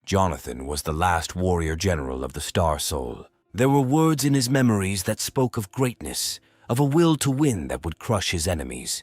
Jonathan was the last warrior general of the Star Soul. There were words in his memories that spoke of greatness, of a will to win that would crush his enemies.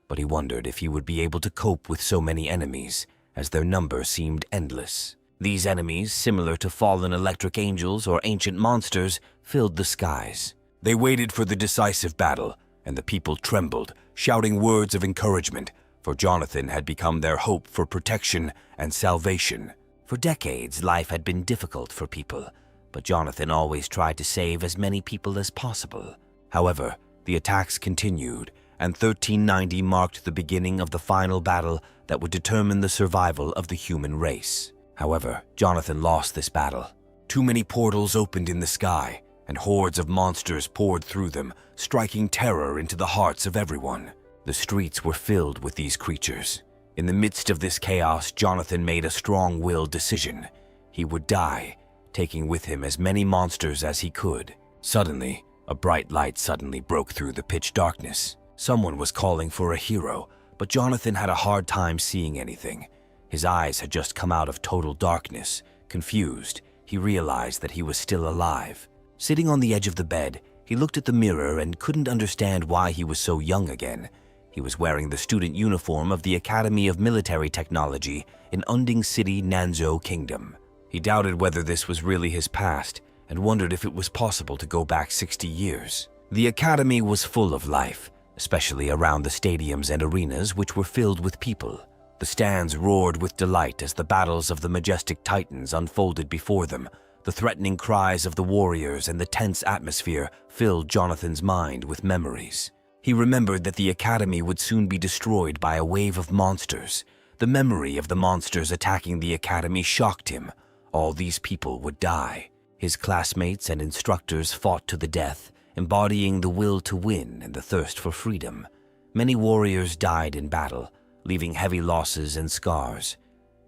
But he wondered if he would be able to cope with so many enemies, as their number seemed endless. These enemies, similar to fallen electric angels or ancient monsters, filled the skies. They waited for the decisive battle, and the people trembled, shouting words of encouragement, for Jonathan had become their hope for protection and salvation. For decades, life had been difficult for people, but Jonathan always tried to save as many people as possible. However, the attacks continued, and 1390 marked the beginning of the final battle that would determine the survival of the human race. However, Jonathan lost this battle. Too many portals opened in the sky, and hordes of monsters poured through them, striking terror into the hearts of everyone. The streets were filled with these creatures. In the midst of this chaos, Jonathan made a strong-willed decision. He would die, taking with him as many monsters as he could. Suddenly, a bright light suddenly broke through the pitch darkness. Someone was calling for a hero, but Jonathan had a hard time seeing anything. His eyes had just come out of total darkness. Confused, he realized that he was still alive. Sitting on the edge of the bed, he looked at the mirror and couldn't understand why he was so young again. He was wearing the student uniform of the Academy of Military Technology in Unding City, Nanzhou Kingdom. He doubted whether this was really his past and wondered if it was possible to go back 60 years. The academy was full of life, especially around the stadiums and arenas, which were filled with people. The stands roared with delight as the battles of the majestic titans unfolded before them. The threatening cries of the warriors and the tense atmosphere filled Jonathan's mind with memories. He remembered that the academy would soon be destroyed by a wave of monsters. The memory of the monsters attacking the academy shocked him. All these people would die. His classmates and instructors fought to the death, embodying the will to win and the thirst for freedom. Many warriors died in battle, leaving heavy losses and scars.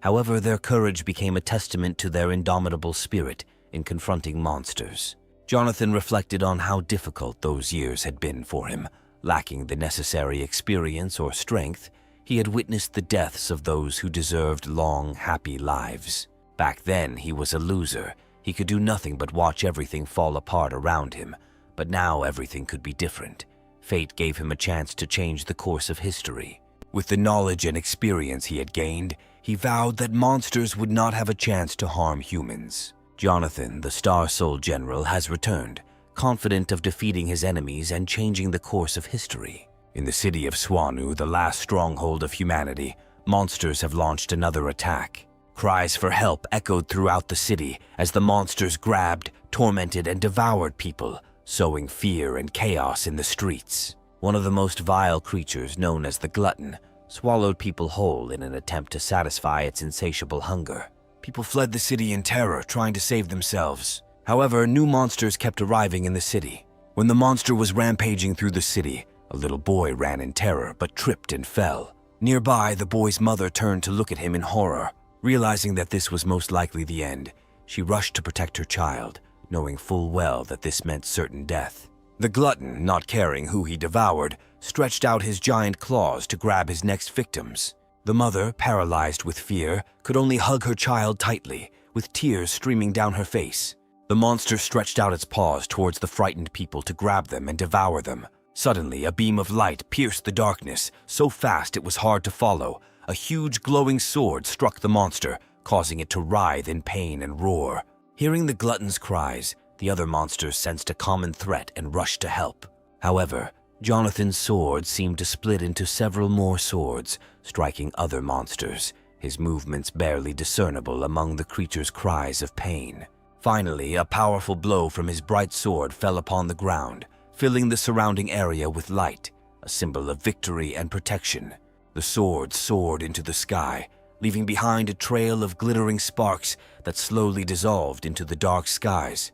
However, their courage became a testament to their indomitable spirit in confronting monsters. Jonathan reflected on how difficult those years had been for him. Lacking the necessary experience or strength, he had witnessed the deaths of those who deserved long, happy lives. Back then, he was a loser. He could do nothing but watch everything fall apart around him. But now everything could be different. Fate gave him a chance to change the course of history. With the knowledge and experience he had gained, he vowed that monsters would not have a chance to harm humans. Jonathan, the Star Soul General, has returned, confident of defeating his enemies and changing the course of history. In the city of Swanu, the last stronghold of humanity, monsters have launched another attack. Cries for help echoed throughout the city as the monsters grabbed, tormented, and devoured people, sowing fear and chaos in the streets. One of the most vile creatures, known as the Glutton, swallowed people whole in an attempt to satisfy its insatiable hunger. People fled the city in terror, trying to save themselves. However, new monsters kept arriving in the city. When the monster was rampaging through the city, a little boy ran in terror but tripped and fell. Nearby, the boy's mother turned to look at him in horror. Realizing that this was most likely the end, she rushed to protect her child, knowing full well that this meant certain death. The glutton, not caring who he devoured, stretched out his giant claws to grab his next victims. The mother, paralyzed with fear, could only hug her child tightly, with tears streaming down her face. The monster stretched out its paws towards the frightened people to grab them and devour them. Suddenly, a beam of light pierced the darkness, so fast it was hard to follow. A huge glowing sword struck the monster, causing it to writhe in pain and roar. Hearing the glutton's cries, the other monsters sensed a common threat and rushed to help. However, Jonathan's sword seemed to split into several more swords, striking other monsters, his movements barely discernible among the creature's cries of pain. Finally, a powerful blow from his bright sword fell upon the ground, filling the surrounding area with light, a symbol of victory and protection. The sword soared into the sky, leaving behind a trail of glittering sparks that slowly dissolved into the dark skies.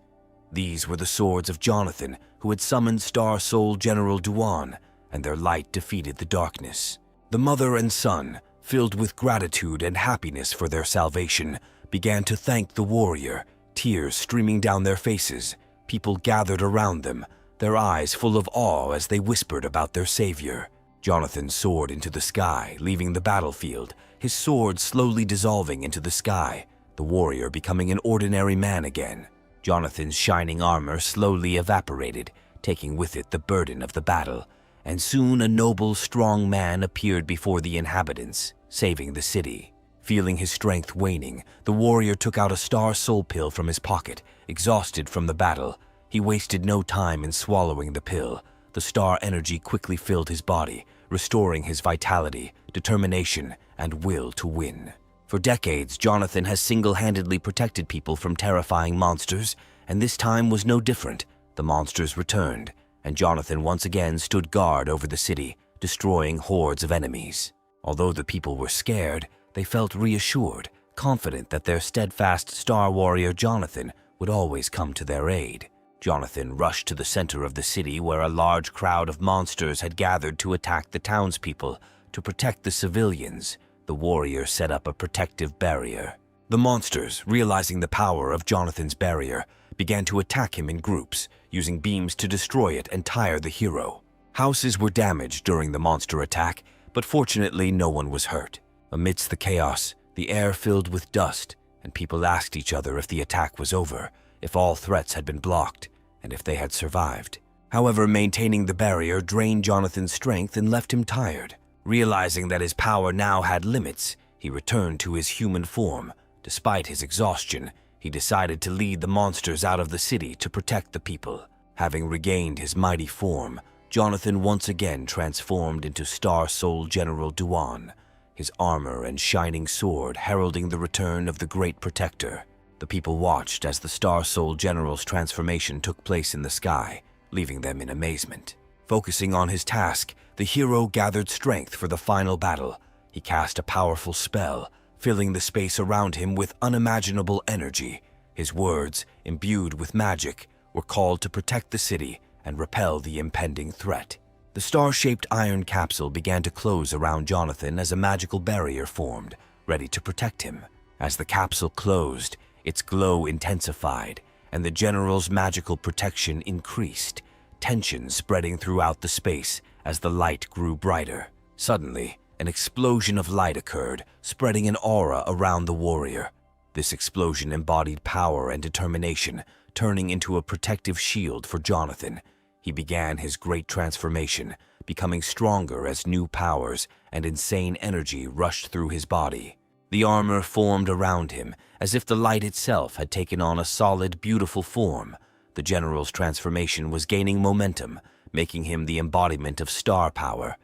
These were the swords of Jonathan, who had summoned Star Soul General Duan, and their light defeated the darkness. The mother and son, filled with gratitude and happiness for their salvation, began to thank the warrior, tears streaming down their faces. People gathered around them, their eyes full of awe as they whispered about their savior. Jonathan soared into the sky, leaving the battlefield, his sword slowly dissolving into the sky. the warrior becoming an ordinary man again. Jonathan's shining armor slowly evaporated, taking with it the burden of the battle, and soon a noble, strong man appeared before the inhabitants, saving the city. Feeling his strength waning, the warrior took out a star soul pill from his pocket. Exhausted from the battle, he wasted no time in swallowing the pill. The star energy quickly filled his body, restoring his vitality, determination, and will to win. For decades, Jonathan has single-handedly protected people from terrifying monsters, and this time was no different. The monsters returned, and Jonathan once again stood guard over the city, destroying hordes of enemies. Although the people were scared, they felt reassured, confident that their steadfast star warrior Jonathan would always come to their aid. Jonathan rushed to the center of the city where a large crowd of monsters had gathered to attack the townspeople. To protect the civilians, the warrior set up a protective barrier. The monsters, realizing the power of Jonathan's barrier, began to attack him in groups, using beams to destroy it and tire the hero. Houses were damaged during the monster attack, but fortunately no one was hurt. Amidst the chaos, the air filled with dust, and people asked each other if the attack was over, if all threats had been blocked, and if they had survived. However, maintaining the barrier drained Jonathan's strength and left him tired. Realizing that his power now had limits, he returned to his human form. Despite his exhaustion, he decided to lead the monsters out of the city to protect the people. Having regained his mighty form, Jonathan once again transformed into Star Soul General Duan, his armor and shining sword heralding the return of the Great Protector. The people watched as the Star Soul General's transformation took place in the sky, leaving them in amazement. Focusing on his task, the hero gathered strength for the final battle. He cast a powerful spell, filling the space around him with unimaginable energy. His words, imbued with magic, were called to protect the city and repel the impending threat. The star-shaped iron capsule began to close around Jonathan as a magical barrier formed, ready to protect him. As the capsule closed, its glow intensified, and the general's magical protection increased, tension spreading throughout the space as the light grew brighter. Suddenly, an explosion of light occurred, spreading an aura around the warrior. This explosion embodied power and determination, turning into a protective shield for Jonathan. He began his great transformation, becoming stronger as new powers and insane energy rushed through his body. The armor formed around him, as if the light itself had taken on a solid, beautiful form. The general's transformation was gaining momentum, making him the embodiment of star power.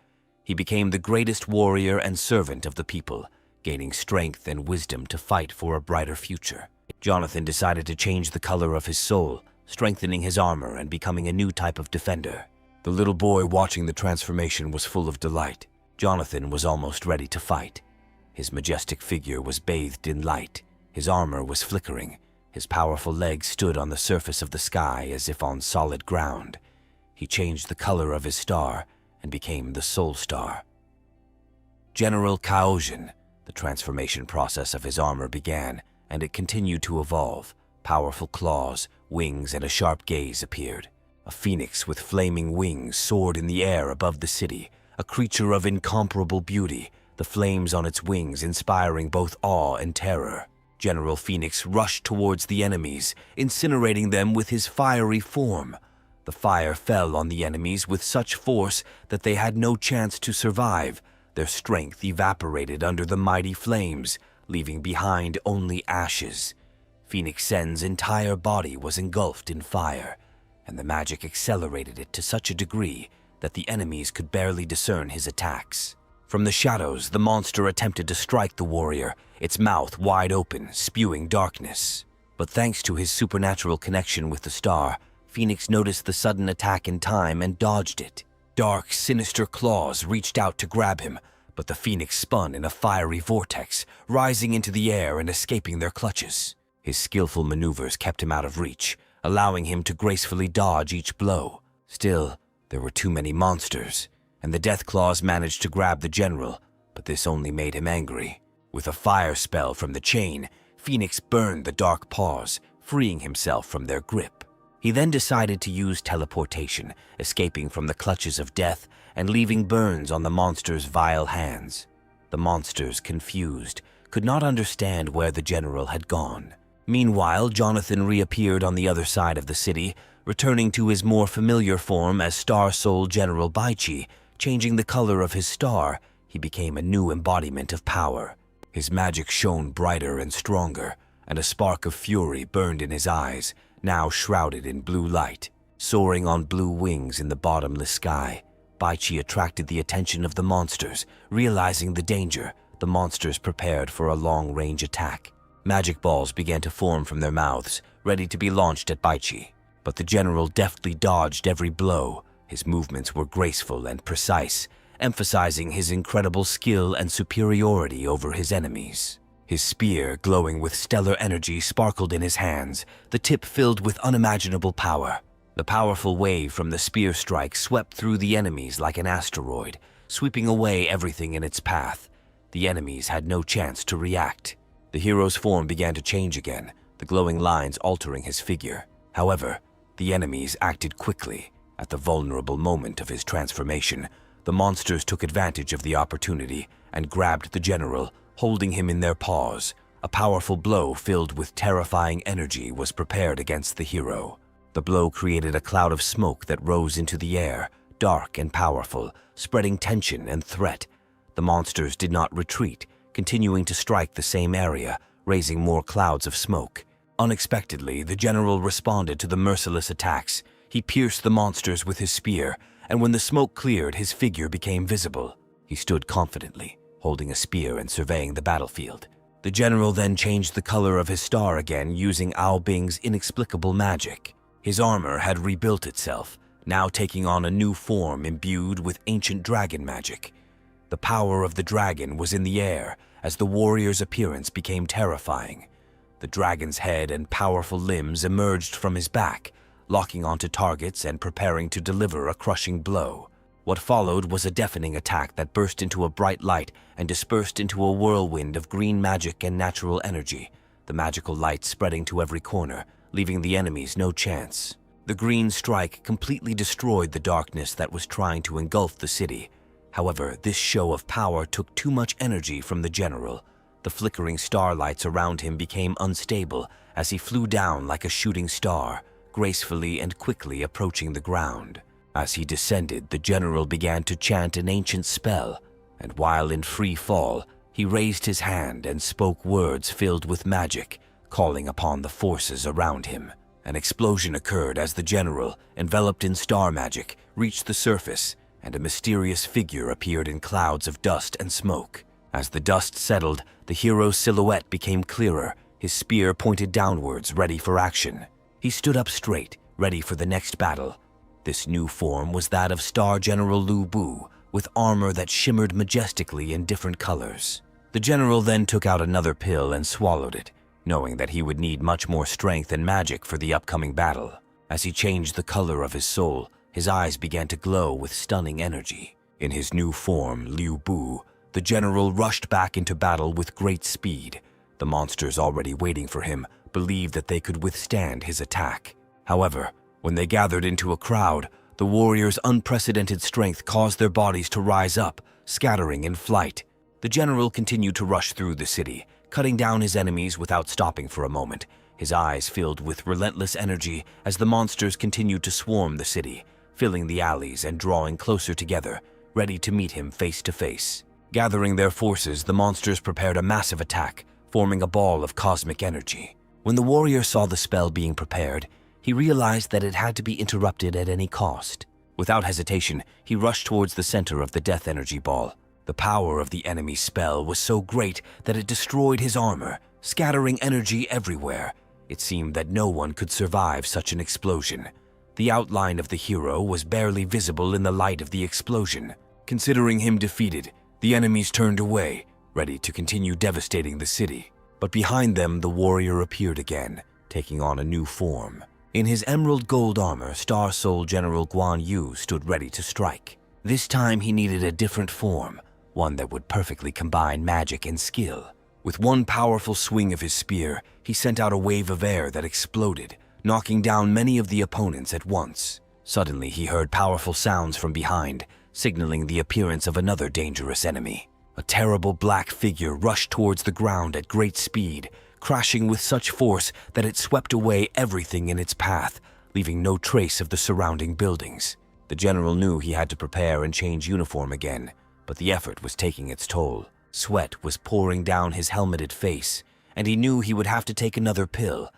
He became the greatest warrior and servant of the people, gaining strength and wisdom to fight for a brighter future. Jonathan decided to change the color of his soul, strengthening his armor and becoming a new type of defender. The little boy watching the transformation was full of delight. Jonathan was almost ready to fight. His majestic figure was bathed in light. His armor was flickering. His powerful legs stood on the surface of the sky as if on solid ground. He changed the color of his star and became the Soul Star. General Kaojin, the transformation process of his armor began, and it continued to evolve. Powerful claws, wings, and a sharp gaze appeared. A phoenix with flaming wings soared in the air above the city, a creature of incomparable beauty, the flames on its wings inspiring both awe and terror. General Phoenix rushed towards the enemies, incinerating them with his fiery form. The fire fell on the enemies with such force that they had no chance to survive. Their strength evaporated under the mighty flames, leaving behind only ashes. Phoenix Sen's entire body was engulfed in fire, and the magic accelerated it to such a degree that the enemies could barely discern his attacks. From the shadows, the monster attempted to strike the warrior, its mouth wide open, spewing darkness. But thanks to his supernatural connection with the star, Phoenix noticed the sudden attack in time and dodged it. Dark, sinister claws reached out to grab him, but the phoenix spun in a fiery vortex, rising into the air and escaping their clutches. His skillful maneuvers kept him out of reach, allowing him to gracefully dodge each blow. Still, there were too many monsters, and the Deathclaws managed to grab the general, but this only made him angry. With a fire spell from the chain, Phoenix burned the dark paws, freeing himself from their grip. He then decided to use teleportation, escaping from the clutches of death and leaving burns on the monster's vile hands. The monsters, confused, could not understand where the general had gone. Meanwhile, Jonathan reappeared on the other side of the city, returning to his more familiar form as Star Soul General Baichi. Changing the color of his star, he became a new embodiment of power. His magic shone brighter and stronger, and a spark of fury burned in his eyes, now shrouded in blue light. Soaring on blue wings in the bottomless sky, Baichi attracted the attention of the monsters. Realizing the danger, the monsters prepared for a long-range attack. Magic balls began to form from their mouths, ready to be launched at Baichi. But the general deftly dodged every blow. His movements were graceful and precise, emphasizing his incredible skill and superiority over his enemies. His spear, glowing with stellar energy, sparkled in his hands, the tip filled with unimaginable power. The powerful wave from the spear strike swept through the enemies like an asteroid, sweeping away everything in its path. The enemies had no chance to react. The hero's form began to change again, the glowing lines altering his figure. However, the enemies acted quickly. At the vulnerable moment of his transformation, the monsters took advantage of the opportunity and grabbed the general, holding him in their paws. A powerful blow filled with terrifying energy was prepared against the hero. The blow created a cloud of smoke that rose into the air, dark and powerful, spreading tension and threat. The monsters did not retreat, continuing to strike the same area, raising more clouds of smoke. Unexpectedly, the general responded to the merciless attacks. He pierced the monsters with his spear, and when the smoke cleared, his figure became visible. He stood confidently, holding a spear and surveying the battlefield. The general then changed the color of his star again using Ao Bing's inexplicable magic. His armor had rebuilt itself, now taking on a new form imbued with ancient dragon magic. The power of the dragon was in the air as the warrior's appearance became terrifying. The dragon's head and powerful limbs emerged from his back, locking onto targets and preparing to deliver a crushing blow. What followed was a deafening attack that burst into a bright light and dispersed into a whirlwind of green magic and natural energy, the magical light spreading to every corner, leaving the enemies no chance. The green strike completely destroyed the darkness that was trying to engulf the city. However, this show of power took too much energy from the general. The flickering starlights around him became unstable as he flew down like a shooting star, gracefully and quickly approaching the ground. As he descended, the general began to chant an ancient spell, and while in free fall, he raised his hand and spoke words filled with magic, calling upon the forces around him. An explosion occurred as the general, enveloped in star magic, reached the surface, and a mysterious figure appeared in clouds of dust and smoke. As the dust settled, the hero's silhouette became clearer, his spear pointed downwards, ready for action. He stood up straight, ready for the next battle. This new form was that of Star General Lu Bu, with armor that shimmered majestically in different colors. The general then took out another pill and swallowed it, knowing that he would need much more strength and magic for the upcoming battle. As he changed the color of his soul, his eyes began to glow with stunning energy. In his new form, Liu Bu, the general rushed back into battle with great speed. The monsters already waiting for him believed that they could withstand his attack. However, when they gathered into a crowd, the warriors' unprecedented strength caused their bodies to rise up, scattering in flight. The general continued to rush through the city, cutting down his enemies without stopping for a moment, his eyes filled with relentless energy as the monsters continued to swarm the city, filling the alleys and drawing closer together, ready to meet him face to face. Gathering their forces, the monsters prepared a massive attack, forming a ball of cosmic energy. When the warrior saw the spell being prepared, he realized that it had to be interrupted at any cost. Without hesitation, he rushed towards the center of the death energy ball. The power of the enemy's spell was so great that it destroyed his armor, scattering energy everywhere. It seemed that no one could survive such an explosion. The outline of the hero was barely visible in the light of the explosion. Considering him defeated, the enemies turned away, ready to continue devastating the city. But behind them, the warrior appeared again, taking on a new form. In his emerald gold armor, Star Soul General Guan Yu stood ready to strike. This time he needed a different form, one that would perfectly combine magic and skill. With one powerful swing of his spear, he sent out a wave of air that exploded, knocking down many of the opponents at once. Suddenly he heard powerful sounds from behind, signaling the appearance of another dangerous enemy. A terrible black figure rushed towards the ground at great speed, crashing with such force that it swept away everything in its path, leaving no trace of the surrounding buildings. The general knew he had to prepare and change uniform again, but the effort was taking its toll. Sweat was pouring down his helmeted face, and he knew he would have to take another pill.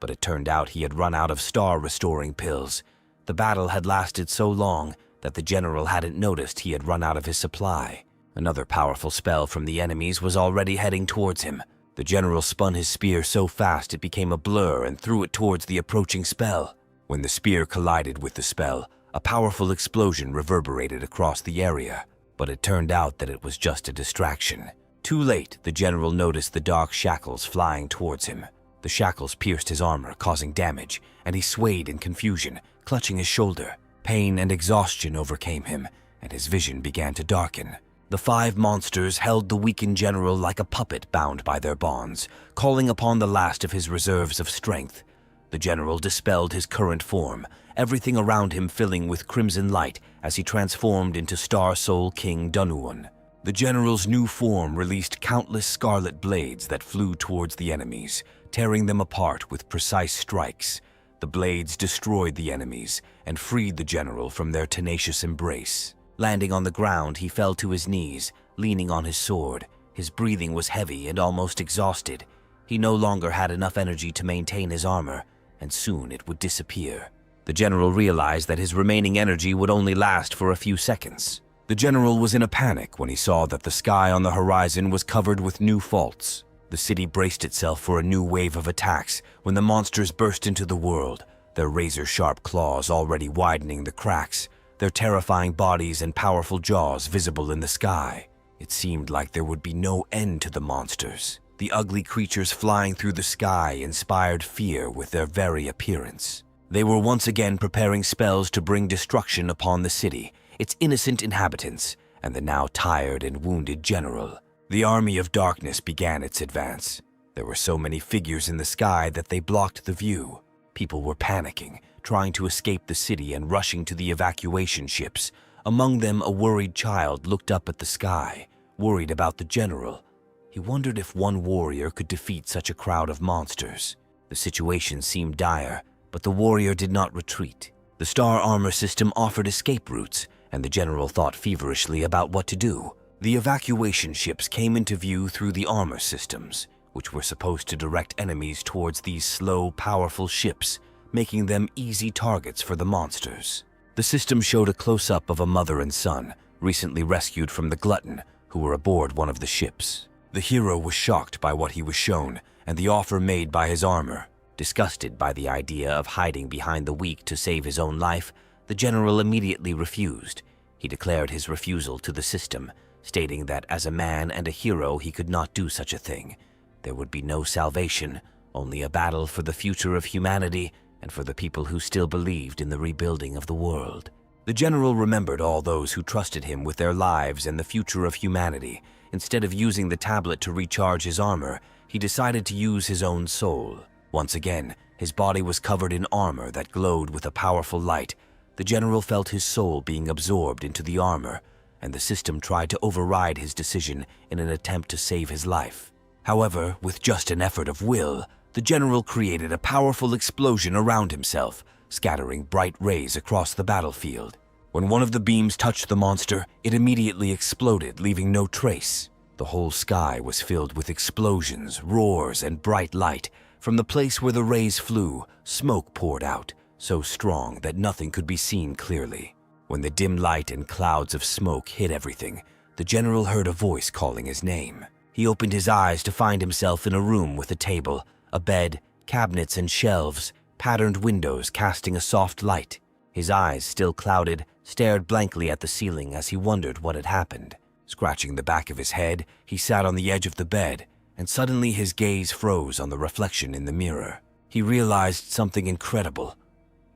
But it turned out he had run out of star-restoring pills. The battle had lasted so long that the general hadn't noticed he had run out of his supply. Another powerful spell from the enemies was already heading towards him. The general spun his spear so fast it became a blur and threw it towards the approaching spell. When the spear collided with the spell, a powerful explosion reverberated across the area, but it turned out that it was just a distraction. Too late, the general noticed the dark shackles flying towards him. The shackles pierced his armor, causing damage, and he swayed in confusion, clutching his shoulder. Pain and exhaustion overcame him, and his vision began to darken. The 5 monsters held the weakened general like a puppet bound by their bonds, calling upon the last of his reserves of strength. The general dispelled his current form, everything around him filling with crimson light as he transformed into Star Soul King Dunuon. The general's new form released countless scarlet blades that flew towards the enemies, tearing them apart with precise strikes. The blades destroyed the enemies and freed the general from their tenacious embrace. Landing on the ground, he fell to his knees, leaning on his sword. His breathing was heavy and almost exhausted. He no longer had enough energy to maintain his armor, and soon it would disappear. The general realized that his remaining energy would only last for a few seconds. The general was in a panic when he saw that the sky on the horizon was covered with new faults. The city braced itself for a new wave of attacks when the monsters burst into the world, their razor-sharp claws already widening the cracks, their terrifying bodies and powerful jaws visible in the sky. It seemed like there would be no end to the monsters. The ugly creatures flying through the sky inspired fear with their very appearance. They were once again preparing spells to bring destruction upon the city, its innocent inhabitants, and the now tired and wounded general. The army of darkness began its advance. There were so many figures in the sky that they blocked the view. People were panicking, trying to escape the city and rushing to the evacuation ships. Among them, a worried child looked up at the sky, worried about the general. He wondered if one warrior could defeat such a crowd of monsters. The situation seemed dire, but the warrior did not retreat. The star armor system offered escape routes, and the general thought feverishly about what to do. The evacuation ships came into view through the armor systems, which were supposed to direct enemies towards these slow, powerful ships, making them easy targets for the monsters. The system showed a close-up of a mother and son, recently rescued from the glutton, who were aboard one of the ships. The hero was shocked by what he was shown and the offer made by his armor. Disgusted by the idea of hiding behind the weak to save his own life, the general immediately refused. He declared his refusal to the system, stating that as a man and a hero he could not do such a thing. There would be no salvation, only a battle for the future of humanity and for the people who still believed in the rebuilding of the world. The general remembered all those who trusted him with their lives and the future of humanity. Instead of using the tablet to recharge his armor, he decided to use his own soul. Once again, his body was covered in armor that glowed with a powerful light. The general felt his soul being absorbed into the armor, and the system tried to override his decision in an attempt to save his life. However, with just an effort of will, the general created a powerful explosion around himself, scattering bright rays across the battlefield. When one of the beams touched the monster, it immediately exploded, leaving no trace. The whole sky was filled with explosions, roars, and bright light. From the place where the rays flew, smoke poured out, so strong that nothing could be seen clearly. When the dim light and clouds of smoke hid everything, the general heard a voice calling his name. He opened his eyes to find himself in a room with a table, a bed, cabinets and shelves, patterned windows casting a soft light. His eyes, still clouded, stared blankly at the ceiling as he wondered what had happened. Scratching the back of his head, he sat on the edge of the bed, and suddenly his gaze froze on the reflection in the mirror. He realized something incredible.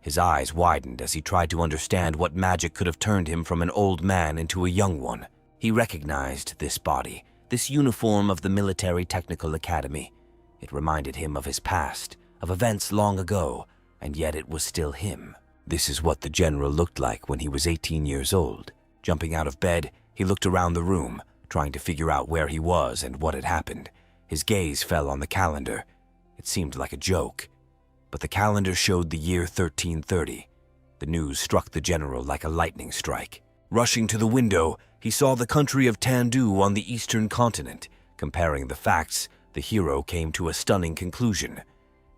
His eyes widened as he tried to understand what magic could have turned him from an old man into a young one. He recognized this body, this uniform of the Military Technical Academy. It reminded him of his past, of events long ago, and yet it was still him. This is what the general looked like when he was 18 years old. Jumping out of bed, he looked around the room, trying to figure out where he was and what had happened. His gaze fell on the calendar. It seemed like a joke, but the calendar showed the year 1330. The news struck the general like a lightning strike. Rushing to the window, he saw the country of Tandu on the eastern continent. Comparing the facts, the hero came to a stunning conclusion.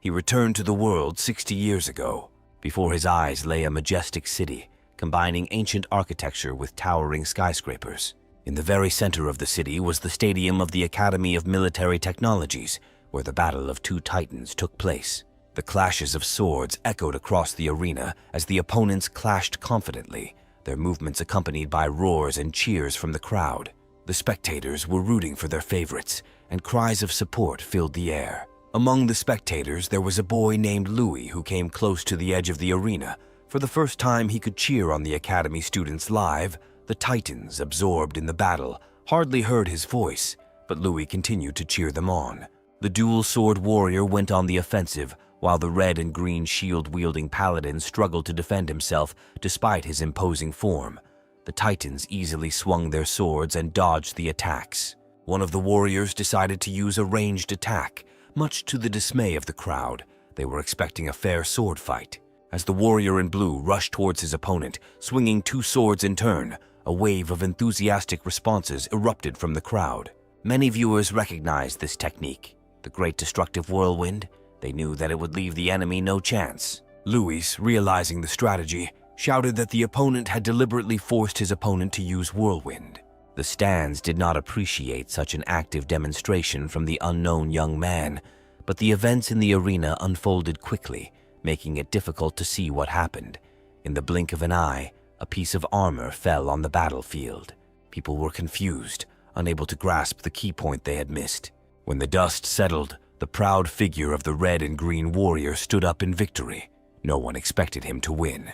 He returned to the world 60 years ago. Before his eyes lay a majestic city, combining ancient architecture with towering skyscrapers. In the very center of the city was the stadium of the Academy of Military Technologies, where the battle of two titans took place. The clashes of swords echoed across the arena as the opponents clashed confidently, their movements accompanied by roars and cheers from the crowd. The spectators were rooting for their favorites, and cries of support filled the air. Among the spectators, there was a boy named Louis who came close to the edge of the arena. For the first time, he could cheer on the Academy students live. The Titans, absorbed in the battle, hardly heard his voice, but Louis continued to cheer them on. The dual-sword warrior went on the offensive, while the red and green shield-wielding paladin struggled to defend himself despite his imposing form. The Titans easily swung their swords and dodged the attacks. One of the warriors decided to use a ranged attack. Much to the dismay of the crowd, they were expecting a fair sword fight. As the warrior in blue rushed towards his opponent, swinging two swords in turn, a wave of enthusiastic responses erupted from the crowd. Many viewers recognized this technique. The Great Destructive Whirlwind. They knew that it would leave the enemy no chance. Louis, realizing the strategy, shouted that the opponent had deliberately forced his opponent to use Whirlwind. The stands did not appreciate such an active demonstration from the unknown young man, but the events in the arena unfolded quickly, making it difficult to see what happened. In the blink of an eye, a piece of armor fell on the battlefield. People were confused, unable to grasp the key point they had missed. When the dust settled, the proud figure of the red and green warrior stood up in victory. No one expected him to win.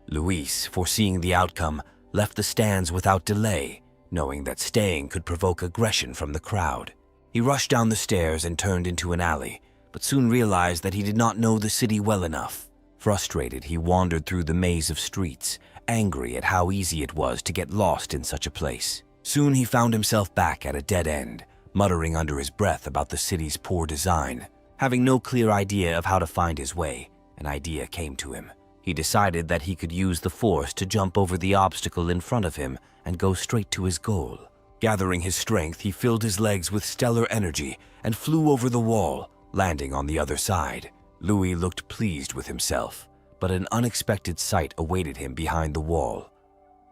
Luis, foreseeing the outcome, left the stands without delay, knowing that staying could provoke aggression from the crowd. He rushed down the stairs and turned into an alley, but soon realized that he did not know the city well enough. Frustrated, he wandered through the maze of streets, angry at how easy it was to get lost in such a place. Soon he found himself back at a dead end, muttering under his breath about the city's poor design. Having no clear idea of how to find his way, an idea came to him. He decided that he could use the force to jump over the obstacle in front of him and go straight to his goal. Gathering his strength, he filled his legs with stellar energy and flew over the wall, landing on the other side. Louis looked pleased with himself, but an unexpected sight awaited him behind the wall.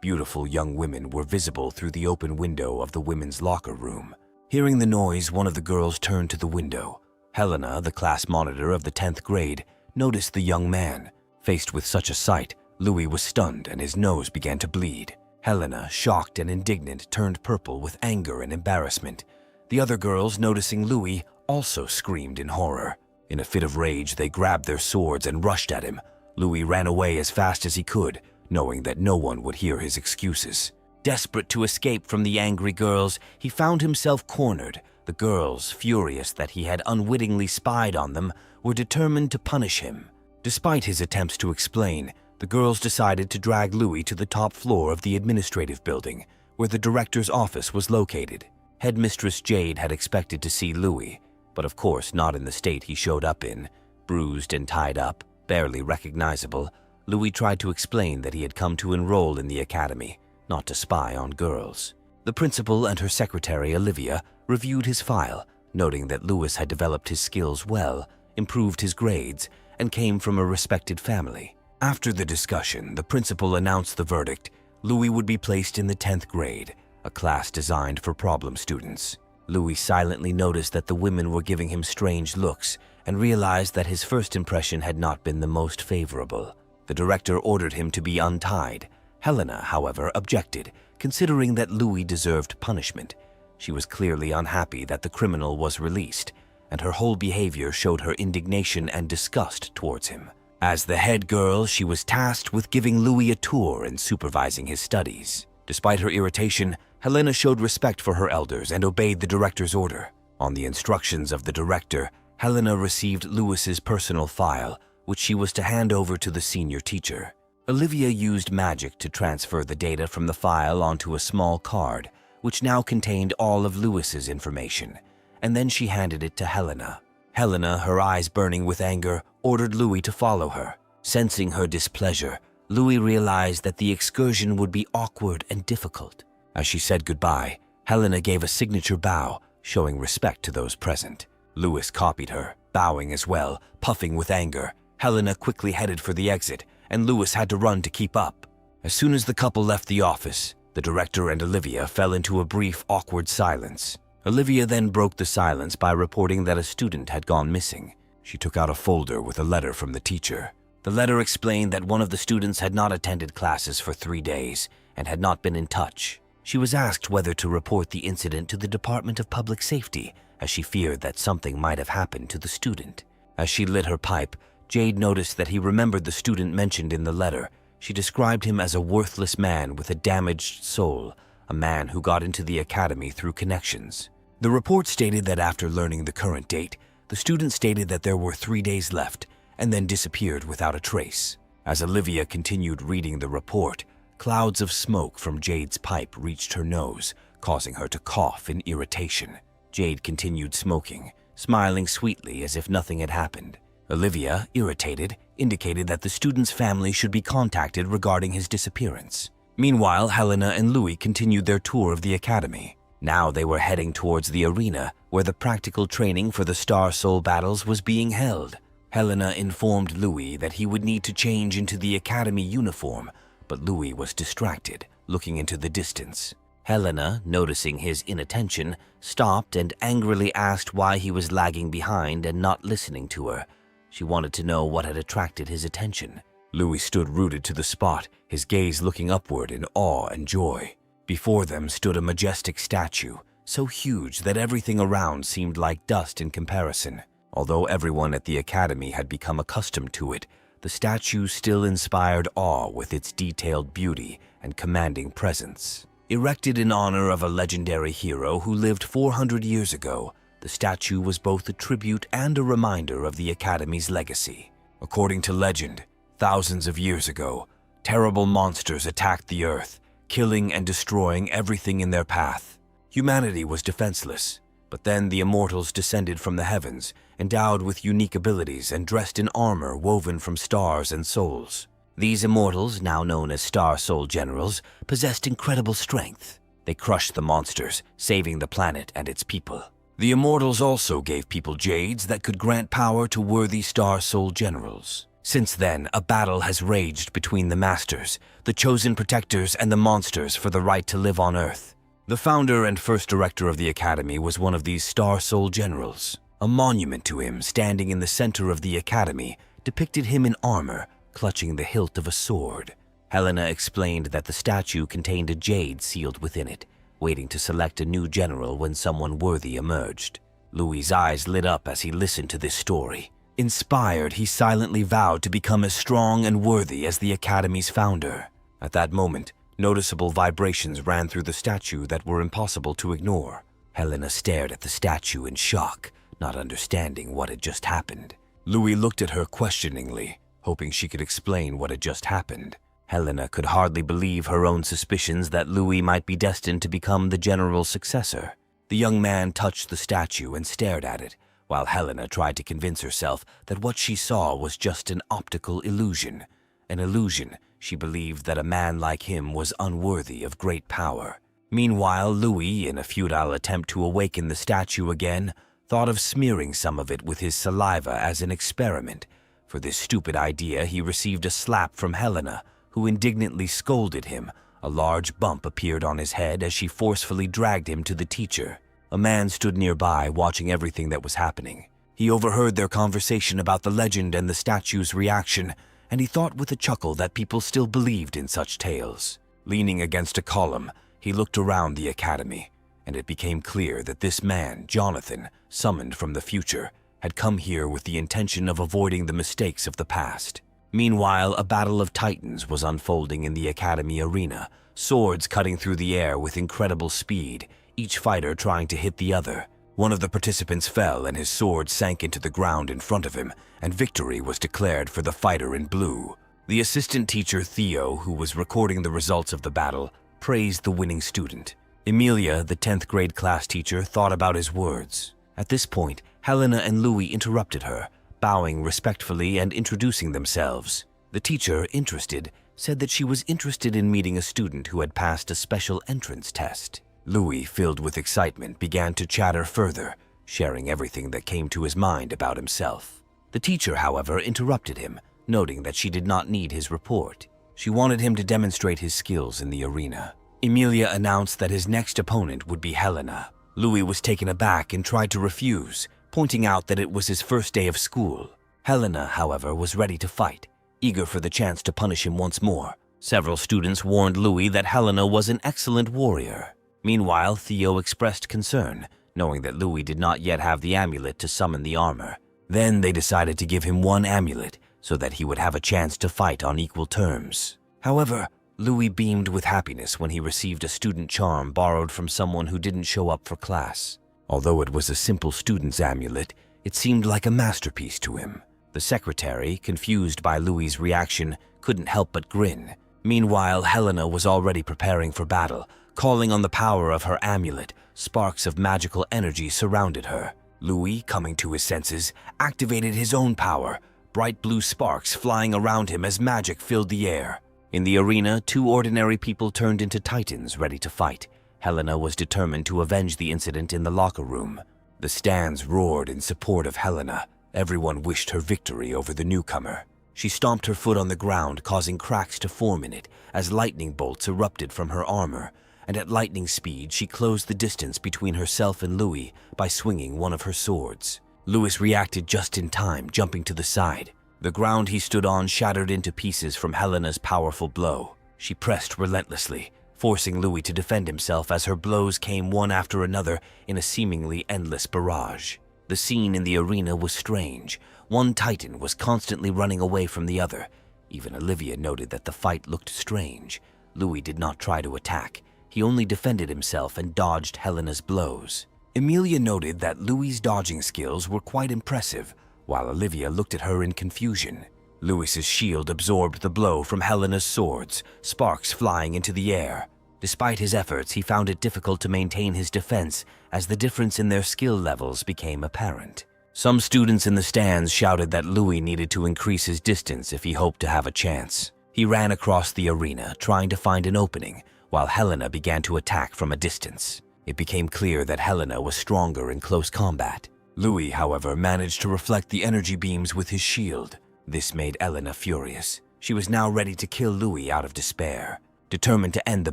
Beautiful young women were visible through the open window of the women's locker room. Hearing the noise, one of the girls turned to the window. Helena, the class monitor of the 10th grade, noticed the young man. Faced with such a sight, Louis was stunned and his nose began to bleed. Helena, shocked and indignant, turned purple with anger and embarrassment. The other girls, noticing Louis, also screamed in horror. In a fit of rage, they grabbed their swords and rushed at him. Louis ran away as fast as he could, knowing that no one would hear his excuses. Desperate to escape from the angry girls, he found himself cornered. The girls, furious that he had unwittingly spied on them, were determined to punish him. Despite his attempts to explain, the girls decided to drag Louis to the top floor of the administrative building, where the director's office was located. Headmistress Jade had expected to see Louis, but of course not in the state he showed up in. Bruised and tied up, barely recognizable, Louis tried to explain that he had come to enroll in the academy, not to spy on girls. The principal and her secretary, Olivia, reviewed his file, noting that Louis had developed his skills well, improved his grades, and came from a respected family. After the discussion, the principal announced the verdict. Louis would be placed in the 10th grade, a class designed for problem students. Louis silently noticed that the women were giving him strange looks and realized that his first impression had not been the most favorable. The director ordered him to be untied. Helena, however, objected, considering that Louis deserved punishment. She was clearly unhappy that the criminal was released, and her whole behavior showed her indignation and disgust towards him. As the head girl, she was tasked with giving Louis a tour and supervising his studies. Despite her irritation, Helena showed respect for her elders and obeyed the director's order. On the instructions of the director, Helena received Louis's personal file, which she was to hand over to the senior teacher. Olivia used magic to transfer the data from the file onto a small card, which now contained all of Lewis's information, and then she handed it to Helena. Helena, her eyes burning with anger, ordered Louis to follow her. Sensing her displeasure, Louis realized that the excursion would be awkward and difficult. As she said goodbye, Helena gave a signature bow, showing respect to those present. Louis copied her, bowing as well, puffing with anger. Helena quickly headed for the exit, and Louis had to run to keep up. As soon as the couple left the office, the director and Olivia fell into a brief, awkward silence. Olivia then broke the silence by reporting that a student had gone missing. She took out a folder with a letter from the teacher. The letter explained that one of the students had not attended classes for 3 days and had not been in touch. She was asked whether to report the incident to the Department of Public Safety, as she feared that something might have happened to the student. As she lit her pipe, Jade noticed that he remembered the student mentioned in the letter. She described him as a worthless man with a damaged soul, a man who got into the academy through connections. The report stated that after learning the current date, the student stated that there were 3 days left and then disappeared without a trace. As Olivia continued reading the report, clouds of smoke from Jade's pipe reached her nose, causing her to cough in irritation. Jade continued smoking, smiling sweetly as if nothing had happened. Olivia, irritated, indicated that the student's family should be contacted regarding his disappearance. Meanwhile, Helena and Louis continued their tour of the academy. Now they were heading towards the arena, where the practical training for the Star Soul battles was being held. Helena informed Louis that he would need to change into the academy uniform, but Louis was distracted, looking into the distance. Helena, noticing his inattention, stopped and angrily asked why he was lagging behind and not listening to her. She wanted to know what had attracted his attention. Louis stood rooted to the spot, his gaze looking upward in awe and joy. Before them stood a majestic statue, so huge that everything around seemed like dust in comparison. Although everyone at the academy had become accustomed to it, the statue still inspired awe with its detailed beauty and commanding presence. Erected in honor of a legendary hero who lived 400 years ago, the statue was both a tribute and a reminder of the academy's legacy. According to legend, thousands of years ago, terrible monsters attacked the earth, killing and destroying everything in their path. Humanity was defenseless, but then the immortals descended from the heavens, endowed with unique abilities and dressed in armor woven from stars and souls. These immortals, now known as Star Soul Generals, possessed incredible strength. They crushed the monsters, saving the planet and its people. The immortals also gave people jades that could grant power to worthy Star Soul Generals. Since then, a battle has raged between the Masters, the chosen protectors, and the monsters for the right to live on Earth. The founder and first director of the Academy was one of these Star Soul Generals. A monument to him, standing in the center of the Academy, depicted him in armor, clutching the hilt of a sword. Helena explained that the statue contained a jade sealed within it, waiting to select a new general when someone worthy emerged. Louis' eyes lit up as he listened to this story. Inspired, he silently vowed to become as strong and worthy as the Academy's founder. At that moment, noticeable vibrations ran through the statue that were impossible to ignore. Helena stared at the statue in shock, not understanding what had just happened. Louis looked at her questioningly, hoping she could explain what had just happened. Helena could hardly believe her own suspicions that Louis might be destined to become the general's successor. The young man touched the statue and stared at it, while Helena tried to convince herself that what she saw was just an optical illusion. An illusion she believed that a man like him was unworthy of great power. Meanwhile, Louis, in a futile attempt to awaken the statue again, thought of smearing some of it with his saliva as an experiment. For this stupid idea, he received a slap from Helena, who indignantly scolded him. A large bump appeared on his head as she forcefully dragged him to the teacher. A man stood nearby, watching everything that was happening. He overheard their conversation about the legend and the statue's reaction, and he thought with a chuckle that people still believed in such tales. Leaning against a column, he looked around the academy, and it became clear that this man, Jonathan, summoned from the future, had come here with the intention of avoiding the mistakes of the past. Meanwhile, a battle of titans was unfolding in the academy arena, swords cutting through the air with incredible speed, each fighter trying to hit the other. One of the participants fell and his sword sank into the ground in front of him, and victory was declared for the fighter in blue. The assistant teacher, Theo, who was recording the results of the battle, praised the winning student. Emilia, the 10th grade class teacher, thought about his words. At this point, Helena and Louis interrupted her, bowing respectfully and introducing themselves. The teacher, interested, said that she was interested in meeting a student who had passed a special entrance test. Louis, filled with excitement, began to chatter further, sharing everything that came to his mind about himself. The teacher, however, interrupted him, noting that she did not need his report. She wanted him to demonstrate his skills in the arena. Emilia announced that his next opponent would be Helena. Louis was taken aback and tried to refuse, pointing out that it was his first day of school. Helena, however, was ready to fight, eager for the chance to punish him once more. Several students warned Louis that Helena was an excellent warrior. Meanwhile, Theo expressed concern, knowing that Louis did not yet have the amulet to summon the armor. Then they decided to give him one amulet so that he would have a chance to fight on equal terms. However, Louis beamed with happiness when he received a student charm borrowed from someone who didn't show up for class. Although it was a simple student's amulet, it seemed like a masterpiece to him. The secretary, confused by Louis's reaction, couldn't help but grin. Meanwhile, Helena was already preparing for battle. Calling on the power of her amulet, sparks of magical energy surrounded her. Louis, coming to his senses, activated his own power, bright blue sparks flying around him as magic filled the air. In the arena, two ordinary people turned into titans ready to fight. Helena was determined to avenge the incident in the locker room. The stands roared in support of Helena. Everyone wished her victory over the newcomer. She stomped her foot on the ground, causing cracks to form in it as lightning bolts erupted from her armor, and at lightning speed she closed the distance between herself and Louis by swinging one of her swords. Louis reacted just in time, jumping to the side. The ground he stood on shattered into pieces from Helena's powerful blow. She pressed relentlessly, forcing Louis to defend himself as her blows came one after another in a seemingly endless barrage. The scene in the arena was strange. One titan was constantly running away from the other. Even Olivia noted that the fight looked strange. Louis did not try to attack. He only defended himself and dodged Helena's blows. Emilia noted that Louis's dodging skills were quite impressive, while Olivia looked at her in confusion. Louis's shield absorbed the blow from Helena's swords, sparks flying into the air. Despite his efforts, he found it difficult to maintain his defense as the difference in their skill levels became apparent. Some students in the stands shouted that Louis needed to increase his distance if he hoped to have a chance. He ran across the arena, trying to find an opening, while Helena began to attack from a distance. It became clear that Helena was stronger in close combat. Louis, however, managed to reflect the energy beams with his shield. This made Helena furious. She was now ready to kill Louis out of despair. Determined to end the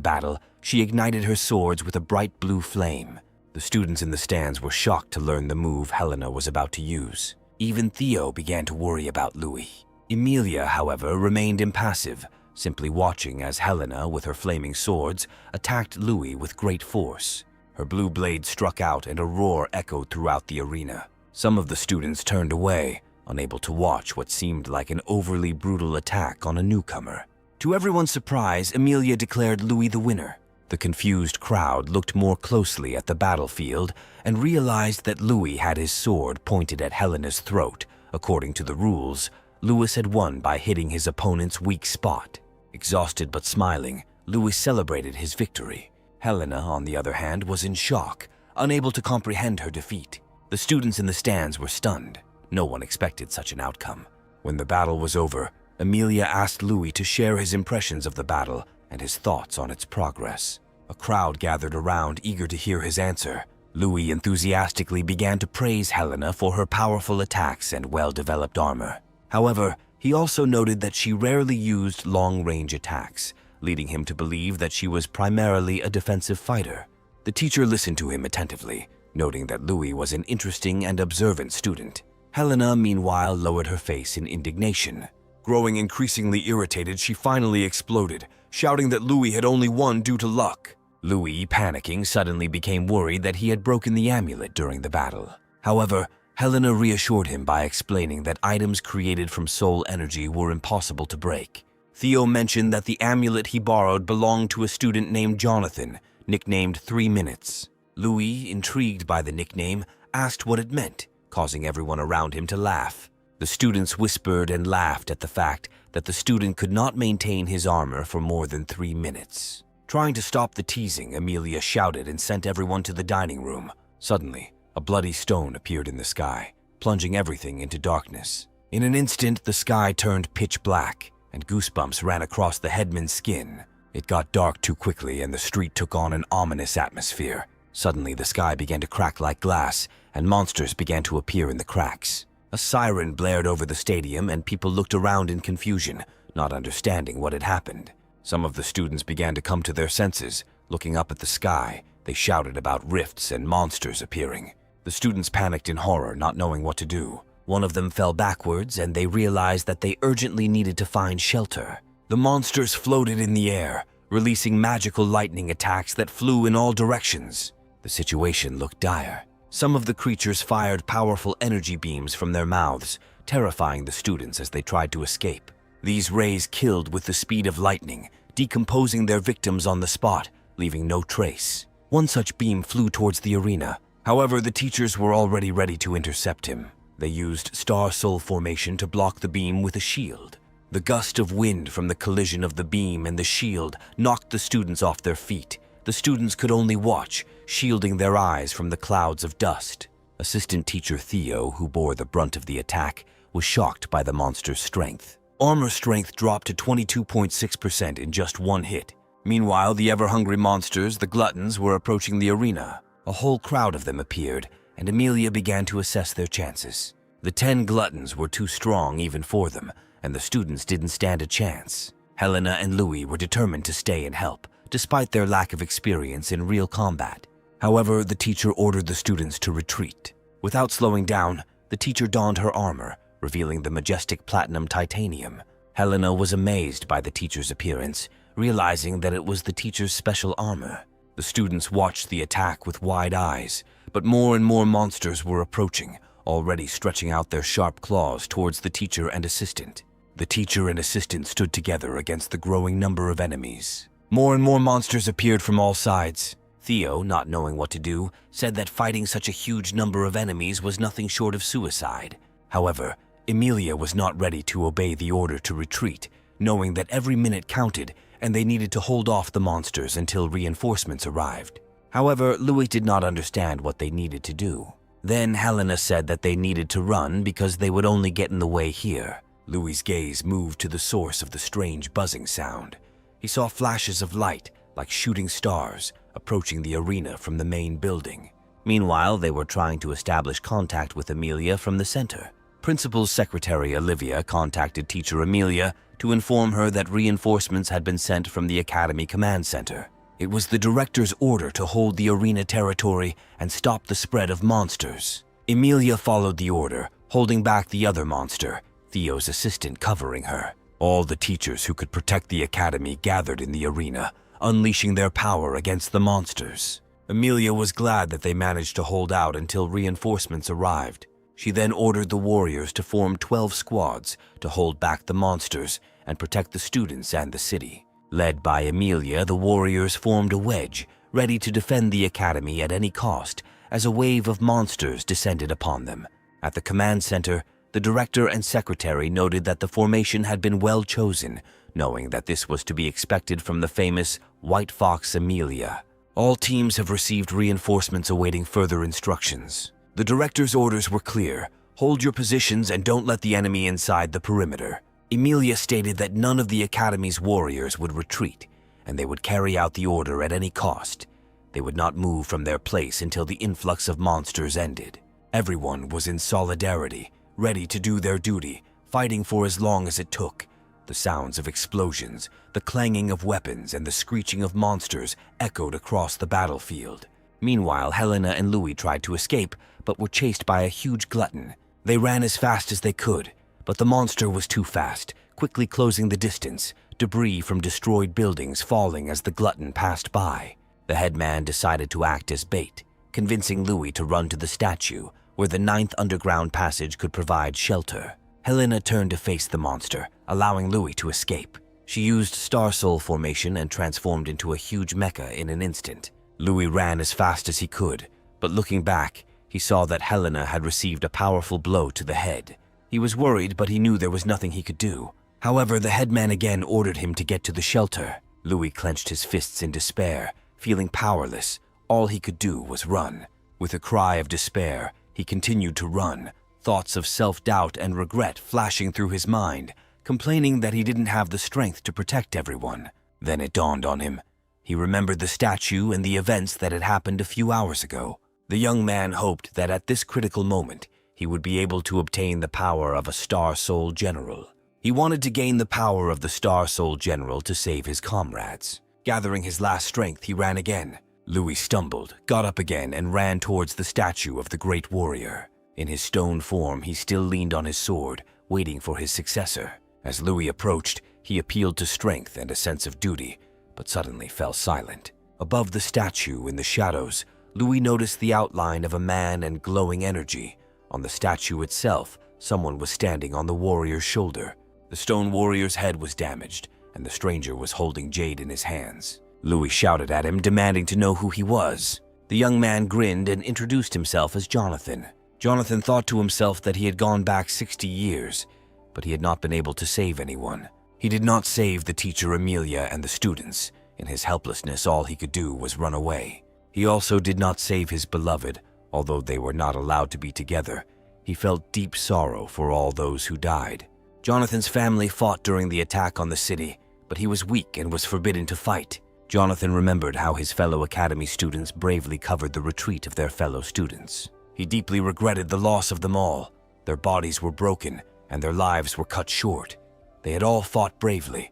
battle, she ignited her swords with a bright blue flame. The students in the stands were shocked to learn the move Helena was about to use. Even Theo began to worry about Louis. Emilia, however, remained impassive, simply watching as Helena, with her flaming swords, attacked Louis with great force. Her blue blade struck out and a roar echoed throughout the arena. Some of the students turned away, unable to watch what seemed like an overly brutal attack on a newcomer. To everyone's surprise, Emilia declared Louis the winner. The confused crowd looked more closely at the battlefield and realized that Louis had his sword pointed at Helena's throat. According to the rules, Louis had won by hitting his opponent's weak spot. Exhausted but smiling, Louis celebrated his victory. Helena, on the other hand, was in shock, unable to comprehend her defeat. The students in the stands were stunned. No one expected such an outcome. When the battle was over, Emilia asked Louis to share his impressions of the battle and his thoughts on its progress. A crowd gathered around, eager to hear his answer. Louis enthusiastically began to praise Helena for her powerful attacks and well-developed armor. However, he also noted that she rarely used long-range attacks, leading him to believe that she was primarily a defensive fighter. The teacher listened to him attentively, noting that Louis was an interesting and observant student. Helena, meanwhile, lowered her face in indignation. Growing increasingly irritated, she finally exploded, shouting that Louis had only won due to luck. Louis, panicking, suddenly became worried that he had broken the amulet during the battle. However, Helena reassured him by explaining that items created from soul energy were impossible to break. Theo mentioned that the amulet he borrowed belonged to a student named Jonathan, nicknamed 3 Minutes. Louis, intrigued by the nickname, asked what it meant, causing everyone around him to laugh. The students whispered and laughed at the fact that the student could not maintain his armor for more than 3 minutes. Trying to stop the teasing, Amelia shouted and sent everyone to the dining room. Suddenly, a bloody stone appeared in the sky, plunging everything into darkness. In an instant, the sky turned pitch black, and goosebumps ran across the headman's skin. It got dark too quickly, and the street took on an ominous atmosphere. Suddenly, the sky began to crack like glass, and monsters began to appear in the cracks. A siren blared over the stadium, and people looked around in confusion, not understanding what had happened. Some of the students began to come to their senses. Looking up at the sky, they shouted about rifts and monsters appearing. The students panicked in horror, not knowing what to do. One of them fell backwards, and they realized that they urgently needed to find shelter. The monsters floated in the air, releasing magical lightning attacks that flew in all directions. The situation looked dire. Some of the creatures fired powerful energy beams from their mouths, terrifying the students as they tried to escape. These rays killed with the speed of lightning, decomposing their victims on the spot, leaving no trace. One such beam flew towards the arena. However, the teachers were already ready to intercept him. They used Star Soul formation to block the beam with a shield. The gust of wind from the collision of the beam and the shield knocked the students off their feet. The students could only watch, shielding their eyes from the clouds of dust. Assistant teacher Theo, who bore the brunt of the attack, was shocked by the monster's strength. Armor strength dropped to 22.6% in just one hit. Meanwhile, the ever-hungry monsters, the gluttons, were approaching the arena. A whole crowd of them appeared, and Amelia began to assess their chances. The 10 gluttons were too strong even for them, and the students didn't stand a chance. Helena and Louis were determined to stay and help, despite their lack of experience in real combat. However, the teacher ordered the students to retreat. Without slowing down, the teacher donned her armor, revealing the majestic platinum titanium. Helena was amazed by the teacher's appearance, realizing that it was the teacher's special armor. The students watched the attack with wide eyes, but more and more monsters were approaching, already stretching out their sharp claws towards the teacher and assistant. The teacher and assistant stood together against the growing number of enemies. More and more monsters appeared from all sides. Theo, not knowing what to do, said that fighting such a huge number of enemies was nothing short of suicide. However, Amelia was not ready to obey the order to retreat, knowing that every minute counted and they needed to hold off the monsters until reinforcements arrived. However, Louis did not understand what they needed to do. Then Helena said that they needed to run because they would only get in the way here. Louis's gaze moved to the source of the strange buzzing sound. He saw flashes of light, like shooting stars, approaching the arena from the main building. Meanwhile, they were trying to establish contact with Amelia from the center. Principal's secretary Olivia contacted teacher Amelia to inform her that reinforcements had been sent from the Academy Command Center. It was the director's order to hold the arena territory and stop the spread of monsters. Amelia followed the order, holding back the other monster, Theo's assistant covering her. All the teachers who could protect the academy gathered in the arena, unleashing their power against the monsters. Amelia was glad that they managed to hold out until reinforcements arrived. She then ordered the warriors to form 12 squads to hold back the monsters and protect the students and the city. Led by Amelia, the warriors formed a wedge, ready to defend the academy at any cost, as a wave of monsters descended upon them. At the command center, the director and secretary noted that the formation had been well chosen, knowing that this was to be expected from the famous White Fox Amelia. All teams have received reinforcements awaiting further instructions. The director's orders were clear: hold your positions and don't let the enemy inside the perimeter. Amelia stated that none of the academy's warriors would retreat, and they would carry out the order at any cost. They would not move from their place until the influx of monsters ended. Everyone was in solidarity, ready to do their duty, fighting for as long as it took. The sounds of explosions, the clanging of weapons, and the screeching of monsters echoed across the battlefield. Meanwhile, Helena and Louis tried to escape, but were chased by a huge glutton. They ran as fast as they could, but the monster was too fast, quickly closing the distance, debris from destroyed buildings falling as the glutton passed by. The headman decided to act as bait, convincing Louis to run to the statue, where the 9th underground passage could provide shelter. Helena turned to face the monster, allowing Louis to escape. She used Star Soul formation and transformed into a huge mecha in an instant. Louis ran as fast as he could, but looking back, he saw that Helena had received a powerful blow to the head. He was worried, but he knew there was nothing he could do. However, the headman again ordered him to get to the shelter. Louis clenched his fists in despair, feeling powerless. All he could do was run. With a cry of despair, he continued to run, thoughts of self-doubt and regret flashing through his mind, complaining that he didn't have the strength to protect everyone. Then it dawned on him. He remembered the statue and the events that had happened a few hours ago. The young man hoped that at this critical moment, he would be able to obtain the power of a Star Soul General. He wanted to gain the power of the Star Soul General to save his comrades. Gathering his last strength, he ran again. Louis stumbled, got up again, and ran towards the statue of the great warrior. In his stone form, he still leaned on his sword, waiting for his successor. As Louis approached, he appealed to strength and a sense of duty, but suddenly fell silent. Above the statue, in the shadows, Louis noticed the outline of a man and glowing energy. On the statue itself, someone was standing on the warrior's shoulder. The stone warrior's head was damaged, and the stranger was holding jade in his hands. Louis shouted at him, demanding to know who he was. The young man grinned and introduced himself as Jonathan. Jonathan thought to himself that he had gone back 60 years, but he had not been able to save anyone. He did not save the teacher Amelia and the students. In his helplessness, all he could do was run away. He also did not save his beloved, although they were not allowed to be together. He felt deep sorrow for all those who died. Jonathan's family fought during the attack on the city, but he was weak and was forbidden to fight. Jonathan remembered how his fellow academy students bravely covered the retreat of their fellow students. He deeply regretted the loss of them all. Their bodies were broken, and their lives were cut short. They had all fought bravely,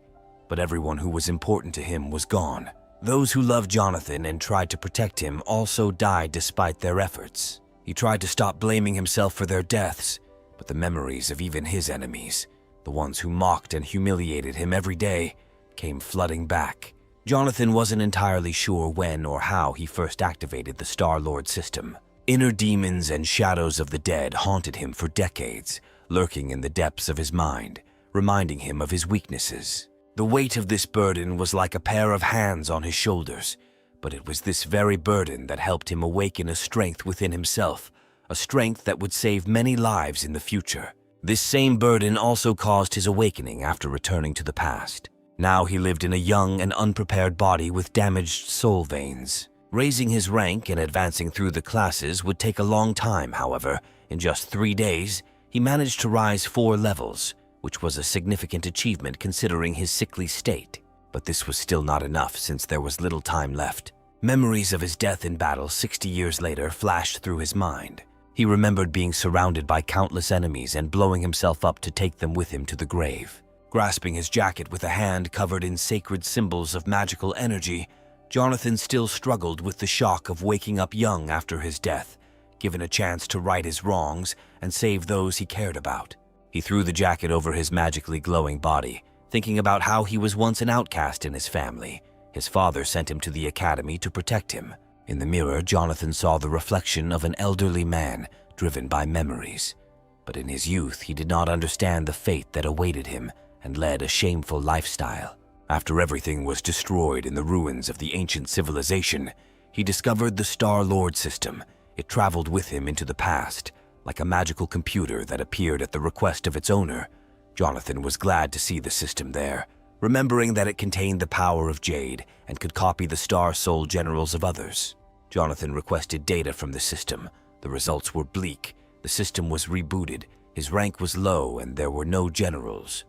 but everyone who was important to him was gone. Those who loved Jonathan and tried to protect him also died despite their efforts. He tried to stop blaming himself for their deaths, but the memories of even his enemies, the ones who mocked and humiliated him every day, came flooding back. Jonathan wasn't entirely sure when or how he first activated the Star-Lord system. Inner demons and shadows of the dead haunted him for decades, lurking in the depths of his mind, reminding him of his weaknesses. The weight of this burden was like a pair of hands on his shoulders, but it was this very burden that helped him awaken a strength within himself, a strength that would save many lives in the future. This same burden also caused his awakening after returning to the past. Now he lived in a young and unprepared body with damaged soul veins. Raising his rank and advancing through the classes would take a long time, however. In just 3 days, he managed to rise 4 levels, which was a significant achievement considering his sickly state. But this was still not enough since there was little time left. Memories of his death in battle 60 years later flashed through his mind. He remembered being surrounded by countless enemies and blowing himself up to take them with him to the grave. Grasping his jacket with a hand covered in sacred symbols of magical energy, Jonathan still struggled with the shock of waking up young after his death, given a chance to right his wrongs and save those he cared about. He threw the jacket over his magically glowing body, thinking about how he was once an outcast in his family. His father sent him to the academy to protect him. In the mirror, Jonathan saw the reflection of an elderly man driven by memories. But in his youth, he did not understand the fate that awaited him and led a shameful lifestyle. After everything was destroyed in the ruins of the ancient civilization, he discovered the Star-Lord system. It traveled with him into the past, like a magical computer that appeared at the request of its owner. Jonathan was glad to see the system there, remembering that it contained the power of Jade and could copy the Star Soul Generals of others. Jonathan requested data from the system. The results were bleak. The system was rebooted, his rank was low, and there were no generals.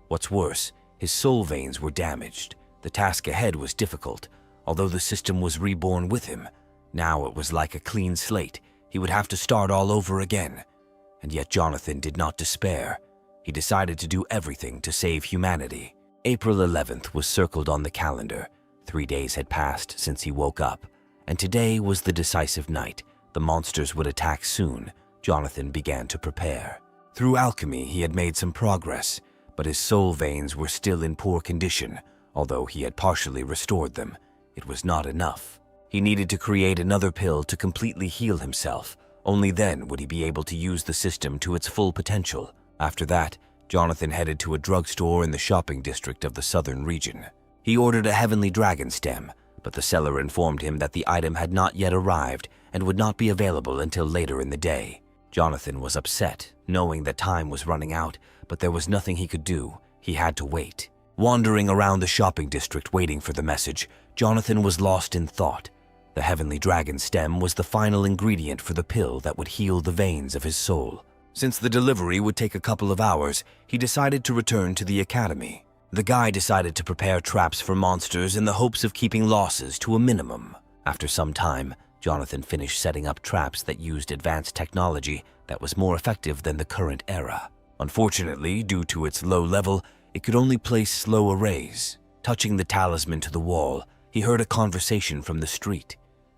What's worse, his soul veins were damaged. The task ahead was difficult, although the system was reborn with him. Now it was like a clean slate. He would have to start all over again. And yet Jonathan did not despair. He decided to do everything to save humanity. April 11th was circled on the calendar. 3 days had passed since he woke up, and today was the decisive night. The monsters would attack soon. Jonathan began to prepare. Through alchemy, he had made some progress, but his soul veins were still in poor condition. Although he had partially restored them, it was not enough. He needed to create another pill to completely heal himself. Only then would he be able to use the system to its full potential. After that, Jonathan headed to a drugstore in the shopping district of the southern region. He ordered a heavenly dragon stem, but the seller informed him that the item had not yet arrived and would not be available until later in the day. Jonathan was upset, knowing that time was running out, but there was nothing he could do. He had to wait. Wandering around the shopping district waiting for the message, Jonathan was lost in thought. The heavenly dragon stem was the final ingredient for the pill that would heal the veins of his soul. Since the delivery would take a couple of hours, he decided to return to the academy. The guy decided to prepare traps for monsters in the hopes of keeping losses to a minimum. After some time, Jonathan finished setting up traps that used advanced technology that was more effective than the current era. Unfortunately, due to its low level, it could only place slow arrays. Touching the talisman to the wall, he heard a conversation from the street.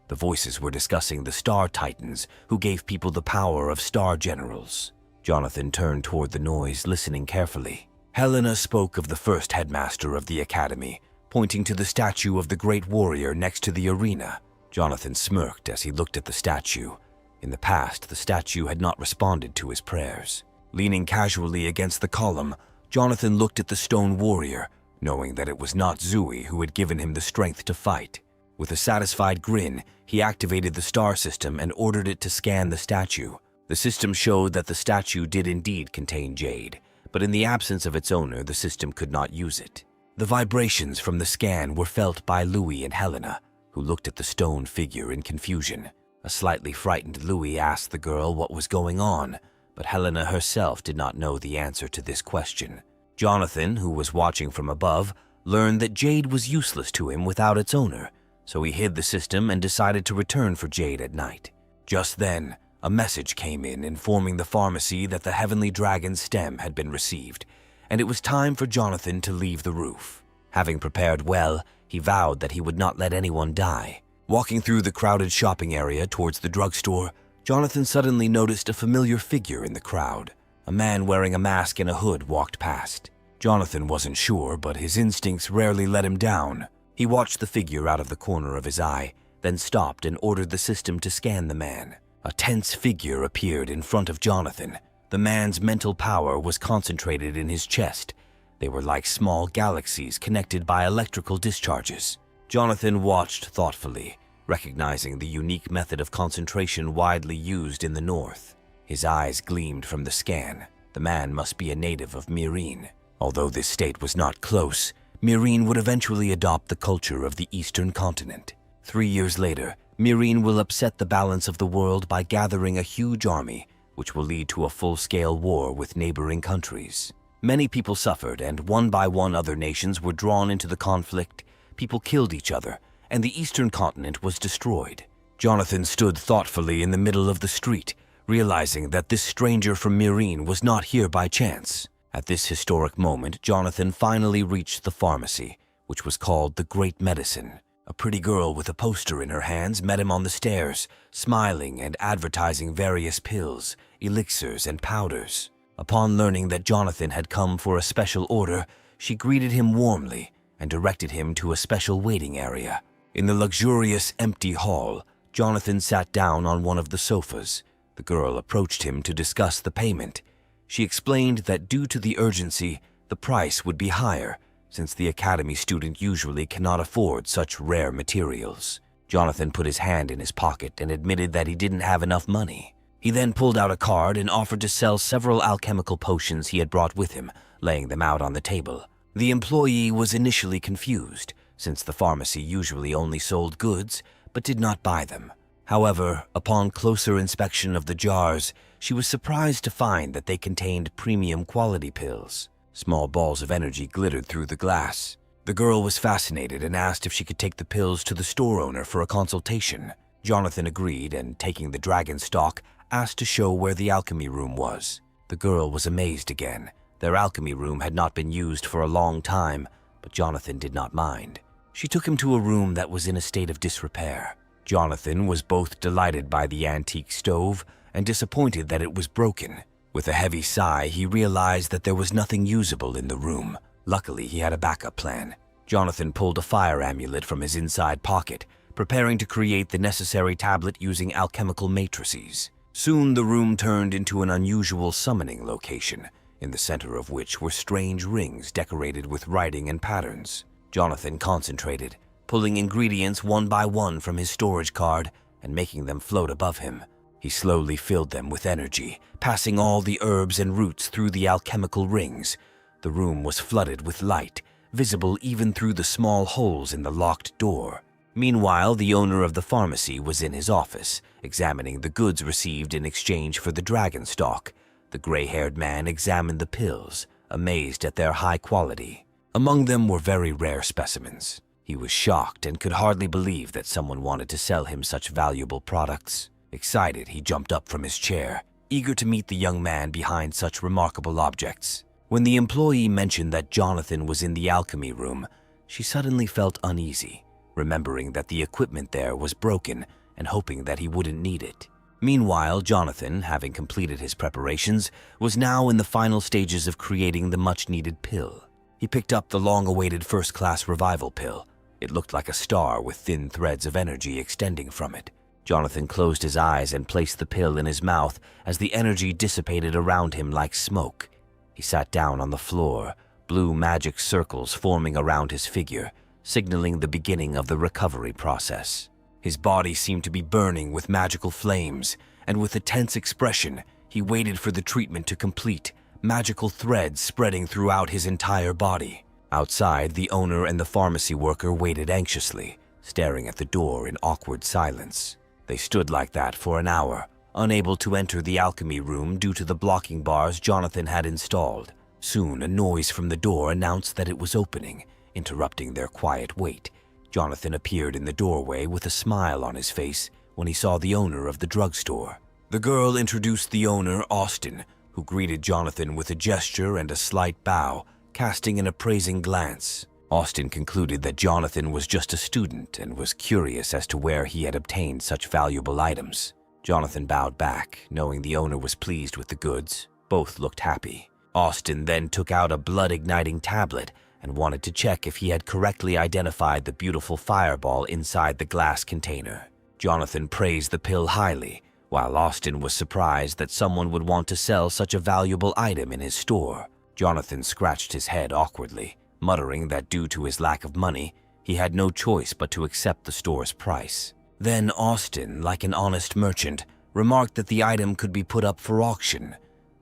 The voices were discussing the Star Titans, who gave people the power of Star Generals. Jonathan turned toward the noise, listening carefully. Helena spoke of the first headmaster of the academy, pointing to the statue of the great warrior next to the arena. Jonathan smirked as he looked at the statue. In the past, the statue had not responded to his prayers. Leaning casually against the column, Jonathan looked at the stone warrior, knowing that it was not Zui who had given him the strength to fight. With a satisfied grin, he activated the star system and ordered it to scan the statue. The system showed that the statue did indeed contain jade, but in the absence of its owner, the system could not use it. The vibrations from the scan were felt by Louis and Helena, who looked at the stone figure in confusion. A slightly frightened Louis asked the girl what was going on, but Helena herself did not know the answer to this question. Jonathan, who was watching from above, learned that jade was useless to him without its owner, so he hid the system and decided to return for jade at night. Just then, a message came in informing the pharmacy that the heavenly dragon stem had been received, and it was time for Jonathan to leave the roof. Having prepared well, he vowed that he would not let anyone die. Walking through the crowded shopping area towards the drugstore, Jonathan suddenly noticed a familiar figure in the crowd. A man wearing a mask and a hood walked past. Jonathan wasn't sure, but his instincts rarely let him down. He watched the figure out of the corner of his eye, then stopped and ordered the system to scan the man. A tense figure appeared in front of Jonathan. The man's mental power was concentrated in his chest. They were like small galaxies connected by electrical discharges. Jonathan watched thoughtfully, recognizing the unique method of concentration widely used in the north. His eyes gleamed from the scan. The man must be a native of Myrene. Although this state was not close, Myrene would eventually adopt the culture of the eastern continent. 3 years later, Myrene will upset the balance of the world by gathering a huge army, which will lead to a full-scale war with neighboring countries. Many people suffered, and one by one other nations were drawn into the conflict. People killed each other, and the eastern continent was destroyed. Jonathan stood thoughtfully in the middle of the street, realizing that this stranger from Myrene was not here by chance. At this historic moment, Jonathan finally reached the pharmacy, which was called the Great Medicine. A pretty girl with a poster in her hands met him on the stairs, smiling and advertising various pills, elixirs, and powders. Upon learning that Jonathan had come for a special order, she greeted him warmly and directed him to a special waiting area. In the luxurious, empty hall, Jonathan sat down on one of the sofas. The girl approached him to discuss the payment. She explained that due to the urgency, the price would be higher, since the academy student usually cannot afford such rare materials. Jonathan put his hand in his pocket and admitted that he didn't have enough money. He then pulled out a card and offered to sell several alchemical potions he had brought with him, laying them out on the table. The employee was initially confused, since the pharmacy usually only sold goods, but did not buy them. However, upon closer inspection of the jars, she was surprised to find that they contained premium quality pills. Small balls of energy glittered through the glass. The girl was fascinated and asked if she could take the pills to the store owner for a consultation. Jonathan agreed and, taking the dragon stock, asked to show where the alchemy room was. The girl was amazed again. Their alchemy room had not been used for a long time, but Jonathan did not mind. She took him to a room that was in a state of disrepair. Jonathan was both delighted by the antique stove and disappointed that it was broken. With a heavy sigh, he realized that there was nothing usable in the room. Luckily, he had a backup plan. Jonathan pulled a fire amulet from his inside pocket, preparing to create the necessary tablet using alchemical matrices. Soon, the room turned into an unusual summoning location, in the center of which were strange rings decorated with writing and patterns. Jonathan concentrated, pulling ingredients one by one from his storage card and making them float above him. He slowly filled them with energy, passing all the herbs and roots through the alchemical rings. The room was flooded with light, visible even through the small holes in the locked door. Meanwhile, the owner of the pharmacy was in his office, examining the goods received in exchange for the dragon stock. The gray-haired man examined the pills, amazed at their high quality. Among them were very rare specimens. He was shocked and could hardly believe that someone wanted to sell him such valuable products. Excited, he jumped up from his chair, eager to meet the young man behind such remarkable objects. When the employee mentioned that Jonathan was in the alchemy room, she suddenly felt uneasy, remembering that the equipment there was broken and hoping that he wouldn't need it. Meanwhile, Jonathan, having completed his preparations, was now in the final stages of creating the much-needed pill. He picked up the long-awaited first-class revival pill. It looked like a star with thin threads of energy extending from it. Jonathan closed his eyes and placed the pill in his mouth as the energy dissipated around him like smoke. He sat down on the floor, blue magic circles forming around his figure, signaling the beginning of the recovery process. His body seemed to be burning with magical flames, and with a tense expression, he waited for the treatment to complete, magical threads spreading throughout his entire body. Outside, the owner and the pharmacy worker waited anxiously, staring at the door in awkward silence. They stood like that for an hour, unable to enter the alchemy room due to the blocking bars Jonathan had installed. Soon, a noise from the door announced that it was opening, interrupting their quiet wait. Jonathan appeared in the doorway with a smile on his face when he saw the owner of the drugstore. The girl introduced the owner, Austin, who greeted Jonathan with a gesture and a slight bow, casting an appraising glance. Austin concluded that Jonathan was just a student and was curious as to where he had obtained such valuable items. Jonathan bowed back, knowing the owner was pleased with the goods. Both looked happy. Austin then took out a blood-igniting tablet and wanted to check if he had correctly identified the beautiful fireball inside the glass container. Jonathan praised the pill highly, while Austin was surprised that someone would want to sell such a valuable item in his store. Jonathan scratched his head awkwardly, muttering that due to his lack of money, he had no choice but to accept the store's price. Then Austin, like an honest merchant, remarked that the item could be put up for auction,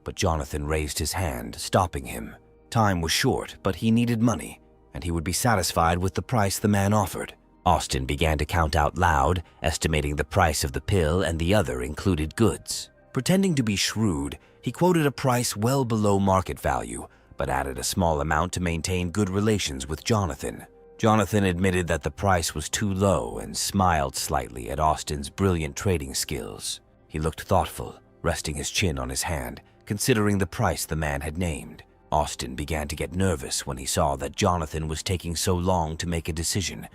but Jonathan raised his hand, stopping him. Time was short, but he needed money, and he would be satisfied with the price the man offered. Austin began to count out loud, estimating the price of the pill and the other included goods. Pretending to be shrewd, he quoted a price well below market value, but added a small amount to maintain good relations with Jonathan. Jonathan admitted that the price was too low and smiled slightly at Austin's brilliant trading skills. He looked thoughtful, resting his chin on his hand, considering the price the man had named. Austin began to get nervous when he saw that Jonathan was taking so long to make a decision,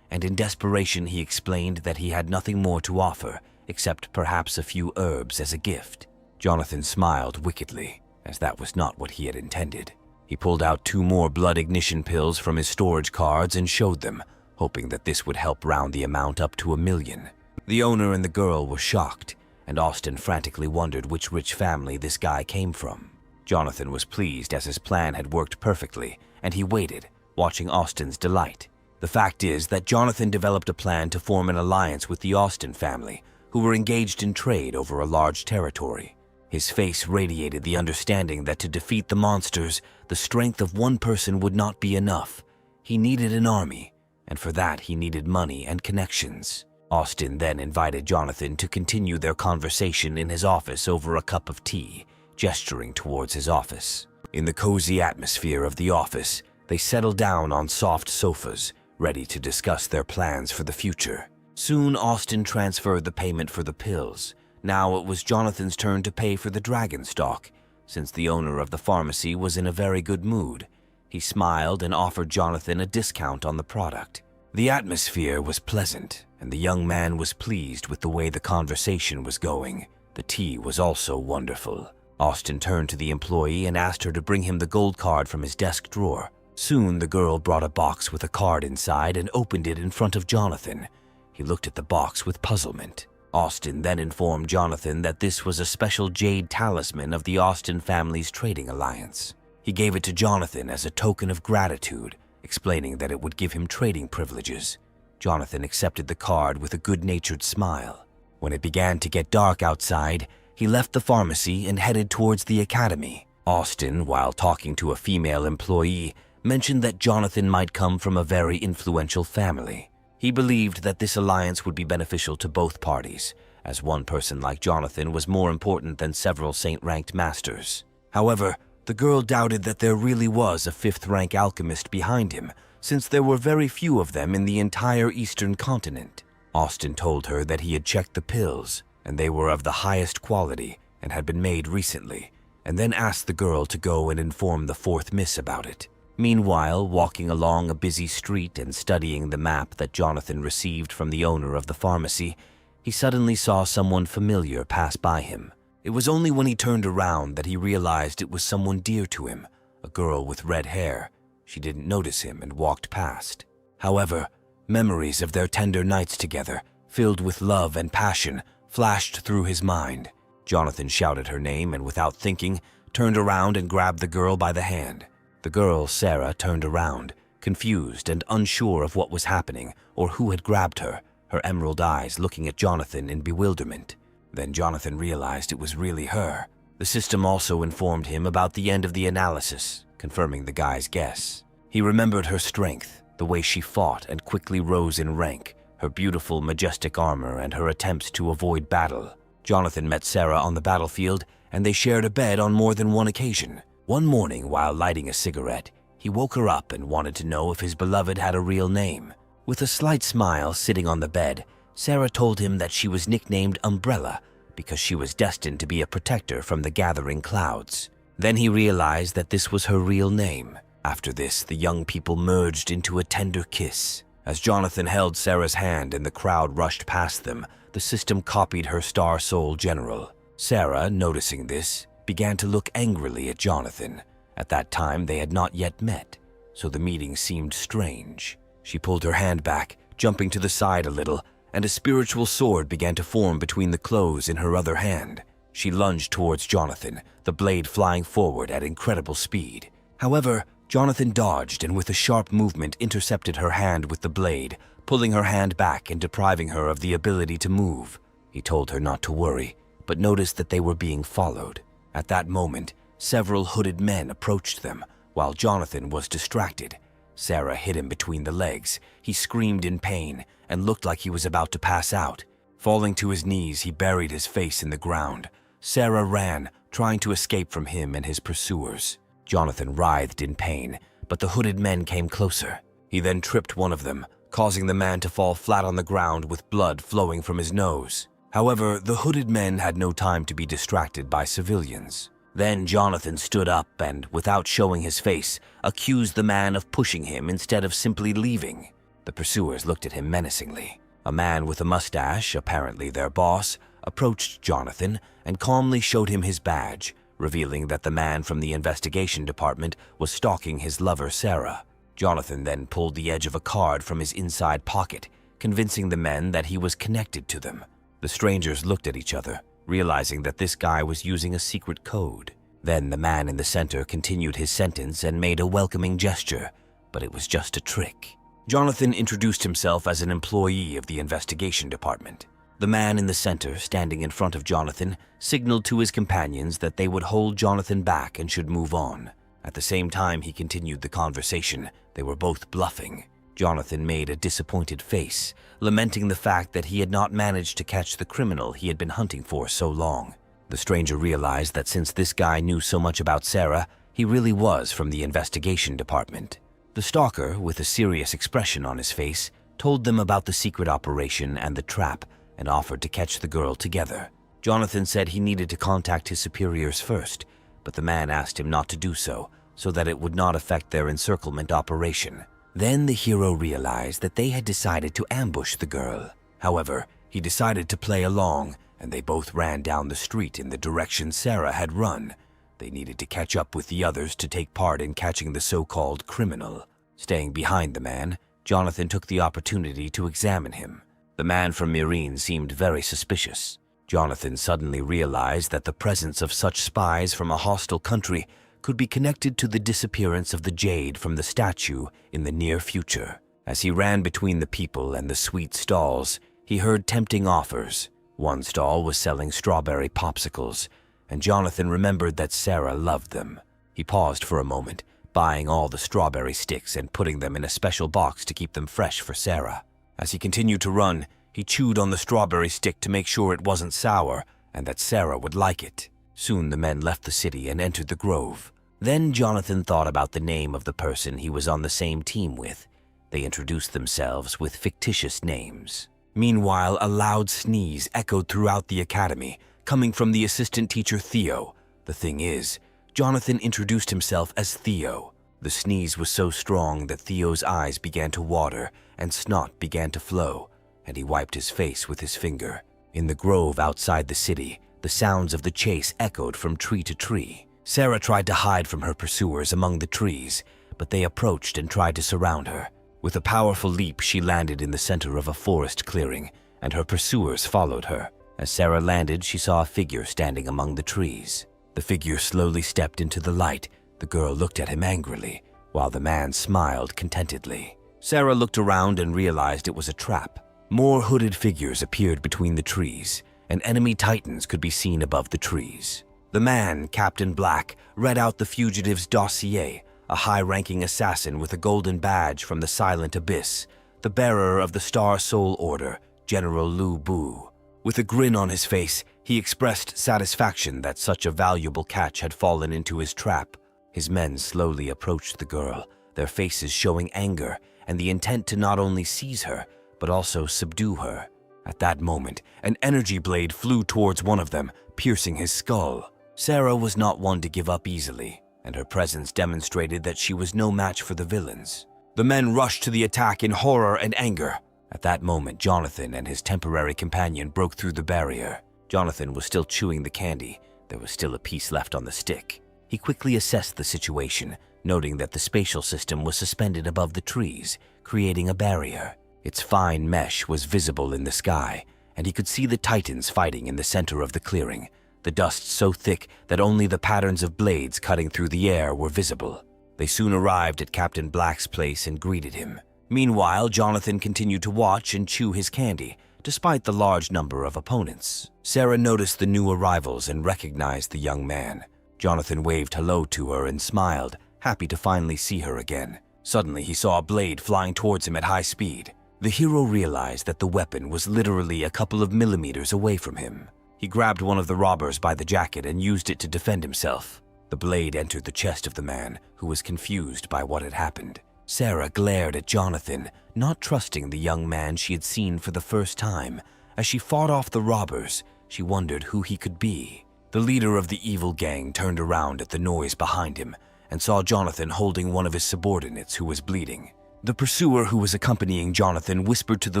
and in desperation he explained that he had nothing more to offer, except perhaps a few herbs as a gift. Jonathan smiled wickedly, as that was not what he had intended. He pulled out 2 more blood ignition pills from his storage cards and showed them, hoping that this would help round the amount up to $1 million. The owner and the girl were shocked, and Austin frantically wondered which rich family this guy came from. Jonathan was pleased as his plan had worked perfectly, and he waited, watching Austin's delight. The fact is that Jonathan developed a plan to form an alliance with the Austin family, who were engaged in trade over a large territory. His face radiated the understanding that to defeat the monsters, the strength of one person would not be enough. He needed an army, and for that he needed money and connections. Austin then invited Jonathan to continue their conversation in his office over a cup of tea, gesturing towards his office. In the cozy atmosphere of the office, they settled down on soft sofas, ready to discuss their plans for the future. Soon, Austin transferred the payment for the pills. Now it was Jonathan's turn to pay for the dragon stock. Since the owner of the pharmacy was in a very good mood, he smiled and offered Jonathan a discount on the product. The atmosphere was pleasant, and the young man was pleased with the way the conversation was going. The tea was also wonderful. Austin turned to the employee and asked her to bring him the gold card from his desk drawer. Soon the girl brought a box with a card inside and opened it in front of Jonathan. He looked at the box with puzzlement. Austin then informed Jonathan that this was a special jade talisman of the Austin family's trading alliance. He gave it to Jonathan as a token of gratitude, explaining that it would give him trading privileges. Jonathan accepted the card with a good-natured smile. When it began to get dark outside, he left the pharmacy and headed towards the academy. Austin, while talking to a female employee, mentioned that Jonathan might come from a very influential family. He believed that this alliance would be beneficial to both parties, as one person like Jonathan was more important than several saint-ranked masters. However, the girl doubted that there really was a fifth-rank alchemist behind him, since there were very few of them in the entire eastern continent. Austin told her that he had checked the pills, and they were of the highest quality and had been made recently, and then asked the girl to go and inform the fourth miss about it. Meanwhile, walking along a busy street and studying the map that Jonathan received from the owner of the pharmacy, he suddenly saw someone familiar pass by him. It was only when he turned around that he realized it was someone dear to him, a girl with red hair. She didn't notice him and walked past. However, memories of their tender nights together, filled with love and passion, flashed through his mind. Jonathan shouted her name and, without thinking, turned around and grabbed the girl by the hand. The girl, Sarah, turned around, confused and unsure of what was happening or who had grabbed her, her emerald eyes looking at Jonathan in bewilderment. Then Jonathan realized it was really her. The system also informed him about the end of the analysis, confirming the guy's guess. He remembered her strength, the way she fought and quickly rose in rank, her beautiful, majestic armor, and her attempts to avoid battle. Jonathan met Sarah on the battlefield, and they shared a bed on more than one occasion. One morning, while lighting a cigarette, he woke her up and wanted to know if his beloved had a real name. With a slight smile sitting on the bed, Sarah told him that she was nicknamed Umbrella because she was destined to be a protector from the gathering clouds. Then he realized that this was her real name. After this, the young people merged into a tender kiss. As Jonathan held Sarah's hand and the crowd rushed past them, the system copied her Star Soul General. Sarah, noticing this, began to look angrily at Jonathan. At that time, they had not yet met, so the meeting seemed strange. She pulled her hand back, jumping to the side a little, and a spiritual sword began to form between the clothes in her other hand. She lunged towards Jonathan, the blade flying forward at incredible speed. However, Jonathan dodged and with a sharp movement intercepted her hand with the blade, pulling her hand back and depriving her of the ability to move. He told her not to worry, but noticed that they were being followed. At that moment, several hooded men approached them, while Jonathan was distracted. Sarah hit him between the legs. He screamed in pain and looked like he was about to pass out. Falling to his knees, he buried his face in the ground. Sarah ran, trying to escape from him and his pursuers. Jonathan writhed in pain, but the hooded men came closer. He then tripped one of them, causing the man to fall flat on the ground with blood flowing from his nose. However, the hooded men had no time to be distracted by civilians. Then Jonathan stood up and, without showing his face, accused the man of pushing him instead of simply leaving. The pursuers looked at him menacingly. A man with a mustache, apparently their boss, approached Jonathan and calmly showed him his badge, revealing that the man from the investigation department was stalking his lover Sarah. Jonathan then pulled the edge of a card from his inside pocket, convincing the men that he was connected to them. The strangers looked at each other, realizing that this guy was using a secret code. Then the man in the center continued his sentence and made a welcoming gesture, but it was just a trick. Jonathan introduced himself as an employee of the investigation department. The man in the center, standing in front of Jonathan, signaled to his companions that they would hold Jonathan back and should move on. At the same time he continued the conversation, they were both bluffing. Jonathan made a disappointed face, lamenting the fact that he had not managed to catch the criminal he had been hunting for so long. The stranger realized that since this guy knew so much about Sarah, he really was from the investigation department. The stalker, with a serious expression on his face, told them about the secret operation and the trap and offered to catch the girl together. Jonathan said he needed to contact his superiors first, but the man asked him not to do so that it would not affect their encirclement operation. Then the hero realized that they had decided to ambush the girl. However, he decided to play along, and they both ran down the street in the direction Sarah had run. They needed to catch up with the others to take part in catching the so-called criminal. Staying behind the man, Jonathan took the opportunity to examine him. The man from Myrene seemed very suspicious. Jonathan suddenly realized that the presence of such spies from a hostile country could be connected to the disappearance of the jade from the statue in the near future. As he ran between the people and the sweet stalls, he heard tempting offers. One stall was selling strawberry popsicles, and Jonathan remembered that Sarah loved them. He paused for a moment, buying all the strawberry sticks and putting them in a special box to keep them fresh for Sarah. As he continued to run, he chewed on the strawberry stick to make sure it wasn't sour and that Sarah would like it. Soon the men left the city and entered the grove. Then Jonathan thought about the name of the person he was on the same team with. They introduced themselves with fictitious names. Meanwhile, a loud sneeze echoed throughout the academy, coming from the assistant teacher Theo. The thing is, Jonathan introduced himself as Theo. The sneeze was so strong that Theo's eyes began to water and snot began to flow, and he wiped his face with his finger. In the grove outside the city, the sounds of the chase echoed from tree to tree. Sarah tried to hide from her pursuers among the trees, but they approached and tried to surround her. With a powerful leap, she landed in the center of a forest clearing, and her pursuers followed her. As Sarah landed, she saw a figure standing among the trees. The figure slowly stepped into the light. The girl looked at him angrily, while the man smiled contentedly. Sarah looked around and realized it was a trap. More hooded figures appeared between the trees, and enemy titans could be seen above the trees. The man, Captain Black, read out the fugitive's dossier, a high-ranking assassin with a golden badge from the Silent Abyss, the bearer of the Star Soul Order, General Lu Bu. With a grin on his face, he expressed satisfaction that such a valuable catch had fallen into his trap. His men slowly approached the girl, their faces showing anger and the intent to not only seize her, but also subdue her. At that moment, an energy blade flew towards one of them, piercing his skull. Sarah was not one to give up easily, and her presence demonstrated that she was no match for the villains. The men rushed to the attack in horror and anger. At that moment, Jonathan and his temporary companion broke through the barrier. Jonathan was still chewing the candy. There was still a piece left on the stick. He quickly assessed the situation, noting that the spatial system was suspended above the trees, creating a barrier. Its fine mesh was visible in the sky, and he could see the titans fighting in the center of the clearing, the dust so thick that only the patterns of blades cutting through the air were visible. They soon arrived at Captain Black's place and greeted him. Meanwhile, Jonathan continued to watch and chew his candy, despite the large number of opponents. Sarah noticed the new arrivals and recognized the young man. Jonathan waved hello to her and smiled, happy to finally see her again. Suddenly, he saw a blade flying towards him at high speed. The hero realized that the weapon was literally a couple of millimeters away from him. He grabbed one of the robbers by the jacket and used it to defend himself. The blade entered the chest of the man, who was confused by what had happened. Sarah glared at Jonathan, not trusting the young man she had seen for the first time. As she fought off the robbers, she wondered who he could be. The leader of the evil gang turned around at the noise behind him and saw Jonathan holding one of his subordinates who was bleeding. The pursuer who was accompanying Jonathan whispered to the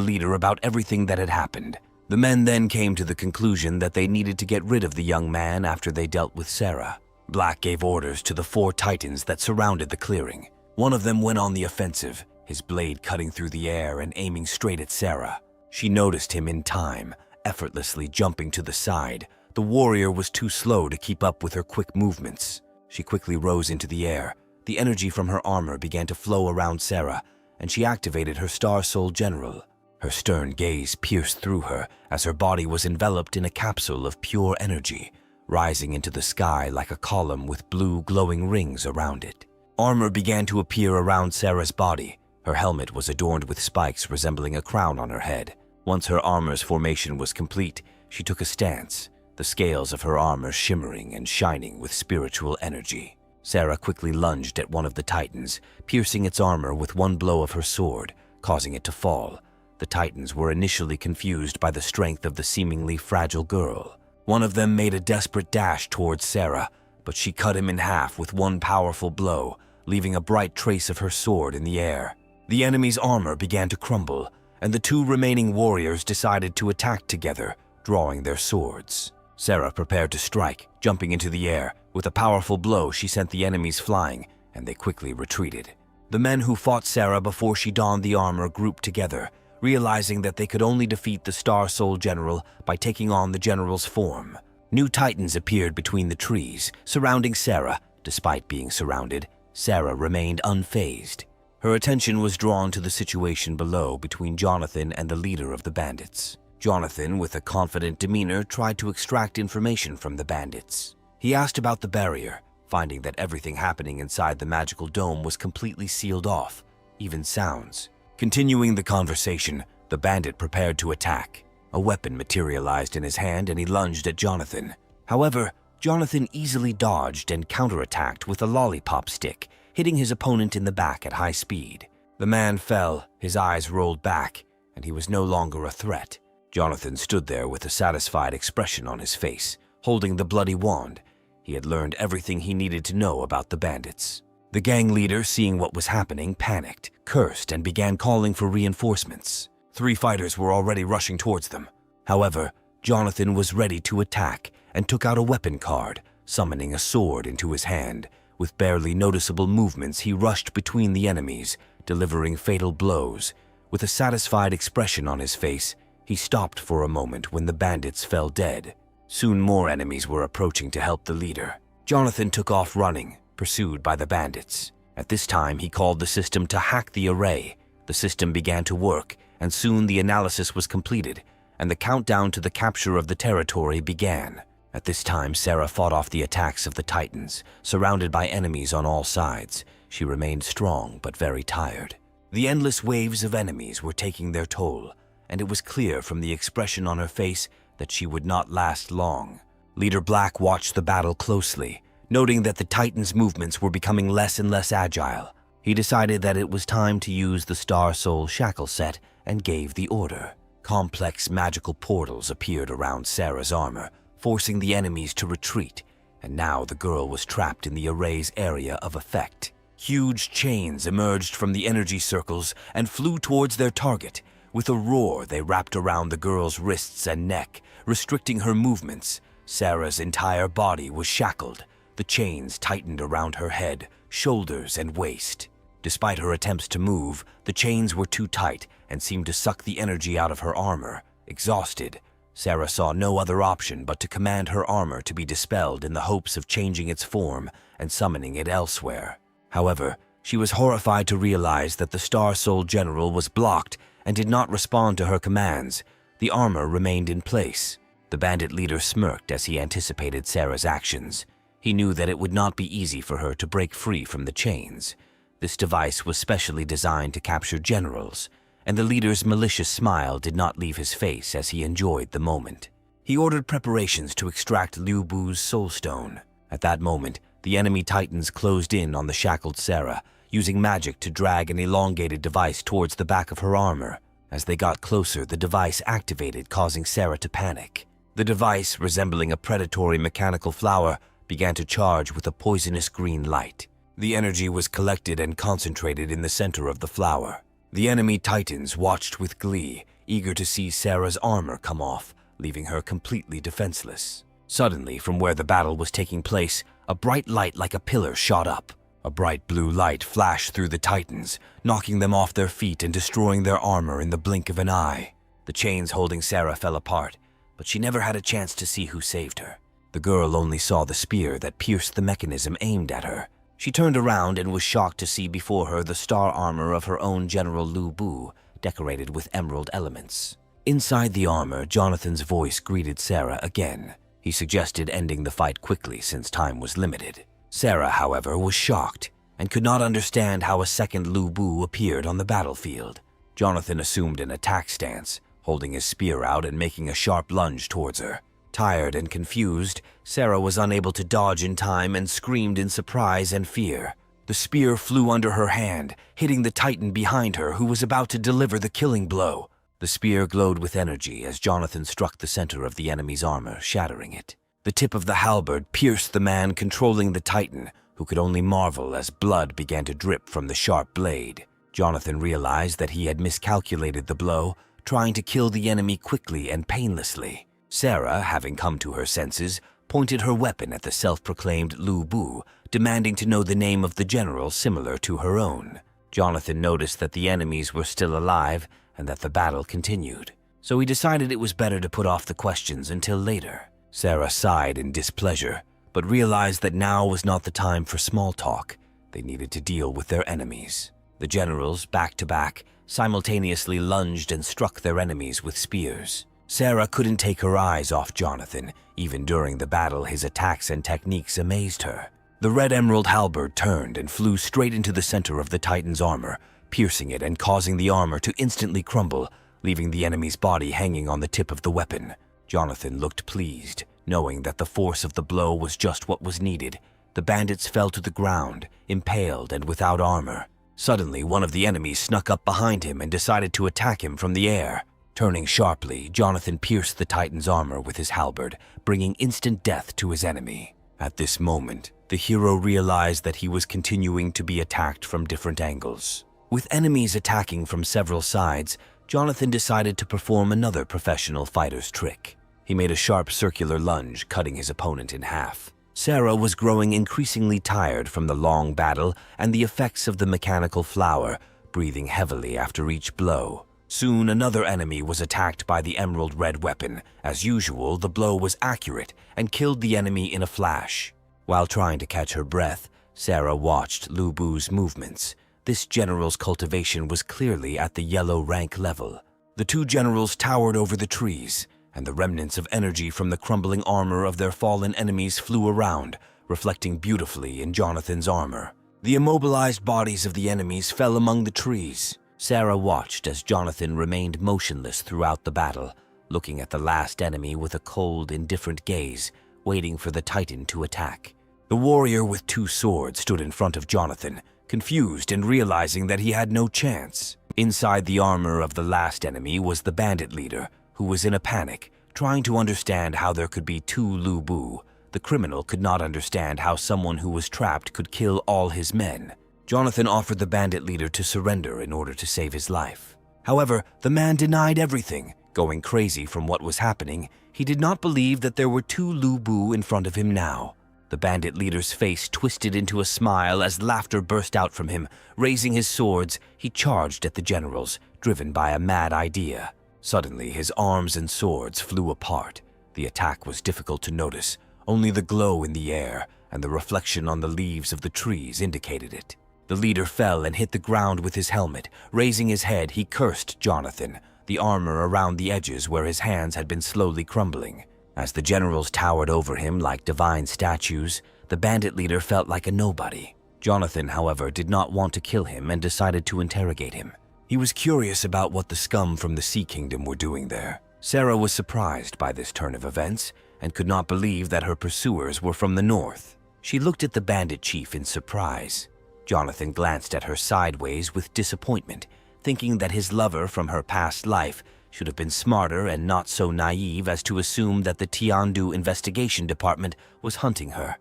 leader about everything that had happened. The men then came to the conclusion that they needed to get rid of the young man after they dealt with Sarah. Black gave orders to the 4 titans that surrounded the clearing. One of them went on the offensive, his blade cutting through the air and aiming straight at Sarah. She noticed him in time, effortlessly jumping to the side. The warrior was too slow to keep up with her quick movements. She quickly rose into the air. The energy from her armor began to flow around Sarah, and she activated her Star Soul General. Her stern gaze pierced through her as her body was enveloped in a capsule of pure energy, rising into the sky like a column with blue glowing rings around it. Armor began to appear around Sarah's body. Her helmet was adorned with spikes resembling a crown on her head. Once her armor's formation was complete, she took a stance, the scales of her armor shimmering and shining with spiritual energy. Sarah quickly lunged at one of the titans, piercing its armor with one blow of her sword, causing it to fall. The titans were initially confused by the strength of the seemingly fragile girl. One of them made a desperate dash towards Sarah, but she cut him in half with one powerful blow, leaving a bright trace of her sword in the air. The enemy's armor began to crumble, and the 2 remaining warriors decided to attack together, drawing their swords. Sarah prepared to strike, jumping into the air. With a powerful blow, she sent the enemies flying, and they quickly retreated. The men who fought Sarah before she donned the armor grouped together, realizing that they could only defeat the Star Soul General by taking on the General's form. New titans appeared between the trees, surrounding Sarah. Despite being surrounded, Sarah remained unfazed. Her attention was drawn to the situation below between Jonathan and the leader of the bandits. Jonathan, with a confident demeanor, tried to extract information from the bandits. He asked about the barrier, finding that everything happening inside the magical dome was completely sealed off, even sounds. Continuing the conversation, the bandit prepared to attack. A weapon materialized in his hand and he lunged at Jonathan. However, Jonathan easily dodged and counterattacked with a lollipop stick, hitting his opponent in the back at high speed. The man fell, his eyes rolled back, and he was no longer a threat. Jonathan stood there with a satisfied expression on his face, holding the bloody wand. He had learned everything he needed to know about the bandits. The gang leader, seeing what was happening, panicked, cursed, and began calling for reinforcements. 3 fighters were already rushing towards them. However, Jonathan was ready to attack and took out a weapon card, summoning a sword into his hand. With barely noticeable movements, he rushed between the enemies, delivering fatal blows. With a satisfied expression on his face, he stopped for a moment when the bandits fell dead. Soon more enemies were approaching to help the leader. Jonathan took off running, pursued by the bandits. At this time, he called the system to hack the array. The system began to work, and soon the analysis was completed, and the countdown to the capture of the territory began. At this time, Sarah fought off the attacks of the Titans, surrounded by enemies on all sides. She remained strong but very tired. The endless waves of enemies were taking their toll, and it was clear from the expression on her face that she would not last long. Leader Black watched the battle closely, noting that the Titans' movements were becoming less and less agile. He decided that it was time to use the Star Soul shackle set and gave the order. Complex magical portals appeared around Sarah's armor, forcing the enemies to retreat, and now the girl was trapped in the array's area of effect. Huge chains emerged from the energy circles and flew towards their target. With a roar, they wrapped around the girl's wrists and neck, restricting her movements. Sarah's entire body was shackled. The chains tightened around her head, shoulders, and waist. Despite her attempts to move, the chains were too tight and seemed to suck the energy out of her armor. Exhausted, Sarah saw no other option but to command her armor to be dispelled in the hopes of changing its form and summoning it elsewhere. However, she was horrified to realize that the Star Soul General was blocked and did not respond to her commands. The armor remained in place. The bandit leader smirked as he anticipated Sarah's actions. He knew that it would not be easy for her to break free from the chains. This device was specially designed to capture generals, and the leader's malicious smile did not leave his face as he enjoyed the moment. He ordered preparations to extract Liu Bu's soul stone. At that moment, the enemy titans closed in on the shackled Sarah, using magic to drag an elongated device towards the back of her armor. As they got closer, the device activated, causing Sarah to panic. The device, resembling a predatory mechanical flower, began to charge with a poisonous green light. The energy was collected and concentrated in the center of the flower. The enemy titans watched with glee, eager to see Sarah's armor come off, leaving her completely defenseless. Suddenly, from where the battle was taking place, a bright light like a pillar shot up. A bright blue light flashed through the titans, knocking them off their feet and destroying their armor in the blink of an eye. The chains holding Sarah fell apart, but she never had a chance to see who saved her. The girl only saw the spear that pierced the mechanism aimed at her. She turned around and was shocked to see before her the star armor of her own General Liu Bu, decorated with emerald elements. Inside the armor, Jonathan's voice greeted Sarah again. He suggested ending the fight quickly since time was limited. Sarah, however, was shocked and could not understand how a second Liu Bu appeared on the battlefield. Jonathan assumed an attack stance, holding his spear out and making a sharp lunge towards her. Tired and confused, Sarah was unable to dodge in time and screamed in surprise and fear. The spear flew under her hand, hitting the titan behind her who was about to deliver the killing blow. The spear glowed with energy as Jonathan struck the center of the enemy's armor, shattering it. The tip of the halberd pierced the man controlling the titan, who could only marvel as blood began to drip from the sharp blade. Jonathan realized that he had miscalculated the blow, trying to kill the enemy quickly and painlessly. Sarah, having come to her senses, pointed her weapon at the self-proclaimed Liu Bu, demanding to know the name of the general similar to her own. Jonathan noticed that the enemies were still alive and that the battle continued, so he decided it was better to put off the questions until later. Sarah sighed in displeasure, but realized that now was not the time for small talk. They needed to deal with their enemies. The generals, back to back, simultaneously lunged and struck their enemies with spears. Sarah couldn't take her eyes off Jonathan. Even during the battle, his attacks and techniques amazed her. The red emerald halberd turned and flew straight into the center of the Titan's armor, piercing it and causing the armor to instantly crumble, leaving the enemy's body hanging on the tip of the weapon. Jonathan looked pleased, knowing that the force of the blow was just what was needed. The bandits fell to the ground, impaled and without armor. Suddenly, one of the enemies snuck up behind him and decided to attack him from the air. Turning sharply, Jonathan pierced the Titan's armor with his halberd, bringing instant death to his enemy. At this moment, the hero realized that he was continuing to be attacked from different angles. With enemies attacking from several sides, Jonathan decided to perform another professional fighter's trick. He made a sharp circular lunge, cutting his opponent in half. Sarah was growing increasingly tired from the long battle and the effects of the mechanical flower, breathing heavily after each blow. Soon another enemy was attacked by the emerald red weapon. As usual, the blow was accurate and killed the enemy in a flash. While trying to catch her breath, Sarah watched Lu Bu's movements. This general's cultivation was clearly at the yellow rank level. The two generals towered over the trees, and the remnants of energy from the crumbling armor of their fallen enemies flew around, reflecting beautifully in Jonathan's armor. The immobilized bodies of the enemies fell among the trees. Sarah watched as Jonathan remained motionless throughout the battle, looking at the last enemy with a cold, indifferent gaze, waiting for the Titan to attack. The warrior with two swords stood in front of Jonathan, confused and realizing that he had no chance. Inside the armor of the last enemy was the bandit leader, who was in a panic, trying to understand how there could be two Lu Bu. The criminal could not understand how someone who was trapped could kill all his men. Jonathan offered the bandit leader to surrender in order to save his life. However, the man denied everything. Going crazy from what was happening, he did not believe that there were two Lu Bu in front of him now. The bandit leader's face twisted into a smile as laughter burst out from him. Raising his swords, he charged at the generals, driven by a mad idea. Suddenly, his arms and swords flew apart. The attack was difficult to notice. Only the glow in the air and the reflection on the leaves of the trees indicated it. The leader fell and hit the ground with his helmet. Raising his head, he cursed Jonathan, the armor around the edges where his hands had been slowly crumbling. As the generals towered over him like divine statues, the bandit leader felt like a nobody. Jonathan, however, did not want to kill him and decided to interrogate him. He was curious about what the scum from the Sea Kingdom were doing there. Sarah was surprised by this turn of events and could not believe that her pursuers were from the north. She looked at the bandit chief in surprise. Jonathan glanced at her sideways with disappointment, thinking that his lover from her past life should have been smarter and not so naive as to assume that the Tiandu investigation department was hunting her.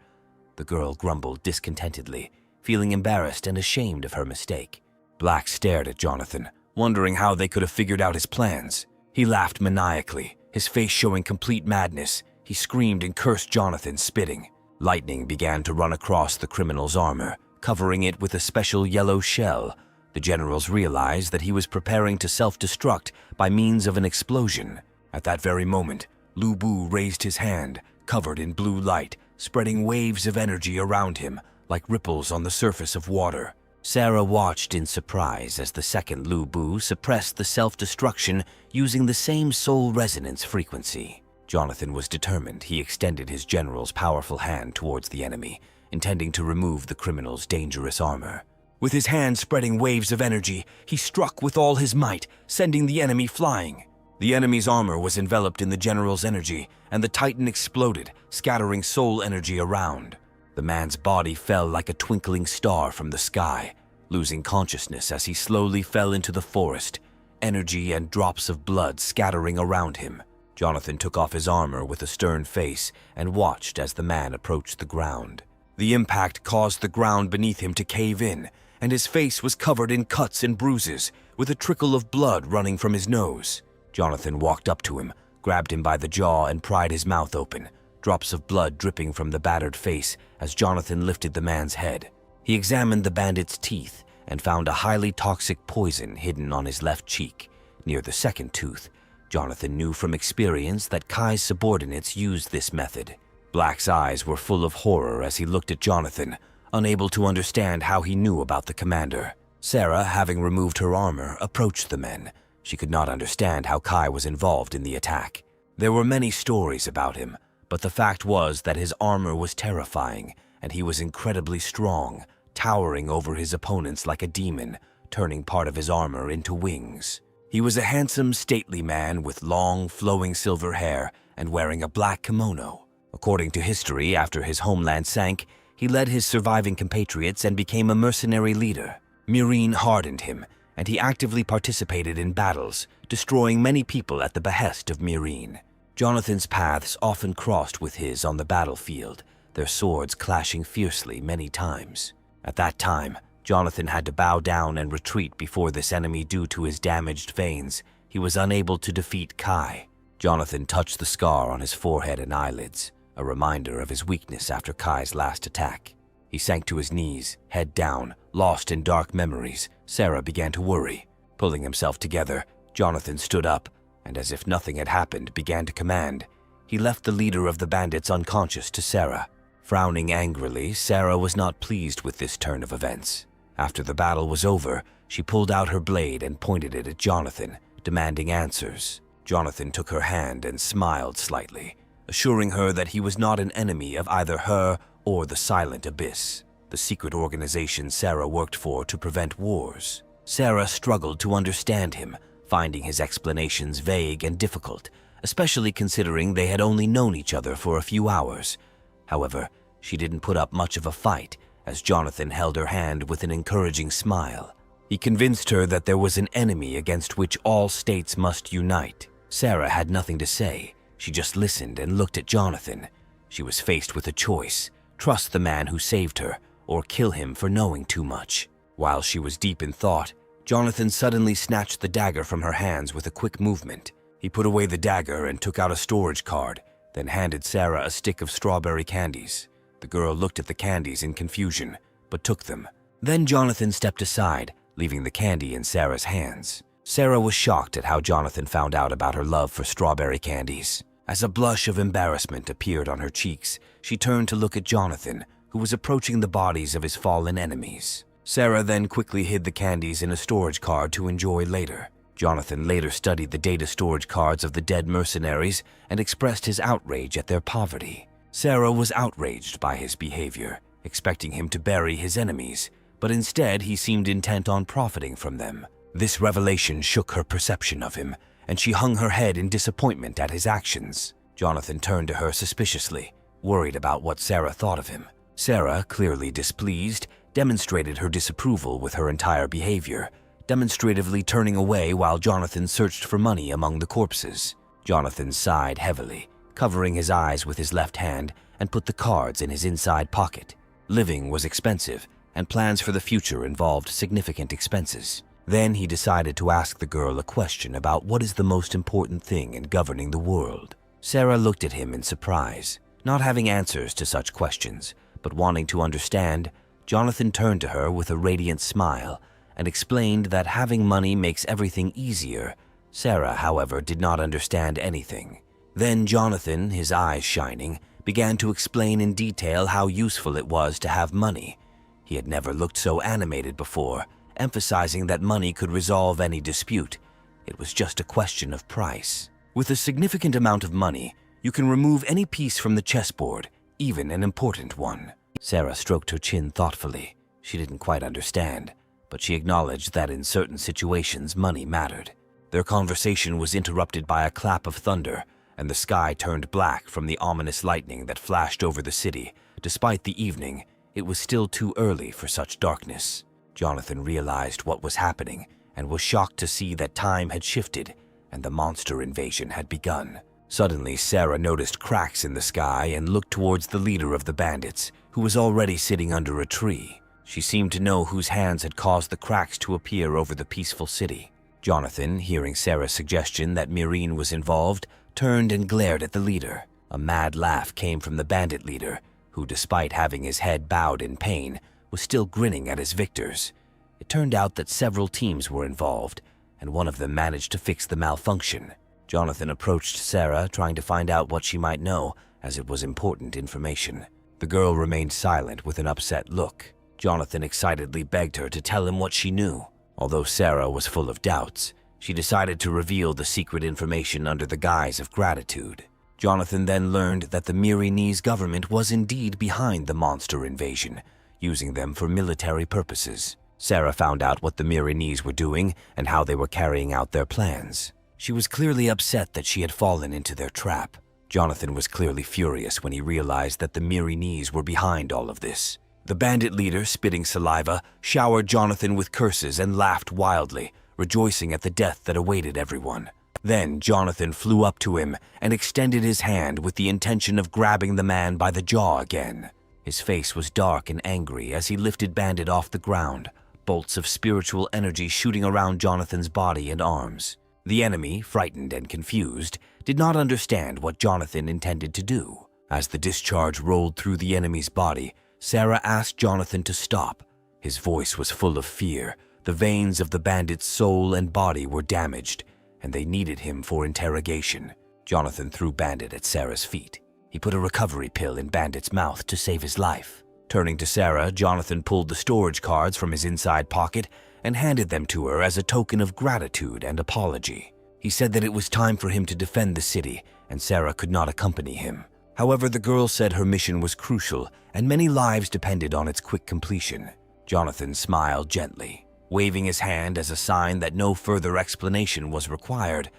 The girl grumbled discontentedly, feeling embarrassed and ashamed of her mistake. Black stared at Jonathan, wondering how they could have figured out his plans. He laughed maniacally, his face showing complete madness. He screamed and cursed Jonathan, spitting. Lightning began to run across the criminal's armor, covering it with a special yellow shell. The generals realized that he was preparing to self-destruct by means of an explosion. At that very moment, Lu Bu raised his hand, covered in blue light, spreading waves of energy around him like ripples on the surface of water. Sarah watched in surprise as the second Lu Bu suppressed the self-destruction using the same soul resonance frequency. Jonathan was determined. He extended his general's powerful hand towards the enemy, intending to remove the criminal's dangerous armor. With his hand spreading waves of energy, he struck with all his might, sending the enemy flying. The enemy's armor was enveloped in the general's energy, and the Titan exploded, scattering soul energy around. The man's body fell like a twinkling star from the sky, losing consciousness as he slowly fell into the forest, energy and drops of blood scattering around him. Jonathan took off his armor with a stern face and watched as the man approached the ground. The impact caused the ground beneath him to cave in, and his face was covered in cuts and bruises, with a trickle of blood running from his nose. Jonathan walked up to him, grabbed him by the jaw and pried his mouth open, drops of blood dripping from the battered face as Jonathan lifted the man's head. He examined the bandit's teeth and found a highly toxic poison hidden on his left cheek, near the second tooth. Jonathan knew from experience that Kai's subordinates used this method. Black's eyes were full of horror as he looked at Jonathan, unable to understand how he knew about the commander. Sarah, having removed her armor, approached the men. She could not understand how Kai was involved in the attack. There were many stories about him, but the fact was that his armor was terrifying, and he was incredibly strong, towering over his opponents like a demon, turning part of his armor into wings. He was a handsome, stately man with long, flowing silver hair and wearing a black kimono. According to history, after his homeland sank, he led his surviving compatriots and became a mercenary leader. Mirin hardened him, and he actively participated in battles, destroying many people at the behest of Mirin. Jonathan's paths often crossed with his on the battlefield, their swords clashing fiercely many times. At that time, Jonathan had to bow down and retreat before this enemy due to his damaged veins. He was unable to defeat Kai. Jonathan touched the scar on his forehead and eyelids, a reminder of his weakness after Kai's last attack. He sank to his knees, head down, lost in dark memories. Sarah began to worry. Pulling himself together, Jonathan stood up, and as if nothing had happened, began to command. He left the leader of the bandits unconscious to Sarah. Frowning angrily, Sarah was not pleased with this turn of events. After the battle was over, she pulled out her blade and pointed it at Jonathan, demanding answers. Jonathan took her hand and smiled slightly, assuring her that he was not an enemy of either her or the Silent Abyss, the secret organization Sarah worked for to prevent wars. Sarah struggled to understand him, finding his explanations vague and difficult, especially considering they had only known each other for a few hours. However, she didn't put up much of a fight, as Jonathan held her hand with an encouraging smile. He convinced her that there was an enemy against which all states must unite. Sarah had nothing to say. She just listened and looked at Jonathan. She was faced with a choice: trust the man who saved her, or kill him for knowing too much. While she was deep in thought, Jonathan suddenly snatched the dagger from her hands with a quick movement. He put away the dagger and took out a storage card, then handed Sarah a stick of strawberry candies. The girl looked at the candies in confusion, but took them. Then Jonathan stepped aside, leaving the candy in Sarah's hands. Sarah was shocked at how Jonathan found out about her love for strawberry candies. As a blush of embarrassment appeared on her cheeks, she turned to look at Jonathan, who was approaching the bodies of his fallen enemies. Sarah then quickly hid the candies in a storage card to enjoy later. Jonathan later studied the data storage cards of the dead mercenaries and expressed his outrage at their poverty. Sarah was outraged by his behavior, expecting him to bury his enemies, but instead he seemed intent on profiting from them. This revelation shook her perception of him, and she hung her head in disappointment at his actions. Jonathan turned to her suspiciously, worried about what Sarah thought of him. Sarah, clearly displeased, demonstrated her disapproval with her entire behavior, demonstratively turning away while Jonathan searched for money among the corpses. Jonathan sighed heavily, covering his eyes with his left hand, and put the cards in his inside pocket. Living was expensive, and plans for the future involved significant expenses. Then he decided to ask the girl a question about what is the most important thing in governing the world. Sarah looked at him in surprise, not having answers to such questions, but wanting to understand. Jonathan turned to her with a radiant smile and explained that having money makes everything easier. Sarah, however, did not understand anything. Then Jonathan, his eyes shining, began to explain in detail how useful it was to have money. He had never looked so animated before, emphasizing that money could resolve any dispute. It was just a question of price. With a significant amount of money, you can remove any piece from the chessboard, even an important one. Sarah stroked her chin thoughtfully. She didn't quite understand, but she acknowledged that in certain situations money mattered. Their conversation was interrupted by a clap of thunder, and the sky turned black from the ominous lightning that flashed over the city. Despite the evening, it was still too early for such darkness. Jonathan realized what was happening and was shocked to see that time had shifted and the monster invasion had begun. Suddenly, Sarah noticed cracks in the sky and looked towards the leader of the bandits, who was already sitting under a tree. She seemed to know whose hands had caused the cracks to appear over the peaceful city. Jonathan, hearing Sarah's suggestion that Mirin was involved, turned and glared at the leader. A mad laugh came from the bandit leader, who, despite having his head bowed in pain, was still grinning at his victors. It turned out that several teams were involved, and one of them managed to fix the malfunction. Jonathan approached Sarah, trying to find out what she might know, as it was important information. The girl remained silent with an upset look. Jonathan excitedly begged her to tell him what she knew. Although Sarah was full of doubts, she decided to reveal the secret information under the guise of gratitude. Jonathan then learned that the Myrinese government was indeed behind the monster invasion, using them for military purposes. Sarah found out what the Myrinese were doing and how they were carrying out their plans. She was clearly upset that she had fallen into their trap. Jonathan was clearly furious when he realized that the Myrinese were behind all of this. The bandit leader, spitting saliva, showered Jonathan with curses and laughed wildly, rejoicing at the death that awaited everyone. Then Jonathan flew up to him and extended his hand with the intention of grabbing the man by the jaw again. His face was dark and angry as he lifted Bandit off the ground, bolts of spiritual energy shooting around Jonathan's body and arms. The enemy, frightened and confused, did not understand what Jonathan intended to do. As the discharge rolled through the enemy's body, Sarah asked Jonathan to stop. His voice was full of fear. The veins of the bandit's soul and body were damaged, and they needed him for interrogation. Jonathan threw Bandit at Sarah's feet. He put a recovery pill in Bandit's mouth to save his life. Turning to Sarah, Jonathan pulled the storage cards from his inside pocket and handed them to her as a token of gratitude and apology. He said that it was time for him to defend the city, and Sarah could not accompany him. However, the girl said her mission was crucial, and many lives depended on its quick completion. Jonathan smiled gently, waving his hand as a sign that no further explanation was required.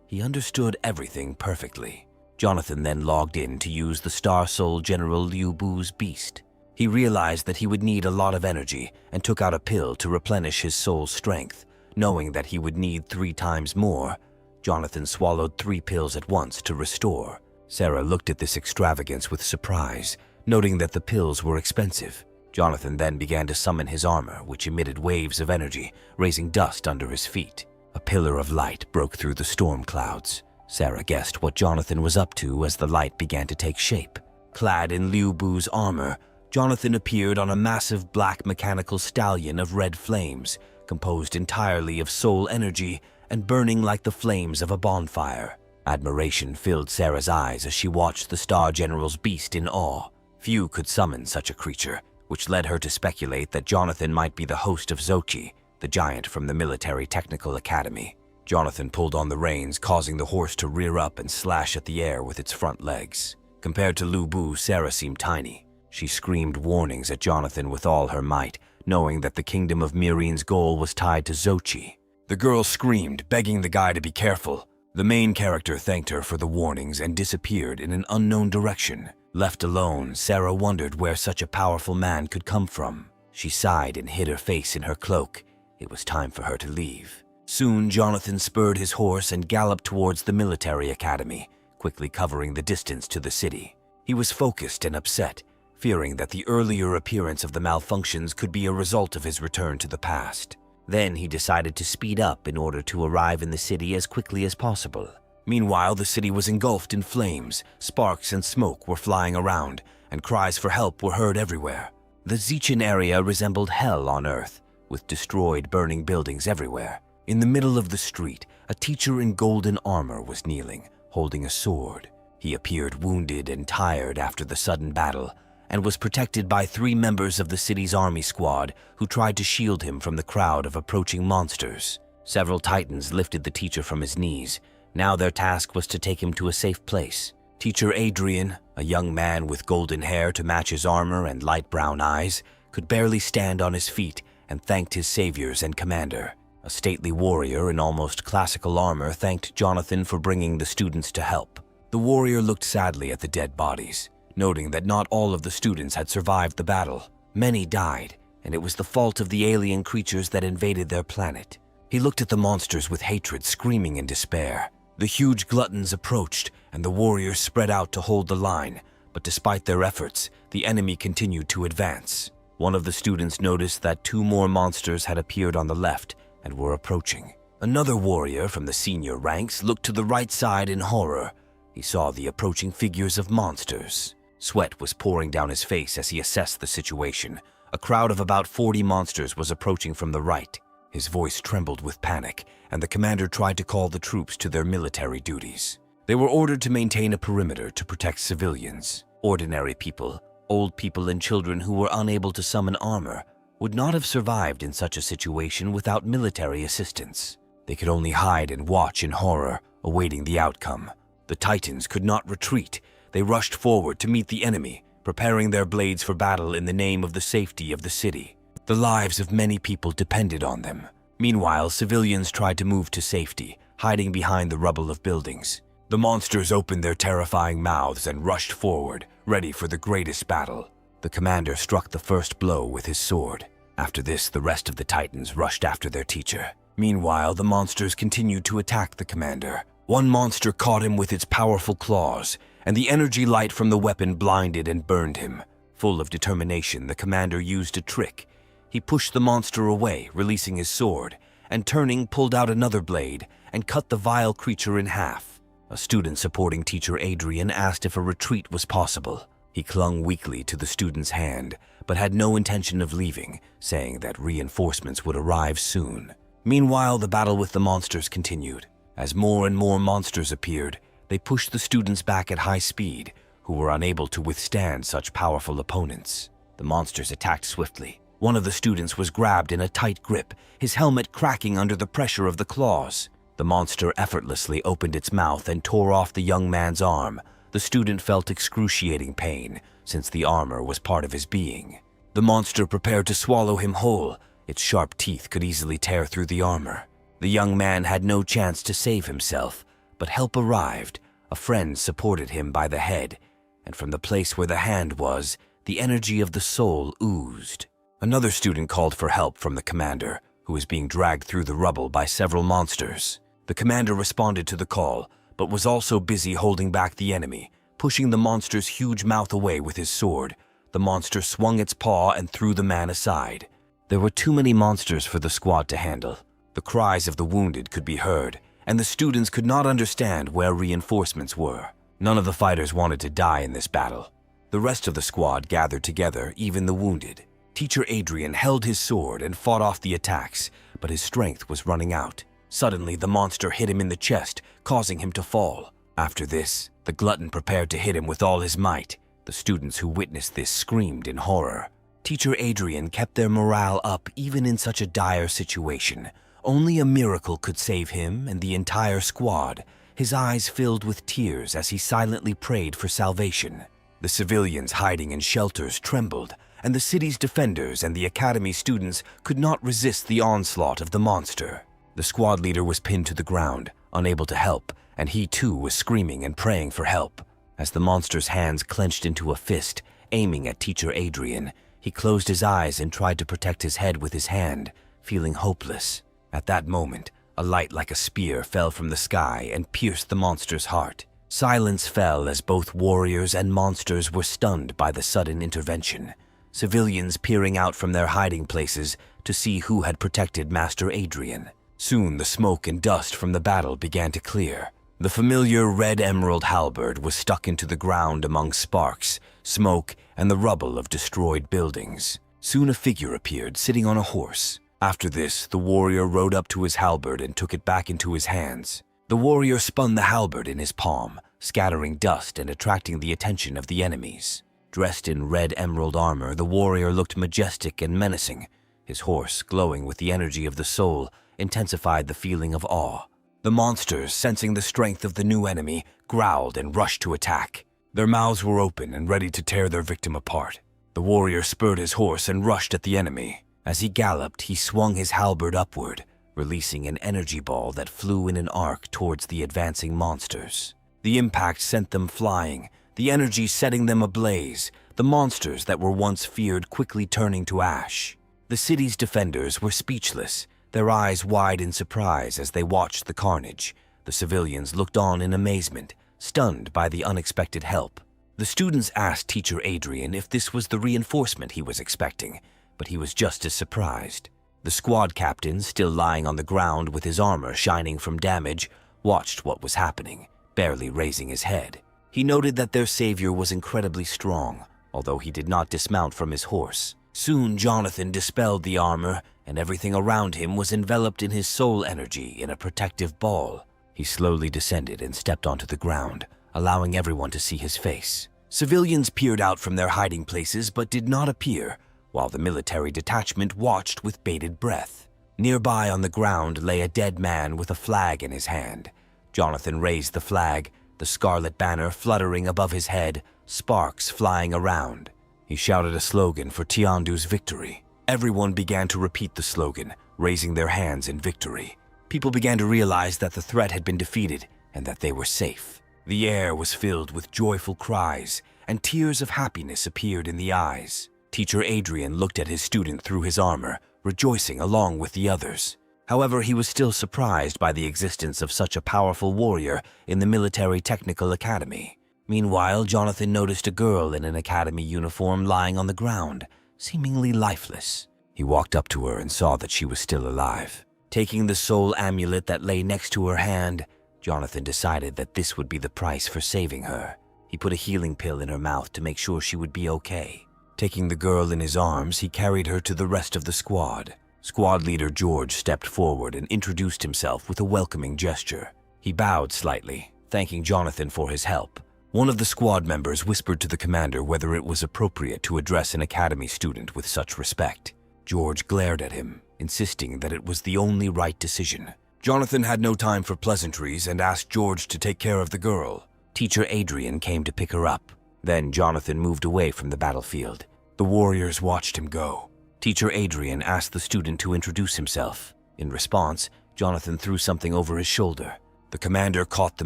He understood everything perfectly. Jonathan then logged in to use the Star Soul General Liu Bu's beast. He realized that he would need a lot of energy and took out a pill to replenish his soul's strength, knowing that he would need 3 times more. Jonathan swallowed 3 pills at once to restore. Sarah looked at this extravagance with surprise, noting that the pills were expensive. Jonathan then began to summon his armor, which emitted waves of energy, raising dust under his feet. A pillar of light broke through the storm clouds. Sarah guessed what Jonathan was up to as the light began to take shape. Clad in Liu Bu's armor, Jonathan appeared on a massive black mechanical stallion of red flames, composed entirely of soul energy and burning like the flames of a bonfire. Admiration filled Sarah's eyes as she watched the Star General's beast in awe. Few could summon such a creature, which led her to speculate that Jonathan might be the host of Zochi, the giant from the Military Technical Academy. Jonathan pulled on the reins, causing the horse to rear up and slash at the air with its front legs. Compared to Liu Bu, Sarah seemed tiny. She screamed warnings at Jonathan with all her might, knowing that the kingdom of Myrin's goal was tied to Zochi. The girl screamed, begging the guy to be careful. The main character thanked her for the warnings and disappeared in an unknown direction. Left alone, Sarah wondered where such a powerful man could come from. She sighed and hid her face in her cloak. It was time for her to leave. Soon, Jonathan spurred his horse and galloped towards the military academy, quickly covering the distance to the city. He was focused and upset, fearing that the earlier appearance of the malfunctions could be a result of his return to the past. Then he decided to speed up in order to arrive in the city as quickly as possible. Meanwhile, the city was engulfed in flames, sparks and smoke were flying around, and cries for help were heard everywhere. The Zichin area resembled hell on Earth, with destroyed, burning buildings everywhere. In the middle of the street, a teacher in golden armor was kneeling, holding a sword. He appeared wounded and tired after the sudden battle, and was protected by 3 members of the city's army squad who tried to shield him from the crowd of approaching monsters. Several titans lifted the teacher from his knees. Now their task was to take him to a safe place. Teacher Adrian, a young man with golden hair to match his armor and light brown eyes, could barely stand on his feet and thanked his saviors and commander. A stately warrior in almost classical armor thanked Jonathan for bringing the students to help. The warrior looked sadly at the dead bodies, noting that not all of the students had survived the battle. Many died, and it was the fault of the alien creatures that invaded their planet. He looked at the monsters with hatred, screaming in despair. The huge gluttons approached, and the warriors spread out to hold the line, but despite their efforts, the enemy continued to advance. One of the students noticed that 2 more monsters had appeared on the left and were approaching. Another warrior from the senior ranks looked to the right side in horror. He saw the approaching figures of monsters. Sweat was pouring down his face as he assessed the situation. A crowd of about 40 monsters was approaching from the right. His voice trembled with panic, and the commander tried to call the troops to their military duties. They were ordered to maintain a perimeter to protect civilians. Ordinary people, old people and children who were unable to summon armor, would not have survived in such a situation without military assistance. They could only hide and watch in horror, awaiting the outcome. The The Titans could not retreat. They rushed forward to meet the enemy, preparing their blades for battle in the name of the safety of the city. The lives of many people depended on them. Meanwhile, civilians tried to move to safety, hiding behind the rubble of buildings. The monsters opened their terrifying mouths and rushed forward, ready for the greatest battle. The commander struck the first blow with his sword. After this, the rest of the Titans rushed after their teacher. Meanwhile, the monsters continued to attack the commander. One monster caught him with its powerful claws, and the energy light from the weapon blinded and burned him. Full of determination, the commander used a trick. He pushed the monster away, releasing his sword, and turning, pulled out another blade and cut the vile creature in half. A student supporting teacher Adrian asked if a retreat was possible. He clung weakly to the student's hand, but had no intention of leaving, saying that reinforcements would arrive soon. Meanwhile, the battle with the monsters continued. As more and more monsters appeared, they pushed the students back at high speed, who were unable to withstand such powerful opponents. The monsters attacked swiftly. One of the students was grabbed in a tight grip, his helmet cracking under the pressure of the claws. The monster effortlessly opened its mouth and tore off the young man's arm. The student felt excruciating pain, since the armor was part of his being. The monster prepared to swallow him whole. Its sharp teeth could easily tear through the armor. The young man had no chance to save himself, but help arrived. A friend supported him by the head, and from the place where the hand was, the energy of the soul oozed. Another student called for help from the commander, who was being dragged through the rubble by several monsters. The commander responded to the call, but was also busy holding back the enemy, pushing the monster's huge mouth away with his sword. The monster swung its paw and threw the man aside. There were too many monsters for the squad to handle. The cries of the wounded could be heard, and the students could not understand where reinforcements were. None of the fighters wanted to die in this battle. The rest of the squad gathered together, even the wounded. Teacher Adrian held his sword and fought off the attacks, but his strength was running out. Suddenly, the monster hit him in the chest, causing him to fall. After this, the glutton prepared to hit him with all his might. The students who witnessed this screamed in horror. Teacher Adrian kept their morale up even in such a dire situation. Only a miracle could save him and the entire squad. His eyes filled with tears as he silently prayed for salvation. The civilians hiding in shelters trembled, and the city's defenders and the academy students could not resist the onslaught of the monster. The squad leader was pinned to the ground, unable to help, and he too was screaming and praying for help. As the monster's hands clenched into a fist, aiming at teacher Adrian, he closed his eyes and tried to protect his head with his hand, feeling hopeless. At that moment, a light like a spear fell from the sky and pierced the monster's heart. Silence fell as both warriors and monsters were stunned by the sudden intervention. Civilians peering out from their hiding places to see who had protected Master Adrian. Soon the smoke and dust from the battle began to clear. The familiar red emerald halberd was stuck into the ground among sparks, smoke, and the rubble of destroyed buildings. Soon a figure appeared, sitting on a horse. After this, the warrior rode up to his halberd and took it back into his hands. The warrior spun the halberd in his palm, scattering dust and attracting the attention of the enemies. Dressed in red emerald armor, the warrior looked majestic and menacing. His horse, glowing with the energy of the soul, intensified the feeling of awe. The monsters, sensing the strength of the new enemy, growled and rushed to attack. Their mouths were open and ready to tear their victim apart. The warrior spurred his horse and rushed at the enemy. As he galloped, he swung his halberd upward, releasing an energy ball that flew in an arc towards the advancing monsters. The impact sent them flying, the energy setting them ablaze, the monsters that were once feared quickly turning to ash. The city's defenders were speechless, their eyes wide in surprise as they watched the carnage. The civilians looked on in amazement, stunned by the unexpected help. The students asked Teacher Adrian if this was the reinforcement he was expecting, but he was just as surprised. The squad captain, still lying on the ground with his armor shining from damage, watched what was happening, barely raising his head. He noted that their savior was incredibly strong, although he did not dismount from his horse. Soon Jonathan dispelled the armor, and everything around him was enveloped in his soul energy in a protective ball. He slowly descended and stepped onto the ground, allowing everyone to see his face. Civilians peered out from their hiding places but did not appear, while the military detachment watched with bated breath. Nearby on the ground lay a dead man with a flag in his hand. Jonathan raised the flag. The the scarlet banner fluttering above his head, sparks flying around. He shouted a slogan for Tiandu's victory. Everyone began to repeat the slogan, raising their hands in victory. People began to realize that the threat had been defeated and that they were safe. The air was filled with joyful cries, and tears of happiness appeared in the eyes. Teacher Adrian looked at his student through his armor, rejoicing along with the others. However, he was still surprised by the existence of such a powerful warrior in the Military Technical Academy. Meanwhile, Jonathan noticed a girl in an academy uniform lying on the ground, seemingly lifeless. He walked up to her and saw that she was still alive. Taking the soul amulet that lay next to her hand, Jonathan decided that this would be the price for saving her. He put a healing pill in her mouth to make sure she would be okay. Taking the girl in his arms, he carried her to the rest of the squad. Squad leader George stepped forward and introduced himself with a welcoming gesture. He bowed slightly, thanking Jonathan for his help. One of the squad members whispered to the commander whether it was appropriate to address an academy student with such respect. George glared at him, insisting that it was the only right decision. Jonathan had no time for pleasantries and asked George to take care of the girl. Teacher Adrian came to pick her up. Then Jonathan moved away from the battlefield. The warriors watched him go. Teacher Adrian asked the student to introduce himself. In response, Jonathan threw something over his shoulder. The commander caught the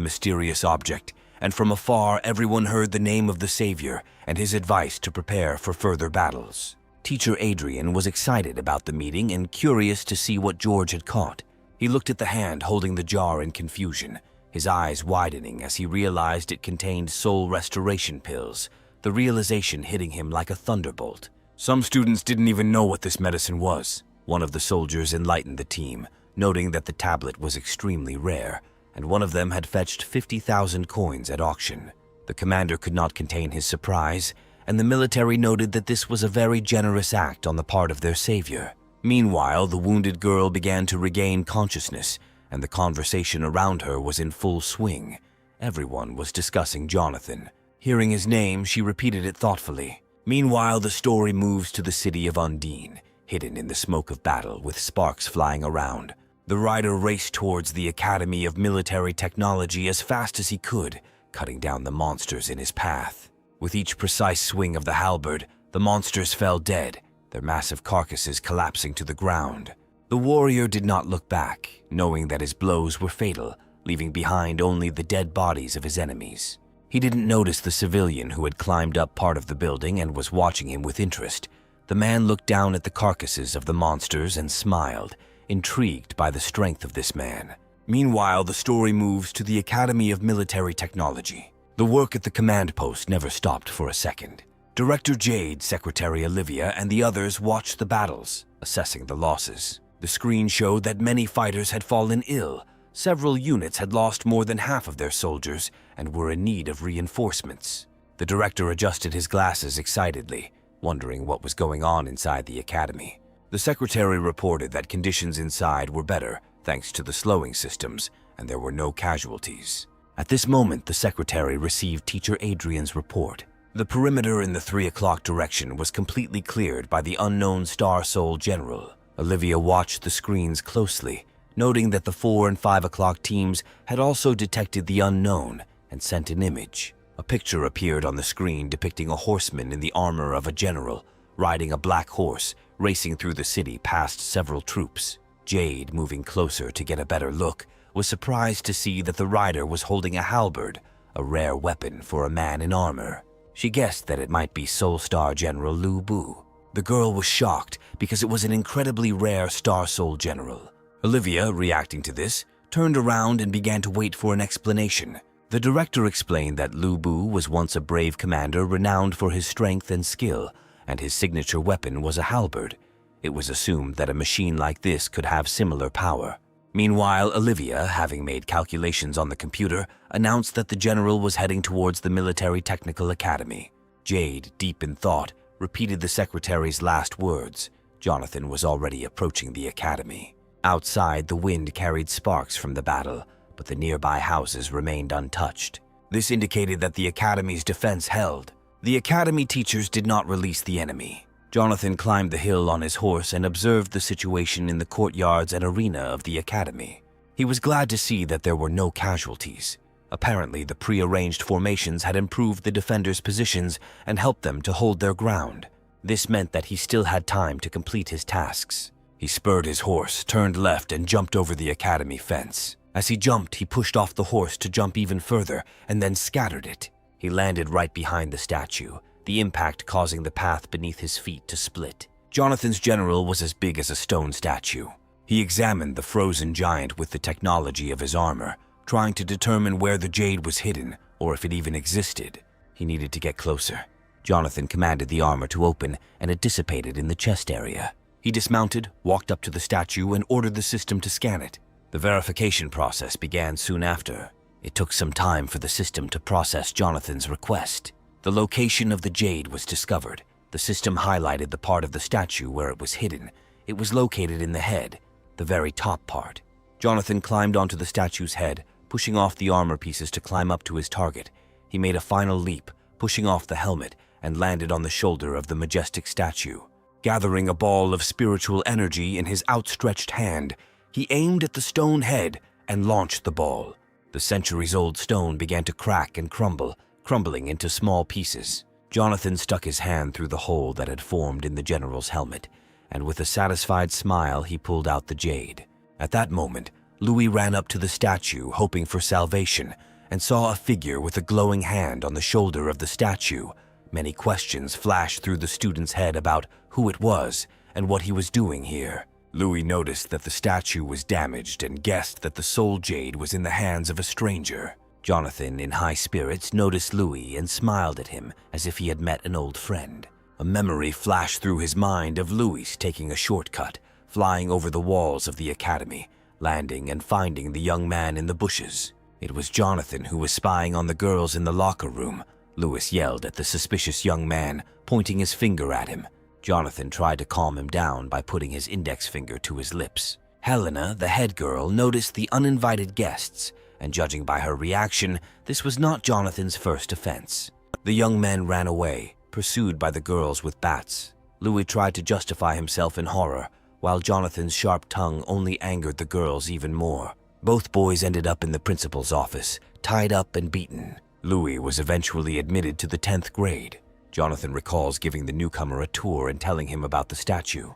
mysterious object, and from afar everyone heard the name of the savior and his advice to prepare for further battles. Teacher Adrian was excited about the meeting and curious to see what George had caught. He looked at the hand holding the jar in confusion, his eyes widening as he realized it contained soul restoration pills, the realization hitting him like a thunderbolt. Some students didn't even know what this medicine was. One of the soldiers enlightened the team, noting that the tablet was extremely rare, and one of them had fetched 50,000 coins at auction. The commander could not contain his surprise, and the military noted that this was a very generous act on the part of their savior. Meanwhile, the wounded girl began to regain consciousness, and the conversation around her was in full swing. Everyone was discussing Jonathan. Hearing his name, she repeated it thoughtfully. Meanwhile, the story moves to the city of Undine, hidden in the smoke of battle with sparks flying around. The rider raced towards the Academy of Military Technology as fast as he could, cutting down the monsters in his path. With each precise swing of the halberd, the monsters fell dead, their massive carcasses collapsing to the ground. The warrior did not look back, knowing that his blows were fatal, leaving behind only the dead bodies of his enemies. He didn't notice the civilian who had climbed up part of the building and was watching him with interest. The man looked down at the carcasses of the monsters and smiled, intrigued by the strength of this man. Meanwhile, the story moves to the Academy of Military Technology. The work at the command post never stopped for a second. Director Jade, Secretary Olivia, and the others watched the battles, assessing the losses. The screen showed that many fighters had fallen ill. Several units had lost more than half of their soldiers and were in need of reinforcements. The director adjusted his glasses excitedly, wondering what was going on inside the academy. The secretary reported that conditions inside were better thanks to the slowing systems, and there were no casualties. At this moment, the secretary received Teacher Adrian's report. The perimeter in the 3 o'clock direction was completely cleared by the unknown Star Soul General. Olivia watched the screens closely, noting that the 4 and 5 o'clock teams had also detected the unknown and sent an image. A picture appeared on the screen depicting a horseman in the armor of a general, riding a black horse, racing through the city past several troops. Jade, moving closer to get a better look, was surprised to see that the rider was holding a halberd, a rare weapon for a man in armor. She guessed that it might be Soul Star General Lu Bu. The girl was shocked because it was an incredibly rare Star Soul General. Olivia, reacting to this, turned around and began to wait for an explanation. The director explained that Lu Bu was once a brave commander renowned for his strength and skill, and his signature weapon was a halberd. It was assumed that a machine like this could have similar power. Meanwhile, Olivia, having made calculations on the computer, announced that the general was heading towards the Military Technical Academy. Jade, deep in thought, repeated the secretary's last words. Jonathan was already approaching the academy. Outside, the wind carried sparks from the battle, but the nearby houses remained untouched. This indicated that the academy's defense held. The academy teachers did not release the enemy. Jonathan climbed the hill on his horse and observed the situation in the courtyards and arena of the academy. He was glad to see that there were no casualties. Apparently, the pre-arranged formations had improved the defenders' positions and helped them to hold their ground. This meant that he still had time to complete his tasks. He spurred his horse, turned left, and jumped over the academy fence. As he jumped, he pushed off the horse to jump even further and then scattered it. He landed right behind the statue, the impact causing the path beneath his feet to split. Jonathan's general was as big as a stone statue. He examined the frozen giant with the technology of his armor, trying to determine where the jade was hidden or if it even existed. He needed to get closer. Jonathan commanded the armor to open, and it dissipated in the chest area. He dismounted, walked up to the statue, and ordered the system to scan it. The verification process began soon after. It took some time for the system to process Jonathan's request. The location of the jade was discovered. The system highlighted the part of the statue where it was hidden. It was located in the head, the very top part. Jonathan climbed onto the statue's head, pushing off the armor pieces to climb up to his target. He made a final leap, pushing off the helmet, and landed on the shoulder of the majestic statue. Gathering a ball of spiritual energy in his outstretched hand, he aimed at the stone head and launched the ball. The centuries-old stone began to crack and crumble, crumbling into small pieces. Jonathan stuck his hand through the hole that had formed in the general's helmet, and with a satisfied smile, he pulled out the jade. At that moment, Louis ran up to the statue, hoping for salvation, and saw a figure with a glowing hand on the shoulder of the statue. Many questions flashed through the student's head about who it was and what he was doing here. Louis noticed that the statue was damaged and guessed that the soul jade was in the hands of a stranger. Jonathan, in high spirits, noticed Louis and smiled at him as if he had met an old friend. A memory flashed through his mind of Louis taking a shortcut, flying over the walls of the academy, landing and finding the young man in the bushes. It was Jonathan who was spying on the girls in the locker room. Louis yelled at the suspicious young man, pointing his finger at him. Jonathan tried to calm him down by putting his index finger to his lips. Helena, the head girl, noticed the uninvited guests, and judging by her reaction, this was not Jonathan's first offense. The young men ran away, pursued by the girls with bats. Louis tried to justify himself in horror, while Jonathan's sharp tongue only angered the girls even more. Both boys ended up in the principal's office, tied up and beaten. Louis was eventually admitted to the 10th grade. Jonathan recalls giving the newcomer a tour and telling him about the statue.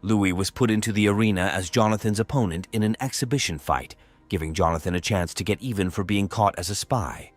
Louis was put into the arena as Jonathan's opponent in an exhibition fight, giving Jonathan a chance to get even for being caught as a spy.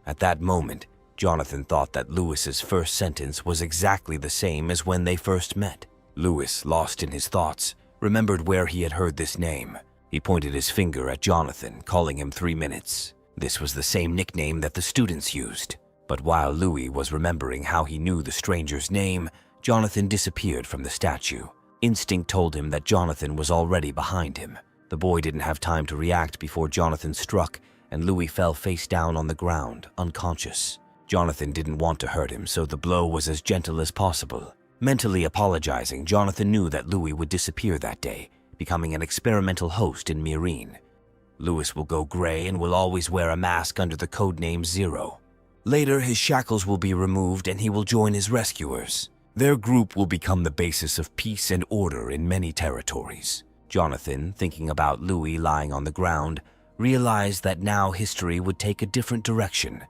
At that moment, Jonathan thought that Louis's first sentence was exactly the same as when they first met. Louis, lost in his thoughts, remembered where he had heard this name. He pointed his finger at Jonathan, calling him 3 Minutes. This was the same nickname that the students used. But while Louis was remembering how he knew the stranger's name, Jonathan disappeared from the statue. Instinct told him that Jonathan was already behind him. The boy didn't have time to react before Jonathan struck, and Louis fell face down on the ground, unconscious. Jonathan didn't want to hurt him, so the blow was as gentle as possible. Mentally apologizing, Jonathan knew that Louis would disappear that day, becoming an experimental host in Myrine. Louis will go gray and will always wear a mask under the codename Zero. Later, his shackles will be removed and he will join his rescuers. Their group will become the basis of peace and order in many territories. Jonathan, thinking about Louis lying on the ground, realized that now history would take a different direction.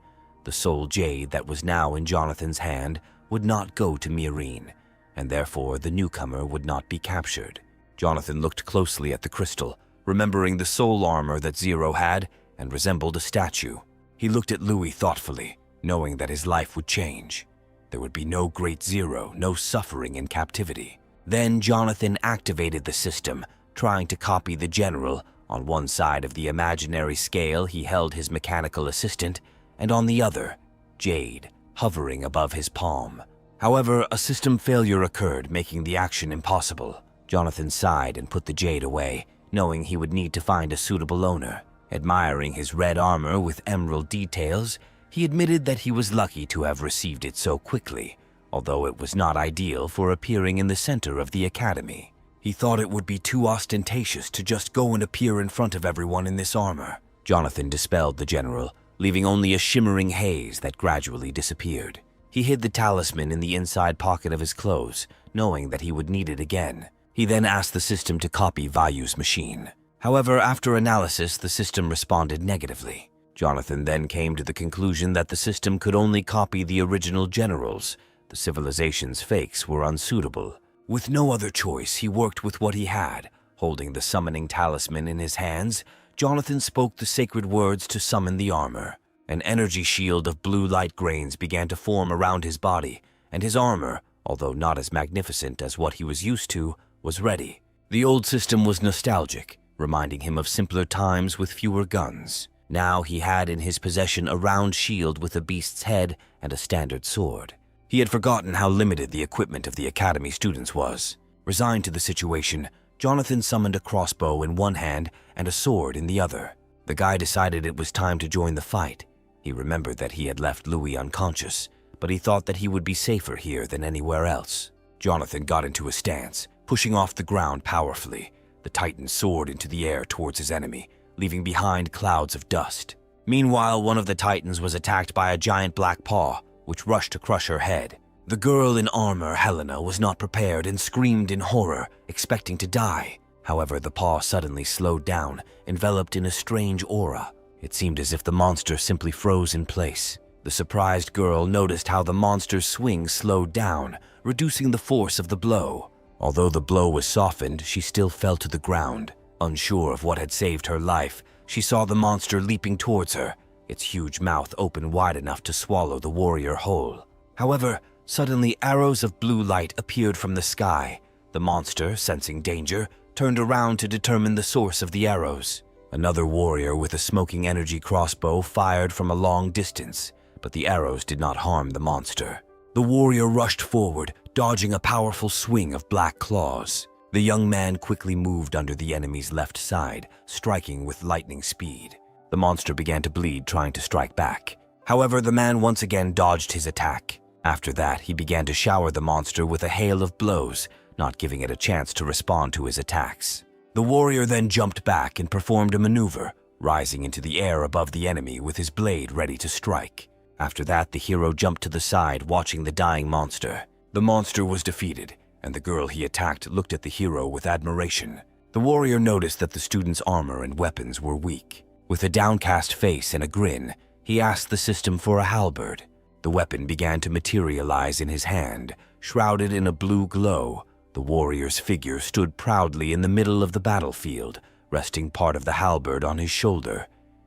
The soul jade that was now in Jonathan's hand would not go to Myrine, and therefore the newcomer would not be captured. Jonathan looked closely at the crystal, remembering the soul armor that Zero had and resembled a statue. He looked at Louis thoughtfully, knowing that his life would change. There would be no Great Zero, no suffering in captivity. Then Jonathan activated the system, trying to copy the general. On one side of the imaginary scale, he held his mechanical assistant, and on the other, Jade, hovering above his palm. However, a system failure occurred, making the action impossible. Jonathan sighed and put the jade away, knowing he would need to find a suitable owner. Admiring his red armor with emerald details, he admitted that he was lucky to have received it so quickly, although it was not ideal for appearing in the center of the academy. He thought it would be too ostentatious to just go and appear in front of everyone in this armor. Jonathan dispelled the general, leaving only a shimmering haze that gradually disappeared. He hid the talisman in the inside pocket of his clothes, knowing that he would need it again. He then asked the system to copy Vayu's machine. However, after analysis, the system responded negatively. Jonathan then came to the conclusion that the system could only copy the original generals. The civilization's fakes were unsuitable. With no other choice, he worked with what he had. Holding the summoning talisman in his hands, Jonathan spoke the sacred words to summon the armor. An energy shield of blue light grains began to form around his body, and his armor, although not as magnificent as what he was used to, was ready. The old system was nostalgic, reminding him of simpler times with fewer guns. Now he had in his possession a round shield with a beast's head and a standard sword. He had forgotten how limited the equipment of the academy students was. Resigned to the situation, Jonathan summoned a crossbow in one hand and a sword in the other. The guy decided it was time to join the fight. He remembered that he had left Louis unconscious, but he thought that he would be safer here than anywhere else. Jonathan got into a stance, pushing off the ground powerfully. The Titan soared into the air towards his enemy, leaving behind clouds of dust. Meanwhile, one of the Titans was attacked by a giant black paw, which rushed to crush her head. The girl in armor, Helena, was not prepared and screamed in horror, expecting to die. However, the paw suddenly slowed down, enveloped in a strange aura. It seemed as if the monster simply froze in place. The surprised girl noticed how the monster's swing slowed down, reducing the force of the blow. Although the blow was softened, she still fell to the ground. Unsure of what had saved her life, she saw the monster leaping towards her, its huge mouth open wide enough to swallow the warrior whole. However, suddenly arrows of blue light appeared from the sky. The monster, sensing danger, turned around to determine the source of the arrows. Another warrior with a smoking energy crossbow fired from a long distance, but the arrows did not harm the monster. The warrior rushed forward, dodging a powerful swing of black claws. The young man quickly moved under the enemy's left side, striking with lightning speed. The monster began to bleed, trying to strike back. However, the man once again dodged his attack. After that, he began to shower the monster with a hail of blows, not giving it a chance to respond to his attacks. The warrior then jumped back and performed a maneuver, rising into the air above the enemy with his blade ready to strike. After that, the hero jumped to the side, watching the dying monster. The monster was defeated, and the girl he attacked looked at the hero with admiration. The warrior noticed that the student's armor and weapons were weak. With a downcast face and a grin, he asked the system for a halberd. The weapon began to materialize in his hand, shrouded in a blue glow. The warrior's figure stood proudly in the middle of the battlefield, resting part of the halberd on his shoulder.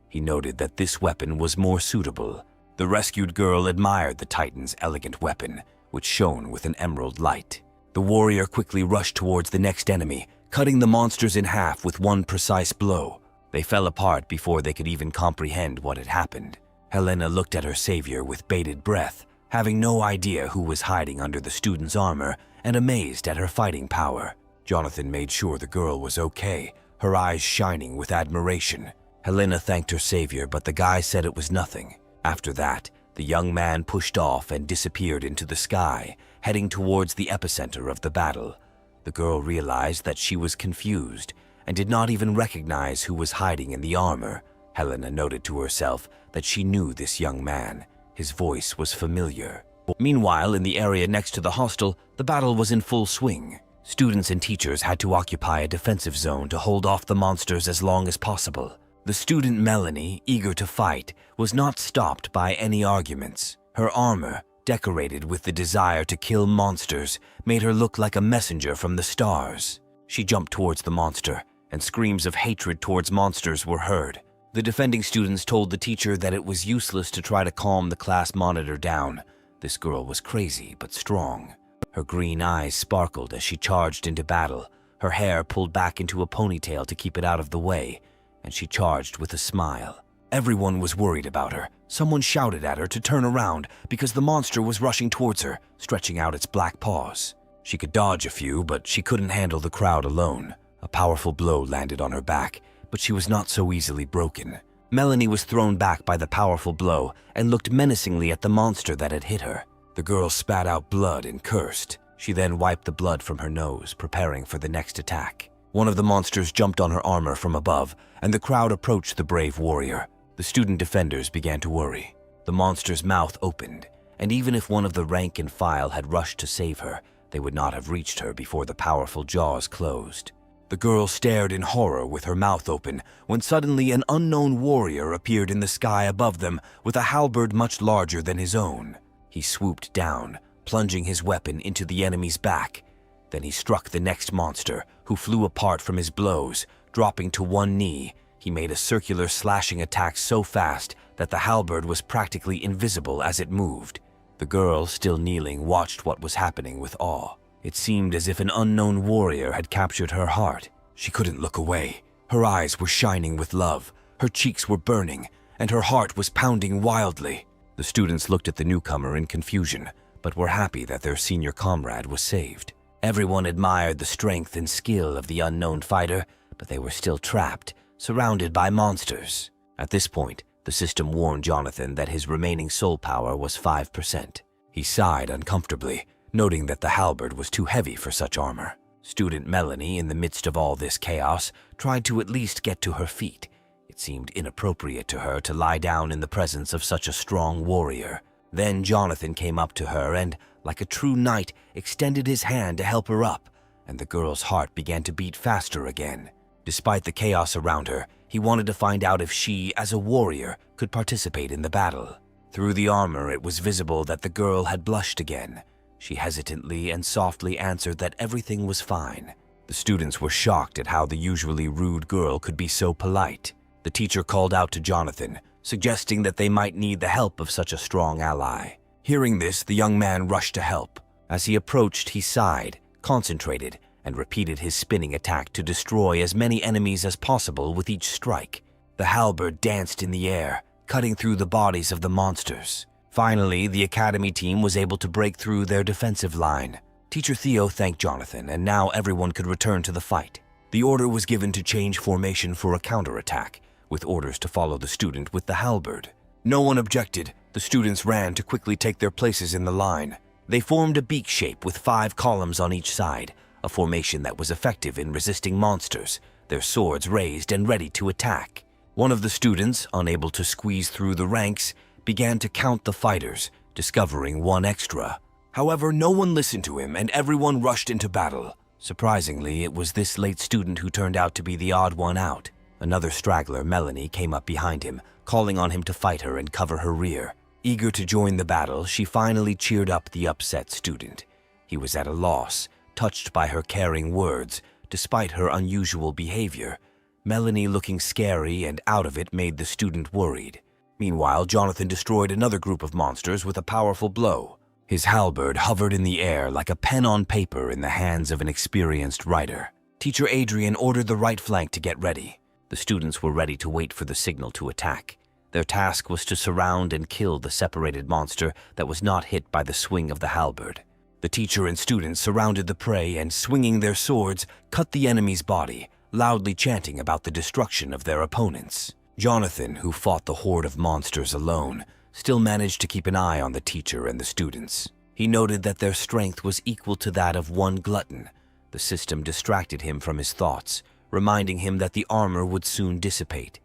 He noted that this weapon was more suitable. The rescued girl admired the Titan's elegant weapon, which shone with an emerald light. The warrior quickly rushed towards the next enemy, cutting the monsters in half with one precise blow. They fell apart before they could even comprehend what had happened. Helena looked at her savior with bated breath, having no idea who was hiding under the student's armor and amazed at her fighting power. Jonathan made sure the girl was okay, her eyes shining with admiration. Helena thanked her savior, but the guy said it was nothing. After that, the young man pushed off and disappeared into the sky, heading towards the epicenter of the battle. The girl realized that she was confused and did not even recognize who was hiding in the armor. Helena noted to herself that she knew this young man. His voice was familiar. Meanwhile, in the area next to the hostel, the battle was in full swing. Students and teachers had to occupy a defensive zone to hold off the monsters as long as possible. The student Melanie, eager to fight, was not stopped by any arguments. Her armor, decorated with the desire to kill monsters, made her look like a messenger from the stars. She jumped towards the monster, and screams of hatred towards monsters were heard. The defending students told the teacher that it was useless to try to calm the class monitor down. This girl was crazy but strong. Her green eyes sparkled as she charged into battle, her hair pulled back into a ponytail to keep it out of the way, and she charged with a smile. Everyone was worried about her. Someone shouted at her to turn around because the monster was rushing towards her, stretching out its black paws. She could dodge a few, but she couldn't handle the crowd alone. A powerful blow landed on her back, but she was not so easily broken. Melanie was thrown back by the powerful blow and looked menacingly at the monster that had hit her. The girl spat out blood and cursed. She then wiped the blood from her nose, preparing for the next attack. One of the monsters jumped on her armor from above, and the crowd approached the brave warrior. The student defenders began to worry. The monster's mouth opened, and even if one of the rank and file had rushed to save her, they would not have reached her before the powerful jaws closed. The girl stared in horror with her mouth open when suddenly an unknown warrior appeared in the sky above them with a halberd much larger than his own. He swooped down, plunging his weapon into the enemy's back. Then he struck the next monster, who flew apart from his blows. Dropping to one knee, he made a circular slashing attack so fast that the halberd was practically invisible as it moved. The girl, still kneeling, watched what was happening with awe. It seemed as if an unknown warrior had captured her heart. She couldn't look away. Her eyes were shining with love, her cheeks were burning, and her heart was pounding wildly. The students looked at the newcomer in confusion, but were happy that their senior comrade was saved. Everyone admired the strength and skill of the unknown fighter, but they were still trapped, surrounded by monsters. At this point, the system warned Jonathan that his remaining soul power was 5%. He sighed uncomfortably, noting that the halberd was too heavy for such armor. Student Melanie, in the midst of all this chaos, tried to at least get to her feet. It seemed inappropriate to her to lie down in the presence of such a strong warrior. Then Jonathan came up to her and, like a true knight, extended his hand to help her up, and the girl's heart began to beat faster again. Despite the chaos around her, he wanted to find out if she, as a warrior, could participate in the battle. Through the armor, it was visible that the girl had blushed again. She hesitantly and softly answered that everything was fine. The students were shocked at how the usually rude girl could be so polite. The teacher called out to Jonathan, suggesting that they might need the help of such a strong ally. Hearing this, the young man rushed to help. As he approached, he sighed, concentrated, and repeated his spinning attack to destroy as many enemies as possible with each strike. The halberd danced in the air, cutting through the bodies of the monsters. Finally, the academy team was able to break through their defensive line. Teacher Theo thanked Jonathan, and now everyone could return to the fight. The order was given to change formation for a counterattack, with orders to follow the student with the halberd. No one objected. The students ran to quickly take their places in the line. They formed a beak shape with 5 columns on each side, a formation that was effective in resisting monsters, their swords raised and ready to attack. One of the students, unable to squeeze through the ranks, began to count the fighters, discovering 1 extra. However, no one listened to him and everyone rushed into battle. Surprisingly, it was this late student who turned out to be the odd one out. Another straggler, Melanie, came up behind him, calling on him to fight her and cover her rear. Eager to join the battle, she finally cheered up the upset student. He was at a loss, touched by her caring words, despite her unusual behavior. Melanie, looking scary and out of it, made the student worried. Meanwhile, Jonathan destroyed another group of monsters with a powerful blow. His halberd hovered in the air like a pen on paper in the hands of an experienced rider. Teacher Adrian ordered the right flank to get ready. The students were ready to wait for the signal to attack. Their task was to surround and kill the separated monster that was not hit by the swing of the halberd. The teacher and students surrounded the prey and, swinging their swords, cut the enemy's body, loudly chanting about the destruction of their opponents. Jonathan, who fought the horde of monsters alone, still managed to keep an eye on the teacher and the students. He noted that their strength was equal to that of one glutton. The system distracted him from his thoughts, reminding him that the armor would soon dissipate.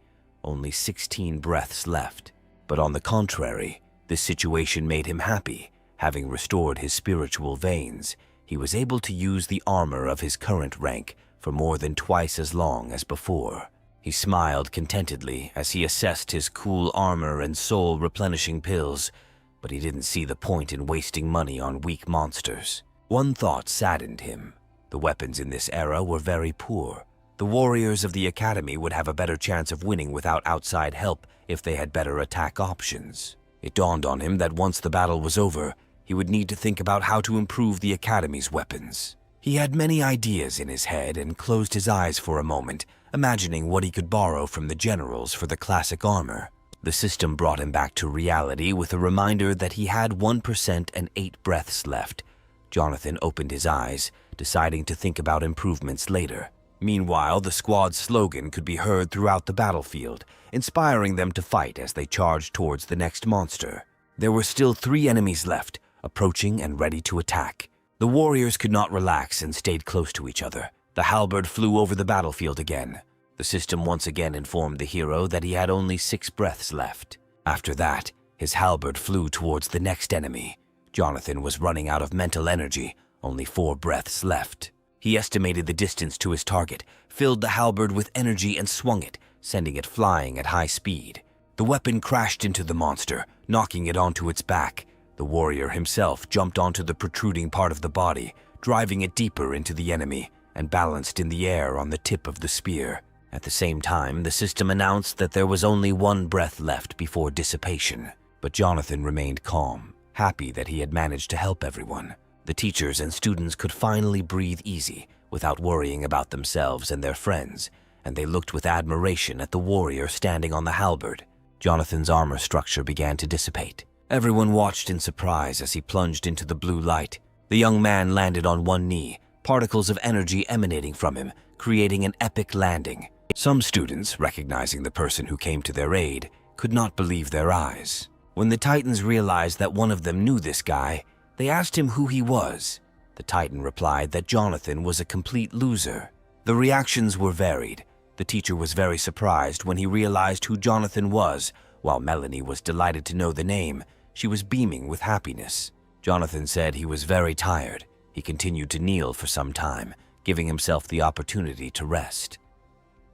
Only 16 breaths left. But on the contrary, this situation made him happy. Having restored his spiritual veins, he was able to use the armor of his current rank for more than twice as long as before. He smiled contentedly as he assessed his cool armor and soul-replenishing pills, but he didn't see the point in wasting money on weak monsters. One thought saddened him. The weapons in this era were very poor. The warriors of the academy would have a better chance of winning without outside help if they had better attack options. It dawned on him that once the battle was over, he would need to think about how to improve the academy's weapons. He had many ideas in his head and closed his eyes for a moment, imagining what he could borrow from the generals for the classic armor. The system brought him back to reality with a reminder that he had 1% and 8 breaths left. Jonathan opened his eyes, deciding to think about improvements later. Meanwhile, the squad's slogan could be heard throughout the battlefield, inspiring them to fight as they charged towards the next monster. There were still 3 enemies left, approaching and ready to attack. The warriors could not relax and stayed close to each other. The halberd flew over the battlefield again. The system once again informed the hero that he had only 6 breaths left. After that, his halberd flew towards the next enemy. Jonathan was running out of mental energy, only 4 breaths left. He estimated the distance to his target, filled the halberd with energy and swung it, sending it flying at high speed. The weapon crashed into the monster, knocking it onto its back. The warrior himself jumped onto the protruding part of the body, driving it deeper into the enemy, and balanced in the air on the tip of the spear. At the same time, the system announced that there was only one breath left before dissipation. But Jonathan remained calm, happy that he had managed to help everyone. The teachers and students could finally breathe easy without worrying about themselves and their friends, and they looked with admiration at the warrior standing on the halberd. Jonathan's armor structure began to dissipate. Everyone watched in surprise as he plunged into the blue light. The young man landed on one knee, particles of energy emanating from him, creating an epic landing. Some students, recognizing the person who came to their aid, could not believe their eyes. When the Titans realized that one of them knew this guy, they asked him who he was. The Titan replied that Jonathan was a complete loser. The reactions were varied. The teacher was very surprised when he realized who Jonathan was, while Melanie was delighted to know the name. She was beaming with happiness. Jonathan said he was very tired. He continued to kneel for some time, giving himself the opportunity to rest.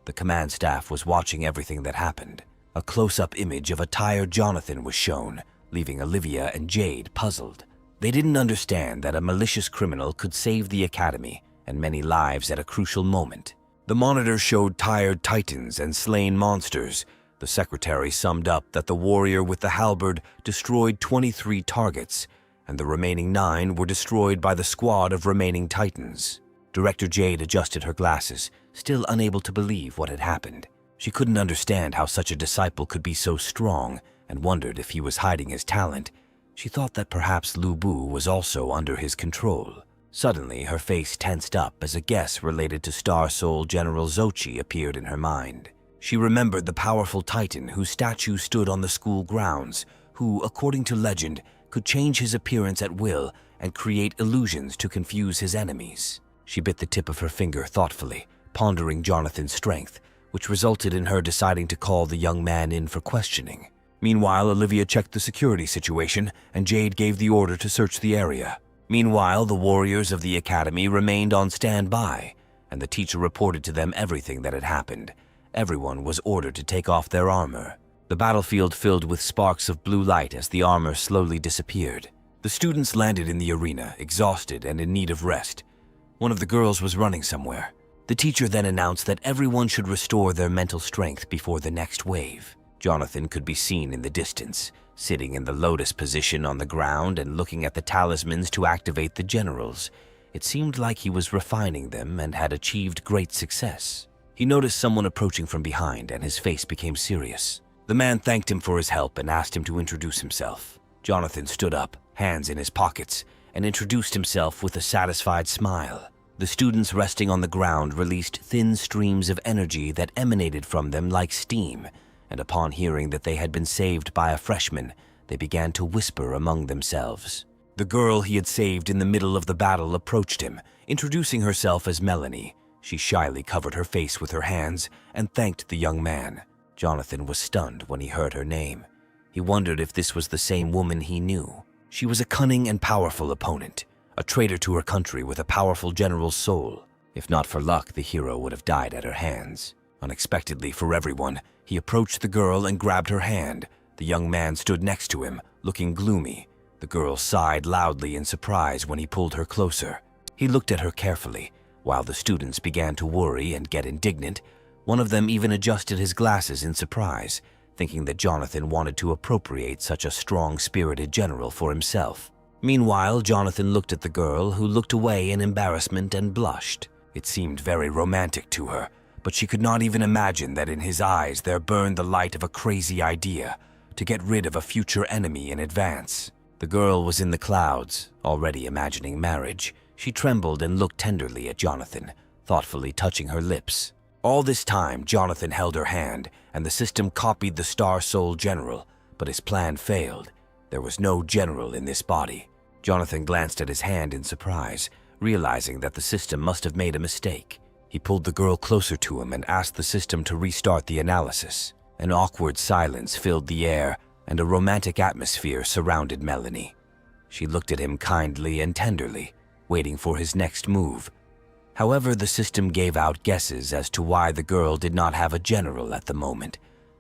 The command staff was watching everything that happened. A close-up image of a tired Jonathan was shown, leaving Olivia and Jade puzzled. They didn't understand that a malicious criminal could save the academy and many lives at a crucial moment. The monitor showed tired titans and slain monsters. The secretary summed up that the warrior with the halberd destroyed 23 targets, and the remaining 9 were destroyed by the squad of remaining titans. Director Jade adjusted her glasses, still unable to believe what had happened. She couldn't understand how such a disciple could be so strong and wondered if he was hiding his talent. She thought that perhaps Lu Bu was also under his control. Suddenly, her face tensed up as a guess related to Star Soul General Zochi appeared in her mind. She remembered the powerful Titan whose statue stood on the school grounds, who, according to legend, could change his appearance at will and create illusions to confuse his enemies. She bit the tip of her finger thoughtfully, pondering Jonathan's strength, which resulted in her deciding to call the young man in for questioning. Meanwhile, Olivia checked the security situation, and Jade gave the order to search the area. Meanwhile, the warriors of the academy remained on standby, and the teacher reported to them everything that had happened. Everyone was ordered to take off their armor. The battlefield filled with sparks of blue light as the armor slowly disappeared. The students landed in the arena, exhausted and in need of rest. One of the girls was running somewhere. The teacher then announced that everyone should restore their mental strength before the next wave. Jonathan could be seen in the distance, sitting in the lotus position on the ground and looking at the talismans to activate the generals. It seemed like he was refining them and had achieved great success. He noticed someone approaching from behind and his face became serious. The man thanked him for his help and asked him to introduce himself. Jonathan stood up, hands in his pockets, and introduced himself with a satisfied smile. The students resting on the ground released thin streams of energy that emanated from them like steam, and upon hearing that they had been saved by a freshman, they began to whisper among themselves. The girl he had saved in the middle of the battle approached him, introducing herself as Melanie. She shyly covered her face with her hands and thanked the young man. Jonathan was stunned when he heard her name. He wondered if this was the same woman he knew. She was a cunning and powerful opponent, a traitor to her country with a powerful general's soul. If not for luck, the hero would have died at her hands. Unexpectedly for everyone, he approached the girl and grabbed her hand. The young man stood next to him, looking gloomy. The girl sighed loudly in surprise when he pulled her closer. He looked at her carefully. While the students began to worry and get indignant, one of them even adjusted his glasses in surprise, thinking that Jonathan wanted to appropriate such a strong-spirited general for himself. Meanwhile, Jonathan looked at the girl, who looked away in embarrassment and blushed. It seemed very romantic to her, but she could not even imagine that in his eyes there burned the light of a crazy idea to get rid of a future enemy in advance. The girl was in the clouds, already imagining marriage. She trembled and looked tenderly at Jonathan, thoughtfully touching her lips. All this time, Jonathan held her hand, and the system copied the Star Soul General, but his plan failed. There was no general in this body. Jonathan glanced at his hand in surprise, realizing that the system must have made a mistake. He pulled the girl closer to him and asked the system to restart the analysis. An awkward silence filled the air, and a romantic atmosphere surrounded Melanie. She looked at him kindly and tenderly, waiting for his next move. However, the system gave out guesses as to why the girl did not have a general at the moment.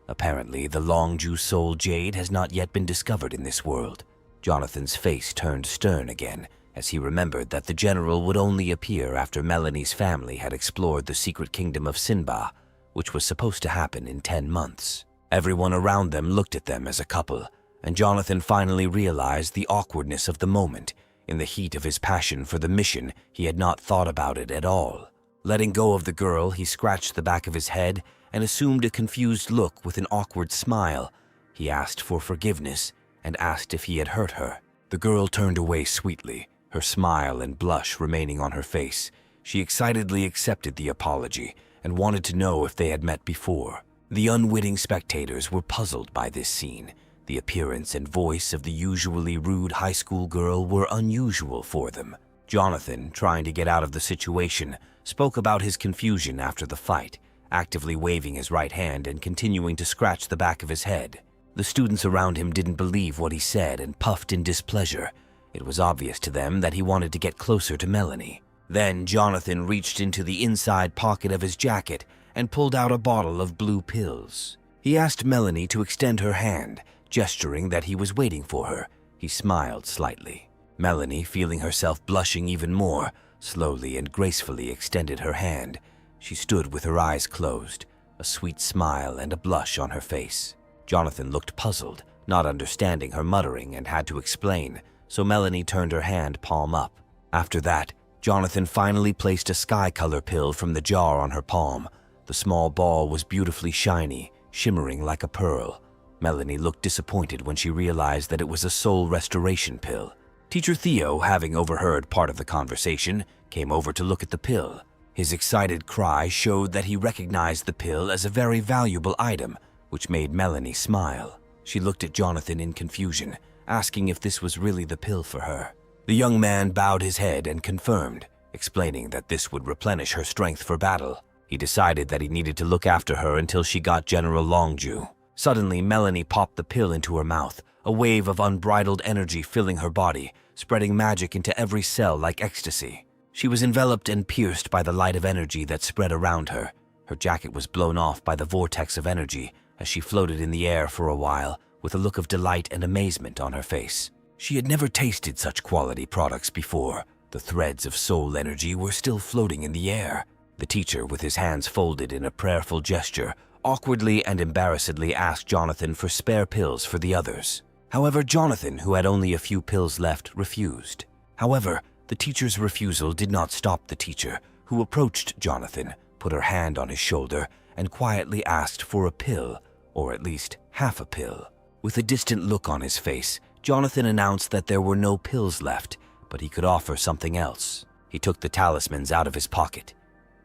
Apparently, the Longju Soul Jade has not yet been discovered in this world. Jonathan's face turned stern again as he remembered that the general would only appear after Melanie's family had explored the secret kingdom of Sinba, which was supposed to happen in 10 months. Everyone around them looked at them as a couple, and Jonathan finally realized the awkwardness of the moment. In the heat of his passion for the mission, he had not thought about it at all. Letting go of the girl, he scratched the back of his head and assumed a confused look with an awkward smile. He asked for forgiveness and asked if he had hurt her. The girl turned away sweetly, her smile and blush remaining on her face. She excitedly accepted the apology and wanted to know if they had met before. The unwitting spectators were puzzled by this scene. The appearance and voice of the usually rude high school girl were unusual for them. Jonathan, trying to get out of the situation, spoke about his confusion after the fight, actively waving his right hand and continuing to scratch the back of his head. The students around him didn't believe what he said and puffed in displeasure. It was obvious to them that he wanted to get closer to Melanie. Then Jonathan reached into the inside pocket of his jacket and pulled out a bottle of blue pills. He asked Melanie to extend her hand, gesturing that he was waiting for her. He smiled slightly. Melanie, feeling herself blushing even more, slowly and gracefully extended her hand. She stood with her eyes closed, a sweet smile and a blush on her face. Jonathan looked puzzled, not understanding her muttering, and had to explain, so Melanie turned her hand palm up. After that, Jonathan finally placed a sky-color pill from the jar on her palm. The small ball was beautifully shiny, shimmering like a pearl. Melanie looked disappointed when she realized that it was a soul restoration pill. Teacher Theo, having overheard part of the conversation, came over to look at the pill. His excited cry showed that he recognized the pill as a very valuable item, which made Melanie smile. She looked at Jonathan in confusion, asking if this was really the pill for her. The young man bowed his head and confirmed, explaining that this would replenish her strength for battle. He decided that he needed to look after her until she got General Longju. Suddenly, Melanie popped the pill into her mouth, a wave of unbridled energy filling her body, spreading magic into every cell like ecstasy. She was enveloped and pierced by the light of energy that spread around her. Her jacket was blown off by the vortex of energy as she floated in the air for a while, with a look of delight and amazement on her face. She had never tasted such quality products before. The threads of soul energy were still floating in the air. The teacher, with his hands folded in a prayerful gesture, awkwardly and embarrassedly asked Jonathan for spare pills for the others. However, Jonathan, who had only a few pills left, refused. However, the teacher's refusal did not stop the teacher, who approached Jonathan, put her hand on his shoulder, and quietly asked for a pill, or at least half a pill. With a distant look on his face, Jonathan announced that there were no pills left, but he could offer something else. He took the talismans out of his pocket.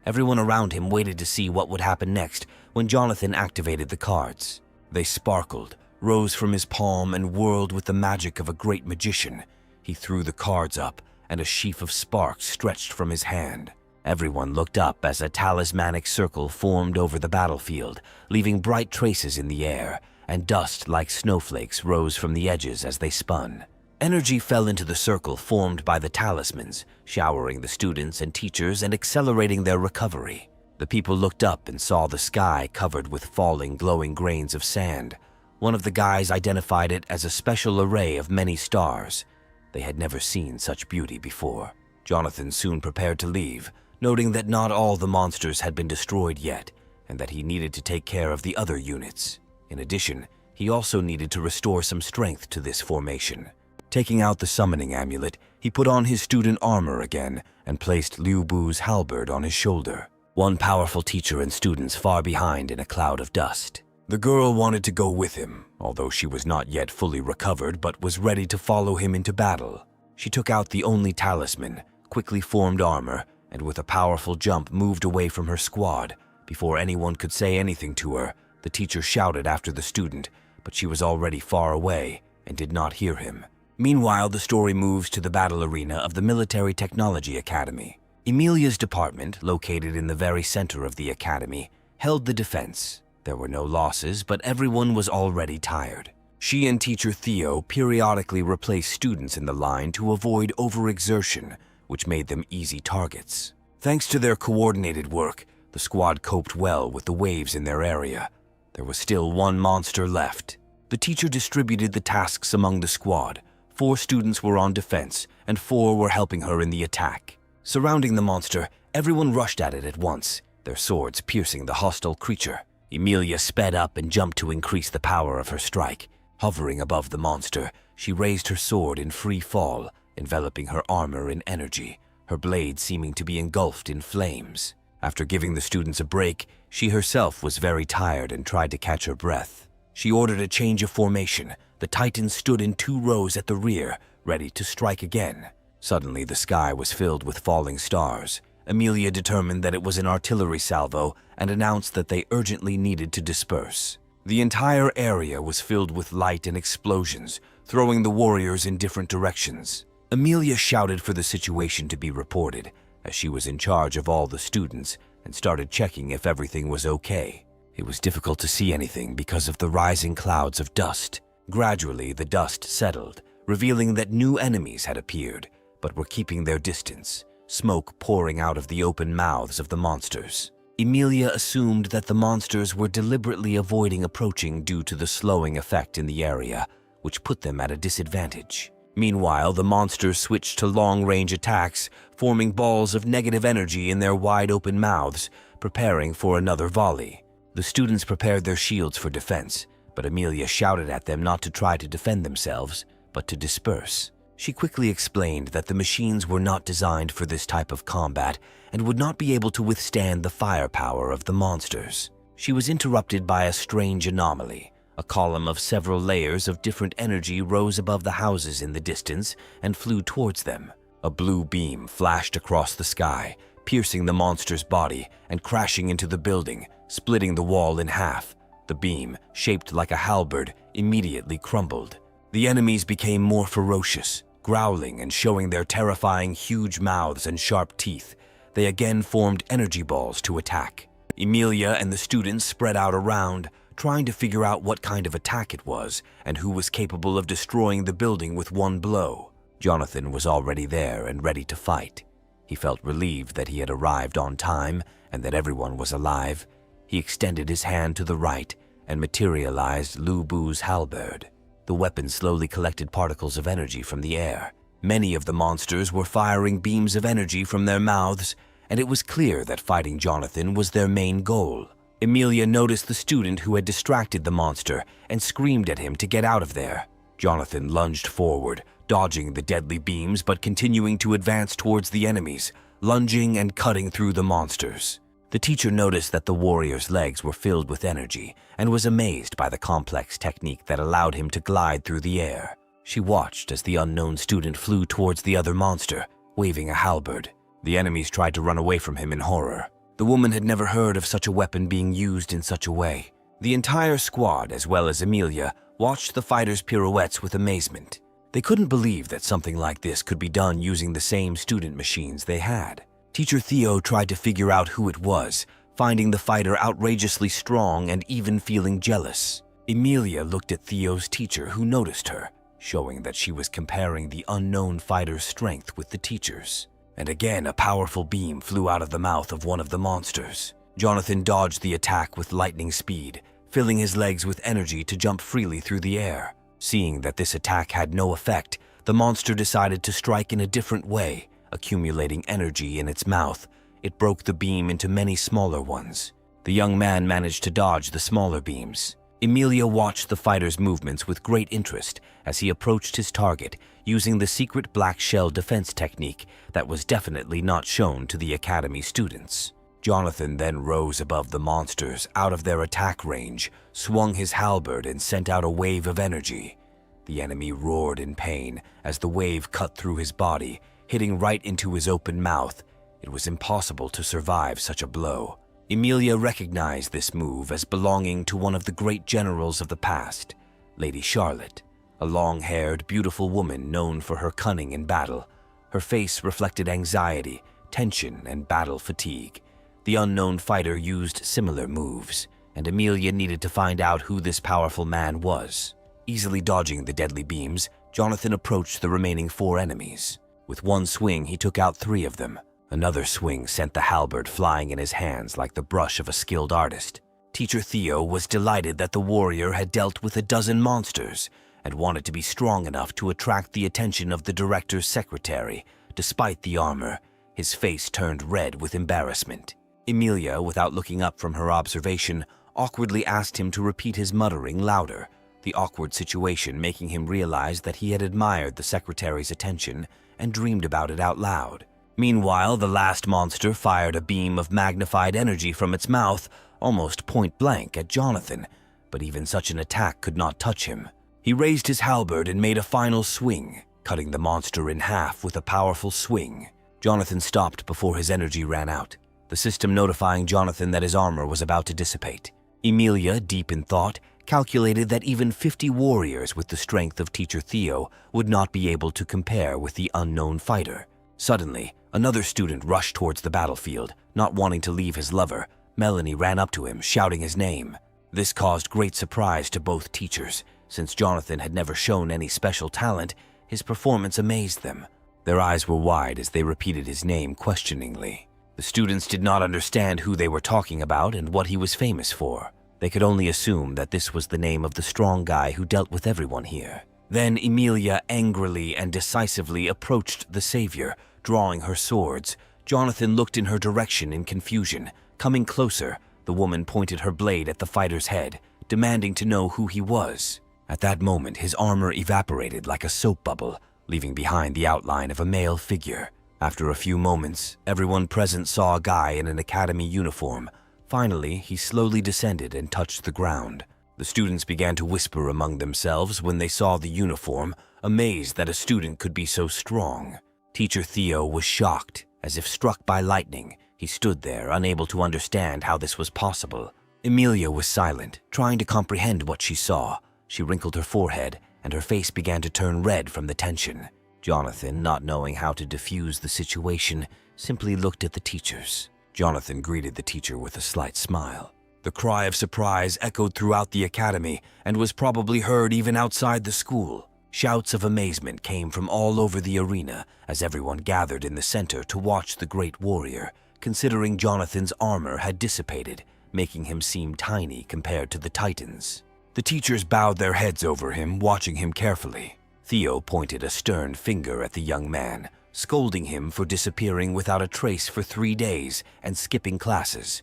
Everyone around him waited to see what would happen next when Jonathan activated the cards. They sparkled, rose from his palm, and whirled with the magic of a great magician. He threw the cards up, and a sheaf of sparks stretched from his hand. Everyone looked up as a talismanic circle formed over the battlefield, leaving bright traces in the air, and dust like snowflakes rose from the edges as they spun. Energy fell into the circle formed by the talismans, showering the students and teachers and accelerating their recovery. The people looked up and saw the sky covered with falling, glowing grains of sand. One of the guys identified it as a special array of many stars. They had never seen such beauty before. Jonathan soon prepared to leave, noting that not all the monsters had been destroyed yet, and that he needed to take care of the other units. In addition, he also needed to restore some strength to this formation. Taking out the summoning amulet, he put on his student armor again and placed Liu Bu's halberd on his shoulder. One powerful teacher and students far behind in a cloud of dust. The girl wanted to go with him, although she was not yet fully recovered but was ready to follow him into battle. She took out the only talisman, quickly formed armor, and with a powerful jump moved away from her squad. Before anyone could say anything to her, the teacher shouted after the student, but she was already far away and did not hear him. Meanwhile, the story moves to the battle arena of the Military Technology Academy. Emilia's department, located in the very center of the academy, held the defense. There were no losses, but everyone was already tired. She and teacher Theo periodically replaced students in the line to avoid overexertion, which made them easy targets. Thanks to their coordinated work, the squad coped well with the waves in their area. There was still one monster left. The teacher distributed the tasks among the squad. 4 students were on defense, and 4 were helping her in the attack. Surrounding the monster, everyone rushed at it at once, their swords piercing the hostile creature. Emilia sped up and jumped to increase the power of her strike. Hovering above the monster, she raised her sword in free fall, enveloping her armor in energy, her blade seeming to be engulfed in flames. After giving the students a break, she herself was very tired and tried to catch her breath. She ordered a change of formation. The Titans stood in 2 rows at the rear, ready to strike again. Suddenly, the sky was filled with falling stars. Emilia determined that it was an artillery salvo and announced that they urgently needed to disperse. The entire area was filled with light and explosions, throwing the warriors in different directions. Emilia shouted for the situation to be reported, as she was in charge of all the students, and started checking if everything was okay. It was difficult to see anything because of the rising clouds of dust. Gradually, the dust settled, revealing that new enemies had appeared, but were keeping their distance, smoke pouring out of the open mouths of the monsters. Emilia assumed that the monsters were deliberately avoiding approaching due to the slowing effect in the area, which put them at a disadvantage. Meanwhile, the monsters switched to long-range attacks, forming balls of negative energy in their wide-open mouths, preparing for another volley. The students prepared their shields for defense, but Emilia shouted at them not to try to defend themselves, but to disperse. She quickly explained that the machines were not designed for this type of combat and would not be able to withstand the firepower of the monsters. She was interrupted by a strange anomaly. A column of several layers of different energy rose above the houses in the distance and flew towards them. A blue beam flashed across the sky, piercing the monster's body and crashing into the building, splitting the wall in half. The beam, shaped like a halberd, immediately crumbled. The enemies became more ferocious, growling and showing their terrifying huge mouths and sharp teeth. They again formed energy balls to attack. Emilia and the students spread out around, trying to figure out what kind of attack it was and who was capable of destroying the building with one blow. Jonathan was already there and ready to fight. He felt relieved that he had arrived on time and that everyone was alive. He extended his hand to the right and materialized Lu Bu's halberd. The weapon slowly collected particles of energy from the air. Many of the monsters were firing beams of energy from their mouths, and it was clear that fighting Jonathan was their main goal. Emilia noticed the student who had distracted the monster and screamed at him to get out of there. Jonathan lunged forward, dodging the deadly beams but continuing to advance towards the enemies, lunging and cutting through the monsters. The teacher noticed that the warrior's legs were filled with energy and was amazed by the complex technique that allowed him to glide through the air. She watched as the unknown student flew towards the other monster, waving a halberd. The enemies tried to run away from him in horror. The woman had never heard of such a weapon being used in such a way. The entire squad, as well as Emilia, watched the fighters' pirouettes with amazement. They couldn't believe that something like this could be done using the same student machines they had. Teacher Theo tried to figure out who it was, finding the fighter outrageously strong and even feeling jealous. Emilia looked at Theo's teacher, who noticed her, showing that she was comparing the unknown fighter's strength with the teacher's. And again, a powerful beam flew out of the mouth of one of the monsters. Jonathan dodged the attack with lightning speed, filling his legs with energy to jump freely through the air. Seeing that this attack had no effect, the monster decided to strike in a different way. Accumulating energy in its mouth, it broke the beam into many smaller ones. The young man managed to dodge the smaller beams. Emilia watched the fighter's movements with great interest as he approached his target using the secret black shell defense technique that was definitely not shown to the academy students. Jonathan then rose above the monsters out of their attack range, swung his halberd and sent out a wave of energy. The enemy roared in pain as the wave cut through his body, hitting right into his open mouth. It was impossible to survive such a blow. Emilia recognized this move as belonging to one of the great generals of the past, Lady Charlotte, a long-haired, beautiful woman known for her cunning in battle. Her face reflected anxiety, tension, and battle fatigue. The unknown fighter used similar moves, and Emilia needed to find out who this powerful man was. Easily dodging the deadly beams, Jonathan approached the remaining 4 enemies. With one swing, he took out 3 of them. Another swing sent the halberd flying in his hands like the brush of a skilled artist. Teacher Theo was delighted that the warrior had dealt with a dozen monsters and wanted to be strong enough to attract the attention of the director's secretary. Despite the armor, his face turned red with embarrassment. Emilia, without looking up from her observation, awkwardly asked him to repeat his muttering louder, the awkward situation making him realize that he had admired the secretary's attention and dreamed about it out loud. Meanwhile, the last monster fired a beam of magnified energy from its mouth, almost point blank at Jonathan, but even such an attack could not touch him. He raised his halberd and made a final swing, cutting the monster in half with a powerful swing. Jonathan stopped before his energy ran out, the system notifying Jonathan that his armor was about to dissipate. Emilia, deep in thought, calculated that even 50 warriors with the strength of Teacher Theo would not be able to compare with the unknown fighter. Suddenly, another student rushed towards the battlefield, not wanting to leave his lover. Melanie ran up to him, shouting his name. This caused great surprise to both teachers. Since Jonathan had never shown any special talent, his performance amazed them. Their eyes were wide as they repeated his name questioningly. The students did not understand who they were talking about and what he was famous for. They could only assume that this was the name of the strong guy who dealt with everyone here. Then Emilia angrily and decisively approached the savior, drawing her swords. Jonathan looked in her direction in confusion. Coming closer, the woman pointed her blade at the fighter's head, demanding to know who he was. At that moment, his armor evaporated like a soap bubble, leaving behind the outline of a male figure. After a few moments, everyone present saw a guy in an academy uniform. Finally, he slowly descended and touched the ground. The students began to whisper among themselves when they saw the uniform, amazed that a student could be so strong. Teacher Theo was shocked. As if struck by lightning, he stood there, unable to understand how this was possible. Emilia was silent, trying to comprehend what she saw. She wrinkled her forehead, and her face began to turn red from the tension. Jonathan, not knowing how to diffuse the situation, simply looked at the teachers. Jonathan greeted the teacher with a slight smile. The cry of surprise echoed throughout the academy and was probably heard even outside the school. Shouts of amazement came from all over the arena as everyone gathered in the center to watch the great warrior, considering Jonathan's armor had dissipated, making him seem tiny compared to the Titans. The teachers bowed their heads over him, watching him carefully. Theo pointed a stern finger at the young man, scolding him for disappearing without a trace for 3 days and skipping classes.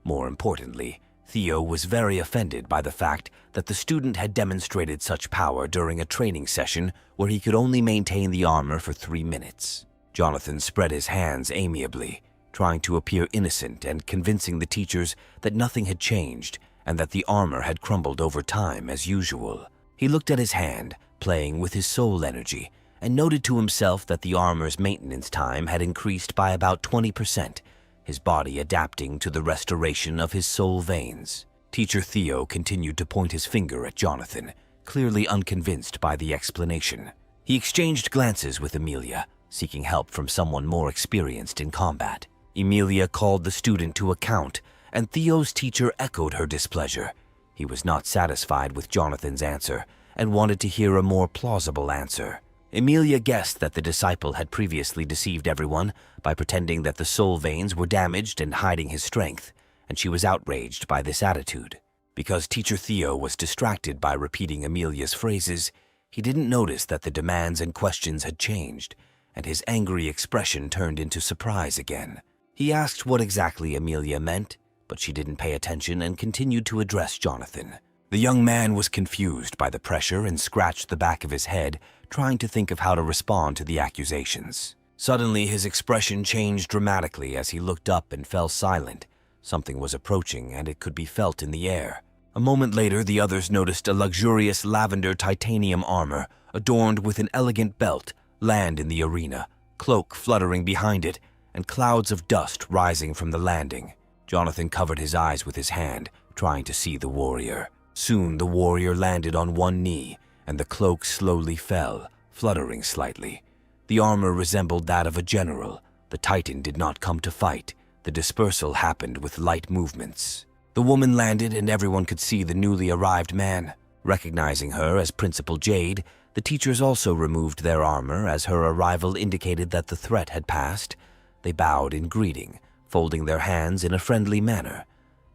More importantly, Theo was very offended by the fact that the student had demonstrated such power during a training session where he could only maintain the armor for 3 minutes. Jonathan spread his hands amiably, trying to appear innocent and convincing the teachers that nothing had changed and that the armor had crumbled over time as usual. He looked at his hand, playing with his soul energy, and noted to himself that the armor's maintenance time had increased by about 20%, his body adapting to the restoration of his soul veins. Teacher Theo continued to point his finger at Jonathan, clearly unconvinced by the explanation. He exchanged glances with Emilia, seeking help from someone more experienced in combat. Emilia called the student to account, and Theo's teacher echoed her displeasure. He was not satisfied with Jonathan's answer and wanted to hear a more plausible answer. Emilia guessed that the disciple had previously deceived everyone by pretending that the soul veins were damaged and hiding his strength, and she was outraged by this attitude. Because Teacher Theo was distracted by repeating Emilia's phrases, he didn't notice that the demands and questions had changed, and his angry expression turned into surprise again. He asked what exactly Emilia meant, but she didn't pay attention and continued to address Jonathan. The young man was confused by the pressure and scratched the back of his head, trying to think of how to respond to the accusations. Suddenly, his expression changed dramatically as he looked up and fell silent. Something was approaching, and it could be felt in the air. A moment later, the others noticed a luxurious lavender titanium armor, adorned with an elegant belt, land in the arena, cloak fluttering behind it, and clouds of dust rising from the landing. Jonathan covered his eyes with his hand, trying to see the warrior. Soon, the warrior landed on one knee, and the cloak slowly fell, fluttering slightly. The armor resembled that of a general. The Titan did not come to fight. The dispersal happened with light movements. The woman landed, and everyone could see the newly arrived man. Recognizing her as Principal Jade, the teachers also removed their armor as her arrival indicated that the threat had passed. They bowed in greeting, folding their hands in a friendly manner.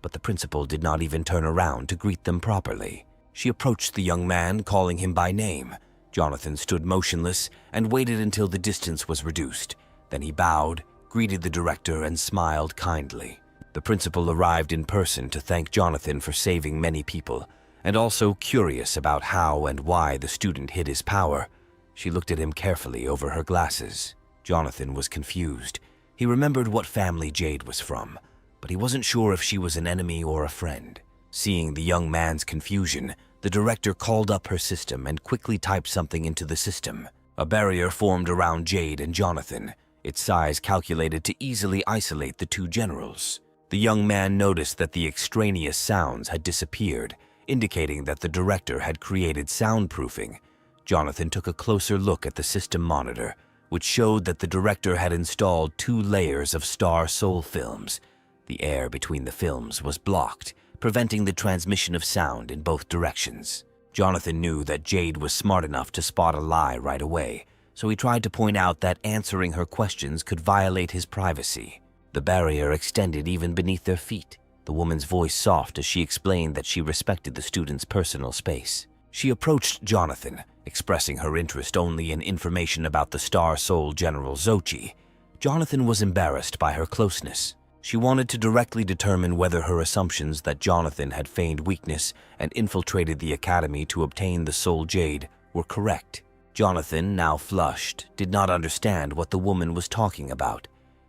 But the principal did not even turn around to greet them properly. She approached the young man, calling him by name. Jonathan stood motionless and waited until the distance was reduced. Then he bowed, greeted the director, and smiled kindly. The principal arrived in person to thank Jonathan for saving many people, and also curious about how and why the student hid his power. She looked at him carefully over her glasses. Jonathan was confused. He remembered what family Jade was from, but he wasn't sure if she was an enemy or a friend. Seeing the young man's confusion, the director called up her system and quickly typed something into the system. A barrier formed around Jade and Jonathan, its size calculated to easily isolate the two generals. The young man noticed that the extraneous sounds had disappeared, indicating that the director had created soundproofing. Jonathan took a closer look at the system monitor, which showed that the director had installed 2 layers of Star Soul films. The air between the films was blocked, preventing the transmission of sound in both directions. Jonathan knew that Jade was smart enough to spot a lie right away, so he tried to point out that answering her questions could violate his privacy. The barrier extended even beneath their feet, the woman's voice soft as she explained that she respected the student's personal space. She approached Jonathan, expressing her interest only in information about the Star Soul General Zochi. Jonathan was embarrassed by her closeness. She wanted to directly determine whether her assumptions that Jonathan had feigned weakness and infiltrated the academy to obtain the Soul Jade were correct. Jonathan, now flushed, did not understand what the woman was talking about.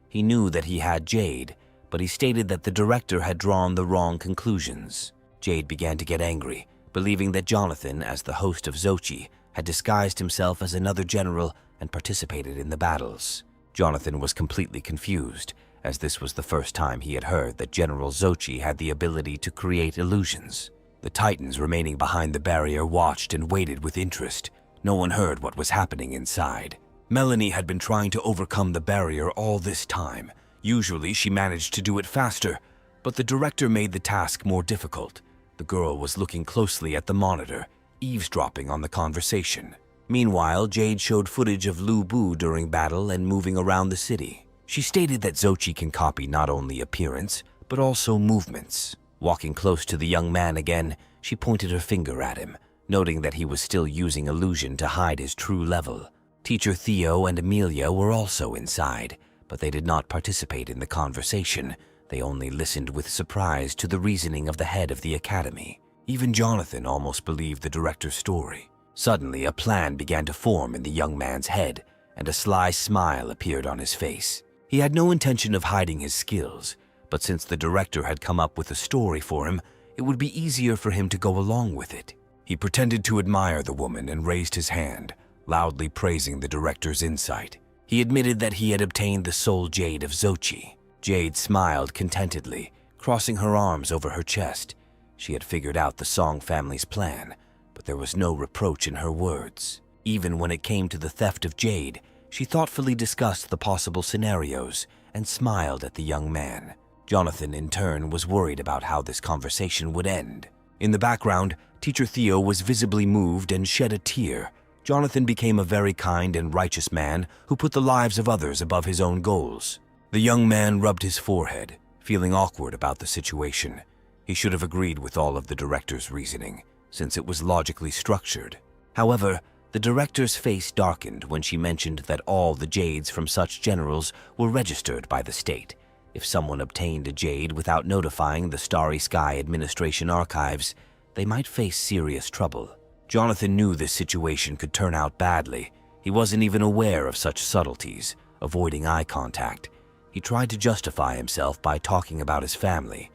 He knew that he had Jade, but he stated that the director had drawn the wrong conclusions. Jade began to get angry, believing that Jonathan, as the host of Zochi, had disguised himself as another general and participated in the battles. Jonathan was completely confused, as this was the first time he had heard that General Zochi had the ability to create illusions. The Titans remaining behind the barrier watched and waited with interest. No one heard what was happening inside. Melanie had been trying to overcome the barrier all this time. Usually she managed to do it faster, but the director made the task more difficult. The girl was looking closely at the monitor, eavesdropping on the conversation. Meanwhile, Jade showed footage of Lu Bu during battle and moving around the city. She stated that Zochi can copy not only appearance, but also movements. Walking close to the young man again, she pointed her finger at him, noting that he was still using illusion to hide his true level. Teacher Theo and Amelia were also inside, but they did not participate in the conversation. They only listened with surprise to the reasoning of the head of the academy. Even Jonathan almost believed the director's story. Suddenly, a plan began to form in the young man's head, and a sly smile appeared on his face. He had no intention of hiding his skills, but since the director had come up with a story for him, it would be easier for him to go along with it. He pretended to admire the woman and raised his hand, loudly praising the director's insight. He admitted that he had obtained the Soul Jade of Zochi. Jade smiled contentedly, crossing her arms over her chest. She had figured out the Song family's plan, but there was no reproach in her words. Even when it came to the theft of Jade, she thoughtfully discussed the possible scenarios and smiled at the young man. Jonathan, in turn, was worried about how this conversation would end. In the background, Teacher Theo was visibly moved and shed a tear. Jonathan became a very kind and righteous man who put the lives of others above his own goals. The young man rubbed his forehead, feeling awkward about the situation. He should have agreed with all of the director's reasoning, since it was logically structured. However, the director's face darkened when she mentioned that all the jades from such generals were registered by the state. If someone obtained a jade without notifying the Starry Sky Administration archives, they might face serious trouble. Jonathan knew this situation could turn out badly. He wasn't even aware of such subtleties, avoiding eye contact. He tried to justify himself by talking about his family,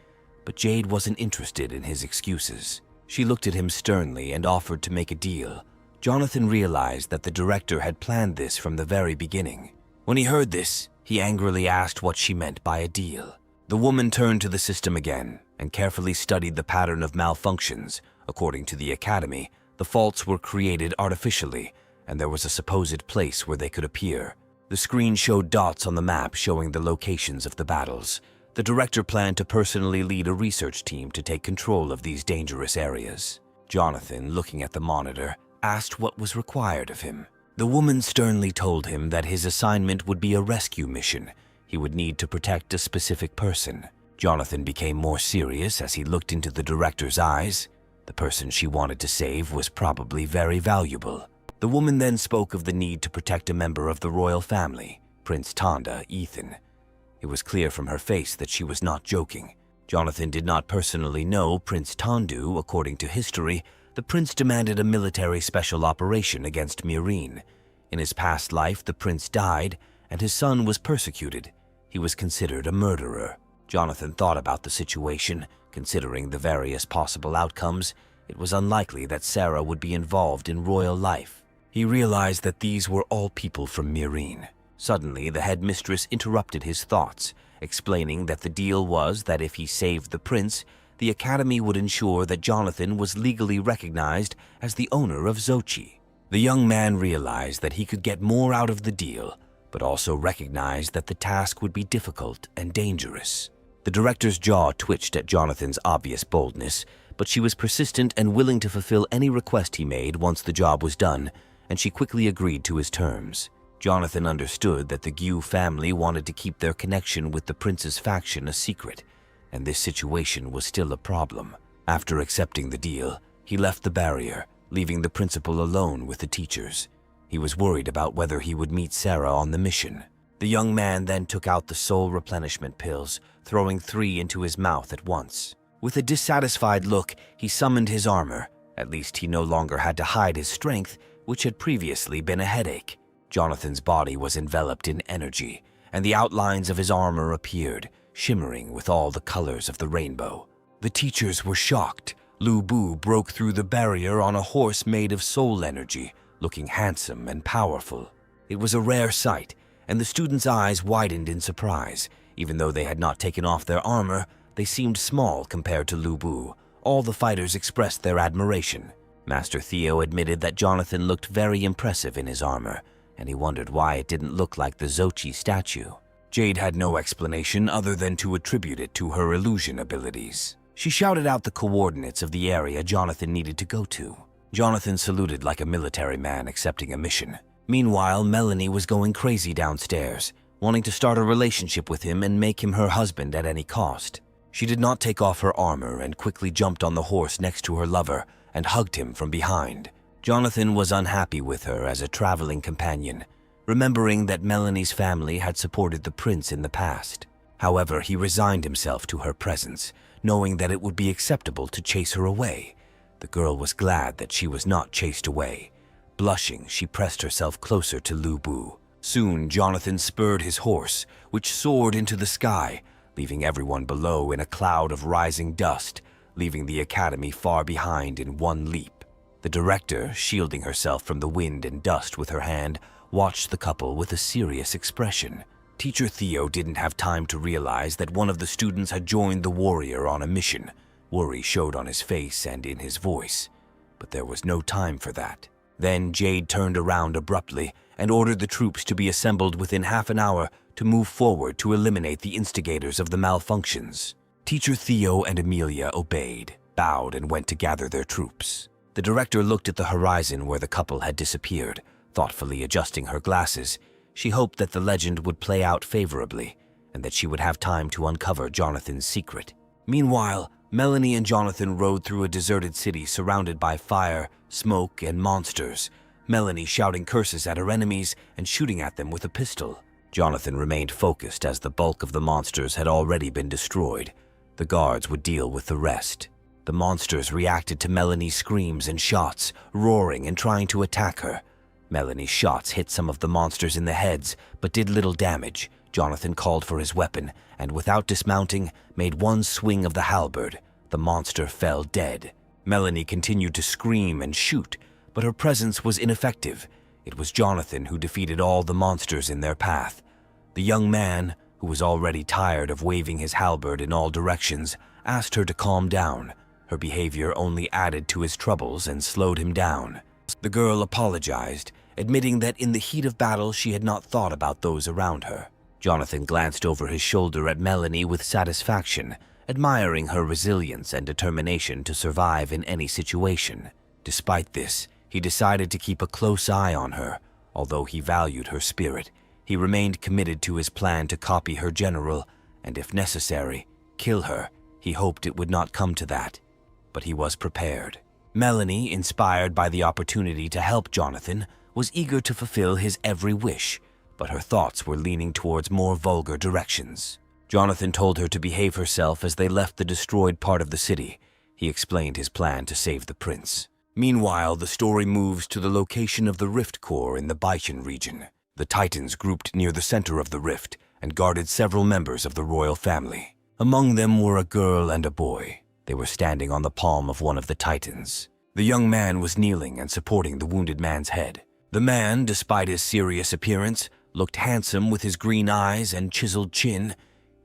but Jade wasn't interested in his excuses. She looked at him sternly and offered to make a deal. Jonathan realized that the director had planned this from the very beginning. When he heard this, he angrily asked what she meant by a deal. The woman turned to the system again and carefully studied the pattern of malfunctions. According to the academy, the faults were created artificially, and there was a supposed place where they could appear. The screen showed dots on the map showing the locations of the battles. The director planned to personally lead a research team to take control of these dangerous areas. Jonathan, looking at the monitor, asked what was required of him. The woman sternly told him that his assignment would be a rescue mission. he would need to protect a specific person. Jonathan became more serious as he looked into the director's eyes. The person she wanted to save was probably very valuable. The woman then spoke of the need to protect a member of the royal family, Prince Tanda, Ethan. It was clear from her face that she was not joking. Jonathan did not personally know Prince Tandu. According to history, the prince demanded a military special operation against Myrine. In his past life, the prince died, and his son was persecuted. He was considered a murderer. Jonathan thought about the situation. Considering the various possible outcomes, it was unlikely that Sarah would be involved in royal life. He realized that these were all people from Myrine. Suddenly, the headmistress interrupted his thoughts, explaining that the deal was that if he saved the prince, the academy would ensure that Jonathan was legally recognized as the owner of Xochi. The young man realized that he could get more out of the deal, but also recognized that the task would be difficult and dangerous. The director's jaw twitched at Jonathan's obvious boldness, but she was persistent and willing to fulfill any request he made once the job was done, and she quickly agreed to his terms. Jonathan understood that the Gu family wanted to keep their connection with the prince's faction a secret, and this situation was still a problem. After accepting the deal, he left the barrier, leaving the principal alone with the teachers. He was worried about whether he would meet Sarah on the mission. The young man then took out the soul replenishment pills, throwing 3 into his mouth at once. With a dissatisfied look, he summoned his armor. At least he no longer had to hide his strength, which had previously been a headache. Jonathan's body was enveloped in energy, and the outlines of his armor appeared, shimmering with all the colors of the rainbow. The teachers were shocked. Lu Bu broke through the barrier on a horse made of soul energy, looking handsome and powerful. It was a rare sight, and the students' eyes widened in surprise. Even though they had not taken off their armor, they seemed small compared to Lu Bu. All the fighters expressed their admiration. Master Theo admitted that Jonathan looked very impressive in his armor, and he wondered why it didn't look like the Xochi statue. Jade had no explanation other than to attribute it to her illusion abilities. She shouted out the coordinates of the area Jonathan needed to go to. Jonathan saluted like a military man accepting a mission. Meanwhile, Melanie was going crazy downstairs, wanting to start a relationship with him and make him her husband at any cost. She did not take off her armor and quickly jumped on the horse next to her lover and hugged him from behind. Jonathan was unhappy with her as a traveling companion, remembering that Melanie's family had supported the prince in the past. However, he resigned himself to her presence, knowing that it would be acceptable to chase her away. The girl was glad that she was not chased away. Blushing, she pressed herself closer to Lu Bu. Soon, Jonathan spurred his horse, which soared into the sky, leaving everyone below in a cloud of rising dust, leaving the academy far behind in one leap. The director, shielding herself from the wind and dust with her hand, watched the couple with a serious expression. Teacher Theo didn't have time to realize that one of the students had joined the warrior on a mission. Worry showed on his face and in his voice, but there was no time for that. Then Jade turned around abruptly and ordered the troops to be assembled within half an hour to move forward to eliminate the instigators of the malfunctions. Teacher Theo and Amelia obeyed, bowed, and went to gather their troops. The director looked at the horizon where the couple had disappeared, thoughtfully adjusting her glasses. She hoped that the legend would play out favorably and that she would have time to uncover Jonathan's secret. Meanwhile, Melanie and Jonathan rode through a deserted city surrounded by fire, smoke, and monsters. Melanie shouting curses at her enemies and shooting at them with a pistol. Jonathan remained focused as the bulk of the monsters had already been destroyed. The guards would deal with the rest. The monsters reacted to Melanie's screams and shots, roaring and trying to attack her. Melanie's shots hit some of the monsters in the heads, but did little damage. Jonathan called for his weapon, and without dismounting, made one swing of the halberd. The monster fell dead. Melanie continued to scream and shoot, but her presence was ineffective. It was Jonathan who defeated all the monsters in their path. The young man, who was already tired of waving his halberd in all directions, asked her to calm down. Her behavior only added to his troubles and slowed him down. The girl apologized, admitting that in the heat of battle she had not thought about those around her. Jonathan glanced over his shoulder at Melanie with satisfaction, admiring her resilience and determination to survive in any situation. Despite this, he decided to keep a close eye on her. Although he valued her spirit, He remained committed to his plan to copy her general, and if necessary, kill her. He hoped it would not come to that, but he was prepared. Melanie, inspired by the opportunity to help Jonathan, was eager to fulfill his every wish, but her thoughts were leaning towards more vulgar directions. Jonathan told her to behave herself as they left the destroyed part of the city. He explained his plan to save the prince. Meanwhile, the story moves to the location of the Rift Core in the Baishan region. The Titans grouped near the center of the rift and guarded several members of the royal family. Among them were a girl and a boy. They were standing on the palm of one of the Titans. The young man was kneeling and supporting the wounded man's head. The man, despite his serious appearance, looked handsome with his green eyes and chiseled chin.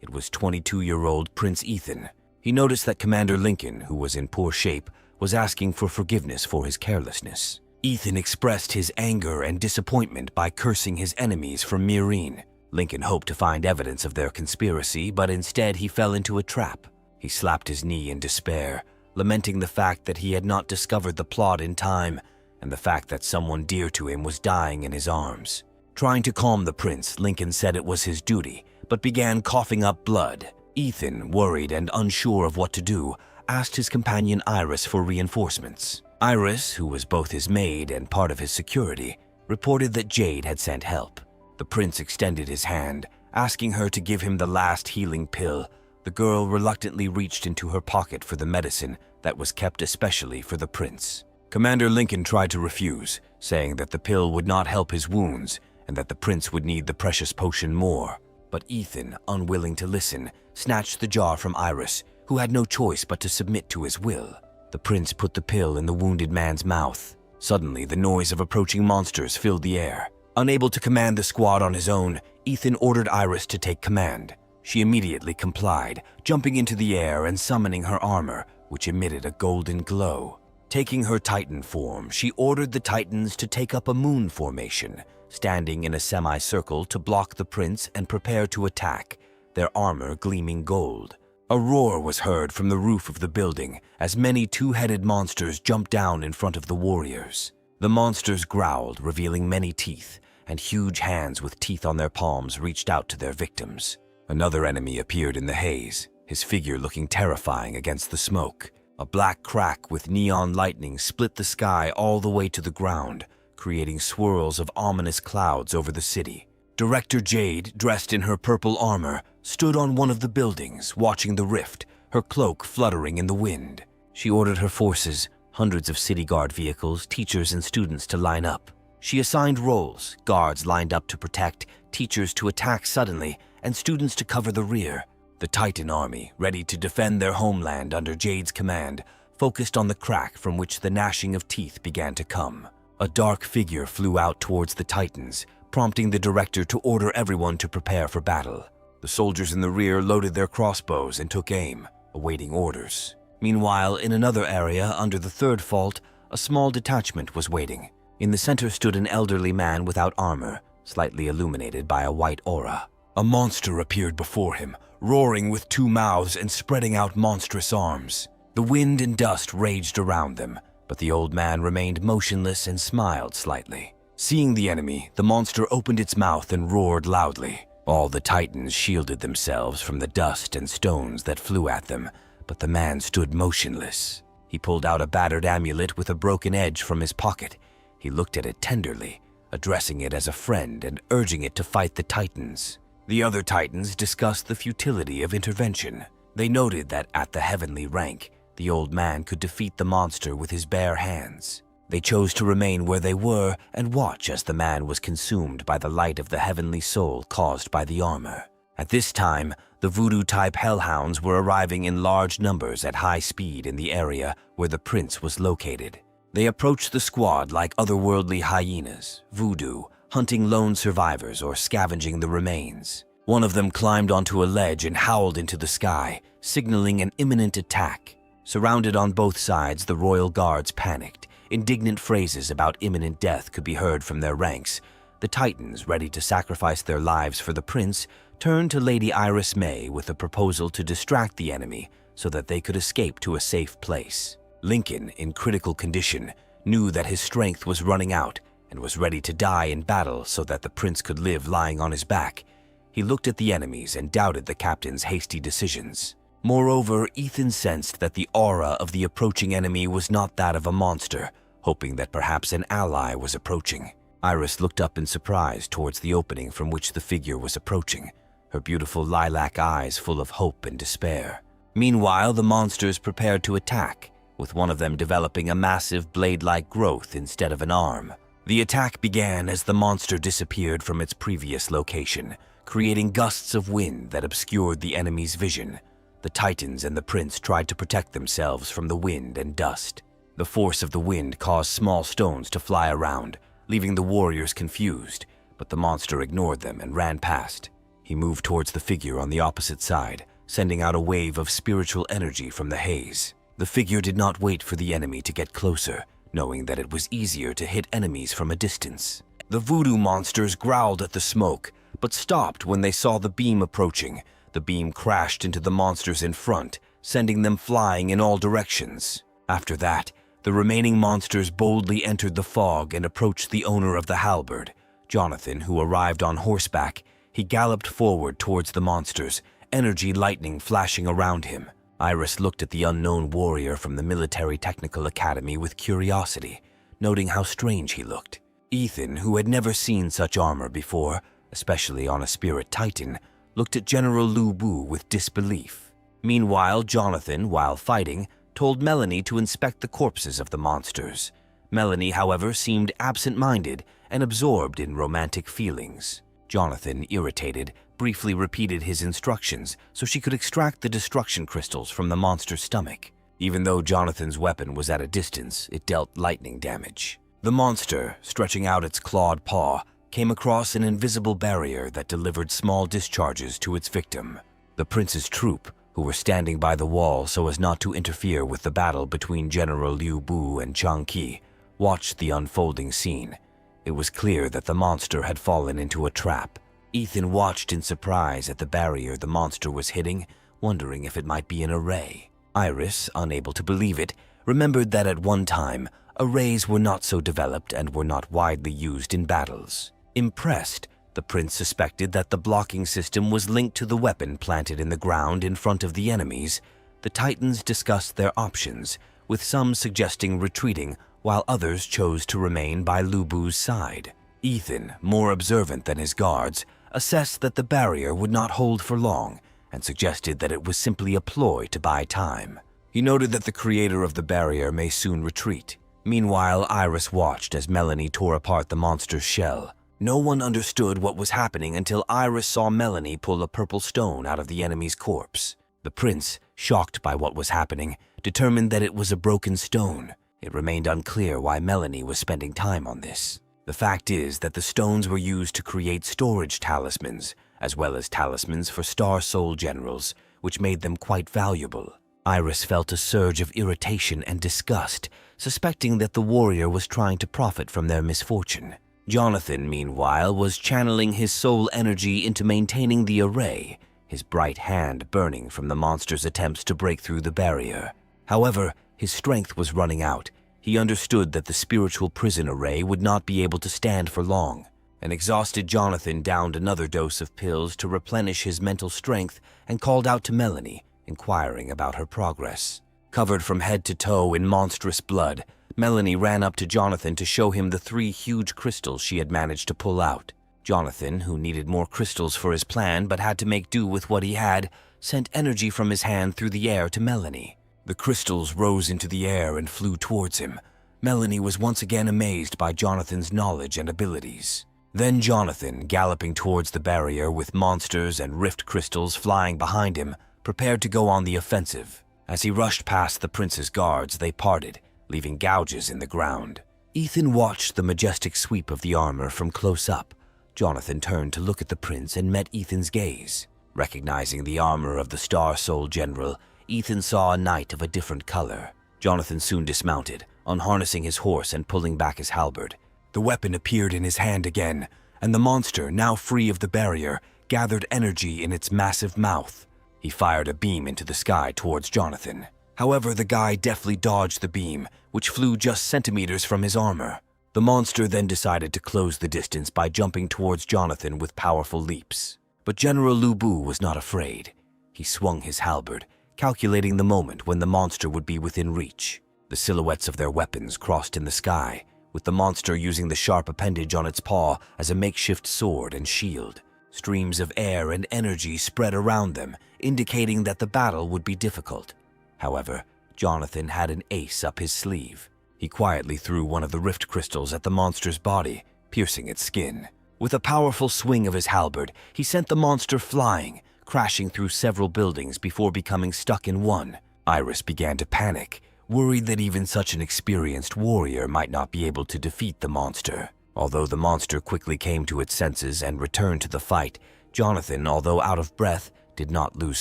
It was 22-year-old Prince Ethan. He noticed that Commander Lincoln, who was in poor shape, was asking for forgiveness for his carelessness. Ethan expressed his anger and disappointment by cursing his enemies from Meereen. Lincoln hoped to find evidence of their conspiracy, but instead he fell into a trap. He slapped his knee in despair, lamenting the fact that he had not discovered the plot in time and the fact that someone dear to him was dying in his arms. Trying to calm the prince, Lincoln said it was his duty, but began coughing up blood. Ethan, worried and unsure of what to do, asked his companion Iris for reinforcements. Iris, who was both his maid and part of his security, reported that Jade had sent help. The prince extended his hand, asking her to give him the last healing pill. The girl reluctantly reached into her pocket for the medicine that was kept especially for the prince. Commander Lincoln tried to refuse, saying that the pill would not help his wounds and that the prince would need the precious potion more. But Ethan, unwilling to listen, snatched the jar from Iris, who had no choice but to submit to his will. The prince put the pill in the wounded man's mouth. Suddenly, the noise of approaching monsters filled the air. Unable to command the squad on his own, Ethan ordered Iris to take command. She immediately complied, jumping into the air and summoning her armor, which emitted a golden glow. Taking her Titan form, she ordered the Titans to take up a moon formation, standing in a semicircle to block the prince and prepare to attack, their armor gleaming gold. A roar was heard from the roof of the building as many two-headed monsters jumped down in front of the warriors. The monsters growled, revealing many teeth, and huge hands with teeth on their palms reached out to their victims. Another enemy appeared in the haze, his figure looking terrifying against the smoke. A black crack with neon lightning split the sky all the way to the ground, creating swirls of ominous clouds over the city. Director Jade, dressed in her purple armor, stood on one of the buildings, watching the rift, her cloak fluttering in the wind. She ordered her forces, hundreds of city guard vehicles, teachers, and students to line up. She assigned roles, guards lined up to protect, teachers to attack suddenly, and students to cover the rear. The Titan army, ready to defend their homeland under Jade's command, focused on the crack from which the gnashing of teeth began to come. A dark figure flew out towards the Titans, prompting the director to order everyone to prepare for battle. The soldiers in the rear loaded their crossbows and took aim, awaiting orders. Meanwhile, in another area under the third fault, a small detachment was waiting. In the center stood an elderly man without armor, slightly illuminated by a white aura. A monster appeared before him, roaring with two mouths and spreading out monstrous arms. The wind and dust raged around them, but the old man remained motionless and smiled slightly. Seeing the enemy, the monster opened its mouth and roared loudly. All the Titans shielded themselves from the dust and stones that flew at them, but the man stood motionless. He pulled out a battered amulet with a broken edge from his pocket. He looked at it tenderly, addressing it as a friend and urging it to fight the Titans. The other Titans discussed the futility of intervention. They noted that at the heavenly rank, the old man could defeat the monster with his bare hands. They chose to remain where they were and watch as the man was consumed by the light of the heavenly soul caused by the armor. At this time, the voodoo-type hellhounds were arriving in large numbers at high speed in the area where the prince was located. They approached the squad like otherworldly hyenas, voodoo, hunting lone survivors or scavenging the remains. One of them climbed onto a ledge and howled into the sky, signaling an imminent attack. Surrounded on both sides, the royal guards panicked. Indignant phrases about imminent death could be heard from their ranks. The Titans, ready to sacrifice their lives for the prince, turned to Lady Iris May with a proposal to distract the enemy so that they could escape to a safe place. Lincoln, in critical condition, knew that his strength was running out and was ready to die in battle so that the prince could live lying on his back. He looked at the enemies and doubted the captain's hasty decisions. Moreover, Ethan sensed that the aura of the approaching enemy was not that of a monster, hoping that perhaps an ally was approaching. Iris looked up in surprise towards the opening from which the figure was approaching, her beautiful lilac eyes full of hope and despair. Meanwhile, the monsters prepared to attack, with one of them developing a massive blade-like growth instead of an arm. The attack began as the monster disappeared from its previous location, creating gusts of wind that obscured the enemy's vision. The Titans and the prince tried to protect themselves from the wind and dust. The force of the wind caused small stones to fly around, leaving the warriors confused, but the monster ignored them and ran past. He moved towards the figure on the opposite side, sending out a wave of spiritual energy from the haze. The figure did not wait for the enemy to get closer, knowing that it was easier to hit enemies from a distance. The voodoo monsters growled at the smoke, but stopped when they saw the beam approaching. The beam crashed into the monsters in front, sending them flying in all directions. After that, the remaining monsters boldly entered the fog and approached the owner of the halberd, Jonathan, who arrived on horseback. He galloped forward towards the monsters, energy lightning flashing around him. Iris looked at the unknown warrior from the Military Technical Academy with curiosity, noting how strange he looked. Ethan, who had never seen such armor before, especially on a spirit titan, looked at General Lu Bu with disbelief. Meanwhile, Jonathan, while fighting, told Melanie to inspect the corpses of the monsters. Melanie, however, seemed absent-minded and absorbed in romantic feelings. Jonathan, irritated, briefly repeated his instructions so she could extract the destruction crystals from the monster's stomach. Even though Jonathan's weapon was at a distance, it dealt lightning damage. The monster, stretching out its clawed paw, came across an invisible barrier that delivered small discharges to its victim. The prince's troop, who were standing by the wall so as not to interfere with the battle between General Liu Bu and Chang Qi, watched the unfolding scene. It was clear that the monster had fallen into a trap. Ethan watched in surprise at the barrier the monster was hitting, wondering if it might be an array. Iris, unable to believe it, remembered that at one time, arrays were not so developed and were not widely used in battles. Impressed, the prince suspected that the blocking system was linked to the weapon planted in the ground in front of the enemies. The Titans discussed their options, with some suggesting retreating, while others chose to remain by Lu Bu's side. Ethan, more observant than his guards, assessed that the barrier would not hold for long and suggested that it was simply a ploy to buy time. He noted that the creator of the barrier may soon retreat. Meanwhile, Iris watched as Melanie tore apart the monster's shell. No one understood what was happening until Iris saw Melanie pull a purple stone out of the enemy's corpse. The prince, shocked by what was happening, determined that it was a broken stone. It remained unclear why Melanie was spending time on this. The fact is that the stones were used to create storage talismans, as well as talismans for Star Soul generals, which made them quite valuable. Iris felt a surge of irritation and disgust, suspecting that the warrior was trying to profit from their misfortune. Jonathan, meanwhile, was channeling his soul energy into maintaining the array, his bright hand burning from the monster's attempts to break through the barrier. However, his strength was running out. He understood that the spiritual prison array would not be able to stand for long. An exhausted Jonathan downed another dose of pills to replenish his mental strength and called out to Melanie, inquiring about her progress. Covered from head to toe in monstrous blood, Melanie ran up to Jonathan to show him the 3 huge crystals she had managed to pull out. Jonathan, who needed more crystals for his plan but had to make do with what he had, sent energy from his hand through the air to Melanie. The crystals rose into the air and flew towards him. Melanie was once again amazed by Jonathan's knowledge and abilities. Then Jonathan, galloping towards the barrier with monsters and rift crystals flying behind him, prepared to go on the offensive. As he rushed past the prince's guards, they parted, leaving gouges in the ground. Ethan watched the majestic sweep of the armor from close up. Jonathan turned to look at the prince and met Ethan's gaze. Recognizing the armor of the Star Soul general, Ethan saw a knight of a different color. Jonathan soon dismounted, unharnessing his horse and pulling back his halberd. The weapon appeared in his hand again, and the monster, now free of the barrier, gathered energy in its massive mouth. He fired a beam into the sky towards Jonathan. However, the guy deftly dodged the beam, which flew just centimeters from his armor. The The monster then decided to close the distance by jumping towards Jonathan with powerful leaps. But General Lu Bu was not afraid. He swung his halberd, calculating the moment when the monster would be within reach. The silhouettes of their weapons crossed in the sky, with the monster using the sharp appendage on its paw as a makeshift sword and shield. Streams of air and energy spread around them, indicating that the battle would be difficult. However, Jonathan had an ace up his sleeve. He quietly threw one of the rift crystals at the monster's body, piercing its skin. With a powerful swing of his halberd, he sent the monster flying, crashing through several buildings before becoming stuck in one. Iris began to panic, worried that even such an experienced warrior might not be able to defeat the monster. Although the monster quickly came to its senses and returned to the fight, Jonathan, although out of breath, did not lose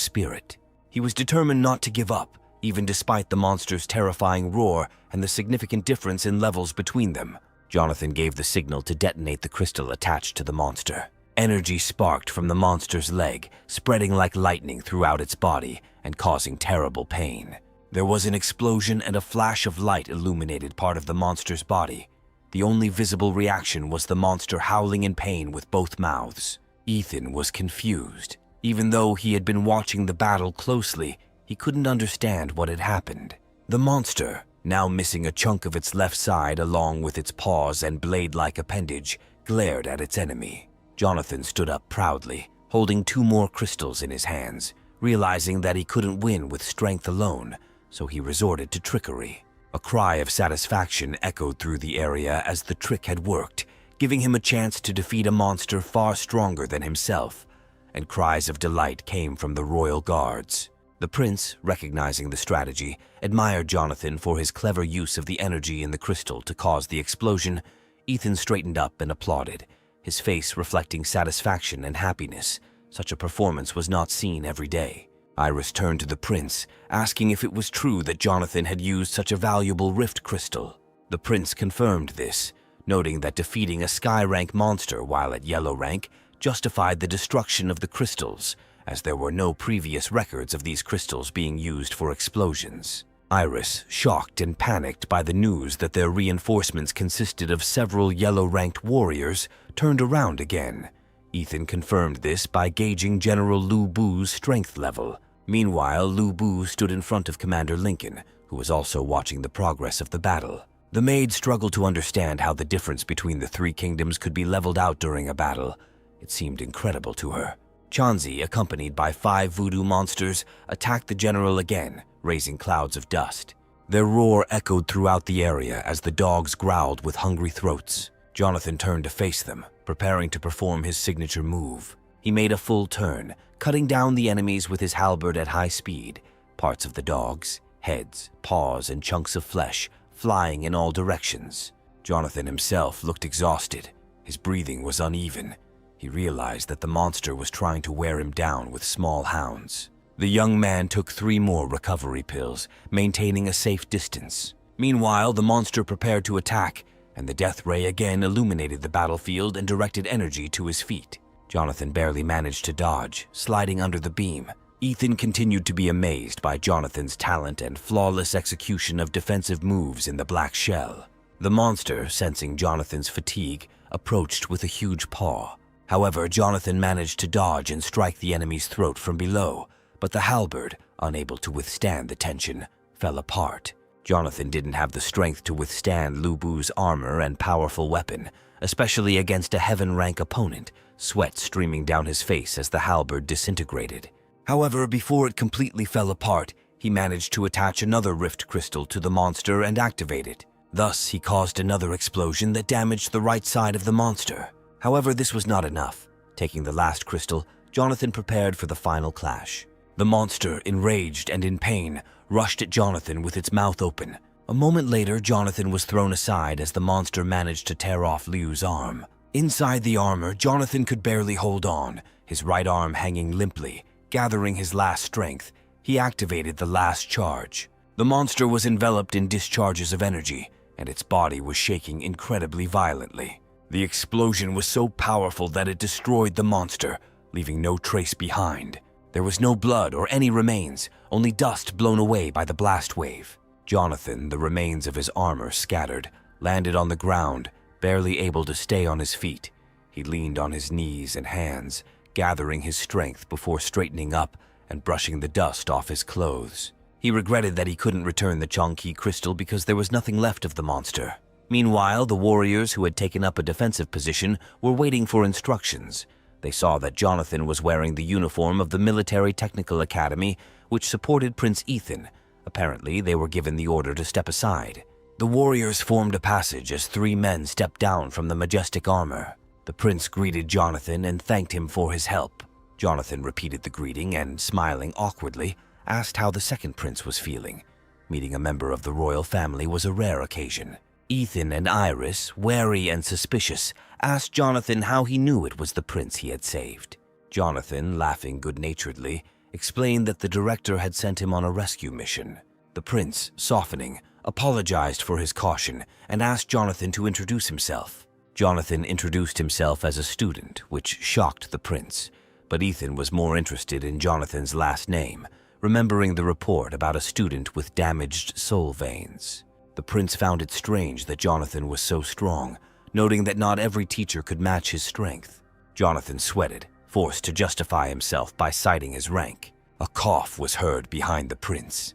spirit. He was determined not to give up, even despite the monster's terrifying roar and the significant difference in levels between them. Jonathan gave the signal to detonate the crystal attached to the monster. Energy sparked from the monster's leg, spreading like lightning throughout its body and causing terrible pain. There was an explosion and a flash of light illuminated part of the monster's body. The only visible reaction was the monster howling in pain with both mouths. Ethan was confused. Even though he had been watching the battle closely, he couldn't understand what had happened. The monster, now missing a chunk of its left side along with its paws and blade-like appendage, glared at its enemy. Jonathan stood up proudly, holding 2 more crystals in his hands, realizing that he couldn't win with strength alone, so he resorted to trickery. A cry of satisfaction echoed through the area as the trick had worked, giving him a chance to defeat a monster far stronger than himself, and cries of delight came from the royal guards. The prince, recognizing the strategy, admired Jonathan for his clever use of the energy in the crystal to cause the explosion. Ethan straightened up and applauded, his face reflecting satisfaction and happiness. Such a performance was not seen every day. Iris turned to the prince, asking if it was true that Jonathan had used such a valuable rift crystal. The prince confirmed this, noting that defeating a sky rank monster while at yellow rank justified the destruction of the crystals, as there were no previous records of these crystals being used for explosions. Iris, shocked and panicked by the news that their reinforcements consisted of several yellow-ranked warriors, turned around again. Ethan confirmed this by gauging General Lu Bu's strength level. Meanwhile, Lu Bu stood in front of Commander Lincoln, who was also watching the progress of the battle. The maid struggled to understand how the difference between the 3 kingdoms could be leveled out during a battle. It seemed incredible to her. Chanzi, accompanied by 5 voodoo monsters, attacked the general again, raising clouds of dust. Their roar echoed throughout the area as the dogs growled with hungry throats. Jonathan turned to face them, preparing to perform his signature move. He made a full turn, cutting down the enemies with his halberd at high speed, parts of the dogs, heads, paws, and chunks of flesh flying in all directions. Jonathan himself looked exhausted. His breathing was uneven. He realized that the monster was trying to wear him down with small hounds. The young man took 3 more recovery pills, maintaining a safe distance. Meanwhile, the monster prepared to attack, and the death ray again illuminated the battlefield and directed energy to his feet. Jonathan barely managed to dodge, sliding under the beam. Ethan continued to be amazed by Jonathan's talent and flawless execution of defensive moves in the black shell. The monster, sensing Jonathan's fatigue, approached with a huge paw. However, Jonathan managed to dodge and strike the enemy's throat from below, but the halberd, unable to withstand the tension, fell apart. Jonathan didn't have the strength to withstand Lu Bu's armor and powerful weapon, especially against a heaven-rank opponent, sweat streaming down his face as the halberd disintegrated. However, before it completely fell apart, he managed to attach another rift crystal to the monster and activate it. Thus, he caused another explosion that damaged the right side of the monster. However, this was not enough. Taking the last crystal, Jonathan prepared for the final clash. The monster, enraged and in pain, rushed at Jonathan with its mouth open. A moment later, Jonathan was thrown aside as the monster managed to tear off Liu's arm. Inside the armor, Jonathan could barely hold on, his right arm hanging limply. Gathering his last strength, he activated the last charge. The monster was enveloped in discharges of energy, and its body was shaking incredibly violently. The explosion was so powerful that it destroyed the monster, leaving no trace behind. There was no blood or any remains, only dust blown away by the blast wave. Jonathan, the remains of his armor scattered, landed on the ground, Barely able to stay on his feet, he leaned on his knees and hands, gathering his strength before straightening up and brushing the dust off his clothes. He regretted that he couldn't return the Changqi crystal because there was nothing left of the monster. Meanwhile, the warriors who had taken up a defensive position were waiting for instructions. They saw that Jonathan was wearing the uniform of the Military Technical Academy, which supported Prince Ethan. Apparently, they were given the order to step aside. The warriors formed a passage as 3 men stepped down from the majestic armor. The prince greeted Jonathan and thanked him for his help. Jonathan repeated the greeting and, smiling awkwardly, asked how the second prince was feeling. Meeting a member of the royal family was a rare occasion. Ethan and Iris, wary and suspicious, asked Jonathan how he knew it was the prince he had saved. Jonathan, laughing good-naturedly, explained that the director had sent him on a rescue mission. The prince, softening, apologized for his caution and asked Jonathan to introduce himself. Jonathan introduced himself as a student, which shocked the prince, but Ethan was more interested in Jonathan's last name, remembering the report about a student with damaged soul veins. The prince found it strange that Jonathan was so strong, noting that not every teacher could match his strength. Jonathan sweated, forced to justify himself by citing his rank. A cough was heard behind the prince.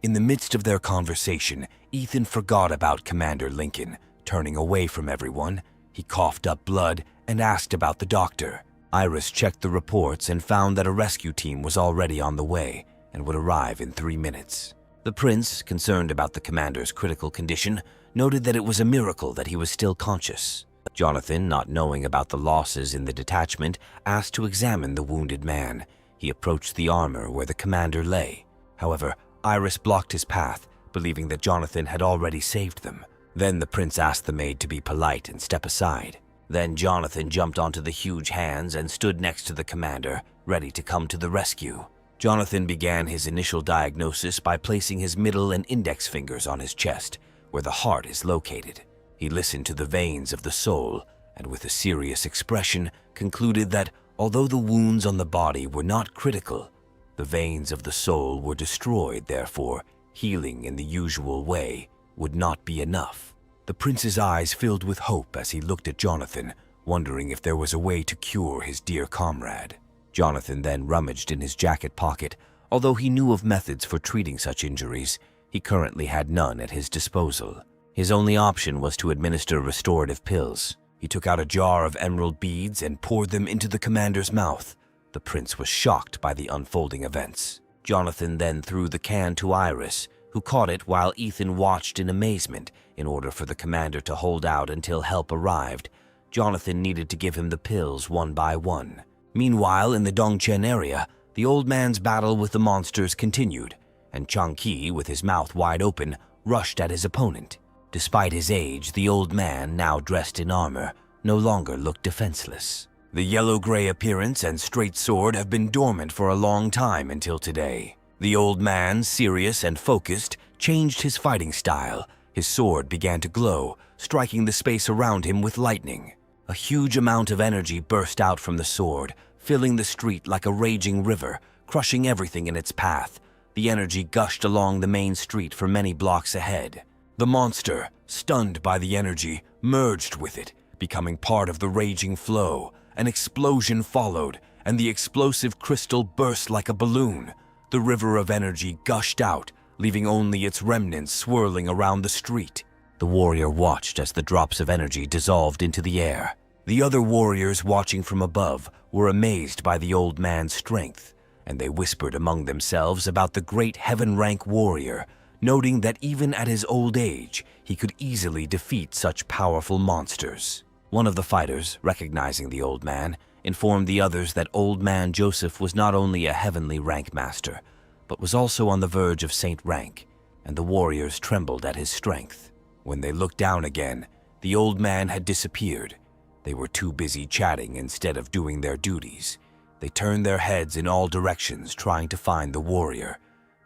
In the midst of their conversation, Ethan forgot about Commander Lincoln. Turning away from everyone, he coughed up blood and asked about the doctor. Iris checked the reports and found that a rescue team was already on the way and would arrive in 3 minutes. The prince, concerned about the commander's critical condition, noted that it was a miracle that he was still conscious. Jonathan, not knowing about the losses in the detachment, asked to examine the wounded man. He approached the armor where the commander lay. However, Iris blocked his path, believing that Jonathan had already saved them. Then the prince asked the maid to be polite and step aside. Then Jonathan jumped onto the huge hands and stood next to the commander, ready to come to the rescue. Jonathan began his initial diagnosis by placing his middle and index fingers on his chest, where the heart is located. He listened to the veins of the soul and, with a serious expression, concluded that although the wounds on the body were not critical, the veins of the soul were destroyed. Therefore, healing in the usual way would not be enough. The prince's eyes filled with hope as he looked at Jonathan, wondering if there was a way to cure his dear comrade. Jonathan then rummaged in his jacket pocket. Although he knew of methods for treating such injuries, he currently had none at his disposal. His only option was to administer restorative pills. He took out a jar of emerald beads and poured them into the commander's mouth. The prince was shocked by the unfolding events. Jonathan then threw the can to Iris, who caught it while Ethan watched in amazement. In order for the commander to hold out until help arrived, Jonathan needed to give him the pills one by one. Meanwhile, in the Dongchen area, the old man's battle with the monsters continued, and Changqi, with his mouth wide open, rushed at his opponent. Despite his age, the old man, now dressed in armor, no longer looked defenseless. The yellow-gray appearance and straight sword have been dormant for a long time until today. The old man, serious and focused, changed his fighting style. His sword began to glow, striking the space around him with lightning. A huge amount of energy burst out from the sword, filling the street like a raging river, crushing everything in its path. The energy gushed along the main street for many blocks ahead. The monster, stunned by the energy, merged with it, becoming part of the raging flow. An explosion followed, and the explosive crystal burst like a balloon. The river of energy gushed out, leaving only its remnants swirling around the street. The warrior watched as the drops of energy dissolved into the air. The other warriors watching from above were amazed by the old man's strength, and they whispered among themselves about the great heaven-rank warrior, noting that even at his old age, he could easily defeat such powerful monsters. One of the fighters, recognizing the old man, informed the others that old man Joseph was not only a heavenly rank master, but was also on the verge of saint rank, and the warriors trembled at his strength. When they looked down again, the old man had disappeared. They were too busy chatting instead of doing their duties. They turned their heads in all directions trying to find the warrior,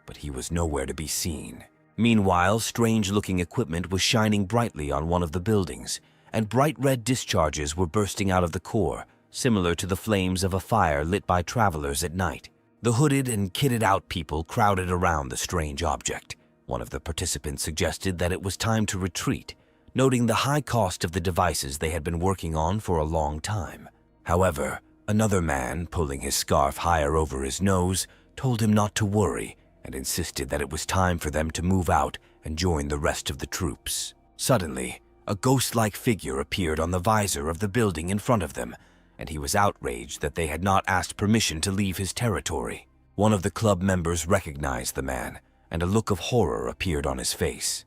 but he was nowhere to be seen. Meanwhile, strange-looking equipment was shining brightly on one of the buildings, and bright red discharges were bursting out of the core, similar to the flames of a fire lit by travelers at night. The hooded and kitted-out people crowded around the strange object. One of the participants suggested that it was time to retreat, noting the high cost of the devices they had been working on for a long time. However, another man, pulling his scarf higher over his nose, told him not to worry and insisted that it was time for them to move out and join the rest of the troops. Suddenly, a ghost-like figure appeared on the visor of the building in front of them, and he was outraged that they had not asked permission to leave his territory. One of the club members recognized the man, and a look of horror appeared on his face.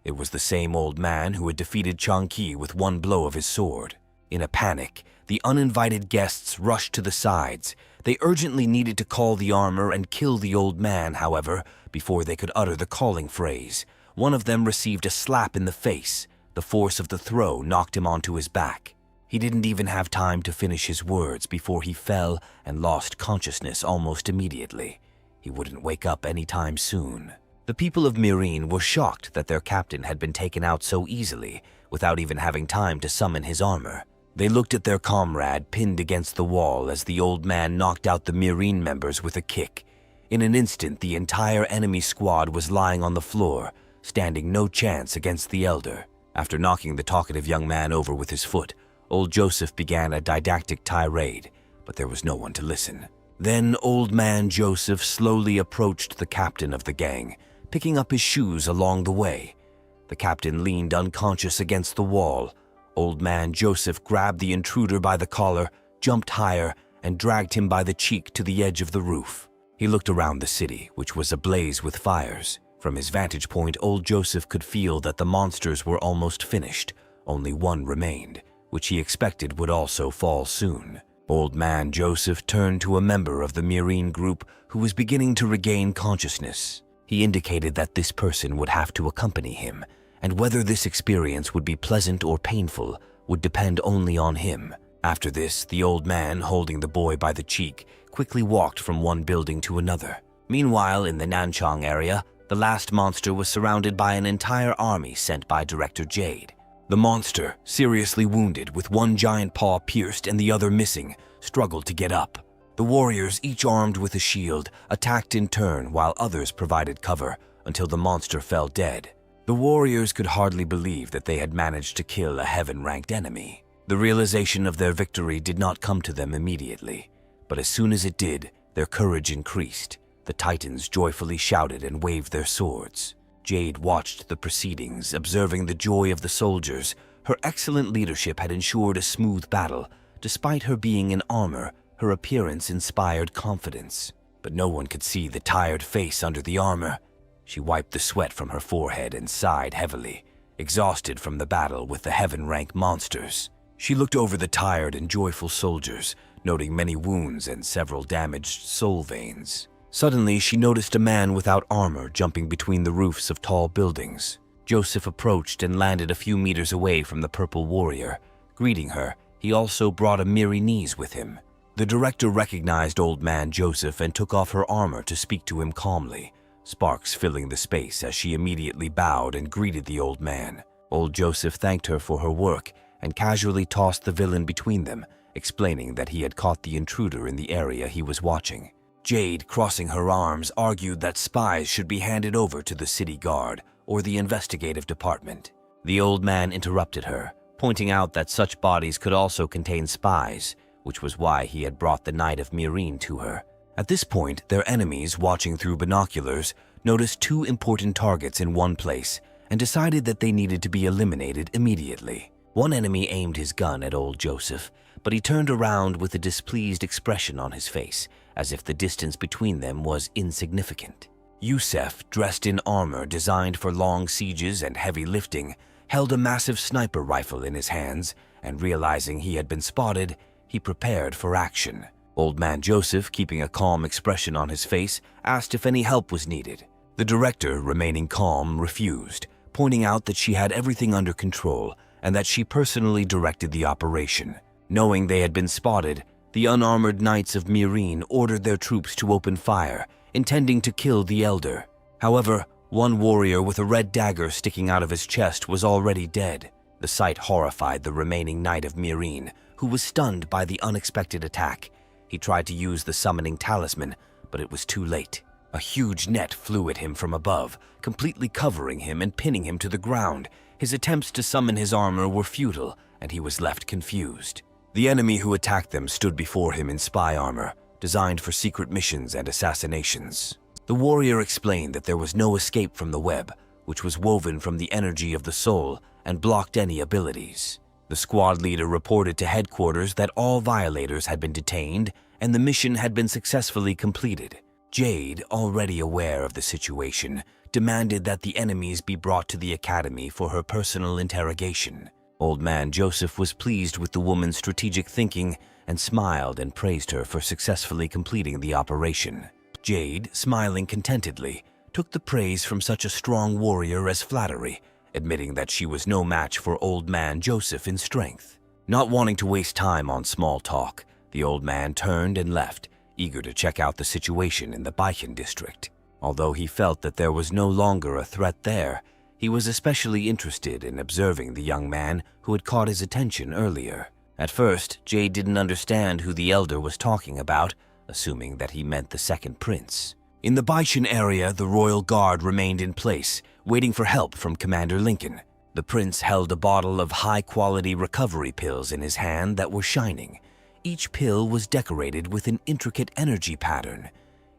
It was the same old man who had defeated Changqi with one blow of his sword. In a panic, the uninvited guests rushed to the sides. They urgently needed to call the armor and kill the old man, however, before they could utter the calling phrase. One of them received a slap in the face. The force of the throw knocked him onto his back. He didn't even have time to finish his words before he fell and lost consciousness almost immediately. He wouldn't wake up anytime soon. The people of Mirin were shocked that their captain had been taken out so easily, without even having time to summon his armor. They looked at their comrade pinned against the wall as the old man knocked out the Mirin members with a kick. In an instant, the entire enemy squad was lying on the floor, standing no chance against the elder. After knocking the talkative young man over with his foot, old Joseph began a didactic tirade, but there was no one to listen. Then old man Joseph slowly approached the captain of the gang, picking up his shoes along the way. The captain leaned unconscious against the wall. Old man Joseph grabbed the intruder by the collar, jumped higher, and dragged him by the cheek to the edge of the roof. He looked around the city, which was ablaze with fires. From his vantage point, old Joseph could feel that the monsters were almost finished. Only one remained, which he expected would also fall soon. Old man Joseph turned to a member of the Mirin group who was beginning to regain consciousness. He indicated that this person would have to accompany him, and whether this experience would be pleasant or painful would depend only on him. After this, the old man, holding the boy by the cheek, quickly walked from one building to another. Meanwhile, in the Nanchang area, the last monster was surrounded by an entire army sent by Director Jade. The monster, seriously wounded with one giant paw pierced and the other missing, struggled to get up. The warriors, each armed with a shield, attacked in turn while others provided cover until the monster fell dead. The warriors could hardly believe that they had managed to kill a heaven-ranked enemy. The realization of their victory did not come to them immediately, but as soon as it did, their courage increased. The Titans joyfully shouted and waved their swords. Jade watched the proceedings, observing the joy of the soldiers. Her excellent leadership had ensured a smooth battle. Despite her being in armor, her appearance inspired confidence. But no one could see the tired face under the armor. She wiped the sweat from her forehead and sighed heavily, exhausted from the battle with the heaven-rank monsters. She looked over the tired and joyful soldiers, noting many wounds and several damaged soul veins. Suddenly, she noticed a man without armor jumping between the roofs of tall buildings. Joseph approached and landed a few meters away from the purple warrior. Greeting her, he also brought a Mirinese with him. The director recognized old man Joseph and took off her armor to speak to him calmly, sparks filling the space as she immediately bowed and greeted the old man. Old Joseph thanked her for her work and casually tossed the villain between them, explaining that he had caught the intruder in the area he was watching. Jade, crossing her arms, argued that spies should be handed over to the city guard or the investigative department. The old man interrupted her, pointing out that such bodies could also contain spies, which was why he had brought the Knight of Mirin to her. At this point, their enemies, watching through binoculars, noticed two important targets in one place and decided that they needed to be eliminated immediately. One enemy aimed his gun at old Joseph, but he turned around with a displeased expression on his face, as if the distance between them was insignificant. Yusef, dressed in armor designed for long sieges and heavy lifting, held a massive sniper rifle in his hands, and realizing he had been spotted, he prepared for action. Old man Joseph, keeping a calm expression on his face, asked if any help was needed. The director, remaining calm, refused, pointing out that she had everything under control and that she personally directed the operation. Knowing they had been spotted, the unarmored knights of Mirin ordered their troops to open fire, intending to kill the elder. However, one warrior with a red dagger sticking out of his chest was already dead. The sight horrified the remaining knight of Mirin, who was stunned by the unexpected attack. He tried to use the summoning talisman, but it was too late. A huge net flew at him from above, completely covering him and pinning him to the ground. His attempts to summon his armor were futile, and he was left confused. The enemy who attacked them stood before him in spy armor, designed for secret missions and assassinations. The warrior explained that there was no escape from the web, which was woven from the energy of the soul and blocked any abilities. The squad leader reported to headquarters that all violators had been detained and the mission had been successfully completed. Jade, already aware of the situation, demanded that the enemies be brought to the academy for her personal interrogation. Old Man Joseph was pleased with the woman's strategic thinking and smiled and praised her for successfully completing the operation. Jade, smiling contentedly, took the praise from such a strong warrior as flattery, admitting that she was no match for Old Man Joseph in strength. Not wanting to waste time on small talk, the old man turned and left, eager to check out the situation in the Baichen district. Although he felt that there was no longer a threat there, he was especially interested in observing the young man who had caught his attention earlier. At first, Jade didn't understand who the elder was talking about, assuming that he meant the second prince. In the Baichen area, the royal guard remained in place, waiting for help from Commander Lincoln. The prince held a bottle of high-quality recovery pills in his hand that were shining. Each pill was decorated with an intricate energy pattern.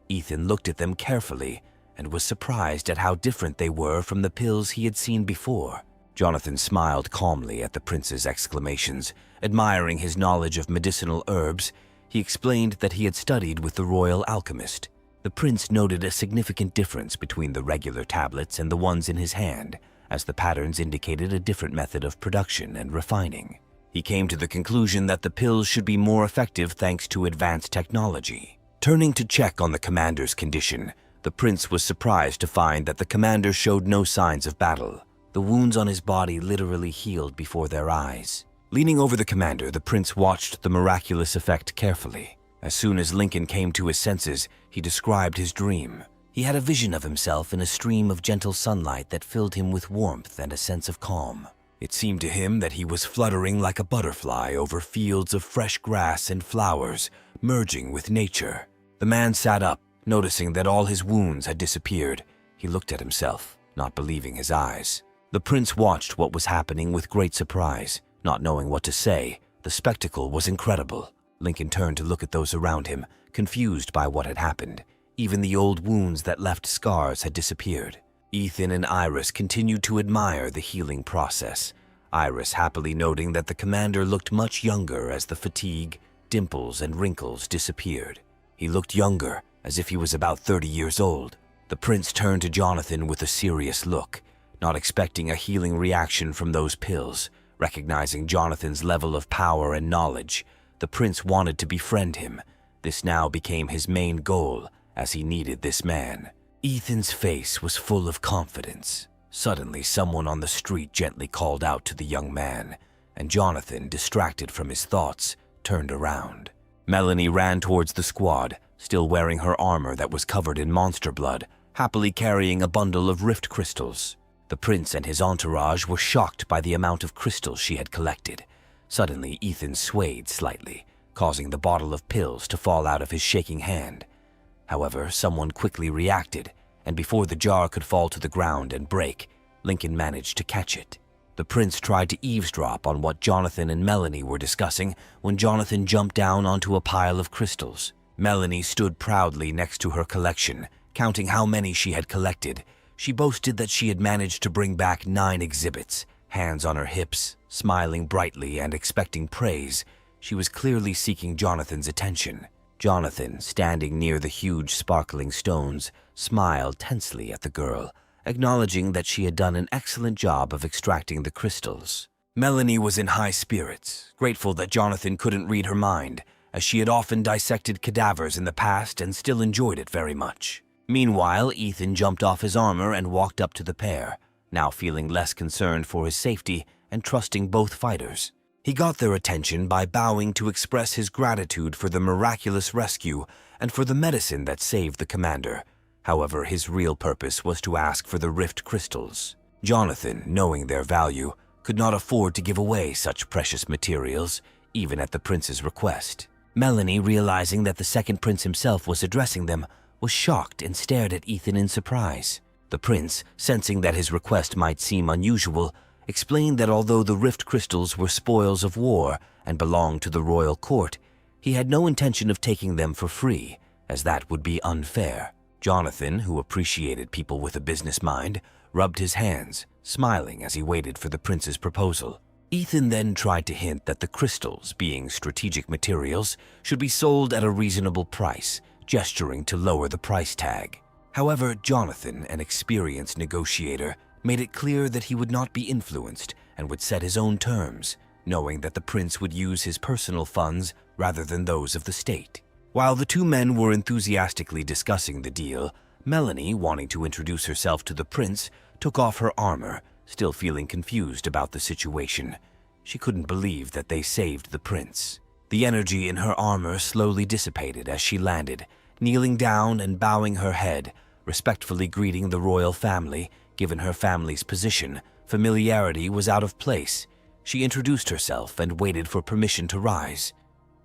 Ethan looked at them carefully and was surprised at how different they were from the pills he had seen before. Jonathan smiled calmly at the prince's exclamations, admiring his knowledge of medicinal herbs. He explained that he had studied with the royal alchemist. The prince noted a significant difference between the regular tablets and the ones in his hand, as the patterns indicated a different method of production and refining. He came to the conclusion that the pills should be more effective thanks to advanced technology. Turning to check on the commander's condition, the prince was surprised to find that the commander showed no signs of battle. The wounds on his body literally healed before their eyes. Leaning over the commander, the prince watched the miraculous effect carefully. As soon as Lincoln came to his senses, he described his dream. He had a vision of himself in a stream of gentle sunlight that filled him with warmth and a sense of calm. It seemed to him that he was fluttering like a butterfly over fields of fresh grass and flowers, merging with nature. The man sat up, noticing that all his wounds had disappeared. He looked at himself, not believing his eyes. The prince watched what was happening with great surprise, not knowing what to say. The spectacle was incredible. Lincoln turned to look at those around him, confused by what had happened. Even the old wounds that left scars had disappeared. Ethan and Iris continued to admire the healing process, Iris happily noting that the commander looked much younger as the fatigue, dimples, and wrinkles disappeared. He looked younger, as if he was about 30 years old. The prince turned to Jonathan with a serious look, not expecting a healing reaction from those pills. Recognizing Jonathan's level of power and knowledge, the prince wanted to befriend him. This now became his main goal, as he needed this man. Ethan's face was full of confidence. Suddenly, someone on the street gently called out to the young man, and Jonathan, distracted from his thoughts, turned around. Melanie ran towards the squad, still wearing her armor that was covered in monster blood, happily carrying a bundle of rift crystals. The prince and his entourage were shocked by the amount of crystals she had collected. Suddenly, Ethan swayed slightly, causing the bottle of pills to fall out of his shaking hand. However, someone quickly reacted, and before the jar could fall to the ground and break, Lincoln managed to catch it. The prince tried to eavesdrop on what Jonathan and Melanie were discussing when Jonathan jumped down onto a pile of crystals. Melanie stood proudly next to her collection, counting how many she had collected. She boasted that she had managed to bring back 9 exhibits, hands on her hips, smiling brightly and expecting praise. She was clearly seeking Jonathan's attention. Jonathan, standing near the huge sparkling stones, smiled tensely at the girl, acknowledging that she had done an excellent job of extracting the crystals. Melanie was in high spirits, grateful that Jonathan couldn't read her mind, as she had often dissected cadavers in the past and still enjoyed it very much. Meanwhile, Ethan jumped off his armor and walked up to the pair, now feeling less concerned for his safety and trusting both fighters. He got their attention by bowing to express his gratitude for the miraculous rescue and for the medicine that saved the commander. However, his real purpose was to ask for the rift crystals. Jonathan, knowing their value, could not afford to give away such precious materials, even at the prince's request. Melanie, realizing that the second prince himself was addressing them, was shocked and stared at Ethan in surprise. The prince, sensing that his request might seem unusual, explained that although the rift crystals were spoils of war and belonged to the royal court, he had no intention of taking them for free, as that would be unfair. Jonathan, who appreciated people with a business mind, rubbed his hands, smiling as he waited for the prince's proposal. Ethan then tried to hint that the crystals, being strategic materials, should be sold at a reasonable price, gesturing to lower the price tag. However, Jonathan, an experienced negotiator, made it clear that he would not be influenced and would set his own terms, knowing that the prince would use his personal funds rather than those of the state. While the two men were enthusiastically discussing the deal, Melanie, wanting to introduce herself to the prince, took off her armor, still feeling confused about the situation. She couldn't believe that they saved the prince. The energy in her armor slowly dissipated as she landed, kneeling down and bowing her head, respectfully greeting the royal family. Given her family's position, familiarity was out of place. She introduced herself and waited for permission to rise.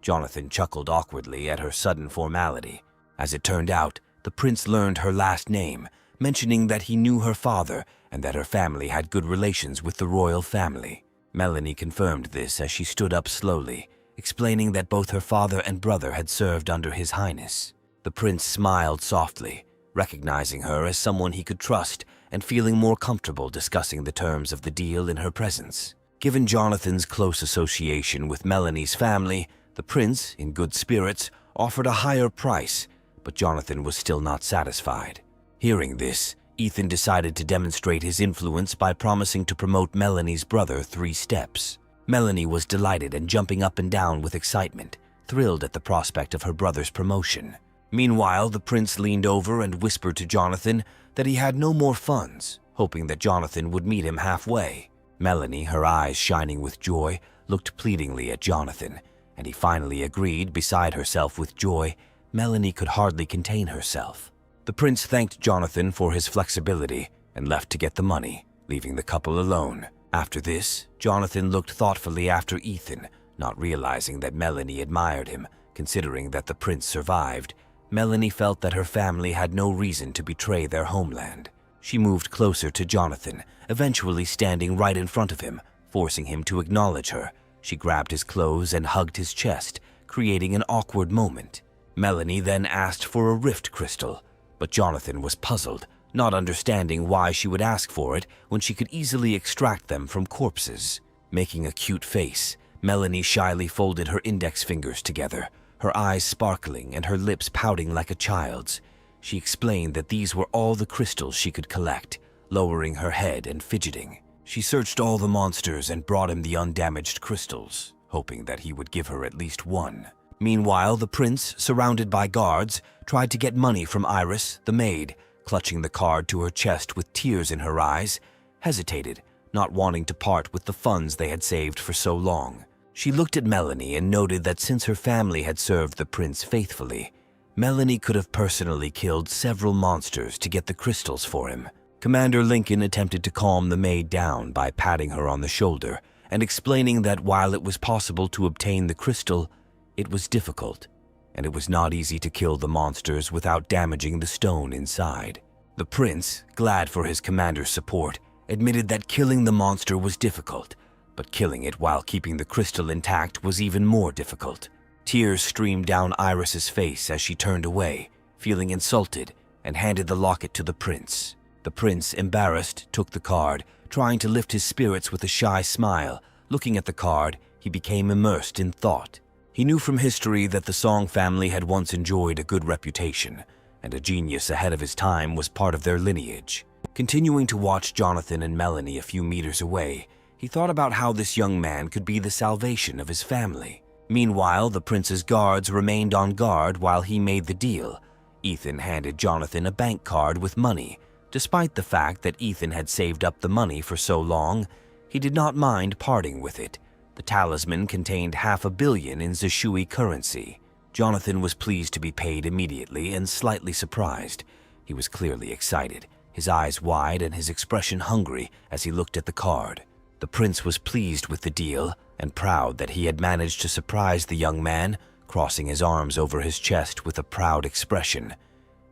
Jonathan chuckled awkwardly at her sudden formality. As it turned out, the prince learned her last name, mentioning that he knew her father and that her family had good relations with the royal family. Melanie confirmed this as she stood up slowly, explaining that both her father and brother had served under His Highness. The prince smiled softly, recognizing her as someone he could trust and feeling more comfortable discussing the terms of the deal in her presence. Given Jonathan's close association with Melanie's family, the prince, in good spirits, offered a higher price, but Jonathan was still not satisfied. Hearing this, Ethan decided to demonstrate his influence by promising to promote Melanie's brother 3 steps. Melanie was delighted and jumping up and down with excitement, thrilled at the prospect of her brother's promotion. Meanwhile, the prince leaned over and whispered to Jonathan that he had no more funds, hoping that Jonathan would meet him halfway. Melanie, her eyes shining with joy, looked pleadingly at Jonathan, and he finally agreed. Beside herself with joy, Melanie could hardly contain herself. The prince thanked Jonathan for his flexibility and left to get the money, leaving the couple alone. After this, Jonathan looked thoughtfully after Ethan, not realizing that Melanie admired him. Considering that the prince survived, Melanie felt that her family had no reason to betray their homeland. She moved closer to Jonathan, eventually standing right in front of him, forcing him to acknowledge her. She grabbed his clothes and hugged his chest, creating an awkward moment. Melanie then asked for a rift crystal, but Jonathan was puzzled, not understanding why she would ask for it when she could easily extract them from corpses. Making a cute face, Melanie shyly folded her index fingers together, her eyes sparkling and her lips pouting like a child's. She explained that these were all the crystals she could collect, lowering her head and fidgeting. She searched all the monsters and brought him the undamaged crystals, hoping that he would give her at least one. Meanwhile, the prince, surrounded by guards, tried to get money from Iris, the maid, clutching the card to her chest with tears in her eyes, hesitated, not wanting to part with the funds they had saved for so long. She looked at Melanie and noted that since her family had served the prince faithfully, Melanie could have personally killed several monsters to get the crystals for him. Commander Lincoln attempted to calm the maid down by patting her on the shoulder and explaining that while it was possible to obtain the crystal, it was difficult, and it was not easy to kill the monsters without damaging the stone inside. The prince, glad for his commander's support, admitted that killing the monster was difficult, but killing it while keeping the crystal intact was even more difficult. Tears streamed down Iris's face as she turned away, feeling insulted, and handed the locket to the prince. The prince, embarrassed, took the card, trying to lift his spirits with a shy smile. Looking at the card, he became immersed in thought. He knew from history that the Song family had once enjoyed a good reputation, and a genius ahead of his time was part of their lineage. Continuing to watch Jonathan and Melanie a few meters away, he thought about how this young man could be the salvation of his family. Meanwhile, the prince's guards remained on guard while he made the deal. Ethan handed Jonathan a bank card with money. Despite the fact that Ethan had saved up the money for so long, he did not mind parting with it. The talisman contained $500 million in Zeshui currency. Jonathan was pleased to be paid immediately and slightly surprised. He was clearly excited, his eyes wide and his expression hungry as he looked at the card. The prince was pleased with the deal and proud that he had managed to surprise the young man, crossing his arms over his chest with a proud expression.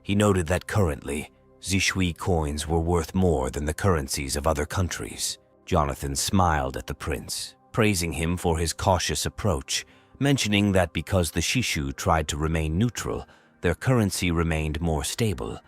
He noted that currently, Zeshui coins were worth more than the currencies of other countries. Jonathan smiled at the prince, praising him for his cautious approach, mentioning that because the Shishu tried to remain neutral, their currency remained more stable.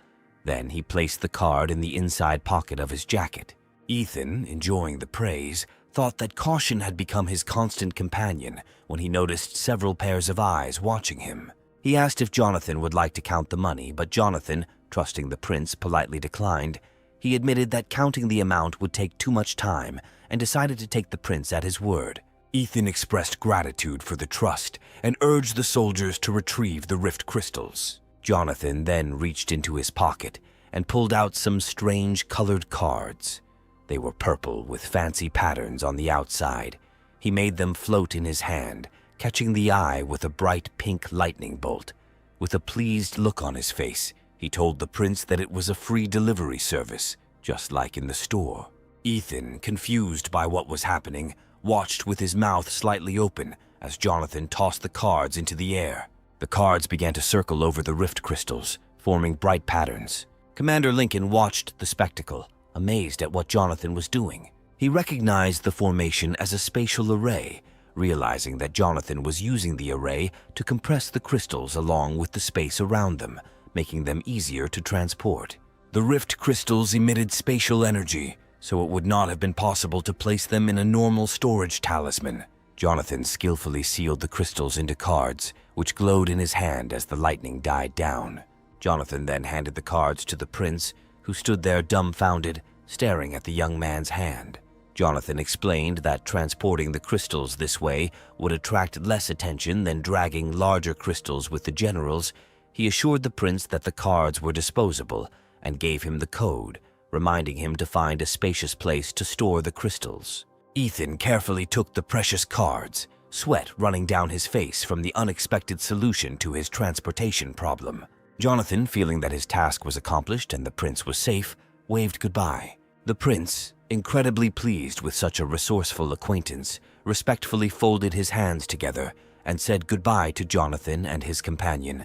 Then he placed the card in the inside pocket of his jacket. Ethan, enjoying the praise, thought that caution had become his constant companion when he noticed several pairs of eyes watching him. He asked if Jonathan would like to count the money, but Jonathan, trusting the prince, politely declined. He admitted that counting the amount would take too much time and decided to take the prince at his word. Ethan expressed gratitude for the trust and urged the soldiers to retrieve the rift crystals. Jonathan then reached into his pocket and pulled out some strange colored cards. They were purple with fancy patterns on the outside. He made them float in his hand, catching the eye with a bright pink lightning bolt. With a pleased look on his face, he told the prince that it was a free delivery service, just like in the store. Ethan, confused by what was happening, watched with his mouth slightly open as Jonathan tossed the cards into the air. The cards began to circle over the rift crystals, forming bright patterns. Commander Lincoln watched the spectacle, amazed at what Jonathan was doing. He recognized the formation as a spatial array, realizing that Jonathan was using the array to compress the crystals along with the space around them, making them easier to transport. The rift crystals emitted spatial energy, so it would not have been possible to place them in a normal storage talisman. Jonathan skillfully sealed the crystals into cards, which glowed in his hand as the lightning died down. Jonathan then handed the cards to the prince, who stood there dumbfounded, staring at the young man's hand. Jonathan explained that transporting the crystals this way would attract less attention than dragging larger crystals with the generals. He assured the prince that the cards were disposable and gave him the code, reminding him to find a spacious place to store the crystals. Ethan carefully took the precious cards, sweat running down his face from the unexpected solution to his transportation problem. Jonathan, feeling that his task was accomplished and the prince was safe, waved goodbye. The prince, incredibly pleased with such a resourceful acquaintance, respectfully folded his hands together and said goodbye to Jonathan and his companion.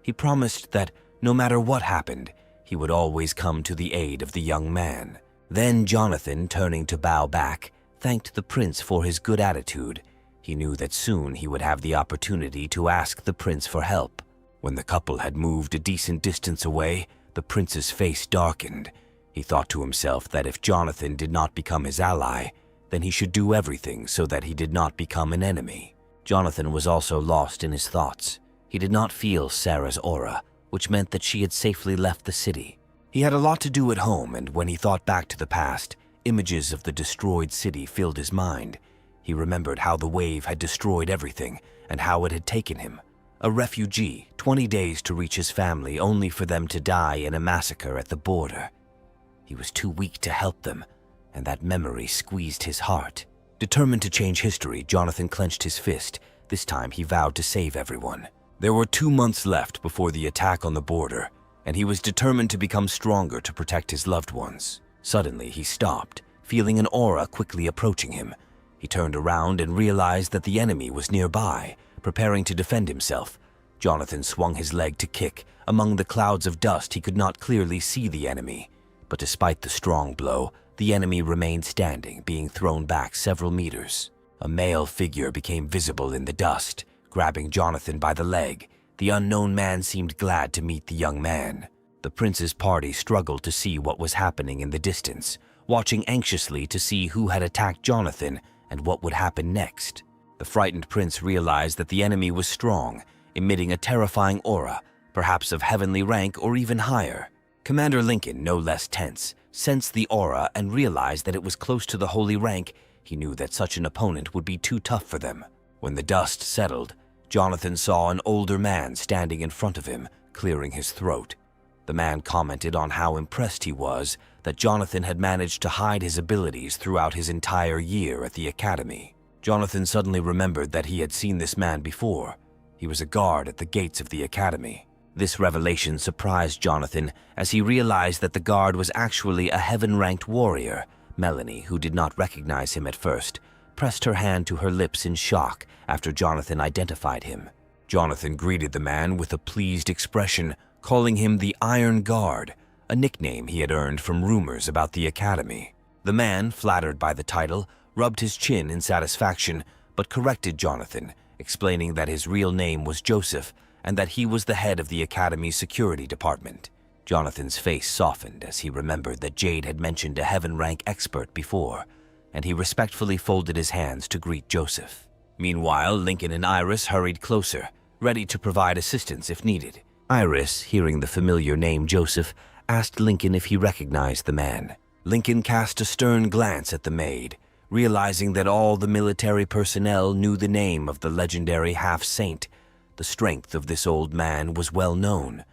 He promised that no matter what happened, he would always come to the aid of the young man. Then Jonathan, turning to bow back, thanked the prince for his good attitude. He knew that soon he would have the opportunity to ask the prince for help. When the couple had moved a decent distance away, the prince's face darkened. He thought to himself that if Jonathan did not become his ally, then he should do everything so that he did not become an enemy. Jonathan was also lost in his thoughts. He did not feel Sarah's aura, which meant that she had safely left the city. He had a lot to do at home, and when he thought back to the past, images of the destroyed city filled his mind. He remembered how the wave had destroyed everything and how it had taken him, a refugee, 20 days to reach his family only for them to die in a massacre at the border. He was too weak to help them, and that memory squeezed his heart. Determined to change history, Jonathan clenched his fist. This time he vowed to save everyone. There were 2 months left before the attack on the border, and he was determined to become stronger to protect his loved ones. Suddenly he stopped, feeling an aura quickly approaching him. He turned around and realized that the enemy was nearby, preparing to defend himself. Jonathan swung his leg to kick. Among the clouds of dust, he could not clearly see the enemy. But despite the strong blow, the enemy remained standing, being thrown back several meters. A male figure became visible in the dust, grabbing Jonathan by the leg. The unknown man seemed glad to meet the young man. The prince's party struggled to see what was happening in the distance, watching anxiously to see who had attacked Jonathan and what would happen next. The frightened prince realized that the enemy was strong, emitting a terrifying aura, perhaps of heavenly rank or even higher. Commander Lincoln, no less tense, sensed the aura and realized that it was close to the holy rank. He knew that such an opponent would be too tough for them. When the dust settled, Jonathan saw an older man standing in front of him, clearing his throat. The man commented on how impressed he was that Jonathan had managed to hide his abilities throughout his entire year at the academy. Jonathan suddenly remembered that he had seen this man before. He was a guard at the gates of the academy. This revelation surprised Jonathan as he realized that the guard was actually a heaven-ranked warrior. Melanie, who did not recognize him at first, pressed her hand to her lips in shock after Jonathan identified him. Jonathan greeted the man with a pleased expression, calling him the Iron Guard, a nickname he had earned from rumors about the academy. The man, flattered by the title, rubbed his chin in satisfaction, but corrected Jonathan, explaining that his real name was Joseph and that he was the head of the Academy's security department. Jonathan's face softened as he remembered that Jade had mentioned a heaven-rank expert before, and he respectfully folded his hands to greet Joseph. Meanwhile, Lincoln and Iris hurried closer, ready to provide assistance if needed. Iris, hearing the familiar name Joseph, asked Lincoln if he recognized the man. Lincoln cast a stern glance at the maid, realizing that all the military personnel knew the name of the legendary half-saint. The strength of this old man was well known.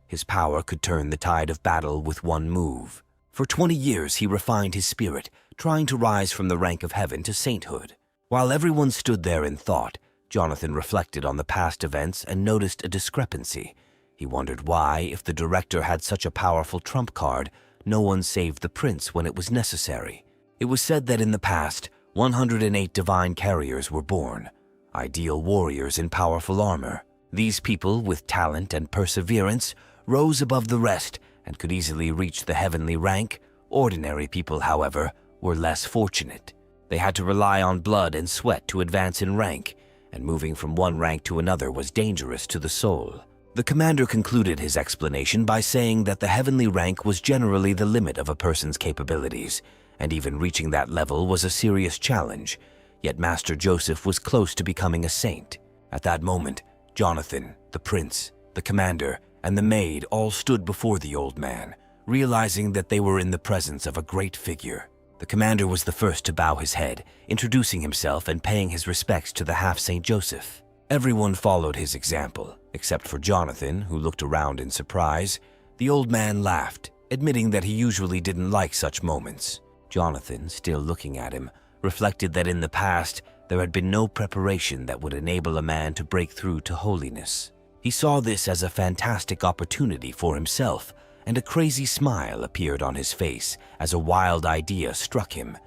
His power could turn the tide of battle with one move. For 20 years he refined his spirit, trying to rise from the rank of heaven to sainthood. While everyone stood there in thought, Jonathan reflected on the past events and noticed a discrepancy. He wondered why, if the director had such a powerful trump card, no one saved the prince when it was necessary. It was said that in the past, 108 divine carriers were born, ideal warriors in powerful armor. These people, with talent and perseverance, rose above the rest and could easily reach the heavenly rank. Ordinary people, however, were less fortunate. They had to rely on blood and sweat to advance in rank, and moving from one rank to another was dangerous to the soul. The commander concluded his explanation by saying that the heavenly rank was generally the limit of a person's capabilities, and even reaching that level was a serious challenge. Yet Master Joseph was close to becoming a saint. At that moment, Jonathan, the prince, the commander, and the maid all stood before the old man, realizing that they were in the presence of a great figure. The commander was the first to bow his head, introducing himself and paying his respects to the half-Saint Joseph. Everyone followed his example, except for Jonathan, who looked around in surprise. The old man laughed, admitting that he usually didn't like such moments. Jonathan, still looking at him, reflected that in the past there had been no preparation that would enable a man to break through to holiness. He saw this as a fantastic opportunity for himself, and a crazy smile appeared on his face as a wild idea struck him.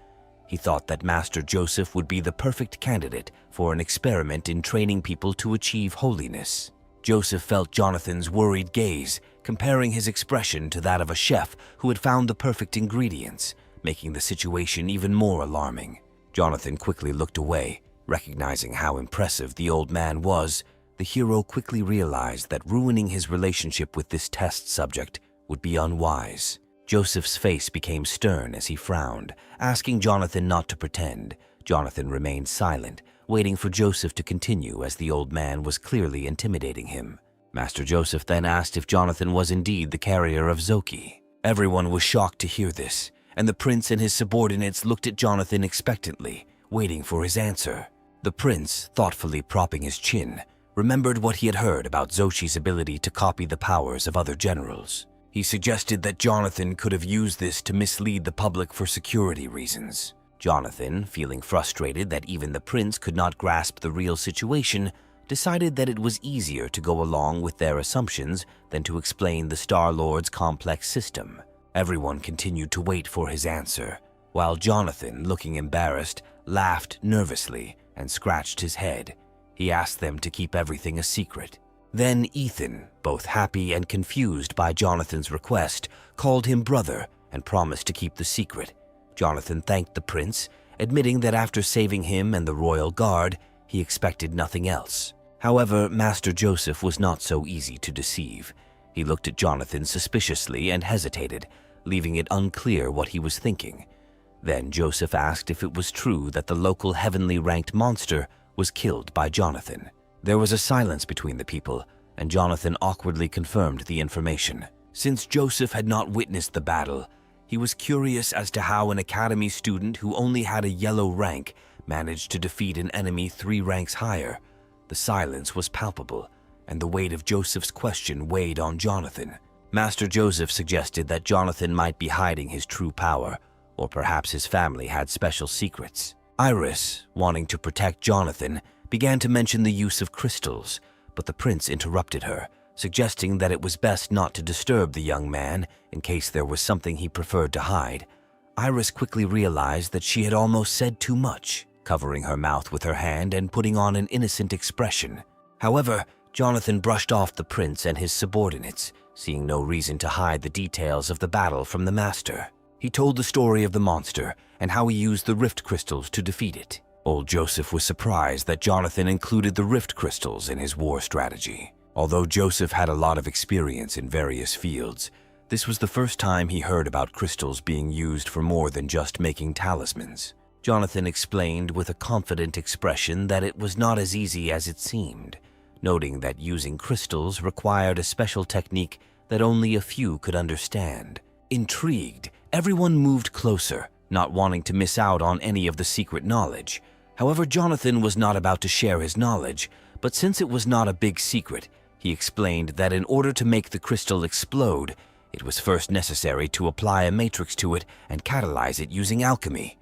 He thought that Master Joseph would be the perfect candidate for an experiment in training people to achieve holiness. Joseph felt Jonathan's worried gaze, comparing his expression to that of a chef who had found the perfect ingredients, making the situation even more alarming. Jonathan quickly looked away, recognizing how impressive the old man was. The hero quickly realized that ruining his relationship with this test subject would be unwise. Joseph's face became stern as he frowned, asking Jonathan not to pretend. Jonathan remained silent, waiting for Joseph to continue as the old man was clearly intimidating him. Master Joseph then asked if Jonathan was indeed the carrier of Zoki. Everyone was shocked to hear this, and the prince and his subordinates looked at Jonathan expectantly, waiting for his answer. The prince, thoughtfully propping his chin, remembered what he had heard about Zoshi's ability to copy the powers of other generals. He suggested that Jonathan could have used this to mislead the public for security reasons. Jonathan, feeling frustrated that even the prince could not grasp the real situation, decided that it was easier to go along with their assumptions than to explain the Star-Lord's complex system. Everyone continued to wait for his answer, while Jonathan, looking embarrassed, laughed nervously and scratched his head. He asked them to keep everything a secret. Then Ethan, both happy and confused by Jonathan's request, called him brother and promised to keep the secret. Jonathan thanked the prince, admitting that after saving him and the royal guard, he expected nothing else. However, Master Joseph was not so easy to deceive. He looked at Jonathan suspiciously and hesitated, leaving it unclear what he was thinking. Then Joseph asked if it was true that the local heavenly ranked monster was killed by Jonathan. There was a silence between the people, and Jonathan awkwardly confirmed the information. Since Joseph had not witnessed the battle, he was curious as to how an academy student who only had a yellow rank managed to defeat an enemy 3 ranks higher. The silence was palpable, and the weight of Joseph's question weighed on Jonathan. Master Joseph suggested that Jonathan might be hiding his true power, or perhaps his family had special secrets. Iris, wanting to protect Jonathan, began to mention the use of crystals, but the prince interrupted her, suggesting that it was best not to disturb the young man in case there was something he preferred to hide. Iris quickly realized that she had almost said too much, covering her mouth with her hand and putting on an innocent expression. However, Jonathan brushed off the prince and his subordinates, seeing no reason to hide the details of the battle from the master. He He told the story of the monster and how he used the rift crystals to defeat it. Old Joseph was surprised that Jonathan included the rift crystals in his war strategy. Although Joseph had a lot of experience in various fields, this was the first time he heard about crystals being used for more than just making talismans. Jonathan explained with a confident expression that it was not as easy as it seemed, noting that using crystals required a special technique that only a few could understand. Intrigued, everyone moved closer, not wanting to miss out on any of the secret knowledge. However, Jonathan was not about to share his knowledge, but since it was not a big secret, he explained that in order to make the crystal explode, it was first necessary to apply a matrix to it and catalyze it using alchemy.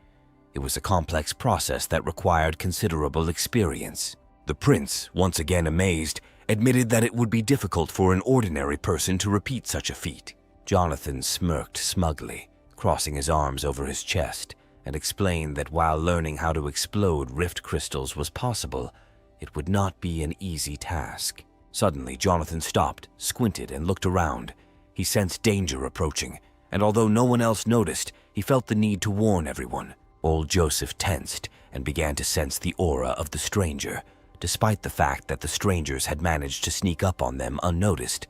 It was a complex process that required considerable experience. The prince, once again amazed, admitted that it would be difficult for an ordinary person to repeat such a feat. Jonathan smirked smugly, crossing his arms over his chest, and explained that while learning how to explode rift crystals was possible, it would not be an easy task. Suddenly, Jonathan stopped, squinted, and looked around. He sensed danger approaching, and although no one else noticed, he felt the need to warn everyone. Old Joseph tensed and began to sense the aura of the stranger. Despite the fact that the strangers had managed to sneak up on them unnoticed,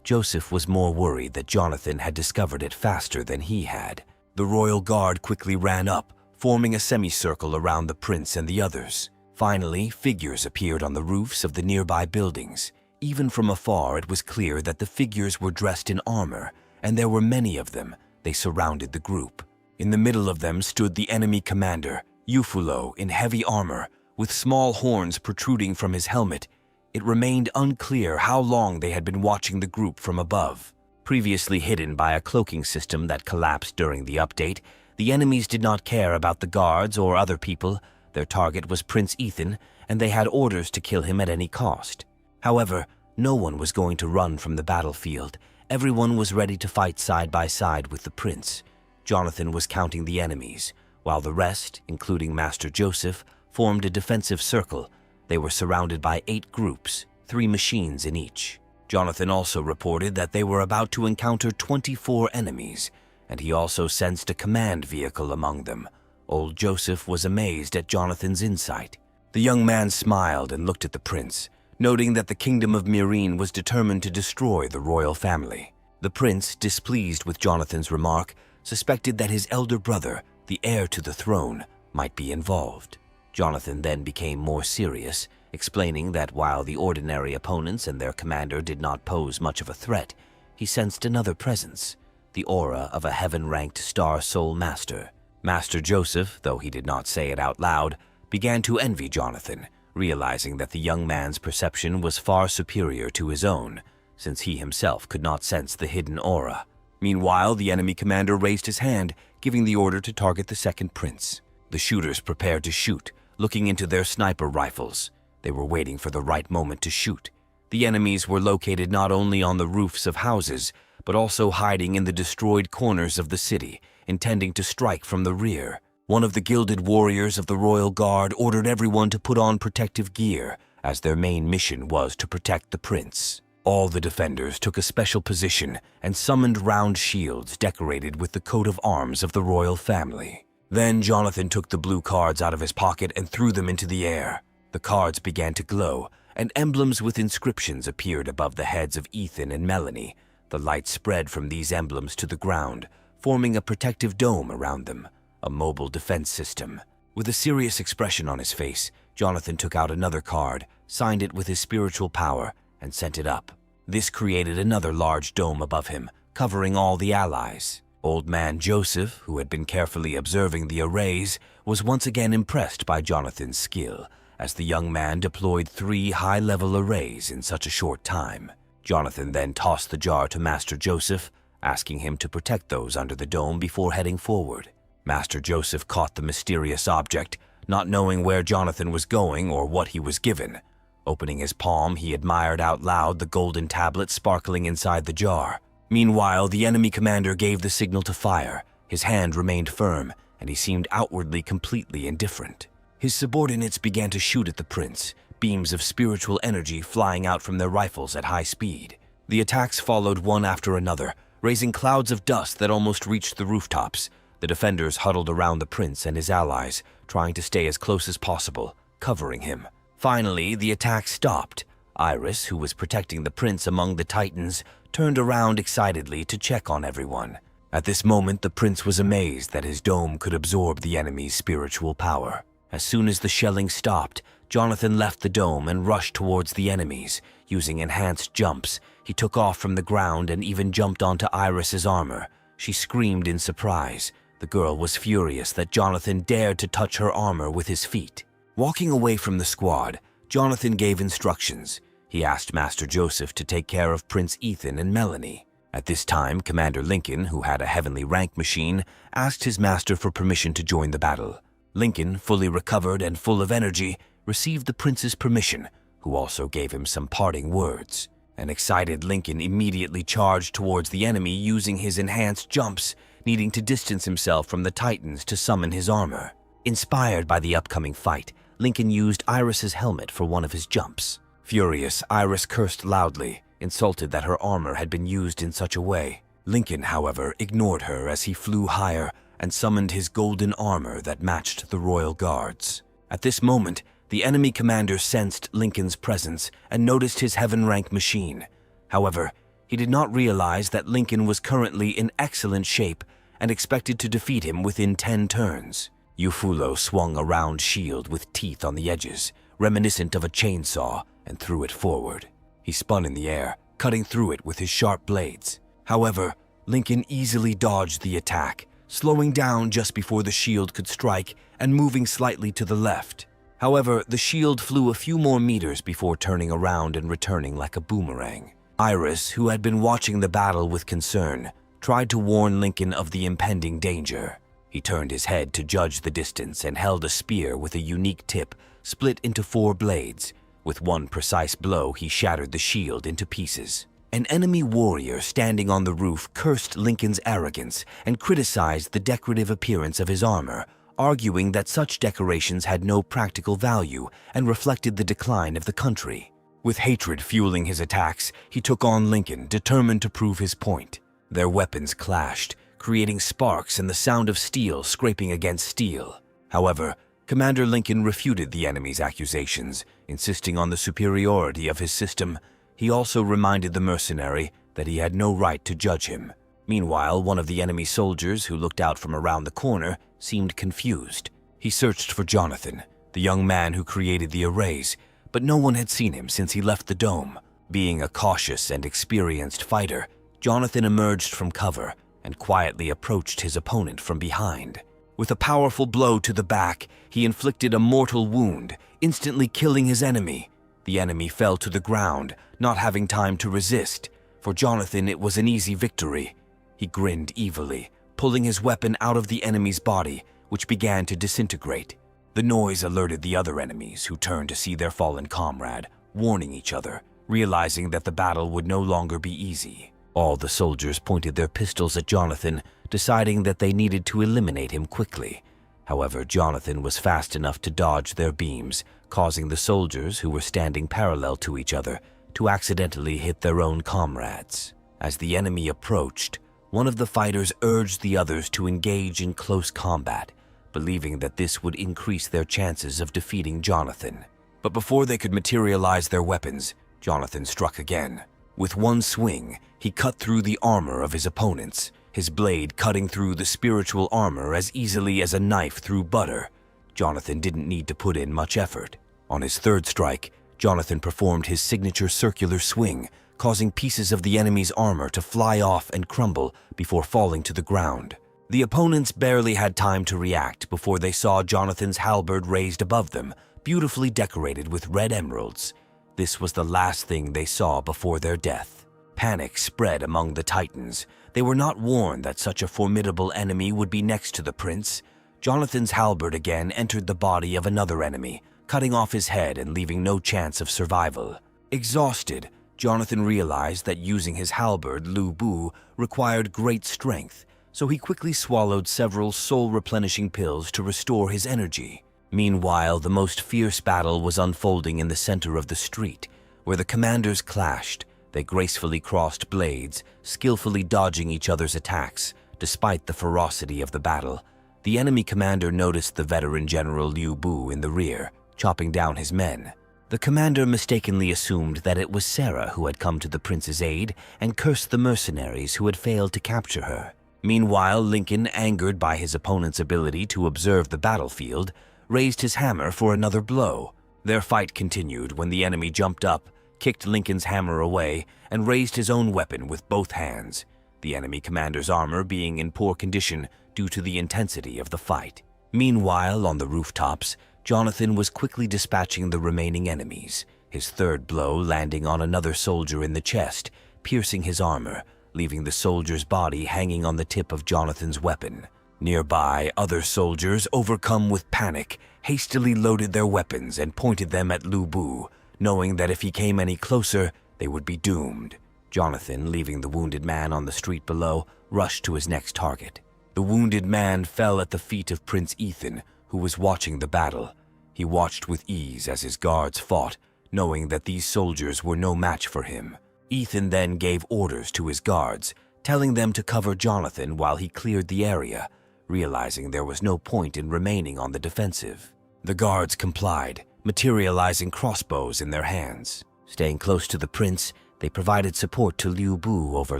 Joseph was more worried that Jonathan had discovered it faster than he had. The royal guard quickly ran up, forming a semicircle around the prince and the others. Finally, figures appeared on the roofs of the nearby buildings. Even from afar, it was clear that the figures were dressed in armor, and there were many of them. They surrounded the group. In the middle of them stood the enemy commander, Eufulo, in heavy armor, with small horns protruding from his helmet. It remained unclear how long they had been watching the group from above. Previously hidden by a cloaking system that collapsed during the update, the enemies did not care about the guards or other people. Their target was Prince Ethan, and they had orders to kill him at any cost. However, no one was going to run from the battlefield. Everyone was ready to fight side by side with the prince. Jonathan was counting the enemies, while the rest, including Master Joseph, formed a defensive circle. They were surrounded by 8 groups, 3 machines in each. Jonathan also reported that they were about to encounter 24 enemies, and he also sensed a command vehicle among them. Old Joseph was amazed at Jonathan's insight. The young man smiled and looked at the prince, noting that the kingdom of Myrene was determined to destroy the royal family. The prince, displeased with Jonathan's remark, suspected that his elder brother, the heir to the throne, might be involved. Jonathan then became more serious, explaining that while the ordinary opponents and their commander did not pose much of a threat, he sensed another presence, the aura of a heaven-ranked Star Soul Master. Master Joseph, though he did not say it out loud, began to envy Jonathan, realizing that the young man's perception was far superior to his own, since he himself could not sense the hidden aura. Meanwhile, the enemy commander raised his hand, giving the order to target the second prince. The shooters prepared to shoot, looking into their sniper rifles. They were waiting for the right moment to shoot. The enemies were located not only on the roofs of houses, but also hiding in the destroyed corners of the city, intending to strike from the rear. One of the gilded warriors of the royal guard ordered everyone to put on protective gear, as their main mission was to protect the prince. All the defenders took a special position and summoned round shields decorated with the coat of arms of the royal family. Then Jonathan took the blue cards out of his pocket and threw them into the air. The cards began to glow, and emblems with inscriptions appeared above the heads of Ethan and Melanie. The light spread from these emblems to the ground, forming a protective dome around them, a mobile defense system. With a serious expression on his face, Jonathan took out another card, signed it with his spiritual power, and sent it up. This created another large dome above him, covering all the allies. Old man Joseph, who had been carefully observing the arrays, was once again impressed by Jonathan's skill, as the young man deployed 3 high-level arrays in such a short time. Jonathan then tossed the jar to Master Joseph, asking him to protect those under the dome before heading forward. Master Joseph caught the mysterious object, not knowing where Jonathan was going or what he was given. Opening his palm, he admired out loud the golden tablet sparkling inside the jar. Meanwhile, the enemy commander gave the signal to fire. His hand remained firm, and he seemed outwardly completely indifferent. His subordinates began to shoot at the prince, beams of spiritual energy flying out from their rifles at high speed. The attacks followed one after another, raising clouds of dust that almost reached the rooftops. The defenders huddled around the prince and his allies, trying to stay as close as possible, covering him. Finally, the attack stopped. Iris, who was protecting the prince among the titans, turned around excitedly to check on everyone. At this moment, the prince was amazed that his dome could absorb the enemy's spiritual power. As soon as the shelling stopped, Jonathan left the dome and rushed towards the enemies. Using enhanced jumps, he took off from the ground and even jumped onto Iris's armor. She screamed in surprise. The girl was furious that Jonathan dared to touch her armor with his feet. Walking away from the squad, Jonathan gave instructions. He asked Master Joseph to take care of Prince Ethan and Melanie. At this time, Commander Lincoln, who had a heavenly rank machine, asked his master for permission to join the battle. Lincoln, fully recovered and full of energy, received the prince's permission, who also gave him some parting words. An excited Lincoln immediately charged towards the enemy using his enhanced jumps, needing to distance himself from the Titans to summon his armor. Inspired by the upcoming fight, Lincoln used Iris's helmet for one of his jumps. Furious, Iris cursed loudly, insulted that her armor had been used in such a way. Lincoln, however, ignored her as he flew higher and summoned his golden armor that matched the royal guards. At this moment, the enemy commander sensed Lincoln's presence and noticed his heaven rank machine. However, he did not realize that Lincoln was currently in excellent shape and expected to defeat him within 10 turns. Eufulo swung a round shield with teeth on the edges, reminiscent of a chainsaw, and threw it forward. He spun in the air, cutting through it with his sharp blades. However, Lincoln easily dodged the attack, slowing down just before the shield could strike and moving slightly to the left. However, the shield flew a few more meters before turning around and returning like a boomerang. Iris, who had been watching the battle with concern, tried to warn Lincoln of the impending danger. He turned his head to judge the distance and held a spear with a unique tip split into 4 blades. With one precise blow, he shattered the shield into pieces. An enemy warrior standing on the roof cursed Lincoln's arrogance and criticized the decorative appearance of his armor, arguing that such decorations had no practical value and reflected the decline of the country. With hatred fueling his attacks, he took on Lincoln, determined to prove his point. Their weapons clashed, creating sparks and the sound of steel scraping against steel. However, Commander Lincoln refuted the enemy's accusations, insisting on the superiority of his system. He also reminded the mercenary that he had no right to judge him. Meanwhile, one of the enemy soldiers who looked out from around the corner seemed confused. He searched for Jonathan, the young man who created the arrays, but no one had seen him since he left the dome. Being a cautious and experienced fighter, Jonathan emerged from cover and quietly approached his opponent from behind. With a powerful blow to the back, he inflicted a mortal wound, instantly killing his enemy. The enemy fell to the ground, not having time to resist. For Jonathan, it was an easy victory. He grinned evilly, pulling his weapon out of the enemy's body, which began to disintegrate. The noise alerted the other enemies, who turned to see their fallen comrade, warning each other, realizing that the battle would no longer be easy. All the soldiers pointed their pistols at Jonathan, deciding that they needed to eliminate him quickly. However, Jonathan was fast enough to dodge their beams, causing the soldiers, who were standing parallel to each other, to accidentally hit their own comrades. As the enemy approached, one of the fighters urged the others to engage in close combat, believing that this would increase their chances of defeating Jonathan. But before they could materialize their weapons, Jonathan struck again. With one swing, he cut through the armor of his opponents, his blade cutting through the spiritual armor as easily as a knife through butter. Jonathan didn't need to put in much effort. On his third strike, Jonathan performed his signature circular swing, causing pieces of the enemy's armor to fly off and crumble before falling to the ground. The opponents barely had time to react before they saw Jonathan's halberd raised above them, beautifully decorated with red emeralds. This was the last thing they saw before their death. Panic spread among the Titans. They were not warned that such a formidable enemy would be next to the prince. Jonathan's halberd again entered the body of another enemy, cutting off his head and leaving no chance of survival. Exhausted, Jonathan realized that using his halberd, Lu Bu, required great strength, so he quickly swallowed several soul-replenishing pills to restore his energy. Meanwhile, the most fierce battle was unfolding in the center of the street, where the commanders clashed. They gracefully crossed blades, skillfully dodging each other's attacks, Despite the ferocity of the battle, the enemy commander noticed the veteran General Liu Bu in the rear, chopping down his men. The commander mistakenly assumed that it was Sarah who had come to the prince's aid and cursed the mercenaries who had failed to capture her. Meanwhile, Lincoln, angered by his opponent's ability to observe the battlefield, raised his hammer for another blow. Their fight continued when the enemy jumped up, kicked Lincoln's hammer away, and raised his own weapon with both hands, the enemy commander's armor being in poor condition due to the intensity of the fight. Meanwhile, on the rooftops, Jonathan was quickly dispatching the remaining enemies, his third blow landing on another soldier in the chest, piercing his armor, leaving the soldier's body hanging on the tip of Jonathan's weapon. Nearby, other soldiers, overcome with panic, hastily loaded their weapons and pointed them at Liu Bu, knowing that if he came any closer, they would be doomed. Jonathan, leaving the wounded man on the street below, rushed to his next target. The wounded man fell at the feet of Prince Ethan, who was watching the battle. He watched with ease as his guards fought, knowing that these soldiers were no match for him. Ethan then gave orders to his guards, telling them to cover Jonathan while he cleared the area, realizing there was no point in remaining on the defensive. The guards complied, materializing crossbows in their hands. Staying close to the prince, they provided support to Liu Bu over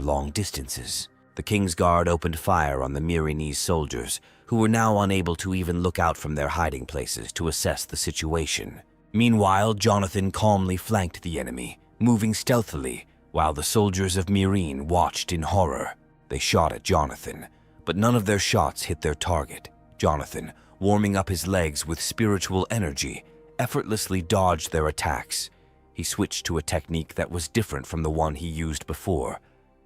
long distances. The king's guard opened fire on the Mirinese soldiers, who were now unable to even look out from their hiding places to assess the situation. Meanwhile, Jonathan calmly flanked the enemy, moving stealthily, while the soldiers of Mirin watched in horror. They shot at Jonathan, but none of their shots hit their target. Jonathan, warming up his legs with spiritual energy, effortlessly dodged their attacks. He switched to a technique that was different from the one he used before,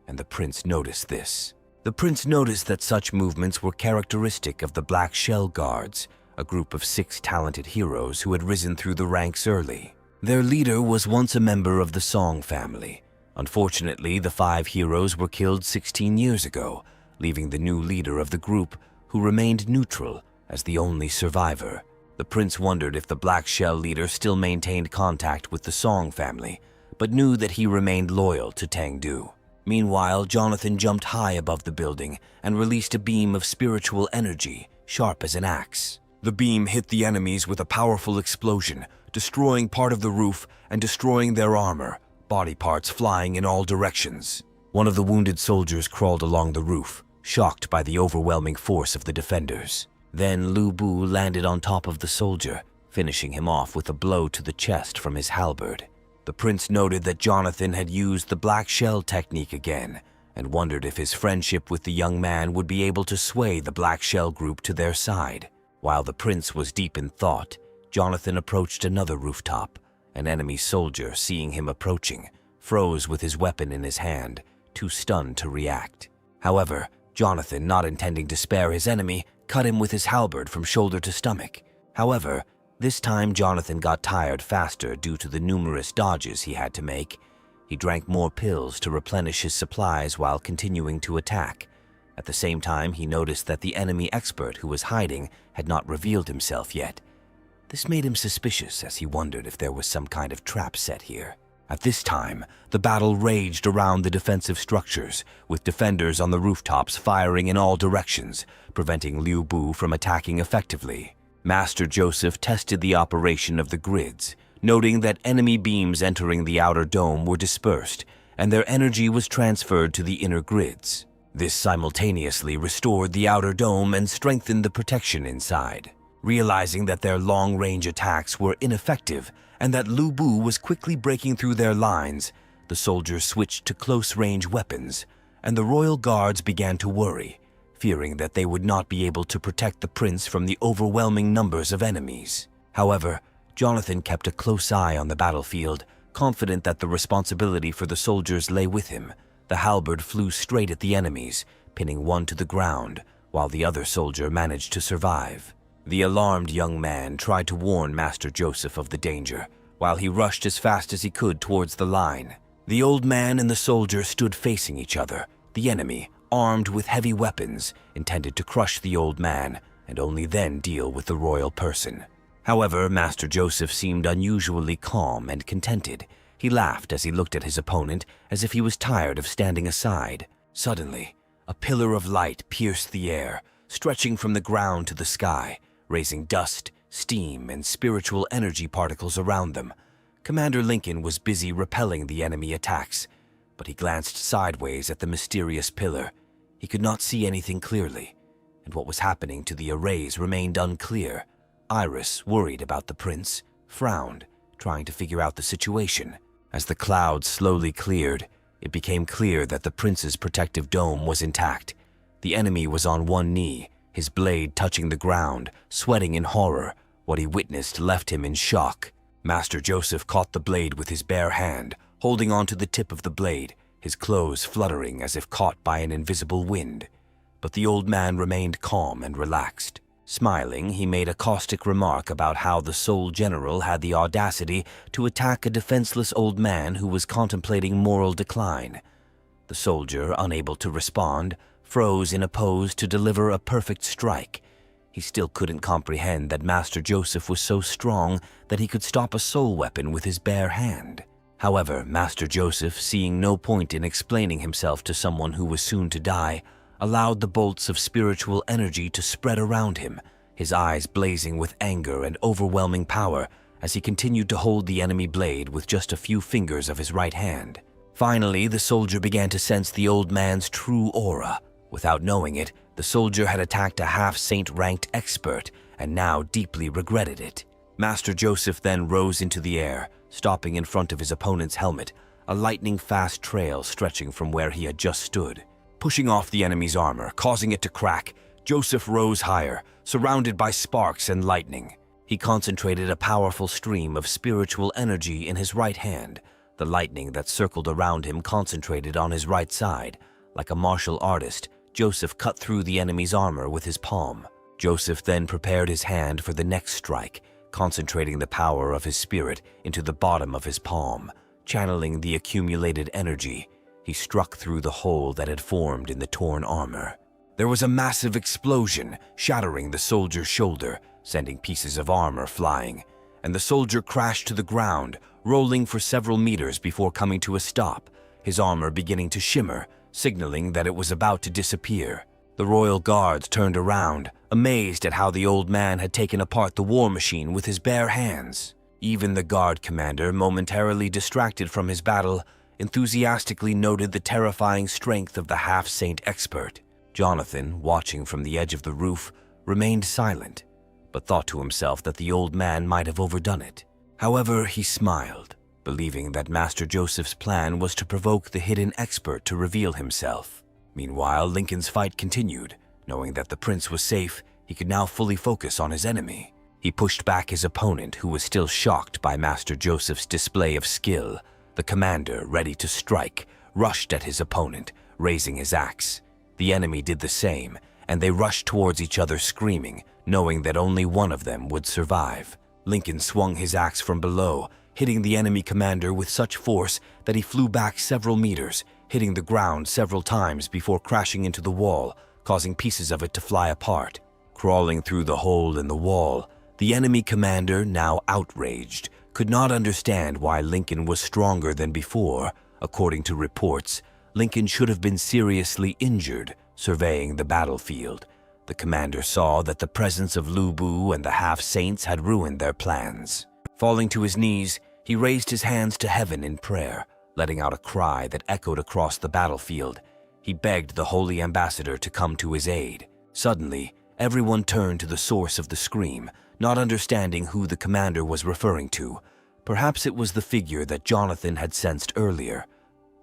and the prince noticed this. The prince noticed that such movements were characteristic of the Black Shell Guards, a group of 6 talented heroes who had risen through the ranks early. Their leader was once a member of the Song family. Unfortunately, the 5 heroes were killed 16 years ago, leaving the new leader of the group, who remained neutral, as the only survivor. The prince wondered if the Black Shell leader still maintained contact with the Song family, but knew that he remained loyal to Tangdu. Meanwhile, Jonathan jumped high above the building and released a beam of spiritual energy, sharp as an axe. The beam hit the enemies with a powerful explosion, destroying part of the roof and destroying their armor, body parts flying in all directions. One of the wounded soldiers crawled along the roof, shocked by the overwhelming force of the defenders. Then Liu Bu landed on top of the soldier, finishing him off with a blow to the chest from his halberd. The prince noted that Jonathan had used the Black Shell technique again, and wondered if his friendship with the young man would be able to sway the Black Shell group to their side. While the prince was deep in thought, Jonathan approached another rooftop. An enemy soldier, seeing him approaching, froze with his weapon in his hand, too stunned to react. However, Jonathan, not intending to spare his enemy, cut him with his halberd from shoulder to stomach. However, this time Jonathan got tired faster due to the numerous dodges he had to make. He drank more pills to replenish his supplies while continuing to attack. At the same time, he noticed that the enemy expert who was hiding had not revealed himself yet. This made him suspicious as he wondered if there was some kind of trap set here. At this time, the battle raged around the defensive structures, with defenders on the rooftops firing in all directions, preventing Liu Bu from attacking effectively. Master Joseph tested the operation of the grids, noting that enemy beams entering the outer dome were dispersed, and their energy was transferred to the inner grids. This simultaneously restored the outer dome and strengthened the protection inside. Realizing that their long-range attacks were ineffective and that Liu Bu was quickly breaking through their lines, the soldiers switched to close-range weapons, and the royal guards began to worry, fearing that they would not be able to protect the prince from the overwhelming numbers of enemies. However, Jonathan kept a close eye on the battlefield, confident that the responsibility for the soldiers lay with him. The halberd flew straight at the enemies, pinning one to the ground, while the other soldier managed to survive. The alarmed young man tried to warn Master Joseph of the danger, while he rushed as fast as he could towards the line. The old man and the soldier stood facing each other, the enemy, armed with heavy weapons, intended to crush the old man and only then deal with the royal person. However, Master Joseph seemed unusually calm and contented. He laughed as he looked at his opponent as if he was tired of standing aside. Suddenly, A pillar of light pierced the air, stretching from the ground to the sky, raising dust, steam, and spiritual energy particles around them. Commander Lincoln was busy repelling the enemy attacks, but he glanced sideways at the mysterious pillar. He could not see anything clearly, and what was happening to the arrays remained unclear. Iris, worried about the prince, frowned, trying to figure out the situation. As the clouds slowly cleared, it became clear that the prince's protective dome was intact. The enemy was on one knee, his blade touching the ground, sweating in horror. What he witnessed left him in shock. Master Joseph caught the blade with his bare hand, holding onto the tip of the blade, his clothes fluttering as if caught by an invisible wind. But the old man remained calm and relaxed. Smiling, he made a caustic remark about how the Soul General had the audacity to attack a defenseless old man who was contemplating moral decline. The soldier, unable to respond, froze in a pose to deliver a perfect strike. He still couldn't comprehend that Master Joseph was so strong that he could stop a soul weapon with his bare hand. However, Master Joseph, seeing no point in explaining himself to someone who was soon to die, allowed the bolts of spiritual energy to spread around him, his eyes blazing with anger and overwhelming power as he continued to hold the enemy blade with just a few fingers of his right hand. Finally, the soldier began to sense the old man's true aura. Without knowing it, the soldier had attacked a half-saint-ranked expert and now deeply regretted it. Master Joseph then rose into the air, stopping in front of his opponent's helmet, a lightning-fast trail stretching from where he had just stood. Pushing off the enemy's armor, causing it to crack, Joseph rose higher, surrounded by sparks and lightning. He concentrated a powerful stream of spiritual energy in his right hand. The lightning that circled around him concentrated on his right side. Like a martial artist, Joseph cut through the enemy's armor with his palm. Joseph then prepared his hand for the next strike, concentrating the power of his spirit into the bottom of his palm, channeling the accumulated energy. He struck through the hole that had formed in the torn armor. There was a massive explosion, shattering the soldier's shoulder, sending pieces of armor flying, and the soldier crashed to the ground, rolling for several meters before coming to a stop, his armor beginning to shimmer, signaling that it was about to disappear. The royal guards turned around, amazed at how the old man had taken apart the war machine with his bare hands. Even the guard commander, momentarily distracted from his battle, enthusiastically noted the terrifying strength of the half-saint expert. Jonathan, watching from the edge of the roof, remained silent, but thought to himself that the old man might have overdone it. However, he smiled, believing that Master Joseph's plan was to provoke the hidden expert to reveal himself. Meanwhile, Lincoln's fight continued. Knowing that the prince was safe, he could now fully focus on his enemy. He pushed back his opponent, who was still shocked by Master Joseph's display of skill. The commander, ready to strike, rushed at his opponent, raising his axe. The enemy did the same, and they rushed towards each other screaming, knowing that only one of them would survive. Lincoln swung his axe from below, hitting the enemy commander with such force that he flew back several meters, hitting the ground several times before crashing into the wall, causing pieces of it to fly apart. Crawling through the hole in the wall, the enemy commander, now outraged, could not understand why Lincoln was stronger than before. According to reports, Lincoln should have been seriously injured. Surveying the battlefield, the commander saw that the presence of Lu Bu and the half-saints had ruined their plans. Falling to his knees, he raised his hands to heaven in prayer, letting out a cry that echoed across the battlefield. He begged the holy ambassador to come to his aid. Suddenly, everyone turned to the source of the scream, not understanding who the commander was referring to. Perhaps it was the figure that Jonathan had sensed earlier.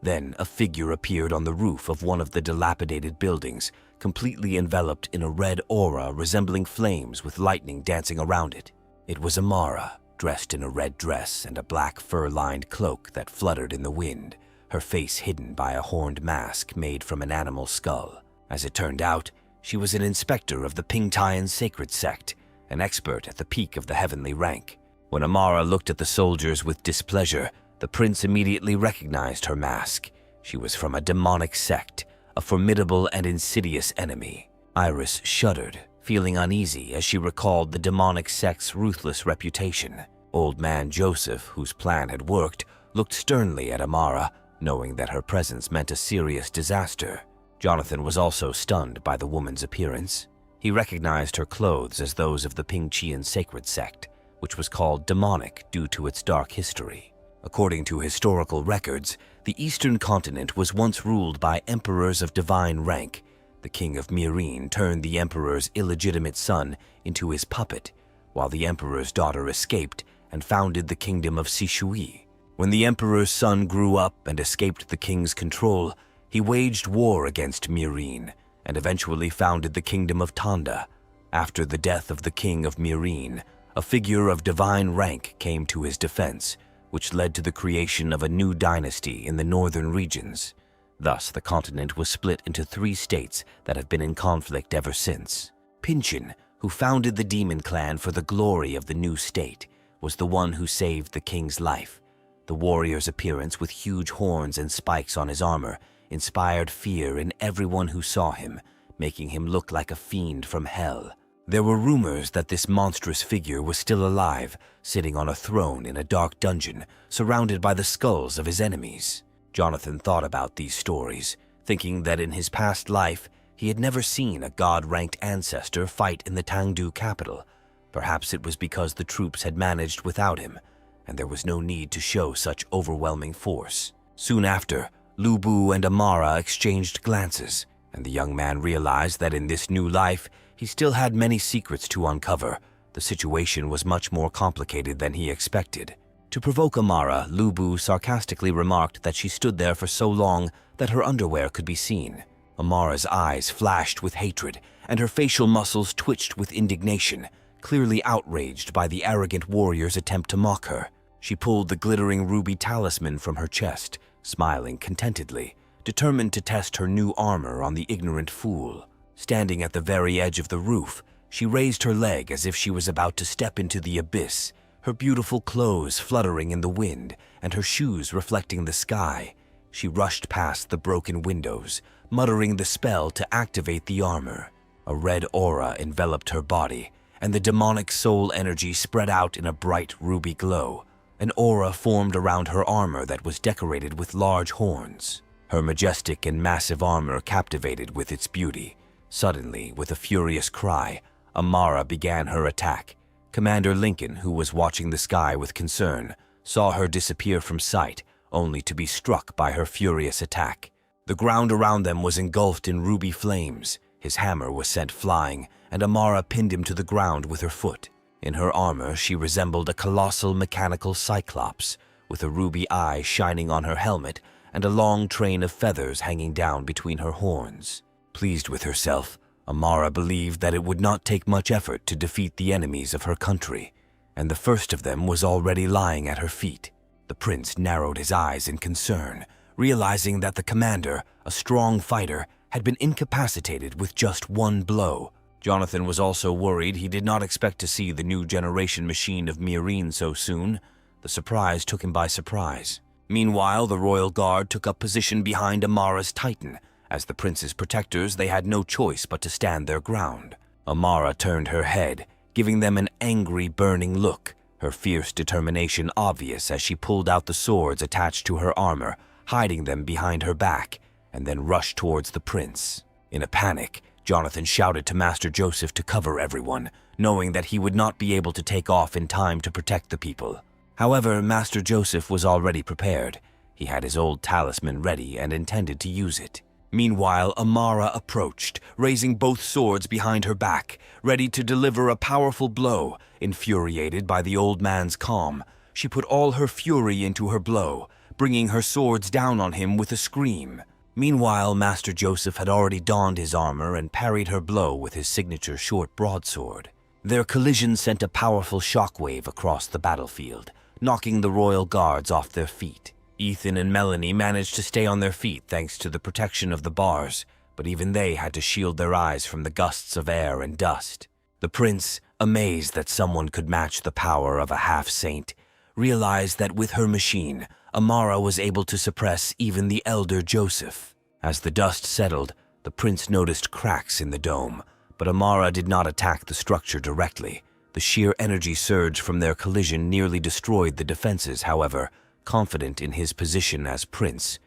Then a figure appeared on the roof of one of the dilapidated buildings, completely enveloped in a red aura resembling flames with lightning dancing around it. It was Amara, dressed in a red dress and a black fur-lined cloak that fluttered in the wind, her face hidden by a horned mask made from an animal skull. As it turned out, she was an inspector of the Pingtayan sacred sect, an expert at the peak of the heavenly rank. When Amara looked at the soldiers with displeasure, the prince immediately recognized her mask. She was from a demonic sect, a formidable and insidious enemy. Iris shuddered, feeling uneasy as she recalled the demonic sect's ruthless reputation. Old man Joseph, whose plan had worked, looked sternly at Amara, knowing that her presence meant a serious disaster. Jonathan was also stunned by the woman's appearance. He recognized her clothes as those of the Pingqian sacred sect, which was called demonic due to its dark history. According to historical records, the eastern continent was once ruled by emperors of divine rank. The king of Mirin turned the emperor's illegitimate son into his puppet, while the emperor's daughter escaped and founded the kingdom of Sishui. When the emperor's son grew up and escaped the king's control, he waged war against Mirin and eventually founded the kingdom of Tanda. After the death of the king of Mirin, a figure of divine rank came to his defense, which led to the creation of a new dynasty in the northern regions. Thus, the continent was split into 3 states that have been in conflict ever since. Pinchin, who founded the demon clan for the glory of the new state, was the one who saved the king's life. The warrior's appearance with huge horns and spikes on his armor inspired fear in everyone who saw him, making him look like a fiend from hell. There were rumors that this monstrous figure was still alive, sitting on a throne in a dark dungeon, surrounded by the skulls of his enemies. Jonathan thought about these stories, thinking that in his past life, he had never seen a god-ranked ancestor fight in the Tangdu capital. Perhaps it was because the troops had managed without him, and there was no need to show such overwhelming force. Soon after, Lu Bu and Amara exchanged glances, and the young man realized that in this new life, he still had many secrets to uncover. The situation was much more complicated than he expected. To provoke Amara, Lu Bu sarcastically remarked that she stood there for so long that her underwear could be seen. Amara's eyes flashed with hatred, and her facial muscles twitched with indignation, clearly outraged by the arrogant warrior's attempt to mock her. She pulled the glittering ruby talisman from her chest, smiling contentedly, determined to test her new armor on the ignorant fool. Standing at the very edge of the roof, she raised her leg as if she was about to step into the abyss, her beautiful clothes fluttering in the wind and her shoes reflecting the sky. She rushed past the broken windows, muttering the spell to activate the armor. A red aura enveloped her body, and the demonic soul energy spread out in a bright ruby glow. An aura formed around her armor that was decorated with large horns. Her majestic and massive armor captivated with its beauty. Suddenly, with a furious cry, Amara began her attack. Commander Lincoln, who was watching the sky with concern, saw her disappear from sight, only to be struck by her furious attack. The ground around them was engulfed in ruby flames. His hammer was sent flying, and Amara pinned him to the ground with her foot. In her armor, she resembled a colossal mechanical cyclops, with a ruby eye shining on her helmet and a long train of feathers hanging down between her horns. Pleased with herself, Amara believed that it would not take much effort to defeat the enemies of her country, and the first of them was already lying at her feet. The prince narrowed his eyes in concern, realizing that the commander, a strong fighter, had been incapacitated with just one blow. Jonathan was also worried. He did not expect to see the new generation machine of Mirin so soon. The surprise took him by surprise. Meanwhile, the royal guard took up position behind Amara's titan. As the prince's protectors, they had no choice but to stand their ground. Amara turned her head, giving them an angry, burning look, her fierce determination obvious as she pulled out the swords attached to her armor, hiding them behind her back, and then rushed towards the prince. In a panic, Jonathan shouted to Master Joseph to cover everyone, knowing that he would not be able to take off in time to protect the people. However, Master Joseph was already prepared. He had his old talisman ready and intended to use it. Meanwhile, Amara approached, raising both swords behind her back, ready to deliver a powerful blow. Infuriated by the old man's calm, she put all her fury into her blow, bringing her swords down on him with a scream. Meanwhile, Master Joseph had already donned his armor and parried her blow with his signature short broadsword. Their collision sent a powerful shockwave across the battlefield, knocking the royal guards off their feet. Ethan and Melanie managed to stay on their feet thanks to the protection of the bars, but even they had to shield their eyes from the gusts of air and dust. The prince, amazed that someone could match the power of a half-saint, realized that with her machine, Amara was able to suppress even the elder Joseph. As the dust settled, the prince noticed cracks in the dome, but Amara did not attack the structure directly. The sheer energy surge from their collision nearly destroyed the defenses, however. Confident in his position as prince,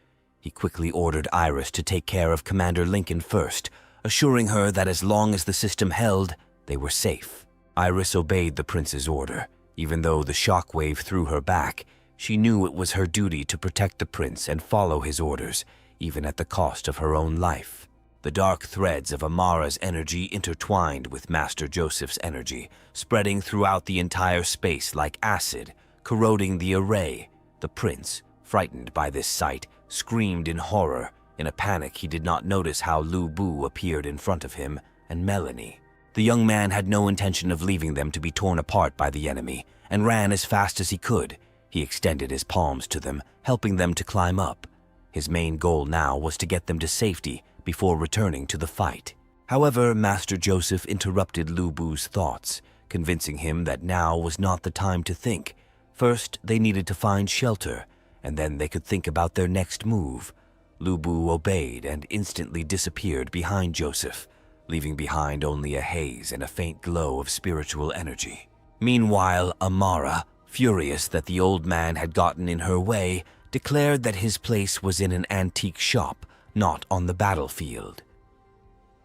He quickly ordered Iris to take care of Commander Lincoln first, assuring her that as long as the system held, they were safe. Iris obeyed the prince's order. Even though the shockwave threw her back, she knew it was her duty to protect the prince and follow his orders, even at the cost of her own life. The dark threads of Amara's energy intertwined with Master Joseph's energy, spreading throughout the entire space like acid, corroding the array. The prince, frightened by this sight, screamed in horror. In a panic, he did not notice how Lu Bu appeared in front of him and Melanie. The young man had no intention of leaving them to be torn apart by the enemy, and ran as fast as he could. He extended his palms to them, helping them to climb up. His main goal now was to get them to safety before returning to the fight. However, Master Joseph interrupted Lu Bu's thoughts, convincing him that now was not the time to think. First, they needed to find shelter, and then they could think about their next move. Lu Bu obeyed and instantly disappeared behind Joseph, leaving behind only a haze and a faint glow of spiritual energy. Meanwhile, Amara, furious that the old man had gotten in her way, declared that his place was in an antique shop, not on the battlefield.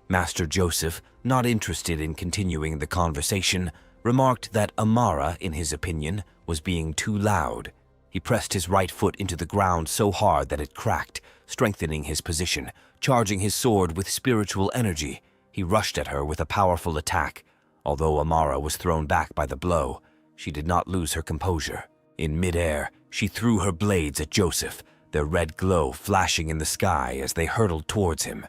Master Joseph, not interested in continuing the conversation, remarked that Amara, in his opinion, was being too loud. He pressed his right foot into the ground so hard that it cracked, strengthening his position, charging his sword with spiritual energy. He rushed at her with a powerful attack. Although Amara was thrown back by the blow, she did not lose her composure. In midair, she threw her blades at Joseph, their red glow flashing in the sky as they hurtled towards him.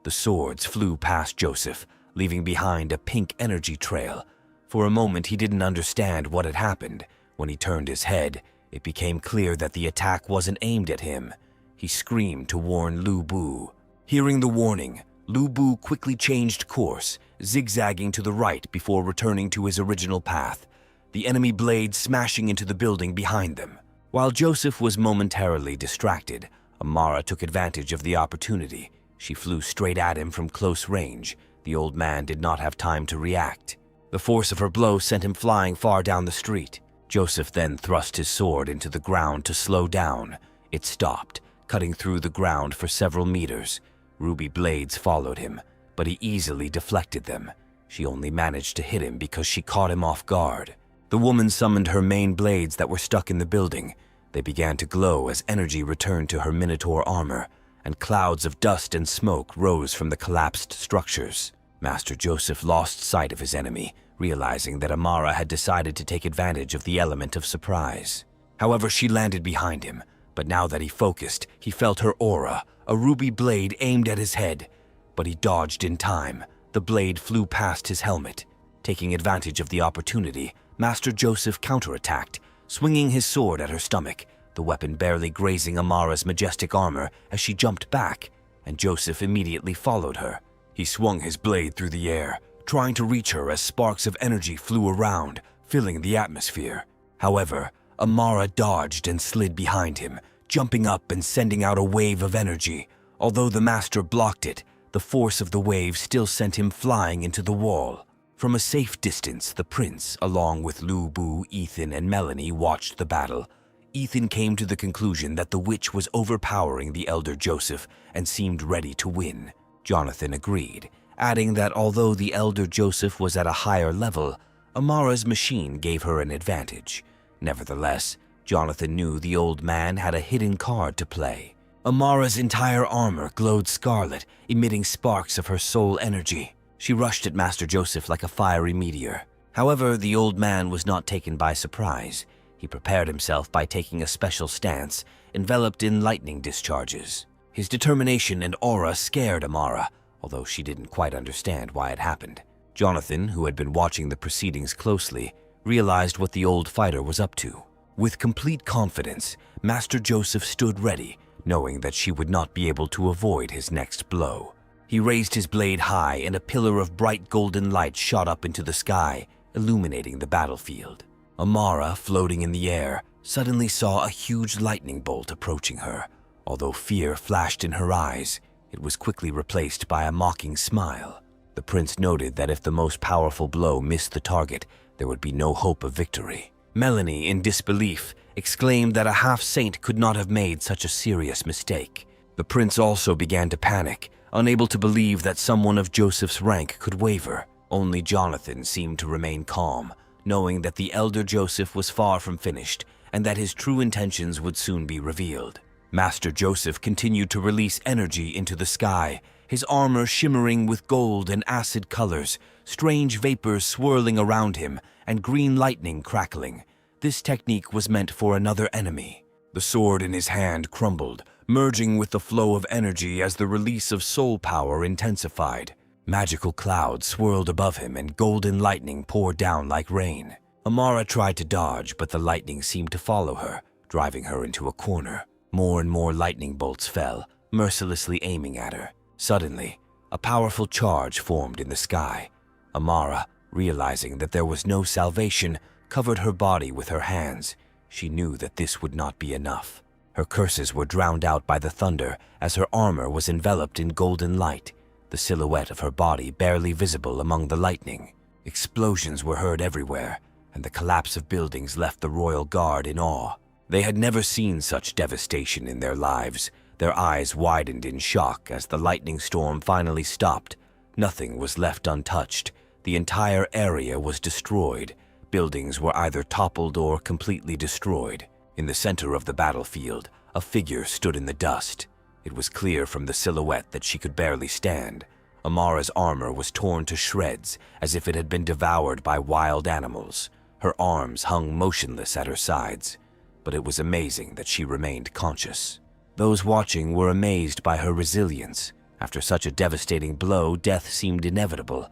The swords flew past Joseph, leaving behind a pink energy trail. For a moment, he didn't understand what had happened. When he turned his head, it became clear that the attack wasn't aimed at him. He screamed to warn Lu Bu. Hearing the warning, Lu Bu quickly changed course, zigzagging to the right before returning to his original path, the enemy blade smashing into the building behind them. While Joseph was momentarily distracted, Amara took advantage of the opportunity. She flew straight at him from close range. The old man did not have time to react. The force of her blow sent him flying far down the street. Joseph then thrust his sword into the ground to slow down. It stopped, cutting through the ground for several meters. Ruby blades followed him, but he easily deflected them. She only managed to hit him because she caught him off guard. The woman summoned her main blades that were stuck in the building. They began to glow as energy returned to her minotaur armor, and clouds of dust and smoke rose from the collapsed structures. Master Joseph lost sight of his enemy, realizing that Amara had decided to take advantage of the element of surprise. However, she landed behind him, but now that he focused, he felt her aura, a ruby blade aimed at his head. But he dodged in time. The blade flew past his helmet. Taking advantage of the opportunity, Master Joseph counterattacked, swinging his sword at her stomach, the weapon barely grazing Amara's majestic armor as she jumped back, and Joseph immediately followed her. He swung his blade through the air, trying to reach her as sparks of energy flew around, filling the atmosphere. However, Amara dodged and slid behind him, jumping up and sending out a wave of energy. Although the master blocked it, the force of the wave still sent him flying into the wall. From a safe distance, the prince, along with Lu Bu, Ethan, and Melanie, watched the battle. Ethan came to the conclusion that the witch was overpowering the elder Joseph and seemed ready to win. Jonathan agreed, adding that although the elder Joseph was at a higher level, Amara's machine gave her an advantage. Nevertheless, Jonathan knew the old man had a hidden card to play. Amara's entire armor glowed scarlet, emitting sparks of her soul energy. She rushed at Master Joseph like a fiery meteor. However, the old man was not taken by surprise. He prepared himself by taking a special stance, enveloped in lightning discharges. His determination and aura scared Amara, although she didn't quite understand why it happened. Jonathan, who had been watching the proceedings closely, realized what the old fighter was up to. With complete confidence, Master Joseph stood ready, knowing that she would not be able to avoid his next blow. He raised his blade high, and a pillar of bright golden light shot up into the sky, illuminating the battlefield. Amara, floating in the air, suddenly saw a huge lightning bolt approaching her. Although fear flashed in her eyes, it was quickly replaced by a mocking smile. The prince noted that if the most powerful blow missed the target, there would be no hope of victory. Melanie, in disbelief, exclaimed that a half-saint could not have made such a serious mistake. The prince also began to panic, unable to believe that someone of Joseph's rank could waver. Only Jonathan seemed to remain calm, knowing that the elder Joseph was far from finished and that his true intentions would soon be revealed. Master Joseph continued to release energy into the sky, his armor shimmering with gold and acid colors, strange vapors swirling around him, and green lightning crackling. This technique was meant for another enemy. The sword in his hand crumbled, merging with the flow of energy as the release of soul power intensified. Magical clouds swirled above him and golden lightning poured down like rain. Amara tried to dodge, but the lightning seemed to follow her, driving her into a corner. More and more lightning bolts fell, mercilessly aiming at her. Suddenly, a powerful charge formed in the sky. Amara, realizing that there was no salvation, covered her body with her hands. She knew that this would not be enough. Her curses were drowned out by the thunder as her armor was enveloped in golden light, the silhouette of her body barely visible among the lightning. Explosions were heard everywhere, and the collapse of buildings left the royal guard in awe. They had never seen such devastation in their lives. Their eyes widened in shock as the lightning storm finally stopped. Nothing was left untouched. The entire area was destroyed. Buildings were either toppled or completely destroyed. In the center of the battlefield, a figure stood in the dust. It was clear from the silhouette that she could barely stand. Amara's armor was torn to shreds, as if it had been devoured by wild animals. Her arms hung motionless at her sides, but it was amazing that she remained conscious. Those watching were amazed by her resilience. After such a devastating blow, death seemed inevitable,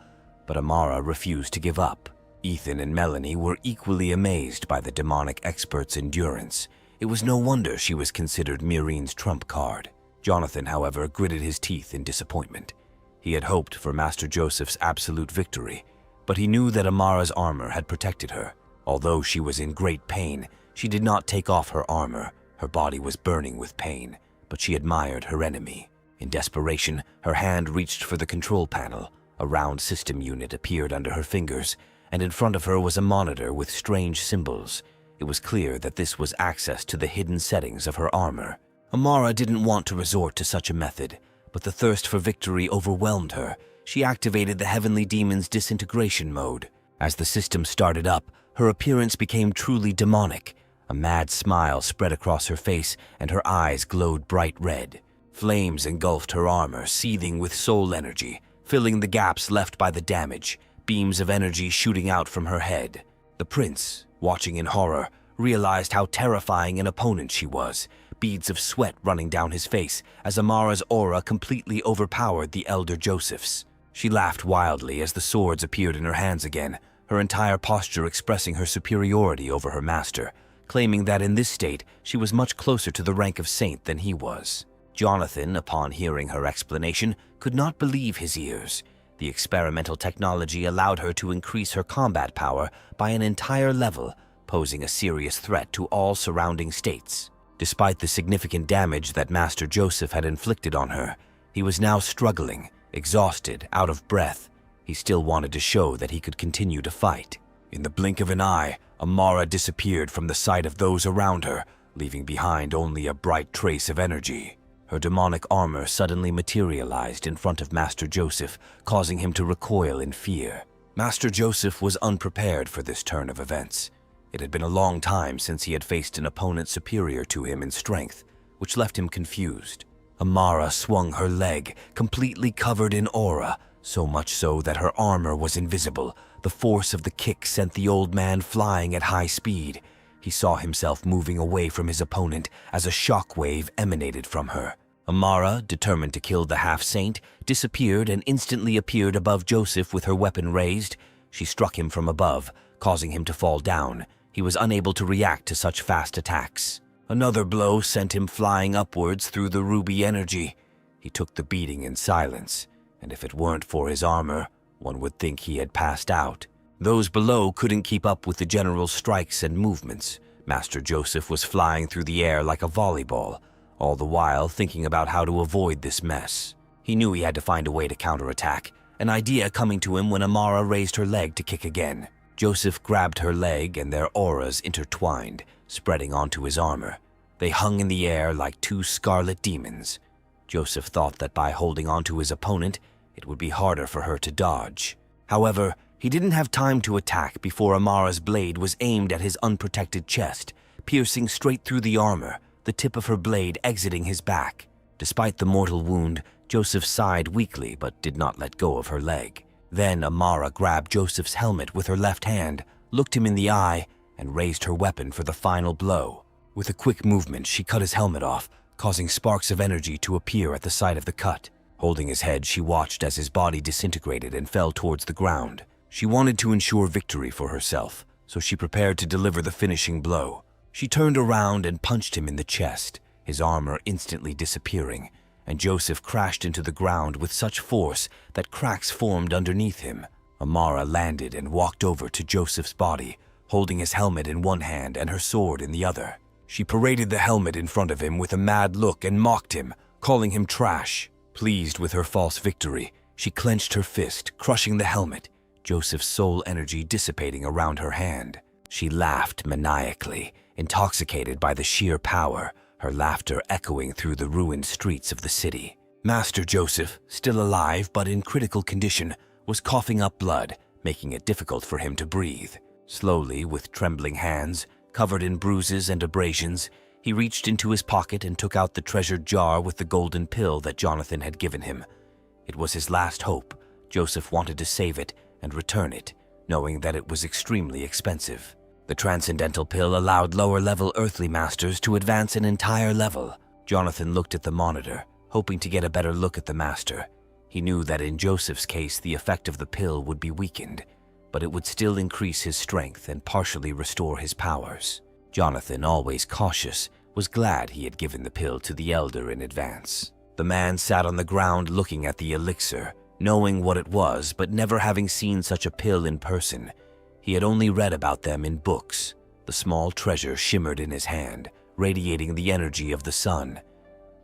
but Amara refused to give up. Ethan and Melanie were equally amazed by the demonic expert's endurance. It was no wonder she was considered Myreen's trump card. Jonathan, however, gritted his teeth in disappointment. He had hoped for Master Joseph's absolute victory, but he knew that Amara's armor had protected her. Although she was in great pain, she did not take off her armor. Her body was burning with pain, but she admired her enemy. In desperation, her hand reached for the control panel. A round system unit appeared under her fingers, and in front of her was a monitor with strange symbols. It was clear that this was access to the hidden settings of her armor. Amara didn't want to resort to such a method, but the thirst for victory overwhelmed her. She activated the Heavenly Demon's disintegration mode. As the system started up, her appearance became truly demonic. A mad smile spread across her face, and her eyes glowed bright red. Flames engulfed her armor, seething with soul energy, filling the gaps left by the damage, beams of energy shooting out from her head. The prince, watching in horror, realized how terrifying an opponent she was, beads of sweat running down his face as Amara's aura completely overpowered the elder Joseph's. She laughed wildly as the swords appeared in her hands again, her entire posture expressing her superiority over her master, claiming that in this state she was much closer to the rank of saint than he was. Jonathan, upon hearing her explanation, could not believe his ears. The experimental technology allowed her to increase her combat power by an entire level, posing a serious threat to all surrounding states. Despite the significant damage that Master Joseph had inflicted on her, he was now struggling, exhausted, out of breath. He still wanted to show that he could continue to fight. In the blink of an eye, Amara disappeared from the sight of those around her, leaving behind only a bright trace of energy. Her demonic armor suddenly materialized in front of Master Joseph, causing him to recoil in fear. Master Joseph was unprepared for this turn of events. It had been a long time since he had faced an opponent superior to him in strength, which left him confused. Amara swung her leg, completely covered in aura, so much so that her armor was invisible. The force of the kick sent the old man flying at high speed. He saw himself moving away from his opponent as a shockwave emanated from her. Amara, determined to kill the half-saint, disappeared and instantly appeared above Joseph with her weapon raised. She struck him from above, causing him to fall down. He was unable to react to such fast attacks. Another blow sent him flying upwards through the ruby energy. He took the beating in silence, and if it weren't for his armor, one would think he had passed out. Those below couldn't keep up with the general's strikes and movements. Master Joseph was flying through the air like a volleyball, all the while thinking about how to avoid this mess. He knew he had to find a way to counterattack, an idea coming to him when Amara raised her leg to kick again. Joseph grabbed her leg and their auras intertwined, spreading onto his armor. They hung in the air like two scarlet demons. Joseph thought that by holding onto his opponent, it would be harder for her to dodge. However, he didn't have time to attack before Amara's blade was aimed at his unprotected chest, piercing straight through the armor, the tip of her blade exiting his back. Despite the mortal wound, Joseph sighed weakly but did not let go of her leg. Then Amara grabbed Joseph's helmet with her left hand, looked him in the eye, and raised her weapon for the final blow. With a quick movement, she cut his helmet off, causing sparks of energy to appear at the site of the cut. Holding his head, she watched as his body disintegrated and fell towards the ground. She wanted to ensure victory for herself, so she prepared to deliver the finishing blow. She turned around and punched him in the chest, his armor instantly disappearing, and Joseph crashed into the ground with such force that cracks formed underneath him. Amara landed and walked over to Joseph's body, holding his helmet in one hand and her sword in the other. She paraded the helmet in front of him with a mad look and mocked him, calling him trash. Pleased with her false victory, she clenched her fist, crushing the helmet, Joseph's soul energy dissipating around her hand. She laughed maniacally, intoxicated by the sheer power, her laughter echoing through the ruined streets of the city. Master Joseph, still alive but in critical condition, was coughing up blood, making it difficult for him to breathe. Slowly, with trembling hands, covered in bruises and abrasions, he reached into his pocket and took out the treasured jar with the golden pill that Jonathan had given him. It was his last hope. Joseph wanted to save it and return it, knowing that it was extremely expensive. The transcendental pill allowed lower-level earthly masters to advance an entire level. Jonathan looked at the monitor, hoping to get a better look at the master. He knew that in Joseph's case the effect of the pill would be weakened, but it would still increase his strength and partially restore his powers. Jonathan, always cautious, was glad he had given the pill to the elder in advance. The man sat on the ground looking at the elixir, knowing what it was but never having seen such a pill in person. He had only read about them in books. The small treasure shimmered in his hand, radiating the energy of the sun.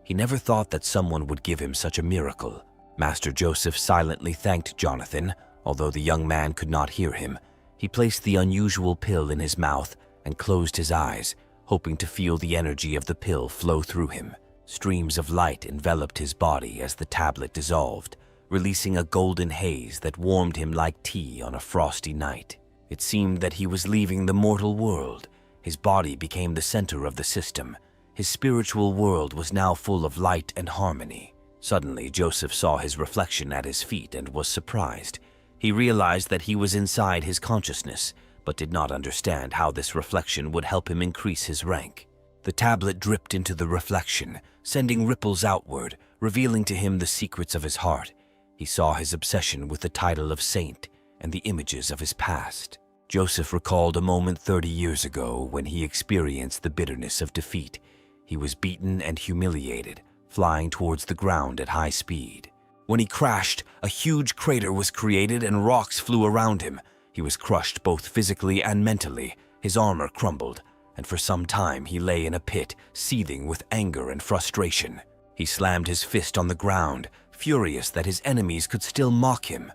He never thought that someone would give him such a miracle. Master Joseph silently thanked Jonathan, although the young man could not hear him. He placed the unusual pill in his mouth and closed his eyes, hoping to feel the energy of the pill flow through him. Streams of light enveloped his body as the tablet dissolved, releasing a golden haze that warmed him like tea on a frosty night. It seemed that he was leaving the mortal world. His body became the center of the system. His spiritual world was now full of light and harmony. Suddenly, Joseph saw his reflection at his feet and was surprised. He realized that he was inside his consciousness, but did not understand how this reflection would help him increase his rank. The tablet dripped into the reflection, sending ripples outward, revealing to him the secrets of his heart. He saw his obsession with the title of saint and the images of his past. Joseph recalled a moment 30 years ago when he experienced the bitterness of defeat. He was beaten and humiliated, flying towards the ground at high speed. When he crashed, a huge crater was created and rocks flew around him. He was crushed both physically and mentally. His armor crumbled, and for some time he lay in a pit, seething with anger and frustration. He slammed his fist on the ground, furious that his enemies could still mock him.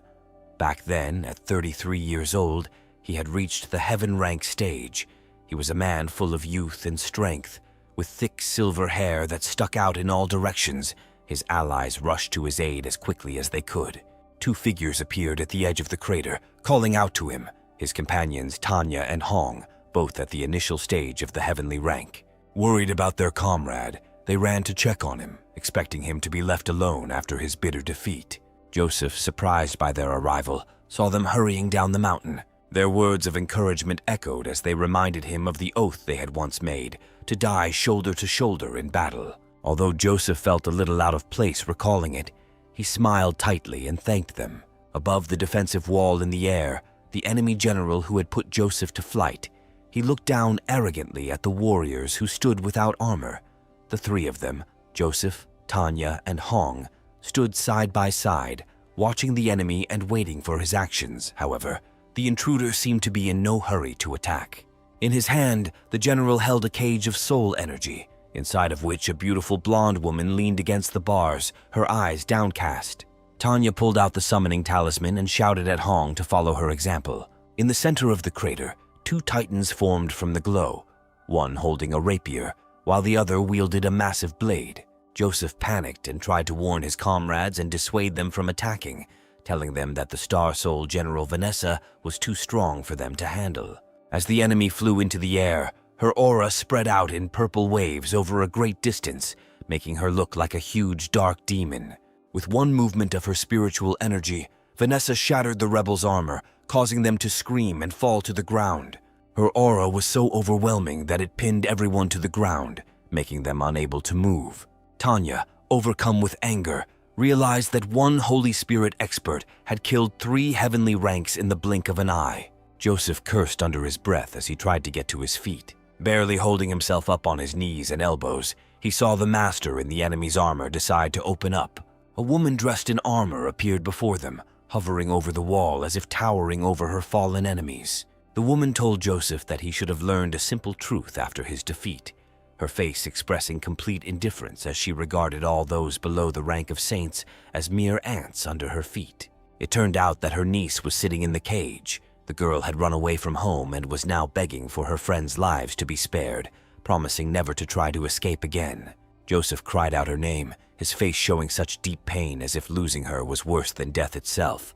Back then, at 33 years old, he had reached the heaven rank stage. He was a man full of youth and strength, with thick silver hair that stuck out in all directions. His allies rushed to his aid as quickly as they could. Two figures appeared at the edge of the crater, calling out to him, his companions Tanya and Hong, both at the initial stage of the heavenly rank. Worried about their comrade, they ran to check on him, expecting him to be left alone after his bitter defeat. Joseph, surprised by their arrival, saw them hurrying down the mountain. Their words of encouragement echoed as they reminded him of the oath they had once made, to die shoulder to shoulder in battle. Although Joseph felt a little out of place recalling it, he smiled tightly and thanked them. Above the defensive wall in the air, the enemy general who had put Joseph to flight, he looked down arrogantly at the warriors who stood without armor. The three of them, Joseph, Tanya, and Hong, stood side by side, watching the enemy and waiting for his actions. However, the intruder seemed to be in no hurry to attack. In his hand, the general held a cage of soul energy, inside of which a beautiful blonde woman leaned against the bars, her eyes downcast. Tanya pulled out the summoning talisman and shouted at Hong to follow her example. In the center of the crater, two titans formed from the glow, one holding a rapier, while the other wielded a massive blade. Joseph panicked and tried to warn his comrades and dissuade them from attacking, telling them that the Star Soul General Vanessa was too strong for them to handle. As the enemy flew into the air, her aura spread out in purple waves over a great distance, making her look like a huge dark demon. With one movement of her spiritual energy, Vanessa shattered the rebels' armor, causing them to scream and fall to the ground. Her aura was so overwhelming that it pinned everyone to the ground, making them unable to move. Tanya, overcome with anger, realized that one Holy Spirit expert had killed 3 heavenly ranks in the blink of an eye. Joseph cursed under his breath as he tried to get to his feet. Barely holding himself up on his knees and elbows, he saw the master in the enemy's armor decide to open up. A woman dressed in armor appeared before them, hovering over the wall as if towering over her fallen enemies. The woman told Joseph that he should have learned a simple truth after his defeat, her face expressing complete indifference as she regarded all those below the rank of saints as mere ants under her feet. It turned out that her niece was sitting in the cage. The girl had run away from home and was now begging for her friends' lives to be spared, promising never to try to escape again. Joseph cried out her name, his face showing such deep pain as if losing her was worse than death itself.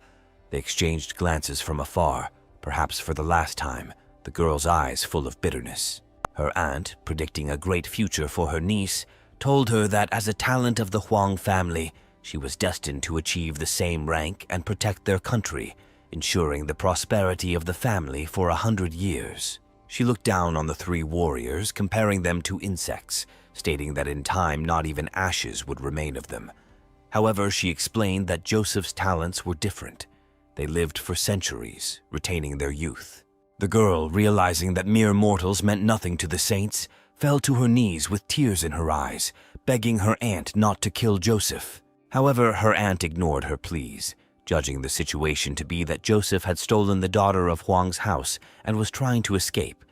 They exchanged glances from afar, perhaps for the last time, the girl's eyes full of bitterness. Her aunt, predicting a great future for her niece, told her that as a talent of the Huang family, she was destined to achieve the same rank and protect their country, ensuring the prosperity of the family for 100 years. She looked down on the 3 warriors, comparing them to insects, stating that in time not even ashes would remain of them. However, she explained that Joseph's talents were different. They lived for centuries, retaining their youth. The girl, realizing that mere mortals meant nothing to the saints, fell to her knees with tears in her eyes, begging her aunt not to kill Joseph. However, her aunt ignored her pleas, judging the situation to be that Joseph had stolen the daughter of Huang's house and was trying to escape.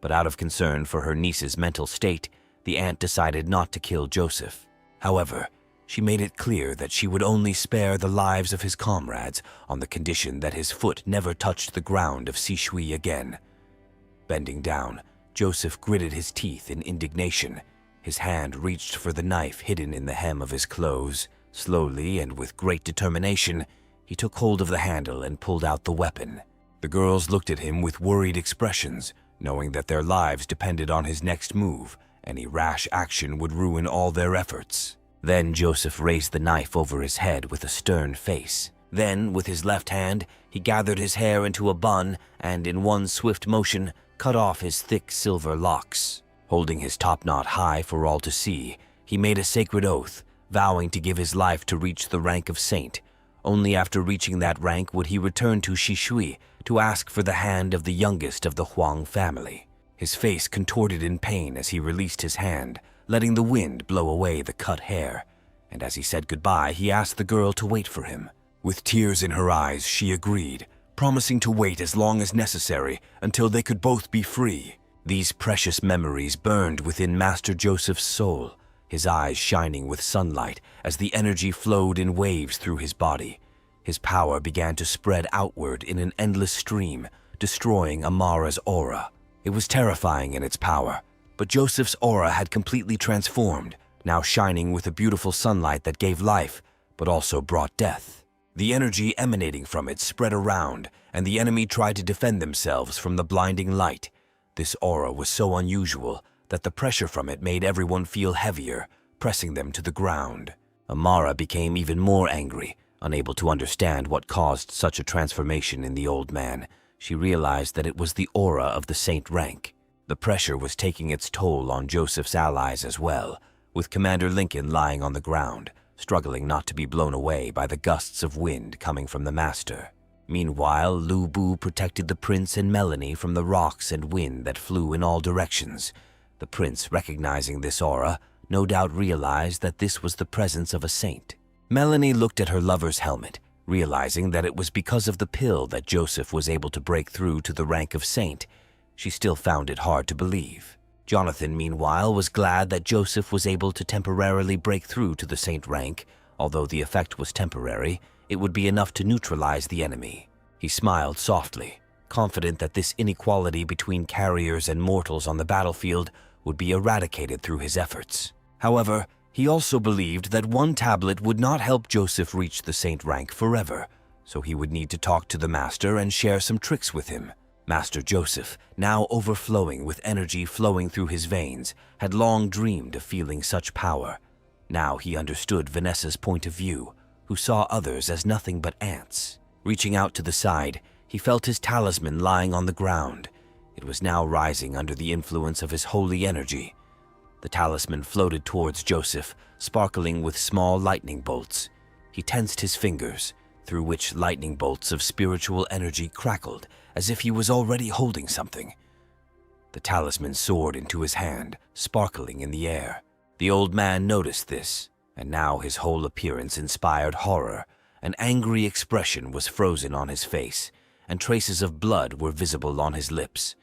But out of concern for her niece's mental state, the aunt decided not to kill Joseph. However, she made it clear that she would only spare the lives of his comrades on the condition that his foot never touched the ground of Sishui again. Bending down, Joseph gritted his teeth in indignation. His hand reached for the knife hidden in the hem of his clothes. Slowly and with great determination, he took hold of the handle and pulled out the weapon. The girls looked at him with worried expressions, knowing that their lives depended on his next move. Any rash action would ruin all their efforts. Then Joseph raised the knife over his head with a stern face. Then, with his left hand, he gathered his hair into a bun and, in one swift motion, cut off his thick silver locks. Holding his top knot high for all to see, he made a sacred oath, vowing to give his life to reach the rank of saint. Only after reaching that rank would he return to Sishui to ask for the hand of the youngest of the Huang family. His face contorted in pain as he released his hand, letting the wind blow away the cut hair. And as he said goodbye, he asked the girl to wait for him. With tears in her eyes, she agreed, promising to wait as long as necessary until they could both be free. These precious memories burned within Master Joseph's soul, his eyes shining with sunlight as the energy flowed in waves through his body. His power began to spread outward in an endless stream, destroying Amara's aura. It was terrifying in its power, but Joseph's aura had completely transformed, now shining with a beautiful sunlight that gave life, but also brought death. The energy emanating from it spread around, and the enemy tried to defend themselves from the blinding light. This aura was so unusual that the pressure from it made everyone feel heavier, pressing them to the ground. Amara became even more angry, unable to understand what caused such a transformation in the old man. She realized that it was the aura of the saint rank. The pressure was taking its toll on Joseph's allies as well, with Commander Lincoln lying on the ground, struggling not to be blown away by the gusts of wind coming from the master. Meanwhile, Lu Bu protected the prince and Melanie from the rocks and wind that flew in all directions. The prince, recognizing this aura, no doubt realized that this was the presence of a saint. Melanie looked at her lover's helmet, realizing that it was because of the pill that Joseph was able to break through to the rank of saint. She still found it hard to believe. Jonathan, meanwhile, was glad that Joseph was able to temporarily break through to the saint rank. Although the effect was temporary, it would be enough to neutralize the enemy. He smiled softly, confident that this inequality between carriers and mortals on the battlefield would be eradicated through his efforts. However, He also believed that one tablet would not help Joseph reach the saint rank forever, so he would need to talk to the master and share some tricks with him. Master Joseph, now overflowing with energy flowing through his veins, had long dreamed of feeling such power. Now he understood Vanessa's point of view, who saw others as nothing but ants. Reaching out to the side, he felt his talisman lying on the ground. It was now rising under the influence of his holy energy. The talisman floated towards Joseph, sparkling with small lightning bolts. He tensed his fingers, through which lightning bolts of spiritual energy crackled, as if he was already holding something. The talisman soared into his hand, sparkling in the air. The old man noticed this, and now his whole appearance inspired horror. An angry expression was frozen on his face, and traces of blood were visible on his lips.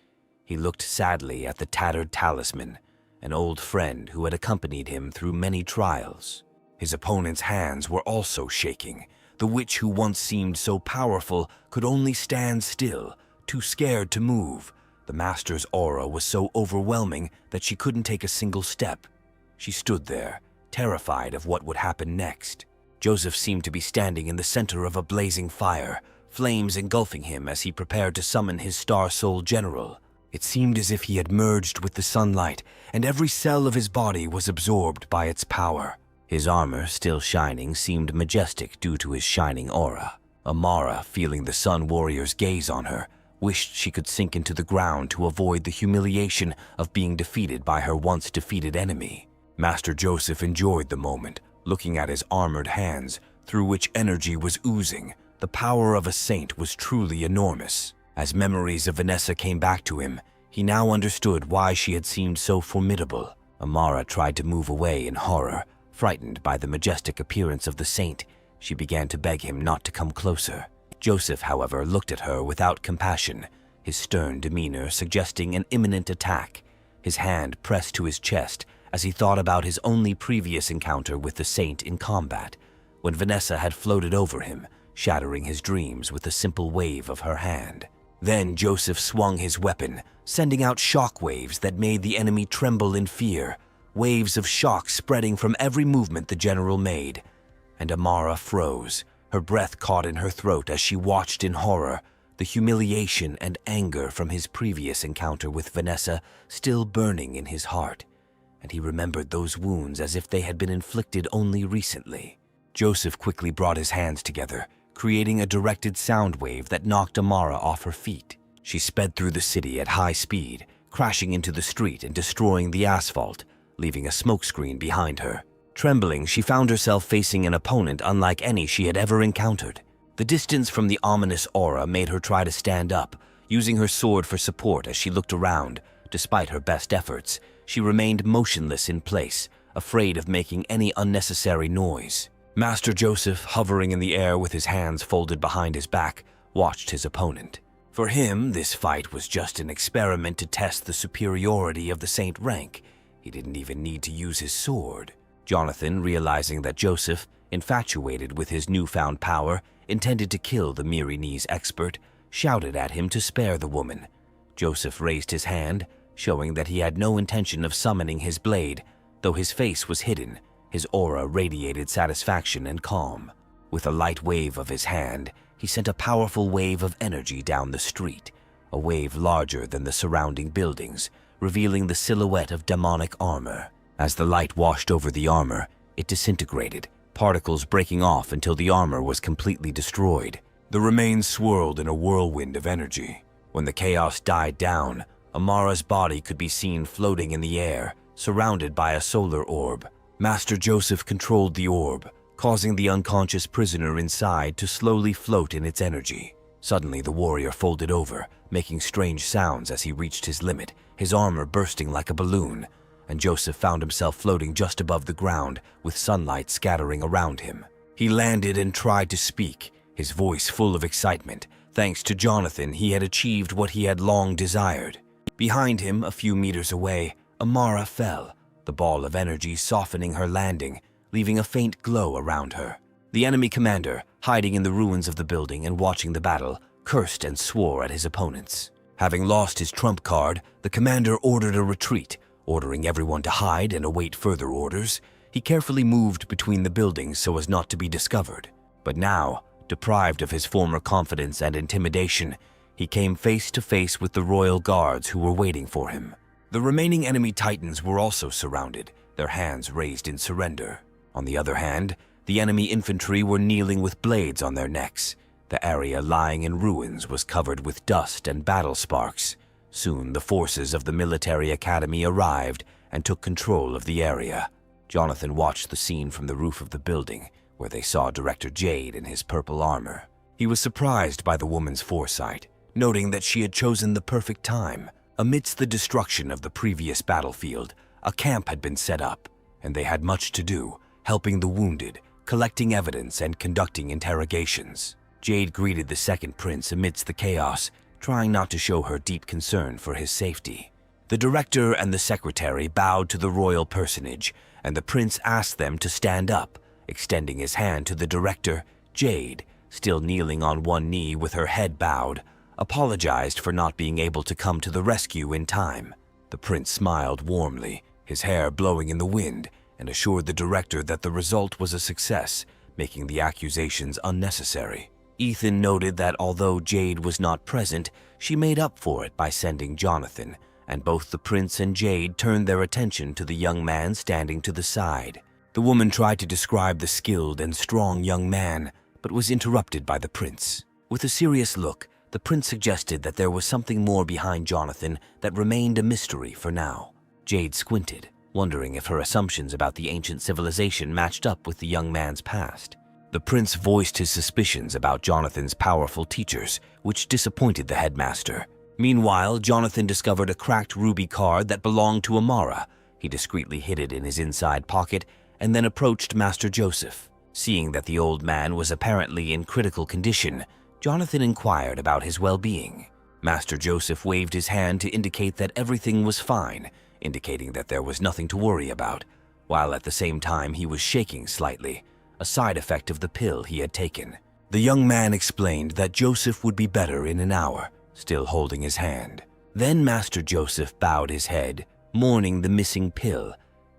He looked sadly at the tattered talisman, an old friend who had accompanied him through many trials. His opponent's hands were also shaking. The witch who once seemed so powerful could only stand still, too scared to move. The master's aura was so overwhelming that she couldn't take a single step. She stood there, terrified of what would happen next. Joseph seemed to be standing in the center of a blazing fire, flames engulfing him as he prepared to summon his Star Soul General. It seemed as if he had merged with the sunlight, and every cell of his body was absorbed by its power. His armor, still shining, seemed majestic due to his shining aura. Amara, feeling the Sun Warrior's gaze on her, wished she could sink into the ground to avoid the humiliation of being defeated by her once defeated enemy. Master Joseph enjoyed the moment, looking at his armored hands, through which energy was oozing. The power of a saint was truly enormous. As memories of Vanessa came back to him, he now understood why she had seemed so formidable. Amara tried to move away in horror. Frightened by the majestic appearance of the saint, she began to beg him not to come closer. Joseph, however, looked at her without compassion, his stern demeanor suggesting an imminent attack. His hand pressed to his chest as he thought about his only previous encounter with the saint in combat, when Vanessa had floated over him, shattering his dreams with a simple wave of her hand. Then Joseph swung his weapon, sending out shock waves that made the enemy tremble in fear. Waves of shock spreading from every movement the general made, and Amara froze, her breath caught in her throat as she watched in horror, the humiliation and anger from his previous encounter with Vanessa still burning in his heart, and he remembered those wounds as if they had been inflicted only recently. Joseph quickly brought his hands together, creating a directed sound wave that knocked Amara off her feet. She sped through the city at high speed, crashing into the street and destroying the asphalt, leaving a smokescreen behind her. Trembling, she found herself facing an opponent unlike any she had ever encountered. The distance from the ominous aura made her try to stand up, using her sword for support as she looked around. Despite her best efforts, she remained motionless in place, afraid of making any unnecessary noise. Master Joseph, hovering in the air with his hands folded behind his back, watched his opponent. For him, this fight was just an experiment to test the superiority of the saint rank. He didn't even need to use his sword. Jonathan, realizing that Joseph, infatuated with his newfound power, intended to kill the Myrinese expert, shouted at him to spare the woman. Joseph raised his hand, showing that he had no intention of summoning his blade. Though his face was hidden, his aura radiated satisfaction and calm. With a light wave of his hand, he sent a powerful wave of energy down the street, a wave larger than the surrounding buildings, revealing the silhouette of demonic armor. As the light washed over the armor, it disintegrated, particles breaking off until the armor was completely destroyed. The remains swirled in a whirlwind of energy. When the chaos died down, Amara's body could be seen floating in the air, surrounded by a solar orb. Master Joseph controlled the orb, causing the unconscious prisoner inside to slowly float in its energy. Suddenly, the warrior folded over, making strange sounds as he reached his limit, his armor bursting like a balloon, and Joseph found himself floating just above the ground, with sunlight scattering around him. He landed and tried to speak, his voice full of excitement. Thanks to Jonathan, he had achieved what he had long desired. Behind him, a few meters away, Amara fell, the ball of energy softening her landing, leaving a faint glow around her. The enemy commander, hiding in the ruins of the building and watching the battle, cursed and swore at his opponents. Having lost his trump card, the commander ordered a retreat, ordering everyone to hide and await further orders. He carefully moved between the buildings so as not to be discovered. But now, deprived of his former confidence and intimidation, he came face to face with the royal guards who were waiting for him. The remaining enemy titans were also surrounded, their hands raised in surrender. On the other hand, the enemy infantry were kneeling with blades on their necks. The area lying in ruins was covered with dust and battle sparks. Soon the forces of the military academy arrived and took control of the area. Jonathan watched the scene from the roof of the building, where they saw Director Jade in his purple armor. He was surprised by the woman's foresight, noting that she had chosen the perfect time. Amidst the destruction of the previous battlefield, a camp had been set up, and they had much to do, helping the wounded, collecting evidence, and conducting interrogations. Jade greeted the second prince amidst the chaos, trying not to show her deep concern for his safety. The director and the secretary bowed to the royal personage, and the prince asked them to stand up, extending his hand to the director. Jade, still kneeling on one knee with her head bowed, apologized for not being able to come to the rescue in time. The prince smiled warmly, his hair blowing in the wind, and assured the director that the result was a success, making the accusations unnecessary. Ethan noted that although Jade was not present, she made up for it by sending Jonathan, and both the prince and Jade turned their attention to the young man standing to the side. The woman tried to describe the skilled and strong young man, but was interrupted by the prince. With a serious look, the prince suggested that there was something more behind Jonathan that remained a mystery for now. Jade squinted, wondering if her assumptions about the ancient civilization matched up with the young man's past. The prince voiced his suspicions about Jonathan's powerful teachers, which disappointed the headmaster. Meanwhile, Jonathan discovered a cracked ruby card that belonged to Amara. He discreetly hid it in his inside pocket and then approached Master Joseph. Seeing that the old man was apparently in critical condition, Jonathan inquired about his well-being. Master Joseph waved his hand to indicate that everything was fine, indicating that there was nothing to worry about, while at the same time he was shaking slightly, a side effect of the pill he had taken. The young man explained that Joseph would be better in an hour, still holding his hand. Then Master Joseph bowed his head, mourning the missing pill.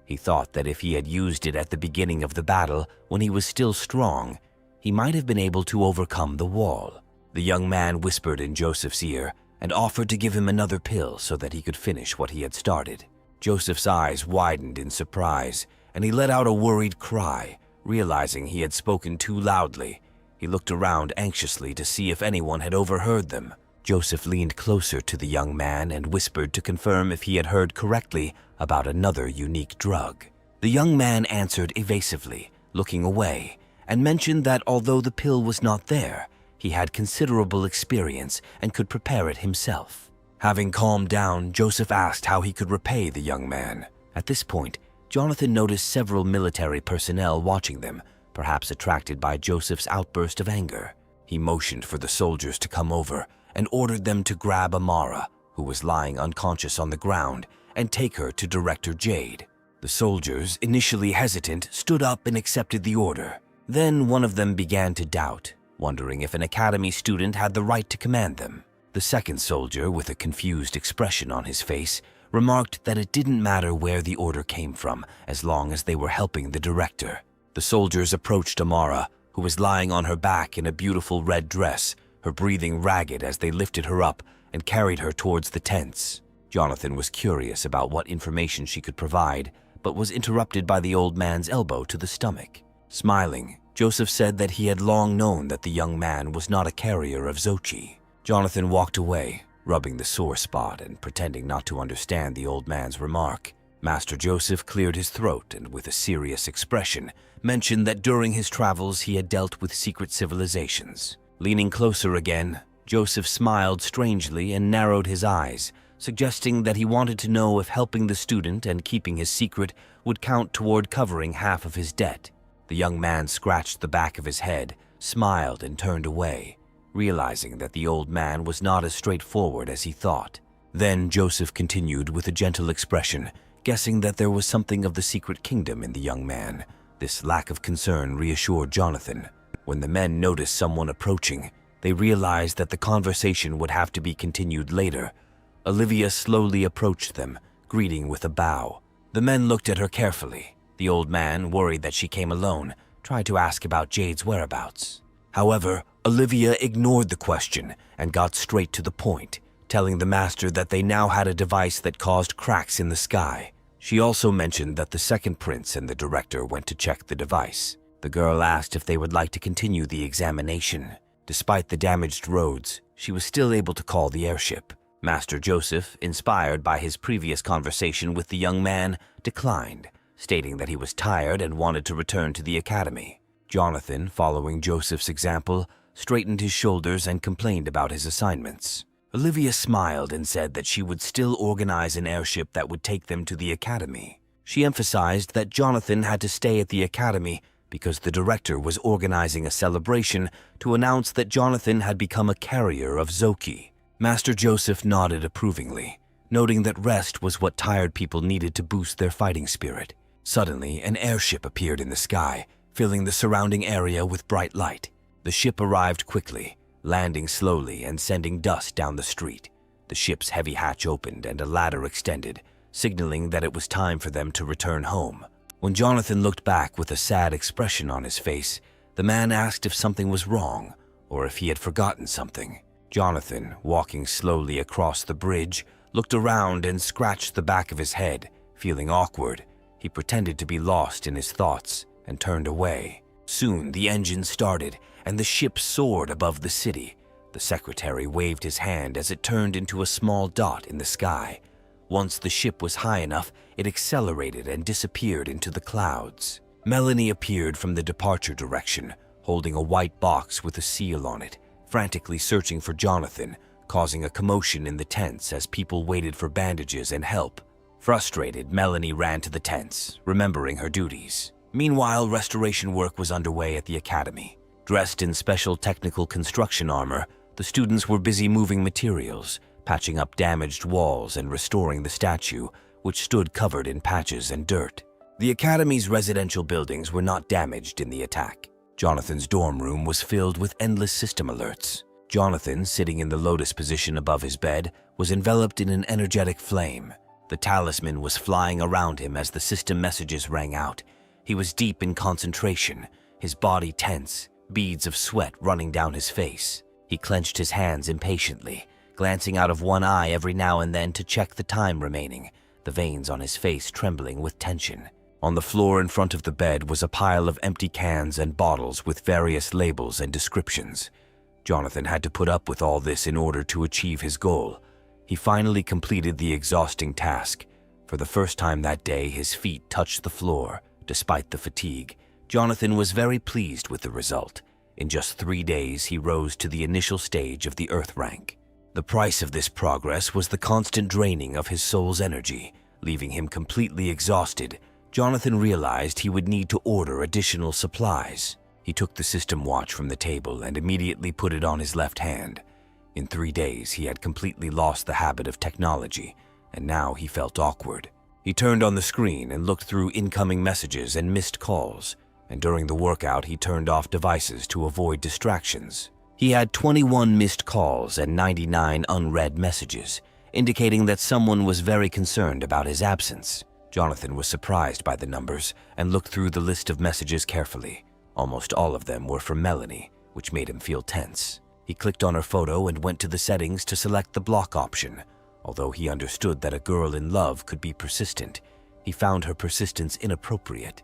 He thought that if he had used it at the beginning of the battle, when he was still strong, he might have been able to overcome the wall. The young man whispered in Joseph's ear and offered to give him another pill so that he could finish what he had started. Joseph's eyes widened in surprise, and he let out a worried cry, realizing he had spoken too loudly. He looked around anxiously to see if anyone had overheard them. Joseph leaned closer to the young man and whispered to confirm if he had heard correctly about another unique drug. The young man answered evasively, looking away, and mentioned that although the pill was not there, he had considerable experience and could prepare it himself. Having calmed down, Joseph asked how he could repay the young man. At this point, Jonathan noticed several military personnel watching them, perhaps attracted by Joseph's outburst of anger. He motioned for the soldiers to come over and ordered them to grab Amara, who was lying unconscious on the ground, and take her to Director Jade. The soldiers, initially hesitant, stood up and accepted the order. Then one of them began to doubt, wondering if an academy student had the right to command them. The second soldier, with a confused expression on his face, remarked that it didn't matter where the order came from as long as they were helping the director. The soldiers approached Amara, who was lying on her back in a beautiful red dress, her breathing ragged as they lifted her up and carried her towards the tents. Jonathan was curious about what information she could provide, but was interrupted by the old man's elbow to the stomach. Smiling, Joseph said that he had long known that the young man was not a carrier of Xochi. Jonathan walked away, rubbing the sore spot and pretending not to understand the old man's remark. Master Joseph cleared his throat and, with a serious expression, mentioned that during his travels he had dealt with secret civilizations. Leaning closer again, Joseph smiled strangely and narrowed his eyes, suggesting that he wanted to know if helping the student and keeping his secret would count toward covering half of his debt. The young man scratched the back of his head, smiled, and turned away, realizing that the old man was not as straightforward as he thought. Then Joseph continued with a gentle expression, guessing that there was something of the secret kingdom in the young man. This lack of concern reassured Jonathan. When the men noticed someone approaching, they realized that the conversation would have to be continued later. Olivia slowly approached them, greeting with a bow. The men looked at her carefully. The old man, worried that she came alone, tried to ask about Jade's whereabouts. However, Olivia ignored the question and got straight to the point, telling the master that they now had a device that caused cracks in the sky. She also mentioned that the second prince and the director went to check the device. The girl asked if they would like to continue the examination. Despite the damaged roads, she was still able to call the airship. Master Joseph, inspired by his previous conversation with the young man, declined, stating that he was tired and wanted to return to the academy. Jonathan, following Joseph's example, straightened his shoulders and complained about his assignments. Olivia smiled and said that she would still organize an airship that would take them to the academy. She emphasized that Jonathan had to stay at the academy because the director was organizing a celebration to announce that Jonathan had become a carrier of Zoki. Master Joseph nodded approvingly, noting that rest was what tired people needed to boost their fighting spirit. Suddenly, an airship appeared in the sky, filling the surrounding area with bright light. The ship arrived quickly, landing slowly and sending dust down the street. The ship's heavy hatch opened and a ladder extended, signaling that it was time for them to return home. When Jonathan looked back with a sad expression on his face, the man asked if something was wrong or if he had forgotten something. Jonathan, walking slowly across the bridge, looked around and scratched the back of his head, feeling awkward. He pretended to be lost in his thoughts and turned away. Soon the engine started and the ship soared above the city. The secretary waved his hand as it turned into a small dot in the sky. Once the ship was high enough, it accelerated and disappeared into the clouds. Melanie appeared from the departure direction, holding a white box with a seal on it, frantically searching for Jonathan, causing a commotion in the tents as people waited for bandages and help. Frustrated, Melanie ran to the tents, remembering her duties. Meanwhile, restoration work was underway at the academy. Dressed in special technical construction armor, the students were busy moving materials, patching up damaged walls and restoring the statue, which stood covered in patches and dirt. The academy's residential buildings were not damaged in the attack. Jonathan's dorm room was filled with endless system alerts. Jonathan, sitting in the lotus position above his bed, was enveloped in an energetic flame. The talisman was flying around him as the system messages rang out. He was deep in concentration, his body tense, beads of sweat running down his face. He clenched his hands impatiently, glancing out of one eye every now and then to check the time remaining, the veins on his face trembling with tension. On the floor in front of the bed was a pile of empty cans and bottles with various labels and descriptions. Jonathan had to put up with all this in order to achieve his goal. He finally completed the exhausting task. For the first time that day, his feet touched the floor, despite the fatigue. Jonathan was very pleased with the result. In just 3 days, he rose to the initial stage of the Earth rank. The price of this progress was the constant draining of his soul's energy, leaving him completely exhausted. Jonathan realized he would need to order additional supplies. He took the system watch from the table and immediately put it on his left hand. In 3 days, he had completely lost the habit of technology, and now he felt awkward. He turned on the screen and looked through incoming messages and missed calls, and during the workout, he turned off devices to avoid distractions. He had 21 missed calls and 99 unread messages, indicating that someone was very concerned about his absence. Jonathan was surprised by the numbers and looked through the list of messages carefully. Almost all of them were from Melanie, which made him feel tense. He clicked on her photo and went to the settings to select the block option. Although he understood that a girl in love could be persistent, he found her persistence inappropriate.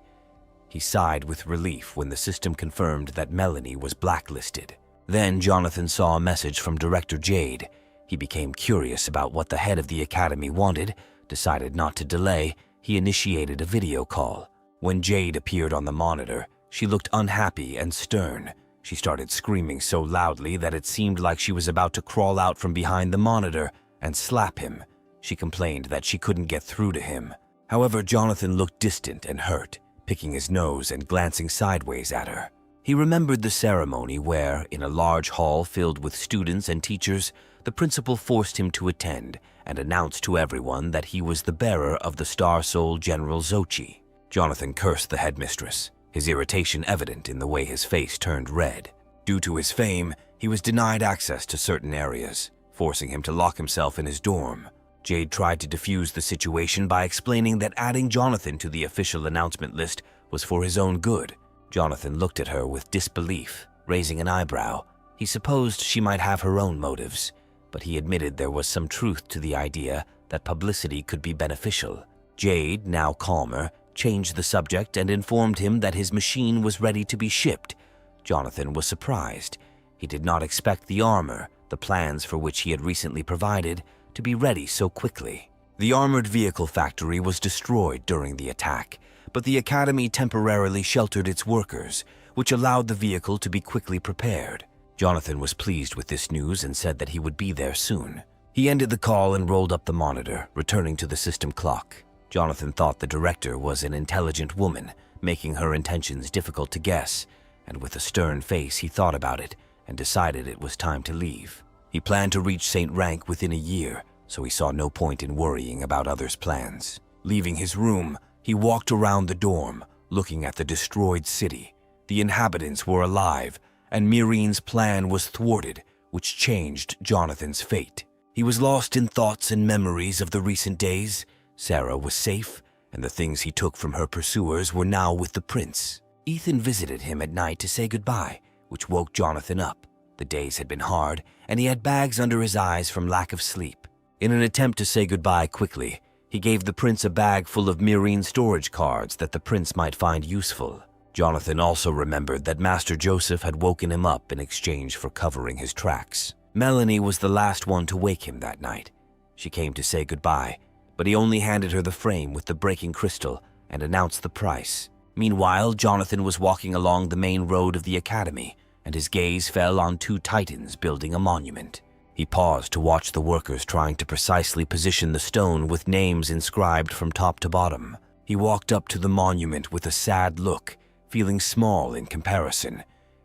He sighed with relief when the system confirmed that Melanie was blacklisted. Then Jonathan saw a message from Director Jade. He became curious about what the head of the academy wanted, decided not to delay. He initiated a video call. When Jade appeared on the monitor, she looked unhappy and stern. She started screaming so loudly that it seemed like she was about to crawl out from behind the monitor and slap him. She complained that she couldn't get through to him. However, Jonathan looked distant and hurt, picking his nose and glancing sideways at her. He remembered the ceremony where, in a large hall filled with students and teachers, the principal forced him to attend and announced to everyone that he was the bearer of the Star Soul General Zochi. Jonathan cursed the headmistress, his irritation evident in the way his face turned red. Due to his fame, he was denied access to certain areas, forcing him to lock himself in his dorm. Jade tried to defuse the situation by explaining that adding Jonathan to the official announcement list was for his own good. Jonathan looked at her with disbelief, raising an eyebrow. He supposed she might have her own motives, but he admitted there was some truth to the idea that publicity could be beneficial. Jade, now calmer, changed the subject and informed him that his machine was ready to be shipped. Jonathan was surprised. He did not expect the armor, the plans for which he had recently provided, to be ready so quickly. The armored vehicle factory was destroyed during the attack, but the academy temporarily sheltered its workers, which allowed the vehicle to be quickly prepared. Jonathan was pleased with this news and said that he would be there soon. He ended the call and rolled up the monitor, returning to the system clock. Jonathan thought the director was an intelligent woman, making her intentions difficult to guess, and with a stern face he thought about it and decided it was time to leave. He planned to reach St. Rank within a year, so he saw no point in worrying about others' plans. Leaving his room, he walked around the dorm, looking at the destroyed city. The inhabitants were alive, and Mirine's plan was thwarted, which changed Jonathan's fate. He was lost in thoughts and memories of the recent days. Sarah was safe, and the things he took from her pursuers were now with the prince. Ethan visited him at night to say goodbye, which woke Jonathan up. The days had been hard, and he had bags under his eyes from lack of sleep. In an attempt to say goodbye quickly, he gave the prince a bag full of Myrine storage cards that the prince might find useful. Jonathan also remembered that Master Joseph had woken him up in exchange for covering his tracks. Melanie was the last one to wake him that night. She came to say goodbye, but he only handed her the frame with the breaking crystal and announced the price. Meanwhile, Jonathan was walking along the main road of the academy, and his gaze fell on two titans building a monument. He paused to watch the workers trying to precisely position the stone with names inscribed from top to bottom. He walked up to the monument with a sad look, feeling small in comparison.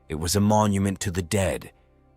It was a monument to the dead.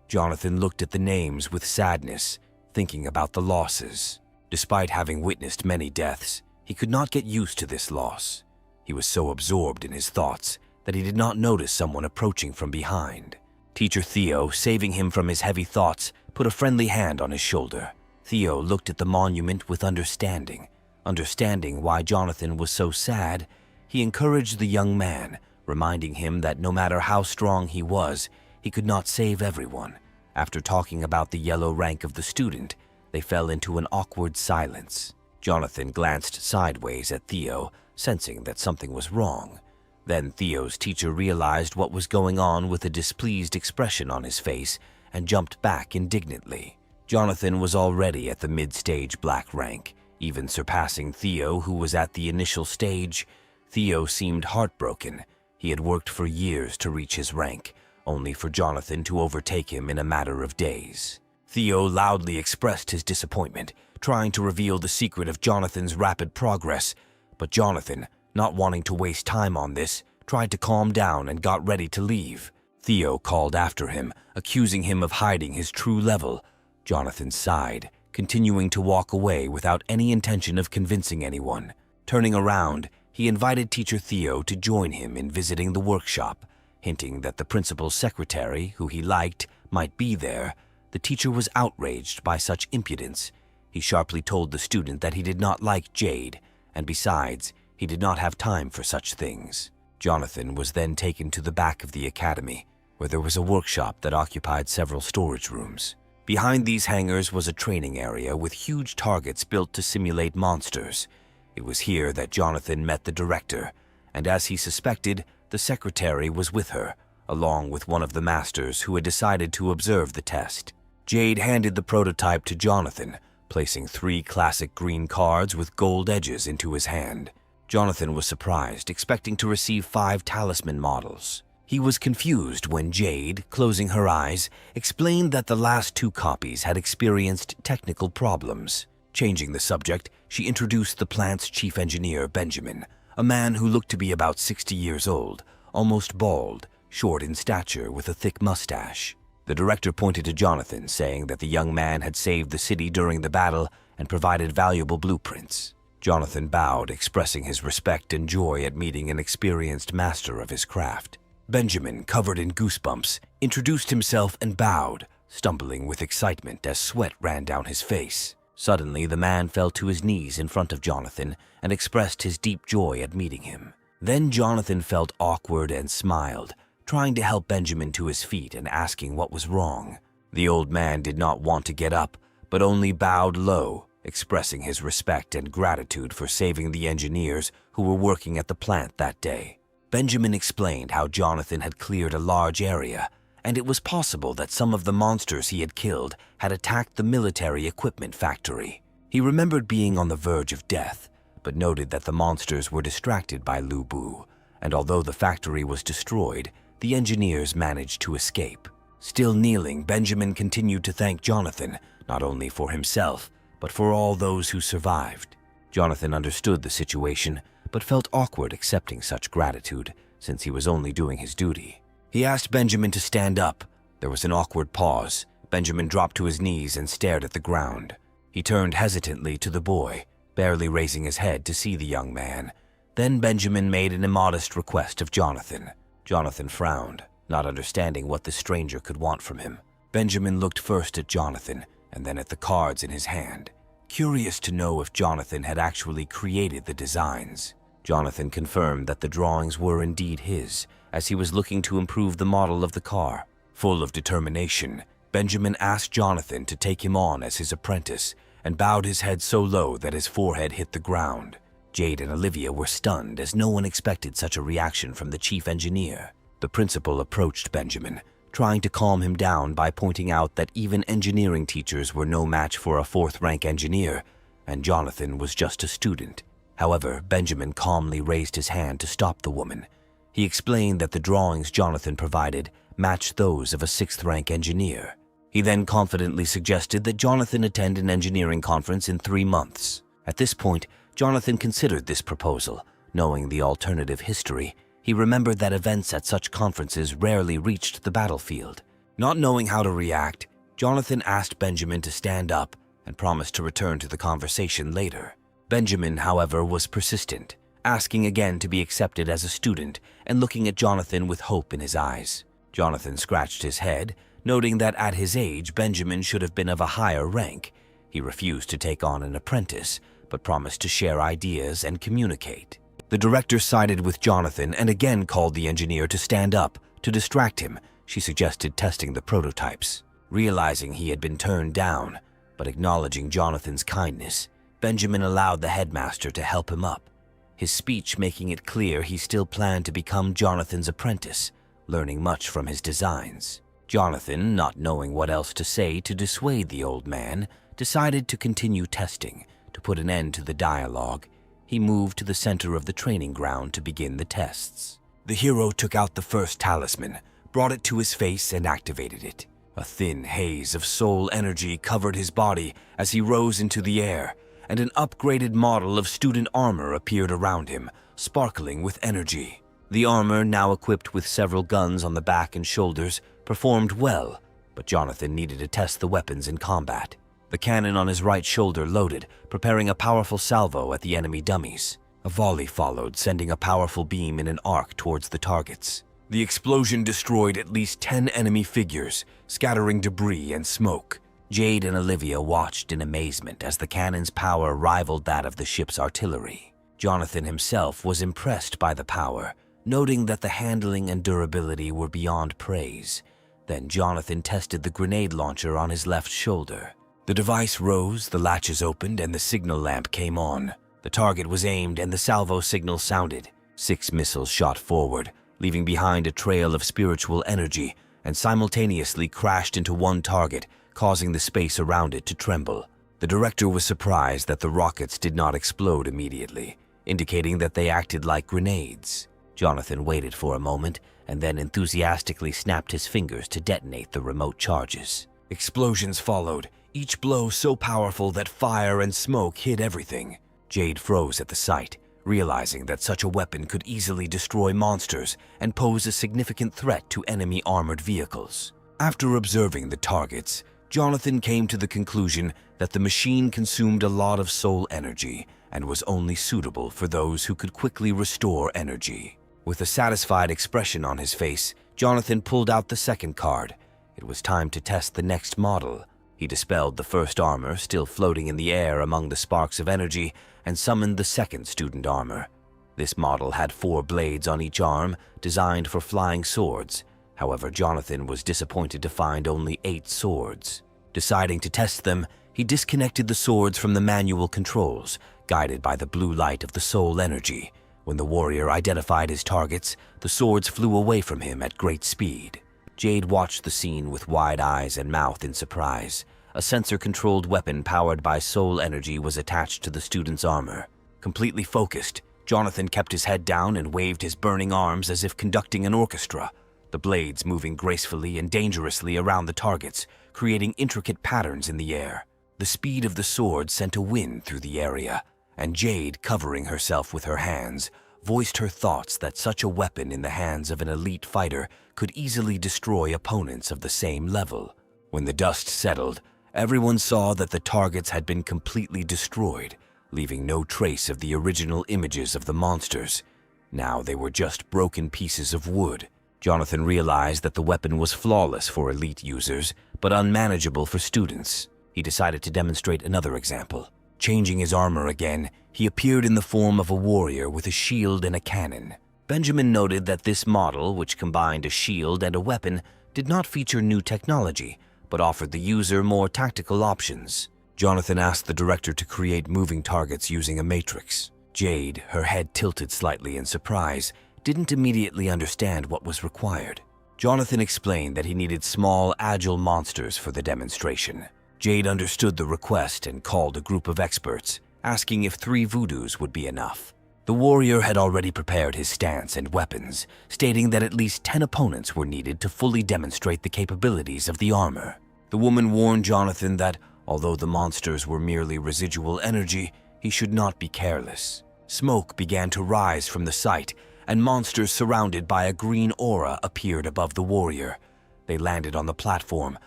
Jonathan looked at the names with sadness, thinking about the losses. Despite having witnessed many deaths, he could not get used to this loss. He was so absorbed in his thoughts that he did not notice someone approaching from behind. Teacher Theo, saving him from his heavy thoughts, put a friendly hand on his shoulder. Theo looked at the monument with understanding. Understanding why Jonathan was so sad, he encouraged the young man, reminding him that no matter how strong he was, he could not save everyone. After talking about the yellow rank of the student, they fell into an awkward silence. Jonathan glanced sideways at Theo, sensing that something was wrong. Then Theo's teacher realized what was going on with a displeased expression on his face and jumped back indignantly. Jonathan was already at the mid-stage black rank, even surpassing Theo, who was at the initial stage. Theo seemed heartbroken. He had worked for years to reach his rank, only for Jonathan to overtake him in a matter of days. Theo loudly expressed his disappointment, trying to reveal the secret of Jonathan's rapid progress, but Jonathan, not wanting to waste time on this, tried to calm down and got ready to leave. Theo called after him, accusing him of hiding his true level. Jonathan sighed, continuing to walk away without any intention of convincing anyone. Turning around, he invited Teacher Theo to join him in visiting the workshop, hinting that the principal's secretary, who he liked, might be there. The teacher was outraged by such impudence. He sharply told the student that he did not like Jade, and besides, he did not have time for such things. Jonathan was then taken to the back of the academy, where there was a workshop that occupied several storage rooms. Behind these hangars was a training area with huge targets built to simulate monsters. It was here that Jonathan met the director, and as he suspected, the secretary was with her, along with one of the masters who had decided to observe the test. Jade handed the prototype to Jonathan, placing 3 classic green cards with gold edges into his hand. Jonathan was surprised, expecting to receive 5 talisman models. He was confused when Jade, closing her eyes, explained that the last 2 copies had experienced technical problems. Changing the subject, she introduced the plant's chief engineer, Benjamin, a man who looked to be about 60 years old, almost bald, short in stature with a thick mustache. The director pointed to Jonathan, saying that the young man had saved the city during the battle and provided valuable blueprints. Jonathan bowed, expressing his respect and joy at meeting an experienced master of his craft. Benjamin, covered in goosebumps, introduced himself and bowed, stumbling with excitement as sweat ran down his face. Suddenly, the man fell to his knees in front of Jonathan and expressed his deep joy at meeting him. Then Jonathan felt awkward and smiled, trying to help Benjamin to his feet and asking what was wrong. The old man did not want to get up, but only bowed low, expressing his respect and gratitude for saving the engineers who were working at the plant that day. Benjamin explained how Jonathan had cleared a large area, and it was possible that some of the monsters he had killed had attacked the military equipment factory. He remembered being on the verge of death, but noted that the monsters were distracted by Lu Bu, and although the factory was destroyed, the engineers managed to escape. Still kneeling, Benjamin continued to thank Jonathan, not only for himself, but for all those who survived. Jonathan understood the situation, but felt awkward accepting such gratitude, since he was only doing his duty. He asked Benjamin to stand up. There was an awkward pause. Benjamin dropped to his knees and stared at the ground. He turned hesitantly to the boy, barely raising his head to see the young man. Then Benjamin made an immodest request of Jonathan. Jonathan frowned, not understanding what the stranger could want from him. Benjamin looked first at Jonathan and then at the cards in his hand, curious to know if Jonathan had actually created the designs. Jonathan confirmed that the drawings were indeed his, as he was looking to improve the model of the car. Full of determination, Benjamin asked Jonathan to take him on as his apprentice and bowed his head so low that his forehead hit the ground. Jade and Olivia were stunned, as no one expected such a reaction from the chief engineer. The principal approached Benjamin, trying to calm him down by pointing out that even engineering teachers were no match for a fourth-rank engineer, and Jonathan was just a student. However, Benjamin calmly raised his hand to stop the woman. He explained that the drawings Jonathan provided matched those of a sixth-rank engineer. He then confidently suggested that Jonathan attend an engineering conference in 3 months. At this point, Jonathan considered this proposal. Knowing the alternative history, he remembered that events at such conferences rarely reached the battlefield. Not knowing how to react, Jonathan asked Benjamin to stand up and promised to return to the conversation later. Benjamin, however, was persistent, asking again to be accepted as a student and looking at Jonathan with hope in his eyes. Jonathan scratched his head, noting that at his age, Benjamin should have been of a higher rank. He refused to take on an apprentice, but promised to share ideas and communicate. The director sided with Jonathan and again called the engineer to stand up. To distract him, she suggested testing the prototypes. Realizing he had been turned down, but acknowledging Jonathan's kindness, Benjamin allowed the headmaster to help him up, his speech making it clear he still planned to become Jonathan's apprentice, learning much from his designs. Jonathan, not knowing what else to say to dissuade the old man, decided to continue testing. To put an end to the dialogue, he moved to the center of the training ground to begin the tests. The hero took out the first talisman, brought it to his face and activated it. A thin haze of soul energy covered his body as he rose into the air, and an upgraded model of student armor appeared around him, sparkling with energy. The armor, now equipped with several guns on the back and shoulders, performed well, but Jonathan needed to test the weapons in combat. The cannon on his right shoulder loaded, preparing a powerful salvo at the enemy dummies. A volley followed, sending a powerful beam in an arc towards the targets. The explosion destroyed at least 10 enemy figures, scattering debris and smoke. Jade and Olivia watched in amazement as the cannon's power rivaled that of the ship's artillery. Jonathan himself was impressed by the power, noting that the handling and durability were beyond praise. Then Jonathan tested the grenade launcher on his left shoulder. The device rose, the latches opened, and the signal lamp came on. The target was aimed and the salvo signal sounded. 6 missiles shot forward, leaving behind a trail of spiritual energy, and simultaneously crashed into one target, causing the space around it to tremble. The director was surprised that the rockets did not explode immediately, indicating that they acted like grenades. Jonathan waited for a moment and then enthusiastically snapped his fingers to detonate the remote charges. Explosions followed, each blow so powerful that fire and smoke hid everything. Jade froze at the sight, realizing that such a weapon could easily destroy monsters and pose a significant threat to enemy armored vehicles. After observing the targets, Jonathan came to the conclusion that the machine consumed a lot of soul energy and was only suitable for those who could quickly restore energy. With a satisfied expression on his face, Jonathan pulled out the second card. It was time to test the next model. He dispelled the first armor, still floating in the air among the sparks of energy, and summoned the second student armor. This model had 4 blades on each arm, designed for flying swords. However, Jonathan was disappointed to find only 8 swords. Deciding to test them, he disconnected the swords from the manual controls, guided by the blue light of the soul energy. When the warrior identified his targets, the swords flew away from him at great speed. Jade watched the scene with wide eyes and mouth in surprise. A sensor-controlled weapon powered by soul energy was attached to the student's armor. Completely focused, Jonathan kept his head down and waved his burning arms as if conducting an orchestra, the blades moving gracefully and dangerously around the targets, creating intricate patterns in the air. The speed of the sword sent a wind through the area, and Jade, covering herself with her hands, voiced her thoughts that such a weapon in the hands of an elite fighter could easily destroy opponents of the same level. When the dust settled, everyone saw that the targets had been completely destroyed, leaving no trace of the original images of the monsters. Now they were just broken pieces of wood. Jonathan realized that the weapon was flawless for elite users, but unmanageable for students. He decided to demonstrate another example. Changing his armor again, he appeared in the form of a warrior with a shield and a cannon. Benjamin noted that this model, which combined a shield and a weapon, did not feature new technology, but offered the user more tactical options. Jonathan asked the director to create moving targets using a matrix. Jade, her head tilted slightly in surprise, didn't immediately understand what was required. Jonathan explained that he needed small, agile monsters for the demonstration. Jade understood the request and called a group of experts, asking if 3 voodoos would be enough. The warrior had already prepared his stance and weapons, stating that at least 10 opponents were needed to fully demonstrate the capabilities of the armor. The woman warned Jonathan that, although the monsters were merely residual energy, he should not be careless. Smoke began to rise from the site, and monsters surrounded by a green aura appeared above the warrior. They landed on the platform,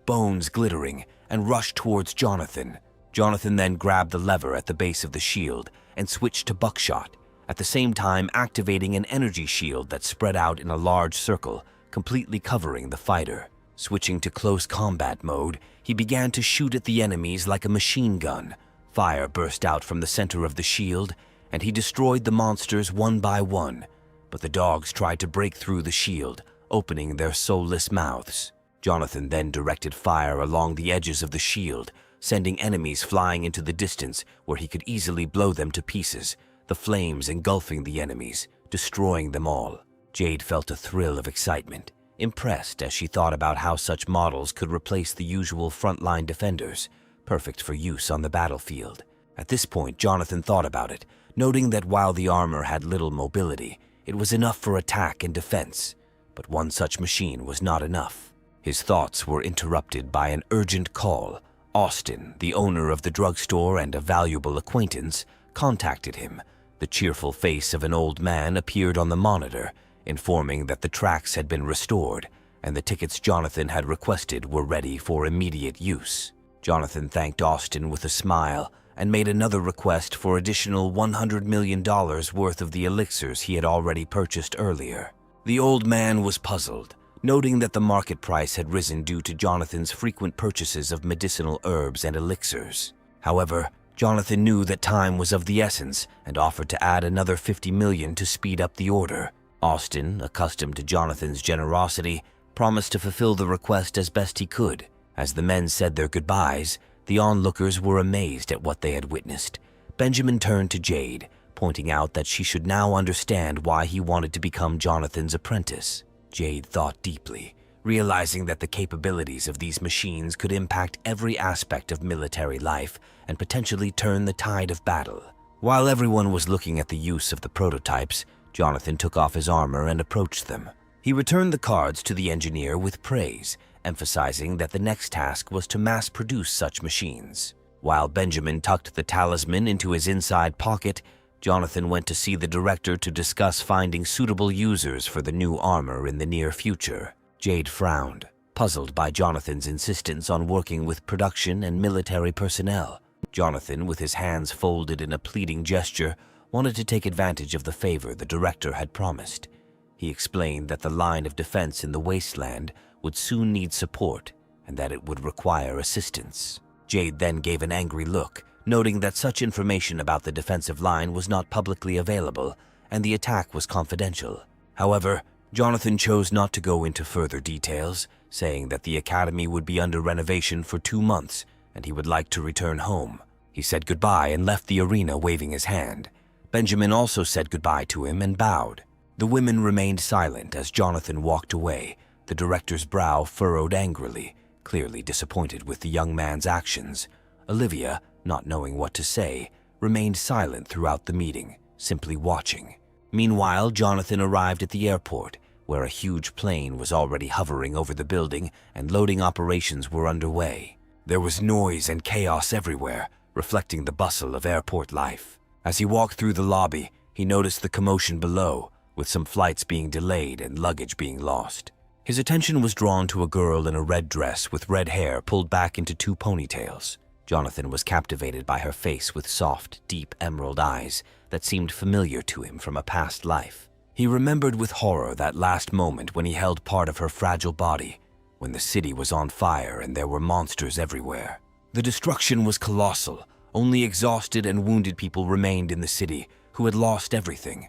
bones glittering, and rushed towards Jonathan. Jonathan then grabbed the lever at the base of the shield and switched to buckshot, at the same time activating an energy shield that spread out in a large circle, completely covering the fighter. Switching to close combat mode, he began to shoot at the enemies like a machine gun. Fire burst out from the center of the shield, and he destroyed the monsters one by one. But the dogs tried to break through the shield, opening their soulless mouths. Jonathan then directed fire along the edges of the shield, sending enemies flying into the distance where he could easily blow them to pieces, the flames engulfing the enemies, destroying them all. Jade felt a thrill of excitement, impressed as she thought about how such models could replace the usual frontline defenders, perfect for use on the battlefield. At this point, Jonathan thought about it, noting that while the armor had little mobility, it was enough for attack and defense. But one such machine was not enough. His thoughts were interrupted by an urgent call. Austin, the owner of the drugstore and a valuable acquaintance, contacted him. The cheerful face of an old man appeared on the monitor, informing that the tracks had been restored and the tickets Jonathan had requested were ready for immediate use. Jonathan thanked Austin with a smile and made another request for additional $100 million worth of the elixirs he had already purchased earlier. The old man was puzzled, noting that the market price had risen due to Jonathan's frequent purchases of medicinal herbs and elixirs. However, Jonathan knew that time was of the essence and offered to add another $50 million to speed up the order. Austin, accustomed to Jonathan's generosity, promised to fulfill the request as best he could. As the men said their goodbyes, the onlookers were amazed at what they had witnessed. Benjamin turned to Jade, pointing out that she should now understand why he wanted to become Jonathan's apprentice. Jade thought deeply, realizing that the capabilities of these machines could impact every aspect of military life and potentially turn the tide of battle. While everyone was looking at the use of the prototypes, Jonathan took off his armor and approached them. He returned the cards to the engineer with praise, emphasizing that the next task was to mass-produce such machines. While Benjamin tucked the talisman into his inside pocket, Jonathan went to see the director to discuss finding suitable users for the new armor in the near future. Jade frowned, puzzled by Jonathan's insistence on working with production and military personnel. Jonathan, with his hands folded in a pleading gesture, wanted to take advantage of the favor the director had promised. He explained that the line of defense in the wasteland would soon need support, and that it would require assistance. Jade then gave an angry look, noting that such information about the defensive line was not publicly available and the attack was confidential. However, Jonathan chose not to go into further details, saying that the academy would be under renovation for 2 months and he would like to return home. He said goodbye and left the arena waving his hand. Benjamin also said goodbye to him and bowed. The women remained silent as Jonathan walked away, the director's brow furrowed angrily, clearly disappointed with the young man's actions. Olivia, not knowing what to say, remained silent throughout the meeting, simply watching. Meanwhile, Jonathan arrived at the airport, where a huge plane was already hovering over the building and loading operations were underway. There was noise and chaos everywhere, reflecting the bustle of airport life. As he walked through the lobby, he noticed the commotion below, with some flights being delayed and luggage being lost. His attention was drawn to a girl in a red dress with red hair pulled back into 2 ponytails. Jonathan was captivated by her face with soft, deep emerald eyes that seemed familiar to him from a past life. He remembered with horror that last moment when he held part of her fragile body, when the city was on fire and there were monsters everywhere. The destruction was colossal. Only exhausted and wounded people remained in the city who had lost everything.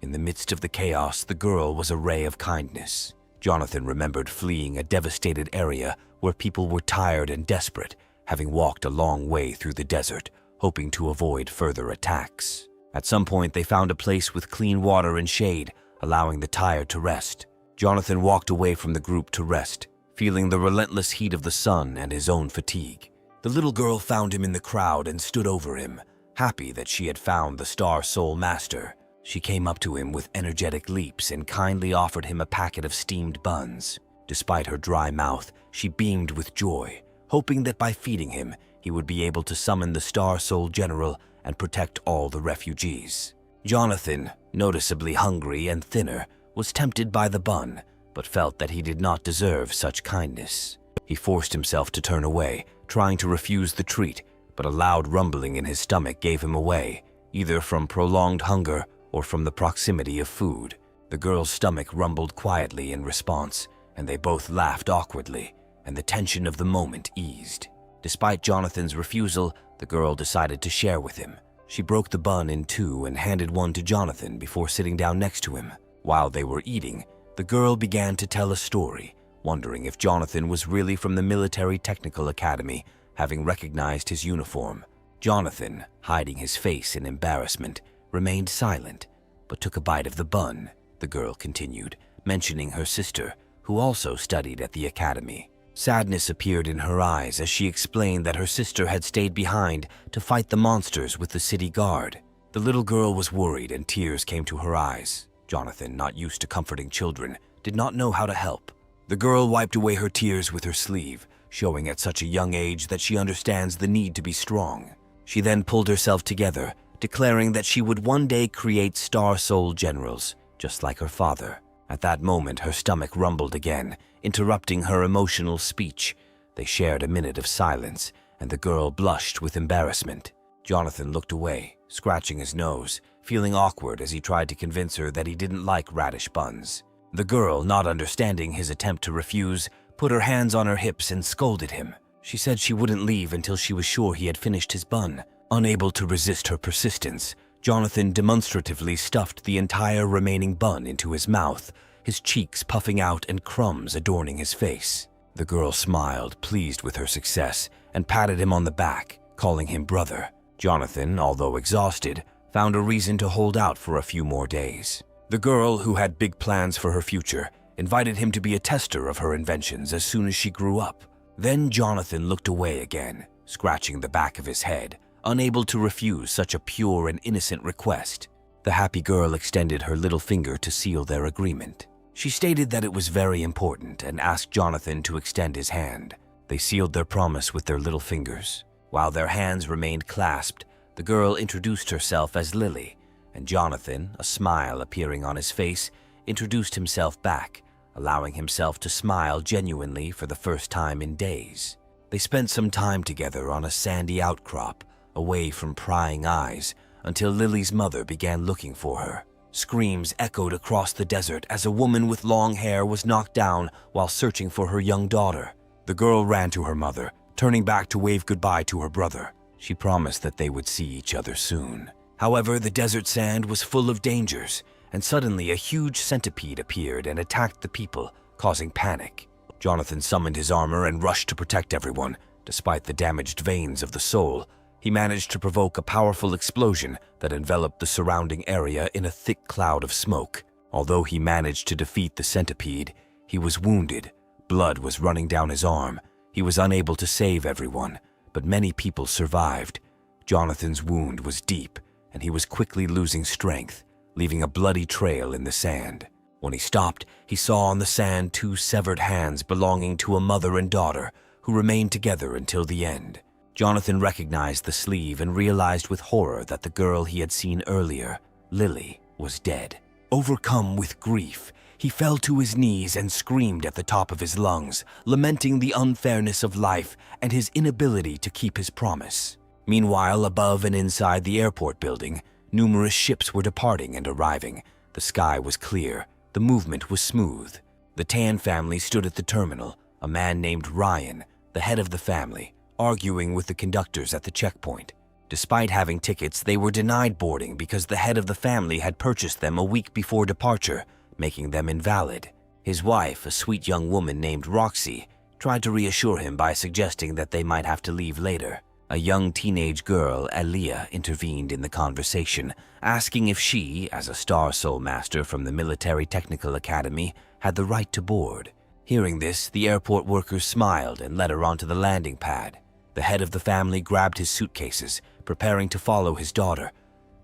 In the midst of the chaos, the girl was a ray of kindness. Jonathan remembered fleeing a devastated area where people were tired and desperate, having walked a long way through the desert, hoping to avoid further attacks. At some point, they found a place with clean water and shade, allowing the tired to rest. Jonathan walked away from the group to rest, feeling the relentless heat of the sun and his own fatigue. The little girl found him in the crowd and stood over him, happy that she had found the Star Soul Master. She came up to him with energetic leaps and kindly offered him a packet of steamed buns. Despite her dry mouth, she beamed with joy, hoping that by feeding him, he would be able to summon the Star Soul General and protect all the refugees. Jonathan, noticeably hungry and thinner, was tempted by the bun, but felt that he did not deserve such kindness. He forced himself to turn away, trying to refuse the treat, but a loud rumbling in his stomach gave him away, either from prolonged hunger or from the proximity of food. The girl's stomach rumbled quietly in response, and they both laughed awkwardly, and the tension of the moment eased. Despite Jonathan's refusal, the girl decided to share with him. She broke the bun in 2 and handed one to Jonathan before sitting down next to him. While they were eating, the girl began to tell a story, wondering if Jonathan was really from the Military Technical Academy, having recognized his uniform. Jonathan, hiding his face in embarrassment, remained silent, but took a bite of the bun. The girl continued, mentioning her sister, who also studied at the academy. Sadness appeared in her eyes as she explained that her sister had stayed behind to fight the monsters with the city guard. The little girl was worried and tears came to her eyes. Jonathan, not used to comforting children, did not know how to help. The girl wiped away her tears with her sleeve, showing at such a young age that she understands the need to be strong. She then pulled herself together, declaring that she would one day create Star Soul Generals, just like her father. At that moment, her stomach rumbled again, interrupting her emotional speech. They shared a minute of silence, and the girl blushed with embarrassment. Jonathan looked away, scratching his nose, feeling awkward as he tried to convince her that he didn't like radish buns. The girl, not understanding his attempt to refuse, put her hands on her hips and scolded him. She said she wouldn't leave until she was sure he had finished his bun. Unable to resist her persistence, Jonathan demonstratively stuffed the entire remaining bun into his mouth, his cheeks puffing out and crumbs adorning his face. The girl smiled, pleased with her success, and patted him on the back, calling him brother. Jonathan, although exhausted, found a reason to hold out for a few more days. The girl, who had big plans for her future, invited him to be a tester of her inventions as soon as she grew up. Then Jonathan looked away again, scratching the back of his head, unable to refuse such a pure and innocent request. The happy girl extended her little finger to seal their agreement. She stated that it was very important and asked Jonathan to extend his hand. They sealed their promise with their little fingers. While their hands remained clasped, the girl introduced herself as Lily, and Jonathan, a smile appearing on his face, introduced himself back, allowing himself to smile genuinely for the first time in days. They spent some time together on a sandy outcrop, away from prying eyes, until Lily's mother began looking for her. Screams echoed across the desert as a woman with long hair was knocked down while searching for her young daughter. The girl ran to her mother, turning back to wave goodbye to her brother. She promised that they would see each other soon. However, the desert sand was full of dangers, and suddenly a huge centipede appeared and attacked the people, causing panic. Jonathan summoned his armor and rushed to protect everyone. Despite the damaged veins of the soul, he managed to provoke a powerful explosion that enveloped the surrounding area in a thick cloud of smoke. Although he managed to defeat the centipede, he was wounded. Blood was running down his arm. He was unable to save everyone, but many people survived. Jonathan's wound was deep, and he was quickly losing strength, leaving a bloody trail in the sand. When he stopped, he saw on the sand 2 severed hands belonging to a mother and daughter who remained together until the end. Jonathan recognized the sleeve and realized with horror that the girl he had seen earlier, Lily, was dead. Overcome with grief, he fell to his knees and screamed at the top of his lungs, lamenting the unfairness of life and his inability to keep his promise. Meanwhile, above and inside the airport building, numerous ships were departing and arriving. The sky was clear. The movement was smooth. The Tan family stood at the terminal, a man named Ryan, the head of the family, arguing with the conductors at the checkpoint. Despite having tickets, they were denied boarding because the head of the family had purchased them a week before departure, making them invalid. His wife, a sweet young woman named Roxy, tried to reassure him by suggesting that they might have to leave later. A young teenage girl, Aliyah, intervened in the conversation, asking if she, as a Star Soul Master from the Military Technical Academy, had the right to board. Hearing this, the airport workers smiled and led her onto the landing pad. The head of the family grabbed his suitcases, preparing to follow his daughter,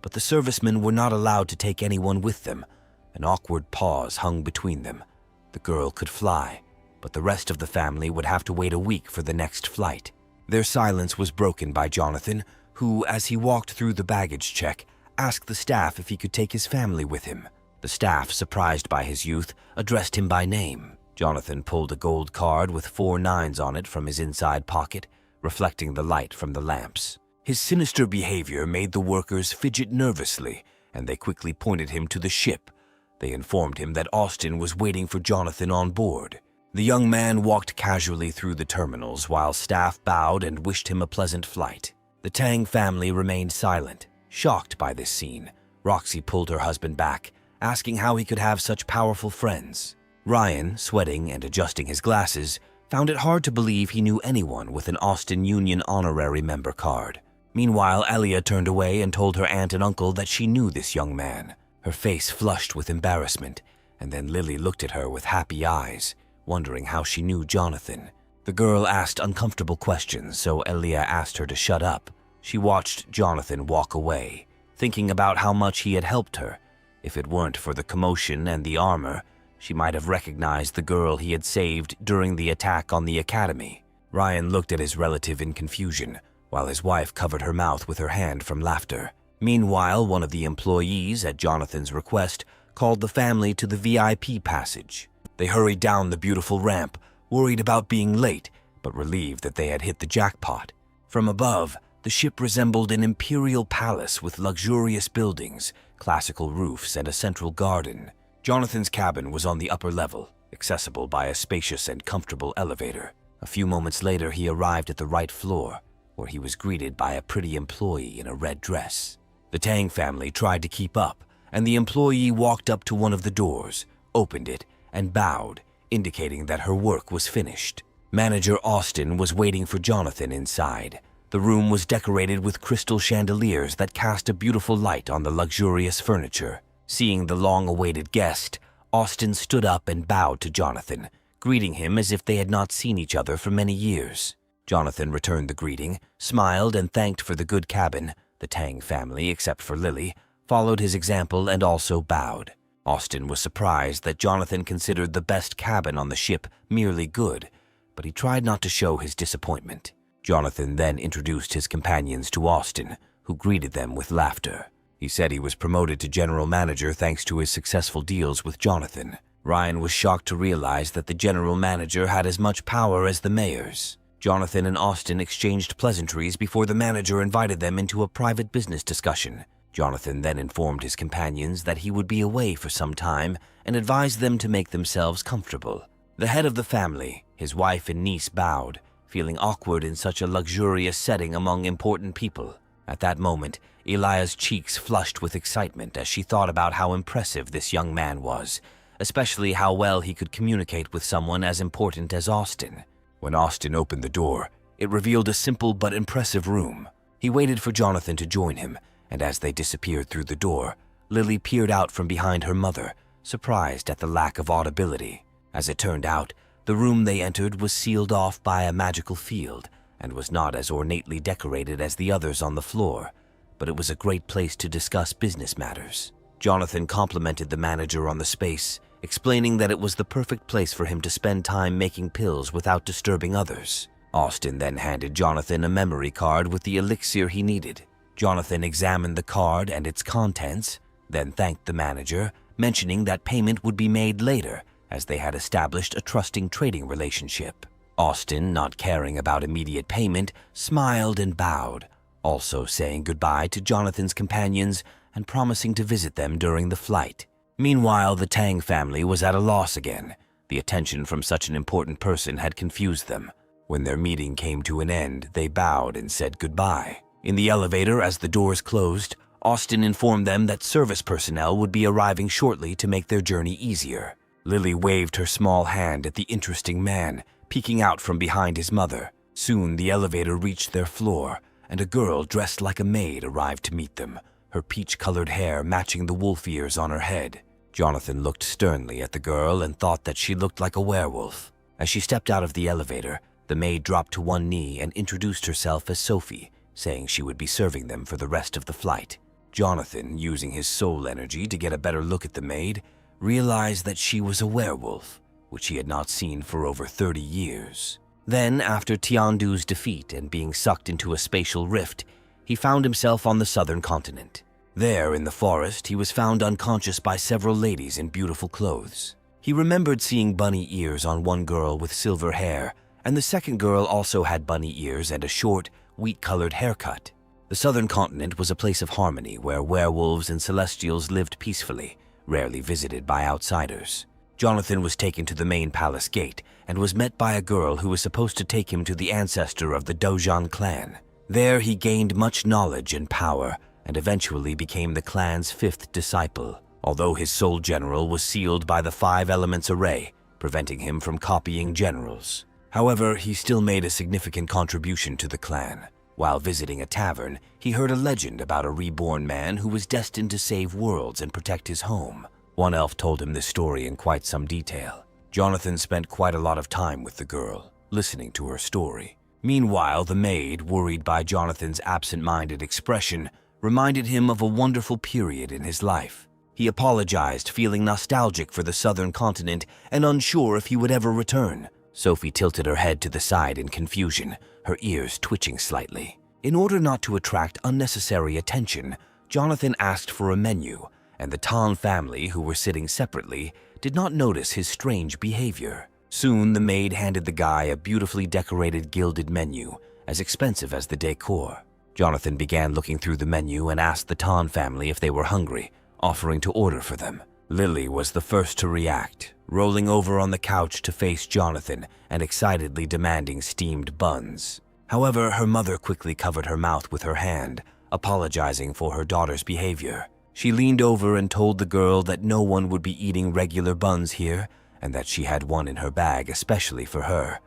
but the servicemen were not allowed to take anyone with them. An awkward pause hung between them. The girl could fly, but the rest of the family would have to wait a week for the next flight. Their silence was broken by Jonathan, who, as he walked through the baggage check, asked the staff if he could take his family with him. The staff, surprised by his youth, addressed him by name. Jonathan pulled a gold card with 4 nines on it from his inside pocket, reflecting the light from the lamps. His sinister behavior made the workers fidget nervously, and they quickly pointed him to the ship. They informed him that Austin was waiting for Jonathan on board. The young man walked casually through the terminals while staff bowed and wished him a pleasant flight. The Tang family remained silent, shocked by this scene. Roxy pulled her husband back, asking how he could have such powerful friends. Ryan, sweating and adjusting his glasses, found it hard to believe he knew anyone with an Austin Union honorary member card. Meanwhile, Aliyah turned away and told her aunt and uncle that she knew this young man. Her face flushed with embarrassment, and then Lily looked at her with happy eyes, wondering how she knew Jonathan. The girl asked uncomfortable questions, so Aliyah asked her to shut up. She watched Jonathan walk away, thinking about how much he had helped her. If it weren't for the commotion and the armor, she might have recognized the girl he had saved during the attack on the academy. Ryan looked at his relative in confusion, while his wife covered her mouth with her hand from laughter. Meanwhile, one of the employees, at Jonathan's request, called the family to the VIP passage. They hurried down the beautiful ramp, worried about being late, but relieved that they had hit the jackpot. From above, the ship resembled an imperial palace with luxurious buildings, classical roofs, and a central garden. Jonathan's cabin was on the upper level, accessible by a spacious and comfortable elevator. A few moments later, he arrived at the right floor, where he was greeted by a pretty employee in a red dress. The Tang family tried to keep up, and the employee walked up to one of the doors, opened it, and bowed, indicating that her work was finished. Manager Austin was waiting for Jonathan inside. The room was decorated with crystal chandeliers that cast a beautiful light on the luxurious furniture. Seeing the long-awaited guest, Austin stood up and bowed to Jonathan, greeting him as if they had not seen each other for many years. Jonathan returned the greeting, smiled, and thanked for the good cabin. The Tang family, except for Lily, followed his example and also bowed. Austin was surprised that Jonathan considered the best cabin on the ship merely good, but he tried not to show his disappointment. Jonathan then introduced his companions to Austin, who greeted them with laughter. He said he was promoted to general manager thanks to his successful deals with Jonathan. Ryan was shocked to realize that the general manager had as much power as the mayor's. Jonathan and Austin exchanged pleasantries before the manager invited them into a private business discussion. Jonathan then informed his companions that he would be away for some time and advised them to make themselves comfortable. The head of the family, his wife and niece, bowed, feeling awkward in such a luxurious setting among important people. At that moment, Elia's cheeks flushed with excitement as she thought about how impressive this young man was, especially how well he could communicate with someone as important as Austin. When Austin opened the door, it revealed a simple but impressive room. He waited for Jonathan to join him, and as they disappeared through the door, Lily peered out from behind her mother, surprised at the lack of audibility. As it turned out, the room they entered was sealed off by a magical field and was not as ornately decorated as the others on the floor, but it was a great place to discuss business matters. Jonathan complimented the manager on the space, explaining that it was the perfect place for him to spend time making pills without disturbing others. Austin then handed Jonathan a memory card with the elixir he needed. Jonathan examined the card and its contents, then thanked the manager, mentioning that payment would be made later, as they had established a trusting trading relationship. Austin, not caring about immediate payment, smiled and bowed, also saying goodbye to Jonathan's companions and promising to visit them during the flight. Meanwhile, the Tang family was at a loss again. The attention from such an important person had confused them. When their meeting came to an end, they bowed and said goodbye. In the elevator, as the doors closed, Austin informed them that service personnel would be arriving shortly to make their journey easier. Lily waved her small hand at the interesting man, peeking out from behind his mother. Soon the elevator reached their floor, and a girl dressed like a maid arrived to meet them, her peach-colored hair matching the wolf ears on her head. Jonathan looked sternly at the girl and thought that she looked like a werewolf. As she stepped out of the elevator, the maid dropped to one knee and introduced herself as Sophie, saying she would be serving them for the rest of the flight. Jonathan, using his soul energy to get a better look at the maid, realized that she was a werewolf, which he had not seen for over 30 years. Then, after Tiandu's defeat and being sucked into a spatial rift, he found himself on the southern continent. There, in the forest, he was found unconscious by several ladies in beautiful clothes. He remembered seeing bunny ears on one girl with silver hair, and the second girl also had bunny ears and a short, wheat-colored haircut. The southern continent was a place of harmony where werewolves and celestials lived peacefully, rarely visited by outsiders. Jonathan was taken to the main palace gate and was met by a girl who was supposed to take him to the ancestor of the Dojan clan. There he gained much knowledge and power and eventually became the clan's 5th disciple, although his soul general was sealed by the 5 elements array, preventing him from copying generals. However, he still made a significant contribution to the clan. While visiting a tavern, he heard a legend about a reborn man who was destined to save worlds and protect his home. One elf told him this story in quite some detail. Jonathan spent quite a lot of time with the girl, listening to her story. Meanwhile, the maid, worried by Jonathan's absent-minded expression, reminded him of a wonderful period in his life. He apologized, feeling nostalgic for the southern continent and unsure if he would ever return. Sophie tilted her head to the side in confusion, her ears twitching slightly. In order not to attract unnecessary attention, Jonathan asked for a menu, and the Tan family, who were sitting separately, did not notice his strange behavior. Soon, the maid handed the guy a beautifully decorated gilded menu, as expensive as the decor. Jonathan began looking through the menu and asked the Tan family if they were hungry, offering to order for them. Lily was the first to react, rolling over on the couch to face Jonathan and excitedly demanding steamed buns. However, her mother quickly covered her mouth with her hand, apologizing for her daughter's behavior. She leaned over and told the girl that no one would be eating regular buns here and that she had one in her bag especially for her.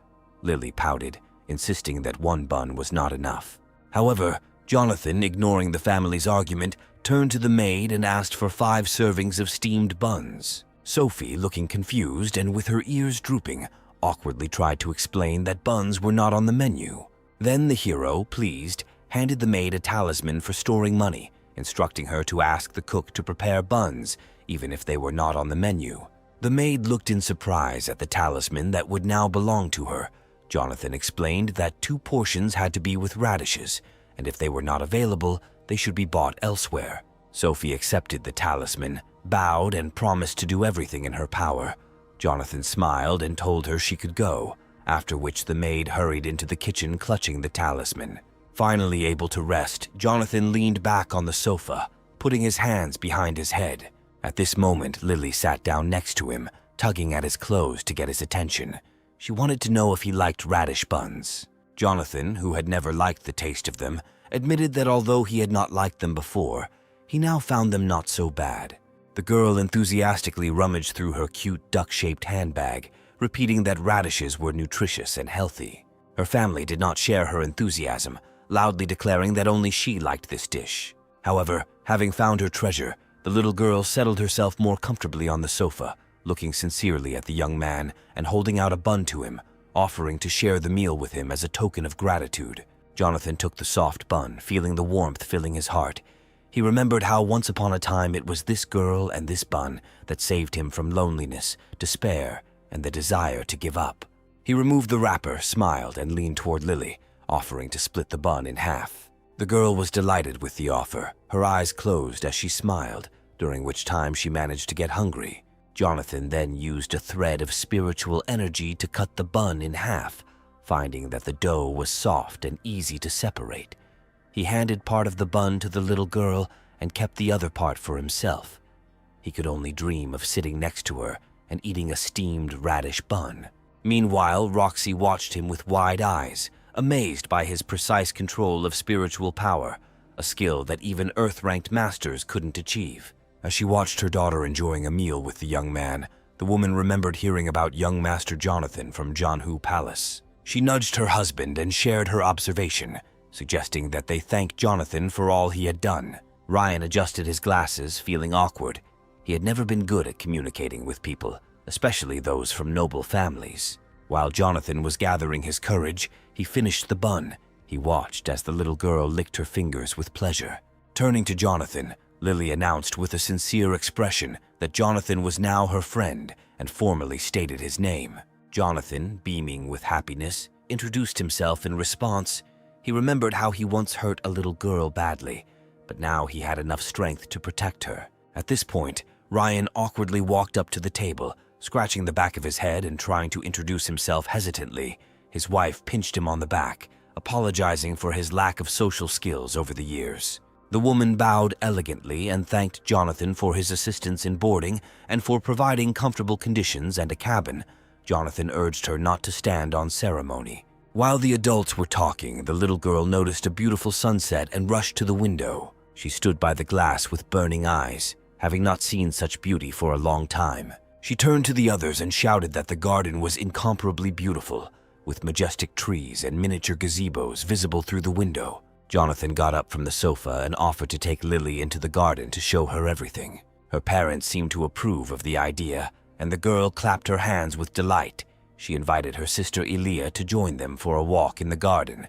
Lily pouted, insisting that one bun was not enough. However, Jonathan, ignoring the family's argument, turned to the maid and asked for 5 servings of steamed buns. Sophie, looking confused and with her ears drooping, awkwardly tried to explain that buns were not on the menu. Then the hero, pleased, handed the maid a talisman for storing money, instructing her to ask the cook to prepare buns, even if they were not on the menu. The maid looked in surprise at the talisman that would now belong to her. Jonathan explained that 2 portions had to be with radishes, and if they were not available, they should be bought elsewhere. Sophie accepted the talisman, bowed, and promised to do everything in her power. Jonathan smiled and told her she could go, after which the maid hurried into the kitchen clutching the talisman. Finally able to rest, Jonathan leaned back on the sofa, putting his hands behind his head. At this moment, Lily sat down next to him, tugging at his clothes to get his attention. She wanted to know if he liked radish buns. Jonathan, who had never liked the taste of them, admitted that although he had not liked them before, he now found them not so bad. The girl enthusiastically rummaged through her cute duck-shaped handbag, repeating that radishes were nutritious and healthy. Her family did not share her enthusiasm, loudly declaring that only she liked this dish. However, having found her treasure, the little girl settled herself more comfortably on the sofa, looking sincerely at the young man and holding out a bun to him, offering to share the meal with him as a token of gratitude. Jonathan took the soft bun, feeling the warmth filling his heart. He remembered how once upon a time it was this girl and this bun that saved him from loneliness, despair, and the desire to give up. He removed the wrapper, smiled, and leaned toward Lily, offering to split the bun in half. The girl was delighted with the offer, her eyes closed as she smiled, during which time she managed to get hungry. Jonathan then used a thread of spiritual energy to cut the bun in half, finding that the dough was soft and easy to separate. He handed part of the bun to the little girl and kept the other part for himself. He could only dream of sitting next to her and eating a steamed radish bun. Meanwhile, Roxy watched him with wide eyes, amazed by his precise control of spiritual power, a skill that even Earth-ranked masters couldn't achieve. As she watched her daughter enjoying a meal with the young man, the woman remembered hearing about young Master Jonathan from Janhu Palace. She nudged her husband and shared her observation, suggesting that they thank Jonathan for all he had done. Ryan adjusted his glasses, feeling awkward. He had never been good at communicating with people, especially those from noble families. While Jonathan was gathering his courage, he finished the bun. He watched as the little girl licked her fingers with pleasure. Turning to Jonathan, Lily announced with a sincere expression that Jonathan was now her friend and formally stated his name. Jonathan, beaming with happiness, introduced himself in response. He remembered how he once hurt a little girl badly, but now he had enough strength to protect her. At this point, Ryan awkwardly walked up to the table, scratching the back of his head and trying to introduce himself hesitantly. His wife pinched him on the back, apologizing for his lack of social skills over the years. The woman bowed elegantly and thanked Jonathan for his assistance in boarding and for providing comfortable conditions and a cabin. Jonathan urged her not to stand on ceremony. While the adults were talking, the little girl noticed a beautiful sunset and rushed to the window. She stood by the glass with burning eyes, having not seen such beauty for a long time. She turned to the others and shouted that the garden was incomparably beautiful, with majestic trees and miniature gazebos visible through the window. Jonathan got up from the sofa and offered to take Lily into the garden to show her everything. Her parents seemed to approve of the idea, and the girl clapped her hands with delight. She invited her sister Elia to join them for a walk in the garden,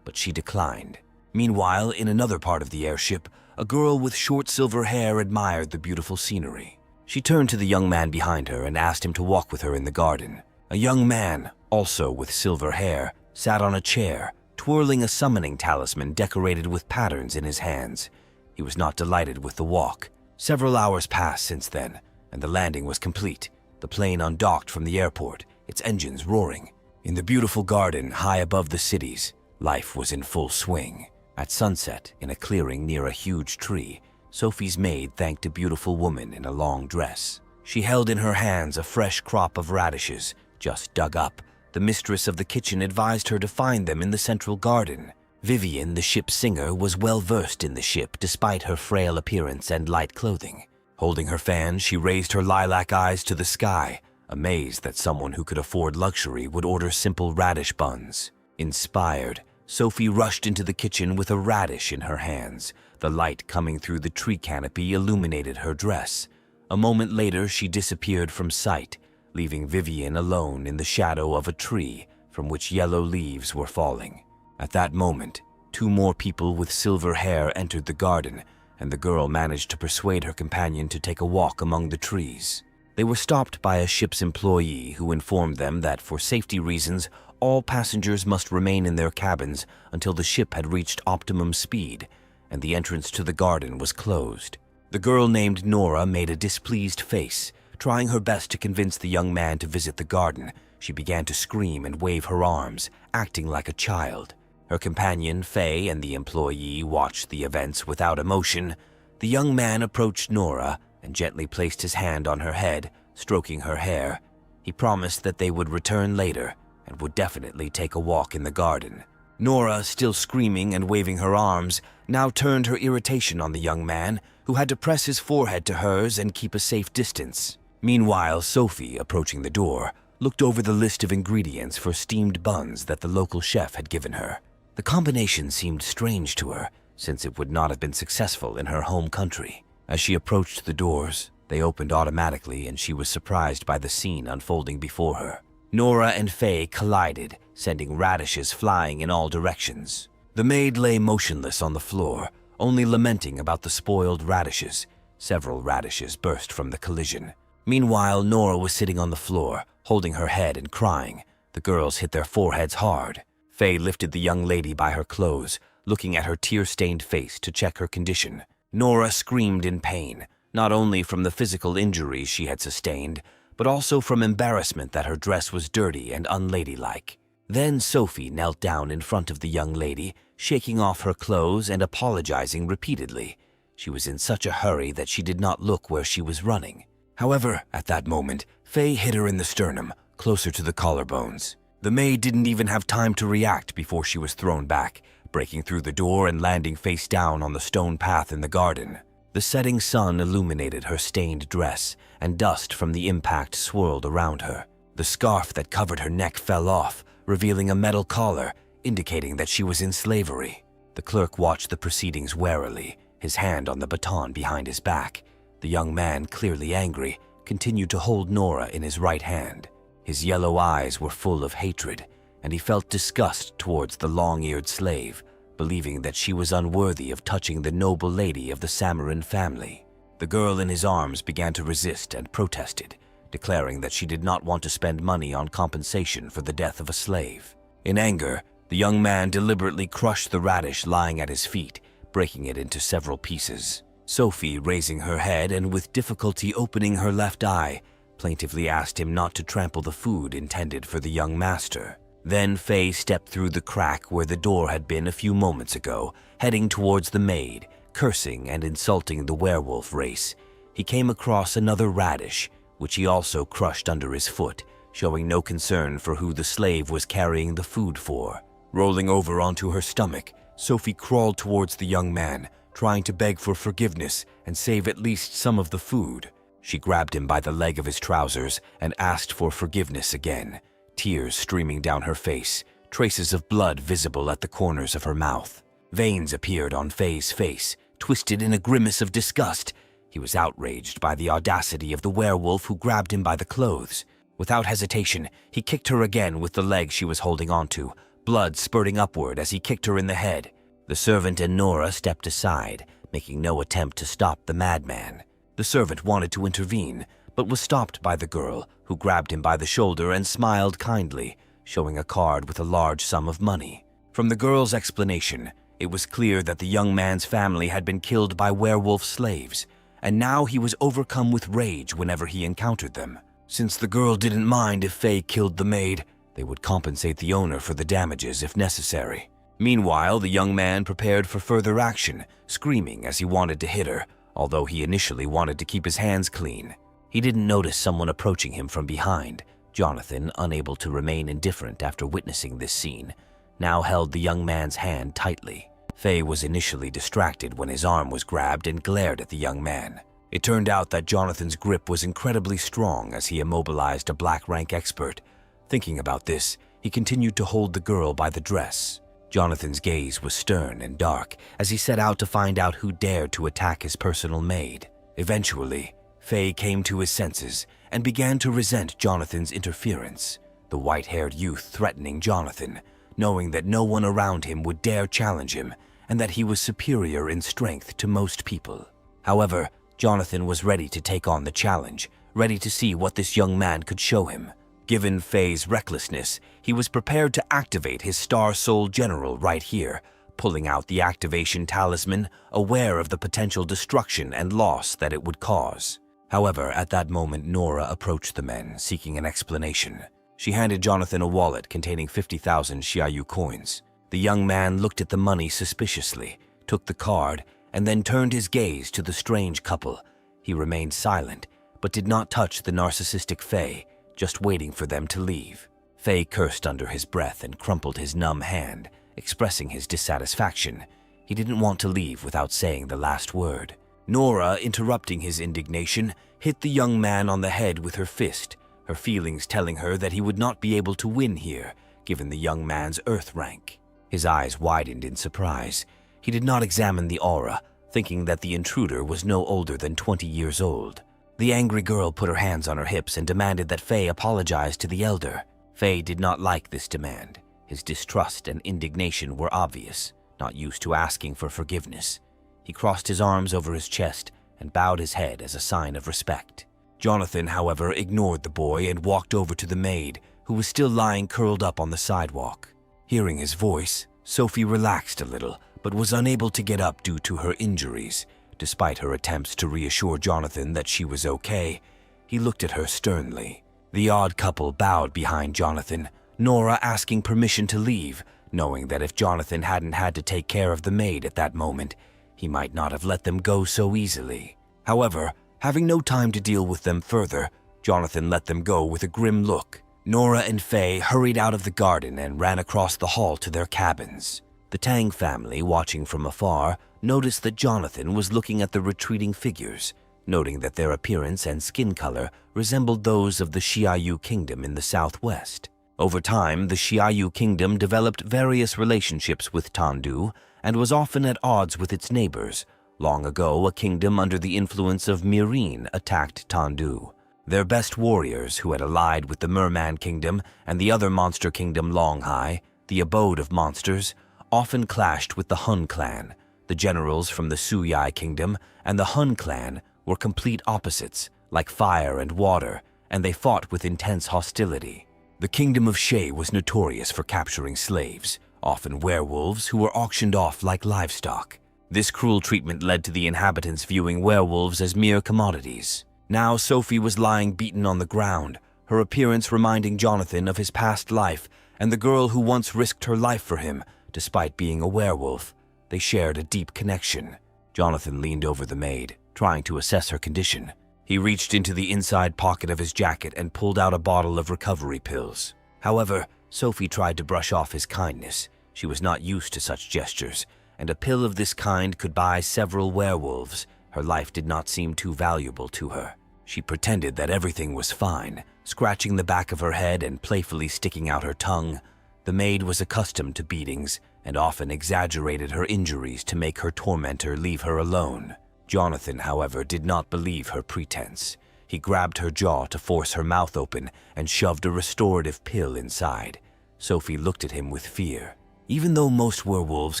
but she declined. Meanwhile, in another part of the airship, a girl with short silver hair admired the beautiful scenery. She turned to the young man behind her and asked him to walk with her in the garden. A young man, also with silver hair, sat on a chair, twirling a summoning talisman decorated with patterns in his hands. He was not delighted with the walk. Several hours passed since then, and the landing was complete. The plane undocked from the airport, its engines roaring. In the beautiful garden high above the cities, life was in full swing. At sunset, in a clearing near a huge tree, Sophie's maid thanked a beautiful woman in a long dress. She held in her hands a fresh crop of radishes, just dug up. The mistress of the kitchen advised her to find them in the central garden. Vivian, the ship's singer, was well versed in the ship despite her frail appearance and light clothing. Holding her fan, she raised her lilac eyes to the sky, amazed that someone who could afford luxury would order simple radish buns. Inspired, Sophie rushed into the kitchen with a radish in her hands. The light coming through the tree canopy illuminated her dress. A moment later, she disappeared from sight, leaving Vivian alone in the shadow of a tree from which yellow leaves were falling. At that moment, 2 more people with silver hair entered the garden, and the girl managed to persuade her companion to take a walk among the trees. They were stopped by a ship's employee who informed them that for safety reasons, all passengers must remain in their cabins until the ship had reached optimum speed, and the entrance to the garden was closed. The girl named Nora made a displeased face. Trying her best to convince the young man to visit the garden, she began to scream and wave her arms, acting like a child. Her companion, Faye, and the employee watched the events without emotion. The young man approached Nora and gently placed his hand on her head, stroking her hair. He promised that they would return later and would definitely take a walk in the garden. Nora, still screaming and waving her arms, now turned her irritation on the young man, who had to press his forehead to hers and keep a safe distance. Meanwhile, Sophie, approaching the door, looked over the list of ingredients for steamed buns that the local chef had given her. The combination seemed strange to her, since it would not have been successful in her home country. As she approached the doors, they opened automatically, and she was surprised by the scene unfolding before her. Nora and Faye collided, sending radishes flying in all directions. The maid lay motionless on the floor, only lamenting about the spoiled radishes. Several radishes burst from the collision. Meanwhile, Nora was sitting on the floor, holding her head and crying. The girls hit their foreheads hard. Faye lifted the young lady by her clothes, looking at her tear-stained face to check her condition. Nora screamed in pain, not only from the physical injuries she had sustained, but also from embarrassment that her dress was dirty and unladylike. Then Sophie knelt down in front of the young lady, shaking off her clothes and apologizing repeatedly. She was in such a hurry that she did not look where she was running. However, at that moment, Faye hit her in the sternum, closer to the collarbones. The maid didn't even have time to react before she was thrown back, breaking through the door and landing face down on the stone path in the garden. The setting sun illuminated her stained dress, and dust from the impact swirled around her. The scarf that covered her neck fell off, revealing a metal collar, indicating that she was in slavery. The clerk watched the proceedings warily, his hand on the baton behind his back. The young man, clearly angry, continued to hold Nora in his right hand. His yellow eyes were full of hatred, and he felt disgust towards the long-eared slave, believing that she was unworthy of touching the noble lady of the Samarin family. The girl in his arms began to resist and protested, declaring that she did not want to spend money on compensation for the death of a slave. In anger, the young man deliberately crushed the radish lying at his feet, breaking it into several pieces. Sophie, raising her head and with difficulty opening her left eye, plaintively asked him not to trample the food intended for the young master. Then Faye stepped through the crack where the door had been a few moments ago, heading towards the maid, cursing and insulting the werewolf race. He came across another radish, which he also crushed under his foot, showing no concern for who the slave was carrying the food for. Rolling over onto her stomach, Sophie crawled towards the young man, trying to beg for forgiveness and save at least some of the food. She grabbed him by the leg of his trousers and asked for forgiveness again, tears streaming down her face, traces of blood visible at the corners of her mouth. Veins appeared on Faye's face, twisted in a grimace of disgust. He was outraged by the audacity of the werewolf who grabbed him by the clothes. Without hesitation, he kicked her again with the leg she was holding onto, blood spurting upward as he kicked her in the head. The servant and Nora stepped aside, making no attempt to stop the madman. The servant wanted to intervene, but was stopped by the girl, who grabbed him by the shoulder and smiled kindly, showing a card with a large sum of money. From the girl's explanation, it was clear that the young man's family had been killed by werewolf slaves, and now he was overcome with rage whenever he encountered them. Since the girl didn't mind if Faye killed the maid, they would compensate the owner for the damages if necessary. Meanwhile, the young man prepared for further action, screaming as he wanted to hit her, although he initially wanted to keep his hands clean. He didn't notice someone approaching him from behind. Jonathan, unable to remain indifferent after witnessing this scene, now held the young man's hand tightly. Faye was initially distracted when his arm was grabbed and glared at the young man. It turned out that Jonathan's grip was incredibly strong as he immobilized a black rank expert. Thinking about this, he continued to hold the girl by the dress. Jonathan's gaze was stern and dark as he set out to find out who dared to attack his personal maid. Eventually, Faye came to his senses and began to resent Jonathan's interference, the white-haired youth threatening Jonathan, knowing that no one around him would dare challenge him and that he was superior in strength to most people. However, Jonathan was ready to take on the challenge, ready to see what this young man could show him. Given Faye's recklessness, he was prepared to activate his Star Soul General right here, pulling out the activation talisman, aware of the potential destruction and loss that it would cause. However, at that moment, Nora approached the men, seeking an explanation. She handed Jonathan a wallet containing 50,000 Xiaoyu coins. The young man looked at the money suspiciously, took the card, and then turned his gaze to the strange couple. He remained silent, but did not touch the narcissistic Faye, just waiting for them to leave. Faye cursed under his breath and crumpled his numb hand, expressing his dissatisfaction. He didn't want to leave without saying the last word. Nora, interrupting his indignation, hit the young man on the head with her fist, her feelings telling her that he would not be able to win here, given the young man's earth rank. His eyes widened in surprise. He did not examine the aura, thinking that the intruder was no older than 20 years old. The angry girl put her hands on her hips and demanded that Faye apologize to the elder. Faye did not like this demand. His distrust and indignation were obvious, not used to asking for forgiveness. He crossed his arms over his chest and bowed his head as a sign of respect. Jonathan, however, ignored the boy and walked over to the maid, who was still lying curled up on the sidewalk. Hearing his voice, Sophie relaxed a little, but was unable to get up due to her injuries. Despite her attempts to reassure Jonathan that she was okay, he looked at her sternly. The odd couple bowed behind Jonathan, Nora asking permission to leave, knowing that if Jonathan hadn't had to take care of the maid at that moment, he might not have let them go so easily. However, having no time to deal with them further, Jonathan let them go with a grim look. Nora and Faye hurried out of the garden and ran across the hall to their cabins. The Tang family, watching from afar, noticed that Jonathan was looking at the retreating figures, noting that their appearance and skin color resembled those of the Xiaoyu kingdom in the southwest. Over time, the Xiaoyu kingdom developed various relationships with Tandu and was often at odds with its neighbors. Long ago, a kingdom under the influence of Mirin attacked Tandu. Their best warriors, who had allied with the Merman Kingdom and the other monster kingdom Longhai, the abode of monsters, often clashed with the Hun clan. The generals from the Suyai Kingdom and the Hun clan were complete opposites, like fire and water, and they fought with intense hostility. The kingdom of Shay was notorious for capturing slaves, often werewolves who were auctioned off like livestock. This cruel treatment led to the inhabitants viewing werewolves as mere commodities. Now Sophie was lying beaten on the ground, her appearance reminding Jonathan of his past life and the girl who once risked her life for him, despite being a werewolf. They shared a deep connection. Jonathan leaned over the maid, trying to assess her condition. He reached into the inside pocket of his jacket and pulled out a bottle of recovery pills. However, Sophie tried to brush off his kindness. She was not used to such gestures, and a pill of this kind could buy several werewolves. Her life did not seem too valuable to her. She pretended that everything was fine, scratching the back of her head and playfully sticking out her tongue. The maid was accustomed to beatings and often exaggerated her injuries to make her tormentor leave her alone. Jonathan, however, did not believe her pretense. He grabbed her jaw to force her mouth open and shoved a restorative pill inside. Sophie looked at him with fear. Even though most werewolves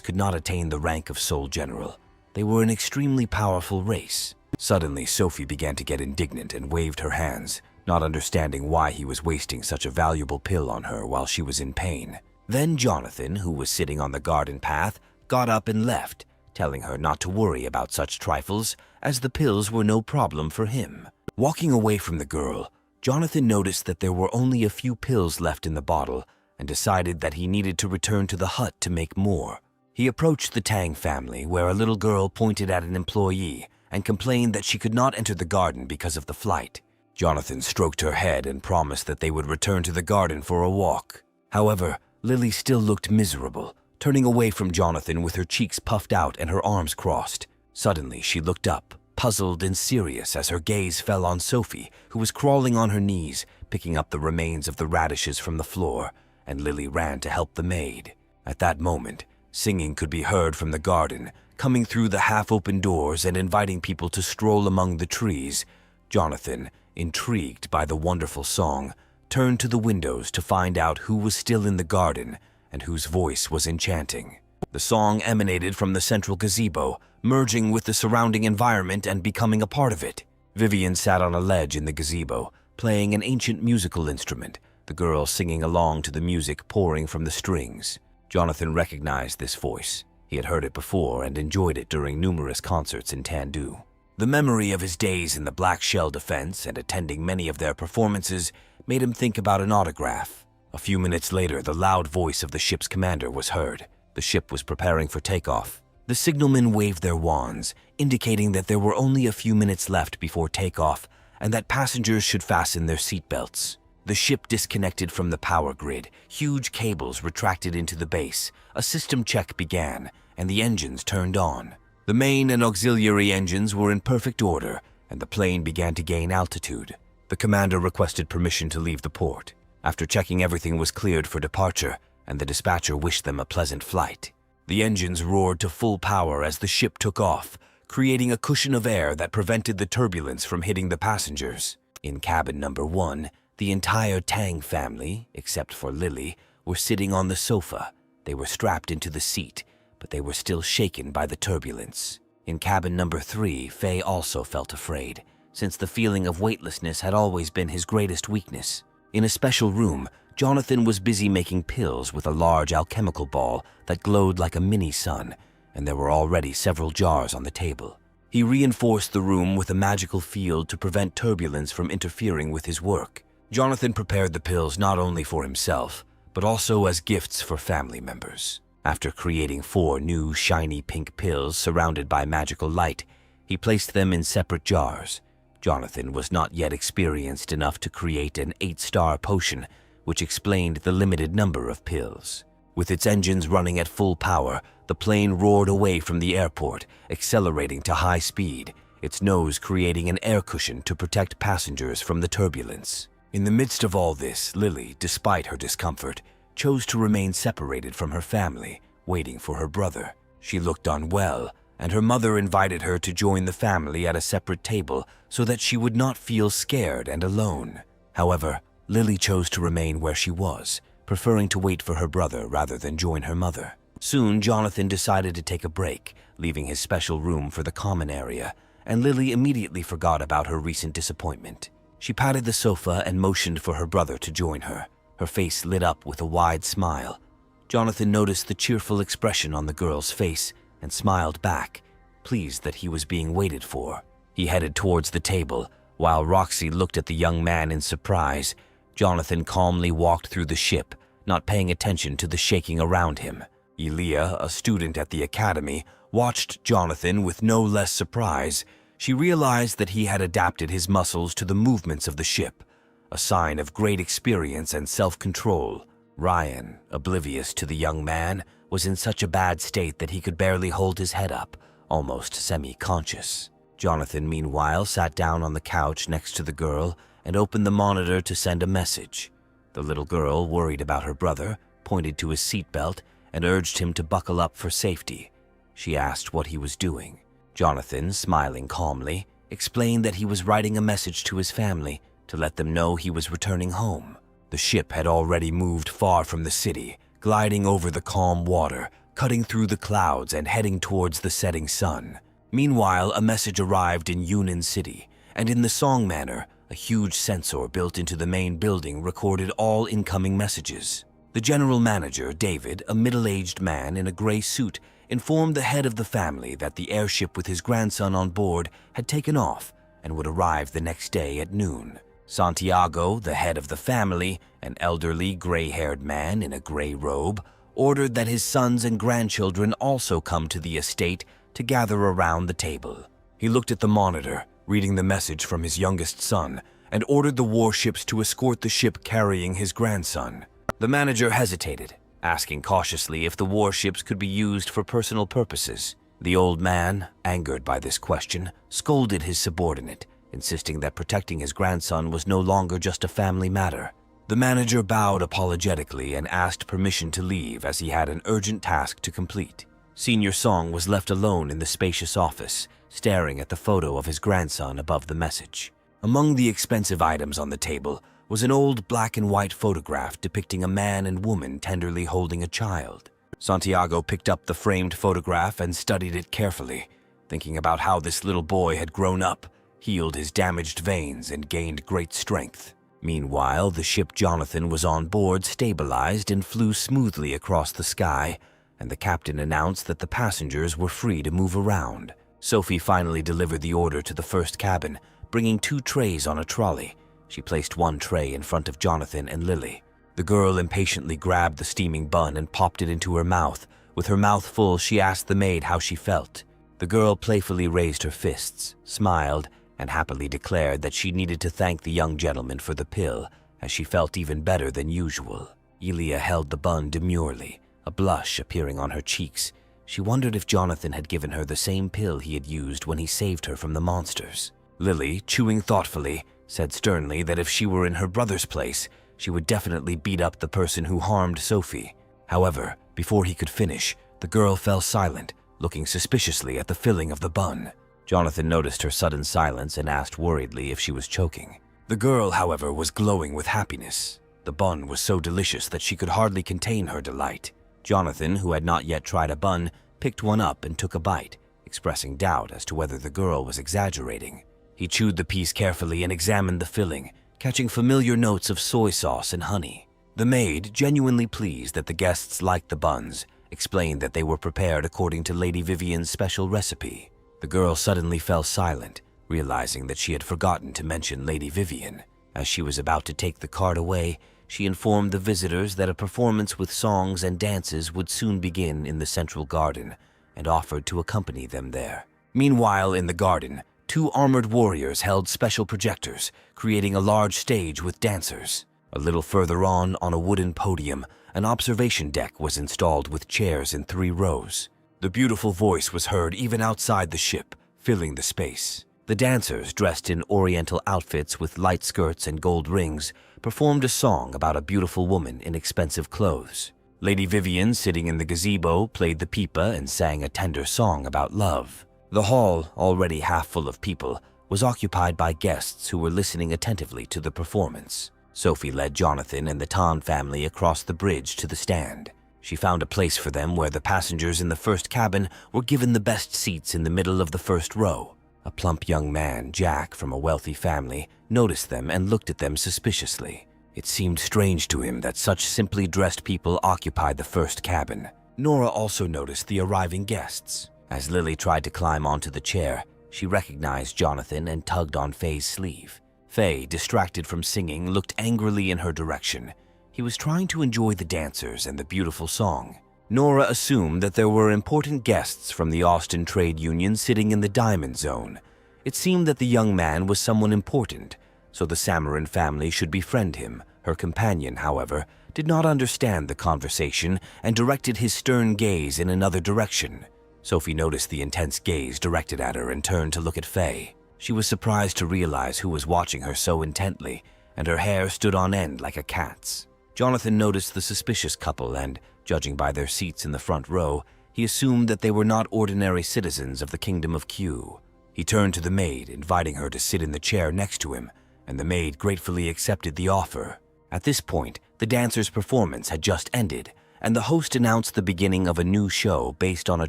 could not attain the rank of Soul General, they were an extremely powerful race. Suddenly, Sophie began to get indignant and waved her hands, not understanding why he was wasting such a valuable pill on her while she was in pain. Then Jonathan, who was sitting on the garden path, got up and left, telling her not to worry about such trifles, as the pills were no problem for him. Walking away from the girl, Jonathan noticed that there were only a few pills left in the bottle and decided that he needed to return to the hut to make more. He approached the Tang family, where a little girl pointed at an employee and complained that she could not enter the garden because of the flight. Jonathan stroked her head and promised that they would return to the garden for a walk. However, Lily still looked miserable, turning away from Jonathan with her cheeks puffed out and her arms crossed. Suddenly, she looked up, puzzled and serious, as her gaze fell on Sophie, who was crawling on her knees, picking up the remains of the radishes from the floor, and Lily ran to help the maid. At that moment, singing could be heard from the garden, coming through the half-open doors and inviting people to stroll among the trees. Jonathan, intrigued by the wonderful song, turned to the windows to find out who was still in the garden and whose voice was enchanting. The song emanated from the central gazebo, merging with the surrounding environment and becoming a part of it. Vivian sat on a ledge in the gazebo, playing an ancient musical instrument, the girl singing along to the music pouring from the strings. Jonathan recognized this voice. He had heard it before and enjoyed it during numerous concerts in Tandu. The memory of his days in the Black Shell Defense and attending many of their performances made him think about an autograph. A few minutes later, the loud voice of the ship's commander was heard. The ship was preparing for takeoff. The signalmen waved their wands, indicating that there were only a few minutes left before takeoff, and that passengers should fasten their seatbelts. The ship disconnected from the power grid, huge cables retracted into the base, a system check began, and the engines turned on. The main and auxiliary engines were in perfect order, and the plane began to gain altitude. The commander requested permission to leave the port. After checking everything was cleared for departure, and the dispatcher wished them a pleasant flight. The engines roared to full power as the ship took off, creating a cushion of air that prevented the turbulence from hitting the passengers. In cabin number 1, the entire Tang family, except for Lily, were sitting on the sofa. They were strapped into the seat, but they were still shaken by the turbulence. In cabin number 3, Faye also felt afraid, since the feeling of weightlessness had always been his greatest weakness. In a special room, Jonathan was busy making pills with a large alchemical ball that glowed like a mini-sun, and there were already several jars on the table. He reinforced the room with a magical field to prevent turbulence from interfering with his work. Jonathan prepared the pills not only for himself, but also as gifts for family members. After creating 4 new shiny pink pills surrounded by magical light, he placed them in separate jars. Jonathan was not yet experienced enough to create an 8-star potion, which explained the limited number of pills. With its engines running at full power, the plane roared away from the airport, accelerating to high speed, its nose creating an air cushion to protect passengers from the turbulence. In the midst of all this, Lily, despite her discomfort, chose to remain separated from her family, waiting for her brother. She looked unwell, and her mother invited her to join the family at a separate table so that she would not feel scared and alone. However, Lily chose to remain where she was, preferring to wait for her brother rather than join her mother. Soon, Jonathan decided to take a break, leaving his special room for the common area, and Lily immediately forgot about her recent disappointment. She patted the sofa and motioned for her brother to join her. Her face lit up with a wide smile. Jonathan noticed the cheerful expression on the girl's face and smiled back, pleased that he was being waited for. He headed towards the table. While Roxy looked at the young man in surprise, Jonathan calmly walked through the ship, not paying attention to the shaking around him. Elia, a student at the academy, watched Jonathan with no less surprise. She realized that he had adapted his muscles to the movements of the ship, a sign of great experience and self-control. Ryan, oblivious to the young man, was in such a bad state that he could barely hold his head up, almost semi-conscious. Jonathan, meanwhile, sat down on the couch next to the girl and opened the monitor to send a message. The little girl, worried about her brother, pointed to his seatbelt and urged him to buckle up for safety. She asked what he was doing. Jonathan, smiling calmly, explained that he was writing a message to his family to let them know he was returning home. The ship had already moved far from the city, gliding over the calm water, cutting through the clouds and heading towards the setting sun. Meanwhile, a message arrived in Yunnan City, and in the Song Manor, a huge sensor built into the main building recorded all incoming messages. The general manager, David, a middle-aged man in a gray suit, informed the head of the family that the airship with his grandson on board had taken off and would arrive the next day at noon. Santiago, the head of the family, an elderly gray-haired man in a gray robe, ordered that his sons and grandchildren also come to the estate to gather around the table. He looked at the monitor, reading the message from his youngest son, and ordered the warships to escort the ship carrying his grandson. The manager hesitated, asking cautiously if the warships could be used for personal purposes. The old man, angered by this question, scolded his subordinate, insisting that protecting his grandson was no longer just a family matter. The manager bowed apologetically and asked permission to leave as he had an urgent task to complete. Senior Song was left alone in the spacious office, staring at the photo of his grandson above the message. Among the expensive items on the table was an old black and white photograph depicting a man and woman tenderly holding a child. Santiago picked up the framed photograph and studied it carefully, thinking about how this little boy had grown up, healed his damaged veins, and gained great strength. Meanwhile, the ship Jonathan was on board stabilized and flew smoothly across the sky, and the captain announced that the passengers were free to move around. Sophie finally delivered the order to the first cabin, bringing 2 trays on a trolley. She placed one tray in front of Jonathan and Lily. The girl impatiently grabbed the steaming bun and popped it into her mouth. With her mouth full, she asked the maid how she felt. The girl playfully raised her fists, smiled, and happily declared that she needed to thank the young gentleman for the pill, as she felt even better than usual. Elia held the bun demurely, a blush appearing on her cheeks. She wondered if Jonathan had given her the same pill he had used when he saved her from the monsters. Lily, chewing thoughtfully, said sternly that if she were in her brother's place, she would definitely beat up the person who harmed Sophie. However, before he could finish, the girl fell silent, looking suspiciously at the filling of the bun. Jonathan noticed her sudden silence and asked worriedly if she was choking. The girl, however, was glowing with happiness. The bun was so delicious that she could hardly contain her delight. Jonathan, who had not yet tried a bun, picked one up and took a bite, expressing doubt as to whether the girl was exaggerating. He chewed the piece carefully and examined the filling, catching familiar notes of soy sauce and honey. The maid, genuinely pleased that the guests liked the buns, explained that they were prepared according to Lady Vivian's special recipe. The girl suddenly fell silent, realizing that she had forgotten to mention Lady Vivian. As she was about to take the card away, she informed the visitors that a performance with songs and dances would soon begin in the central garden, and offered to accompany them there. Meanwhile, in the garden, 2 armored warriors held special projectors, creating a large stage with dancers. A little further on a wooden podium, an observation deck was installed with chairs in 3 rows. The beautiful voice was heard even outside the ship, filling the space. The dancers, dressed in oriental outfits with light skirts and gold rings, performed a song about a beautiful woman in expensive clothes. Lady Vivian, sitting in the gazebo, played the pipa and sang a tender song about love. The hall, already half full of people, was occupied by guests who were listening attentively to the performance. Sophie led Jonathan and the Tan family across the bridge to the stand. She found a place for them where the passengers in the first cabin were given the best seats in the middle of the first row. A plump young man, Jack, from a wealthy family, noticed them and looked at them suspiciously. It seemed strange to him that such simply dressed people occupied the first cabin. Nora also noticed the arriving guests. As Lily tried to climb onto the chair, she recognized Jonathan and tugged on Faye's sleeve. Faye, distracted from singing, looked angrily in her direction. He was trying to enjoy the dancers and the beautiful song. Nora assumed that there were important guests from the Austin Trade Union sitting in the Diamond Zone. It seemed that the young man was someone important, so the Samarin family should befriend him. Her companion, however, did not understand the conversation and directed his stern gaze in another direction. Sophie noticed the intense gaze directed at her and turned to look at Faye. She was surprised to realize who was watching her so intently, and her hair stood on end like a cat's. Jonathan noticed the suspicious couple and, judging by their seats in the front row, he assumed that they were not ordinary citizens of the Kingdom of Q. He turned to the maid, inviting her to sit in the chair next to him, and the maid gratefully accepted the offer. At this point, the dancers' performance had just ended, and the host announced the beginning of a new show based on a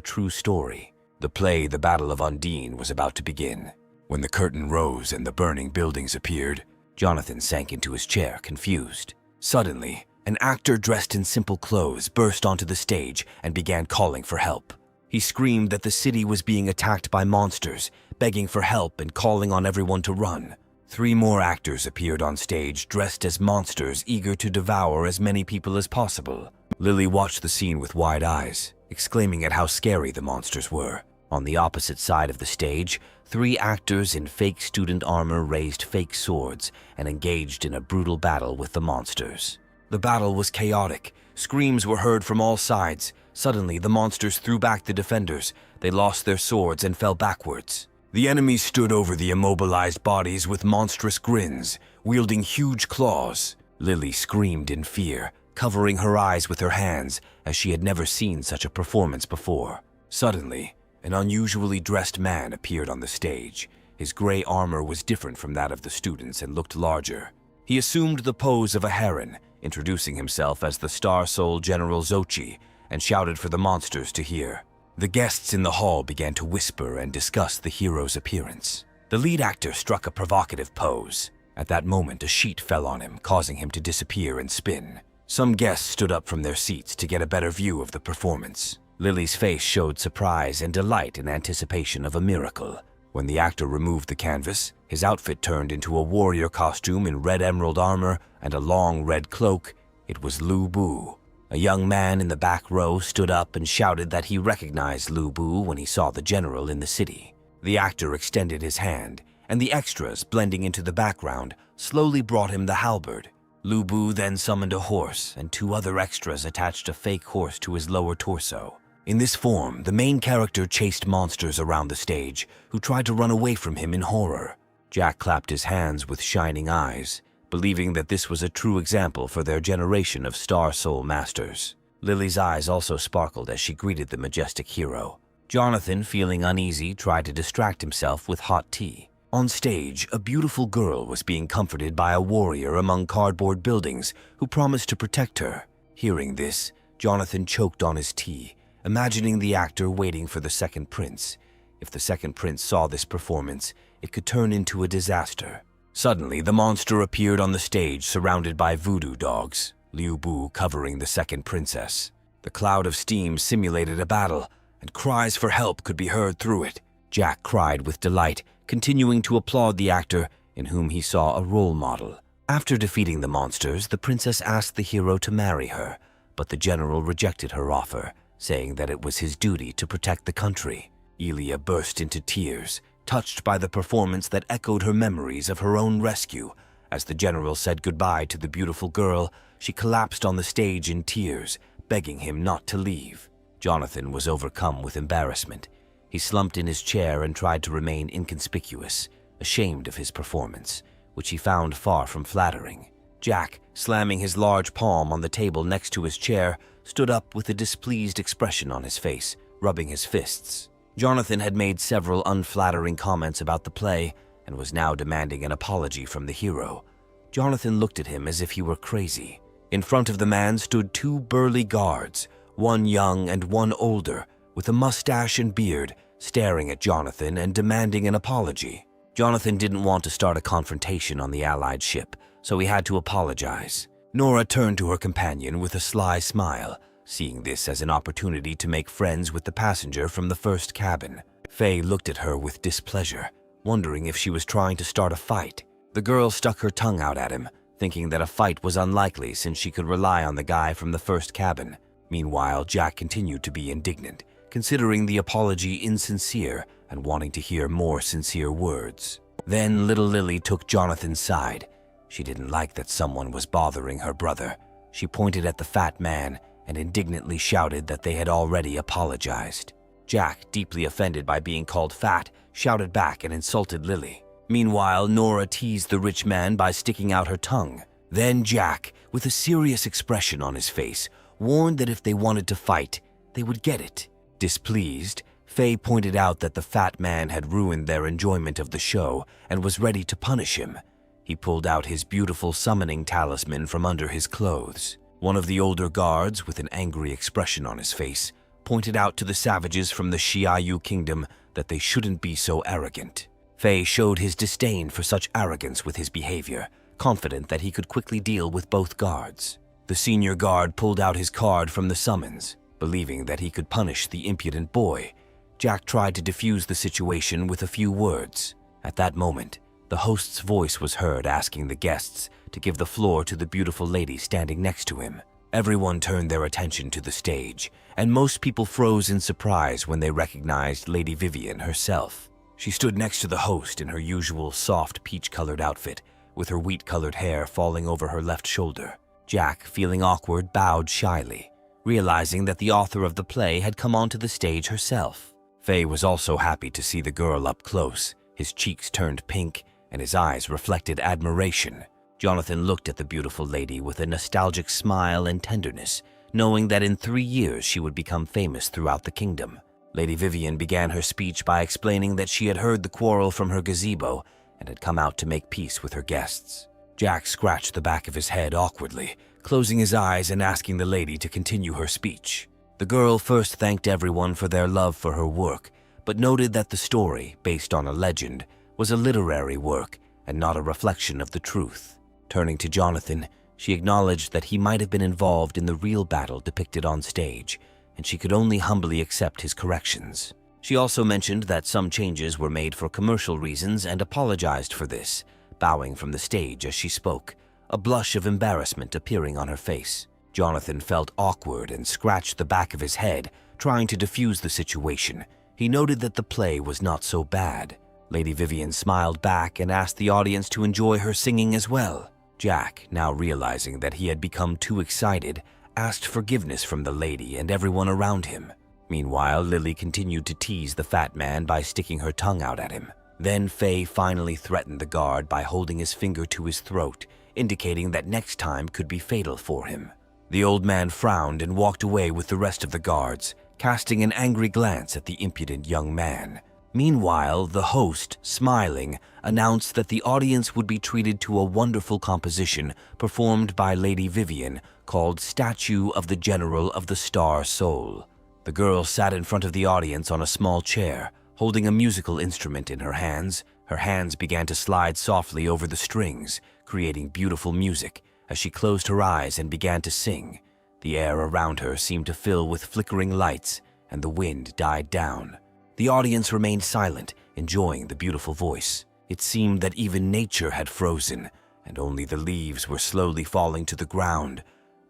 true story. The play The Battle of Undine was about to begin. When the curtain rose and the burning buildings appeared, Jonathan sank into his chair, confused. Suddenly, an actor dressed in simple clothes burst onto the stage and began calling for help. He screamed that the city was being attacked by monsters, begging for help and calling on everyone to run. 3 more actors appeared on stage dressed as monsters, eager to devour as many people as possible. Lily watched the scene with wide eyes, exclaiming at how scary the monsters were. On the opposite side of the stage, 3 actors in fake student armor raised fake swords and engaged in a brutal battle with the monsters. The battle was chaotic. Screams were heard from all sides. Suddenly, the monsters threw back the defenders. They lost their swords and fell backwards. The enemies stood over the immobilized bodies with monstrous grins, wielding huge claws. Lily screamed in fear, covering her eyes with her hands, as she had never seen such a performance before. Suddenly, an unusually dressed man appeared on the stage. His gray armor was different from that of the students and looked larger. He assumed the pose of a heron, introducing himself as the Star Soul General Xochi, and shouted for the monsters to hear. The guests in the hall began to whisper and discuss the hero's appearance. The lead actor struck a provocative pose. At that moment, a sheet fell on him, causing him to disappear and spin. Some guests stood up from their seats to get a better view of the performance. Lily's face showed surprise and delight in anticipation of a miracle. When the actor removed the canvas, his outfit turned into a warrior costume in red emerald armor and a long red cloak. It was Lu Bu. A young man in the back row stood up and shouted that he recognized Lu Bu when he saw the general in the city. The actor extended his hand, and the extras, blending into the background, slowly brought him the halberd. Lu Bu then summoned a horse, and 2 other extras attached a fake horse to his lower torso. In this form, the main character chased monsters around the stage, who tried to run away from him in horror. Jack clapped his hands with shining eyes, believing that this was a true example for their generation of Star Soul masters. Lily's eyes also sparkled as she greeted the majestic hero. Jonathan, feeling uneasy, tried to distract himself with hot tea. On stage, a beautiful girl was being comforted by a warrior among cardboard buildings who promised to protect her. Hearing this, Jonathan choked on his tea, imagining the actor waiting for the second prince. If the second prince saw this performance, it could turn into a disaster. Suddenly, the monster appeared on the stage surrounded by voodoo dogs, Liu Bu covering the second princess. The cloud of steam simulated a battle, and cries for help could be heard through it. Jack cried with delight, continuing to applaud the actor in whom he saw a role model. After defeating the monsters, the princess asked the hero to marry her, but the general rejected her offer, saying that it was his duty to protect the country. Elia burst into tears, touched by the performance that echoed her memories of her own rescue. As the general said goodbye to the beautiful girl, she collapsed on the stage in tears, begging him not to leave. Jonathan was overcome with embarrassment. He slumped in his chair and tried to remain inconspicuous, ashamed of his performance, which he found far from flattering. Jack, slamming his large palm on the table next to his chair, stood up with a displeased expression on his face, rubbing his fists. Jonathan had made several unflattering comments about the play and was now demanding an apology from the hero. Jonathan looked at him as if he were crazy. In front of the man stood 2 burly guards, one young and one older, with a mustache and beard, staring at Jonathan and demanding an apology. Jonathan didn't want to start a confrontation on the Allied ship, so he had to apologize. Nora turned to her companion with a sly smile, seeing this as an opportunity to make friends with the passenger from the first cabin. Faye looked at her with displeasure, wondering if she was trying to start a fight. The girl stuck her tongue out at him, thinking that a fight was unlikely since she could rely on the guy from the first cabin. Meanwhile, Jack continued to be indignant, considering the apology insincere and wanting to hear more sincere words. Then little Lily took Jonathan's side. She didn't like that someone was bothering her brother. She pointed at the fat man and indignantly shouted that they had already apologized. Jack, deeply offended by being called fat, shouted back and insulted Lily. Meanwhile, Nora teased the rich man by sticking out her tongue. Then Jack, with a serious expression on his face, warned that if they wanted to fight, they would get it. Displeased, Faye pointed out that the fat man had ruined their enjoyment of the show and was ready to punish him. He pulled out his beautiful summoning talisman from under his clothes. One of the older guards, with an angry expression on his face, pointed out to the savages from the Xiaoyu kingdom that they shouldn't be so arrogant. Faye showed his disdain for such arrogance with his behavior, confident that he could quickly deal with both guards. The senior guard pulled out his card from the summons, believing that he could punish the impudent boy. Jack tried to defuse the situation with a few words. At that moment, the host's voice was heard asking the guests to give the floor to the beautiful lady standing next to him. Everyone turned their attention to the stage, and most people froze in surprise when they recognized Lady Vivian herself. She stood next to the host in her usual soft peach-colored outfit, with her wheat-colored hair falling over her left shoulder. Jack, feeling awkward, bowed shyly, realizing that the author of the play had come onto the stage herself. Faye was also happy to see the girl up close. His cheeks turned pink, and his eyes reflected admiration. Jonathan looked at the beautiful lady with a nostalgic smile and tenderness, knowing that in 3 years she would become famous throughout the kingdom. Lady Vivian began her speech by explaining that she had heard the quarrel from her gazebo and had come out to make peace with her guests. Jack scratched the back of his head awkwardly, closing his eyes and asking the lady to continue her speech. The girl first thanked everyone for their love for her work, but noted that the story, based on a legend, was a literary work and not a reflection of the truth. Turning to Jonathan, she acknowledged that he might have been involved in the real battle depicted on stage, and she could only humbly accept his corrections. She also mentioned that some changes were made for commercial reasons and apologized for this, bowing from the stage as she spoke, a blush of embarrassment appearing on her face. Jonathan felt awkward and scratched the back of his head, trying to defuse the situation. He noted that the play was not so bad. Lady Vivian smiled back and asked the audience to enjoy her singing as well. Jack, now realizing that he had become too excited, asked forgiveness from the lady and everyone around him. Meanwhile, Lily continued to tease the fat man by sticking her tongue out at him. Then Faye finally threatened the guard by holding his finger to his throat, indicating that next time could be fatal for him. The old man frowned and walked away with the rest of the guards, casting an angry glance at the impudent young man. Meanwhile, the host, smiling, announced that the audience would be treated to a wonderful composition performed by Lady Vivian called Statue of the General of the Star Soul. The girl sat in front of the audience on a small chair, holding a musical instrument in her hands. Her hands began to slide softly over the strings, creating beautiful music as she closed her eyes and began to sing. The air around her seemed to fill with flickering lights, and the wind died down. The audience remained silent, enjoying the beautiful voice. It seemed that even nature had frozen, and only the leaves were slowly falling to the ground.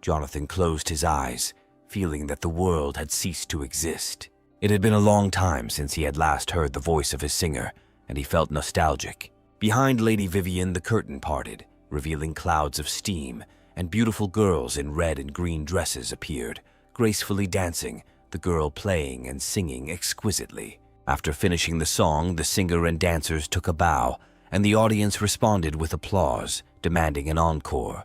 Jonathan closed his eyes, feeling that the world had ceased to exist. It had been a long time since he had last heard the voice of his singer, and he felt nostalgic. Behind Lady Vivian, the curtain parted, revealing clouds of steam, and beautiful girls in red and green dresses appeared, gracefully dancing, the girl playing and singing exquisitely. After finishing the song, the singer and dancers took a bow, and the audience responded with applause, demanding an encore.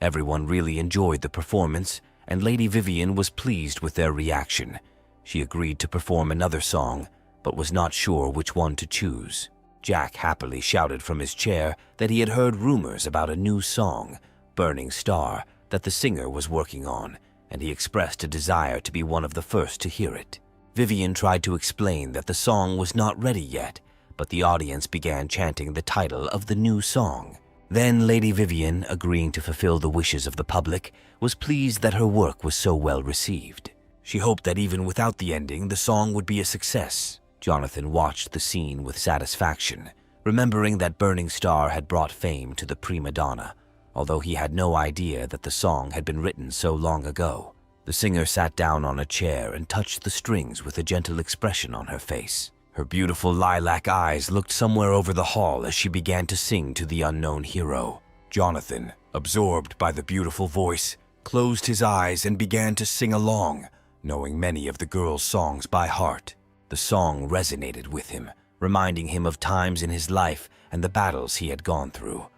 Everyone really enjoyed the performance, and Lady Vivian was pleased with their reaction. She agreed to perform another song, but was not sure which one to choose. Jack happily shouted from his chair that he had heard rumors about a new song, Burning Star, that the singer was working on, and he expressed a desire to be one of the first to hear it. Vivian tried to explain that the song was not ready yet, but the audience began chanting the title of the new song. Then Lady Vivian, agreeing to fulfill the wishes of the public, was pleased that her work was so well received. She hoped that even without the ending, the song would be a success. Jonathan watched the scene with satisfaction, remembering that Burning Star had brought fame to the prima donna, although he had no idea that the song had been written so long ago. The singer sat down on a chair and touched the strings with a gentle expression on her face. Her beautiful lilac eyes looked somewhere over the hall as she began to sing to the unknown hero. Jonathan, absorbed by the beautiful voice, closed his eyes and began to sing along, knowing many of the girl's songs by heart. The song resonated with him, reminding him of times in his life and the battles he had gone through.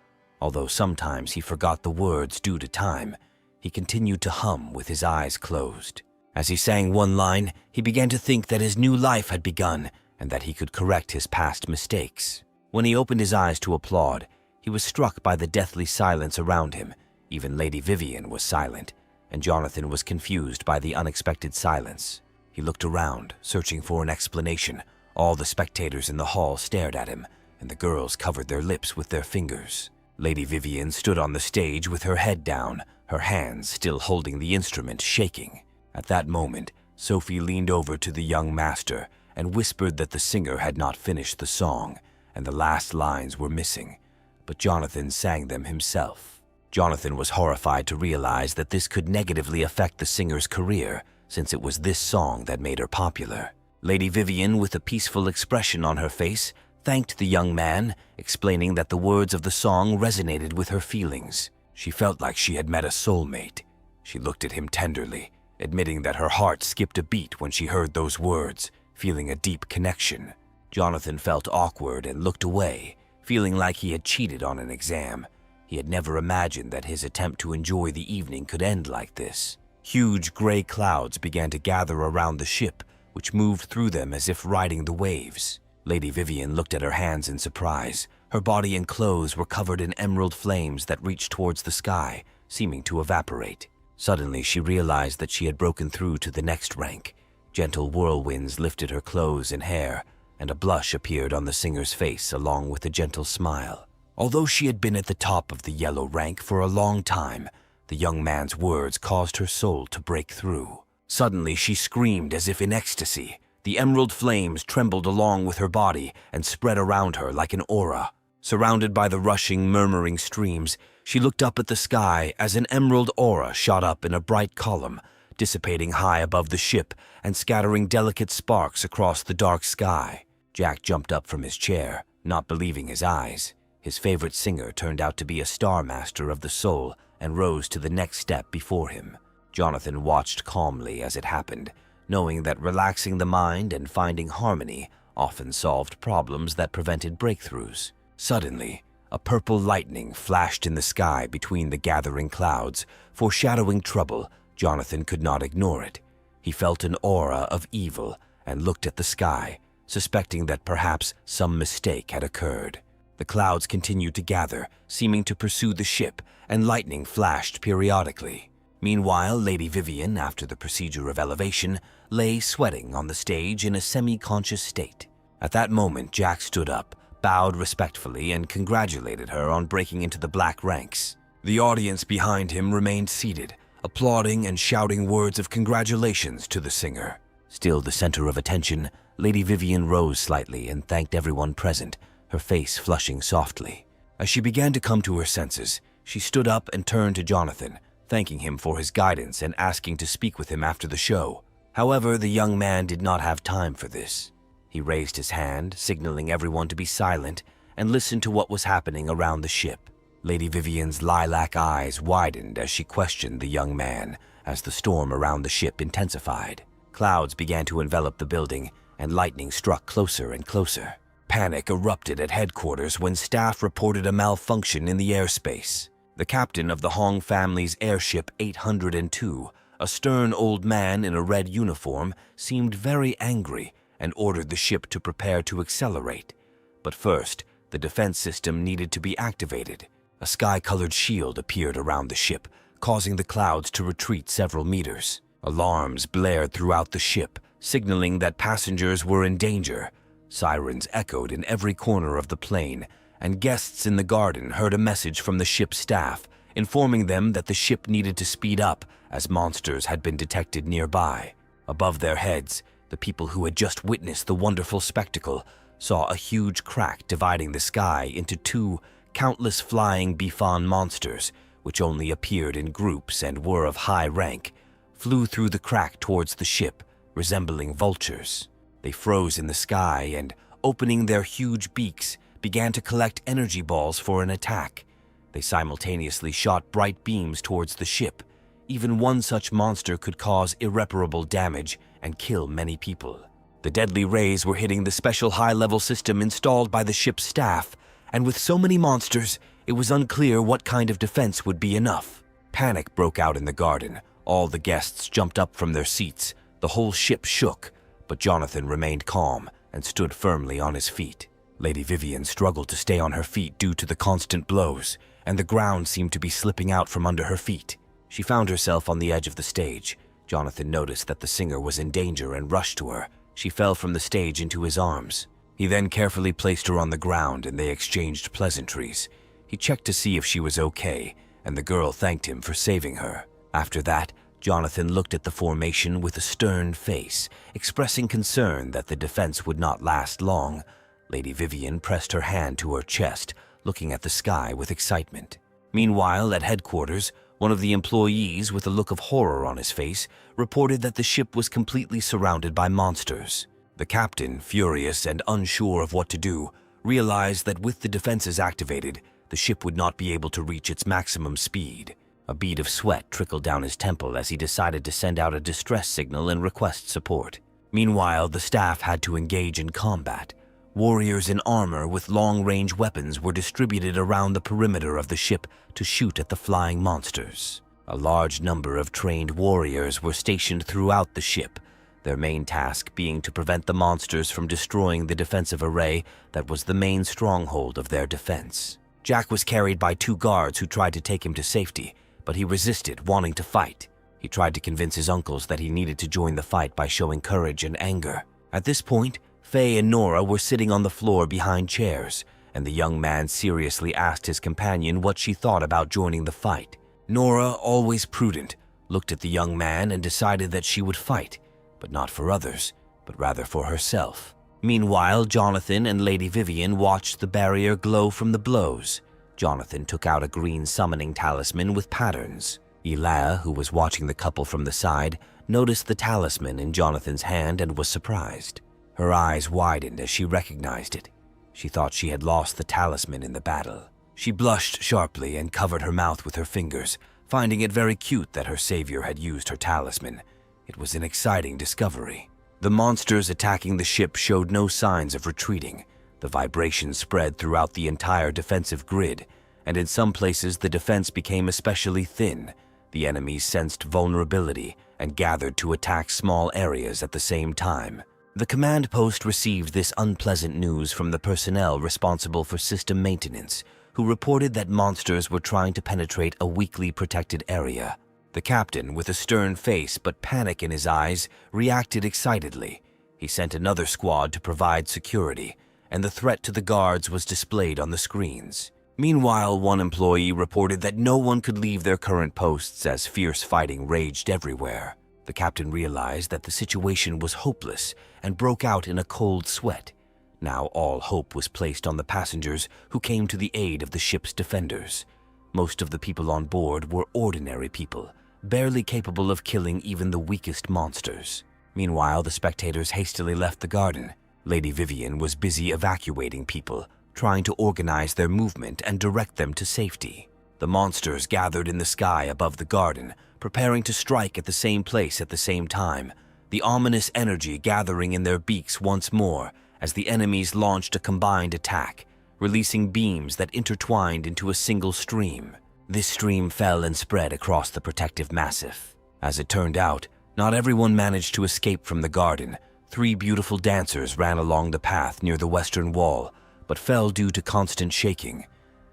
Although sometimes he forgot the words due to time, he continued to hum with his eyes closed. As he sang one line, he began to think that his new life had begun and that he could correct his past mistakes. When he opened his eyes to applaud, he was struck by the deathly silence around him. Even Lady Vivian was silent, and Jonathan was confused by the unexpected silence. He looked around, searching for an explanation. All the spectators in the hall stared at him, and the girls covered their lips with their fingers. Lady Vivian stood on the stage with her head down, her hands still holding the instrument, shaking. At that moment, Sophie leaned over to the young master and whispered that the singer had not finished the song, and the last lines were missing, but Jonathan sang them himself. Jonathan was horrified to realize that this could negatively affect the singer's career, since it was this song that made her popular. Lady Vivian, with a peaceful expression on her face, thanked the young man, explaining that the words of the song resonated with her feelings. She felt like she had met a soulmate. She looked at him tenderly, admitting that her heart skipped a beat when she heard those words, feeling a deep connection. Jonathan felt awkward and looked away, feeling like he had cheated on an exam. He had never imagined that his attempt to enjoy the evening could end like this. Huge gray clouds began to gather around the ship, which moved through them as if riding the waves. Lady Vivian looked at her hands in surprise. Her body and clothes were covered in emerald flames that reached towards the sky, seeming to evaporate. Suddenly, she realized that she had broken through to the next rank. Gentle whirlwinds lifted her clothes and hair, and a blush appeared on the singer's face along with a gentle smile. Although she had been at the top of the yellow rank for a long time, the young man's words caused her soul to break through. Suddenly, she screamed as if in ecstasy. The emerald flames trembled along with her body and spread around her like an aura. Surrounded by the rushing, murmuring streams, she looked up at the sky as an emerald aura shot up in a bright column, dissipating high above the ship and scattering delicate sparks across the dark sky. Jack jumped up from his chair, Not believing his eyes, his favorite singer turned out to be a star master of the soul and rose to the next step before him. Jonathan watched calmly as it happened, knowing that relaxing the mind and finding harmony often solved problems that prevented breakthroughs. Suddenly, a purple lightning flashed in the sky between the gathering clouds, foreshadowing trouble. Jonathan could not ignore it. He felt an aura of evil and looked at the sky, suspecting that perhaps some mistake had occurred. The clouds continued to gather, seeming to pursue the ship, and lightning flashed periodically. Meanwhile, Lady Vivian, after the procedure of elevation, lay sweating on the stage in a semi-conscious state. At that moment, Jack stood up, bowed respectfully, and congratulated her on breaking into the black ranks. The audience behind him remained seated, applauding and shouting words of congratulations to the singer. Still the center of attention, Lady Vivian rose slightly and thanked everyone present, her face flushing softly. As she began to come to her senses, she stood up and turned to Jonathan, thanking him for his guidance and asking to speak with him after the show. However, the young man did not have time for this. He raised his hand, signaling everyone to be silent and listen to what was happening around the ship. Lady Vivian's lilac eyes widened as she questioned the young man as the storm around the ship intensified. Clouds began to envelop the building, and lightning struck closer and closer. Panic erupted at headquarters when staff reported a malfunction in the airspace. The captain of the Hong family's airship 802, a stern old man in a red uniform, seemed very angry and ordered the ship to prepare to accelerate. But first, the defense system needed to be activated. A sky-colored shield appeared around the ship, causing the clouds to retreat several meters. Alarms blared throughout the ship, signaling that passengers were in danger. Sirens echoed in every corner of the plane, and guests in the garden heard a message from the ship's staff, informing them that the ship needed to speed up as monsters had been detected nearby. Above their heads, the people who had just witnessed the wonderful spectacle saw a huge crack dividing the sky into two countless flying Bifan monsters, which only appeared in groups and were of high rank, flew through the crack towards the ship, resembling vultures. They froze in the sky and, opening their huge beaks, began to collect energy balls for an attack. They simultaneously shot bright beams towards the ship. Even one such monster could cause irreparable damage and kill many people. The deadly rays were hitting the special high-level system installed by the ship's staff, and with so many monsters, it was unclear what kind of defense would be enough. Panic broke out in the garden. All the guests jumped up from their seats. The whole ship shook, but Jonathan remained calm and stood firmly on his feet. Lady Vivian struggled to stay on her feet due to the constant blows, and the ground seemed to be slipping out from under her feet. She found herself on the edge of the stage. Jonathan noticed that the singer was in danger and rushed to her. She fell from the stage into his arms. He then carefully placed her on the ground and they exchanged pleasantries. He checked to see if she was okay, and the girl thanked him for saving her. After that, Jonathan looked at the formation with a stern face, expressing concern that the defense would not last long. Lady Vivian pressed her hand to her chest, looking at the sky with excitement. Meanwhile, at headquarters, one of the employees, with a look of horror on his face, reported that the ship was completely surrounded by monsters. The captain, furious and unsure of what to do, realized that with the defenses activated, the ship would not be able to reach its maximum speed. A bead of sweat trickled down his temple as he decided to send out a distress signal and request support. Meanwhile, the staff had to engage in combat. Warriors in armor with long-range weapons were distributed around the perimeter of the ship to shoot at the flying monsters. A large number of trained warriors were stationed throughout the ship, their main task being to prevent the monsters from destroying the defensive array that was the main stronghold of their defense. Jack was carried by two guards who tried to take him to safety, but he resisted, wanting to fight. He tried to convince his uncles that he needed to join the fight by showing courage and anger. At this point, Faye and Nora were sitting on the floor behind chairs, and the young man seriously asked his companion what she thought about joining the fight. Nora, always prudent, looked at the young man and decided that she would fight, but not for others, but rather for herself. Meanwhile, Jonathan and Lady Vivian watched the barrier glow from the blows. Jonathan took out a green summoning talisman with patterns. Elia, who was watching the couple from the side, noticed the talisman in Jonathan's hand and was surprised. Her eyes widened as she recognized it. She thought she had lost the talisman in the battle. She blushed sharply and covered her mouth with her fingers, finding it very cute that her savior had used her talisman. It was an exciting discovery. The monsters attacking the ship showed no signs of retreating. The vibration spread throughout the entire defensive grid, and in some places the defense became especially thin. The enemies sensed vulnerability and gathered to attack small areas at the same time. The command post received this unpleasant news from the personnel responsible for system maintenance, who reported that monsters were trying to penetrate a weakly protected area. The captain, with a stern face but panic in his eyes, reacted excitedly. He sent another squad to provide security, and the threat to the guards was displayed on the screens. Meanwhile, one employee reported that no one could leave their current posts as fierce fighting raged everywhere. The captain realized that the situation was hopeless and broke out in a cold sweat. Now all hope was placed on the passengers who came to the aid of the ship's defenders. Most of the people on board were ordinary people, barely capable of killing even the weakest monsters. Meanwhile, the spectators hastily left the garden. Lady Vivian was busy evacuating people, trying to organize their movement and direct them to safety. The monsters gathered in the sky above the garden, preparing to strike at the same place at the same time, the ominous energy gathering in their beaks once more as the enemies launched a combined attack, releasing beams that intertwined into a single stream. This stream fell and spread across the protective massif. As it turned out, not everyone managed to escape from the garden. 3 beautiful dancers ran along the path near the western wall, but fell due to constant shaking.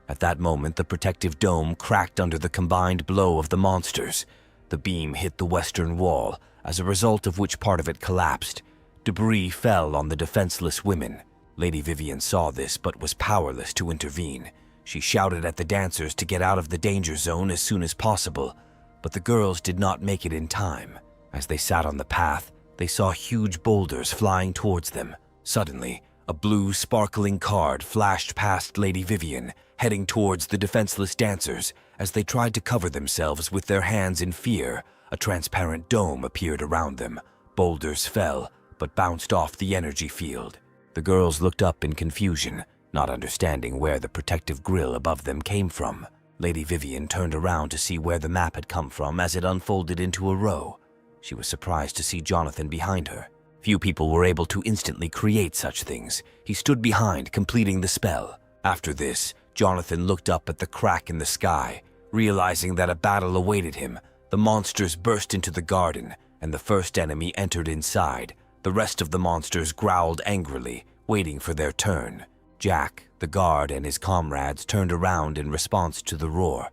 At that moment, the protective dome cracked under the combined blow of the monsters. The beam hit the western wall, as a result of which part of it collapsed. Debris fell on the defenseless women. Lady Vivian saw this but was powerless to intervene. She shouted at the dancers to get out of the danger zone as soon as possible, but the girls did not make it in time. As they sat on the path, they saw huge boulders flying towards them. Suddenly, a blue, sparkling card flashed past Lady Vivian, heading towards the defenseless dancers. As they tried to cover themselves with their hands in fear, a transparent dome appeared around them. Boulders fell, but bounced off the energy field. The girls looked up in confusion, not understanding where the protective grill above them came from. Lady Vivian turned around to see where the map had come from as it unfolded into a row. She was surprised to see Jonathan behind her. Few people were able to instantly create such things. He stood behind, completing the spell. After this, Jonathan looked up at the crack in the sky. Realizing that a battle awaited him, the monsters burst into the garden, and the first enemy entered inside. The rest of the monsters growled angrily, waiting for their turn. Jack, the guard, and his comrades turned around in response to the roar.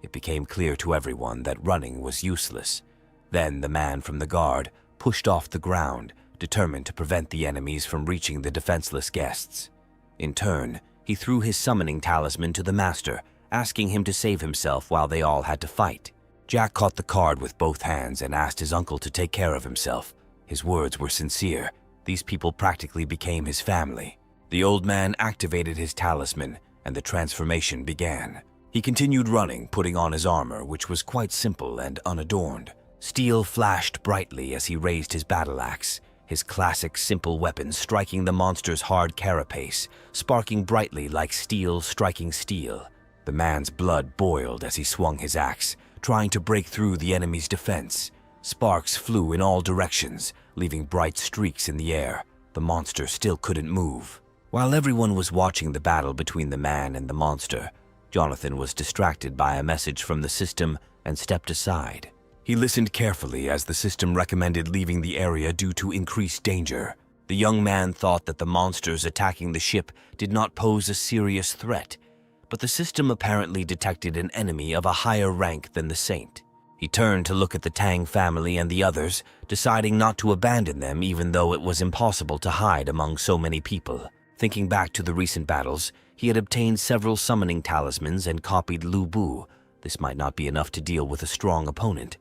It became clear to everyone that running was useless. Then the man from the guard pushed off the ground, determined to prevent the enemies from reaching the defenseless guests. In turn, he threw his summoning talisman to the master, asking him to save himself while they all had to fight. Jack caught the card with both hands and asked his uncle to take care of himself. His words were sincere. These people practically became his family. The old man activated his talisman, and the transformation began. He continued running, putting on his armor, which was quite simple and unadorned. Steel flashed brightly as he raised his battle axe, his classic simple weapon striking the monster's hard carapace, sparking brightly like steel striking steel. The man's blood boiled as he swung his axe, trying to break through the enemy's defense. Sparks flew in all directions, leaving bright streaks in the air. The monster still couldn't move. While everyone was watching the battle between the man and the monster, Jonathan was distracted by a message from the system and stepped aside. He listened carefully as the system recommended leaving the area due to increased danger. The young man thought that the monsters attacking the ship did not pose a serious threat, but the system apparently detected an enemy of a higher rank than the saint. He turned to look at the Tang family and the others, deciding not to abandon them even though it was impossible to hide among so many people. Thinking back to the recent battles, he had obtained several summoning talismans and copied Lu Bu. This might not be enough to deal with a strong opponent.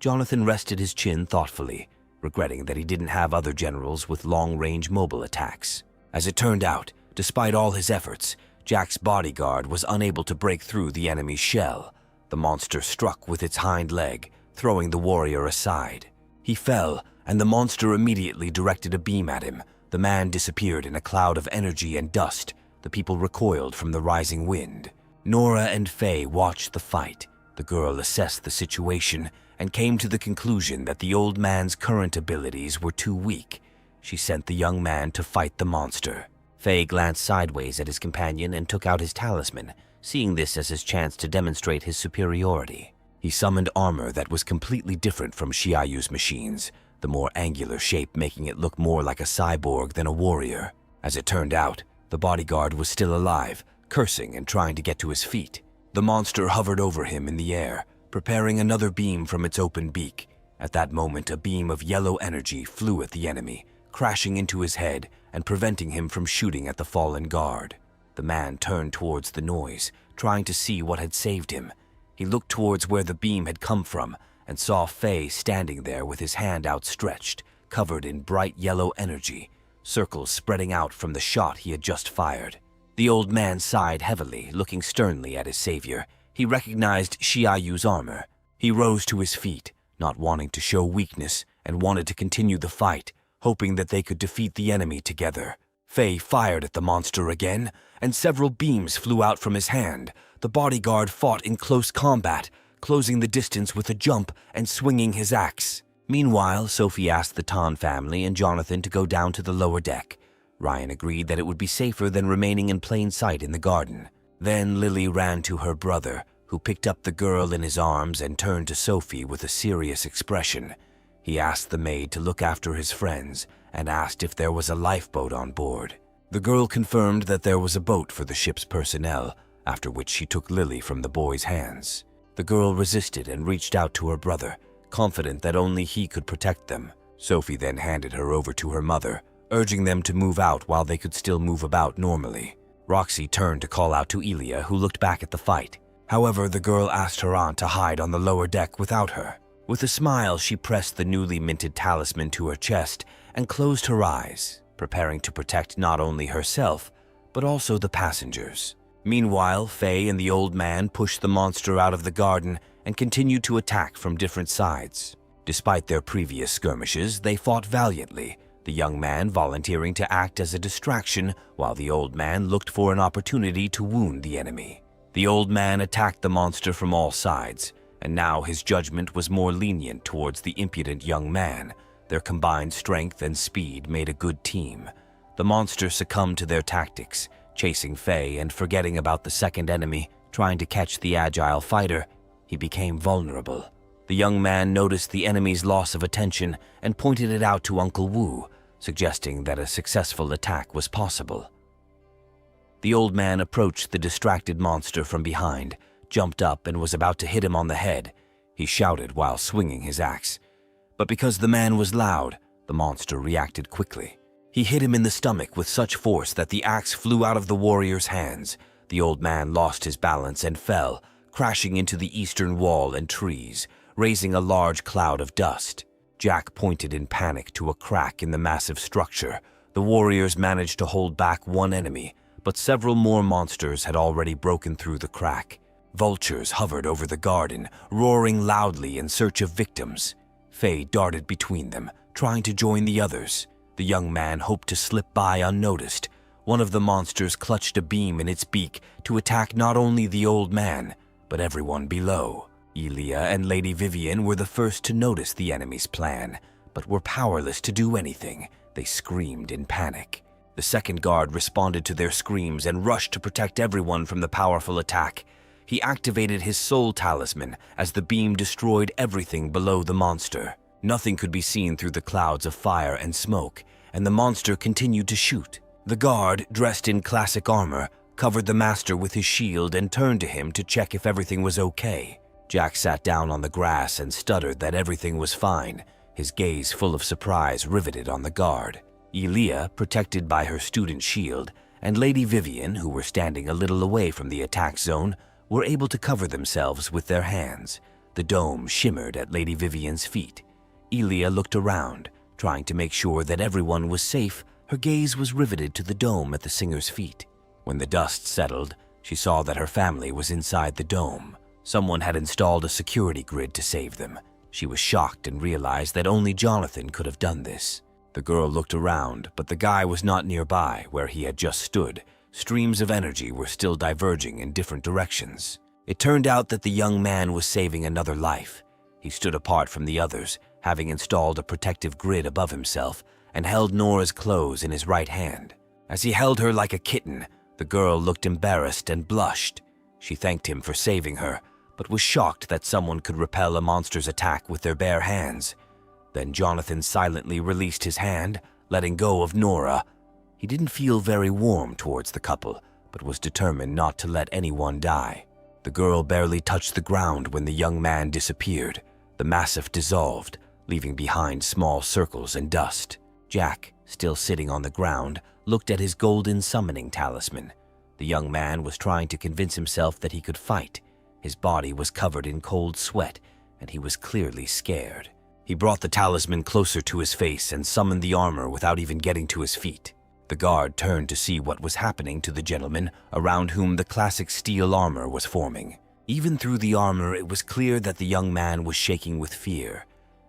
Jonathan rested his chin thoughtfully, regretting that he didn't have other generals with long-range mobile attacks. As it turned out, despite all his efforts, Jack's bodyguard was unable to break through the enemy's shell. The monster struck with its hind leg, throwing the warrior aside. He fell, and the monster immediately directed a beam at him. The man disappeared in a cloud of energy and dust. the people recoiled from the rising wind. Nora and Faye watched the fight. The girl assessed the situation and came to the conclusion that the old man's current abilities were too weak. She sent the young man to fight the monster. Faye glanced sideways at his companion and took out his talisman, seeing this as his chance to demonstrate his superiority. He summoned armor that was completely different from Xiaoyu's machines, the more angular shape making it look more like a cyborg than a warrior. As it turned out, the bodyguard was still alive, cursing and trying to get to his feet. The monster hovered over him in the air, preparing another beam from its open beak. At that moment, a beam of yellow energy flew at the enemy, crashing into his head and preventing him from shooting at the fallen guard. The man turned towards the noise, trying to see what had saved him. He looked towards where the beam had come from and saw Faye standing there with his hand outstretched, covered in bright yellow energy, circles spreading out from the shot he had just fired. The old man sighed heavily, looking sternly at his savior. He recognized Xiaoyu's armor. He rose to his feet, not wanting to show weakness, and wanted to continue the fight, hoping that they could defeat the enemy together. Faye fired at the monster again, and several beams flew out from his hand. The bodyguard fought in close combat, closing the distance with a jump and swinging his axe. Meanwhile, Sophie asked the Tan family and Jonathan to go down to the lower deck. Ryan agreed that it would be safer than remaining in plain sight in the garden. Then Lily ran to her brother, who picked up the girl in his arms and turned to Sophie with a serious expression. He asked the maid to look after his friends and asked if there was a lifeboat on board. The girl confirmed that there was a boat for the ship's personnel, after which she took Lily from the boy's hands. The girl resisted and reached out to her brother, confident that only he could protect them. Sophie then handed her over to her mother, urging them to move out while they could still move about normally. Roxy turned to call out to Elia, who looked back at the fight. However, the girl asked her aunt to hide on the lower deck without her. With a smile, she pressed the newly minted talisman to her chest and closed her eyes, preparing to protect not only herself, but also the passengers. Meanwhile, Faye and the old man pushed the monster out of the garden and continued to attack from different sides. Despite their previous skirmishes, they fought valiantly, the young man volunteering to act as a distraction while the old man looked for an opportunity to wound the enemy. The old man attacked the monster from all sides, and now his judgment was more lenient towards the impudent young man. Their combined strength and speed made a good team. The monster succumbed to their tactics, chasing Faye and forgetting about the second enemy, trying to catch the agile fighter. He became vulnerable. The young man noticed the enemy's loss of attention and pointed it out to Uncle Wu, suggesting that a successful attack was possible. The old man approached the distracted monster from behind, jumped up and was about to hit him on the head. He shouted while swinging his axe. But because the man was loud, the monster reacted quickly. He hit him in the stomach with such force that the axe flew out of the warrior's hands. The old man lost his balance and fell, crashing into the eastern wall and trees, raising a large cloud of dust. Jack pointed in panic to a crack in the massive structure. The warriors managed to hold back one enemy, but several more monsters had already broken through the crack. Vultures hovered over the garden, roaring loudly in search of victims. Faye darted between them, trying to join the others. The young man hoped to slip by unnoticed. One of the monsters clutched a beam in its beak to attack not only the old man, but everyone below. Elia and Lady Vivian were the first to notice the enemy's plan, but were powerless to do anything. They screamed in panic. The second guard responded to their screams and rushed to protect everyone from the powerful attack. He activated his soul talisman as the beam destroyed everything below the monster. Nothing could be seen through the clouds of fire and smoke, and the monster continued to shoot. The guard, dressed in classic armor, covered the master with his shield and turned to him to check if everything was okay. Jack sat down on the grass and stuttered that everything was fine, his gaze full of surprise riveted on the guard. Elia, protected by her student shield, and Lady Vivian, who were standing a little away from the attack zone, were able to cover themselves with their hands. The dome shimmered at Lady Vivian's feet. Elia looked around, trying to make sure that everyone was safe. Her gaze was riveted to the dome at the singer's feet. When the dust settled, she saw that her family was inside the dome. Someone had installed a security grid to save them. She was shocked and realized that only Jonathan could have done this. The girl looked around, but the guy was not nearby where he had just stood, streams of energy were still diverging in different directions. It turned out that the young man was saving another life. He stood apart from the others, having installed a protective grid above himself, and held Nora's clothes in his right hand. As he held her like a kitten, the girl looked embarrassed and blushed. She thanked him for saving her, but was shocked that someone could repel a monster's attack with their bare hands. Then Jonathan silently released his hand, letting go of Nora. He didn't feel very warm towards the couple, but was determined not to let anyone die. The girl barely touched the ground when the young man disappeared. The massif dissolved, leaving behind small circles and dust. Jack, still sitting on the ground, looked at his golden summoning talisman. The young man was trying to convince himself that he could fight. His body was covered in cold sweat, and he was clearly scared. He brought the talisman closer to his face and summoned the armor without even getting to his feet. The guard turned to see what was happening to the gentleman around whom the classic steel armor was forming. Even through the armor, it was clear that the young man was shaking with fear,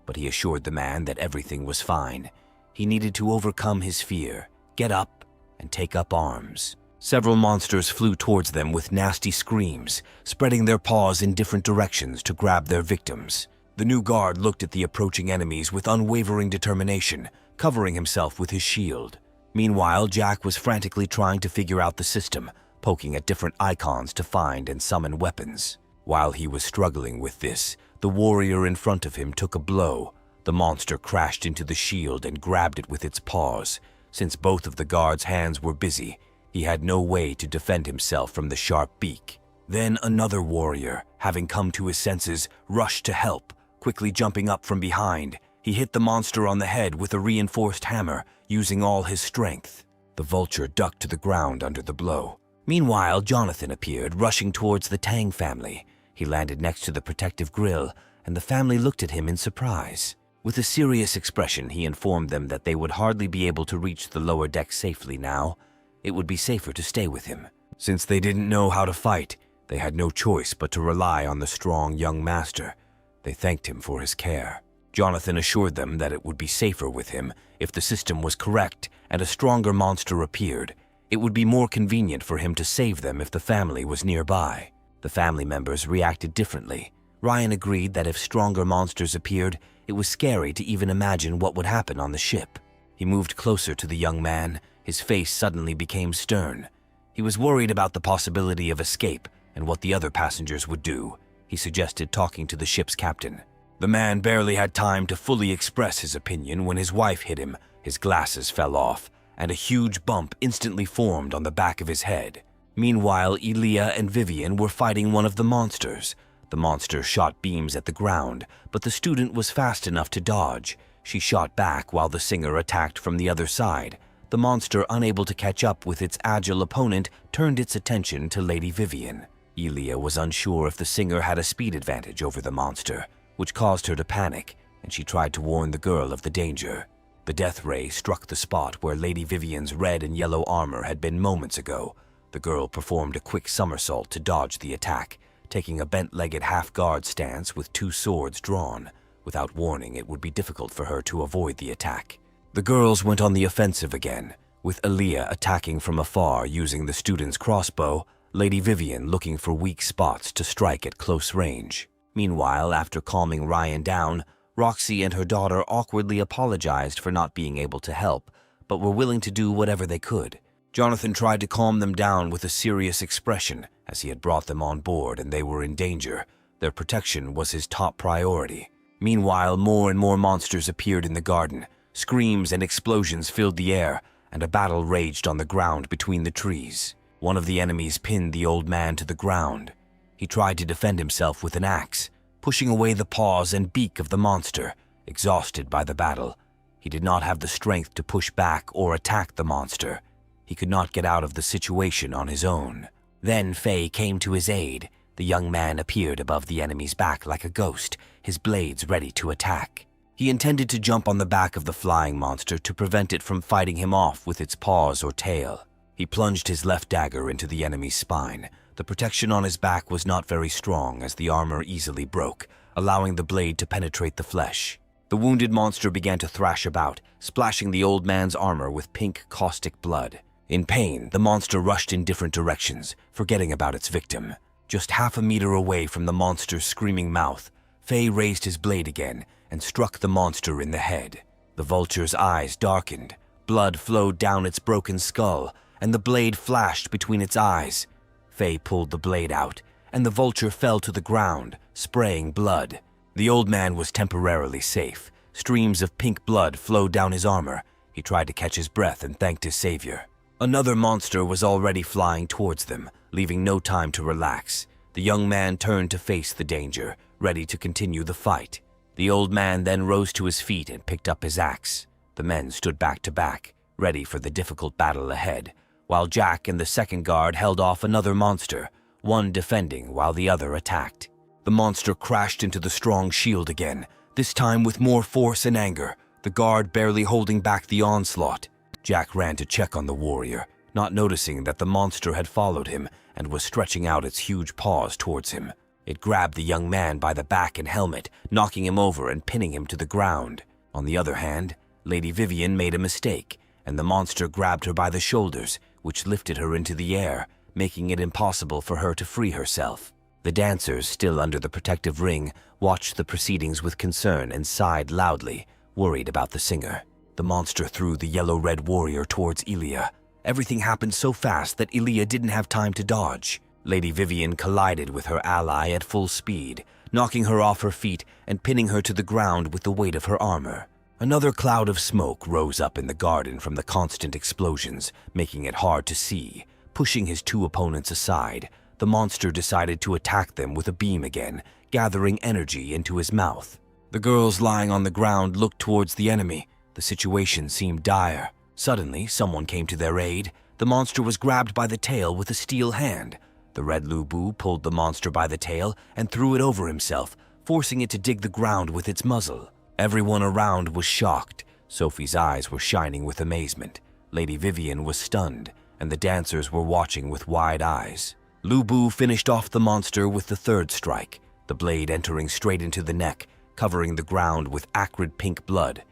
but he assured the man that everything was fine. He needed to overcome his fear, get up, and take up arms. Several monsters flew towards them with nasty screams, spreading their paws in different directions to grab their victims. The new guard looked at the approaching enemies with unwavering determination, covering himself with his shield. Meanwhile, Jack was frantically trying to figure out the system, poking at different icons to find and summon weapons. While he was struggling with this, the warrior in front of him took a blow. The monster crashed into the shield and grabbed it with its paws. Since both of the guard's hands were busy, he had no way to defend himself from the sharp beak. Then another warrior, having come to his senses, rushed to help. Quickly jumping up from behind, he hit the monster on the head with a reinforced hammer, using all his strength. The vulture ducked to the ground under the blow. Meanwhile, Jonathan appeared, rushing towards the Tang family. He landed next to the protective grill, and the family looked at him in surprise. With a serious expression, he informed them that they would hardly be able to reach the lower deck safely now. It would be safer to stay with him. Since they didn't know how to fight, they had no choice but to rely on the strong young master. They thanked him for his care. Jonathan assured them that it would be safer with him if the system was correct and a stronger monster appeared. It would be more convenient for him to save them if the family was nearby. The family members reacted differently. Ryan agreed that if stronger monsters appeared, it was scary to even imagine what would happen on the ship. He moved closer to the young man. His face suddenly became stern. He was worried about the possibility of escape and what the other passengers would do. He suggested talking to the ship's captain. The man barely had time to fully express his opinion when his wife hit him. His glasses fell off, and a huge bump instantly formed on the back of his head. Meanwhile, Elia and Vivian were fighting one of the monsters. The monster shot beams at the ground, but the student was fast enough to dodge. She shot back while the singer attacked from the other side. The monster, unable to catch up with its agile opponent, turned its attention to Lady Vivian. Elia was unsure if the singer had a speed advantage over the monster, which caused her to panic, and she tried to warn the girl of the danger. The death ray struck the spot where Lady Vivian's red and yellow armor had been moments ago. The girl performed a quick somersault to dodge the attack, taking a bent-legged half-guard stance with two swords drawn. Without warning, it would be difficult for her to avoid the attack. The girls went on the offensive again, with Elia attacking from afar using the student's crossbow, Lady Vivian looking for weak spots to strike at close range. Meanwhile, after calming Ryan down, Roxy and her daughter awkwardly apologized for not being able to help, but were willing to do whatever they could. Jonathan tried to calm them down with a serious expression, as he had brought them on board and they were in danger. Their protection was his top priority. Meanwhile, more and more monsters appeared in the garden. Screams and explosions filled the air, and a battle raged on the ground between the trees. One of the enemies pinned the old man to the ground. He tried to defend himself with an axe, pushing away the paws and beak of the monster. Exhausted by the battle, he did not have the strength to push back or attack the monster. He could not get out of the situation on his own. Then Faye came to his aid. The young man appeared above the enemy's back like a ghost, his blades ready to attack. He intended to jump on the back of the flying monster to prevent it from fighting him off with its paws or tail. He plunged his left dagger into the enemy's spine. The protection on his back was not very strong as the armor easily broke, allowing the blade to penetrate the flesh. The wounded monster began to thrash about, splashing the old man's armor with pink caustic blood. In pain, the monster rushed in different directions, forgetting about its victim. Just half a meter away from the monster's screaming mouth, Faye raised his blade again and struck the monster in the head. The vulture's eyes darkened, blood flowed down its broken skull, and the blade flashed between its eyes. Faye pulled the blade out, and the vulture fell to the ground, spraying blood. The old man was temporarily safe. Streams of pink blood flowed down his armor. He tried to catch his breath and thanked his savior. Another monster was already flying towards them, leaving no time to relax. The young man turned to face the danger, ready to continue the fight. The old man then rose to his feet and picked up his axe. The men stood back to back, ready for the difficult battle ahead, while Jack and the second guard held off another monster, one defending while the other attacked. The monster crashed into the strong shield again, this time with more force and anger, the guard barely holding back the onslaught. Jack ran to check on the warrior, not noticing that the monster had followed him and was stretching out its huge paws towards him. It grabbed the young man by the back and helmet, knocking him over and pinning him to the ground. On the other hand, Lady Vivian made a mistake, and the monster grabbed her by the shoulders, which lifted her into the air, making it impossible for her to free herself. The dancers, still under the protective ring, watched the proceedings with concern and sighed loudly, worried about the singer. The monster threw the yellow-red warrior towards Elia. Everything happened so fast that Elia didn't have time to dodge. Lady Vivian collided with her ally at full speed, knocking her off her feet and pinning her to the ground with the weight of her armor. Another cloud of smoke rose up in the garden from the constant explosions, making it hard to see. Pushing his two opponents aside, the monster decided to attack them with a beam again, gathering energy into his mouth. The girls lying on the ground looked towards the enemy. The situation seemed dire. Suddenly, someone came to their aid. The monster was grabbed by the tail with a steel hand. The red Lubu pulled the monster by the tail and threw it over himself, forcing it to dig the ground with its muzzle. Everyone around was shocked. Sophie's eyes were shining with amazement. Lady Vivian was stunned, and the dancers were watching with wide eyes. Lubu finished off the monster with the third strike, the blade entering straight into the neck, covering the ground with acrid pink blood.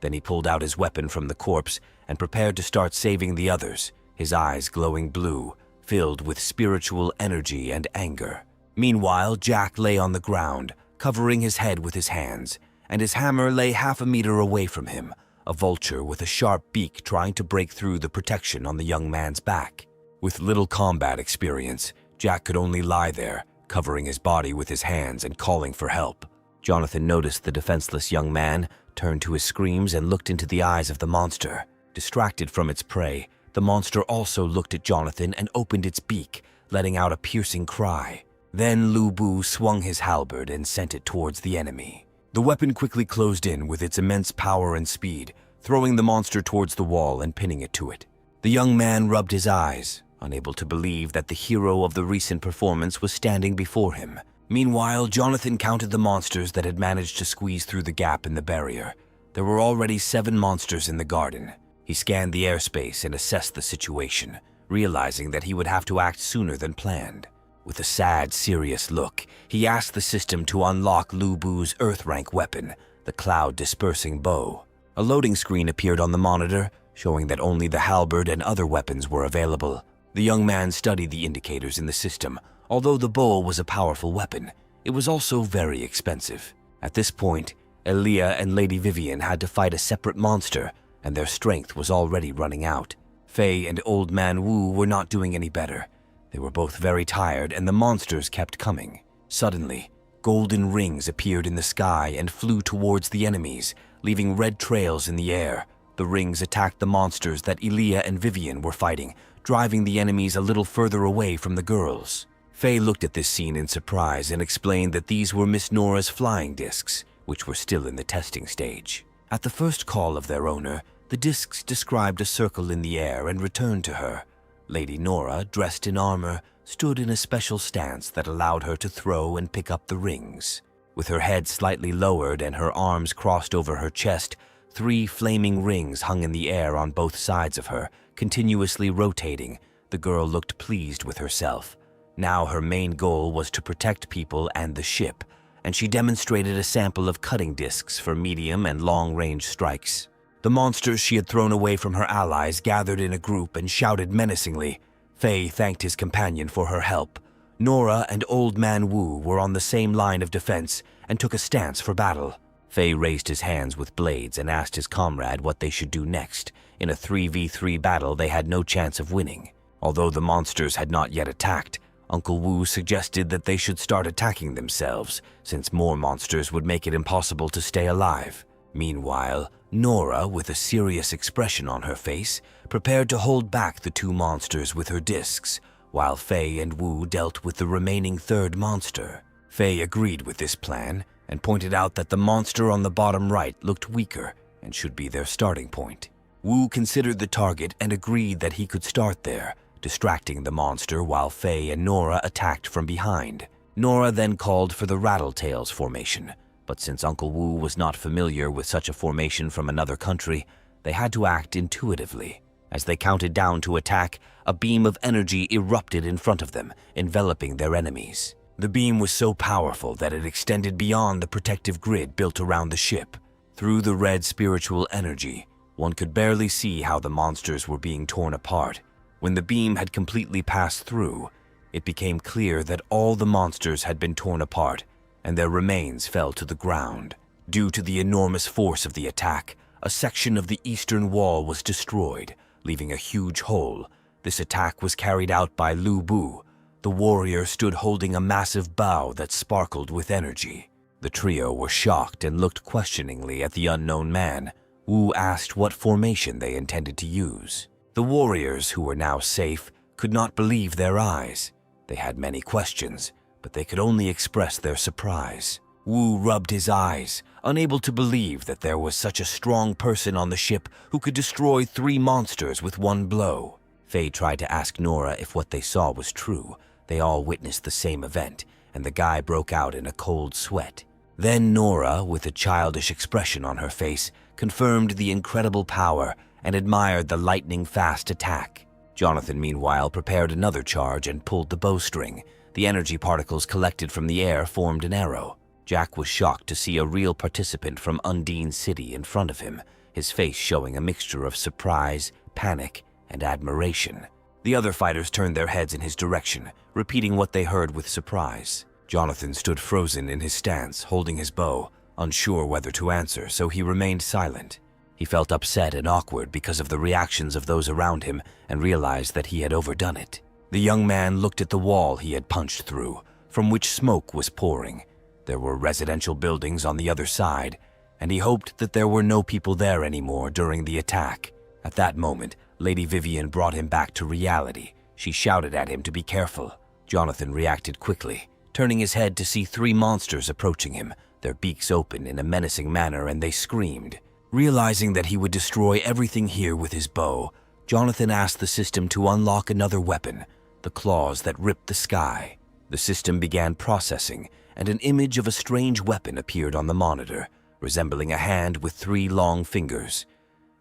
Then he pulled out his weapon from the corpse and prepared to start saving the others, his eyes glowing blue, filled with spiritual energy and anger. Meanwhile, Jack lay on the ground, covering his head with his hands, and his hammer lay half a meter away from him, a vulture with a sharp beak trying to break through the protection on the young man's back. With little combat experience, Jack could only lie there, covering his body with his hands and calling for help. Jonathan noticed the defenseless young man, turned to his screams and looked into the eyes of the monster. Distracted from its prey, the monster also looked at Jonathan and opened its beak, letting out a piercing cry. Then Lubu swung his halberd and sent it towards the enemy. The weapon quickly closed in with its immense power and speed, throwing the monster towards the wall and pinning it to it. The young man rubbed his eyes, unable to believe that the hero of the recent performance was standing before him. Meanwhile, Jonathan counted the monsters that had managed to squeeze through the gap in the barrier. There were already 7 monsters in the garden. He scanned the airspace and assessed the situation, realizing that he would have to act sooner than planned. With a sad, serious look, he asked the system to unlock Lubu's Earth-rank weapon, the cloud-dispersing bow. A loading screen appeared on the monitor, showing that only the halberd and other weapons were available. The young man studied the indicators in the system. Although the bow was a powerful weapon, it was also very expensive. At this point, Elia and Lady Vivian had to fight a separate monster, and their strength was already running out. Faye and Old Man Wu were not doing any better. They were both very tired, and the monsters kept coming. Suddenly, golden rings appeared in the sky and flew towards the enemies, leaving red trails in the air. The rings attacked the monsters that Elia and Vivian were fighting, driving the enemies a little further away from the girls. Faye looked at this scene in surprise and explained that these were Miss Nora's flying discs, which were still in the testing stage. At the first call of their owner, the discs described a circle in the air and returned to her. Lady Nora, dressed in armor, stood in a special stance that allowed her to throw and pick up the rings. With her head slightly lowered and her arms crossed over her chest, 3 flaming rings hung in the air on both sides of her, continuously rotating. The girl looked pleased with herself. Now her main goal was to protect people and the ship, and she demonstrated a sample of cutting discs for medium and long-range strikes. The monsters she had thrown away from her allies gathered in a group and shouted menacingly. Faye thanked his companion for her help. Nora and Old Man Wu were on the same line of defense and took a stance for battle. Faye raised his hands with blades and asked his comrade what they should do next. In a 3v3 battle, they had no chance of winning. Although the monsters had not yet attacked, Uncle Wu suggested that they should start attacking themselves, since more monsters would make it impossible to stay alive. Meanwhile, Nora, with a serious expression on her face, prepared to hold back the two monsters with her discs, while Faye and Wu dealt with the remaining third monster. Faye agreed with this plan and pointed out that the monster on the bottom right looked weaker and should be their starting point. Wu considered the target and agreed that he could start there, distracting the monster while Faye and Nora attacked from behind. Nora then called for the Rattletails formation, but since Uncle Wu was not familiar with such a formation from another country, they had to act intuitively. As they counted down to attack, a beam of energy erupted in front of them, enveloping their enemies. The beam was so powerful that it extended beyond the protective grid built around the ship. Through the red spiritual energy, one could barely see how the monsters were being torn apart. When the beam had completely passed through, it became clear that all the monsters had been torn apart, and their remains fell to the ground. Due to the enormous force of the attack, a section of the eastern wall was destroyed, leaving a huge hole. This attack was carried out by Lu Bu. The warrior stood holding a massive bow that sparkled with energy. The trio were shocked and looked questioningly at the unknown man. Wu asked what formation they intended to use. The warriors, who were now safe, could not believe their eyes. They had many questions, but they could only express their surprise. Wu rubbed his eyes, unable to believe that there was such a strong person on the ship who could destroy 3 monsters with one blow. Faye tried to ask Nora if what they saw was true. They all witnessed the same event, and the guy broke out in a cold sweat. Then Nora, with a childish expression on her face, confirmed the incredible power and admired the lightning-fast attack. Jonathan, meanwhile, prepared another charge and pulled the bowstring. The energy particles collected from the air formed an arrow. Jack was shocked to see a real participant from Undine City in front of him, his face showing a mixture of surprise, panic, and admiration. The other fighters turned their heads in his direction, repeating what they heard with surprise. Jonathan stood frozen in his stance, holding his bow, unsure whether to answer, so he remained silent. He felt upset and awkward because of the reactions of those around him and realized that he had overdone it. The young man looked at the wall he had punched through, from which smoke was pouring. There were residential buildings on the other side, and he hoped that there were no people there anymore during the attack. At that moment, Lady Vivian brought him back to reality. She shouted at him to be careful. Jonathan reacted quickly, turning his head to see 3 monsters approaching him, their beaks open in a menacing manner, and they screamed. Realizing that he would destroy everything here with his bow, Jonathan asked the system to unlock another weapon, the claws that ripped the sky. The system began processing, and an image of a strange weapon appeared on the monitor, resembling a hand with 3 long fingers.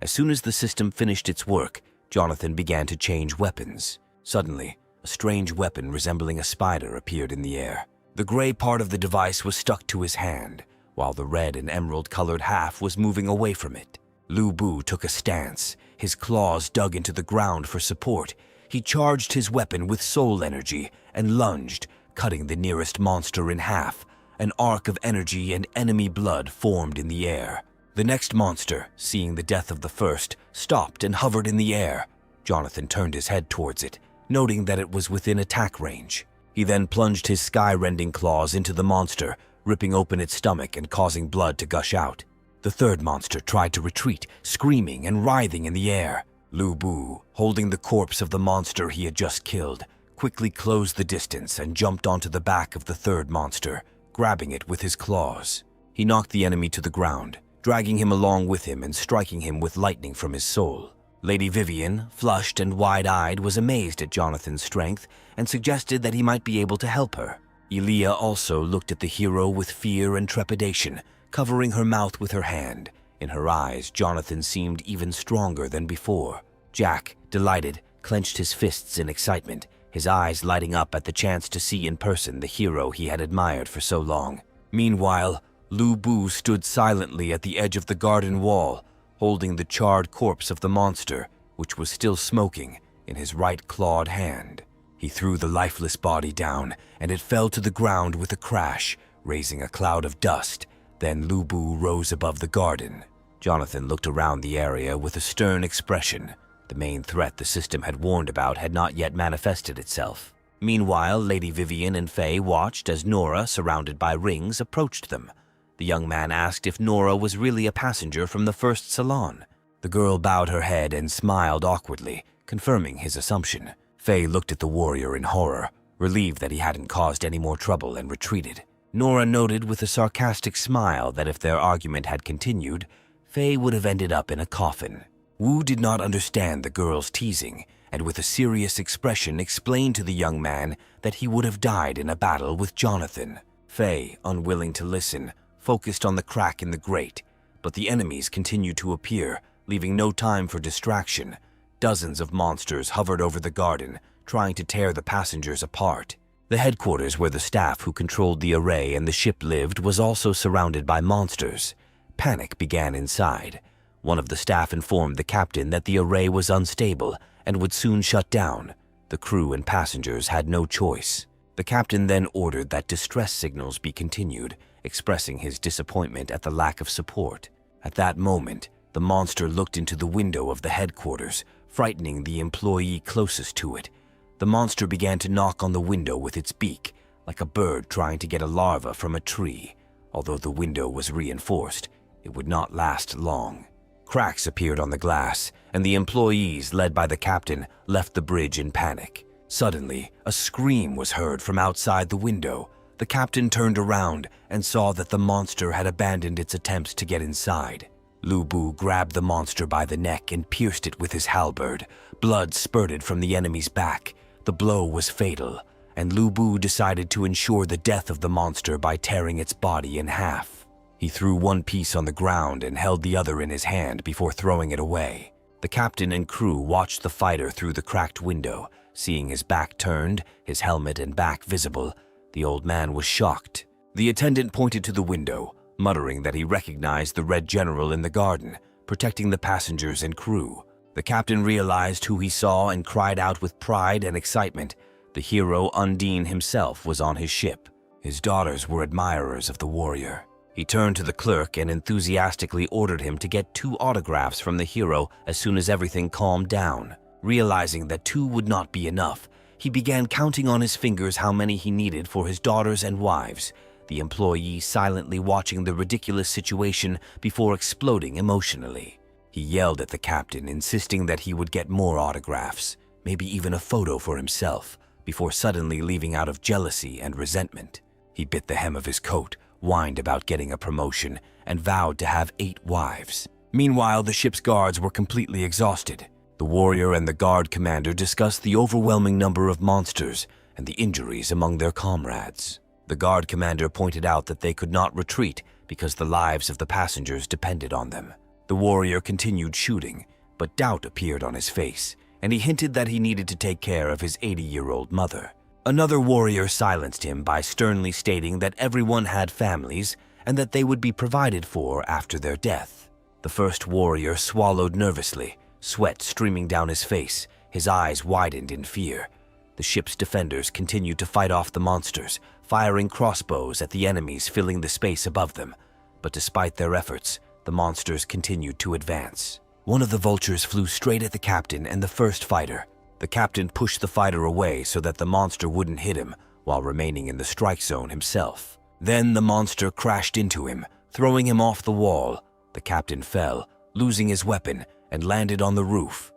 As soon as the system finished its work, Jonathan began to change weapons. Suddenly, a strange weapon resembling a spider appeared in the air. The gray part of the device was stuck to his hand, while the red and emerald-colored half was moving away from it. Lu Bu took a stance, his claws dug into the ground for support. He charged his weapon with soul energy and lunged, cutting the nearest monster in half. An arc of energy and enemy blood formed in the air. The next monster, seeing the death of the first, stopped and hovered in the air. Jonathan turned his head towards it, noting that it was within attack range. He then plunged his sky-rending claws into the monster, ripping open its stomach and causing blood to gush out. The third monster tried to retreat, screaming and writhing in the air. Lu Bu, holding the corpse of the monster he had just killed, quickly closed the distance and jumped onto the back of the third monster, grabbing it with his claws. He knocked the enemy to the ground, dragging him along with him and striking him with lightning from his soul. Lady Vivian, flushed and wide-eyed, was amazed at Jonathan's strength and suggested that he might be able to help her. Elia also looked at the hero with fear and trepidation, covering her mouth with her hand. In her eyes, Jonathan seemed even stronger than before. Jack, delighted, clenched his fists in excitement, his eyes lighting up at the chance to see in person the hero he had admired for so long. Meanwhile, Lu Bu stood silently at the edge of the garden wall, holding the charred corpse of the monster, which was still smoking, in his right clawed hand. He threw the lifeless body down, and it fell to the ground with a crash, raising a cloud of dust. Then Lu Bu rose above the garden. Jonathan looked around the area with a stern expression. The main threat the system had warned about had not yet manifested itself. Meanwhile, Lady Vivian and Faye watched as Nora, surrounded by rings, approached them. The young man asked if Nora was really a passenger from the first salon. The girl bowed her head and smiled awkwardly, confirming his assumption. Faye looked at the warrior in horror, relieved that he hadn't caused any more trouble, and retreated. Nora noted with a sarcastic smile that if their argument had continued, Faye would have ended up in a coffin. Wu did not understand the girl's teasing, and with a serious expression explained to the young man that he would have died in a battle with Jonathan. Faye, unwilling to listen, focused on the crack in the grate, but the enemies continued to appear, leaving no time for distraction. Dozens of monsters hovered over the garden, trying to tear the passengers apart. The headquarters where the staff who controlled the array and the ship lived was also surrounded by monsters. Panic began inside. One of the staff informed the captain that the array was unstable and would soon shut down. The crew and passengers had no choice. The captain then ordered that distress signals be continued, expressing his disappointment at the lack of support. At that moment, the monster looked into the window of the headquarters, frightening the employee closest to it. The monster began to knock on the window with its beak, like a bird trying to get a larva from a tree. Although the window was reinforced, it would not last long. Cracks appeared on the glass, and the employees, led by the captain, left the bridge in panic. Suddenly, a scream was heard from outside the window. The captain turned around and saw that the monster had abandoned its attempts to get inside. Lu Bu grabbed the monster by the neck and pierced it with his halberd. Blood spurted from the enemy's back. The blow was fatal, and Lu Bu decided to ensure the death of the monster by tearing its body in half. He threw one piece on the ground and held the other in his hand before throwing it away. The captain and crew watched the fighter through the cracked window. Seeing his back turned, his helmet and back visible, the old man was shocked. The attendant pointed to the window, muttering that he recognized the Red General in the garden, protecting the passengers and crew. The captain realized who he saw and cried out with pride and excitement. The hero Undine himself was on his ship. His daughters were admirers of the warrior. He turned to the clerk and enthusiastically ordered him to get 2 autographs from the hero as soon as everything calmed down. Realizing that 2 would not be enough, he began counting on his fingers how many he needed for his daughters and wives, the employee silently watching the ridiculous situation before exploding emotionally. He yelled at the captain, insisting that he would get more autographs, maybe even a photo for himself, before suddenly leaving out of jealousy and resentment. He bit the hem of his coat, whined about getting a promotion, and vowed to have 8 wives. Meanwhile, the ship's guards were completely exhausted. The warrior and the guard commander discussed the overwhelming number of monsters and the injuries among their comrades. The guard commander pointed out that they could not retreat because the lives of the passengers depended on them. The warrior continued shooting, but doubt appeared on his face, and he hinted that he needed to take care of his 80-year-old mother. Another warrior silenced him by sternly stating that everyone had families and that they would be provided for after their death. The first warrior swallowed nervously, sweat streaming down his face, his eyes widened in fear. The ship's defenders continued to fight off the monsters, firing crossbows at the enemies filling the space above them. But despite their efforts, the monsters continued to advance. One of the vultures flew straight at the captain and the first fighter. The captain pushed the fighter away so that the monster wouldn't hit him, while remaining in the strike zone himself. Then the monster crashed into him, throwing him off the wall. The captain fell, losing his weapon, and landed on the roof.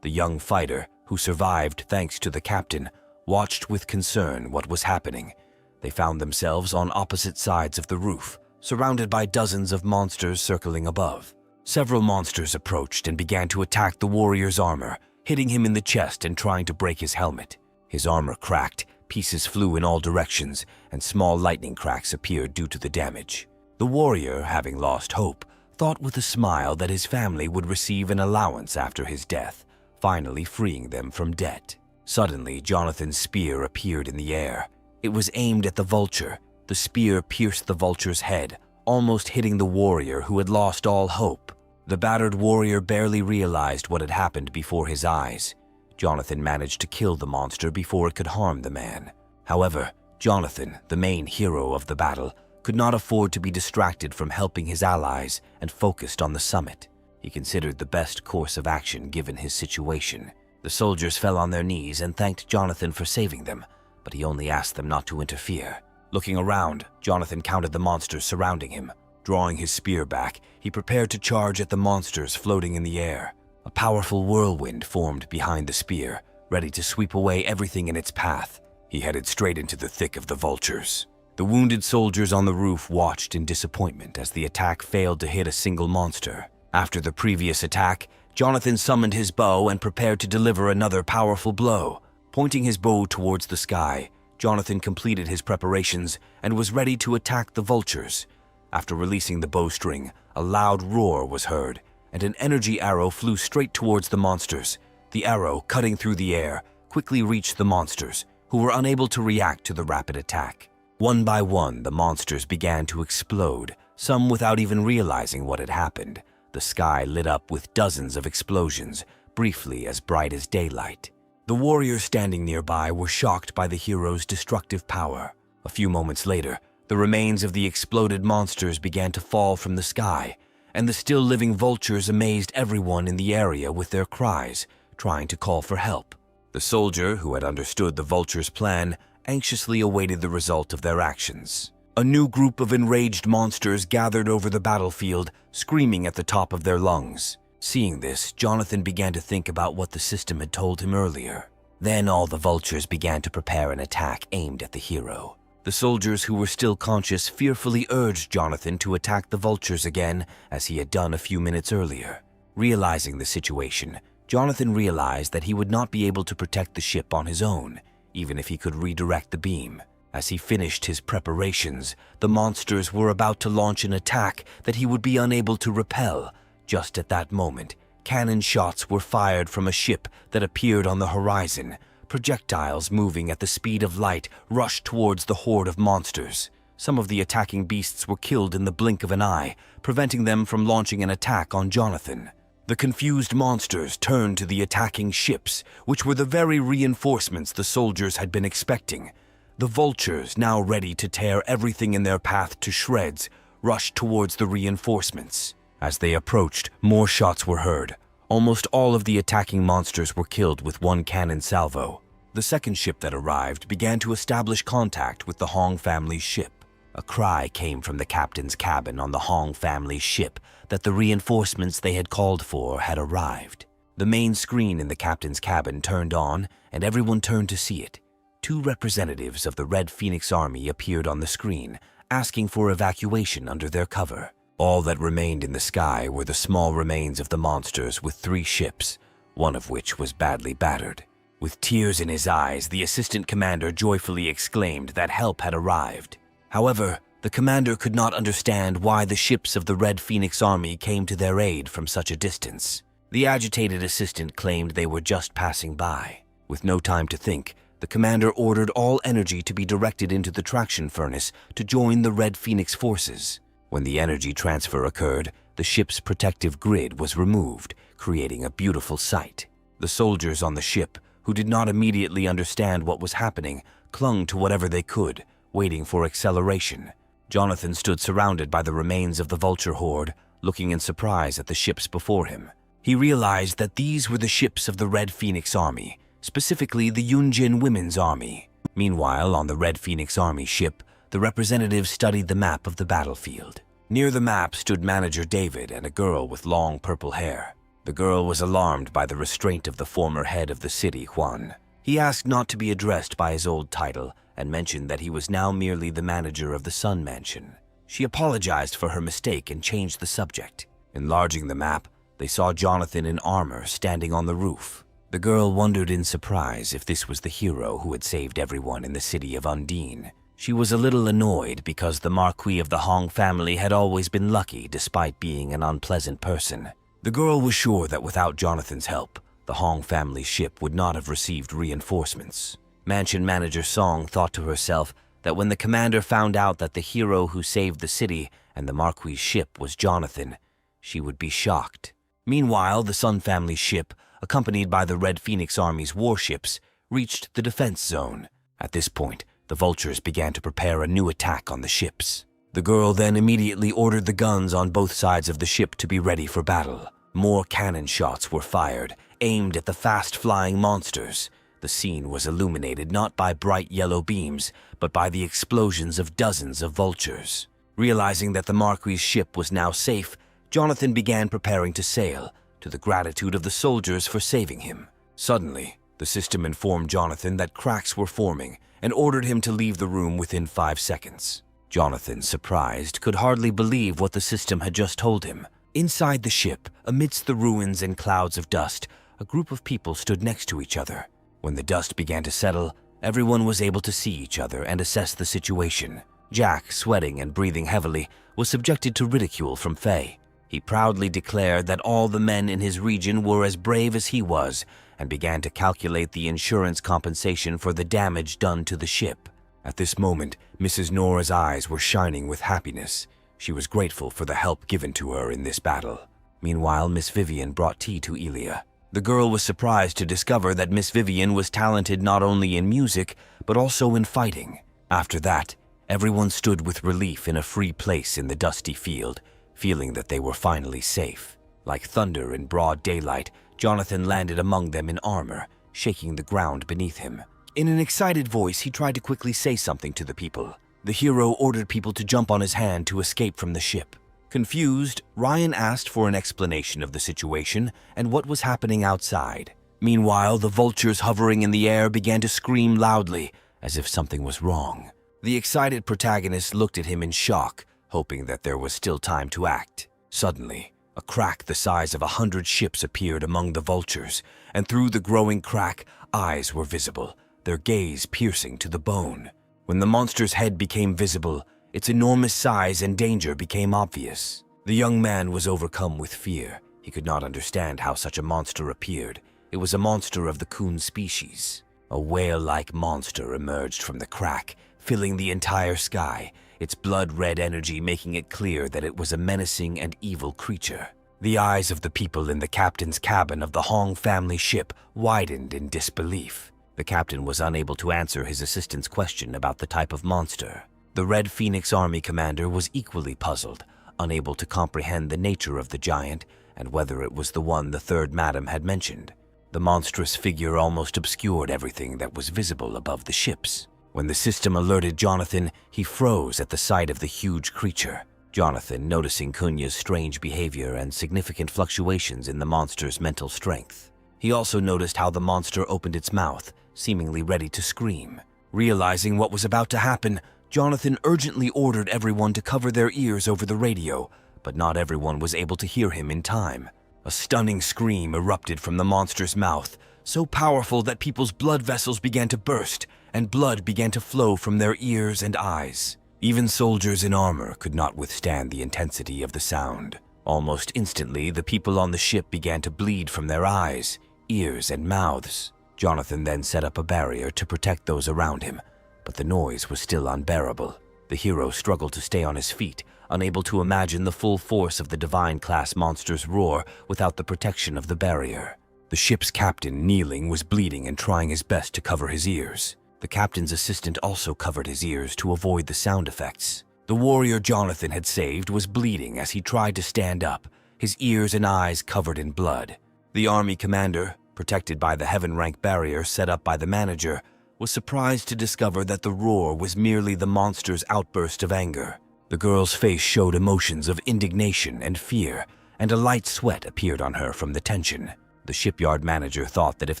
The young fighter, who survived thanks to the captain, watched with concern what was happening. They found themselves on opposite sides of the roof, surrounded by dozens of monsters circling above. Several monsters approached and began to attack the warrior's armor, hitting him in the chest and trying to break his helmet. His armor cracked, pieces flew in all directions, and small lightning cracks appeared due to the damage. The warrior, having lost hope, thought with a smile that his family would receive an allowance after his death, finally freeing them from debt. Suddenly, Jonathan's spear appeared in the air. It was aimed at the vulture. The spear pierced the vulture's head, almost hitting the warrior who had lost all hope. The battered warrior barely realized what had happened before his eyes. Jonathan managed to kill the monster before it could harm the man. However, Jonathan, the main hero of the battle, could not afford to be distracted from helping his allies and focused on the summit. He considered the best course of action given his situation. The soldiers fell on their knees and thanked Jonathan for saving them, but he only asked them not to interfere. Looking around, Jonathan counted the monsters surrounding him. Drawing his spear back, he prepared to charge at the monsters floating in the air. A powerful whirlwind formed behind the spear, ready to sweep away everything in its path. He headed straight into the thick of the vultures. The wounded soldiers on the roof watched in disappointment as the attack failed to hit a single monster. After the previous attack, Jonathan summoned his bow and prepared to deliver another powerful blow. Pointing his bow towards the sky, Jonathan completed his preparations and was ready to attack the vultures. After releasing the bowstring, a loud roar was heard, and an energy arrow flew straight towards the monsters. The arrow, cutting through the air, quickly reached the monsters, who were unable to react to the rapid attack. One by one, the monsters began to explode, some without even realizing what had happened. The sky lit up with dozens of explosions, briefly as bright as daylight. The warriors standing nearby were shocked by the hero's destructive power. A few moments later, the remains of the exploded monsters began to fall from the sky, and the still living vultures amazed everyone in the area with their cries, trying to call for help. The soldier, who had understood the vultures' plan, anxiously awaited the result of their actions. A new group of enraged monsters gathered over the battlefield, screaming at the top of their lungs. Seeing this, Jonathan began to think about what the system had told him earlier. Then all the vultures began to prepare an attack aimed at the hero. The soldiers who were still conscious fearfully urged Jonathan to attack the vultures again, as he had done a few minutes earlier. Realizing the situation, Jonathan realized that he would not be able to protect the ship on his own, even if he could redirect the beam. As he finished his preparations, the monsters were about to launch an attack that he would be unable to repel. Just at that moment, cannon shots were fired from a ship that appeared on the horizon. Projectiles moving at the speed of light rushed towards the horde of monsters. Some of the attacking beasts were killed in the blink of an eye, preventing them from launching an attack on Jonathan. The confused monsters turned to the attacking ships, which were the very reinforcements the soldiers had been expecting. The vultures, now ready to tear everything in their path to shreds, rushed towards the reinforcements. As they approached, more shots were heard. Almost all of the attacking monsters were killed with one cannon salvo. The second ship that arrived began to establish contact with the Hong family's ship. A cry came from the captain's cabin on the Hong family's ship that the reinforcements they had called for had arrived. The main screen in the captain's cabin turned on, and everyone turned to see it. Two representatives of the Red Phoenix Army appeared on the screen, asking for evacuation under their cover. All that remained in the sky were the small remains of the monsters with 3 ships, one of which was badly battered. With tears in his eyes, the assistant commander joyfully exclaimed that help had arrived. However, the commander could not understand why the ships of the Red Phoenix Army came to their aid from such a distance. The agitated assistant claimed they were just passing by. With no time to think, the commander ordered all energy to be directed into the traction furnace to join the Red Phoenix forces. When the energy transfer occurred, the ship's protective grid was removed, creating a beautiful sight. The soldiers on the ship, who did not immediately understand what was happening, clung to whatever they could, waiting for acceleration. Jonathan stood surrounded by the remains of the vulture horde, looking in surprise at the ships before him. He realized that these were the ships of the Red Phoenix Army, specifically the Yunjin Women's Army. Meanwhile, on the Red Phoenix Army ship, the representatives studied the map of the battlefield. Near the map stood Manager David and a girl with long purple hair. The girl was alarmed by the restraint of the former head of the city, Juan. He asked not to be addressed by his old title and mentioned that he was now merely the manager of the Sun Mansion. She apologized for her mistake and changed the subject. Enlarging the map, they saw Jonathan in armor standing on the roof. The girl wondered in surprise if this was the hero who had saved everyone in the city of Undine. She was a little annoyed because the Marquis of the Hong family had always been lucky despite being an unpleasant person. The girl was sure that without Jonathan's help, the Hong family ship would not have received reinforcements. Mansion Manager Song thought to herself that when the commander found out that the hero who saved the city and the Marquis' ship was Jonathan, she would be shocked. Meanwhile, the Sun family ship, accompanied by the Red Phoenix Army's warships, reached the defense zone. At this point, the vultures began to prepare a new attack on the ships. The girl then immediately ordered the guns on both sides of the ship to be ready for battle. More cannon shots were fired, aimed at the fast-flying monsters. The scene was illuminated not by bright yellow beams, but by the explosions of dozens of vultures. Realizing that the Marquis's ship was now safe, Jonathan began preparing to sail, to the gratitude of the soldiers for saving him. Suddenly, the system informed Jonathan that cracks were forming and ordered him to leave the room within 5 seconds. Jonathan, surprised, could hardly believe what the system had just told him. Inside the ship, amidst the ruins and clouds of dust, a group of people stood next to each other. When the dust began to settle, everyone was able to see each other and assess the situation. Jack, sweating and breathing heavily, was subjected to ridicule from Faye. He proudly declared that all the men in his region were as brave as he was and began to calculate the insurance compensation for the damage done to the ship. At this moment, Mrs. Nora's eyes were shining with happiness. She was grateful for the help given to her in this battle. Meanwhile, Miss Vivian brought tea to Elia. The girl was surprised to discover that Miss Vivian was talented not only in music, but also in fighting. After that, everyone stood with relief in a free place in the dusty field, feeling that they were finally safe. Like thunder in broad daylight, Jonathan landed among them in armor, shaking the ground beneath him. In an excited voice, he tried to quickly say something to the people. The hero ordered people to jump on his hand to escape from the ship. Confused, Ryan asked for an explanation of the situation and what was happening outside. Meanwhile, the vultures hovering in the air began to scream loudly, as if something was wrong. The excited protagonist looked at him in shock, hoping that there was still time to act. Suddenly, a crack the size of 100 ships appeared among the vultures, and through the growing crack, eyes were visible, their gaze piercing to the bone. When the monster's head became visible, its enormous size and danger became obvious. The young man was overcome with fear. He could not understand how such a monster appeared. It was a monster of the coon species. A whale-like monster emerged from the crack, filling the entire sky, its blood-red energy making it clear that it was a menacing and evil creature. The eyes of the people in the captain's cabin of the Hong family ship widened in disbelief. The captain was unable to answer his assistant's question about the type of monster. The Red Phoenix Army commander was equally puzzled, unable to comprehend the nature of the giant and whether it was the one the third madam had mentioned. The monstrous figure almost obscured everything that was visible above the ships. When the system alerted Jonathan, he froze at the sight of the huge creature. Jonathan, noticing Cunya's strange behavior and significant fluctuations in the monster's mental strength. He also noticed how the monster opened its mouth, seemingly ready to scream. Realizing what was about to happen, Jonathan urgently ordered everyone to cover their ears over the radio, but not everyone was able to hear him in time. A stunning scream erupted from the monster's mouth, so powerful that people's blood vessels began to burst, and blood began to flow from their ears and eyes. Even soldiers in armor could not withstand the intensity of the sound. Almost instantly, the people on the ship began to bleed from their eyes, ears, and mouths. Jonathan then set up a barrier to protect those around him, but the noise was still unbearable. The hero struggled to stay on his feet, unable to imagine the full force of the divine-class monster's roar without the protection of the barrier. The ship's captain, kneeling, was bleeding and trying his best to cover his ears. The captain's assistant also covered his ears to avoid the sound effects. The warrior Jonathan had saved was bleeding as he tried to stand up, his ears and eyes covered in blood. The army commander, protected by the heaven-rank barrier set up by the manager, was surprised to discover that the roar was merely the monster's outburst of anger. The girl's face showed emotions of indignation and fear, and a light sweat appeared on her from the tension. The shipyard manager thought that if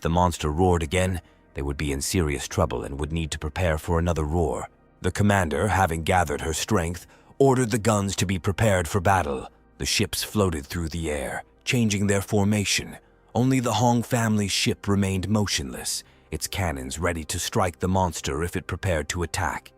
the monster roared again, they would be in serious trouble and would need to prepare for another roar. The commander, having gathered her strength, ordered the guns to be prepared for battle. The ships floated through the air, changing their formation. Only the Hong family ship remained motionless, its cannons ready to strike the monster if it prepared to attack.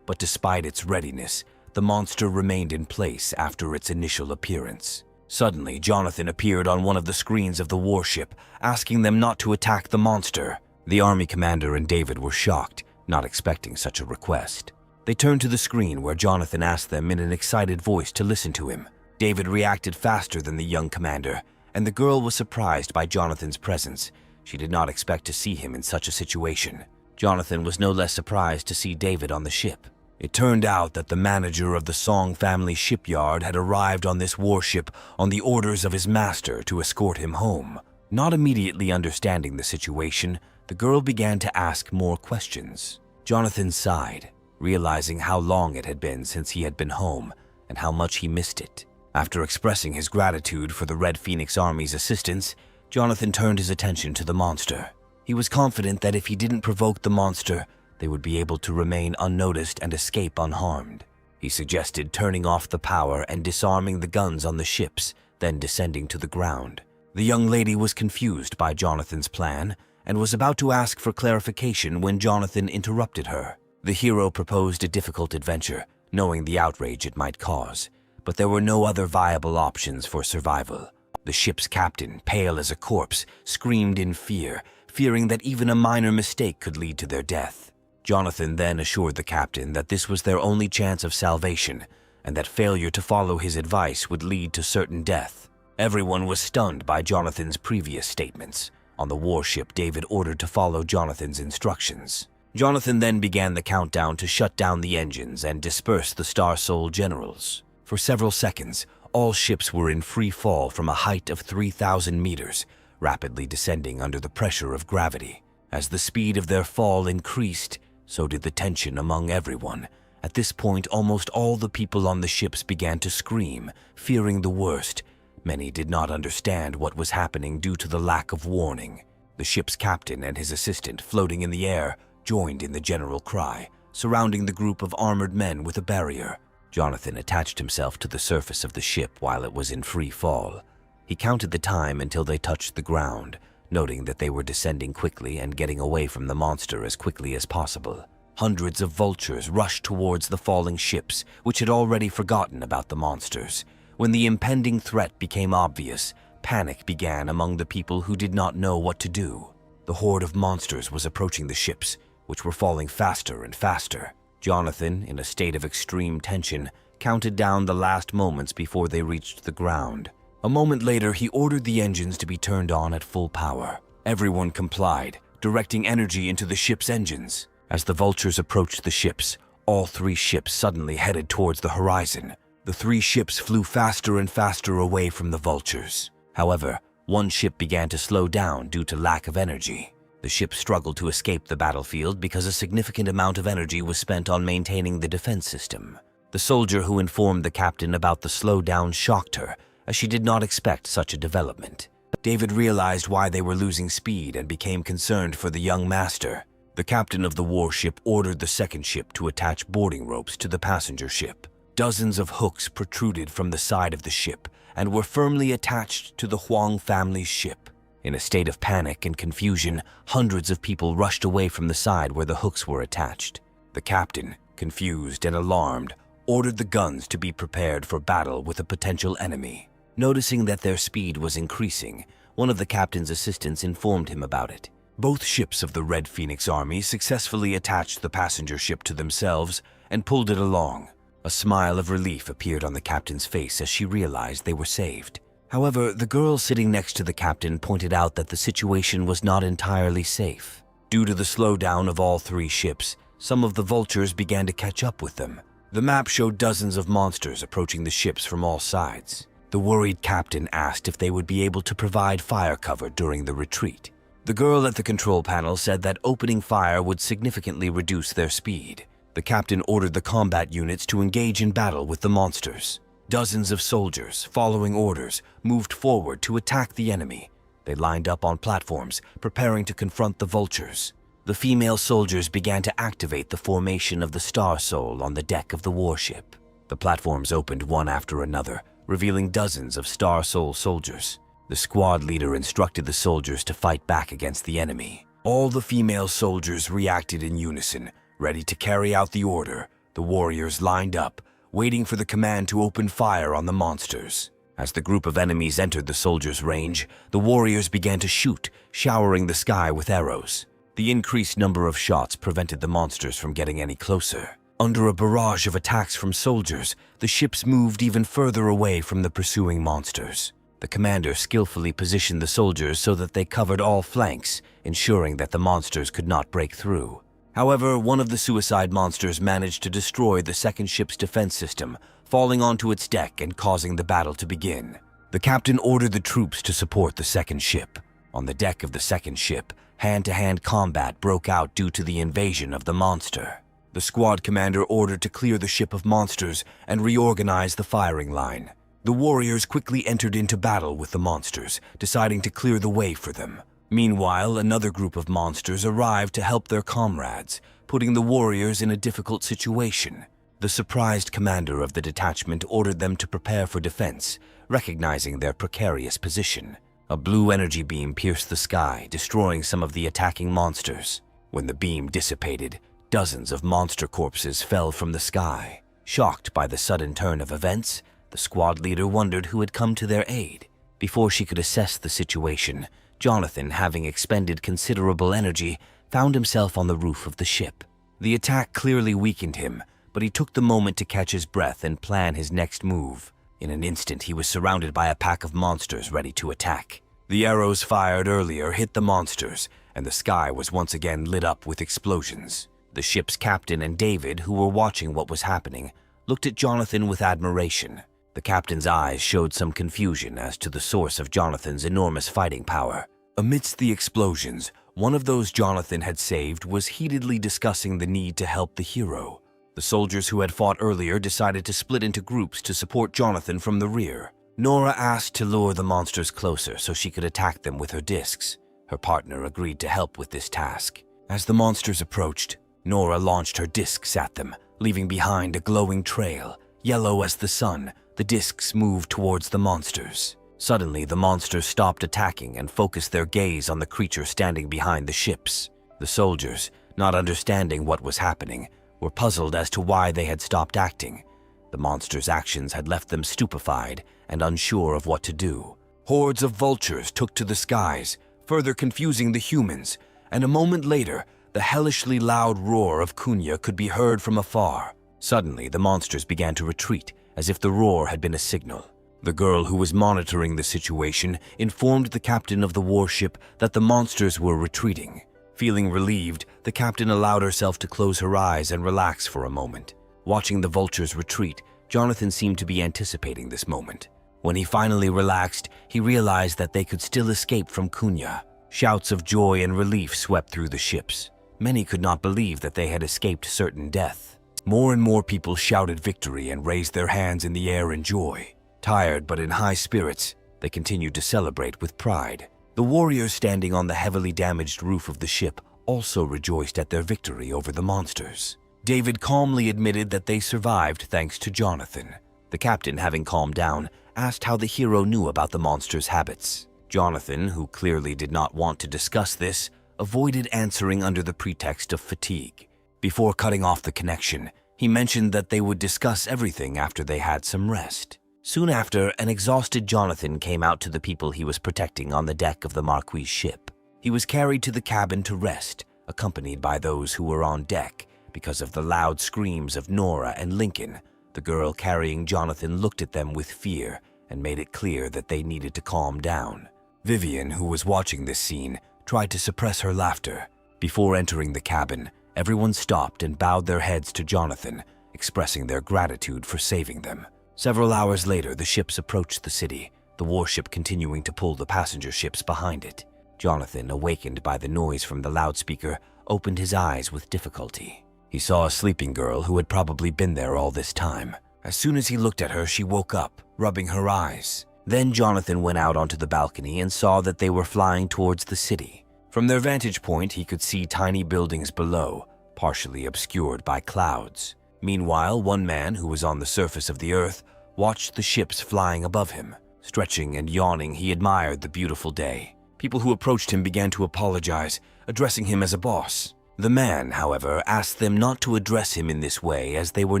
But despite its readiness, the monster remained in place after its initial appearance. Suddenly, Jonathan appeared on one of the screens of the warship, asking them not to attack the monster. The army commander and David were shocked, not expecting such a request. They turned to the screen where Jonathan asked them in an excited voice to listen to him. David reacted faster than the young commander, and the girl was surprised by Jonathan's presence. She did not expect to see him in such a situation. Jonathan was no less surprised to see David on the ship. It turned out that the manager of the Song family shipyard had arrived on this warship on the orders of his master to escort him home. Not immediately understanding the situation, the girl began to ask more questions. Jonathan sighed, realizing how long it had been since he had been home and how much he missed it. After expressing his gratitude for the Red Phoenix Army's assistance, Jonathan turned his attention to the monster. He was confident that if he didn't provoke the monster, they would be able to remain unnoticed and escape unharmed. He suggested turning off the power and disarming the guns on the ships, then descending to the ground. The young lady was confused by Jonathan's plan and was about to ask for clarification when Jonathan interrupted her. The hero proposed a difficult adventure, knowing the outrage it might cause, but there were no other viable options for survival. The ship's captain, pale as a corpse, screamed in fear, fearing that even a minor mistake could lead to their death. Jonathan then assured the captain that this was their only chance of salvation, and that failure to follow his advice would lead to certain death. Everyone was stunned by Jonathan's previous statements. On the warship, David ordered to follow Jonathan's instructions. Jonathan then began the countdown to shut down the engines and disperse the Star Soul generals. For several seconds, all ships were in free fall from a height of 3,000 meters, rapidly descending under the pressure of gravity. As the speed of their fall increased, so did the tension among everyone. At this point, almost all the people on the ships began to scream, fearing the worst. Many did not understand what was happening due to the lack of warning. The ship's captain and his assistant, floating in the air, joined in the general cry, surrounding the group of armored men with a barrier. Jonathan attached himself to the surface of the ship while it was in free fall. He counted the time until they touched the ground, noting that they were descending quickly and getting away from the monster as quickly as possible. Hundreds of vultures rushed towards the falling ships, which had already forgotten about the monsters. When the impending threat became obvious, panic began among the people who did not know what to do. The horde of monsters was approaching the ships, which were falling faster and faster. Jonathan, in a state of extreme tension, counted down the last moments before they reached the ground. A moment later, he ordered the engines to be turned on at full power. Everyone complied, directing energy into the ship's engines. As the vultures approached the ships, all three ships suddenly headed towards the horizon. The three ships flew faster and faster away from the vultures. However, one ship began to slow down due to lack of energy. The ship struggled to escape the battlefield because a significant amount of energy was spent on maintaining the defense system. The soldier who informed the captain about the slowdown shocked her, as she did not expect such a development. David realized why they were losing speed and became concerned for the young master. The captain of the warship ordered the second ship to attach boarding ropes to the passenger ship. Dozens of hooks protruded from the side of the ship and were firmly attached to the Huang family's ship. In a state of panic and confusion, hundreds of people rushed away from the side where the hooks were attached. The captain, confused and alarmed, ordered the guns to be prepared for battle with a potential enemy. Noticing that their speed was increasing, one of the captain's assistants informed him about it. Both ships of the Red Phoenix Army successfully attached the passenger ship to themselves and pulled it along. A smile of relief appeared on the captain's face as she realized they were saved. However, the girl sitting next to the captain pointed out that the situation was not entirely safe. Due to the slowdown of all three ships, some of the vultures began to catch up with them. The map showed dozens of monsters approaching the ships from all sides. The worried captain asked if they would be able to provide fire cover during the retreat. The girl at the control panel said that opening fire would significantly reduce their speed. The captain ordered the combat units to engage in battle with the monsters. Dozens of soldiers, following orders, moved forward to attack the enemy. They lined up on platforms, preparing to confront the vultures. The female soldiers began to activate the formation of the Star Soul on the deck of the warship. The platforms opened one after another, revealing dozens of Star Soul soldiers. The squad leader instructed the soldiers to fight back against the enemy. All the female soldiers reacted in unison, ready to carry out the order. The warriors lined up, waiting for the command to open fire on the monsters. As the group of enemies entered the soldiers' range, the warriors began to shoot, showering the sky with arrows. The increased number of shots prevented the monsters from getting any closer. Under a barrage of attacks from soldiers, the ships moved even further away from the pursuing monsters. The commander skillfully positioned the soldiers so that they covered all flanks, ensuring that the monsters could not break through. However, one of the suicide monsters managed to destroy the second ship's defense system, falling onto its deck and causing the battle to begin. The captain ordered the troops to support the second ship. On the deck of the second ship, hand-to-hand combat broke out due to the invasion of the monster. The squad commander ordered to clear the ship of monsters and reorganize the firing line. The warriors quickly entered into battle with the monsters, deciding to clear the way for them. Meanwhile, another group of monsters arrived to help their comrades, putting the warriors in a difficult situation. The surprised commander of the detachment ordered them to prepare for defense, recognizing their precarious position. A blue energy beam pierced the sky, destroying some of the attacking monsters. When the beam dissipated, dozens of monster corpses fell from the sky. Shocked by the sudden turn of events, the squad leader wondered who had come to their aid. Before she could assess the situation, Jonathan, having expended considerable energy, found himself on the roof of the ship. The attack clearly weakened him, but he took the moment to catch his breath and plan his next move. In an instant, he was surrounded by a pack of monsters ready to attack. The arrows fired earlier hit the monsters, and the sky was once again lit up with explosions. The ship's captain and David, who were watching what was happening, looked at Jonathan with admiration. The captain's eyes showed some confusion as to the source of Jonathan's enormous fighting power. Amidst the explosions, one of those Jonathan had saved was heatedly discussing the need to help the hero. The soldiers who had fought earlier decided to split into groups to support Jonathan from the rear. Nora asked to lure the monsters closer so she could attack them with her discs. Her partner agreed to help with this task. As the monsters approached, Nora launched her discs at them, leaving behind a glowing trail. Yellow as the sun, the discs moved towards the monsters. Suddenly, the monsters stopped attacking and focused their gaze on the creature standing behind the ships. The soldiers, not understanding what was happening, were puzzled as to why they had stopped acting. The monsters' actions had left them stupefied and unsure of what to do. Hordes of vultures took to the skies, further confusing the humans, and a moment later, the hellishly loud roar of Kunya could be heard from afar. Suddenly, the monsters began to retreat, as if the roar had been a signal. The girl who was monitoring the situation informed the captain of the warship that the monsters were retreating. Feeling relieved, the captain allowed herself to close her eyes and relax for a moment. Watching the vultures retreat, Jonathan seemed to be anticipating this moment. When he finally relaxed, he realized that they could still escape from Kunya. Shouts of joy and relief swept through the ships. Many could not believe that they had escaped certain death. More and more people shouted victory and raised their hands in the air in joy. Tired but in high spirits, they continued to celebrate with pride. The warriors standing on the heavily damaged roof of the ship also rejoiced at their victory over the monsters. David calmly admitted that they survived thanks to Jonathan. The captain, having calmed down, asked how the hero knew about the monsters' habits. Jonathan, who clearly did not want to discuss this, avoided answering under the pretext of fatigue. Before cutting off the connection, he mentioned that they would discuss everything after they had some rest. Soon after, an exhausted Jonathan came out to the people he was protecting on the deck of the Marquis' ship. He was carried to the cabin to rest, accompanied by those who were on deck. Because of the loud screams of Nora and Lincoln, the girl carrying Jonathan looked at them with fear and made it clear that they needed to calm down. Vivian, who was watching this scene, tried to suppress her laughter. Before entering the cabin, everyone stopped and bowed their heads to Jonathan, expressing their gratitude for saving them. Several hours later, the ships approached the city, the warship continuing to pull the passenger ships behind it. Jonathan, awakened by the noise from the loudspeaker, opened his eyes with difficulty. He saw a sleeping girl who had probably been there all this time. As soon as he looked at her, she woke up, rubbing her eyes. Then Jonathan went out onto the balcony and saw that they were flying towards the city. From their vantage point, he could see tiny buildings below, partially obscured by clouds. Meanwhile, one man who was on the surface of the earth watched the ships flying above him. Stretching and yawning, he admired the beautiful day. People who approached him began to apologize, addressing him as a boss. The man, however, asked them not to address him in this way as they were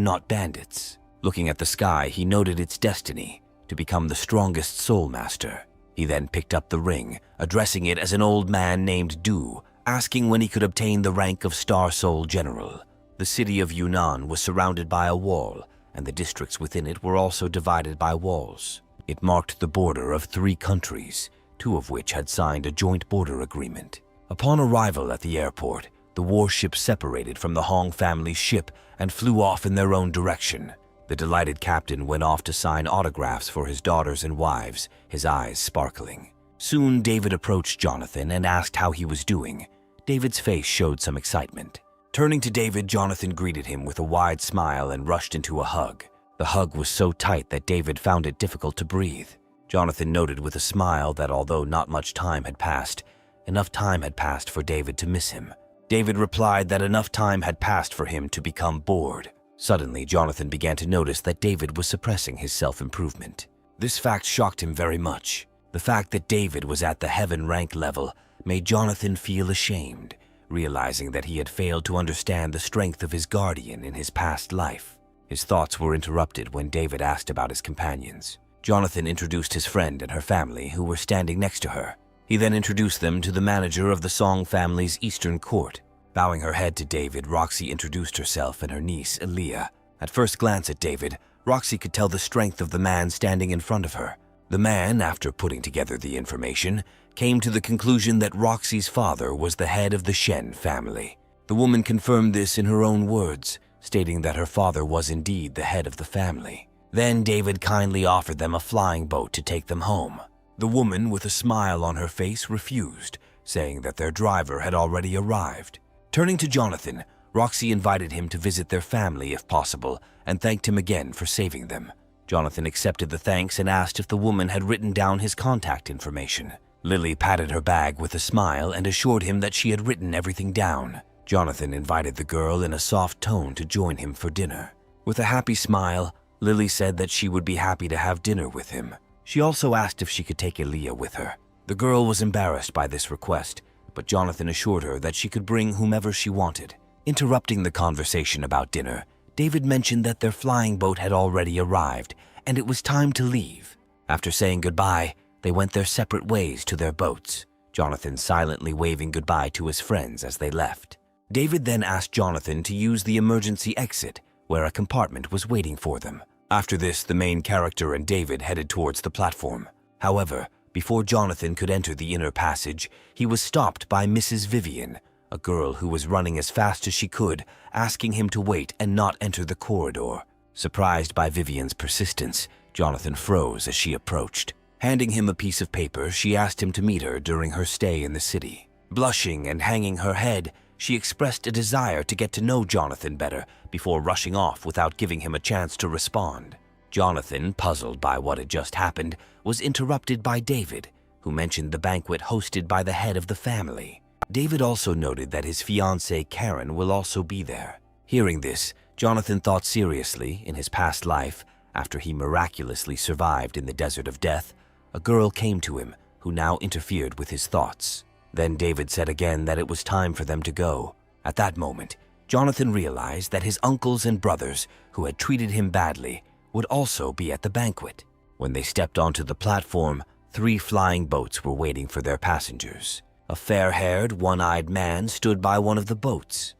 not bandits. Looking at the sky, he noted its destiny, to become the strongest soul master. He then picked up the ring, addressing it as an old man named Du, asking when he could obtain the rank of Star Soul General. The city of Yunnan was surrounded by a wall, and the districts within it were also divided by walls. It marked the border of 3 countries, 2 of which had signed a joint border agreement. Upon arrival at the airport, the warships separated from the Hong family's ship and flew off in their own direction. The delighted captain went off to sign autographs for his daughters and wives, his eyes sparkling. Soon David approached Jonathan and asked how he was doing. David's face showed some excitement. Turning to David, Jonathan greeted him with a wide smile and rushed into a hug. The hug was so tight that David found it difficult to breathe. Jonathan noted with a smile that although not much time had passed, enough time had passed for David to miss him. David replied that enough time had passed for him to become bored. Suddenly, Jonathan began to notice that David was suppressing his self-improvement. This fact shocked him very much. The fact that David was at the heaven rank level made Jonathan feel ashamed, realizing that he had failed to understand the strength of his guardian in his past life. His thoughts were interrupted when David asked about his companions. Jonathan introduced his friend and her family, who were standing next to her. He then introduced them to the manager of the Song family's Eastern Court. Bowing her head to David, Roxy introduced herself and her niece, Aaliyah. At first glance at David, Roxy could tell the strength of the man standing in front of her. The man, after putting together the information, came to the conclusion that Roxy's father was the head of the Shen family. The woman confirmed this in her own words, stating that her father was indeed the head of the family. Then David kindly offered them a flying boat to take them home. The woman, with a smile on her face, refused, saying that their driver had already arrived. Turning to Jonathan, Roxy invited him to visit their family if possible and thanked him again for saving them. Jonathan accepted the thanks and asked if the woman had written down his contact information. Lily patted her bag with a smile and assured him that she had written everything down. Jonathan invited the girl in a soft tone to join him for dinner. With a happy smile, Lily said that she would be happy to have dinner with him. She also asked if she could take Aaliyah with her. The girl was embarrassed by this request, but Jonathan assured her that she could bring whomever she wanted. Interrupting the conversation about dinner, David mentioned that their flying boat had already arrived and it was time to leave. After saying goodbye, they went their separate ways to their boats, Jonathan silently waving goodbye to his friends as they left. David then asked Jonathan to use the emergency exit, where a compartment was waiting for them. After this, the main character and David headed towards the platform. However, before Jonathan could enter the inner passage, he was stopped by Mrs. Vivian, a girl who was running as fast as she could, asking him to wait and not enter the corridor. Surprised by Vivian's persistence, Jonathan froze as she approached. Handing him a piece of paper, she asked him to meet her during her stay in the city. Blushing and hanging her head, she expressed a desire to get to know Jonathan better before rushing off without giving him a chance to respond. Jonathan, puzzled by what had just happened, was interrupted by David, who mentioned the banquet hosted by the head of the family. David also noted that his fiancée Karen will also be there. Hearing this, Jonathan thought seriously, in his past life, after he miraculously survived in the desert of death, a girl came to him who now interfered with his thoughts. Then David said again that it was time for them to go. At that moment, Jonathan realized that his uncles and brothers, who had treated him badly, would also be at the banquet. When they stepped onto the platform, 3 flying boats were waiting for their passengers. A fair-haired, one-eyed man stood by one of the boats.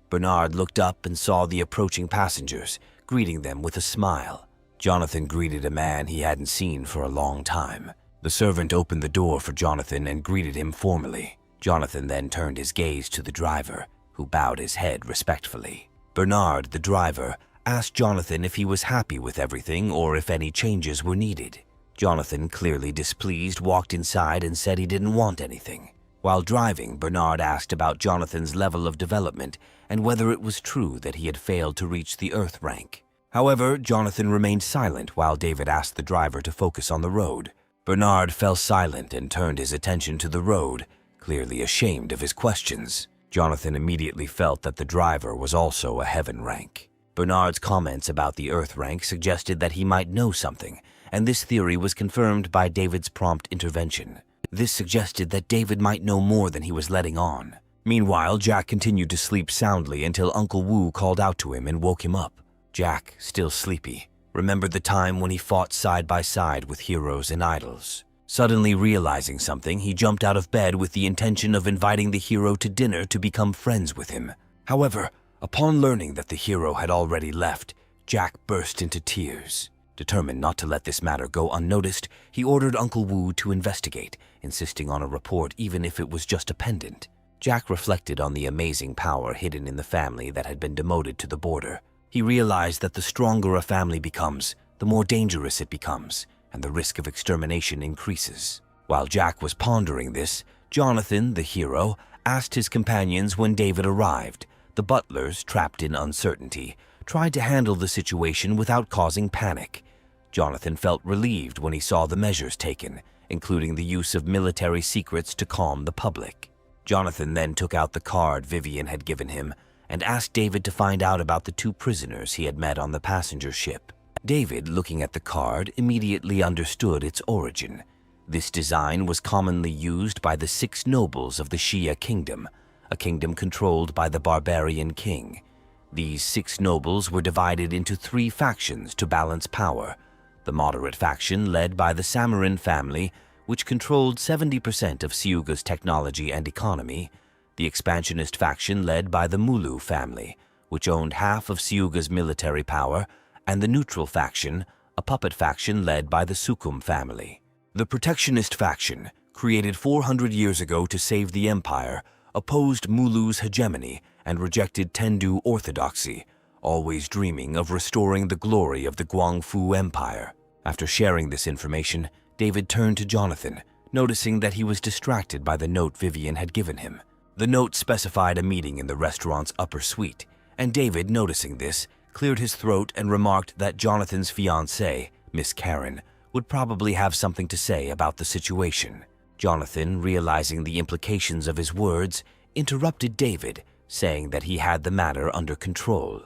Bernard looked up and saw the approaching passengers, greeting them with a smile. Jonathan greeted a man he hadn't seen for a long time. The servant opened the door for Jonathan and greeted him formally. Jonathan then turned his gaze to the driver, who bowed his head respectfully. Bernard, the driver, asked Jonathan if he was happy with everything or if any changes were needed. Jonathan, clearly displeased, walked inside and said he didn't want anything. While driving, Bernard asked about Jonathan's level of development and whether it was true that he had failed to reach the Earth rank. However, Jonathan remained silent while David asked the driver to focus on the road. Bernard fell silent and turned his attention to the road, clearly ashamed of his questions. Jonathan immediately felt that the driver was also a heaven rank. Bernard's comments about the Earth rank suggested that he might know something, and this theory was confirmed by David's prompt intervention. This suggested that David might know more than he was letting on. Meanwhile, Jack continued to sleep soundly until Uncle Wu called out to him and woke him up. Jack, still sleepy, remembered the time when he fought side by side with heroes and idols. Suddenly realizing something, he jumped out of bed with the intention of inviting the hero to dinner to become friends with him. However, Upon learning that the hero had already left, Jack burst into tears. Determined not to let this matter go unnoticed, he ordered Uncle Wu to investigate, insisting on a report even if it was just a pendant. Jack reflected on the amazing power hidden in the family that had been demoted to the border. He realized that the stronger a family becomes, the more dangerous it becomes, and the risk of extermination increases. While Jack was pondering this, Jonathan, the hero, asked his companions when David arrived. The butlers, trapped in uncertainty, tried to handle the situation without causing panic. Jonathan felt relieved when he saw the measures taken, including the use of military secrets to calm the public. Jonathan then took out the card Vivian had given him and asked David to find out about the 2 prisoners he had met on the passenger ship. David, looking at the card, immediately understood its origin. This design was commonly used by the 6 nobles of the Shia kingdom, a kingdom controlled by the barbarian king. These 6 nobles were divided into 3 factions to balance power. The moderate faction, led by the Samarin family, which controlled 70% of Siuga's technology and economy, the expansionist faction led by the Mulu family, which owned half of Siuga's military power, and the neutral faction, a puppet faction led by the Sukum family. The protectionist faction, created 400 years ago to save the empire, opposed Mulu's hegemony and rejected Tendu orthodoxy, always dreaming of restoring the glory of the Guangfu Empire. After sharing this information, David turned to Jonathan, noticing that he was distracted by the note Vivian had given him. The note specified a meeting in the restaurant's upper suite, and David, noticing this, cleared his throat and remarked that Jonathan's fiancée, Miss Karen, would probably have something to say about the situation. Jonathan, realizing the implications of his words, interrupted David, saying that he had the matter under control.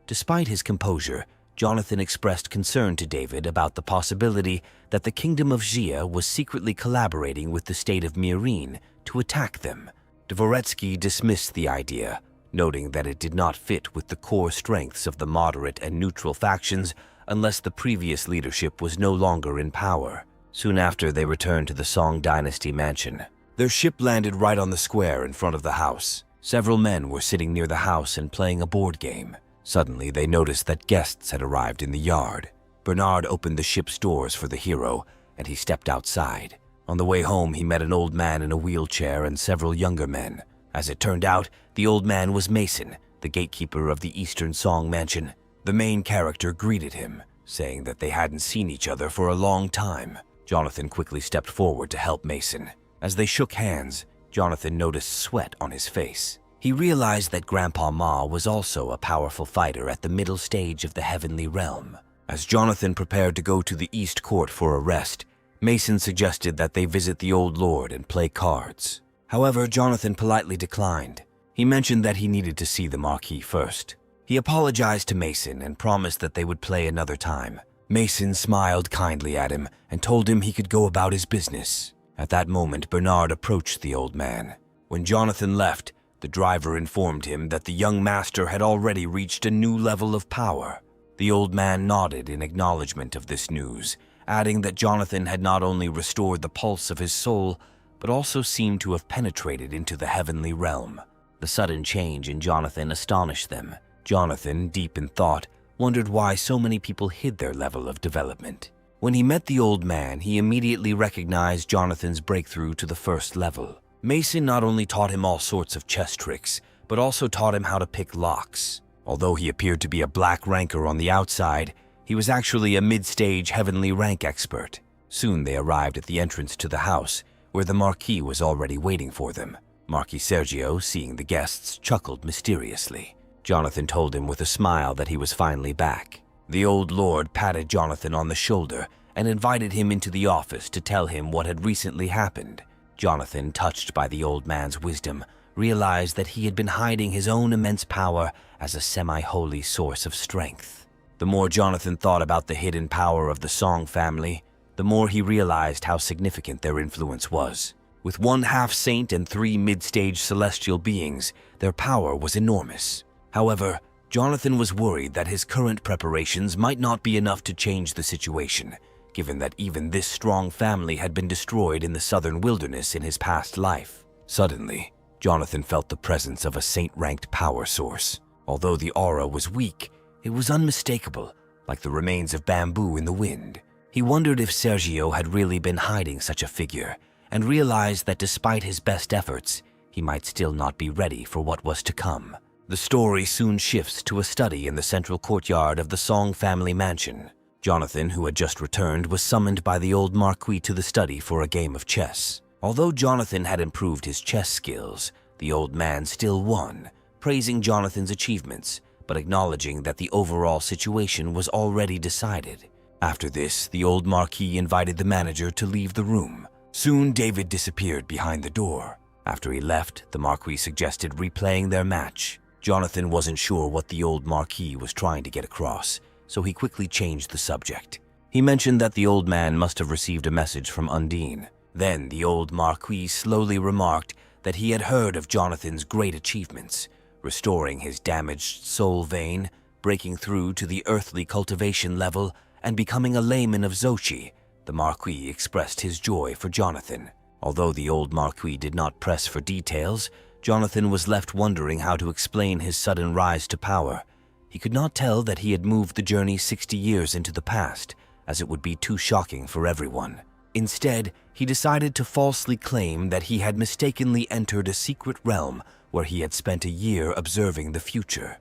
Despite his composure, Jonathan expressed concern to David about the possibility that the kingdom of Xia was secretly collaborating with the state of Mirin to attack them. Dvoretsky dismissed the idea, noting that it did not fit with the core strengths of the moderate and neutral factions unless the previous leadership was no longer in power. Soon after, they returned to the Song Dynasty mansion. Their ship landed right on the square in front of the house. Several men were sitting near the house and playing a board game. Suddenly, they noticed that guests had arrived in the yard. Bernard opened the ship's doors for the hero, and he stepped outside. On the way home, he met an old man in a wheelchair and several younger men. As it turned out, the old man was Mason, the gatekeeper of the Eastern Song Mansion. The main character greeted him, saying that they hadn't seen each other for a long time. Jonathan quickly stepped forward to help Mason. As they shook hands, Jonathan noticed sweat on his face. He realized that Grandpa Ma was also a powerful fighter at the middle stage of the heavenly realm. As Jonathan prepared to go to the East Court for a rest, Mason suggested that they visit the Old Lord and play cards. However, Jonathan politely declined. He mentioned that he needed to see the Marquis first. He apologized to Mason and promised that they would play another time. Mason smiled kindly at him and told him he could go about his business. At that moment, Bernard approached the old man. When Jonathan left, the driver informed him that the young master had already reached a new level of power. The old man nodded in acknowledgement of this news, adding that Jonathan had not only restored the pulse of his soul, but also seemed to have penetrated into the heavenly realm. The sudden change in Jonathan astonished them. Jonathan, deep in thought, wondered why so many people hid their level of development. When he met the old man, he immediately recognized Jonathan's breakthrough to the first level. Mason not only taught him all sorts of chess tricks, but also taught him how to pick locks. Although he appeared to be a black ranker on the outside, he was actually a mid-stage heavenly rank expert. Soon they arrived at the entrance to the house, where the Marquis was already waiting for them. Marquis Sergio, seeing the guests, chuckled mysteriously. Jonathan told him with a smile that he was finally back. The old lord patted Jonathan on the shoulder and invited him into the office to tell him what had recently happened. Jonathan, touched by the old man's wisdom, realized that he had been hiding his own immense power as a semi-holy source of strength. The more Jonathan thought about the hidden power of the Song family, the more he realized how significant their influence was. With 1 half-saint and 3 mid-stage celestial beings, their power was enormous. However, Jonathan was worried that his current preparations might not be enough to change the situation, given that even this strong family had been destroyed in the southern wilderness in his past life. Suddenly, Jonathan felt the presence of a saint-ranked power source. Although the aura was weak, it was unmistakable, like the remains of bamboo in the wind. He wondered if Sergio had really been hiding such a figure, and realized that despite his best efforts, he might still not be ready for what was to come. The story soon shifts to a study in the central courtyard of the Song family mansion. Jonathan, who had just returned, was summoned by the old Marquis to the study for a game of chess. Although Jonathan had improved his chess skills, the old man still won, praising Jonathan's achievements, but acknowledging that the overall situation was already decided. After this, the old Marquis invited the manager to leave the room. Soon, David disappeared behind the door. After he left, the Marquis suggested replaying their match. Jonathan wasn't sure what the old Marquis was trying to get across, so he quickly changed the subject. He mentioned that the old man must have received a message from Undine. Then the old Marquis slowly remarked that he had heard of Jonathan's great achievements, restoring his damaged soul vein, breaking through to the earthly cultivation level, and becoming a layman of Xochi. The Marquis expressed his joy for Jonathan. Although the old Marquis did not press for details, Jonathan was left wondering how to explain his sudden rise to power. He could not tell that he had moved the journey 60 years into the past, as it would be too shocking for everyone. Instead, he decided to falsely claim that he had mistakenly entered a secret realm where he had spent a year observing the future.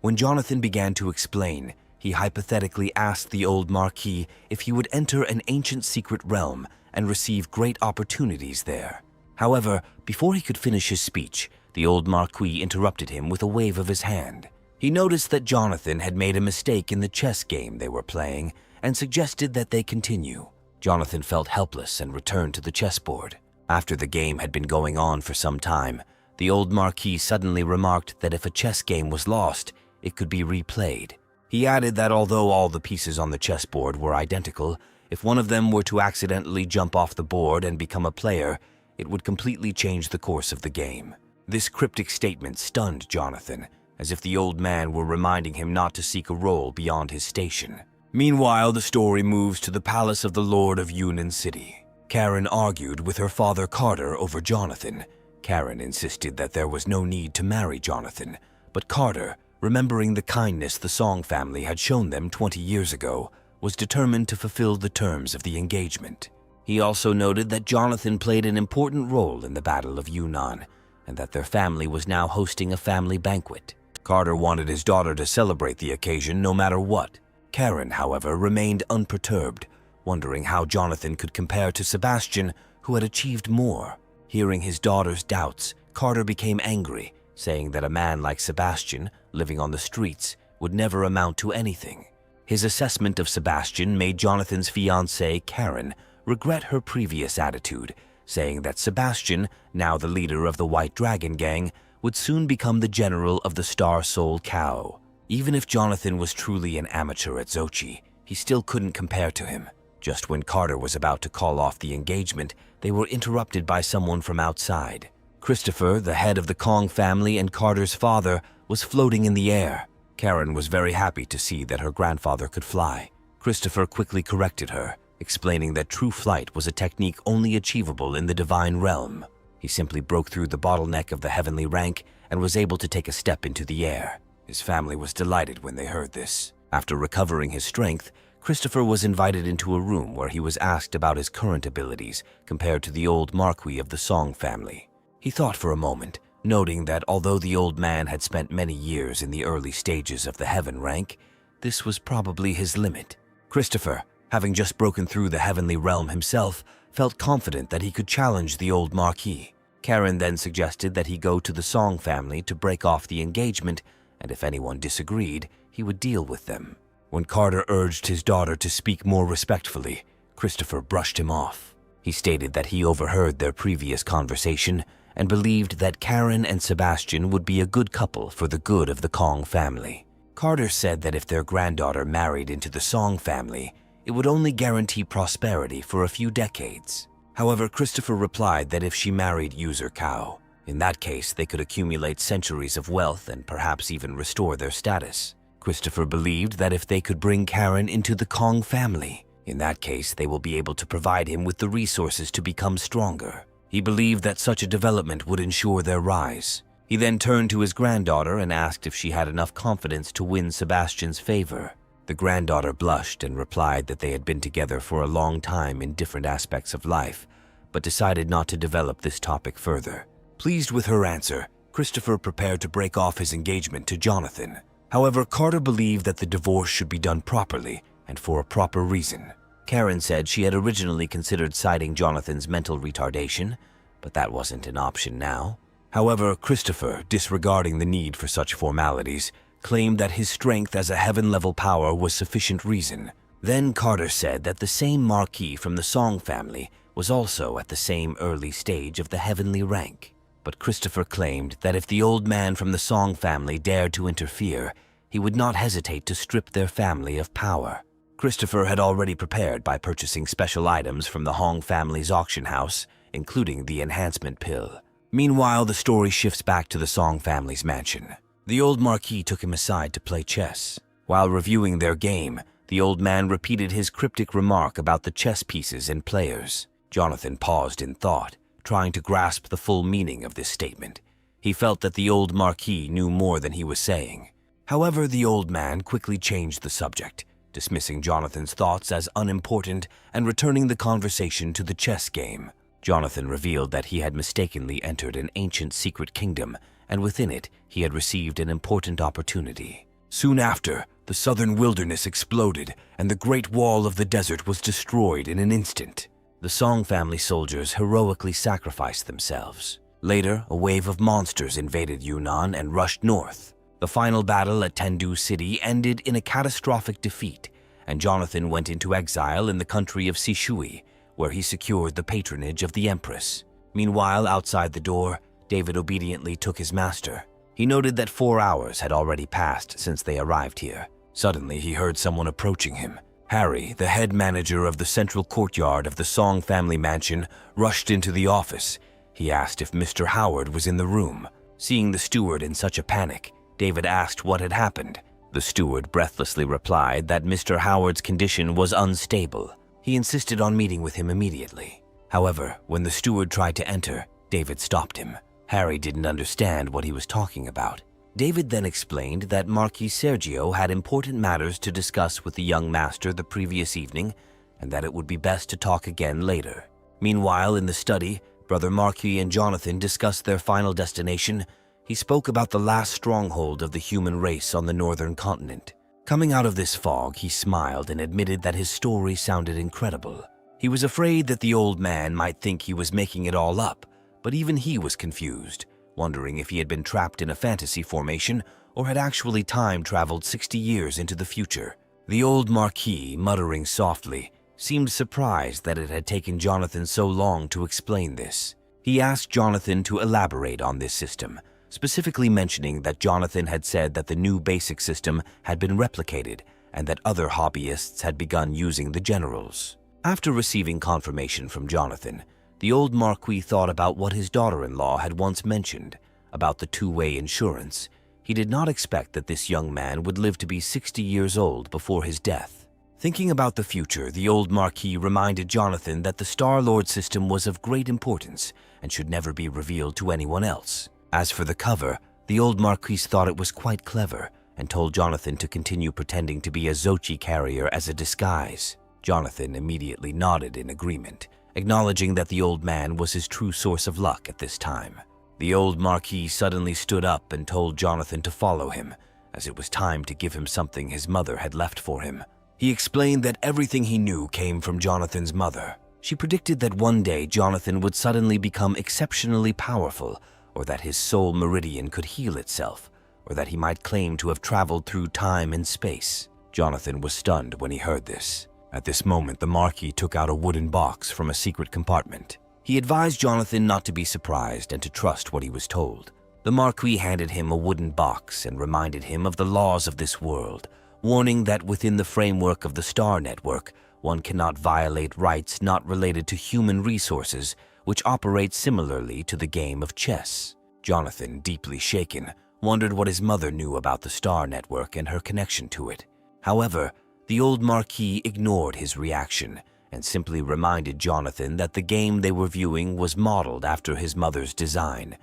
When Jonathan began to explain, he hypothetically asked the old Marquis if he would enter an ancient secret realm and receive great opportunities there. However, before he could finish his speech, the old Marquis interrupted him with a wave of his hand. He noticed that Jonathan had made a mistake in the chess game they were playing and suggested that they continue. Jonathan felt helpless and returned to the chessboard. After the game had been going on for some time, the old Marquis suddenly remarked that if a chess game was lost, it could be replayed. He added that although all the pieces on the chessboard were identical, if one of them were to accidentally jump off the board and become a player, it would completely change the course of the game. This cryptic statement stunned Jonathan, as if the old man were reminding him not to seek a role beyond his station. Meanwhile, the story moves to the palace of the Lord of Yunnan City. Karen argued with her father Carter over Jonathan. Karen insisted that there was no need to marry Jonathan, but Carter, remembering the kindness the Song family had shown them 20 years ago, was determined to fulfill the terms of the engagement. He also noted that Jonathan played an important role in the Battle of Yunnan, and that their family was now hosting a family banquet. Carter wanted his daughter to celebrate the occasion no matter what. Karen, however, remained unperturbed, wondering how Jonathan could compare to Sebastian, who had achieved more. Hearing his daughter's doubts, Carter became angry, saying that a man like Sebastian, living on the streets, would never amount to anything. His assessment of Sebastian made Jonathan's fiancée, Karen, regret her previous attitude, saying that Sebastian, now the leader of the White Dragon Gang, would soon become the general of the Star Soul Cow. Even if Jonathan was truly an amateur at Xochi, he still couldn't compare to him. Just when Carter was about to call off the engagement, they were interrupted by someone from outside. Christopher, the head of the Kong family and Carter's father, was floating in the air. Karen was very happy to see that her grandfather could fly. Christopher quickly corrected her, explaining that true flight was a technique only achievable in the divine realm. He simply broke through the bottleneck of the heavenly rank and was able to take a step into the air. His family was delighted when they heard this. After recovering his strength, Christopher was invited into a room where he was asked about his current abilities compared to the old Marquis of the Song family. He thought for a moment, noting that although the old man had spent many years in the early stages of the heaven rank, this was probably his limit. Christopher, having just broken through the heavenly realm himself, felt confident that he could challenge the old Marquis. Karen then suggested that he go to the Song family to break off the engagement, and if anyone disagreed, he would deal with them. When Carter urged his daughter to speak more respectfully, Christopher brushed him off. He stated that he overheard their previous conversation and believed that Karen and Sebastian would be a good couple for the good of the Kong family. Carter said that if their granddaughter married into the Song family, it would only guarantee prosperity for a few decades. However, Christopher replied that if she married User Cow, in that case they could accumulate centuries of wealth and perhaps even restore their status. Christopher believed that if they could bring Karen into the Kong family, in that case they will be able to provide him with the resources to become stronger. He believed that such a development would ensure their rise. He then turned to his granddaughter and asked if she had enough confidence to win Sebastian's favor. The granddaughter blushed and replied that they had been together for a long time in different aspects of life, but decided not to develop this topic further. Pleased with her answer, Christopher prepared to break off his engagement to Jonathan. However, Carter believed that the divorce should be done properly and for a proper reason. Karen said she had originally considered citing Jonathan's mental retardation, but that wasn't an option now. However, Christopher, disregarding the need for such formalities, claimed that his strength as a heaven-level power was sufficient reason. Then Carter said that the same Marquis from the Song family was also at the same early stage of the heavenly rank. But Christopher claimed that if the old man from the Song family dared to interfere, he would not hesitate to strip their family of power. Christopher had already prepared by purchasing special items from the Hong family's auction house, including the enhancement pill. Meanwhile, the story shifts back to the Song family's mansion. The old Marquis took him aside to play chess. While reviewing their game, the old man repeated his cryptic remark about the chess pieces and players. Jonathan paused in thought, trying to grasp the full meaning of this statement. He felt that the old Marquis knew more than he was saying. However, the old man quickly changed the subject, dismissing Jonathan's thoughts as unimportant and returning the conversation to the chess game. Jonathan revealed that he had mistakenly entered an ancient secret kingdom, and within it, he had received an important opportunity. Soon after, the southern wilderness exploded, and the Great Wall of the Desert was destroyed in an instant. The Song family soldiers heroically sacrificed themselves. Later, a wave of monsters invaded Yunnan and rushed north. The final battle at Tendu City ended in a catastrophic defeat, and Jonathan went into exile in the country of Sishui, where he secured the patronage of the Empress. Meanwhile, outside the door, David obediently took his master. He noted that 4 hours had already passed since they arrived here. Suddenly, he heard someone approaching him. Harry, the head manager of the central courtyard of the Song family mansion, rushed into the office. He asked if Mr. Howard was in the room. Seeing the steward in such a panic, David asked what had happened. The steward breathlessly replied that Mr. Howard's condition was unstable. He insisted on meeting with him immediately. However, when the steward tried to enter, David stopped him. Harry didn't understand what he was talking about. David then explained that Marquis Sergio had important matters to discuss with the young master the previous evening, and that it would be best to talk again later. Meanwhile, in the study, Brother Marquis and Jonathan discussed their final destination. He spoke about the last stronghold of the human race on the northern continent. Coming out of this fog, he smiled and admitted that his story sounded incredible. He was afraid that the old man might think he was making it all up, but even he was confused, wondering if he had been trapped in a fantasy formation or had actually time-traveled 60 years into the future. The old Marquis, muttering softly, seemed surprised that it had taken Jonathan so long to explain this. He asked Jonathan to elaborate on this system, specifically mentioning that Jonathan had said that the new basic system had been replicated and that other hobbyists had begun using the generals. After receiving confirmation from Jonathan, the old Marquis thought about what his daughter-in-law had once mentioned about the two-way insurance. He did not expect that this young man would live to be 60 years old before his death. Thinking about the future, the old Marquis reminded Jonathan that the Star-Lord system was of great importance and should never be revealed to anyone else. As for the cover, the old Marquis thought it was quite clever and told Jonathan to continue pretending to be a Xochi carrier as a disguise. Jonathan immediately nodded in agreement, acknowledging that the old man was his true source of luck at this time. The old Marquis suddenly stood up and told Jonathan to follow him, as it was time to give him something his mother had left for him. He explained that everything he knew came from Jonathan's mother. She predicted that one day Jonathan would suddenly become exceptionally powerful, or that his soul meridian could heal itself, or that he might claim to have traveled through time and space. Jonathan was stunned when he heard this. At this moment, the Marquis took out a wooden box from a secret compartment. He advised Jonathan not to be surprised and to trust what he was told. The Marquis handed him a wooden box and reminded him of the laws of this world, warning that within the framework of the Star Network, one cannot violate rights not related to human resources, which operate similarly to the game of chess. Jonathan, deeply shaken, wondered what his mother knew about the Star Network and her connection to it. However, the old Marquis ignored his reaction and simply reminded Jonathan that the game they were viewing was modeled after his mother's design.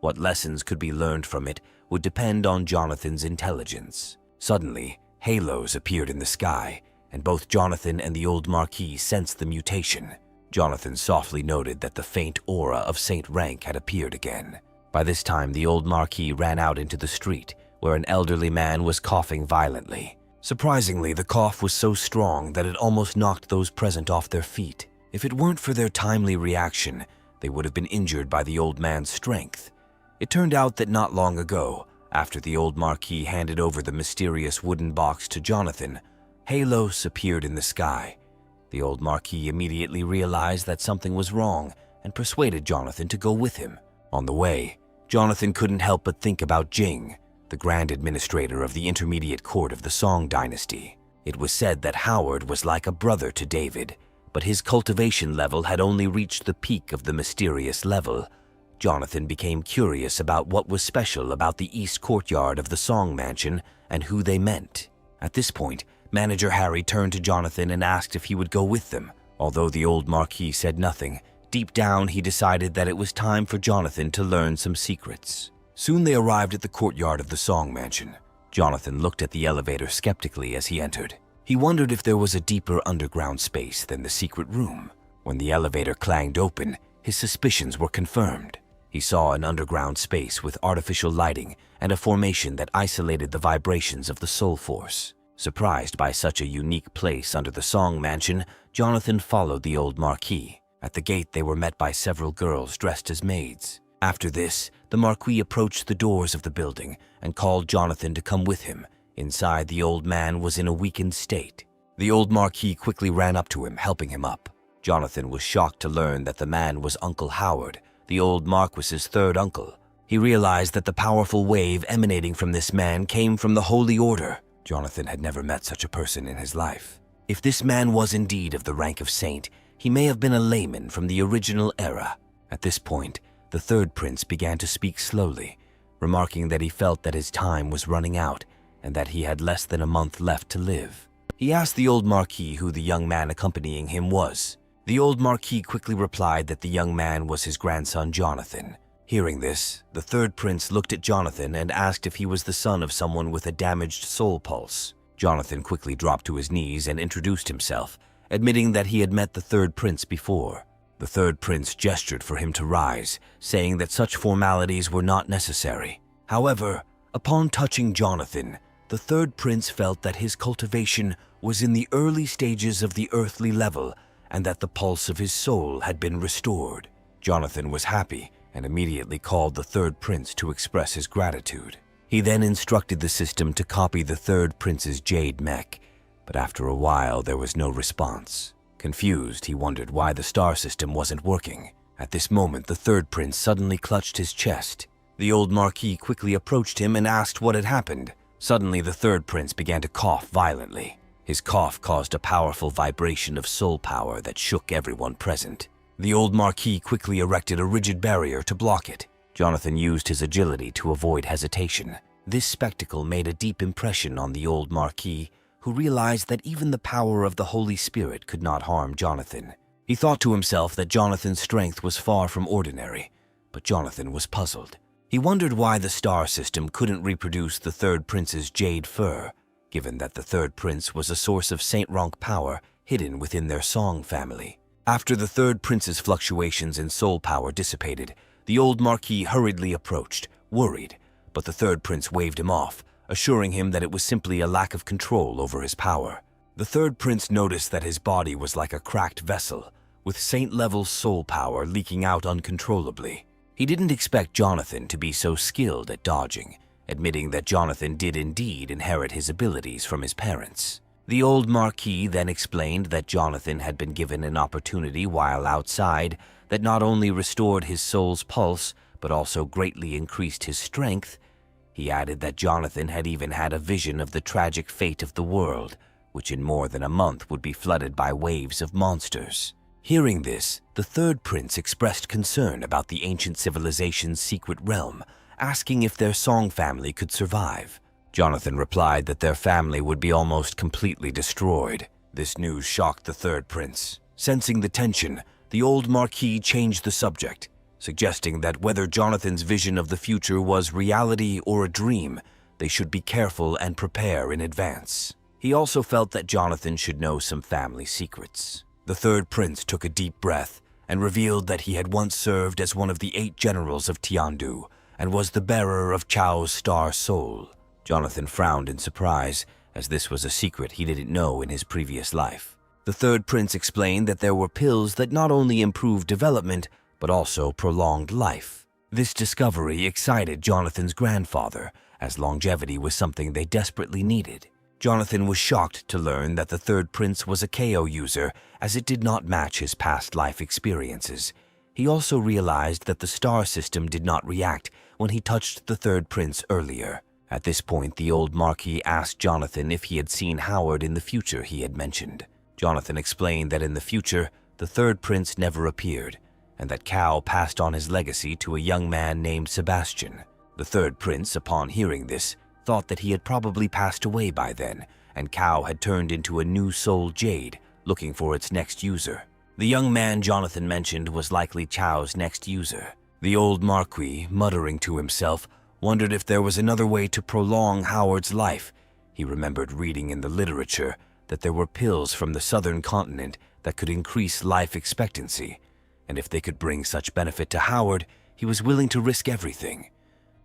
What lessons could be learned from it would depend on Jonathan's intelligence. Suddenly, halos appeared in the sky, and both Jonathan and the old Marquis sensed the mutation. Jonathan softly noted that the faint aura of Saint Rank had appeared again. By this time, the old Marquis ran out into the street, where an elderly man was coughing violently. Surprisingly, the cough was so strong that it almost knocked those present off their feet. If it weren't for their timely reaction, they would have been injured by the old man's strength. It turned out that not long ago, after the old Marquis handed over the mysterious wooden box to Jonathan, halos appeared in the sky. The old Marquis immediately realized that something was wrong and persuaded Jonathan to go with him. On the way, Jonathan couldn't help but think about Jing, the Grand Administrator of the Intermediate Court of the Song Dynasty. It was said that Howard was like a brother to David, but his cultivation level had only reached the peak of the mysterious level. Jonathan became curious about what was special about the east courtyard of the Song Mansion and who they meant. At this point, Manager Harry turned to Jonathan and asked if he would go with them. Although the old Marquis said nothing, deep down he decided that it was time for Jonathan to learn some secrets. Soon they arrived at the courtyard of the Song Mansion. Jonathan looked at the elevator skeptically as he entered. He wondered if there was a deeper underground space than the secret room. When the elevator clanged open, his suspicions were confirmed. He saw an underground space with artificial lighting and a formation that isolated the vibrations of the soul force. Surprised by such a unique place under the Song Mansion, Jonathan followed the old Marquis. At the gate, they were met by several girls dressed as maids. After this, the Marquis approached the doors of the building and called Jonathan to come with him. Inside, the old man was in a weakened state. The old Marquis quickly ran up to him, helping him up. Jonathan was shocked to learn that the man was Uncle Howard, the old Marquis's third uncle. He realized that the powerful wave emanating from this man came from the Holy Order. Jonathan had never met such a person in his life. If this man was indeed of the rank of saint, he may have been a layman from the original era. At this point, the third prince began to speak slowly, remarking that he felt that his time was running out and that he had less than a month left to live. He asked the old Marquis who the young man accompanying him was. The old Marquis quickly replied that the young man was his grandson Jonathan. Hearing this, the third prince looked at Jonathan and asked if he was the son of someone with a damaged soul pulse. Jonathan quickly dropped to his knees and introduced himself, admitting that he had met the third prince before. The third prince gestured for him to rise, saying that such formalities were not necessary. However, upon touching Jonathan, the third prince felt that his cultivation was in the early stages of the earthly level and that the pulse of his soul had been restored. Jonathan was happy and immediately called the third prince to express his gratitude. He then instructed the system to copy the third prince's jade mech, but after a while there was no response. Confused, he wondered why the star system wasn't working. At this moment, the third prince suddenly clutched his chest. The old Marquis quickly approached him and asked what had happened. Suddenly, the third prince began to cough violently. His cough caused a powerful vibration of soul power that shook everyone present. The old Marquis quickly erected a rigid barrier to block it. Jonathan used his agility to avoid hesitation. This spectacle made a deep impression on the old Marquis, who realized that even the power of the Holy Spirit could not harm Jonathan. He thought to himself that Jonathan's strength was far from ordinary, but Jonathan was puzzled. He wondered why the star system couldn't reproduce the third prince's jade fur, given that the third prince was a source of Saint Rank power hidden within their Song family. After the third prince's fluctuations in soul power dissipated, the old Marquis hurriedly approached, worried, but the third prince waved him off, assuring him that it was simply a lack of control over his power. The third prince noticed that his body was like a cracked vessel, with saint-level soul power leaking out uncontrollably. He didn't expect Jonathan to be so skilled at dodging, admitting that Jonathan did indeed inherit his abilities from his parents. The old Marquis then explained that Jonathan had been given an opportunity while outside that not only restored his soul's pulse, but also greatly increased his strength. He added that Jonathan had even had a vision of the tragic fate of the world, which in more than a month would be flooded by waves of monsters. Hearing this, the third prince expressed concern about the ancient civilization's secret realm, asking if their Song family could survive. Jonathan replied that their family would be almost completely destroyed. This news shocked the third prince. Sensing the tension, the old Marquis changed the subject. suggesting that whether Jonathan's vision of the future was reality or a dream, they should be careful and prepare in advance. He also felt that Jonathan should know some family secrets. The third prince took a deep breath and revealed that he had once served as one of the 8 generals of Tiandu and was the bearer of Chao's star soul. Jonathan frowned in surprise, as this was a secret he didn't know in his previous life. The third prince explained that there were pills that not only improved development, but also prolonged life. This discovery excited Jonathan's grandfather, as longevity was something they desperately needed. Jonathan was shocked to learn that the third prince was a KO user, as it did not match his past life experiences. He also realized that the star system did not react when he touched the third prince earlier. At this point, the old Marquis asked Jonathan if he had seen Howard in the future he had mentioned. Jonathan explained that in the future, the third prince never appeared, and that Cao passed on his legacy to a young man named Sebastian. The third prince, upon hearing this, thought that he had probably passed away by then, and Cao had turned into a new soul jade, looking for its next user. The young man Jonathan mentioned was likely Chao's next user. The old Marquis, muttering to himself, wondered if there was another way to prolong Howard's life. He remembered reading in the literature that there were pills from the southern continent that could increase life expectancy, and if they could bring such benefit to Howard, he was willing to risk everything.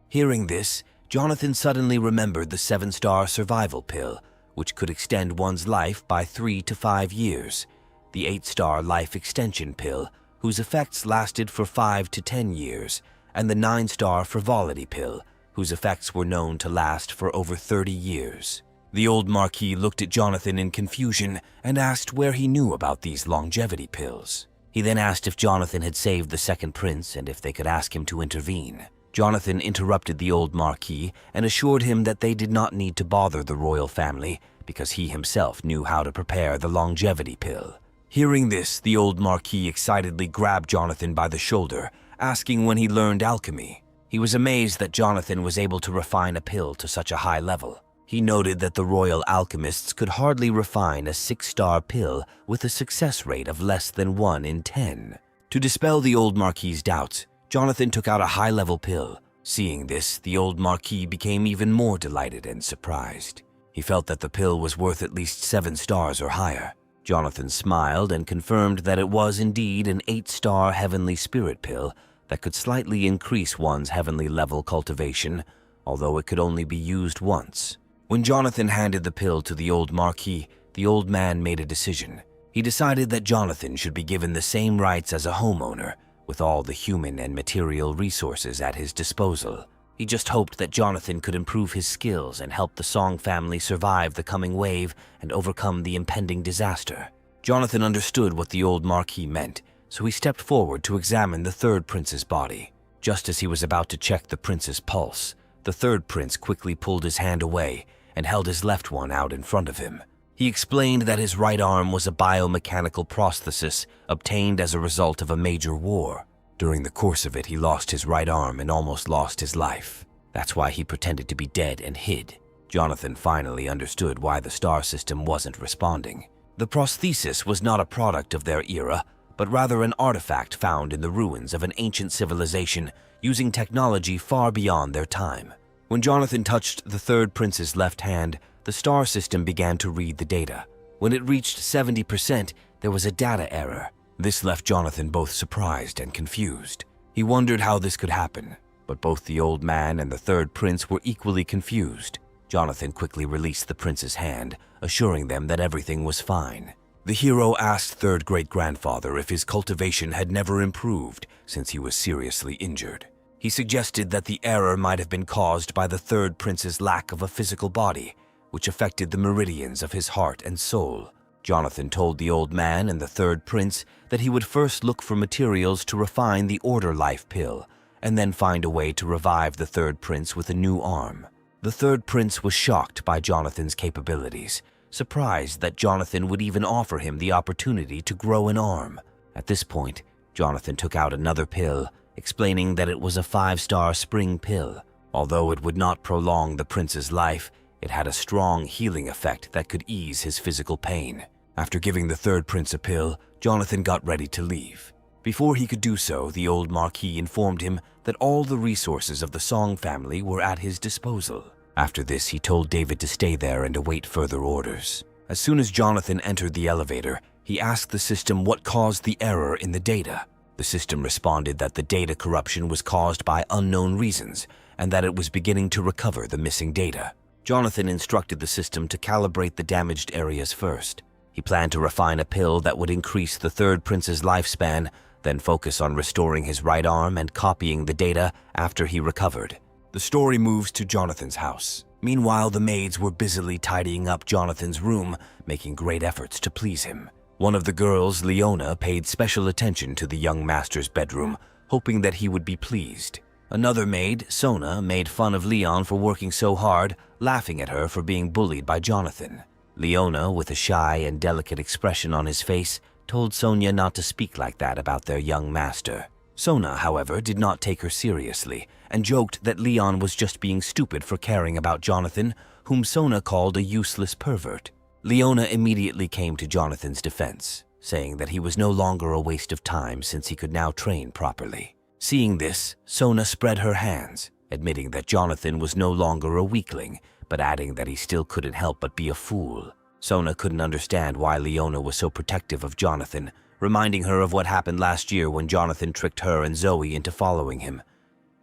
Hearing this, Jonathan suddenly remembered the 7-star survival pill, which could extend one's life by 3 to 5 years, the 8-star life extension pill, whose effects lasted for 5 to 10 years, and the 9-star frivolity pill, whose effects were known to last for over 30 years. The old Marquis looked at Jonathan in confusion and asked where he knew about these longevity pills. He then asked if Jonathan had saved the second prince and if they could ask him to intervene. Jonathan interrupted the old Marquis and assured him that they did not need to bother the royal family because he himself knew how to prepare the longevity pill. Hearing this, the old Marquis excitedly grabbed Jonathan by the shoulder, asking when he learned alchemy. He was amazed that Jonathan was able to refine a pill to such a high level. He noted that the royal alchemists could hardly refine a 6-star pill with a success rate of less than 1 in 10. To dispel the old Marquis's doubts, Jonathan took out a high-level pill. Seeing this, the old Marquis became even more delighted and surprised. He felt that the pill was worth at least 7 stars or higher. Jonathan smiled and confirmed that it was indeed an 8-star heavenly spirit pill that could slightly increase one's heavenly level cultivation, although it could only be used once. When Jonathan handed the pill to the old Marquis, the old man made a decision. He decided that Jonathan should be given the same rights as a homeowner, with all the human and material resources at his disposal. He just hoped that Jonathan could improve his skills and help the Song family survive the coming wave and overcome the impending disaster. Jonathan understood what the old Marquis meant, so he stepped forward to examine the third prince's body. Just as he was about to check the prince's pulse, the third prince quickly pulled his hand away and held his left one out in front of him. He explained that his right arm was a biomechanical prosthesis obtained as a result of a major war. During the course of it, he lost his right arm and almost lost his life. That's why he pretended to be dead and hid. Jonathan finally understood why the star system wasn't responding. The prosthesis was not a product of their era, but rather an artifact found in the ruins of an ancient civilization using technology far beyond their time. When Jonathan touched the third prince's left hand, the star system began to read the data. When it reached 70%, there was a data error. This left Jonathan both surprised and confused. He wondered how this could happen, but both the old man and the third prince were equally confused. Jonathan quickly released the prince's hand, assuring them that everything was fine. The hero asked third great-grandfather if his cultivation had never improved since he was seriously injured. He suggested that the error might have been caused by the third prince's lack of a physical body, which affected the meridians of his heart and soul. Jonathan told the old man and the third prince that he would first look for materials to refine the Order Life pill, and then find a way to revive the third prince with a new arm. The third prince was shocked by Jonathan's capabilities, surprised that Jonathan would even offer him the opportunity to grow an arm. At this point, Jonathan took out another pill, explaining that it was a 5-star spring pill. Although it would not prolong the prince's life, it had a strong healing effect that could ease his physical pain. After giving the third prince a pill, Jonathan got ready to leave. Before he could do so, the old Marquis informed him that all the resources of the Song family were at his disposal. After this, he told David to stay there and await further orders. As soon as Jonathan entered the elevator, he asked the system what caused the error in the data. The system responded that the data corruption was caused by unknown reasons and that it was beginning to recover the missing data. Jonathan instructed the system to calibrate the damaged areas first. He planned to refine a pill that would increase the third prince's lifespan, then focus on restoring his right arm and copying the data after he recovered. The story moves to Jonathan's house. Meanwhile, the maids were busily tidying up Jonathan's room, making great efforts to please him. One of the girls, Leona, paid special attention to the young master's bedroom, hoping that he would be pleased. Another maid, Sona, made fun of Leon for working so hard, laughing at her for being bullied by Jonathan. Leona, with a shy and delicate expression on his face, told Sonia not to speak like that about their young master. Sona, however, did not take her seriously and joked that Leon was just being stupid for caring about Jonathan, whom Sona called a useless pervert. Leona immediately came to Jonathan's defense, saying that he was no longer a waste of time since he could now train properly. Seeing this, Sona spread her hands, admitting that Jonathan was no longer a weakling, but adding that he still couldn't help but be a fool. Sona couldn't understand why Leona was so protective of Jonathan, reminding her of what happened last year when Jonathan tricked her and Zoe into following him.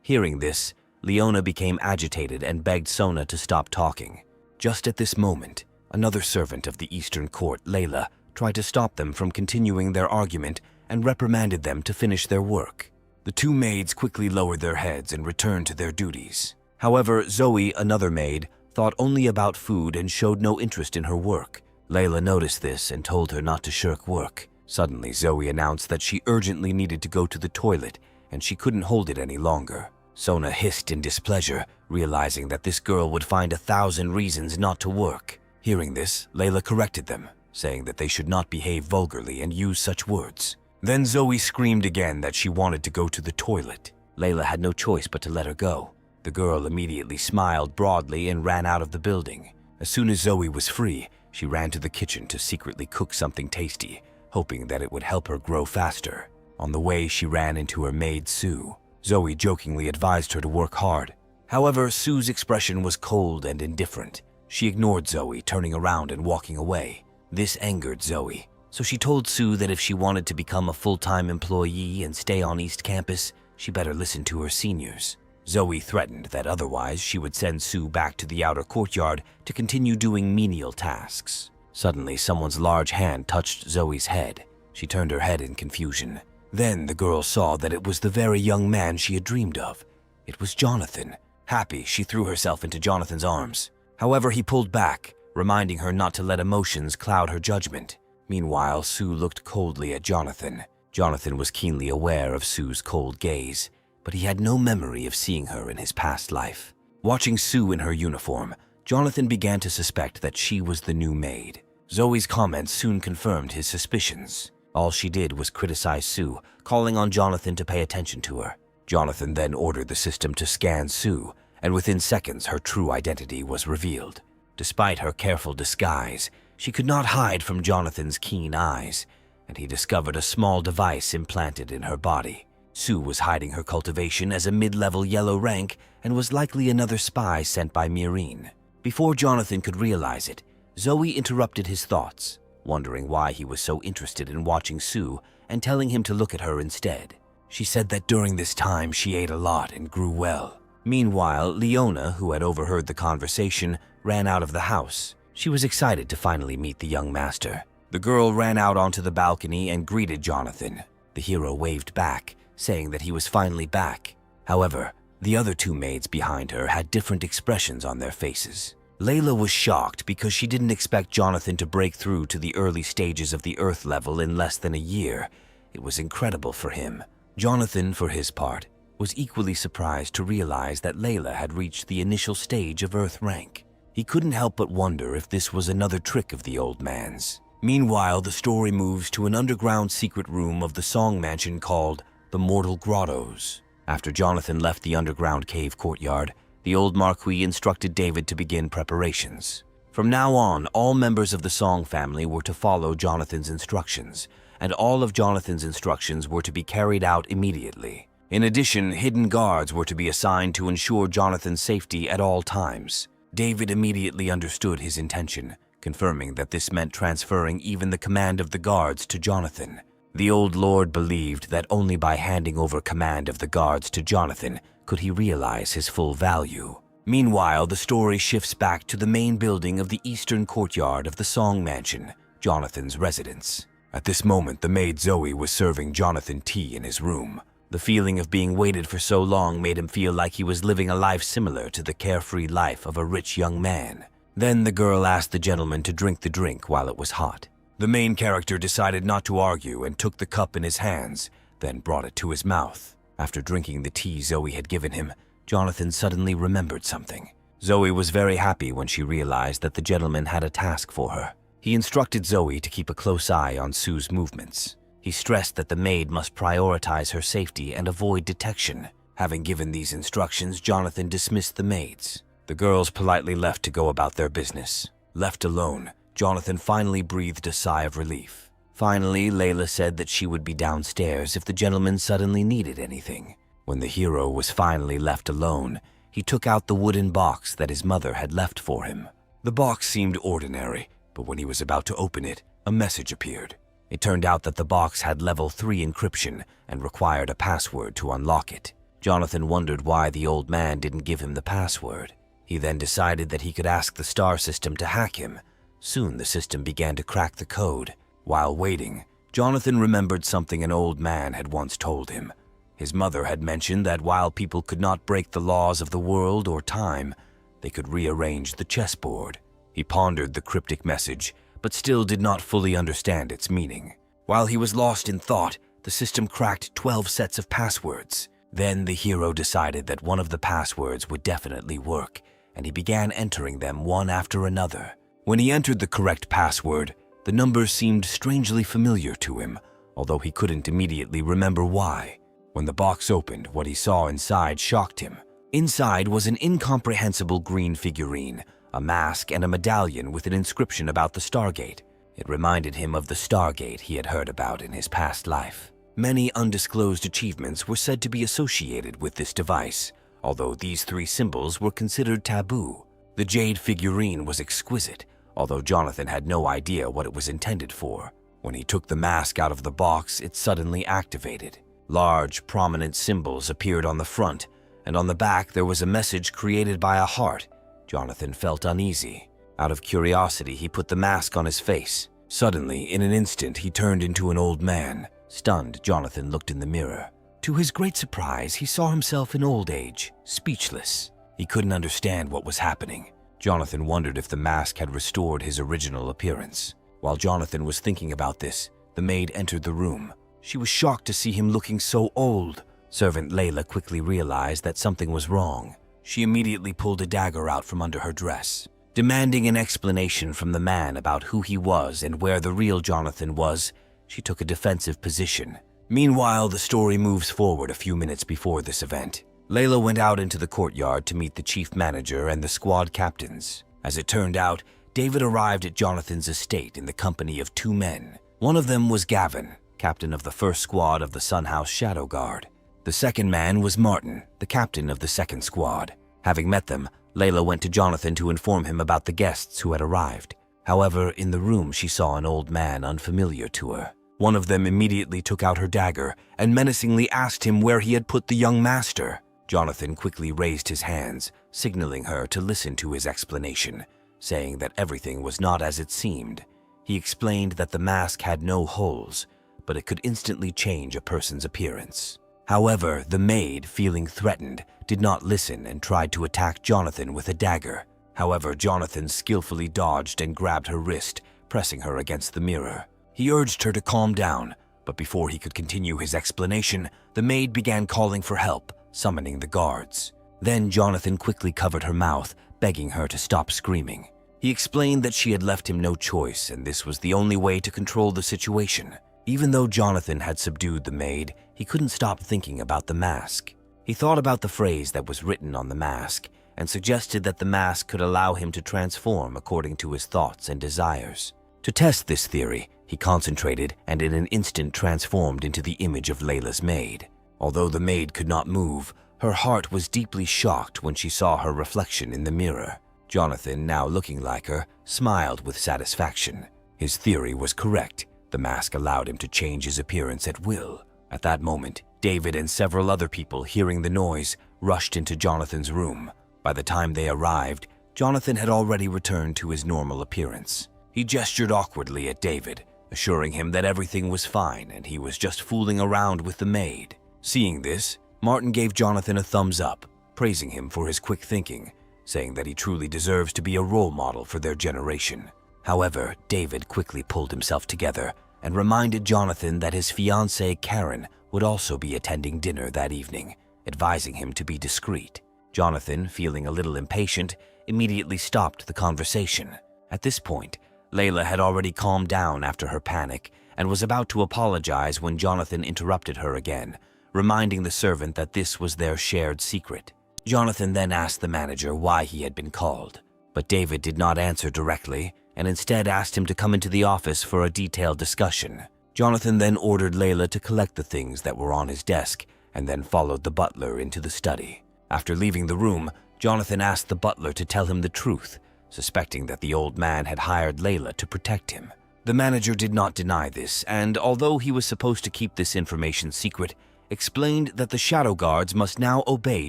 Hearing this, Leona became agitated and begged Sona to stop talking. Just at this moment, another servant of the Eastern Court, Layla, tried to stop them from continuing their argument and reprimanded them to finish their work. The two maids quickly lowered their heads and returned to their duties. However, Zoe, another maid, thought only about food and showed no interest in her work. Layla noticed this and told her not to shirk work. Suddenly, Zoe announced that she urgently needed to go to the toilet and she couldn't hold it any longer. Sona hissed in displeasure, realizing that this girl would find 1,000 reasons not to work. Hearing this, Layla corrected them, saying that they should not behave vulgarly and use such words. Then Zoe screamed again that she wanted to go to the toilet. Layla had no choice but to let her go. The girl immediately smiled broadly and ran out of the building. As soon as Zoe was free, she ran to the kitchen to secretly cook something tasty, hoping that it would help her grow faster. On the way, she ran into her maid, Sue. Zoe jokingly advised her to work hard. However, Sue's expression was cold and indifferent. She ignored Zoe, turning around and walking away. This angered Zoe, so she told Sue that if she wanted to become a full-time employee and stay on East Campus, she better listen to her seniors. Zoe threatened that otherwise she would send Sue back to the outer courtyard to continue doing menial tasks. Suddenly, someone's large hand touched Zoe's head. She turned her head in confusion. Then the girl saw that it was the very young man she had dreamed of. It was Jonathan. Happy, she threw herself into Jonathan's arms. However, he pulled back, reminding her not to let emotions cloud her judgment. Meanwhile, Sue looked coldly at Jonathan. Jonathan was keenly aware of Sue's cold gaze, but he had no memory of seeing her in his past life. Watching Sue in her uniform, Jonathan began to suspect that she was the new maid. Zoe's comments soon confirmed his suspicions. All she did was criticize Sue, calling on Jonathan to pay attention to her. Jonathan then ordered the system to scan Sue, and within seconds her true identity was revealed. Despite her careful disguise, she could not hide from Jonathan's keen eyes, and he discovered a small device implanted in her body. Sue was hiding her cultivation as a mid-level yellow rank and was likely another spy sent by Myrine. Before Jonathan could realize it, Zoe interrupted his thoughts, wondering why he was so interested in watching Sue and telling him to look at her instead. She said that during this time she ate a lot and grew well. Meanwhile, Leona, who had overheard the conversation, ran out of the house. She was excited to finally meet the young master. The girl ran out onto the balcony and greeted Jonathan. The hero waved back, saying that he was finally back. However, the other two maids behind her had different expressions on their faces. Layla was shocked because she didn't expect Jonathan to break through to the early stages of the Earth level in less than a year. It was incredible for him. Jonathan, for his part, was equally surprised to realize that Layla had reached the initial stage of Earth rank. He couldn't help but wonder if this was another trick of the old man's. Meanwhile, the story moves to an underground secret room of the Song Mansion called the Mortal Grottos. After Jonathan left the underground cave courtyard, the old Marquis instructed David to begin preparations. From now on, all members of the Song family were to follow Jonathan's instructions, and all of Jonathan's instructions were to be carried out immediately. In addition, hidden guards were to be assigned to ensure Jonathan's safety at all times. David immediately understood his intention, confirming that this meant transferring even the command of the guards to Jonathan. The old lord believed that only by handing over command of the guards to Jonathan could he realize his full value. Meanwhile, the story shifts back to the main building of the eastern courtyard of the Song Mansion, Jonathan's residence. At this moment, the maid Zoe was serving Jonathan tea in his room. The feeling of being waited for so long made him feel like he was living a life similar to the carefree life of a rich young man. Then the girl asked the gentleman to drink the drink while it was hot. The main character decided not to argue and took the cup in his hands, then brought it to his mouth. After drinking the tea Zoe had given him, Jonathan suddenly remembered something. Zoe was very happy when she realized that the gentleman had a task for her. He instructed Zoe to keep a close eye on Sue's movements. He stressed that the maid must prioritize her safety and avoid detection. Having given these instructions, Jonathan dismissed the maids. The girls politely left to go about their business. Left alone, Jonathan finally breathed a sigh of relief. Finally, Layla said that she would be downstairs if the gentleman suddenly needed anything. When the hero was finally left alone, he took out the wooden box that his mother had left for him. The box seemed ordinary, but when he was about to open it, a message appeared. It turned out that the box had level 3 encryption and required a password to unlock it. Jonathan wondered why the old man didn't give him the password. He then decided that he could ask the star system to hack him. Soon the system began to crack the code. While waiting, Jonathan remembered something an old man had once told him. His mother had mentioned that while people could not break the laws of the world or time, they could rearrange the chessboard. He pondered the cryptic message, but still did not fully understand its meaning. While he was lost in thought, the system cracked 12 sets of passwords. Then the hero decided that one of the passwords would definitely work, and he began entering them one after another. When he entered the correct password, the numbers seemed strangely familiar to him, although he couldn't immediately remember why. When the box opened, what he saw inside shocked him. Inside was an incomprehensible green figurine, a mask, and a medallion with an inscription about the Stargate. It reminded him of the Stargate he had heard about in his past life. Many undisclosed achievements were said to be associated with this device, although these 3 symbols were considered taboo. The jade figurine was exquisite, although Jonathan had no idea what it was intended for. When he took the mask out of the box, it suddenly activated. Large, prominent symbols appeared on the front, and on the back there was a message created by a heart. Jonathan felt uneasy. Out of curiosity, he put the mask on his face. Suddenly, in an instant, he turned into an old man. Stunned, Jonathan looked in the mirror. To his great surprise, he saw himself in old age, speechless. He couldn't understand what was happening. Jonathan wondered if the mask had restored his original appearance. While Jonathan was thinking about this, the maid entered the room. She was shocked to see him looking so old. Servant Layla quickly realized that something was wrong. She immediately pulled a dagger out from under her dress. Demanding an explanation from the man about who he was and where the real Jonathan was, she took a defensive position. Meanwhile, the story moves forward a few minutes before this event. Layla went out into the courtyard to meet the chief manager and the squad captains. As it turned out, David arrived at Jonathan's estate in the company of 2 men. One of them was Gavin, captain of the first squad of the Sunhouse Shadow Guard. The second man was Martin, the captain of the second squad. Having met them, Layla went to Jonathan to inform him about the guests who had arrived. However, in the room she saw an old man unfamiliar to her. One of them immediately took out her dagger and menacingly asked him where he had put the young master. Jonathan quickly raised his hands, signaling her to listen to his explanation, saying that everything was not as it seemed. He explained that the mask had no holes, but it could instantly change a person's appearance. However, the maid, feeling threatened, did not listen and tried to attack Jonathan with a dagger. However, Jonathan skillfully dodged and grabbed her wrist, pressing her against the mirror. He urged her to calm down, but before he could continue his explanation, the maid began calling for help, summoning the guards. Then Jonathan quickly covered her mouth, begging her to stop screaming. He explained that she had left him no choice and this was the only way to control the situation. Even though Jonathan had subdued the maid, he couldn't stop thinking about the mask. He thought about the phrase that was written on the mask and suggested that the mask could allow him to transform according to his thoughts and desires. To test this theory, He concentrated and in an instant transformed into the image of Layla's maid. Although the maid could not move, her heart was deeply shocked when she saw her reflection in the mirror. Jonathan, now looking like her, smiled with satisfaction. His theory was correct. The mask allowed him to change his appearance at will. At that moment, David and several other people, hearing the noise, rushed into Jonathan's room. By the time they arrived, Jonathan had already returned to his normal appearance. He gestured awkwardly at David, assuring him that everything was fine and he was just fooling around with the maid. Seeing this, Martin gave Jonathan a thumbs up, praising him for his quick thinking, saying that he truly deserves to be a role model for their generation. However, David quickly pulled himself together and reminded Jonathan that his fiancée Karen would also be attending dinner that evening, advising him to be discreet. Jonathan, feeling a little impatient, immediately stopped the conversation. At this point, Layla had already calmed down after her panic and was about to apologize when Jonathan interrupted her again, reminding the servant that this was their shared secret. Jonathan then asked the manager why he had been called, but David did not answer directly and instead asked him to come into the office for a detailed discussion. Jonathan then ordered Layla to collect the things that were on his desk and then followed the butler into the study. After leaving the room, Jonathan asked the butler to tell him the truth, suspecting that the old man had hired Layla to protect him. The manager did not deny this, and although he was supposed to keep this information secret, explained that the shadow guards must now obey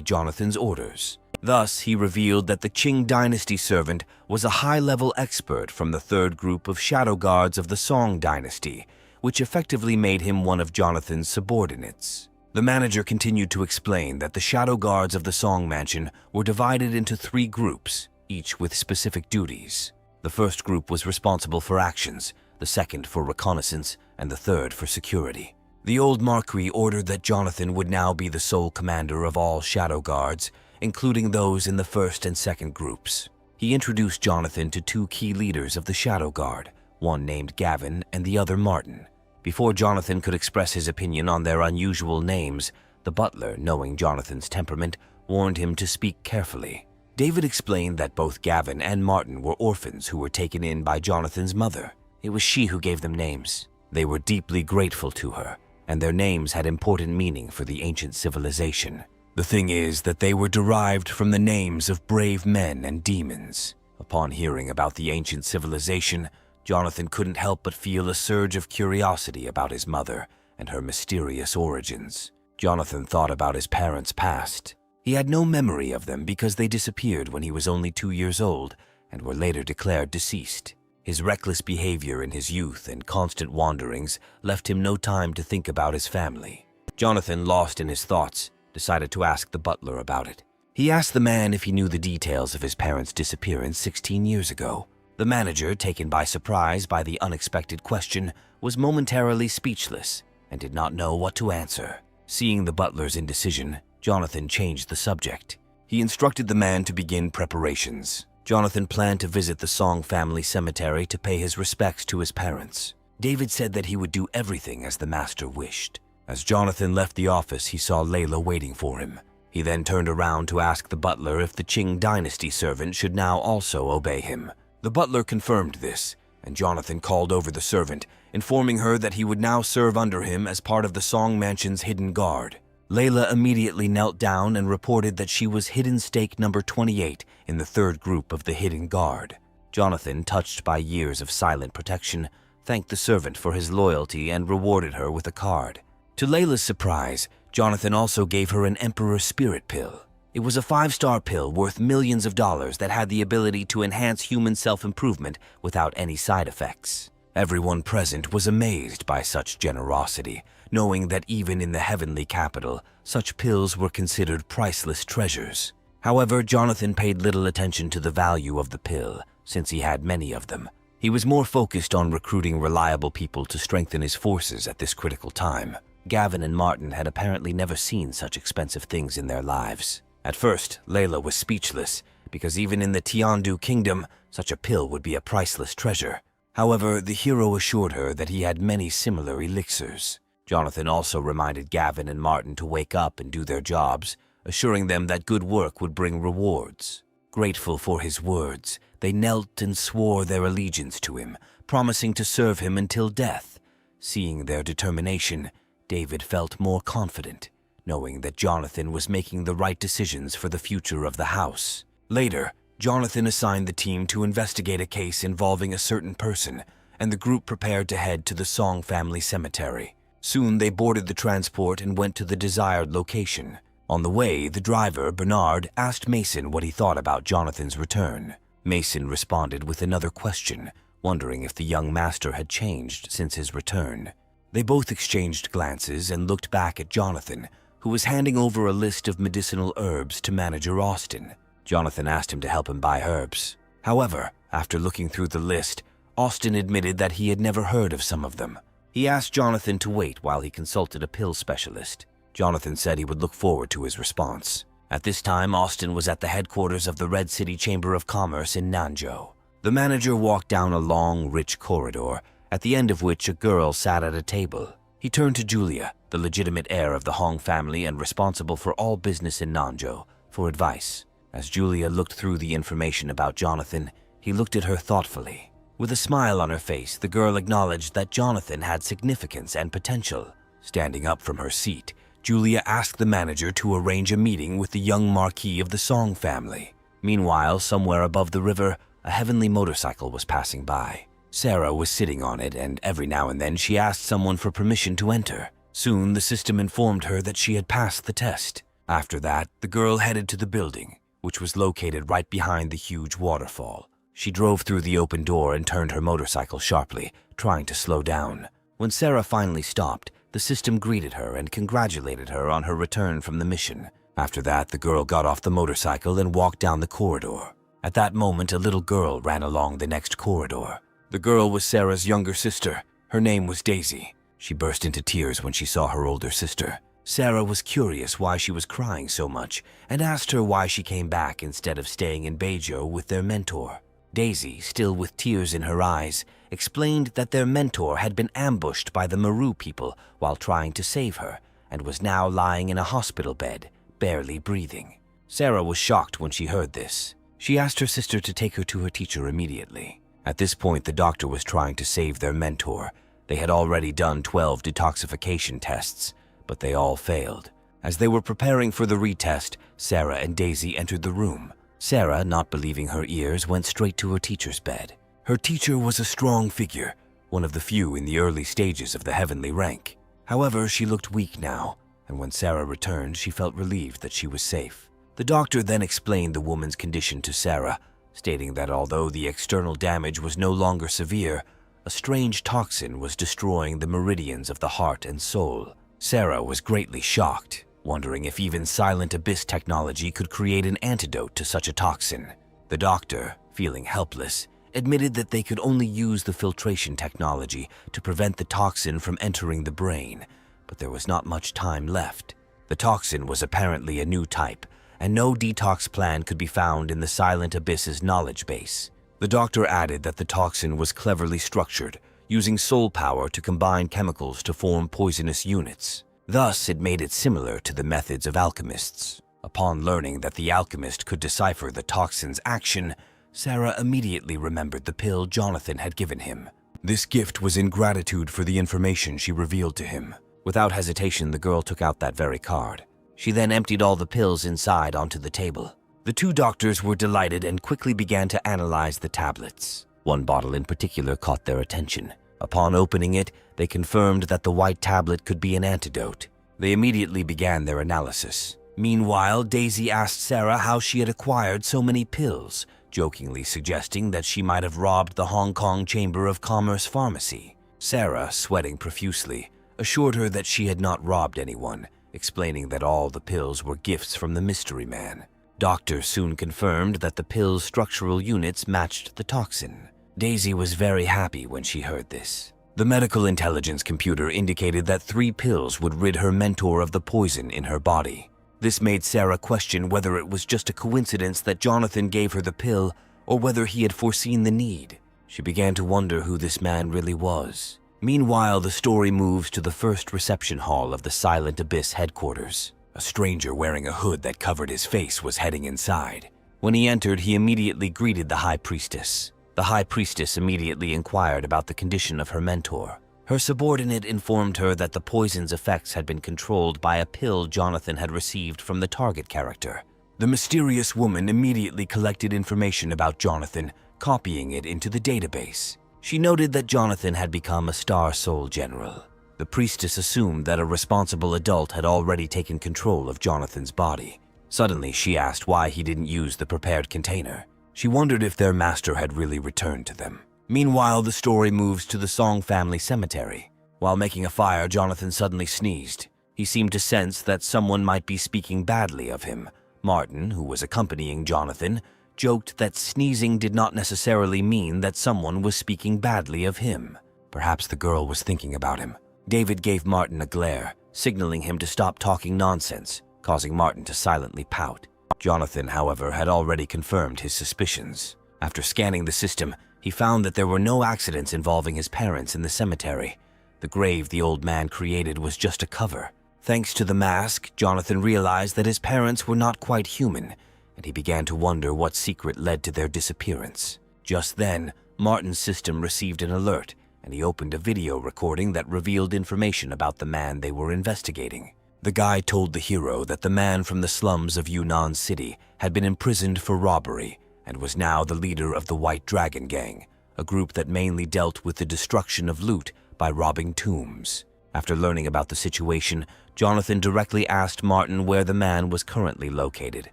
Jonathan's orders. Thus, he revealed that the Qing dynasty servant was a high-level expert from the third group of shadow guards of the Song dynasty, which effectively made him one of Jonathan's subordinates. The manager continued to explain that the shadow guards of the Song mansion were divided into 3 groups, each with specific duties. The first group was responsible for actions, the second for reconnaissance, and the third for security. The old Marquis ordered that Jonathan would now be the sole commander of all shadow guards, including those in the first and second groups. He introduced Jonathan to 2 key leaders of the shadow guard, one named Gavin and the other Martin. Before Jonathan could express his opinion on their unusual names, the butler, knowing Jonathan's temperament, warned him to speak carefully. David explained that both Gavin and Martin were orphans who were taken in by Jonathan's mother. It was she who gave them names. They were deeply grateful to her, and their names had important meaning for the ancient civilization. The thing is that they were derived from the names of brave men and demons. Upon hearing about the ancient civilization, Jonathan couldn't help but feel a surge of curiosity about his mother and her mysterious origins. Jonathan thought about his parents' past. He had no memory of them because they disappeared when he was only 2 years old and were later declared deceased. His reckless behavior in his youth and constant wanderings left him no time to think about his family. Jonathan, lost in his thoughts, decided to ask the butler about it. He asked the man if he knew the details of his parents' disappearance 16 years ago. The manager, taken by surprise by the unexpected question, was momentarily speechless and did not know what to answer. Seeing the butler's indecision, Jonathan changed the subject. He instructed the man to begin preparations. Jonathan planned to visit the Song family cemetery to pay his respects to his parents. David said that he would do everything as the master wished. As Jonathan left the office, he saw Layla waiting for him. He then turned around to ask the butler if the Qing dynasty servant should now also obey him. The butler confirmed this, and Jonathan called over the servant, informing her that he would now serve under him as part of the Song mansion's hidden guard. Layla immediately knelt down and reported that she was hidden stake number 28 in the third group of the hidden guard. Jonathan, touched by years of silent protection, thanked the servant for his loyalty and rewarded her with a card. To Layla's surprise, Jonathan also gave her an Emperor Spirit pill. It was a 5-star pill worth millions of dollars that had the ability to enhance human self-improvement without any side effects. Everyone present was amazed by such generosity, knowing that even in the heavenly capital, such pills were considered priceless treasures. However, Jonathan paid little attention to the value of the pill, since he had many of them. He was more focused on recruiting reliable people to strengthen his forces at this critical time. Gavin and Martin had apparently never seen such expensive things in their lives. At first, Layla was speechless, because even in the Tiandu kingdom, such a pill would be a priceless treasure. However, the hero assured her that he had many similar elixirs. Jonathan also reminded Gavin and Martin to wake up and do their jobs, assuring them that good work would bring rewards. Grateful for his words, they knelt and swore their allegiance to him, promising to serve him until death. Seeing their determination, David felt more confident, knowing that Jonathan was making the right decisions for the future of the house. Later, Jonathan assigned the team to investigate a case involving a certain person, and the group prepared to head to the Song family cemetery. Soon they boarded the transport and went to the desired location. On the way, the driver, Bernard, asked Mason what he thought about Jonathan's return. Mason responded with another question, wondering if the young master had changed since his return. They both exchanged glances and looked back at Jonathan, who was handing over a list of medicinal herbs to manager Austin. Jonathan asked him to help him buy herbs. However, after looking through the list, Austin admitted that he had never heard of some of them. He asked Jonathan to wait while he consulted a pill specialist. Jonathan said he would look forward to his response. At this time, Austin was at the headquarters of the Red City Chamber of Commerce in Nanzhou. The manager walked down a long, rich corridor, at the end of which a girl sat at a table. He turned to Julia, the legitimate heir of the Hong family and responsible for all business in Nanzhou, for advice. As Julia looked through the information about Jonathan, he looked at her thoughtfully. With a smile on her face, the girl acknowledged that Jonathan had significance and potential. Standing up from her seat, Julia asked the manager to arrange a meeting with the young marquis of the Song family. Meanwhile, somewhere above the river, a heavenly motorcycle was passing by. Sarah was sitting on it, and every now and then she asked someone for permission to enter. Soon, the system informed her that she had passed the test. After that, the girl headed to the building, which was located right behind the huge waterfall. She drove through the open door and turned her motorcycle sharply, trying to slow down. When Sarah finally stopped, the system greeted her and congratulated her on her return from the mission. After that, the girl got off the motorcycle and walked down the corridor. At that moment, a little girl ran along the next corridor. The girl was Sarah's younger sister. Her name was Daisy. She burst into tears when she saw her older sister. Sarah was curious why she was crying so much and asked her why she came back instead of staying in Beizhou with their mentor. Daisy, still with tears in her eyes, explained that their mentor had been ambushed by the Maru people while trying to save her and was now lying in a hospital bed, barely breathing. Sarah was shocked when she heard this. She asked her sister to take her to her teacher immediately. At this point, the doctor was trying to save their mentor. They had already done 12 detoxification tests, but they all failed. As they were preparing for the retest, Sarah and Daisy entered the room. Sarah, not believing her ears, went straight to her teacher's bed. Her teacher was a strong figure, one of the few in the early stages of the heavenly rank. However, she looked weak now, and when Sarah returned, she felt relieved that she was safe. The doctor then explained the woman's condition to Sarah, stating that although the external damage was no longer severe, a strange toxin was destroying the meridians of the heart and soul. Sarah was greatly shocked, wondering if even Silent Abyss technology could create an antidote to such a toxin. The doctor, feeling helpless, admitted that they could only use the filtration technology to prevent the toxin from entering the brain, but there was not much time left. The toxin was apparently a new type, and no detox plan could be found in the Silent Abyss's knowledge base. The doctor added that the toxin was cleverly structured, using soul power to combine chemicals to form poisonous units. Thus, it made it similar to the methods of alchemists. Upon learning that the alchemist could decipher the toxin's action, Sarah immediately remembered the pill Jonathan had given him. This gift was in gratitude for the information she revealed to him. Without hesitation, the girl took out that very card. She then emptied all the pills inside onto the table. The two doctors were delighted and quickly began to analyze the tablets. One bottle in particular caught their attention. Upon opening it, they confirmed that the white tablet could be an antidote. They immediately began their analysis. Meanwhile, Daisy asked Sarah how she had acquired so many pills, jokingly suggesting that she might have robbed the Hong Kong Chamber of Commerce pharmacy. Sarah, sweating profusely, assured her that she had not robbed anyone, explaining that all the pills were gifts from the mystery man. Doctors soon confirmed that the pill's structural units matched the toxin. Daisy was very happy when she heard this. The medical intelligence computer indicated that 3 pills would rid her mentor of the poison in her body. This made Sarah question whether it was just a coincidence that Jonathan gave her the pill or whether he had foreseen the need. She began to wonder who this man really was. Meanwhile, the story moves to the first reception hall of the Silent Abyss headquarters. A stranger wearing a hood that covered his face was heading inside. When he entered, he immediately greeted the High Priestess. The high priestess immediately inquired about the condition of her mentor. Her subordinate informed her that the poison's effects had been controlled by a pill Jonathan had received from the target character. The mysterious woman immediately collected information about Jonathan, copying it into the database. She noted that Jonathan had become a Star Soul General. The priestess assumed that a responsible adult had already taken control of Jonathan's body. Suddenly, she asked why he didn't use the prepared container. She wondered if their master had really returned to them. Meanwhile, the story moves to the Song family cemetery. While making a fire, Jonathan suddenly sneezed. He seemed to sense that someone might be speaking badly of him. Martin, who was accompanying Jonathan, joked that sneezing did not necessarily mean that someone was speaking badly of him. Perhaps the girl was thinking about him. David gave Martin a glare, signaling him to stop talking nonsense, causing Martin to silently pout. Jonathan, however, had already confirmed his suspicions. After scanning the system, he found that there were no accidents involving his parents in the cemetery. The grave the old man created was just a cover. Thanks to the mask, Jonathan realized that his parents were not quite human, and he began to wonder what secret led to their disappearance. Just then, Martin's system received an alert, and he opened a video recording that revealed information about the man they were investigating. The guy told the hero that the man from the slums of Yunnan City had been imprisoned for robbery and was now the leader of the White Dragon Gang, a group that mainly dealt with the destruction of loot by robbing tombs. After learning about the situation, Jonathan directly asked Martin where the man was currently located.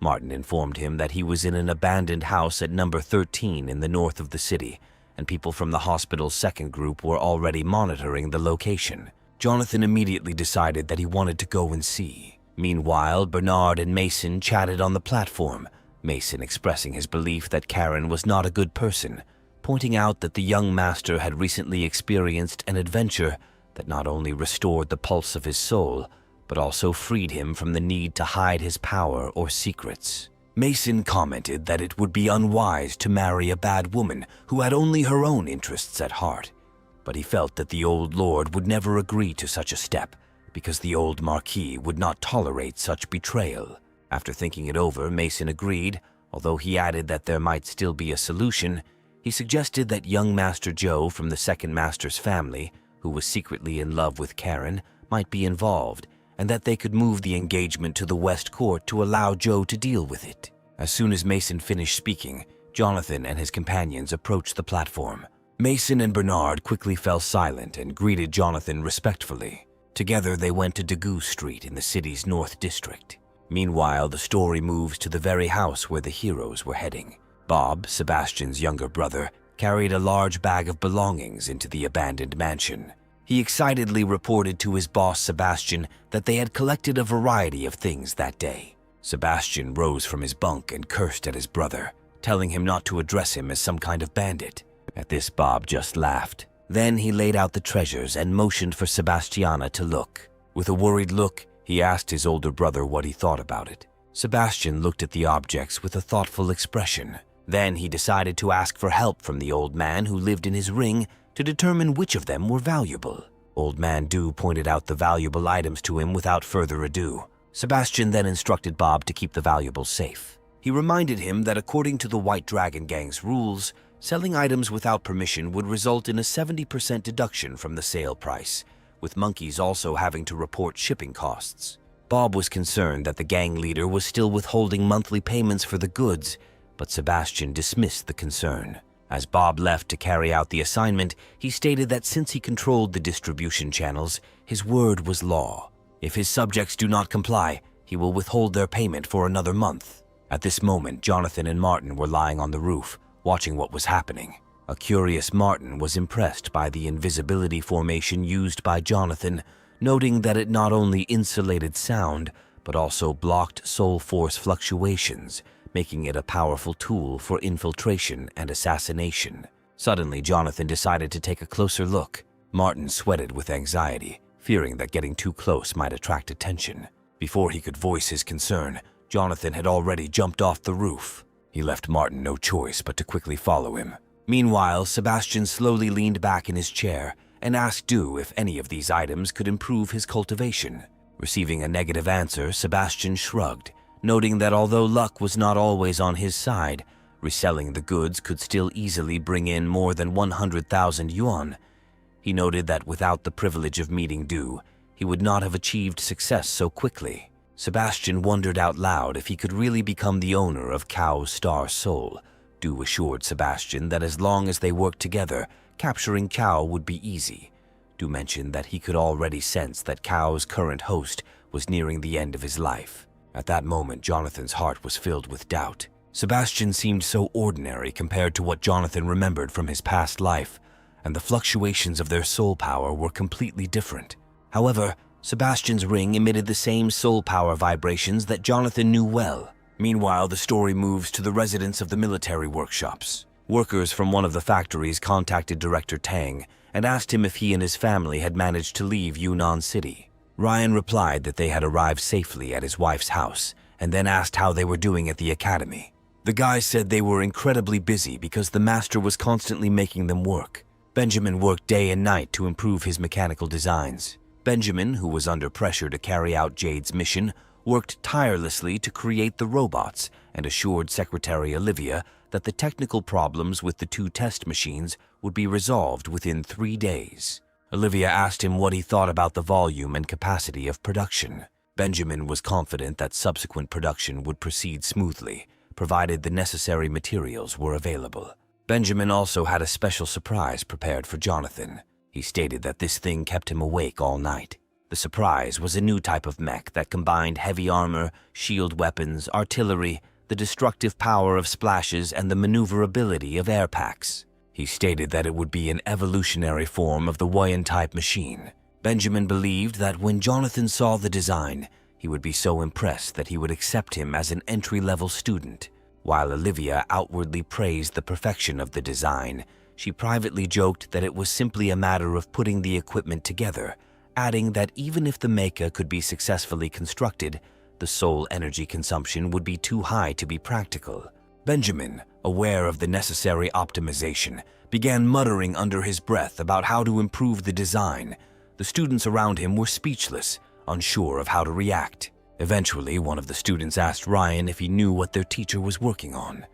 Martin informed him that he was in an abandoned house at number 13 in the north of the city, and people from the hospital's second group were already monitoring the location. Jonathan immediately decided that he wanted to go and see. Meanwhile, Bernard and Mason chatted on the platform, Mason expressing his belief that Karen was not a good person, pointing out that the young master had recently experienced an adventure that not only restored the pulse of his soul, but also freed him from the need to hide his power or secrets. Mason commented that it would be unwise to marry a bad woman who had only her own interests at heart, but he felt that the old lord would never agree to such a step because the old marquis would not tolerate such betrayal. After thinking it over, Mason agreed, although he added that there might still be a solution. He suggested that young Master Joe from the second master's family, who was secretly in love with Karen, might be involved, and that they could move the engagement to the West Court to allow Joe to deal with it. As soon as Mason finished speaking, Jonathan and his companions approached the platform. Mason and Bernard quickly fell silent and greeted Jonathan respectfully. Together they went to Dagu Street in the city's North District. Meanwhile, the story moves to the very house where the heroes were heading. Bob, Sebastian's younger brother, carried a large bag of belongings into the abandoned mansion. He excitedly reported to his boss Sebastian that they had collected a variety of things that day. Sebastian rose from his bunk and cursed at his brother, telling him not to address him as some kind of bandit. At this, Bob just laughed. Then he laid out the treasures and motioned for Sebastiana to look. With a worried look, he asked his older brother what he thought about it. Sebastian looked at the objects with a thoughtful expression. Then he decided to ask for help from the old man who lived in his ring to determine which of them were valuable. Old Man Du pointed out the valuable items to him without further ado. Sebastian then instructed Bob to keep the valuables safe. He reminded him that according to the White Dragon Gang's rules, selling items without permission would result in a 70% deduction from the sale price, with monkeys also having to report shipping costs. Bob was concerned that the gang leader was still withholding monthly payments for the goods, but Sebastian dismissed the concern. As Bob left to carry out the assignment, he stated that since he controlled the distribution channels, his word was law. If his subjects do not comply, he will withhold their payment for another month. At this moment, Jonathan and Martin were lying on the roof, watching what was happening. A curious Martin was impressed by the invisibility formation used by Jonathan, noting that it not only insulated sound, but also blocked soul force fluctuations, making it a powerful tool for infiltration and assassination. Suddenly, Jonathan decided to take a closer look. Martin sweated with anxiety, fearing that getting too close might attract attention. Before he could voice his concern, Jonathan had already jumped off the roof. He left Martin no choice but to quickly follow him. Meanwhile, Sebastian slowly leaned back in his chair and asked Du if any of these items could improve his cultivation. Receiving a negative answer, Sebastian shrugged, noting that although luck was not always on his side, Reselling the goods could still easily bring in more than 100,000 yuan. He noted that without the privilege of meeting Du, he would not have achieved success so quickly. Sebastian wondered out loud if he could really become the owner of Cao's star soul. Du assured Sebastian that as long as they worked together, capturing Cao would be easy. Du mentioned that he could already sense that Cao's current host was nearing the end of his life. At that moment, Jonathan's heart was filled with doubt. Sebastian seemed so ordinary compared to what Jonathan remembered from his past life, and the fluctuations of their soul power were completely different. However, Sebastian's ring emitted the same soul power vibrations that Jonathan knew well. Meanwhile, the story moves to the residents of the military workshops. Workers from one of the factories contacted Director Tang and asked him if he and his family had managed to leave Yunnan City. Ryan replied that they had arrived safely at his wife's house, and then asked how they were doing at the academy. The guys said they were incredibly busy because the master was constantly making them work. Benjamin worked day and night to improve his mechanical designs. Benjamin, who was under pressure to carry out Jade's mission, worked tirelessly to create the robots and assured Secretary Olivia that the technical problems with the 2 test machines would be resolved within 3 days. Olivia asked him what he thought about the volume and capacity of production. Benjamin was confident that subsequent production would proceed smoothly, provided the necessary materials were available. Benjamin also had a special surprise prepared for Jonathan. He stated that this thing kept him awake all night. The surprise was a new type of mech that combined heavy armor, shield weapons, artillery, the destructive power of splashes, and the maneuverability of air packs. He stated that it would be an evolutionary form of the Wayne-type machine. Benjamin believed that when Jonathan saw the design, he would be so impressed that he would accept him as an entry-level student. While Olivia outwardly praised the perfection of the design, she privately joked that it was simply a matter of putting the equipment together, adding that even if the mecha could be successfully constructed, the soul energy consumption would be too high to be practical. Benjamin, aware of the necessary optimization, began muttering under his breath about how to improve the design. The students around him were speechless, unsure of how to react. Eventually, one of the students asked Ryan if he knew what their teacher was working on.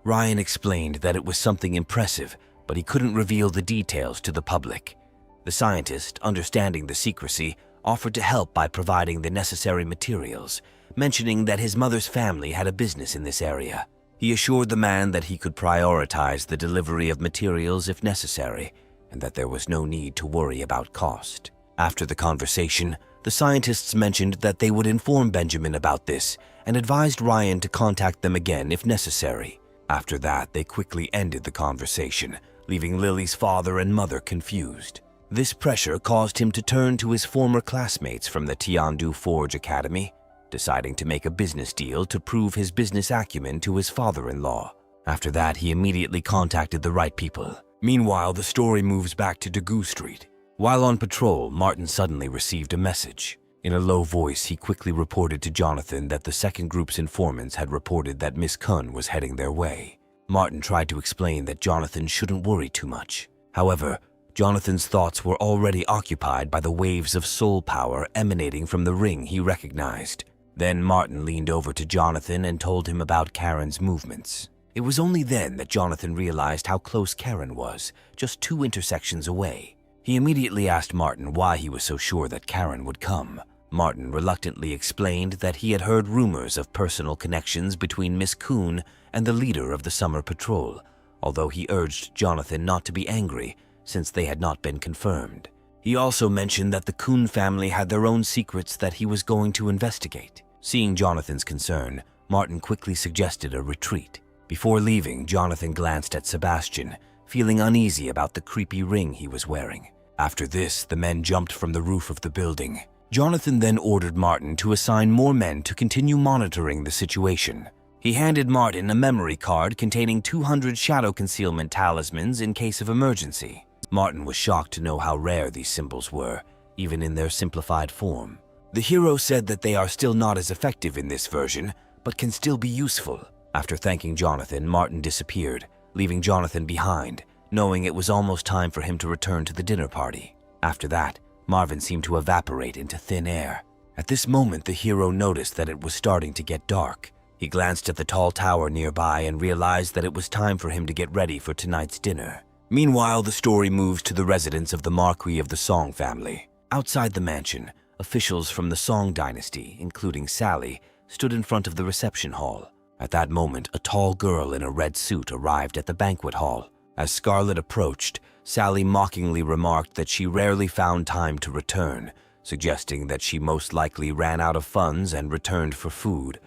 Ryan explained that it was something impressive, but he couldn't reveal the details to the public. The scientist, understanding the secrecy, offered to help by providing the necessary materials, mentioning that his mother's family had a business in this area. He assured the man that he could prioritize the delivery of materials if necessary, and that there was no need to worry about cost. After the conversation, the scientists mentioned that they would inform Benjamin about this and advised Ryan to contact them again if necessary. After that, they quickly ended the conversation, leaving Lily's father and mother confused. This pressure caused him to turn to his former classmates from the Tiandu Forge Academy, deciding to make a business deal to prove his business acumen to his father-in-law. After that, he immediately contacted the right people. Meanwhile, the story moves back to Dagu Street. While on patrol, Martin suddenly received a message. In a low voice, he quickly reported to Jonathan that the second group's informants had reported that Miss Kun was heading their way. Martin tried to explain that Jonathan shouldn't worry too much. However, Jonathan's thoughts were already occupied by the waves of soul power emanating from the ring he recognized. Then Martin leaned over to Jonathan and told him about Karen's movements. It was only then that Jonathan realized how close Karen was, just 2 intersections away. He immediately asked Martin why he was so sure that Karen would come. Martin reluctantly explained that he had heard rumors of personal connections between Miss Kun and the leader of the summer patrol, although he urged Jonathan not to be angry since they had not been confirmed. He also mentioned that the Kun family had their own secrets that he was going to investigate. Seeing Jonathan's concern, Martin quickly suggested a retreat. Before leaving, Jonathan glanced at Sebastian, feeling uneasy about the creepy ring he was wearing. After this, the men jumped from the roof of the building. Jonathan then ordered Martin to assign more men to continue monitoring the situation. He handed Martin a memory card containing 200 shadow concealment talismans in case of emergency. Martin was shocked to know how rare these symbols were, even in their simplified form. The hero said that they are still not as effective in this version, but can still be useful. After thanking Jonathan, Martin disappeared, leaving Jonathan behind, knowing it was almost time for him to return to the dinner party. After that, Marvin seemed to evaporate into thin air. At this moment, the hero noticed that it was starting to get dark. He glanced at the tall tower nearby and realized that it was time for him to get ready for tonight's dinner. Meanwhile, the story moves to the residence of the Marquis of the Song family. Outside the mansion, officials from the Song dynasty, including Sally, stood in front of the reception hall. At that moment, a tall girl in a red suit arrived at the banquet hall. As Scarlett approached, Sally mockingly remarked that she rarely found time to return, suggesting that she most likely ran out of funds and returned for food.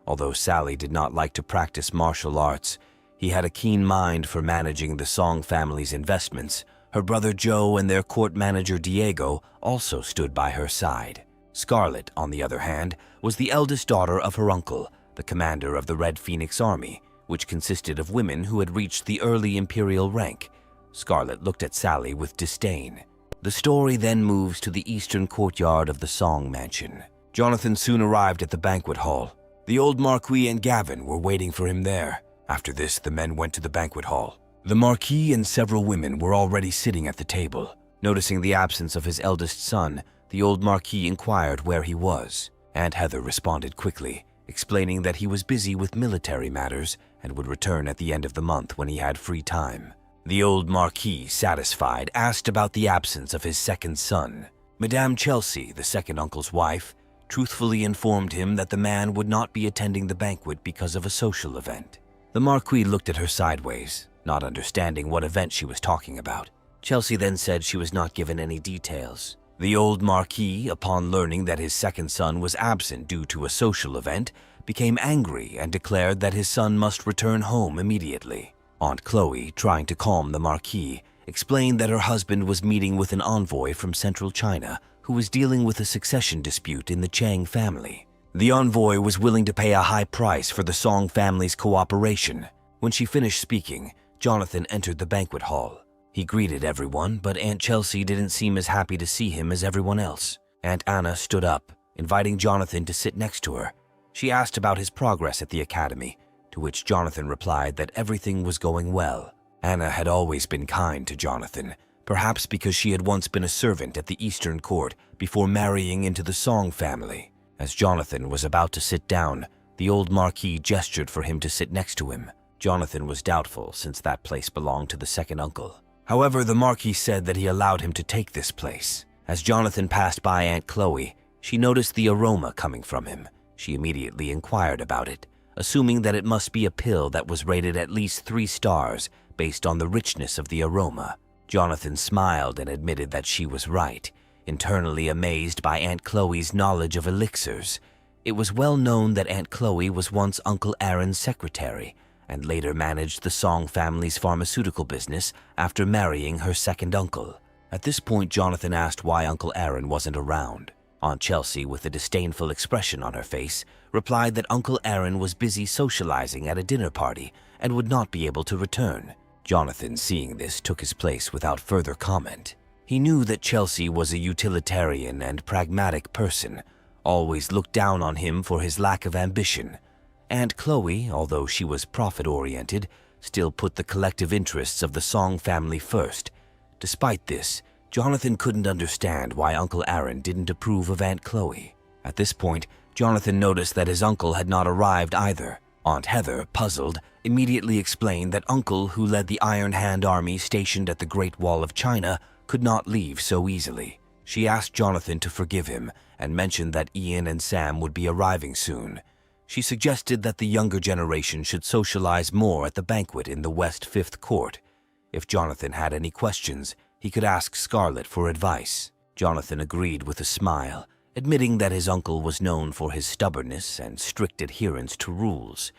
Although Sally did not like to practice martial arts, he had a keen mind for managing the Song family's investments. Her brother Joe and their court manager Diego also stood by her side. Scarlett, on the other hand, was the eldest daughter of her uncle, the commander of the Red Phoenix Army, which consisted of women who had reached the early imperial rank. Scarlett looked at Sally with disdain. The story then moves to the eastern courtyard of the Song mansion. Jonathan soon arrived at the banquet hall. The old Marquis and Gavin were waiting for him there. After this, the men went to the banquet hall. The Marquis and several women were already sitting at the table. Noticing the absence of his eldest son, the old Marquis inquired where he was. Aunt Heather responded quickly, explaining that he was busy with military matters and would return at the end of the month when he had free time. The old Marquis, satisfied, asked about the absence of his second son. Madame Chelsea, the second uncle's wife, truthfully informed him that the man would not be attending the banquet because of a social event. The Marquis looked at her sideways, not understanding what event she was talking about. Chelsea then said she was not given any details. The old Marquis, upon learning that his second son was absent due to a social event, became angry and declared that his son must return home immediately. Aunt Chloe, trying to calm the Marquis, explained that her husband was meeting with an envoy from central China who was dealing with a succession dispute in the Chang family. The envoy was willing to pay a high price for the Song family's cooperation. When she finished speaking, Jonathan entered the banquet hall. He greeted everyone, but Aunt Chelsea didn't seem as happy to see him as everyone else. Aunt Anna stood up, inviting Jonathan to sit next to her. She asked about his progress at the academy, to which Jonathan replied that everything was going well. Anna had always been kind to Jonathan, perhaps because she had once been a servant at the Eastern Court before marrying into the Song family. As Jonathan was about to sit down, the old Marquis gestured for him to sit next to him. Jonathan was doubtful since that place belonged to the second uncle. However, the Marquis said that he allowed him to take this place. As Jonathan passed by Aunt Chloe, she noticed the aroma coming from him. She immediately inquired about it, assuming that it must be a pill that was rated at least 3 stars based on the richness of the aroma. Jonathan smiled and admitted that she was right, internally amazed by Aunt Chloe's knowledge of elixirs. It was well known that Aunt Chloe was once Uncle Aaron's secretary and later managed the Song family's pharmaceutical business after marrying her second uncle. At this point, Jonathan asked why Uncle Aaron wasn't around. Aunt Chelsea, with a disdainful expression on her face, replied that Uncle Aaron was busy socializing at a dinner party and would not be able to return. Jonathan, seeing this, took his place without further comment. He knew that Chelsea was a utilitarian and pragmatic person, always looked down on him for his lack of ambition. Aunt Chloe, although she was profit-oriented, still put the collective interests of the Song family first. Despite this, Jonathan couldn't understand why Uncle Aaron didn't approve of Aunt Chloe. At this point, Jonathan noticed that his uncle had not arrived either. Aunt Heather, puzzled, immediately explained that Uncle, who led the Iron Hand army stationed at the Great Wall of China, could not leave so easily. She asked Jonathan to forgive him and mentioned that Ian and Sam would be arriving soon. She suggested that the younger generation should socialize more at the banquet in the West Fifth Court. If Jonathan had any questions, he could ask Scarlett for advice. Jonathan agreed with a smile, admitting that his uncle was known for his stubbornness and strict adherence to rules.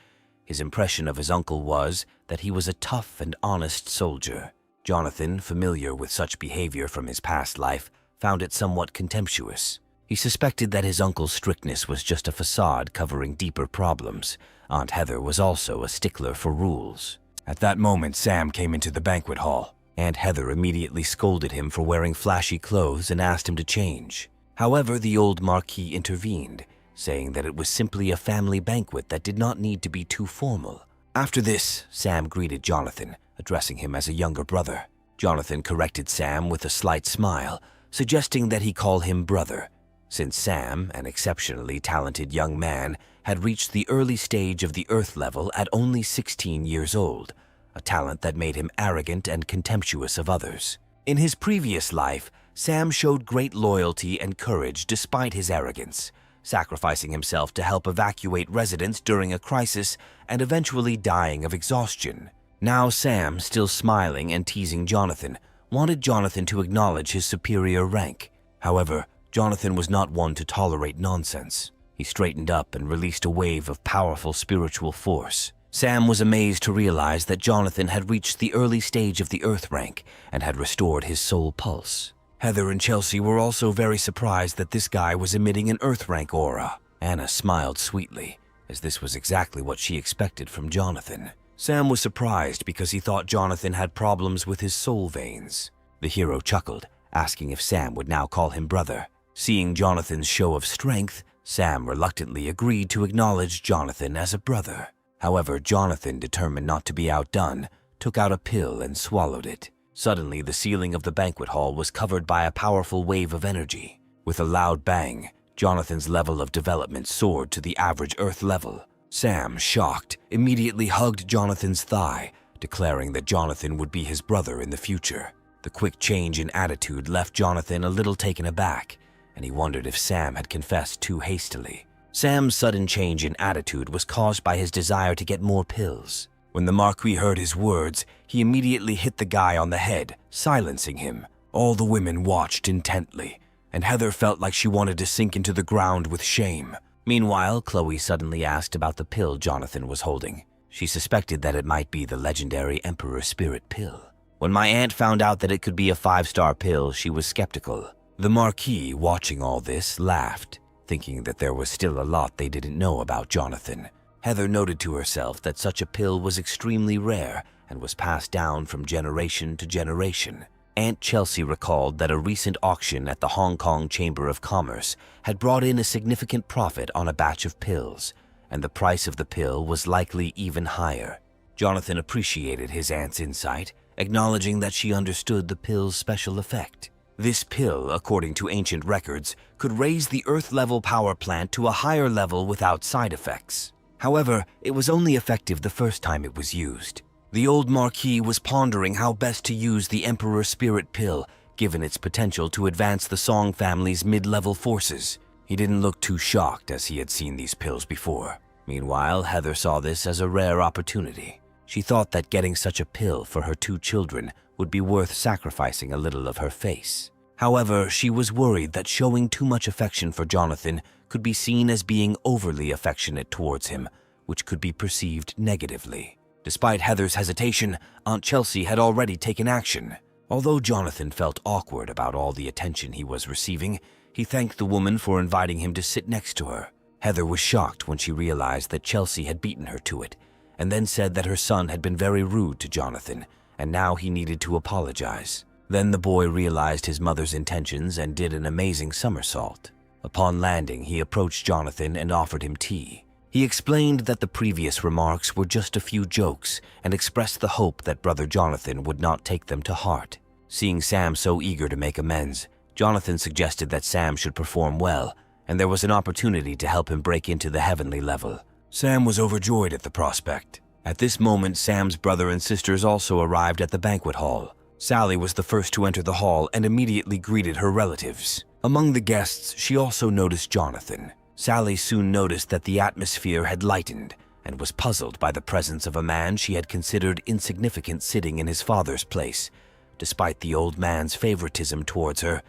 His impression of his uncle was that he was a tough and honest soldier. Jonathan, familiar with such behavior from his past life, found it somewhat contemptuous. He suspected that his uncle's strictness was just a facade covering deeper problems. Aunt Heather was also a stickler for rules. At that moment, Sam came into the banquet hall. Aunt Heather immediately scolded him for wearing flashy clothes and asked him to change. However, the old Marquis intervened, saying that it was simply a family banquet that did not need to be too formal. After this, Sam greeted Jonathan, addressing him as a younger brother. Jonathan corrected Sam with a slight smile, suggesting that he call him brother. Since Sam, an exceptionally talented young man, had reached the early stage of the Earth level at only 16 years old, a talent that made him arrogant and contemptuous of others. In his previous life, Sam showed great loyalty and courage despite his arrogance, sacrificing himself to help evacuate residents during a crisis and eventually dying of exhaustion. Now Sam, still smiling and teasing Jonathan, wanted Jonathan to acknowledge his superior rank. However, Jonathan was not one to tolerate nonsense. He straightened up and released a wave of powerful spiritual force. Sam was amazed to realize that Jonathan had reached the early stage of the Earth rank and had restored his soul pulse. Heather and Chelsea were also very surprised that this guy was emitting an Earth rank aura. Anna smiled sweetly, as this was exactly what she expected from Jonathan. Sam was surprised because he thought Jonathan had problems with his soul veins. The hero chuckled, asking if Sam would now call him brother. Seeing Jonathan's show of strength, Sam reluctantly agreed to acknowledge Jonathan as a brother. However, Jonathan, determined not to be outdone, took out a pill and swallowed it. Suddenly, the ceiling of the banquet hall was covered by a powerful wave of energy. With a loud bang, Jonathan's level of development soared to the average Earth level. Sam, shocked, immediately hugged Jonathan's thigh, declaring that Jonathan would be his brother in the future. The quick change in attitude left Jonathan a little taken aback, and he wondered if Sam had confessed too hastily. Sam's sudden change in attitude was caused by his desire to get more pills. When the Marquis heard his words, he immediately hit the guy on the head, silencing him. All the women watched intently, and Heather felt like she wanted to sink into the ground with shame. Meanwhile, Chloe suddenly asked about the pill Jonathan was holding. She suspected that it might be the legendary Emperor Spirit pill. When my aunt found out that it could be a 5-star pill, she was skeptical. The Marquis, watching all this, laughed, thinking that there was still a lot they didn't know about Jonathan. Heather noted to herself that such a pill was extremely rare and was passed down from generation to generation. Aunt Chelsea recalled that a recent auction at the Hong Kong Chamber of Commerce had brought in a significant profit on a batch of pills, and the price of the pill was likely even higher. Jonathan appreciated his aunt's insight, acknowledging that she understood the pill's special effect. This pill, according to ancient records, could raise the Earth-level power plant to a higher level without side effects. However, it was only effective the first time it was used. The old Marquis was pondering how best to use the Emperor Spirit pill, given its potential to advance the Song family's mid-level forces. He didn't look too shocked, as he had seen these pills before. Meanwhile, Heather saw this as a rare opportunity. She thought that getting such a pill for her 2 children would be worth sacrificing a little of her face. However, she was worried that showing too much affection for Jonathan could be seen as being overly affectionate towards him, which could be perceived negatively. Despite Heather's hesitation, Aunt Chelsea had already taken action. Although Jonathan felt awkward about all the attention he was receiving, he thanked the woman for inviting him to sit next to her. Heather was shocked when she realized that Chelsea had beaten her to it, and then said that her son had been very rude to Jonathan, and now he needed to apologize. Then the boy realized his mother's intentions and did an amazing somersault. Upon landing, he approached Jonathan and offered him tea. He explained that the previous remarks were just a few jokes and expressed the hope that brother Jonathan would not take them to heart. Seeing Sam so eager to make amends, Jonathan suggested that Sam should perform well, and there was an opportunity to help him break into the heavenly level. Sam was overjoyed at the prospect. At this moment, Sam's brother and sisters also arrived at the banquet hall. Sally was the first to enter the hall and immediately greeted her relatives. Among the guests, she also noticed Jonathan. Sally soon noticed that the atmosphere had lightened and was puzzled by the presence of a man she had considered insignificant sitting in his father's place. Despite the old man's favoritism towards her,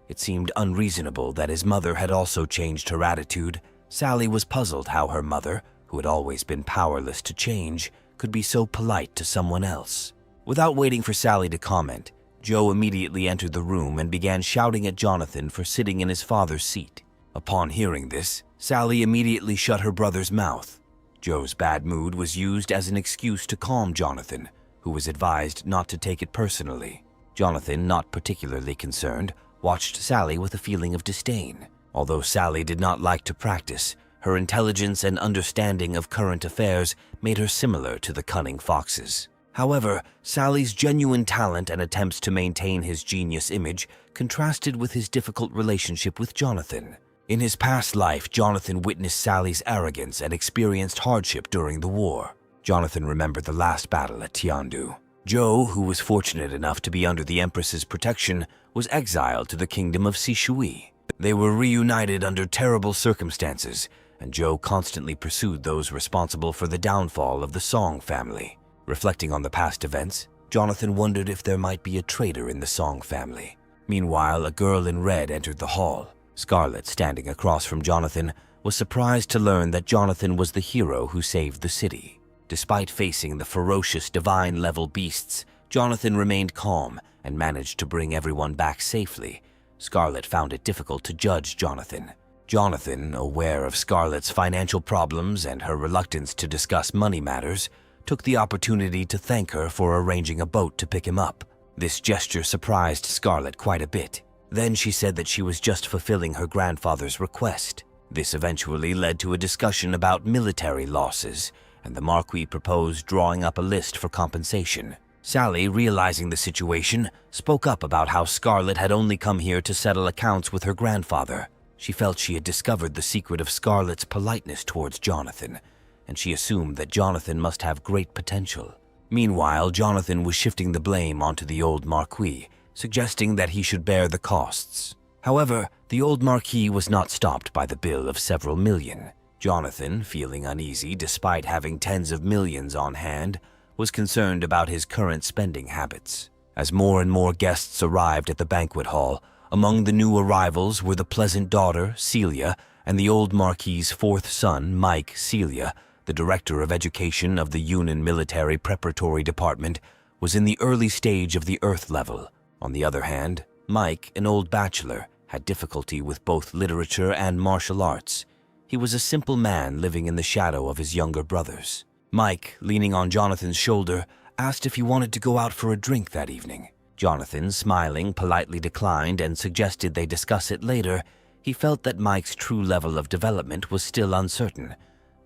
it seemed unreasonable that his mother had also changed her attitude. Sally was puzzled how her mother, who had always been powerless to change, could be so polite to someone else. Without waiting for Sally to comment, Joe immediately entered the room and began shouting at Jonathan for sitting in his father's seat. Upon hearing this, Sally immediately shut her brother's mouth. Joe's bad mood was used as an excuse to calm Jonathan, who was advised not to take it personally. Jonathan, not particularly concerned, watched Sally with a feeling of disdain. Although Sally did not like to practice, her intelligence and understanding of current affairs made her similar to the cunning foxes. However, Sally's genuine talent and attempts to maintain his genius image contrasted with his difficult relationship with Jonathan. In his past life, Jonathan witnessed Sally's arrogance and experienced hardship during the war. Jonathan remembered the last battle at Tiandu. Zhou, who was fortunate enough to be under the Empress's protection, was exiled to the kingdom of Sishui. They were reunited under terrible circumstances, and Zhou constantly pursued those responsible for the downfall of the Song family. Reflecting on the past events, Jonathan wondered if there might be a traitor in the Song family. Meanwhile, a girl in red entered the hall. Scarlet, standing across from Jonathan, was surprised to learn that Jonathan was the hero who saved the city. Despite facing the ferocious divine-level beasts, Jonathan remained calm and managed to bring everyone back safely. Scarlet found it difficult to judge Jonathan. Jonathan, aware of Scarlet's financial problems and her reluctance to discuss money matters, took the opportunity to thank her for arranging a boat to pick him up. This gesture surprised Scarlet quite a bit. Then she said that she was just fulfilling her grandfather's request. This eventually led to a discussion about military losses, and the Marquis proposed drawing up a list for compensation. Sally, realizing the situation, spoke up about how Scarlet had only come here to settle accounts with her grandfather. She felt she had discovered the secret of Scarlet's politeness towards Jonathan, and she assumed that Jonathan must have great potential. Meanwhile, Jonathan was shifting the blame onto the old Marquis, suggesting that he should bear the costs. However, the old Marquis was not stopped by the bill of several million. Jonathan, feeling uneasy despite having tens of millions on hand, was concerned about his current spending habits. As more and more guests arrived at the banquet hall, among the new arrivals were the pleasant daughter, Celia, and the old Marquis's fourth son, Mike Celia. The director of education of the Yunnan Military Preparatory Department, was in the early stage of the Earth level. On the other hand, Mike, an old bachelor, had difficulty with both literature and martial arts. He was a simple man living in the shadow of his younger brothers. Mike, leaning on Jonathan's shoulder, asked if he wanted to go out for a drink that evening. Jonathan, smiling, politely declined and suggested they discuss it later. He felt that Mike's true level of development was still uncertain,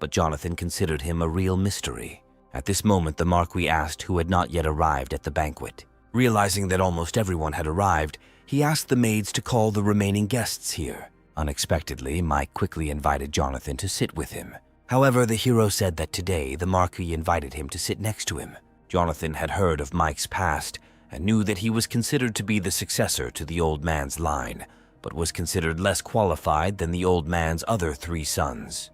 but Jonathan considered him a real mystery. At this moment, the Marquis asked who had not yet arrived at the banquet. Realizing that almost everyone had arrived, he asked the maids to call the remaining guests here. Unexpectedly, Mike quickly invited Jonathan to sit with him. However, the hero said that today the Marquis invited him to sit next to him. Jonathan had heard of Mike's past and knew that he was considered to be the successor to the old man's line, but was considered less qualified than the old man's other 3 sons.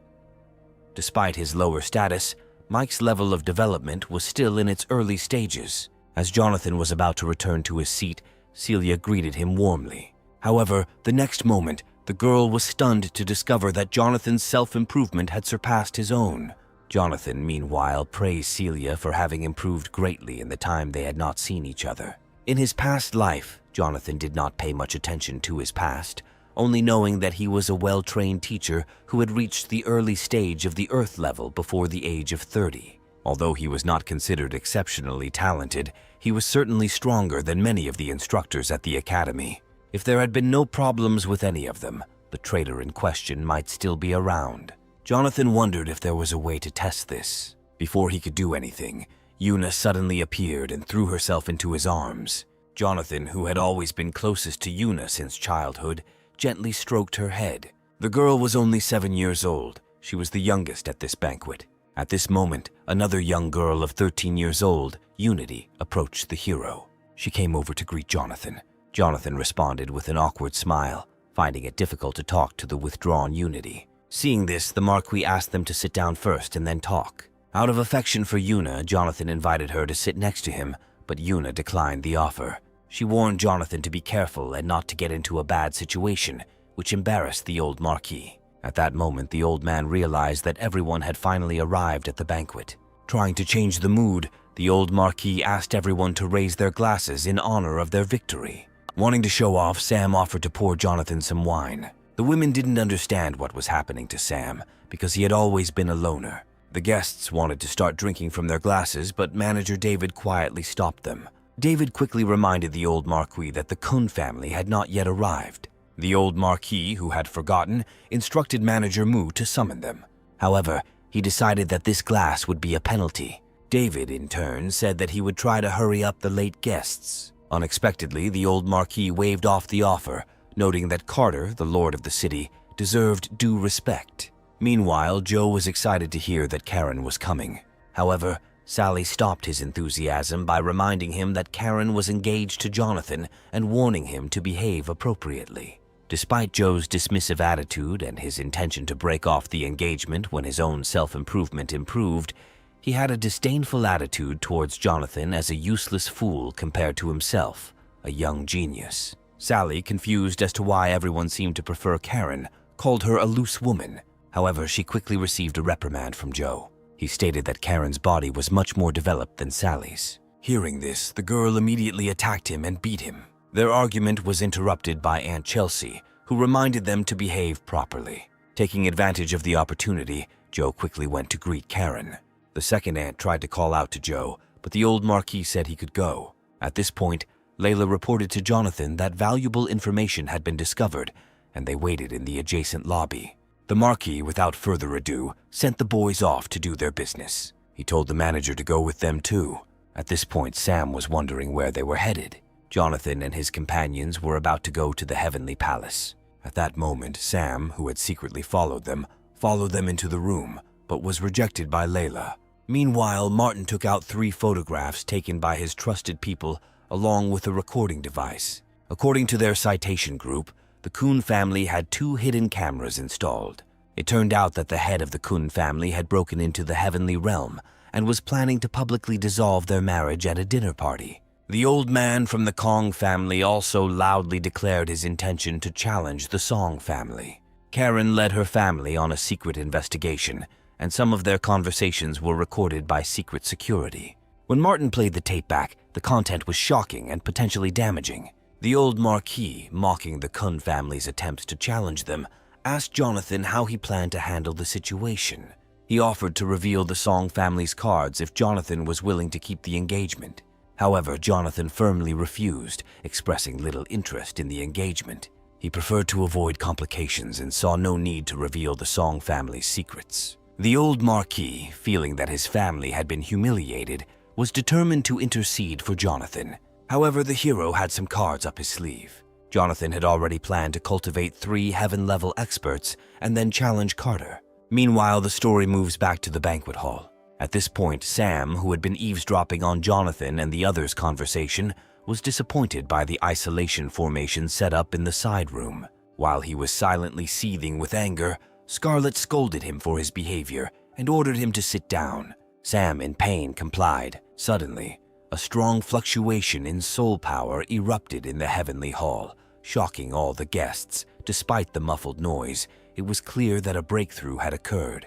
Despite his lower status, Mike's level of development was still in its early stages. As Jonathan was about to return to his seat, Celia greeted him warmly. However, the next moment, the girl was stunned to discover that Jonathan's self-improvement had surpassed his own. Jonathan, meanwhile, praised Celia for having improved greatly in the time they had not seen each other. In his past life, Jonathan did not pay much attention to his past, only knowing that he was a well-trained teacher who had reached the early stage of the Earth level before the age of 30. Although he was not considered exceptionally talented, he was certainly stronger than many of the instructors at the academy. If there had been no problems with any of them, the traitor in question might still be around. Jonathan wondered if there was a way to test this. Before he could do anything, Yuna suddenly appeared and threw herself into his arms. Jonathan, who had always been closest to Yuna since childhood, gently stroked her head. The girl was only 7 years old. She was the youngest at this banquet. At this moment, another young girl of 13 years old, Unity, approached the hero. She came over to greet Jonathan. Jonathan responded with an awkward smile, finding it difficult to talk to the withdrawn Unity. Seeing this, the Marquis asked them to sit down first and then talk. Out of affection for Yuna, Jonathan invited her to sit next to him, but Yuna declined the offer. She warned Jonathan to be careful and not to get into a bad situation, which embarrassed the old Marquis. At that moment, the old man realized that everyone had finally arrived at the banquet. Trying to change the mood, the old Marquis asked everyone to raise their glasses in honor of their victory. Wanting to show off, Sam offered to pour Jonathan some wine. The women didn't understand what was happening to Sam, because he had always been a loner. The guests wanted to start drinking from their glasses, but manager David quietly stopped them. David quickly reminded the old Marquis that the Kun family had not yet arrived. The old Marquis, who had forgotten, instructed manager Mu to summon them. However, he decided that this glass would be a penalty. David, in turn, said that he would try to hurry up the late guests. Unexpectedly, the old Marquis waved off the offer, noting that Carter, the lord of the city, deserved due respect. Meanwhile, Joe was excited to hear that Karen was coming. However, Sally stopped his enthusiasm by reminding him that Karen was engaged to Jonathan and warning him to behave appropriately. Despite Joe's dismissive attitude and his intention to break off the engagement when his own self-improvement improved, he had a disdainful attitude towards Jonathan as a useless fool compared to himself, a young genius. Sally, confused as to why everyone seemed to prefer Karen, called her a loose woman. However, she quickly received a reprimand from Joe. He stated that Karen's body was much more developed than Sally's. Hearing this, the girl immediately attacked him and beat him. Their argument was interrupted by Aunt Chelsea, who reminded them to behave properly. Taking advantage of the opportunity, Joe quickly went to greet Karen. The second aunt tried to call out to Joe, but the old Marquis said he could go. At this point, Layla reported to Jonathan that valuable information had been discovered, and they waited in the adjacent lobby. The Marquis, without further ado, sent the boys off to do their business. He told the manager to go with them too. At this point, Sam was wondering where they were headed. Jonathan and his companions were about to go to the Heavenly Palace. At that moment, Sam, who had secretly followed them into the room, but was rejected by Layla. Meanwhile, Martin took out 3 photographs taken by his trusted people along with a recording device. According to their citation group, the Kun family had 2 hidden cameras installed. It turned out that the head of the Kun family had broken into the heavenly realm and was planning to publicly dissolve their marriage at a dinner party. The old man from the Kong family also loudly declared his intention to challenge the Song family. Karen led her family on a secret investigation, and some of their conversations were recorded by secret security. When Martin played the tape back, the content was shocking and potentially damaging. The old Marquis, mocking the Kun family's attempts to challenge them, asked Jonathan how he planned to handle the situation. He offered to reveal the Song family's cards if Jonathan was willing to keep the engagement. However, Jonathan firmly refused, expressing little interest in the engagement. He preferred to avoid complications and saw no need to reveal the Song family's secrets. The old Marquis, feeling that his family had been humiliated, was determined to intercede for Jonathan. However, the hero had some cards up his sleeve. Jonathan had already planned to cultivate 3 heaven-level experts and then challenge Carter. Meanwhile, the story moves back to the banquet hall. At this point, Sam, who had been eavesdropping on Jonathan and the others' conversation, was disappointed by the isolation formation set up in the side room. While he was silently seething with anger, Scarlett scolded him for his behavior and ordered him to sit down. Sam, in pain, complied. Suddenly, a strong fluctuation in soul power erupted in the heavenly hall, shocking all the guests. Despite the muffled noise, it was clear that a breakthrough had occurred.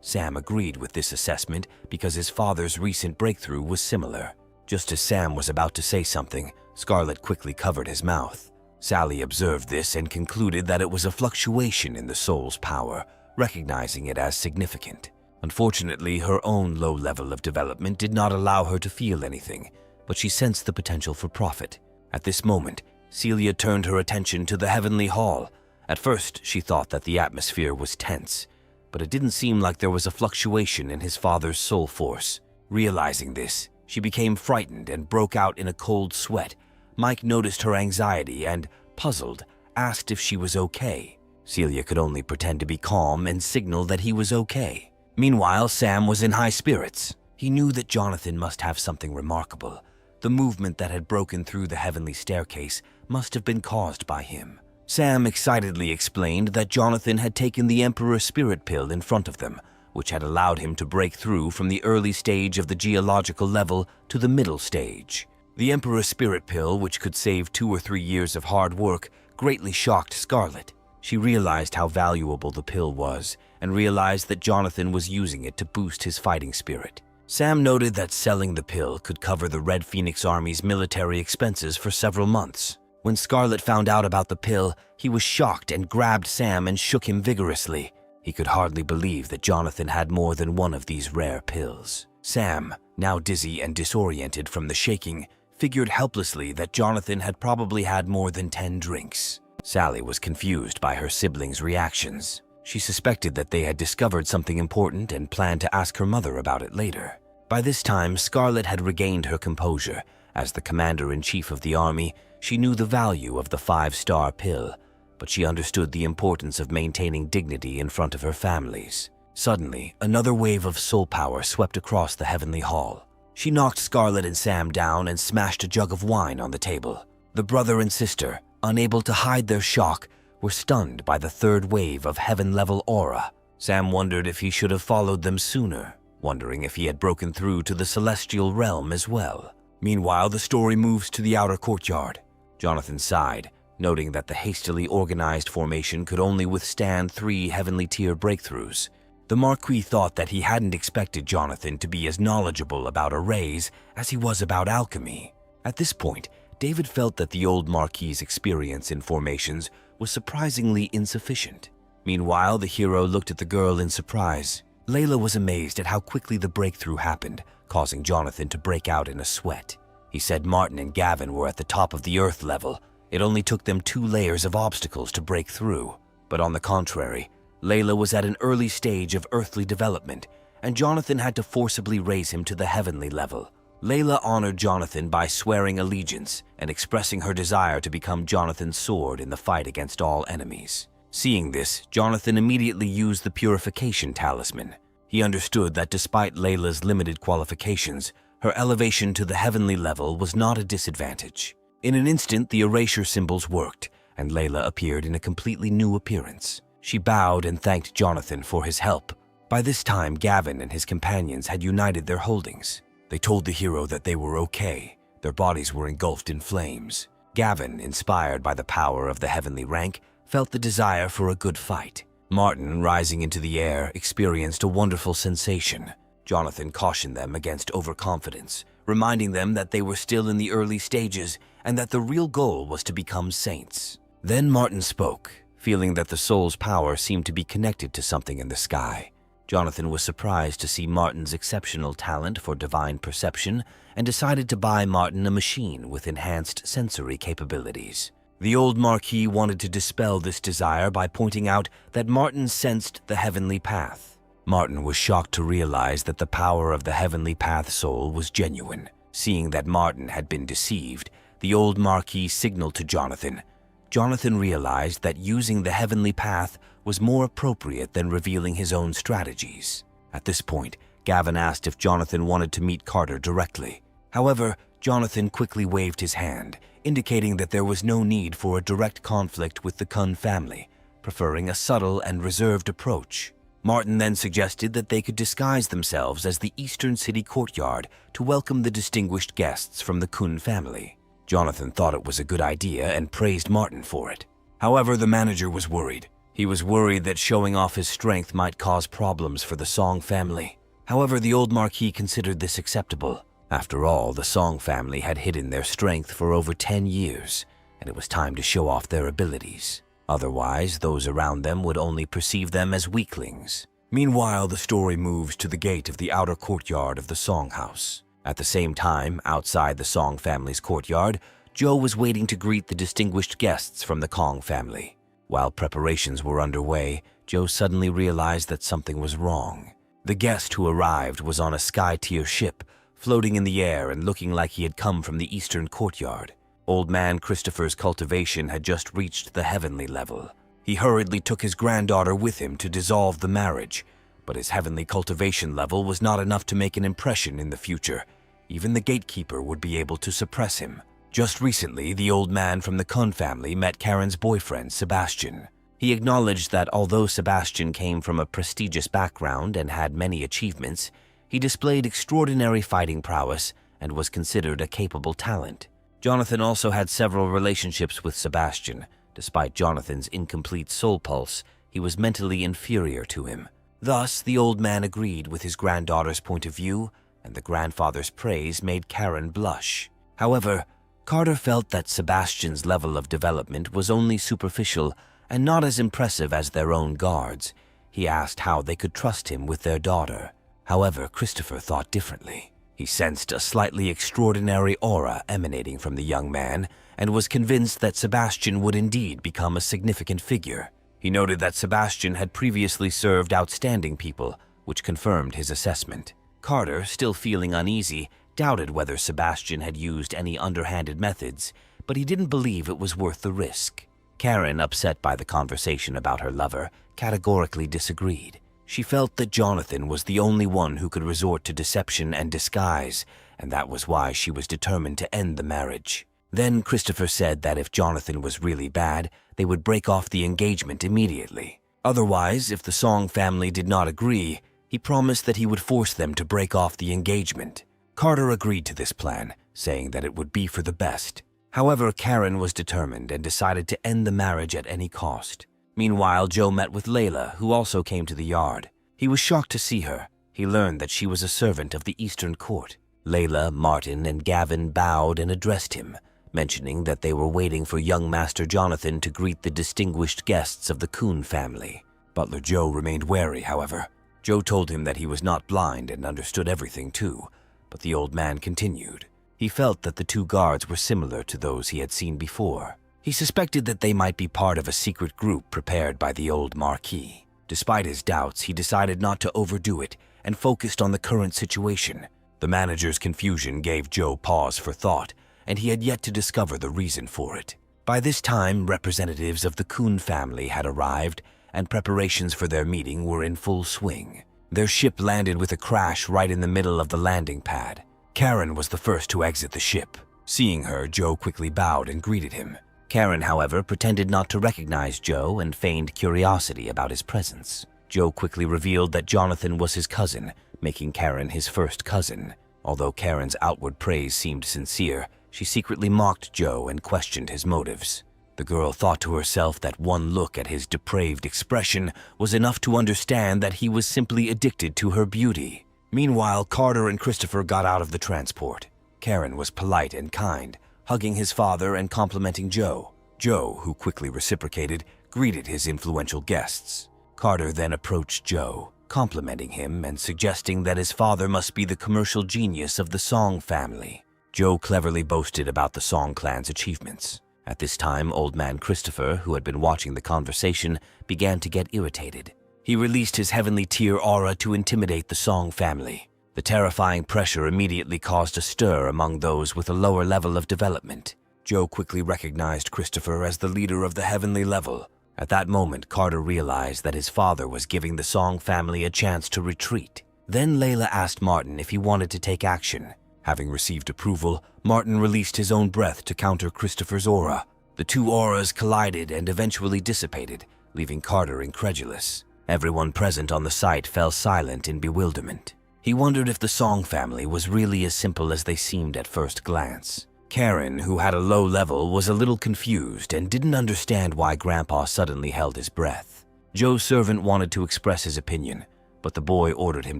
Sam agreed with this assessment because his father's recent breakthrough was similar. Just as Sam was about to say something, Scarlett quickly covered his mouth. Sally observed this and concluded that it was a fluctuation in the soul's power, recognizing it as significant. Unfortunately, her own low level of development did not allow her to feel anything, but she sensed the potential for profit. At this moment, Celia turned her attention to the heavenly hall. At first, she thought that the atmosphere was tense, but it didn't seem like there was a fluctuation in his father's soul force. Realizing this, she became frightened and broke out in a cold sweat. Mike noticed her anxiety and, puzzled, asked if she was okay. Celia could only pretend to be calm and signal that he was okay. Meanwhile, Sam was in high spirits. He knew that Jonathan must have something remarkable. The movement that had broken through the heavenly staircase must have been caused by him. Sam excitedly explained that Jonathan had taken the Emperor's Spirit Pill in front of them, which had allowed him to break through from the early stage of the geological level to the middle stage. The Emperor's Spirit Pill, which could save 2 or 3 years of hard work, greatly shocked Scarlett. She realized how valuable the pill was, and realized that Jonathan was using it to boost his fighting spirit. Sam noted that selling the pill could cover the Red Phoenix Army's military expenses for several months. When Scarlett found out about the pill, he was shocked and grabbed Sam and shook him vigorously. He could hardly believe that Jonathan had more than one of these rare pills. Sam, now dizzy and disoriented from the shaking, figured helplessly that Jonathan had probably had more than 10 drinks. Sally was confused by her siblings' reactions. She suspected that they had discovered something important and planned to ask her mother about it later. By this time, Scarlett had regained her composure. As the commander-in-chief of the army, she knew the value of the 5-star pill, but she understood the importance of maintaining dignity in front of her families. Suddenly, another wave of soul power swept across the heavenly hall. She knocked Scarlet and Sam down and smashed a jug of wine on the table. The brother and sister, unable to hide their shock, were stunned by the third wave of heaven-level aura. Sam wondered if he should have followed them sooner, wondering if he had broken through to the celestial realm as well. Meanwhile, the story moves to the outer courtyard. Jonathan sighed, noting that the hastily organized formation could only withstand 3 heavenly tier breakthroughs. The Marquis thought that he hadn't expected Jonathan to be as knowledgeable about arrays as he was about alchemy. At this point, David felt that the old Marquis's experience in formations was surprisingly insufficient. Meanwhile, the hero looked at the girl in surprise. Layla was amazed at how quickly the breakthrough happened, causing Jonathan to break out in a sweat. He said Martin and Gavin were at the top of the Earth level. It only took them 2 layers of obstacles to break through. But on the contrary, Layla was at an early stage of earthly development, and Jonathan had to forcibly raise him to the heavenly level. Layla honored Jonathan by swearing allegiance and expressing her desire to become Jonathan's sword in the fight against all enemies. Seeing this, Jonathan immediately used the purification talisman. He understood that despite Layla's limited qualifications, her elevation to the heavenly level was not a disadvantage. In an instant, the erasure symbols worked, and Layla appeared in a completely new appearance. She bowed and thanked Jonathan for his help. By this time, Gavin and his companions had united their holdings. They told the hero that they were okay. Their bodies were engulfed in flames. Gavin, inspired by the power of the heavenly rank, felt the desire for a good fight. Martin, rising into the air, experienced a wonderful sensation. Jonathan cautioned them against overconfidence, reminding them that they were still in the early stages and that the real goal was to become saints. Then Martin spoke, feeling that the soul's power seemed to be connected to something in the sky. Jonathan was surprised to see Martin's exceptional talent for divine perception and decided to buy Martin a machine with enhanced sensory capabilities. The old Marquis wanted to dispel this desire by pointing out that Martin sensed the heavenly path. Martin was shocked to realize that the power of the heavenly path soul was genuine. Seeing that Martin had been deceived, the old Marquis signaled to Jonathan. Jonathan realized that using the heavenly path was more appropriate than revealing his own strategies. At this point, Gavin asked if Jonathan wanted to meet Carter directly. However, Jonathan quickly waved his hand, indicating that there was no need for a direct conflict with the Kun family, preferring a subtle and reserved approach. Martin then suggested that they could disguise themselves as the Eastern City courtyard to welcome the distinguished guests from the Kun family. Jonathan thought it was a good idea and praised Martin for it. However, the manager was worried. He was worried that showing off his strength might cause problems for the Song family. However, the old Marquis considered this acceptable. After all, the Song family had hidden their strength for over 10 years, and it was time to show off their abilities. Otherwise, those around them would only perceive them as weaklings. Meanwhile, the story moves to the gate of the outer courtyard of the Song house. At the same time, outside the Song family's courtyard, Joe was waiting to greet the distinguished guests from the Kong family. While preparations were underway, Joe suddenly realized that something was wrong. The guest who arrived was on a sky-tier ship, floating in the air and looking like he had come from the eastern courtyard. Old man Christopher's cultivation had just reached the heavenly level. He hurriedly took his granddaughter with him to dissolve the marriage, but his heavenly cultivation level was not enough to make an impression in the future. Even the gatekeeper would be able to suppress him. Just recently, the old man from the Kun family met Karen's boyfriend, Sebastian. He acknowledged that although Sebastian came from a prestigious background and had many achievements, he displayed extraordinary fighting prowess and was considered a capable talent. Jonathan also had several relationships with Sebastian. Despite Jonathan's incomplete soul pulse, he was mentally inferior to him. Thus, the old man agreed with his granddaughter's point of view, and the grandfather's praise made Karen blush. However, Carter felt that Sebastian's level of development was only superficial and not as impressive as their own guards. He asked how they could trust him with their daughter. However, Christopher thought differently. He sensed a slightly extraordinary aura emanating from the young man and was convinced that Sebastian would indeed become a significant figure. He noted that Sebastian had previously served outstanding people, which confirmed his assessment. Carter, still feeling uneasy, doubted whether Sebastian had used any underhanded methods, but he didn't believe it was worth the risk. Karen, upset by the conversation about her lover, categorically disagreed. She felt that Jonathan was the only one who could resort to deception and disguise, and that was why she was determined to end the marriage. Then Christopher said that if Jonathan was really bad, they would break off the engagement immediately. Otherwise, if the Song family did not agree, he promised that he would force them to break off the engagement. Carter agreed to this plan, saying that it would be for the best. However, Karen was determined and decided to end the marriage at any cost. Meanwhile, Joe met with Layla, who also came to the yard. He was shocked to see her. He learned that she was a servant of the Eastern Court. Layla, Martin, and Gavin bowed and addressed him, mentioning that they were waiting for young Master Jonathan to greet the distinguished guests of the Kuhn family. Butler Joe remained wary, however. Joe told him that he was not blind and understood everything too, but the old man continued. He felt that the two guards were similar to those he had seen before. He suspected that they might be part of a secret group prepared by the old Marquis. Despite his doubts, he decided not to overdo it and focused on the current situation. The manager's confusion gave Joe pause for thought, and he had yet to discover the reason for it. By this time, representatives of the Kuhn family had arrived, and preparations for their meeting were in full swing. Their ship landed with a crash right in the middle of the landing pad. Karen was the first to exit the ship. Seeing her, Joe quickly bowed and greeted him. Karen, however, pretended not to recognize Joe and feigned curiosity about his presence. Joe quickly revealed that Jonathan was his cousin, making Karen his first cousin. Although Karen's outward praise seemed sincere, she secretly mocked Joe and questioned his motives. The girl thought to herself that one look at his depraved expression was enough to understand that he was simply addicted to her beauty. Meanwhile, Carter and Christopher got out of the transport. Karen was polite and kind, hugging his father and complimenting Joe. Joe, who quickly reciprocated, greeted his influential guests. Carter then approached Joe, complimenting him and suggesting that his father must be the commercial genius of the Song family. Joe cleverly boasted about the Song clan's achievements. At this time, old man Christopher, who had been watching the conversation, began to get irritated. He released his heavenly tier aura to intimidate the Song family. The terrifying pressure immediately caused a stir among those with a lower level of development. Joe quickly recognized Christopher as the leader of the heavenly level. At that moment, Carter realized that his father was giving the Song family a chance to retreat. Then Layla asked Martin if he wanted to take action. Having received approval, Martin released his own breath to counter Christopher's aura. The two auras collided and eventually dissipated, leaving Carter incredulous. Everyone present on the site fell silent in bewilderment. He wondered if the Song family was really as simple as they seemed at first glance. Karen, who had a low level, was a little confused and didn't understand why Grandpa suddenly held his breath. Joe's servant wanted to express his opinion, but the boy ordered him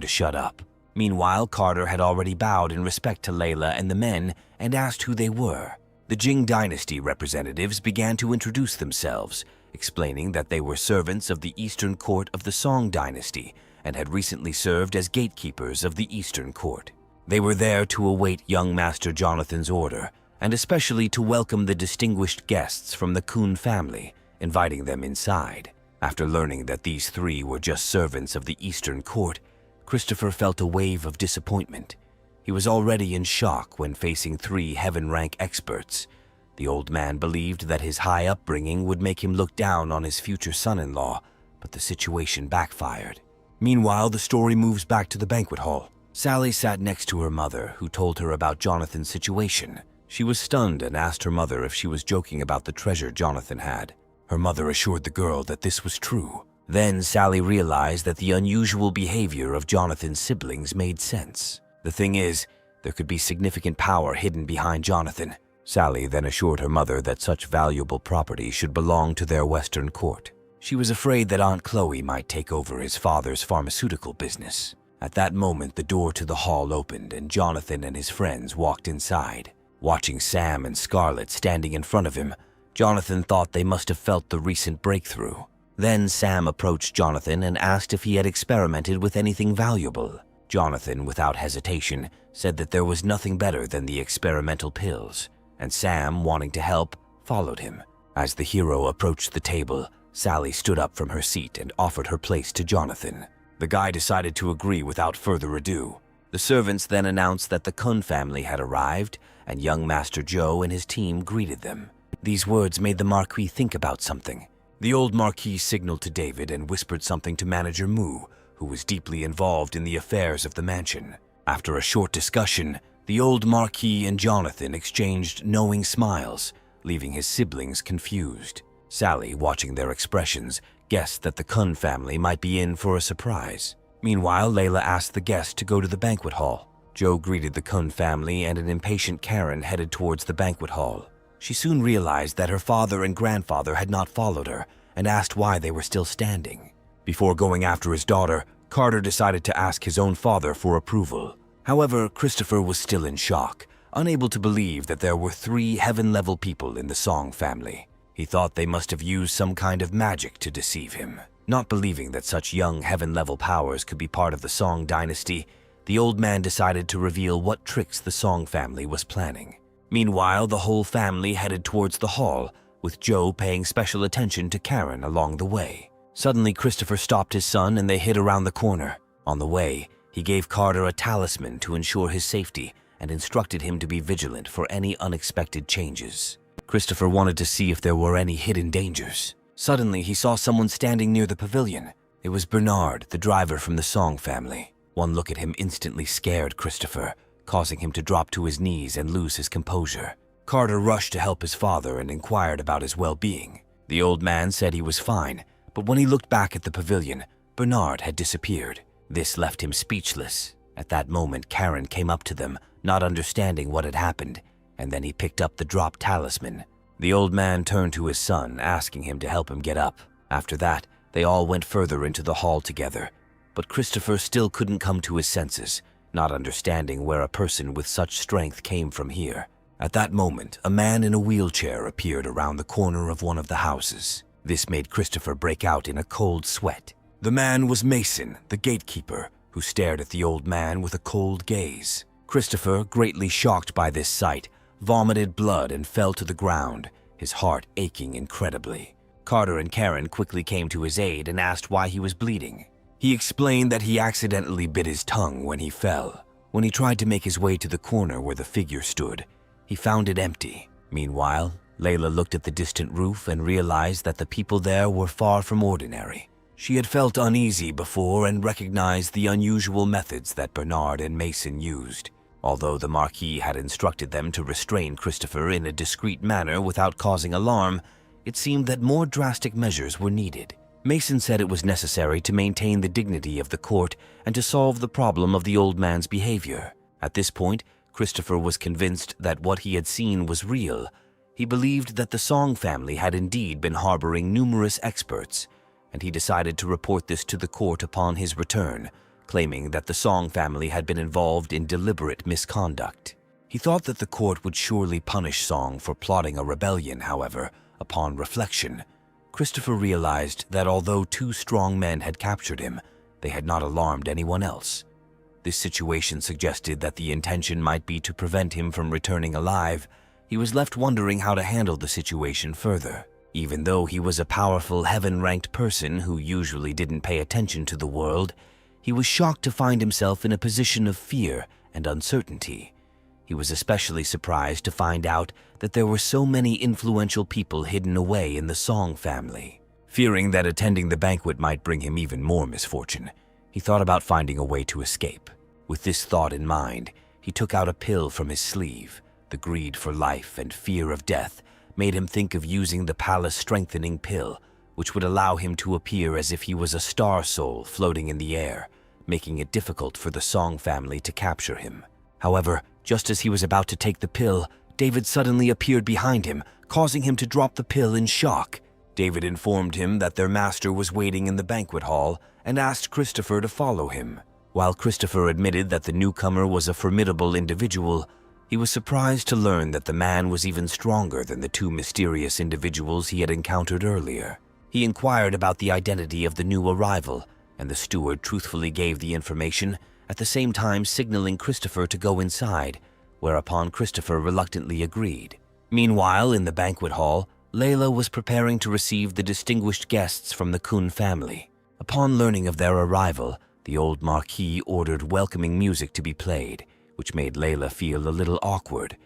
to shut up. Meanwhile, Carter had already bowed in respect to Layla and the men and asked who they were. The Jing dynasty representatives began to introduce themselves, explaining that they were servants of the Eastern Court of the Song dynasty and had recently served as gatekeepers of the Eastern Court. They were there to await young Master Jonathan's order, and especially to welcome the distinguished guests from the Kuhn family, inviting them inside. After learning that these three were just servants of the Eastern Court, Christopher felt a wave of disappointment. He was already in shock when facing three heaven-rank experts. The old man believed that his high upbringing would make him look down on his future son-in-law, but the situation backfired. Meanwhile, the story moves back to the banquet hall. Sally sat next to her mother, who told her about Jonathan's situation. She was stunned and asked her mother if she was joking about the treasure Jonathan had. Her mother assured the girl that this was true. Then Sally realized that the unusual behavior of Jonathan's siblings made sense. The thing is, there could be significant power hidden behind Jonathan. Sally then assured her mother that such valuable property should belong to their Western Court. She was afraid that Aunt Chloe might take over his father's pharmaceutical business. At that moment, the door to the hall opened and Jonathan and his friends walked inside. Watching Sam and Scarlett standing in front of him, Jonathan thought they must have felt the recent breakthrough. Then Sam approached Jonathan and asked if he had experimented with anything valuable. Jonathan, without hesitation, said that there was nothing better than the experimental pills, and Sam, wanting to help, followed him. As the hero approached the table, Sally stood up from her seat and offered her place to Jonathan. The guy decided to agree without further ado. The servants then announced that the Kuhn family had arrived, and young Master Joe and his team greeted them. These words made the Marquis think about something. The old Marquis signaled to David and whispered something to Manager Mu, who was deeply involved in the affairs of the mansion. After a short discussion, the old Marquis and Jonathan exchanged knowing smiles, leaving his siblings confused. Sally, watching their expressions, guessed that the Kun family might be in for a surprise. Meanwhile, Layla asked the guests to go to the banquet hall. Joe greeted the Kun family, and an impatient Karen headed towards the banquet hall. She soon realized that her father and grandfather had not followed her and asked why they were still standing. Before going after his daughter, Carter decided to ask his own father for approval. However, Christopher was still in shock, unable to believe that there were 3 heaven-level people in the Song family. He thought they must have used some kind of magic to deceive him. Not believing that such young heaven-level powers could be part of the Song dynasty, the old man decided to reveal what tricks the Song family was planning. Meanwhile, the whole family headed towards the hall, with Joe paying special attention to Karen along the way. Suddenly, Christopher stopped his son and they hid around the corner. On the way, he gave Carter a talisman to ensure his safety and instructed him to be vigilant for any unexpected changes. Christopher wanted to see if there were any hidden dangers. Suddenly, he saw someone standing near the pavilion. It was Bernard, the driver from the Song family. One look at him instantly scared Christopher, causing him to drop to his knees and lose his composure. Carter rushed to help his father and inquired about his well-being. The old man said he was fine, but when he looked back at the pavilion, Bernard had disappeared. This left him speechless. At that moment, Karen came up to them, not understanding what had happened, and then he picked up the dropped talisman. The old man turned to his son, asking him to help him get up. After that, they all went further into the hall together, but Christopher still couldn't come to his senses, not understanding where a person with such strength came from here. At that moment, a man in a wheelchair appeared around the corner of one of the houses. This made Christopher break out in a cold sweat. The man was Mason, the gatekeeper, who stared at the old man with a cold gaze. Christopher, greatly shocked by this sight, vomited blood and fell to the ground, his heart aching incredibly. Carter and Karen quickly came to his aid and asked why he was bleeding. He explained that he accidentally bit his tongue when he fell. When he tried to make his way to the corner where the figure stood, he found it empty. Meanwhile, Layla looked at the distant roof and realized that the people there were far from ordinary. She had felt uneasy before and recognized the unusual methods that Bernard and Mason used. Although the Marquis had instructed them to restrain Christopher in a discreet manner without causing alarm, it seemed that more drastic measures were needed. Mason said it was necessary to maintain the dignity of the court and to solve the problem of the old man's behavior. At this point, Christopher was convinced that what he had seen was real. He believed that the Song family had indeed been harboring numerous experts, and he decided to report this to the court upon his return, claiming that the Song family had been involved in deliberate misconduct. He thought that the court would surely punish Song for plotting a rebellion. However, upon reflection, Christopher realized that although 2 strong men had captured him, they had not alarmed anyone else. This situation suggested that the intention might be to prevent him from returning alive. He was left wondering how to handle the situation further. Even though he was a powerful heaven-ranked person who usually didn't pay attention to the world, he was shocked to find himself in a position of fear and uncertainty. He was especially surprised to find out that there were so many influential people hidden away in the Song family. Fearing that attending the banquet might bring him even more misfortune, he thought about finding a way to escape. With this thought in mind, he took out a pill from his sleeve. The greed for life and fear of death made him think of using the palace strengthening pill, which would allow him to appear as if he was a star soul floating in the air, making it difficult for the Song family to capture him. However, just as he was about to take the pill, David suddenly appeared behind him, causing him to drop the pill in shock. David informed him that their master was waiting in the banquet hall and asked Christopher to follow him. While Christopher admitted that the newcomer was a formidable individual, he was surprised to learn that the man was even stronger than the 2 mysterious individuals he had encountered earlier. He inquired about the identity of the new arrival, and the steward truthfully gave the information, at the same time signaling Christopher to go inside, whereupon Christopher reluctantly agreed. Meanwhile, in the banquet hall, Layla was preparing to receive the distinguished guests from the Kun family. Upon learning of their arrival, the old Marquis ordered welcoming music to be played, which made Layla feel a little awkward,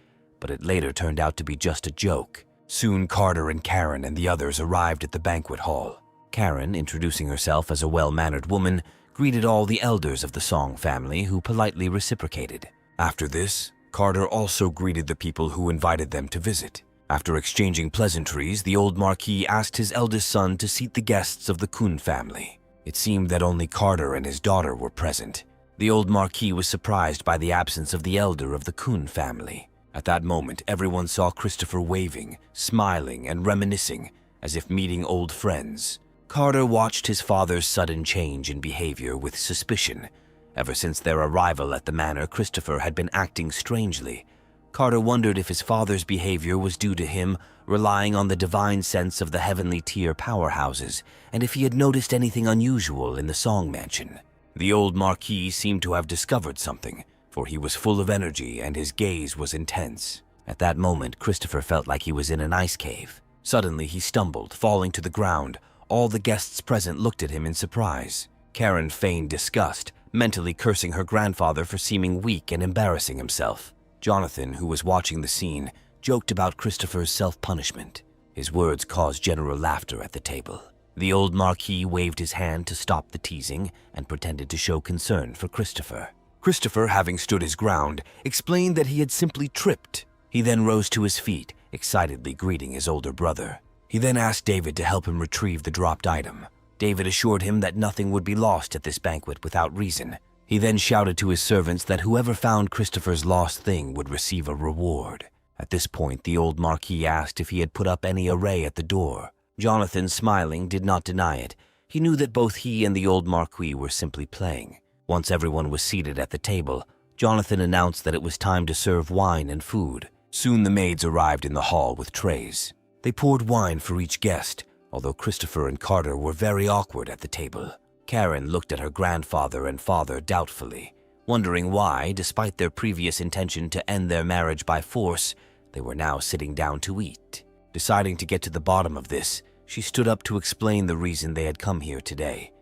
but it later turned out to be just a joke. Soon Carter and Karen and the others arrived at the banquet hall. Karen, introducing herself as a well-mannered woman, greeted all the elders of the Song family, who politely reciprocated. After this, Carter also greeted the people who invited them to visit. After exchanging pleasantries, the old Marquis asked his eldest son to seat the guests of the Kun family. It seemed that only Carter and his daughter were present. The old Marquis was surprised by the absence of the elder of the Kun family. At that moment, everyone saw Christopher waving, smiling, and reminiscing, as if meeting old friends. Carter watched his father's sudden change in behavior with suspicion. Ever since their arrival at the manor, Christopher had been acting strangely. Carter wondered if his father's behavior was due to him relying on the divine sense of the heavenly tier powerhouses, and if he had noticed anything unusual in the Song Mansion. The old Marquis seemed to have discovered something, for he was full of energy and his gaze was intense. At that moment, Christopher felt like he was in an ice cave. Suddenly, he stumbled, falling to the ground. All the guests present looked at him in surprise. Karen feigned disgust, mentally cursing her grandfather for seeming weak and embarrassing himself. Jonathan, who was watching the scene, joked about Christopher's self-punishment. His words caused general laughter at the table. The old Marquis waved his hand to stop the teasing and pretended to show concern for Christopher. Christopher, having stood his ground, explained that he had simply tripped. He then rose to his feet, excitedly greeting his older brother. He then asked David to help him retrieve the dropped item. David assured him that nothing would be lost at this banquet without reason. He then shouted to his servants that whoever found Christopher's lost thing would receive a reward. At this point, the old Marquis asked if he had put up any array at the door. Jonathan, smiling, did not deny it. He knew that both he and the old Marquis were simply playing. Once everyone was seated at the table, Jonathan announced that it was time to serve wine and food. Soon the maids arrived in the hall with trays. They poured wine for each guest, although Christopher and Carter were very awkward at the table. Karen looked at her grandfather and father doubtfully, wondering why, despite their previous intention to end their marriage by force, they were now sitting down to eat. Deciding to get to the bottom of this, she stood up to explain the reason they had come here today.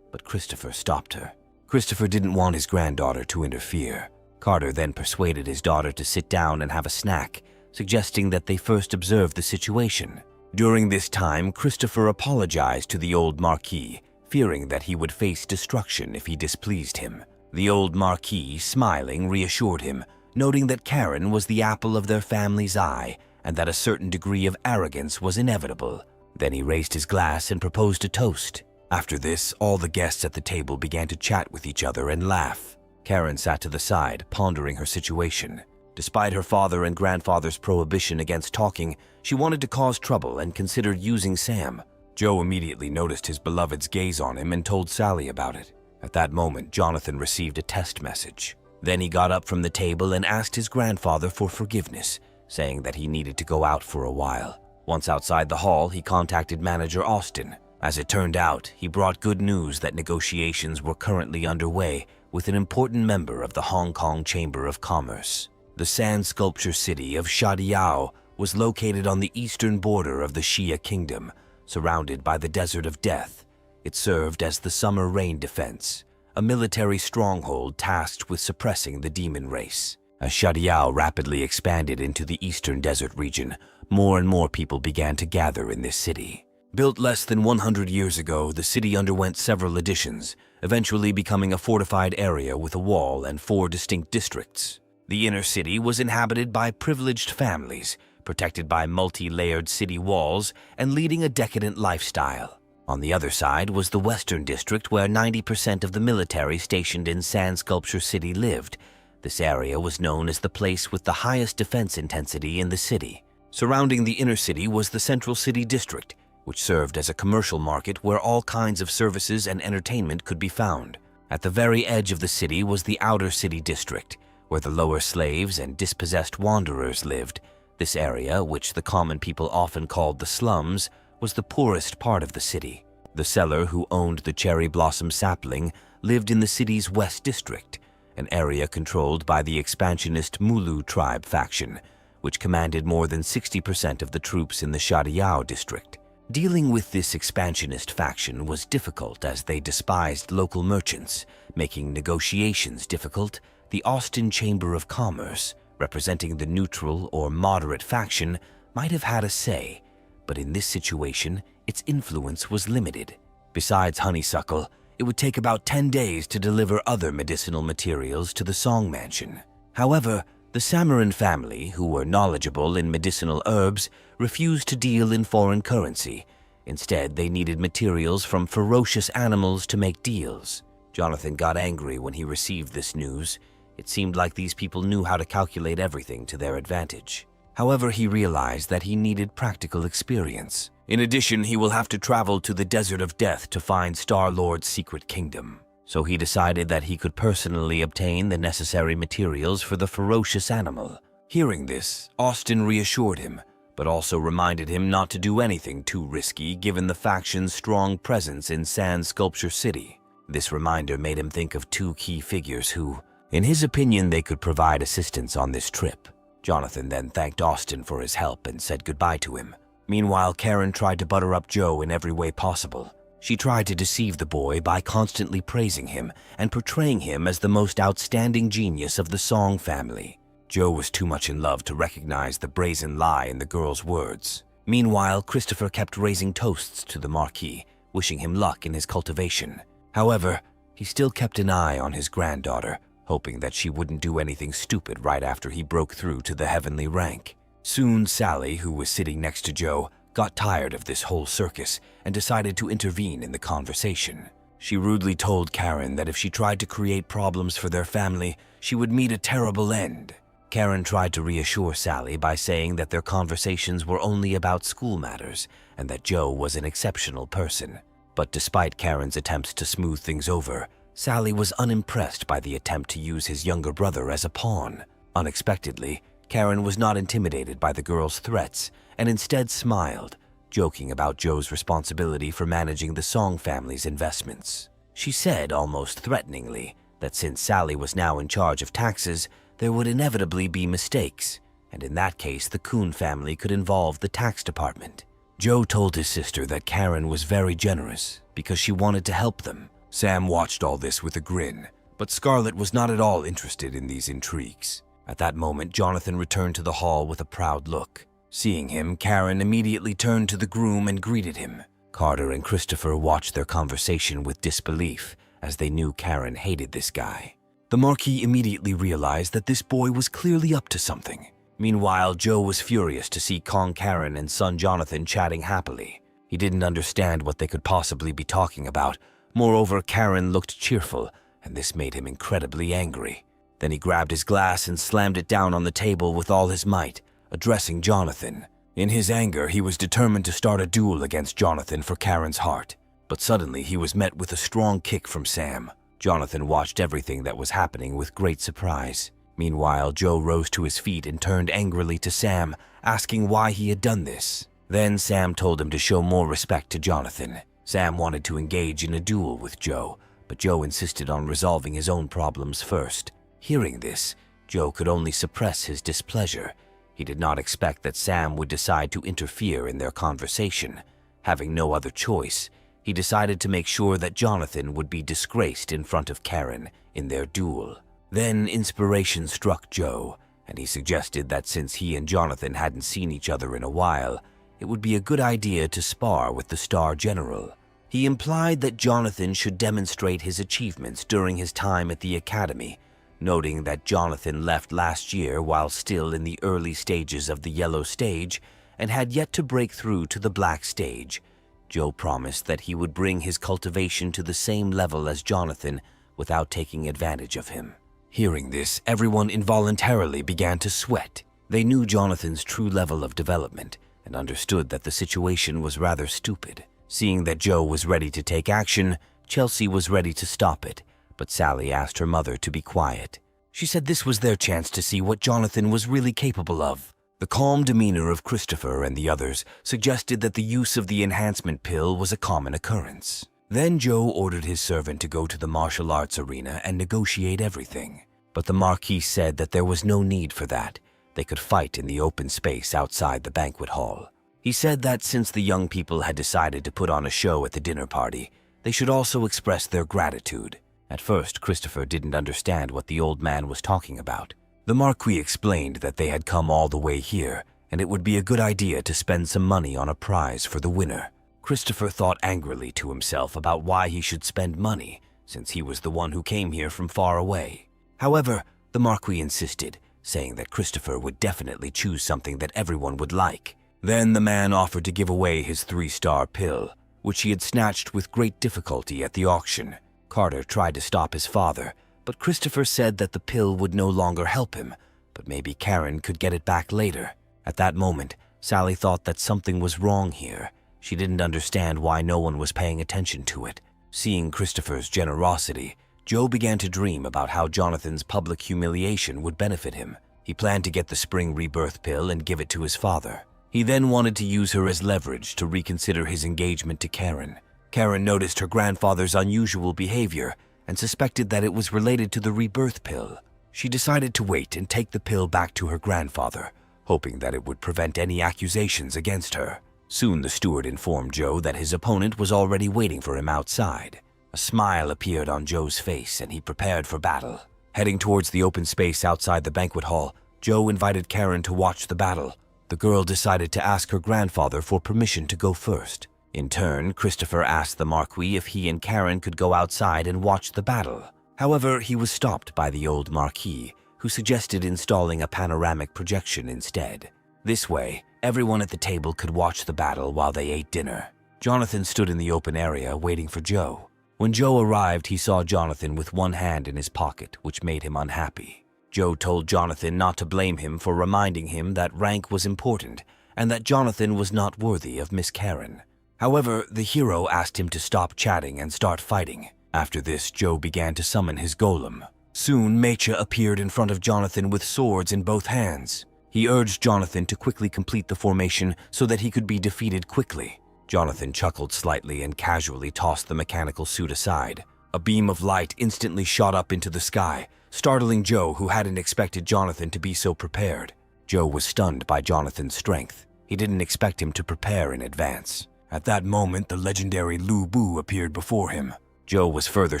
But Christopher stopped her. Christopher didn't want his granddaughter to interfere. Carter then persuaded his daughter to sit down and have a snack, suggesting that they first observe the situation. During this time, Christopher apologized to the old Marquis, fearing that he would face destruction if he displeased him. The old Marquis, smiling, reassured him, noting that Karen was the apple of their family's eye and that a certain degree of arrogance was inevitable. Then he raised his glass and proposed a toast. After this, all the guests at the table began to chat with each other and laugh. Karen sat to the side, pondering her situation. Despite her father and grandfather's prohibition against talking, she wanted to cause trouble and considered using Sam. Joe immediately noticed his beloved's gaze on him and told Sally about it. At that moment, Jonathan received a test message. Then he got up from the table and asked his grandfather for forgiveness, saying that he needed to go out for a while. Once outside the hall, he contacted manager Austin. As it turned out, he brought good news that negotiations were currently underway with an important member of the Hong Kong Chamber of Commerce. The sand sculpture city of Shadiao was located on the eastern border of the Xia Kingdom, surrounded by the Desert of Death. It served as the Summer Rain Defense, a military stronghold tasked with suppressing the demon race. As Shadiao rapidly expanded into the eastern desert region, more and more people began to gather in this city. Built less than 100 years ago, the city underwent several additions, eventually becoming a fortified area with a wall and 4 distinct districts. The inner city was inhabited by privileged families, protected by multi-layered city walls and leading a decadent lifestyle. On the other side was the western district, where 90% of the military stationed in Sand Sculpture City lived. This area was known as the place with the highest defense intensity in the city. Surrounding the inner city was the Central City District, which served as a commercial market where all kinds of services and entertainment could be found. At the very edge of the city was the Outer City District, where the lower slaves and dispossessed wanderers lived. This area, which the common people often called the slums, was the poorest part of the city. The seller who owned the cherry blossom sapling lived in the city's West District, an area controlled by the expansionist Mulu tribe faction, which commanded more than 60% of the troops in the Shadiao district. Dealing with this expansionist faction was difficult as they despised local merchants, making negotiations difficult. The Austin Chamber of Commerce, representing the neutral or moderate faction, might have had a say, but in this situation, its influence was limited. Besides honeysuckle, it would take about 10 days to deliver other medicinal materials to the Song Mansion. However, the Samarin family, who were knowledgeable in medicinal herbs, refused to deal in foreign currency. Instead, they needed materials from ferocious animals to make deals. Jonathan got angry when he received this news. It seemed like these people knew how to calculate everything to their advantage. However, he realized that he needed practical experience. In addition, he will have to travel to the Desert of Death to find Star-Lord's secret kingdom. So he decided that he could personally obtain the necessary materials for the ferocious animal. Hearing this, Austin reassured him, but also reminded him not to do anything too risky given the faction's strong presence in Sand Sculpture City. This reminder made him think of two key figures who, in his opinion, they could provide assistance on this trip. Jonathan then thanked Austin for his help and said goodbye to him. Meanwhile, Karen tried to butter up Joe in every way possible. She tried to deceive the boy by constantly praising him and portraying him as the most outstanding genius of the Song family. Joe was too much in love to recognize the brazen lie in the girl's words. Meanwhile, Christopher kept raising toasts to the Marquis, wishing him luck in his cultivation. However, he still kept an eye on his granddaughter, hoping that she wouldn't do anything stupid right after he broke through to the heavenly rank. Soon, Sally, who was sitting next to Joe, got tired of this whole circus and decided to intervene in the conversation. She rudely told Karen that if she tried to create problems for their family, she would meet a terrible end. Karen tried to reassure Sally by saying that their conversations were only about school matters and that Joe was an exceptional person. But despite Karen's attempts to smooth things over, Sally was unimpressed by the attempt to use his younger brother as a pawn. Unexpectedly, Karen was not intimidated by the girl's threats and instead smiled, joking about Joe's responsibility for managing the Song family's investments. She said, almost threateningly, that since Sally was now in charge of taxes, there would inevitably be mistakes, and in that case the Kuhn family could involve the tax department. Joe told his sister that Karen was very generous because she wanted to help them. Sam watched all this with a grin, but Scarlett was not at all interested in these intrigues. At that moment, Jonathan returned to the hall with a proud look. Seeing him, Karen immediately turned to the groom and greeted him. Carter and Christopher watched their conversation with disbelief, as they knew Karen hated this guy. The Marquis immediately realized that this boy was clearly up to something. Meanwhile, Joe was furious to see Kong Karen and son Jonathan chatting happily. He didn't understand what they could possibly be talking about. Moreover, Karen looked cheerful, and this made him incredibly angry. Then he grabbed his glass and slammed it down on the table with all his might, addressing Jonathan. In his anger, he was determined to start a duel against Jonathan for Karen's heart. But suddenly, he was met with a strong kick from Sam. Jonathan watched everything that was happening with great surprise. Meanwhile, Joe rose to his feet and turned angrily to Sam, asking why he had done this. Then Sam told him to show more respect to Jonathan. Sam wanted to engage in a duel with Joe, but Joe insisted on resolving his own problems first. Hearing this, Joe could only suppress his displeasure. He did not expect that Sam would decide to interfere in their conversation. Having no other choice, he decided to make sure that Jonathan would be disgraced in front of Karen in their duel. Then inspiration struck Joe, and he suggested that since he and Jonathan hadn't seen each other in a while, it would be a good idea to spar with the Star General. He implied that Jonathan should demonstrate his achievements during his time at the Academy, noting that Jonathan left last year while still in the early stages of the Yellow Stage and had yet to break through to the Black Stage. Joe promised that he would bring his cultivation to the same level as Jonathan without taking advantage of him. Hearing this, everyone involuntarily began to sweat. They knew Jonathan's true level of development and understood that the situation was rather stupid. Seeing that Joe was ready to take action, Chelsea was ready to stop it, but Sally asked her mother to be quiet. She said this was their chance to see what Jonathan was really capable of. The calm demeanor of Christopher and the others suggested that the use of the enhancement pill was a common occurrence. Then Joe ordered his servant to go to the martial arts arena and negotiate everything. But the Marquis said that there was no need for that. They could fight in the open space outside the banquet hall. He said that since the young people had decided to put on a show at the dinner party, they should also express their gratitude. At first, Christopher didn't understand what the old man was talking about. The Marquis explained that they had come all the way here, and it would be a good idea to spend some money on a prize for the winner. Christopher thought angrily to himself about why he should spend money, since he was the one who came here from far away. However, the Marquis insisted, saying that Christopher would definitely choose something that everyone would like. Then the man offered to give away his 3-star pill, which he had snatched with great difficulty at the auction. Carter tried to stop his father, but Christopher said that the pill would no longer help him, but maybe Karen could get it back later. At that moment, Sally thought that something was wrong here. She didn't understand why no one was paying attention to it. Seeing Christopher's generosity, Joe began to dream about how Jonathan's public humiliation would benefit him. He planned to get the spring rebirth pill and give it to his father. He then wanted to use her as leverage to reconsider his engagement to Karen. Karen noticed her grandfather's unusual behavior and suspected that it was related to the rebirth pill. She decided to wait and take the pill back to her grandfather, hoping that it would prevent any accusations against her. Soon the steward informed Joe that his opponent was already waiting for him outside. A smile appeared on Joe's face and he prepared for battle. Heading towards the open space outside the banquet hall, Joe invited Karen to watch the battle. The girl decided to ask her grandfather for permission to go first. In turn, Christopher asked the Marquis if he and Karen could go outside and watch the battle. However, he was stopped by the old Marquis, who suggested installing a panoramic projection instead. This way, everyone at the table could watch the battle while they ate dinner. Jonathan stood in the open area waiting for Joe. When Joe arrived, he saw Jonathan with one hand in his pocket, which made him unhappy. Joe told Jonathan not to blame him for reminding him that rank was important and that Jonathan was not worthy of Miss Karen. However, the hero asked him to stop chatting and start fighting. After this, Joe began to summon his golem. Soon, Mecha appeared in front of Jonathan with swords in both hands. He urged Jonathan to quickly complete the formation so that he could be defeated quickly. Jonathan chuckled slightly and casually tossed the mechanical suit aside. A beam of light instantly shot up into the sky, startling Joe, who hadn't expected Jonathan to be so prepared. Joe was stunned by Jonathan's strength. He didn't expect him to prepare in advance. At that moment, the legendary Lu Bu appeared before him. Joe was further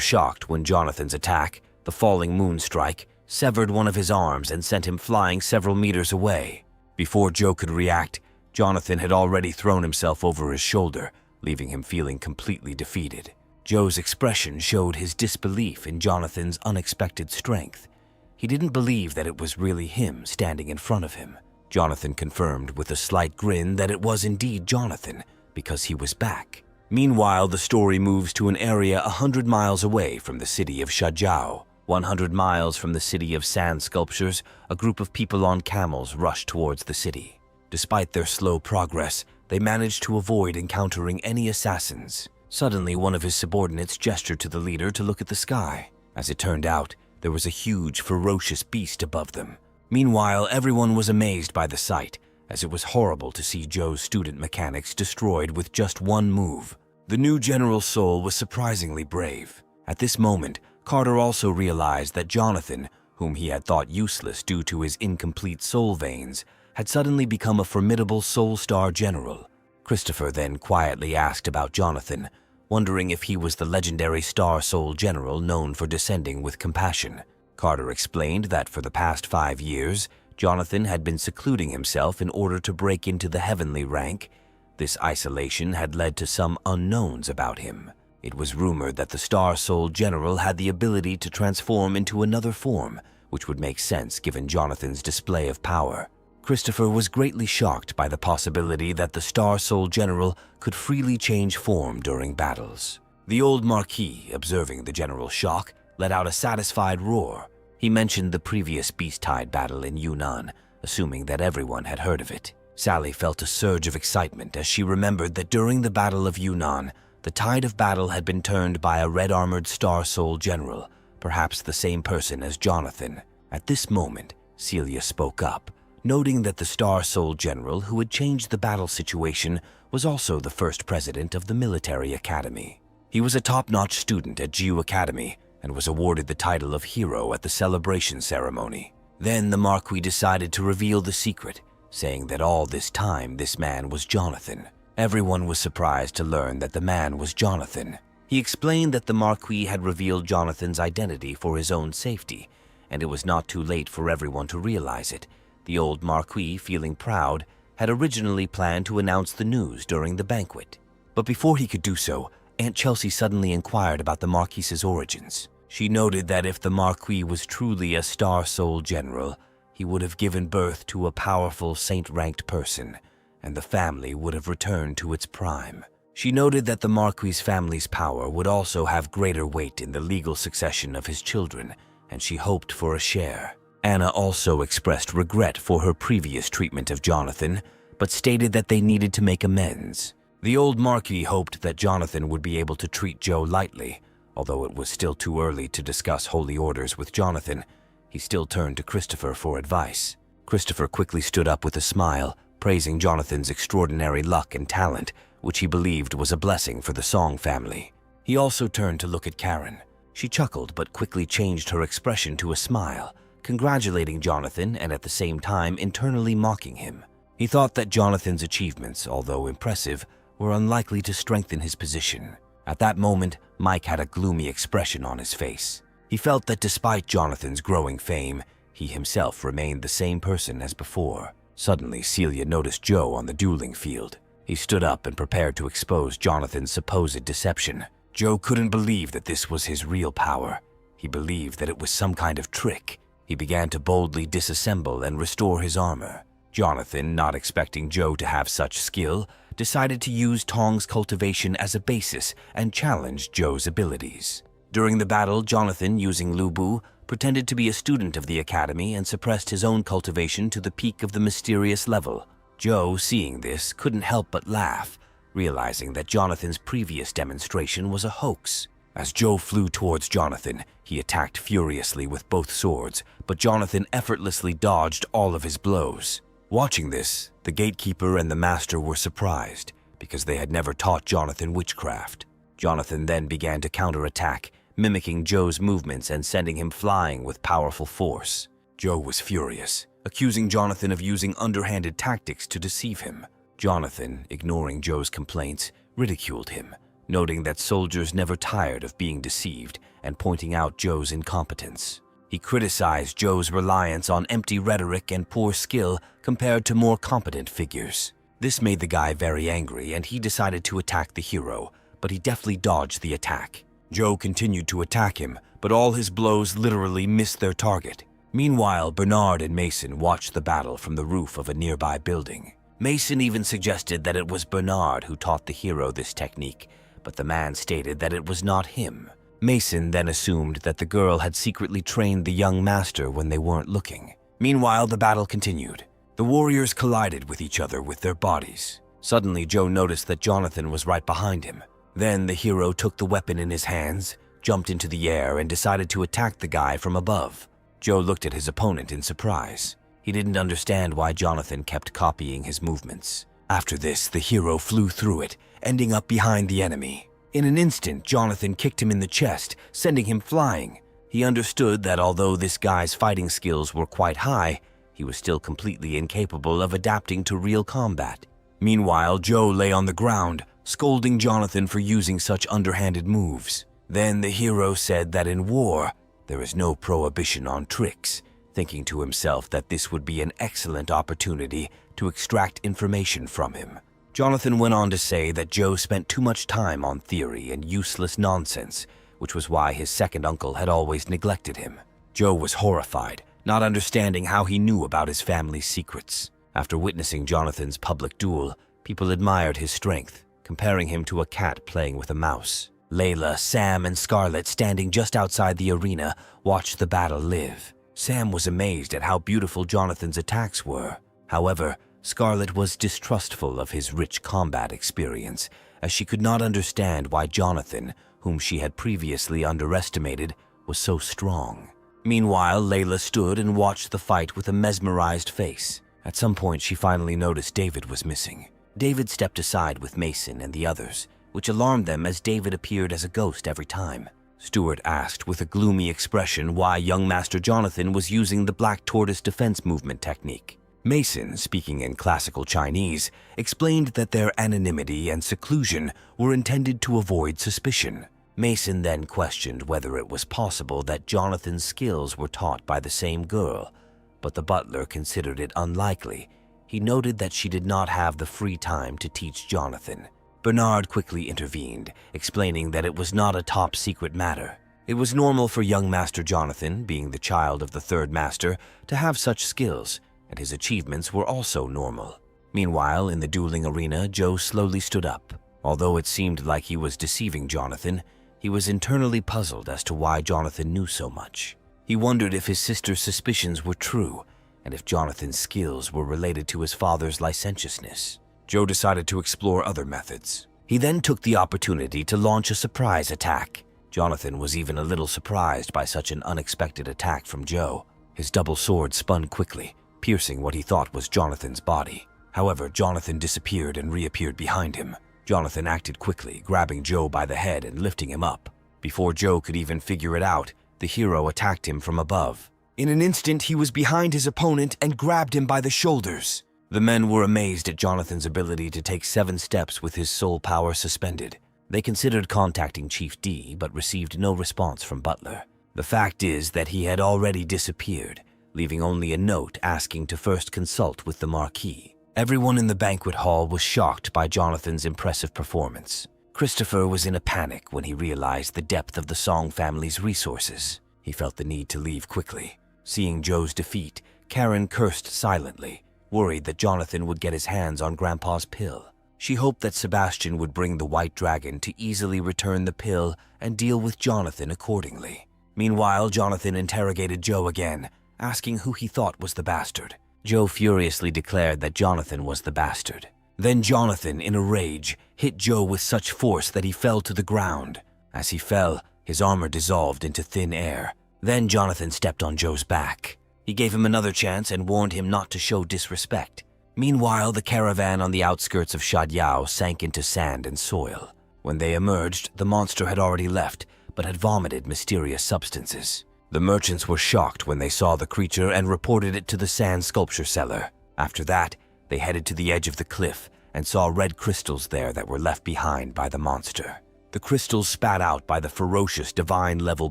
shocked when Jonathan's attack, the falling moon strike, severed one of his arms and sent him flying several meters away. Before Joe could react, Jonathan had already thrown himself over his shoulder, leaving him feeling completely defeated. Joe's expression showed his disbelief in Jonathan's unexpected strength. He didn't believe that it was really him standing in front of him. Jonathan confirmed with a slight grin that it was indeed Jonathan, because he was back. Meanwhile, the story moves to an area 100 miles away from the city of Shajiao. 100 miles from the city of sand sculptures, a group of people on camels rushed towards the city. Despite their slow progress, they managed to avoid encountering any assassins. Suddenly, one of his subordinates gestured to the leader to look at the sky. As it turned out, there was a huge, ferocious beast above them. Meanwhile, everyone was amazed by the sight, as it was horrible to see Joe's student mechanics destroyed with just one move. The new General's soul was surprisingly brave. At this moment, Carter also realized that Jonathan, whom he had thought useless due to his incomplete soul veins, had suddenly become a formidable Soul Star general. Christopher then quietly asked about Jonathan, wondering if he was the legendary Star Soul general known for descending with compassion. Carter explained that for the past 5 years, Jonathan had been secluding himself in order to break into the heavenly rank. This isolation had led to some unknowns about him. It was rumored that the Star Soul general had the ability to transform into another form, which would make sense given Jonathan's display of power. Christopher was greatly shocked by the possibility that the Star Soul General could freely change form during battles. The old Marquis, observing the general's shock, let out a satisfied roar. He mentioned the previous Beast-Tide battle in Yunnan, assuming that everyone had heard of it. Sally felt a surge of excitement as she remembered that during the Battle of Yunnan, the tide of battle had been turned by a red-armored Star Soul General, perhaps the same person as Jonathan. At this moment, Celia spoke up, noting that the Star Soul General who had changed the battle situation was also the first president of the military academy. He was a top-notch student at Jiu Academy and was awarded the title of hero at the celebration ceremony. Then the Marquis decided to reveal the secret, saying that all this time this man was Jonathan. Everyone was surprised to learn that the man was Jonathan. He explained that the Marquis had revealed Jonathan's identity for his own safety, and it was not too late for everyone to realize it. The old Marquis, feeling proud, had originally planned to announce the news during the banquet. But before he could do so, Aunt Chelsea suddenly inquired about the Marquise's origins. She noted that if the Marquis was truly a Star Soul general, he would have given birth to a powerful saint-ranked person, and the family would have returned to its prime. She noted that the Marquis family's power would also have greater weight in the legal succession of his children, and she hoped for a share. Anna also expressed regret for her previous treatment of Jonathan, but stated that they needed to make amends. The old Marquis hoped that Jonathan would be able to treat Joe lightly. Although it was still too early to discuss holy orders with Jonathan, he still turned to Christopher for advice. Christopher quickly stood up with a smile, praising Jonathan's extraordinary luck and talent, which he believed was a blessing for the Song family. He also turned to look at Karen. She chuckled but quickly changed her expression to a smile, congratulating Jonathan and at the same time internally mocking him. He thought that Jonathan's achievements, although impressive, were unlikely to strengthen his position. At that moment, Mike had a gloomy expression on his face. He felt that despite Jonathan's growing fame, he himself remained the same person as before. Suddenly, Celia noticed Joe on the dueling field. He stood up and prepared to expose Jonathan's supposed deception. Joe couldn't believe that this was his real power. He believed that it was some kind of trick. He began to boldly disassemble and restore his armor. Jonathan, not expecting Joe to have such skill, decided to use Tong's cultivation as a basis and challenge Joe's abilities. During the battle, Jonathan, using Lu Bu, pretended to be a student of the academy and suppressed his own cultivation to the peak of the mysterious level. Joe, seeing this, couldn't help but laugh, realizing that Jonathan's previous demonstration was a hoax. As Joe flew towards Jonathan, he attacked furiously with both swords, but Jonathan effortlessly dodged all of his blows. Watching this, the gatekeeper and the master were surprised, because they had never taught Jonathan witchcraft. Jonathan then began to counterattack, mimicking Joe's movements and sending him flying with powerful force. Joe was furious, accusing Jonathan of using underhanded tactics to deceive him. Jonathan, ignoring Joe's complaints, ridiculed him, noting that soldiers never tired of being deceived and pointing out Joe's incompetence. He criticized Joe's reliance on empty rhetoric and poor skill compared to more competent figures. This made the guy very angry, and he decided to attack the hero, but he deftly dodged the attack. Joe continued to attack him, but all his blows literally missed their target. Meanwhile, Bernard and Mason watched the battle from the roof of a nearby building. Mason even suggested that it was Bernard who taught the hero this technique, but the man stated that it was not him. Mason then assumed that the girl had secretly trained the young master when they weren't looking. Meanwhile, the battle continued. The warriors collided with each other with their bodies. Suddenly, Joe noticed that Jonathan was right behind him. Then the hero took the weapon in his hands, jumped into the air, and decided to attack the guy from above. Joe looked at his opponent in surprise. He didn't understand why Jonathan kept copying his movements. After this, the hero flew through it, ending up behind the enemy. In an instant, Jonathan kicked him in the chest, sending him flying. He understood that although this guy's fighting skills were quite high, he was still completely incapable of adapting to real combat. Meanwhile, Joe lay on the ground, scolding Jonathan for using such underhanded moves. Then the hero said that in war, there is no prohibition on tricks, thinking to himself that this would be an excellent opportunity to extract information from him. Jonathan went on to say that Joe spent too much time on theory and useless nonsense, which was why his second uncle had always neglected him. Joe was horrified, not understanding how he knew about his family's secrets. After witnessing Jonathan's public duel, people admired his strength, comparing him to a cat playing with a mouse. Layla, Sam, and Scarlett, standing just outside the arena, watched the battle live. Sam was amazed at how beautiful Jonathan's attacks were. However, Scarlett was distrustful of his rich combat experience, as she could not understand why Jonathan, whom she had previously underestimated, was so strong. Meanwhile, Layla stood and watched the fight with a mesmerized face. At some point, she finally noticed David was missing. David stepped aside with Mason and the others, which alarmed them as David appeared as a ghost every time. Stuart asked with a gloomy expression why young Master Jonathan was using the Black Tortoise defense movement technique. Mason, speaking in classical Chinese, explained that their anonymity and seclusion were intended to avoid suspicion. Mason then questioned whether it was possible that Jonathan's skills were taught by the same girl, but the butler considered it unlikely. He he noted that she did not have the free time to teach Jonathan. Bernard quickly intervened, explaining that it was not a top-secret matter. It was normal for young Master Jonathan, being the child of the third master, to have such skills, and his achievements were also normal. Meanwhile, in the dueling arena, Joe slowly stood up. Although it seemed like he was deceiving Jonathan, he was internally puzzled as to why Jonathan knew so much. He wondered if his sister's suspicions were true, and if Jonathan's skills were related to his father's licentiousness. Joe decided to explore other methods. He then took the opportunity to launch a surprise attack. Jonathan was even a little surprised by such an unexpected attack from Joe. His double sword spun quickly, piercing what he thought was Jonathan's body. However, Jonathan disappeared and reappeared behind him. Jonathan acted quickly, grabbing Joe by the head and lifting him up. Before Joe could even figure it out, the hero attacked him from above. In an instant, he was behind his opponent and grabbed him by the shoulders. The men were amazed at Jonathan's ability to take 7 steps with his soul power suspended. They considered contacting Chief D, but received no response from Butler. The fact is that he had already disappeared, leaving only a note asking to first consult with the Marquis. Everyone in the banquet hall was shocked by Jonathan's impressive performance. Christopher was in a panic when he realized the depth of the Song family's resources. He felt the need to leave quickly. Seeing Joe's defeat, Karen cursed silently, worried that Jonathan would get his hands on Grandpa's pill. She hoped that Sebastian would bring the White Dragon to easily return the pill and deal with Jonathan accordingly. Meanwhile, Jonathan interrogated Joe again, asking who he thought was the bastard. Joe furiously declared that Jonathan was the bastard. Then Jonathan, in a rage, hit Joe with such force that he fell to the ground. As he fell, his armor dissolved into thin air. Then Jonathan stepped on Joe's back. He gave him another chance and warned him not to show disrespect. Meanwhile, the caravan on the outskirts of Shadyao sank into sand and soil. When they emerged, the monster had already left, but had vomited mysterious substances. The merchants were shocked when they saw the creature and reported it to the sand sculpture seller. After that, they headed to the edge of the cliff and saw red crystals there that were left behind by the monster. The crystals spat out by the ferocious divine-level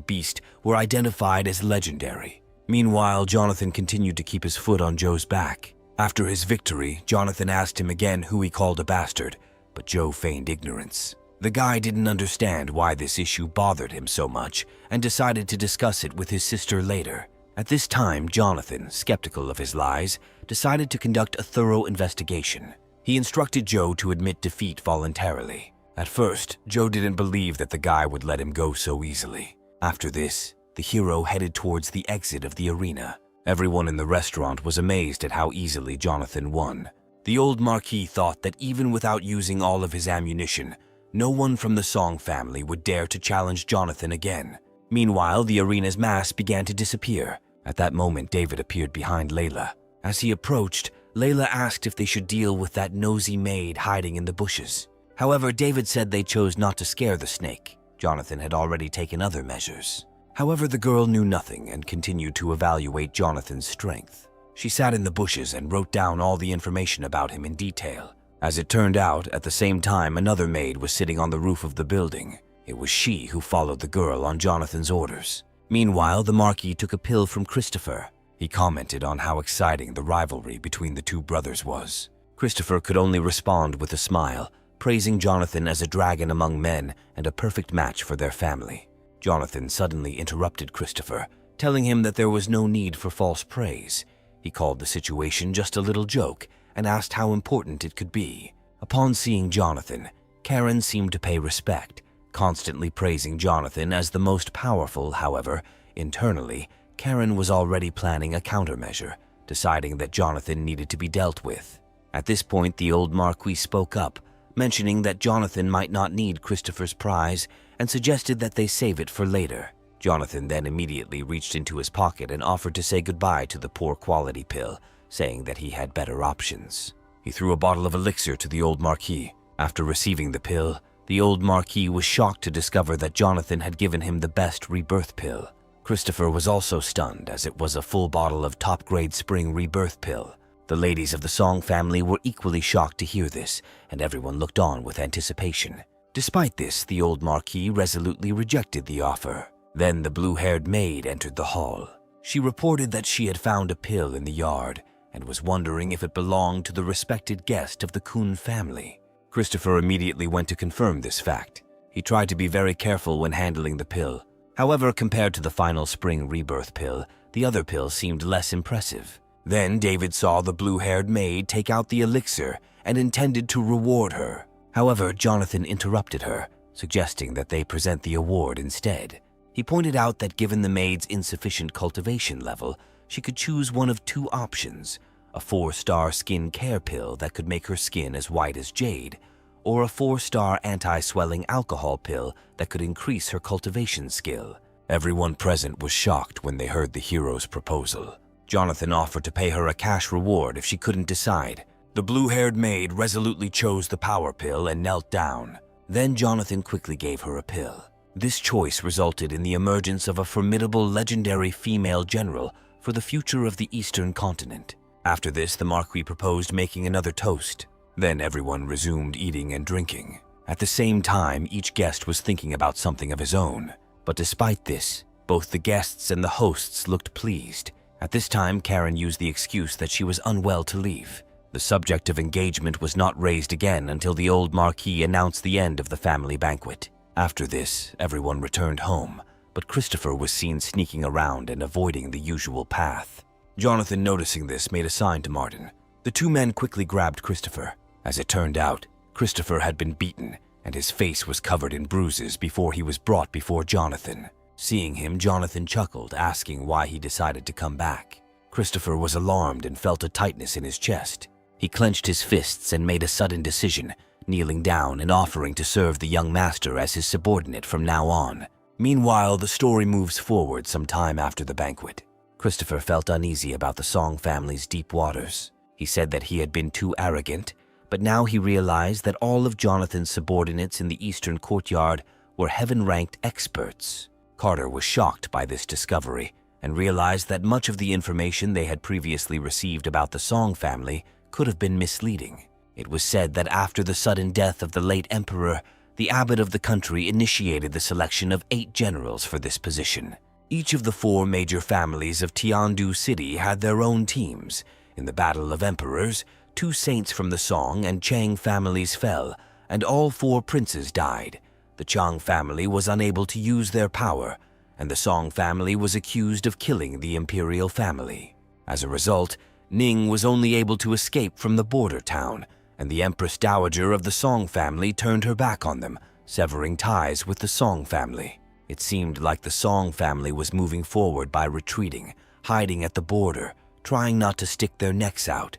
beast were identified as legendary. Meanwhile, Jonathan continued to keep his foot on Joe's back. After his victory, Jonathan asked him again who he called a bastard, but Joe feigned ignorance. The guy didn't understand why this issue bothered him so much and decided to discuss it with his sister later. At this time, Jonathan, skeptical of his lies, decided to conduct a thorough investigation. He instructed Joe to admit defeat voluntarily. At first, Joe didn't believe that the guy would let him go so easily. After this, the hero headed towards the exit of the arena. Everyone in the restaurant was amazed at how easily Jonathan won. The old Marquis thought that even without using all of his ammunition, no one from the Song family would dare to challenge Jonathan again. Meanwhile, the arena's mass began to disappear. At that moment, David appeared behind Layla. As he approached, Layla asked if they should deal with that nosy maid hiding in the bushes. However, David said they chose not to scare the snake. Jonathan had already taken other measures. However, the girl knew nothing and continued to evaluate Jonathan's strength. She sat in the bushes and wrote down all the information about him in detail. As it turned out, at the same time, another maid was sitting on the roof of the building. It was she who followed the girl on Jonathan's orders. Meanwhile, the Marquis took a pill from Christopher. He commented on how exciting the rivalry between the two brothers was. Christopher could only respond with a smile, praising Jonathan as a dragon among men and a perfect match for their family. Jonathan suddenly interrupted Christopher, telling him that there was no need for false praise. He called the situation just a little joke and asked how important it could be. Upon seeing Jonathan, Karen seemed to pay respect, constantly praising Jonathan as the most powerful. However, internally, Karen was already planning a countermeasure, deciding that Jonathan needed to be dealt with. At this point, the old Marquis spoke up, mentioning that Jonathan might not need Christopher's prize and suggested that they save it for later. Jonathan then immediately reached into his pocket and offered to say goodbye to the poor quality pill, saying that he had better options. He threw a bottle of elixir to the old Marquis. After receiving the pill, the old Marquis was shocked to discover that Jonathan had given him the best rebirth pill. Christopher was also stunned, as it was a full bottle of top-grade spring rebirth pill. The ladies of the Song family were equally shocked to hear this, and everyone looked on with anticipation. Despite this, the old Marquis resolutely rejected the offer. Then the blue-haired maid entered the hall. She reported that she had found a pill in the yard, and was wondering if it belonged to the respected guest of the Kun family. Christopher immediately went to confirm this fact. He tried to be very careful when handling the pill. However, compared to the final spring rebirth pill, the other pill seemed less impressive. Then David saw the blue-haired maid take out the elixir and intended to reward her. However, Jonathan interrupted her, suggesting that they present the award instead. He pointed out that given the maid's insufficient cultivation level, she could choose one of two options: a 4-star skin care pill that could make her skin as white as jade, or a 4-star anti-swelling alcohol pill that could increase her cultivation skill. Everyone present was shocked when they heard the hero's proposal. Jonathan offered to pay her a cash reward if she couldn't decide. The blue-haired maid resolutely chose the power pill and knelt down. Then Jonathan quickly gave her a pill. This choice resulted in the emergence of a formidable legendary female general for the future of the Eastern continent. After this, the Marquis proposed making another toast. Then everyone resumed eating and drinking. At the same time, each guest was thinking about something of his own. But despite this, both the guests and the hosts looked pleased. At this time, Karen used the excuse that she was unwell to leave. The subject of engagement was not raised again until the old Marquis announced the end of the family banquet. After this, everyone returned home, but Christopher was seen sneaking around and avoiding the usual path. Jonathan, noticing this, made a sign to Martin. The two men quickly grabbed Christopher. As it turned out, Christopher had been beaten, and his face was covered in bruises before he was brought before Jonathan. Seeing him, Jonathan chuckled, asking why he decided to come back. Christopher was alarmed and felt a tightness in his chest. He clenched his fists and made a sudden decision, kneeling down and offering to serve the young master as his subordinate from now on. Meanwhile, the story moves forward some time after the banquet. Christopher felt uneasy about the Song family's deep waters. He said that he had been too arrogant, but now he realized that all of Jonathan's subordinates in the Eastern Courtyard were heaven-ranked experts. Carter was shocked by this discovery and realized that much of the information they had previously received about the Song family could have been misleading. It was said that after the sudden death of the late emperor, the abbot of the country initiated the selection of 8 generals for this position. Each of the 4 major families of Tiandu City had their own teams. In the Battle of Emperors, 2 saints from the Song and Chang families fell, and all 4 princes died. The Chang family was unable to use their power, and the Song family was accused of killing the imperial family. As a result, Ning was only able to escape from the border town, and the Empress Dowager of the Song family turned her back on them, severing ties with the Song family. It seemed like the Song family was moving forward by retreating, hiding at the border, trying not to stick their necks out.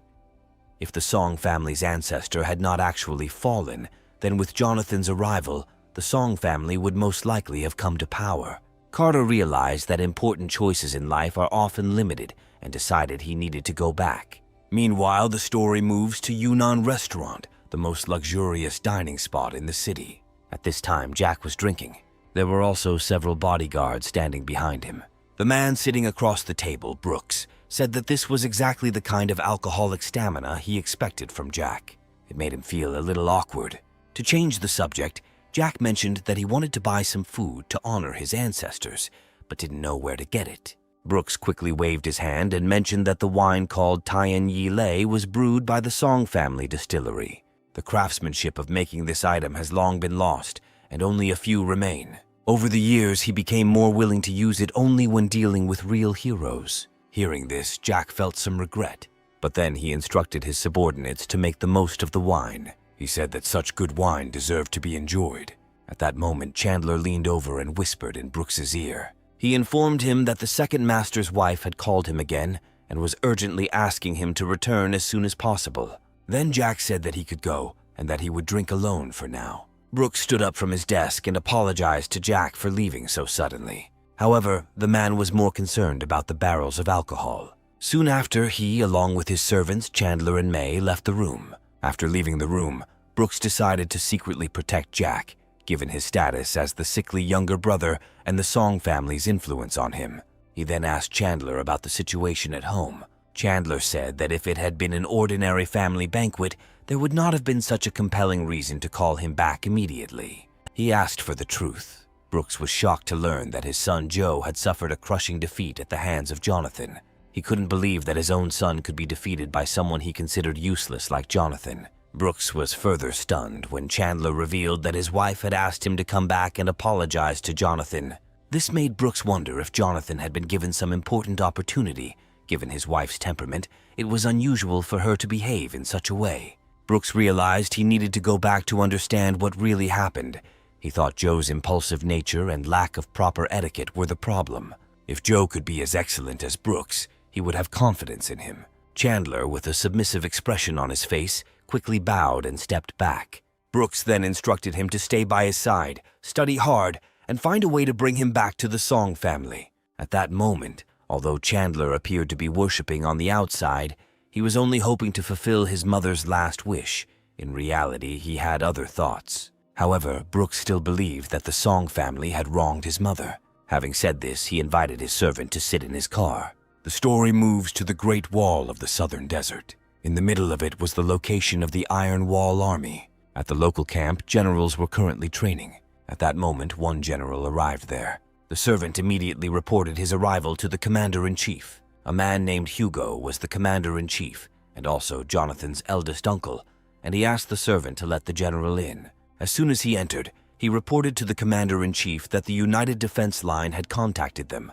If the Song family's ancestor had not actually fallen, then with Jonathan's arrival, the Song family would most likely have come to power. Carter realized that important choices in life are often limited and decided he needed to go back. Meanwhile, the story moves to Yunnan Restaurant, the most luxurious dining spot in the city. At this time, Jack was drinking. There were also several bodyguards standing behind him. The man sitting across the table, Brooks, said that this was exactly the kind of alcoholic stamina he expected from Jack. It made him feel a little awkward. To change the subject, Jack mentioned that he wanted to buy some food to honor his ancestors, but didn't know where to get it. Brooks quickly waved his hand and mentioned that the wine called Tian Yi Lei was brewed by the Song family distillery. The craftsmanship of making this item has long been lost, and only a few remain. Over the years, he became more willing to use it only when dealing with real heroes. Hearing this, Jack felt some regret, but then he instructed his subordinates to make the most of the wine. He said that such good wine deserved to be enjoyed. At that moment, Chandler leaned over and whispered in Brooks's ear. He informed him that the second master's wife had called him again and was urgently asking him to return as soon as possible. Then Jack said that he could go and that he would drink alone for now. Brooks stood up from his desk and apologized to Jack for leaving so suddenly. However, the man was more concerned about the barrels of alcohol. Soon after, he, along with his servants, Chandler and May, left the room. After leaving the room, Brooks decided to secretly protect Jack, given his status as the sickly younger brother and the Song family's influence on him. He then asked Chandler about the situation at home. Chandler said that if it had been an ordinary family banquet, there would not have been such a compelling reason to call him back immediately. He asked for the truth. Brooks was shocked to learn that his son Joe had suffered a crushing defeat at the hands of Jonathan. He couldn't believe that his own son could be defeated by someone he considered useless like Jonathan. Brooks was further stunned when Chandler revealed that his wife had asked him to come back and apologize to Jonathan. This made Brooks wonder if Jonathan had been given some important opportunity. Given his wife's temperament, it was unusual for her to behave in such a way. Brooks realized he needed to go back to understand what really happened. He thought Joe's impulsive nature and lack of proper etiquette were the problem. If Joe could be as excellent as Brooks, he would have confidence in him. Chandler, with a submissive expression on his face, quickly bowed and stepped back. Brooks then instructed him to stay by his side, study hard, and find a way to bring him back to the Song family. At that moment, although Chandler appeared to be worshipping on the outside, he was only hoping to fulfill his mother's last wish. In reality, he had other thoughts. However, Brooks still believed that the Song family had wronged his mother. Having said this, he invited his servant to sit in his car. The story moves to the Great Wall of the Southern Desert. In the middle of it was the location of the Iron Wall Army. At the local camp, generals were currently training. At that moment, one general arrived there. The servant immediately reported his arrival to the commander-in-chief. A man named Hugo was the commander-in-chief and also Jonathan's eldest uncle, and he asked the servant to let the general in. As soon as he entered, he reported to the commander-in-chief that the United Defense Line had contacted them.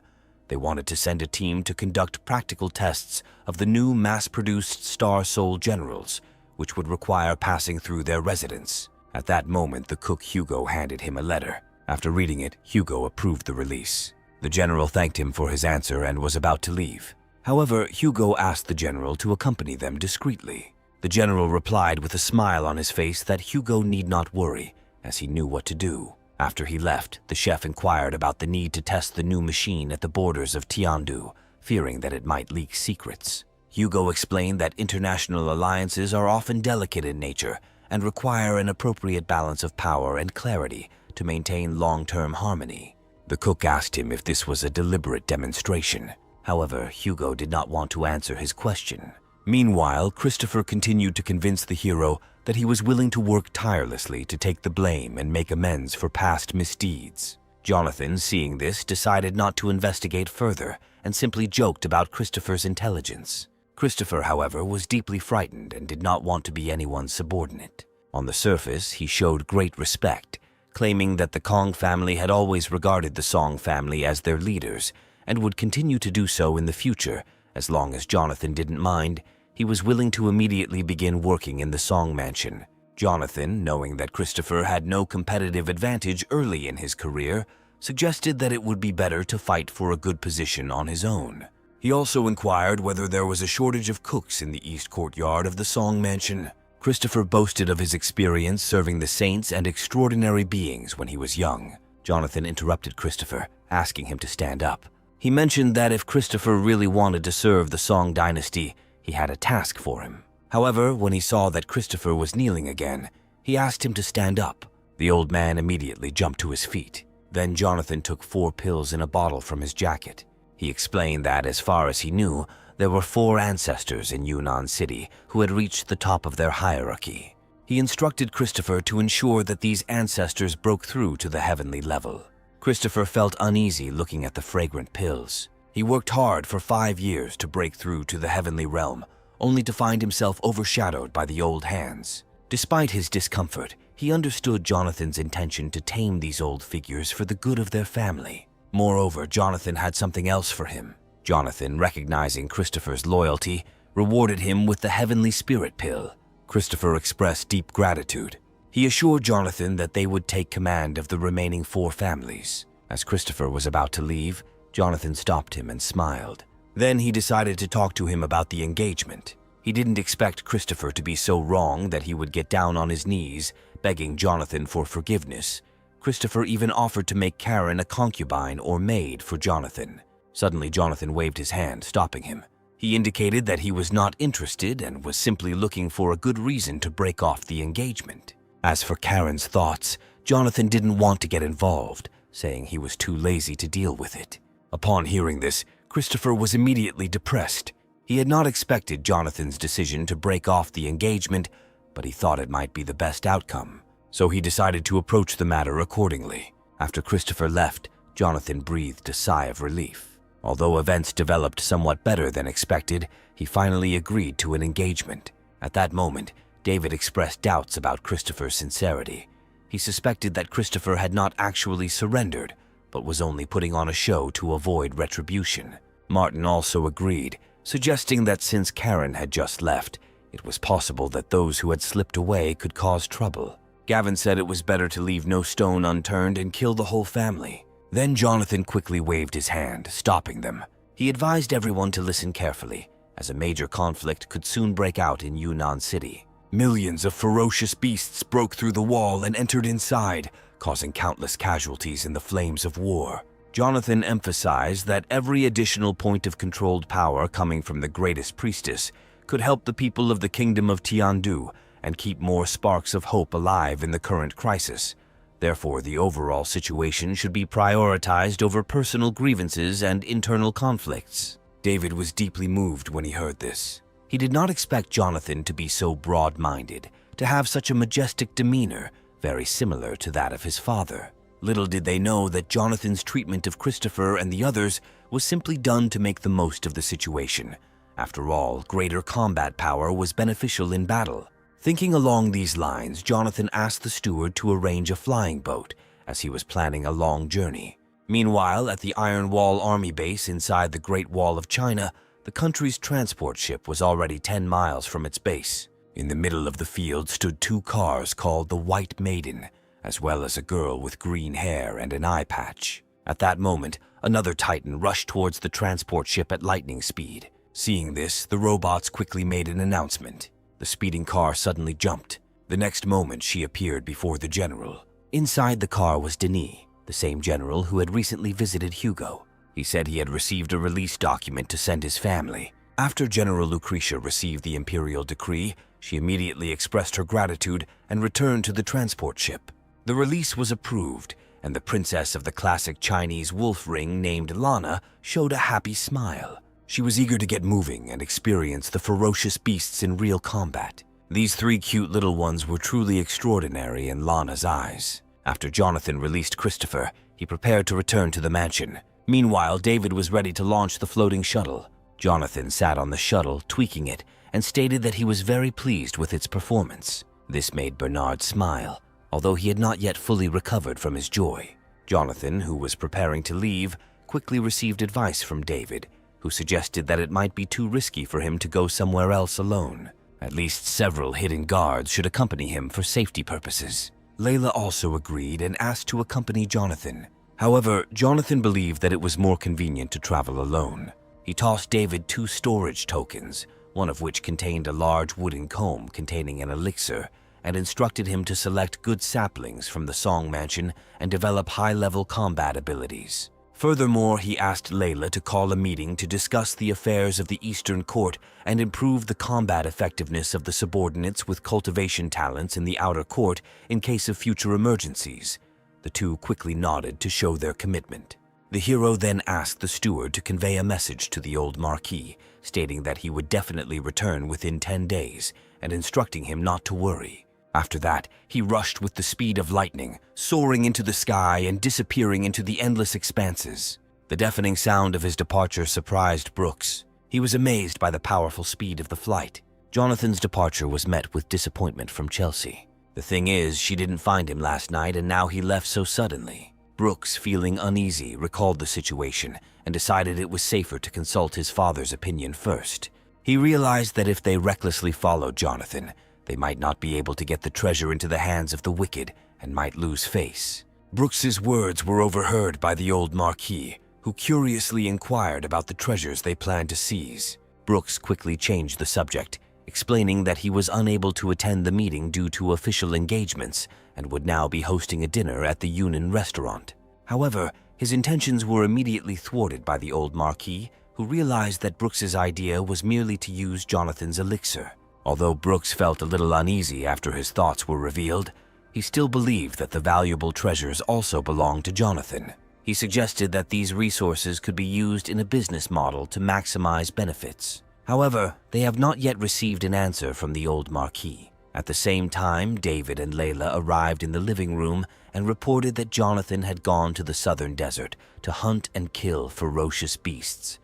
They wanted to send a team to conduct practical tests of the new mass-produced Star Soul generals, which would require passing through their residence. At that moment, the cook Hugo handed him a letter. After reading it, Hugo approved the release. The general thanked him for his answer and was about to leave. However, Hugo asked the general to accompany them discreetly. The general replied with a smile on his face that Hugo need not worry, as he knew what to do. After he left, the chef inquired about the need to test the new machine at the borders of Tiandu, fearing that it might leak secrets. Hugo explained that international alliances are often delicate in nature and require an appropriate balance of power and clarity to maintain long-term harmony. The cook asked him if this was a deliberate demonstration. However, Hugo did not want to answer his question. Meanwhile, Christopher continued to convince the hero that he was willing to work tirelessly to take the blame and make amends for past misdeeds. Jonathan, seeing this, decided not to investigate further and simply joked about Christopher's intelligence. Christopher, however, was deeply frightened and did not want to be anyone's subordinate. On the surface, he showed great respect, claiming that the Kong family had always regarded the Song family as their leaders and would continue to do so in the future. As long as Jonathan didn't mind, he was willing to immediately begin working in the Song mansion. Jonathan, knowing that Christopher had no competitive advantage early in his career, suggested that it would be better to fight for a good position on his own. He also inquired whether there was a shortage of cooks in the east courtyard of the Song mansion. Christopher boasted of his experience serving the saints and extraordinary beings when he was young. Jonathan interrupted Christopher, asking him to stand up. He mentioned that if Christopher really wanted to serve the Song dynasty, he had a task for him. However, when he saw that Christopher was kneeling again, he asked him to stand up. The old man immediately jumped to his feet. Then Jonathan took 4 pills in a bottle from his jacket. He explained that, as far as he knew, there were 4 ancestors in Yunnan City who had reached the top of their hierarchy. He instructed Christopher to ensure that these ancestors broke through to the heavenly level. Christopher felt uneasy looking at the fragrant pills. He worked hard for 5 years to break through to the heavenly realm, only to find himself overshadowed by the old hands. Despite his discomfort, he understood Jonathan's intention to tame these old figures for the good of their family. Moreover, Jonathan had something else for him. Jonathan, recognizing Christopher's loyalty, rewarded him with the Heavenly Spirit pill. Christopher expressed deep gratitude. He assured Jonathan that they would take command of the remaining 4 families. As Christopher was about to leave, Jonathan stopped him and smiled. Then he decided to talk to him about the engagement. He didn't expect Christopher to be so wrong that he would get down on his knees, begging Jonathan for forgiveness. Christopher even offered to make Karen a concubine or maid for Jonathan. Suddenly, Jonathan waved his hand, stopping him. He indicated that he was not interested and was simply looking for a good reason to break off the engagement. As for Karen's thoughts, Jonathan didn't want to get involved, saying he was too lazy to deal with it. Upon hearing this, Christopher was immediately depressed. He had not expected Jonathan's decision to break off the engagement, but he thought it might be the best outcome. So he decided to approach the matter accordingly. After Christopher left, Jonathan breathed a sigh of relief. Although events developed somewhat better than expected, he finally agreed to an engagement. At that moment, David expressed doubts about Christopher's sincerity. He suspected that Christopher had not actually surrendered, but was only putting on a show to avoid retribution. Martin also agreed, suggesting that since Karen had just left, it was possible that those who had slipped away could cause trouble. Gavin said it was better to leave no stone unturned and kill the whole family. Then Jonathan quickly waved his hand, stopping them. He advised everyone to listen carefully, as a major conflict could soon break out in Yunnan City. Millions of ferocious beasts broke through the wall and entered inside, causing countless casualties in the flames of war. Jonathan emphasized that every additional point of controlled power coming from the greatest priestess could help the people of the kingdom of Tiandu and keep more sparks of hope alive in the current crisis. Therefore, the overall situation should be prioritized over personal grievances and internal conflicts. David was deeply moved when he heard this. He did not expect Jonathan to be so broad-minded, to have such a majestic demeanor, very similar to that of his father. Little did they know that Jonathan's treatment of Christopher and the others was simply done to make the most of the situation. After all, greater combat power was beneficial in battle. Thinking along these lines, Jonathan asked the steward to arrange a flying boat, as he was planning a long journey. Meanwhile, at the Iron Wall Army base inside the Great Wall of China, the country's transport ship was already 10 miles from its base. In the middle of the field stood 2 cars called the White Maiden, as well as a girl with green hair and an eye patch. At that moment, another Titan rushed towards the transport ship at lightning speed. Seeing this, the robots quickly made an announcement. The speeding car suddenly jumped. The next moment, she appeared before the general. Inside the car was Denis, the same general who had recently visited Hugo. He said he had received a release document to send his family. After General Lucretia received the imperial decree, she immediately expressed her gratitude and returned to the transport ship. The release was approved, and the princess of the classic Chinese wolf ring named Lana showed a happy smile. She was eager to get moving and experience the ferocious beasts in real combat. These 3 cute little ones were truly extraordinary in Lana's eyes. After Jonathan released Christopher, he prepared to return to the mansion. Meanwhile, David was ready to launch the floating shuttle. Jonathan sat on the shuttle, tweaking it, and stated that he was very pleased with its performance. This made Bernard smile, although he had not yet fully recovered from his joy. Jonathan, who was preparing to leave, quickly received advice from David, who suggested that it might be too risky for him to go somewhere else alone. At least several hidden guards should accompany him for safety purposes. Layla also agreed and asked to accompany Jonathan. However, Jonathan believed that it was more convenient to travel alone. He tossed David 2 storage tokens, one of which contained a large wooden comb containing an elixir, and instructed him to select good saplings from the Song Mansion and develop high-level combat abilities. Furthermore, he asked Layla to call a meeting to discuss the affairs of the Eastern Court and improve the combat effectiveness of the subordinates with cultivation talents in the Outer Court in case of future emergencies. The 2 quickly nodded to show their commitment. The hero then asked the steward to convey a message to the old Marquis, stating that he would definitely return within 10 days and instructing him not to worry. After that, he rushed with the speed of lightning, soaring into the sky and disappearing into the endless expanses. The deafening sound of his departure surprised Brooks. He was amazed by the powerful speed of the flight. Jonathan's departure was met with disappointment from Chelsea. The thing is, she didn't find him last night and now he left so suddenly. Brooks, feeling uneasy, recalled the situation and decided it was safer to consult his father's opinion first. He realized that if they recklessly followed Jonathan, they might not be able to get the treasure into the hands of the wicked and might lose face. Brooks's words were overheard by the old Marquis, who curiously inquired about the treasures they planned to seize. Brooks quickly changed the subject, explaining that he was unable to attend the meeting due to official engagements and would now be hosting a dinner at the Yunnan restaurant. However, his intentions were immediately thwarted by the old Marquis, who realized that Brooks's idea was merely to use Jonathan's elixir. Although Brooks felt a little uneasy after his thoughts were revealed, he still believed that the valuable treasures also belonged to Jonathan. He suggested that these resources could be used in a business model to maximize benefits. However, they have not yet received an answer from the old Marquis. At the same time, David and Layla arrived in the living room and reported that Jonathan had gone to the southern desert to hunt and kill ferocious beasts.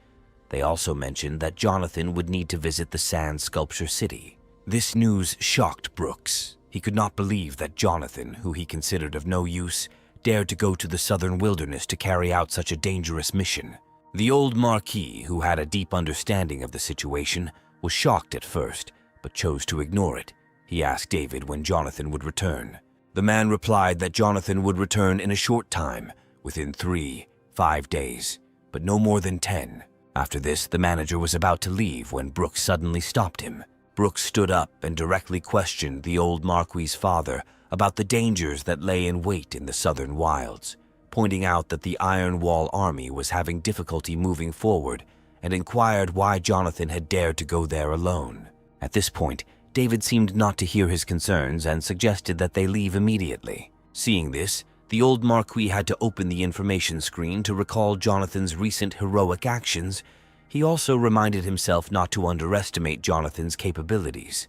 They also mentioned that Jonathan would need to visit the sand sculpture city. This news shocked Brooks. He could not believe that Jonathan, who he considered of no use, dared to go to the southern wilderness to carry out such a dangerous mission. The old Marquis, who had a deep understanding of the situation, was shocked at first, but chose to ignore it. He asked David when Jonathan would return. The man replied that Jonathan would return in a short time, within 3-5 days, but no more than 10. After this, the manager was about to leave when Brooks suddenly stopped him. Brooks stood up and directly questioned the old Marquis's father about the dangers that lay in wait in the southern wilds, pointing out that the Iron Wall army was having difficulty moving forward, and inquired why Jonathan had dared to go there alone. At this point, David seemed not to hear his concerns and suggested that they leave immediately. Seeing this, the old Marquis had to open the information screen to recall Jonathan's recent heroic actions. He also reminded himself not to underestimate Jonathan's capabilities.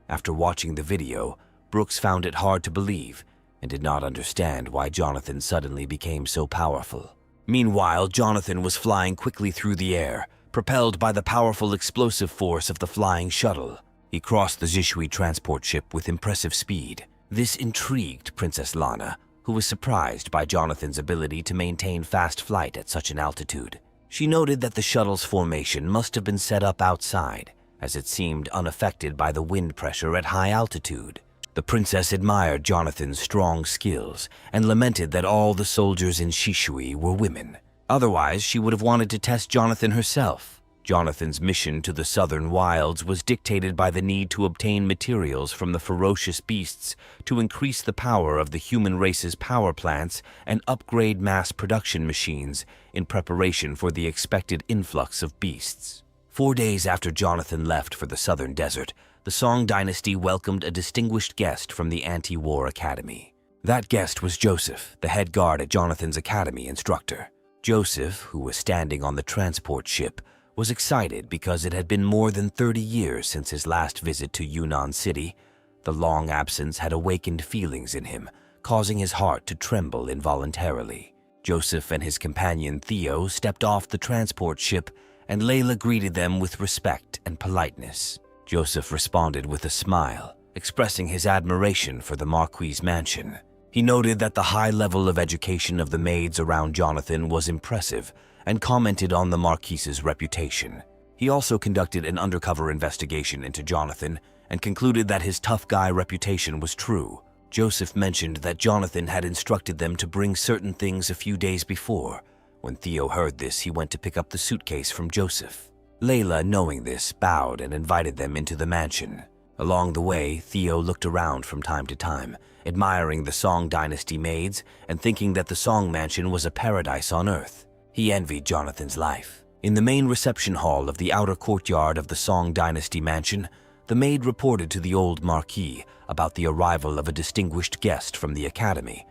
After watching the video, Brooks found it hard to believe and did not understand why Jonathan suddenly became so powerful. Meanwhile, Jonathan was flying quickly through the air, propelled by the powerful explosive force of the flying shuttle. He crossed the Zhishui transport ship with impressive speed. This intrigued Princess Lana, who was surprised by Jonathan's ability to maintain fast flight at such an altitude. She noted that the shuttle's formation must have been set up outside, as it seemed unaffected by the wind pressure at high altitude. The princess admired Jonathan's strong skills and lamented that all the soldiers in Zhishui were women. Otherwise, she would have wanted to test Jonathan herself. Jonathan's mission to the southern wilds was dictated by the need to obtain materials from the ferocious beasts to increase the power of the human race's power plants and upgrade mass production machines in preparation for the expected influx of beasts. 4 days after Jonathan left for the southern desert, the Song dynasty welcomed a distinguished guest from the anti-war academy. That guest was Joseph, the head guard at Jonathan's academy instructor. Joseph, who was standing on the transport ship, was excited because it had been more than 30 years since his last visit to Yunnan City. The long absence had awakened feelings in him, causing his heart to tremble involuntarily. Joseph and his companion Theo stepped off the transport ship, and Layla greeted them with respect and politeness. Joseph responded with a smile, expressing his admiration for the Marquis's mansion. He noted that the high level of education of the maids around Jonathan was impressive, and commented on the Marquis's reputation. He also conducted an undercover investigation into Jonathan and concluded that his tough guy reputation was true. Joseph mentioned that Jonathan had instructed them to bring certain things a few days before. When Theo heard this, he went to pick up the suitcase from Joseph. Layla, knowing this, bowed and invited them into the mansion. Along the way, Theo looked around from time to time, admiring the Song dynasty maids and thinking that the Song mansion was a paradise on earth. He envied Jonathan's life. In the main reception hall of the outer courtyard of the Song dynasty mansion, the maid reported to the old Marquis about the arrival of a distinguished guest from the academy.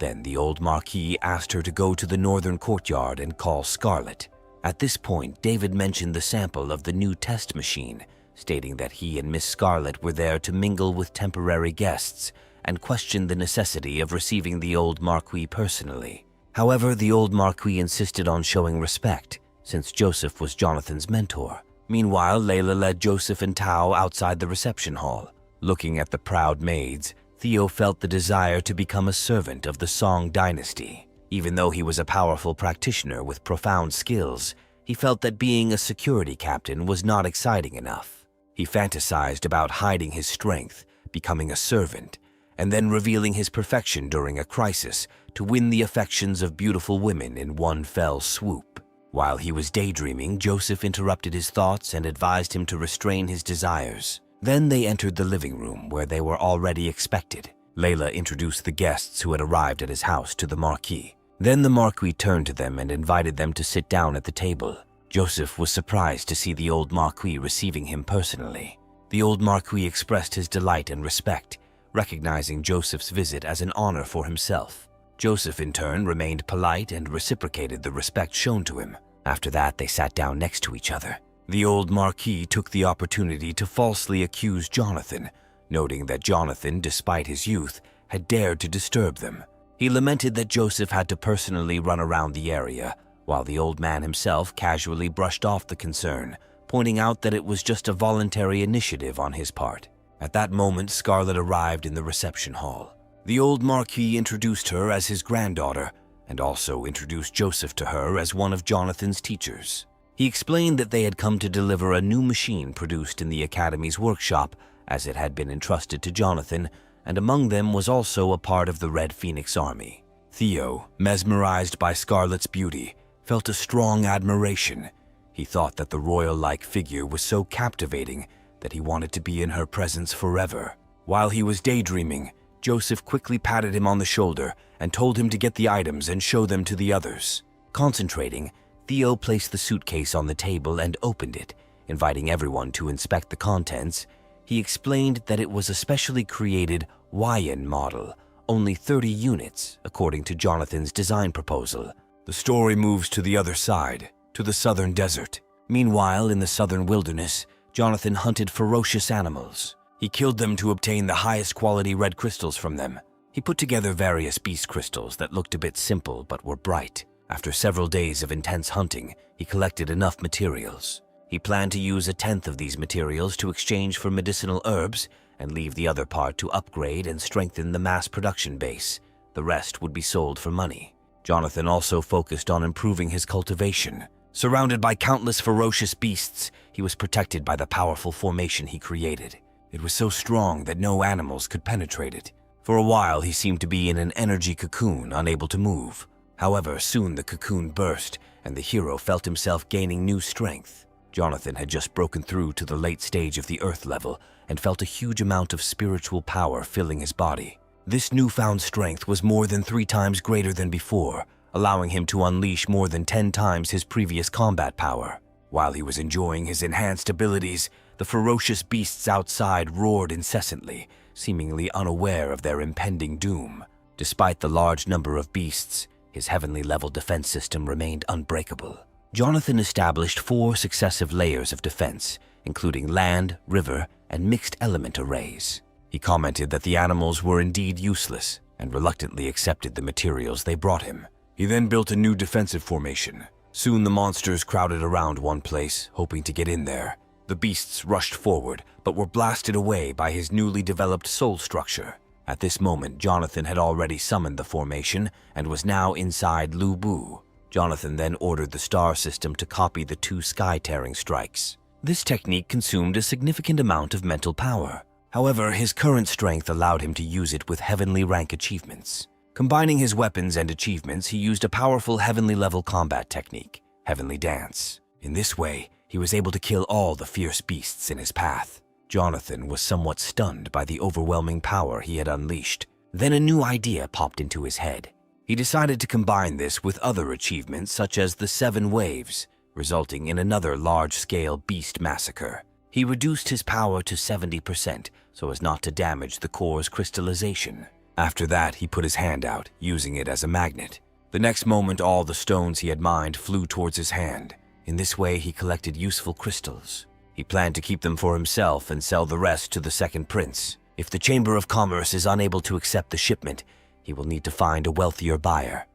Then the old Marquis asked her to go to the northern courtyard and call Scarlet. At this point, David mentioned the sample of the new test machine, stating that he and Miss Scarlet were there to mingle with temporary guests and questioned the necessity of receiving the old Marquis personally. However, the old Marquis insisted on showing respect, since Joseph was Jonathan's mentor. Meanwhile, Layla led Joseph and Tao outside the reception hall. Looking at the proud maids, Theo felt the desire to become a servant of the Song dynasty. Even though he was a powerful practitioner with profound skills, he felt that being a security captain was not exciting enough. He fantasized about hiding his strength, becoming a servant, and then revealing his perfection during a crisis to win the affections of beautiful women in one fell swoop. While he was daydreaming, Joseph interrupted his thoughts and advised him to restrain his desires. Then they entered the living room where they were already expected. Layla introduced the guests who had arrived at his house to the Marquis. Then the Marquis turned to them and invited them to sit down at the table. Joseph was surprised to see the old Marquis receiving him personally. The old Marquis expressed his delight and respect, recognizing Joseph's visit as an honor for himself. Joseph, in turn, remained polite and reciprocated the respect shown to him. After that, they sat down next to each other. The old Marquis took the opportunity to falsely accuse Jonathan, noting that Jonathan, despite his youth, had dared to disturb them. He lamented that Joseph had to personally run around the area, while the old man himself casually brushed off the concern, pointing out that it was just a voluntary initiative on his part. At that moment, Scarlett arrived in the reception hall. The old Marquis introduced her as his granddaughter, and also introduced Joseph to her as one of Jonathan's teachers. He explained that they had come to deliver a new machine produced in the Academy's workshop, as it had been entrusted to Jonathan, and among them was also a part of the Red Phoenix Army. Theo, mesmerized by Scarlett's beauty, felt a strong admiration. He thought that the royal-like figure was so captivating that he wanted to be in her presence forever. While he was daydreaming, Joseph quickly patted him on the shoulder and told him to get the items and show them to the others. Concentrating, Theo placed the suitcase on the table and opened it, inviting everyone to inspect the contents. He explained that it was a specially created Hawaiian model, only 30 units, according to Jonathan's design proposal. The story moves to the other side, to the southern desert. Meanwhile, in the southern wilderness, Jonathan hunted ferocious animals. He killed them to obtain the highest quality red crystals from them. He put together various beast crystals that looked a bit simple but were bright. After several days of intense hunting, he collected enough materials. He planned to use a tenth of these materials to exchange for medicinal herbs and leave the other part to upgrade and strengthen the mass production base. The rest would be sold for money. Jonathan also focused on improving his cultivation. Surrounded by countless ferocious beasts, he was protected by the powerful formation he created. It was so strong that no animals could penetrate it. For a while, he seemed to be in an energy cocoon, unable to move. However, soon the cocoon burst, and the hero felt himself gaining new strength. Jonathan had just broken through to the late stage of the Earth level and felt a huge amount of spiritual power filling his body. This newfound strength was more than 3 times greater than before, allowing him to unleash more than 10 times his previous combat power. While he was enjoying his enhanced abilities, the ferocious beasts outside roared incessantly, seemingly unaware of their impending doom. Despite the large number of beasts, his heavenly-level defense system remained unbreakable. Jonathan established 4 successive layers of defense, including land, river, and mixed element arrays. He commented that the animals were indeed useless and reluctantly accepted the materials they brought him. He then built a new defensive formation. Soon the monsters crowded around one place, hoping to get in there. The beasts rushed forward, but were blasted away by his newly developed soul structure. At this moment, Jonathan had already summoned the formation and was now inside Lu Bu. Jonathan then ordered the star system to copy the 2 sky-tearing strikes. This technique consumed a significant amount of mental power. However, his current strength allowed him to use it with heavenly rank achievements. Combining his weapons and achievements, he used a powerful heavenly-level combat technique, Heavenly Dance. In this way, he was able to kill all the fierce beasts in his path. Jonathan was somewhat stunned by the overwhelming power he had unleashed. Then a new idea popped into his head. He decided to combine this with other achievements such as the 7 waves, resulting in another large-scale beast massacre. He reduced his power to 70% so as not to damage the core's crystallization. After that, he put his hand out, using it as a magnet. The next moment, all the stones he had mined flew towards his hand. In this way, he collected useful crystals. He planned to keep them for himself and sell the rest to the second prince. If the Chamber of Commerce is unable to accept the shipment, he will need to find a wealthier buyer.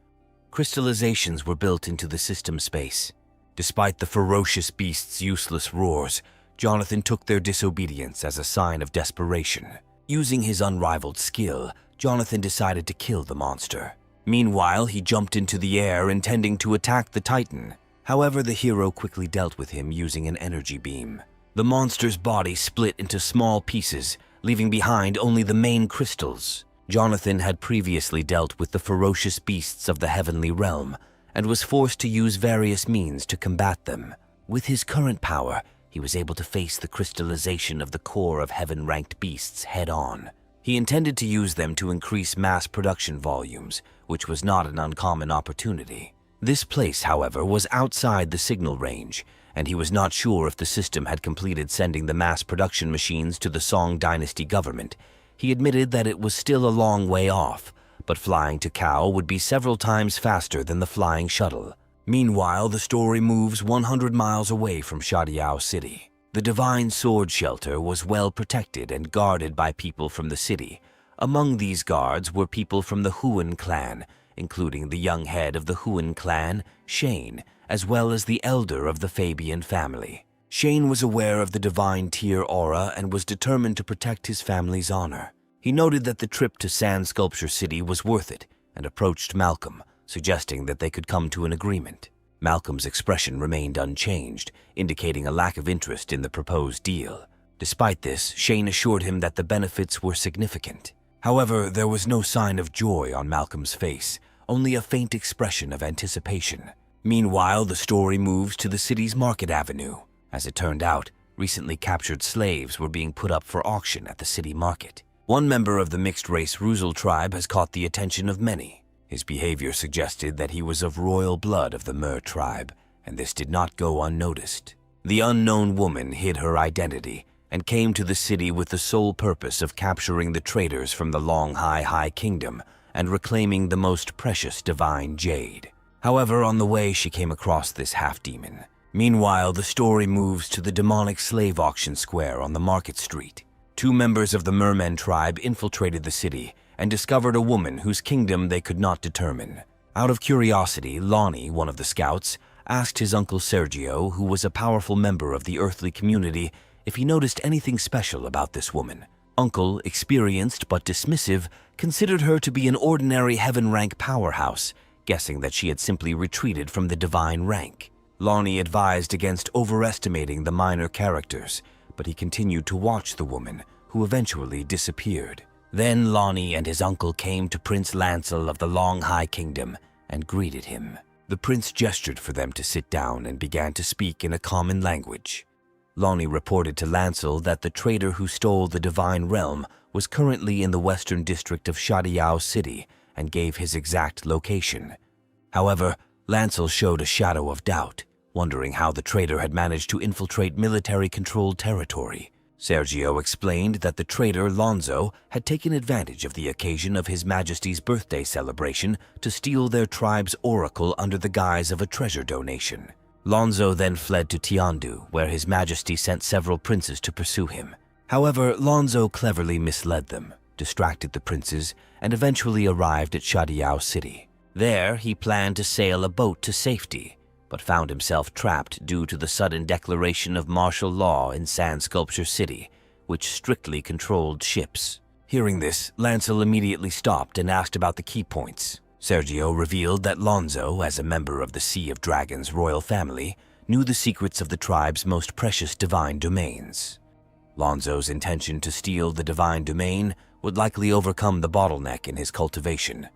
Crystallizations were built into the system space. Despite the ferocious beasts' useless roars, Jonathan took their disobedience as a sign of desperation. Using his unrivaled skill, Jonathan decided to kill the monster. Meanwhile, he jumped into the air intending to attack the Titan. However, the hero quickly dealt with him using an energy beam. The monster's body split into small pieces, leaving behind only the main crystals. Jonathan had previously dealt with the ferocious beasts of the heavenly realm and was forced to use various means to combat them. With his current power, he was able to face the crystallization of the core of heaven-ranked beasts head-on. He intended to use them to increase mass production volumes, which was not an uncommon opportunity. This place, however, was outside the signal range, and he was not sure if the system had completed sending the mass production machines to the Song Dynasty government. He admitted that it was still a long way off, but flying to Kao would be several times faster than the flying shuttle. Meanwhile, the story moves 100 miles away from Shadiao City. The Divine Sword Shelter was well protected and guarded by people from the city. Among these guards were people from the Huan clan, including the young head of the Huan clan, Shane, as well as the elder of the Fabian family. Shane was aware of the divine Tear aura and was determined to protect his family's honor. He noted that the trip to Sand Sculpture City was worth it and approached Malcolm, suggesting that they could come to an agreement. Malcolm's expression remained unchanged, indicating a lack of interest in the proposed deal. Despite this, Shane assured him that the benefits were significant. However, there was no sign of joy on Malcolm's face, only a faint expression of anticipation. Meanwhile, the story moves to the city's Market Avenue. As it turned out, recently captured slaves were being put up for auction at the city market. One member of the mixed-race Ruzel tribe has caught the attention of many. His behavior suggested that he was of royal blood of the Mer tribe, and this did not go unnoticed. The unknown woman hid her identity and came to the city with the sole purpose of capturing the traders from the Long High Kingdom and reclaiming the most precious divine jade. However, on the way she came across this half-demon. Meanwhile, the story moves to the demonic slave auction square on the market street. Two members of the Mermen tribe infiltrated the city and discovered a woman whose kingdom they could not determine. Out of curiosity, Lonnie, one of the scouts, asked his uncle Sergio, who was a powerful member of the earthly community, if he noticed anything special about this woman. Uncle, experienced but dismissive, considered her to be an ordinary heaven-rank powerhouse, guessing that she had simply retreated from the divine rank. Lonnie advised against overestimating the minor characters, but he continued to watch the woman, who eventually disappeared. Then Lonnie and his uncle came to Prince Lancel of the Long High Kingdom and greeted him. The prince gestured for them to sit down and began to speak in a common language. Lonnie reported to Lancel that the trader who stole the divine realm was currently in the western district of Shadiao City and gave his exact location. However, Lancel showed a shadow of doubt, wondering how the trader had managed to infiltrate military-controlled territory. Sergio explained that the trader Lonzo had taken advantage of the occasion of His Majesty's birthday celebration to steal their tribe's oracle under the guise of a treasure donation. Lonzo then fled to Tiandu, where His Majesty sent several princes to pursue him. However, Lonzo cleverly misled them, distracted the princes, and eventually arrived at Shadiao City. There, he planned to sail a boat to safety, but found himself trapped due to the sudden declaration of martial law in Sand Sculpture City, which strictly controlled ships. Hearing this, Lancel immediately stopped and asked about the key points. Sergio revealed that Lonzo, as a member of the Sea of Dragons royal family, knew the secrets of the tribe's most precious divine domains. Lonzo's intention to steal the divine domain would likely overcome the bottleneck in his cultivation.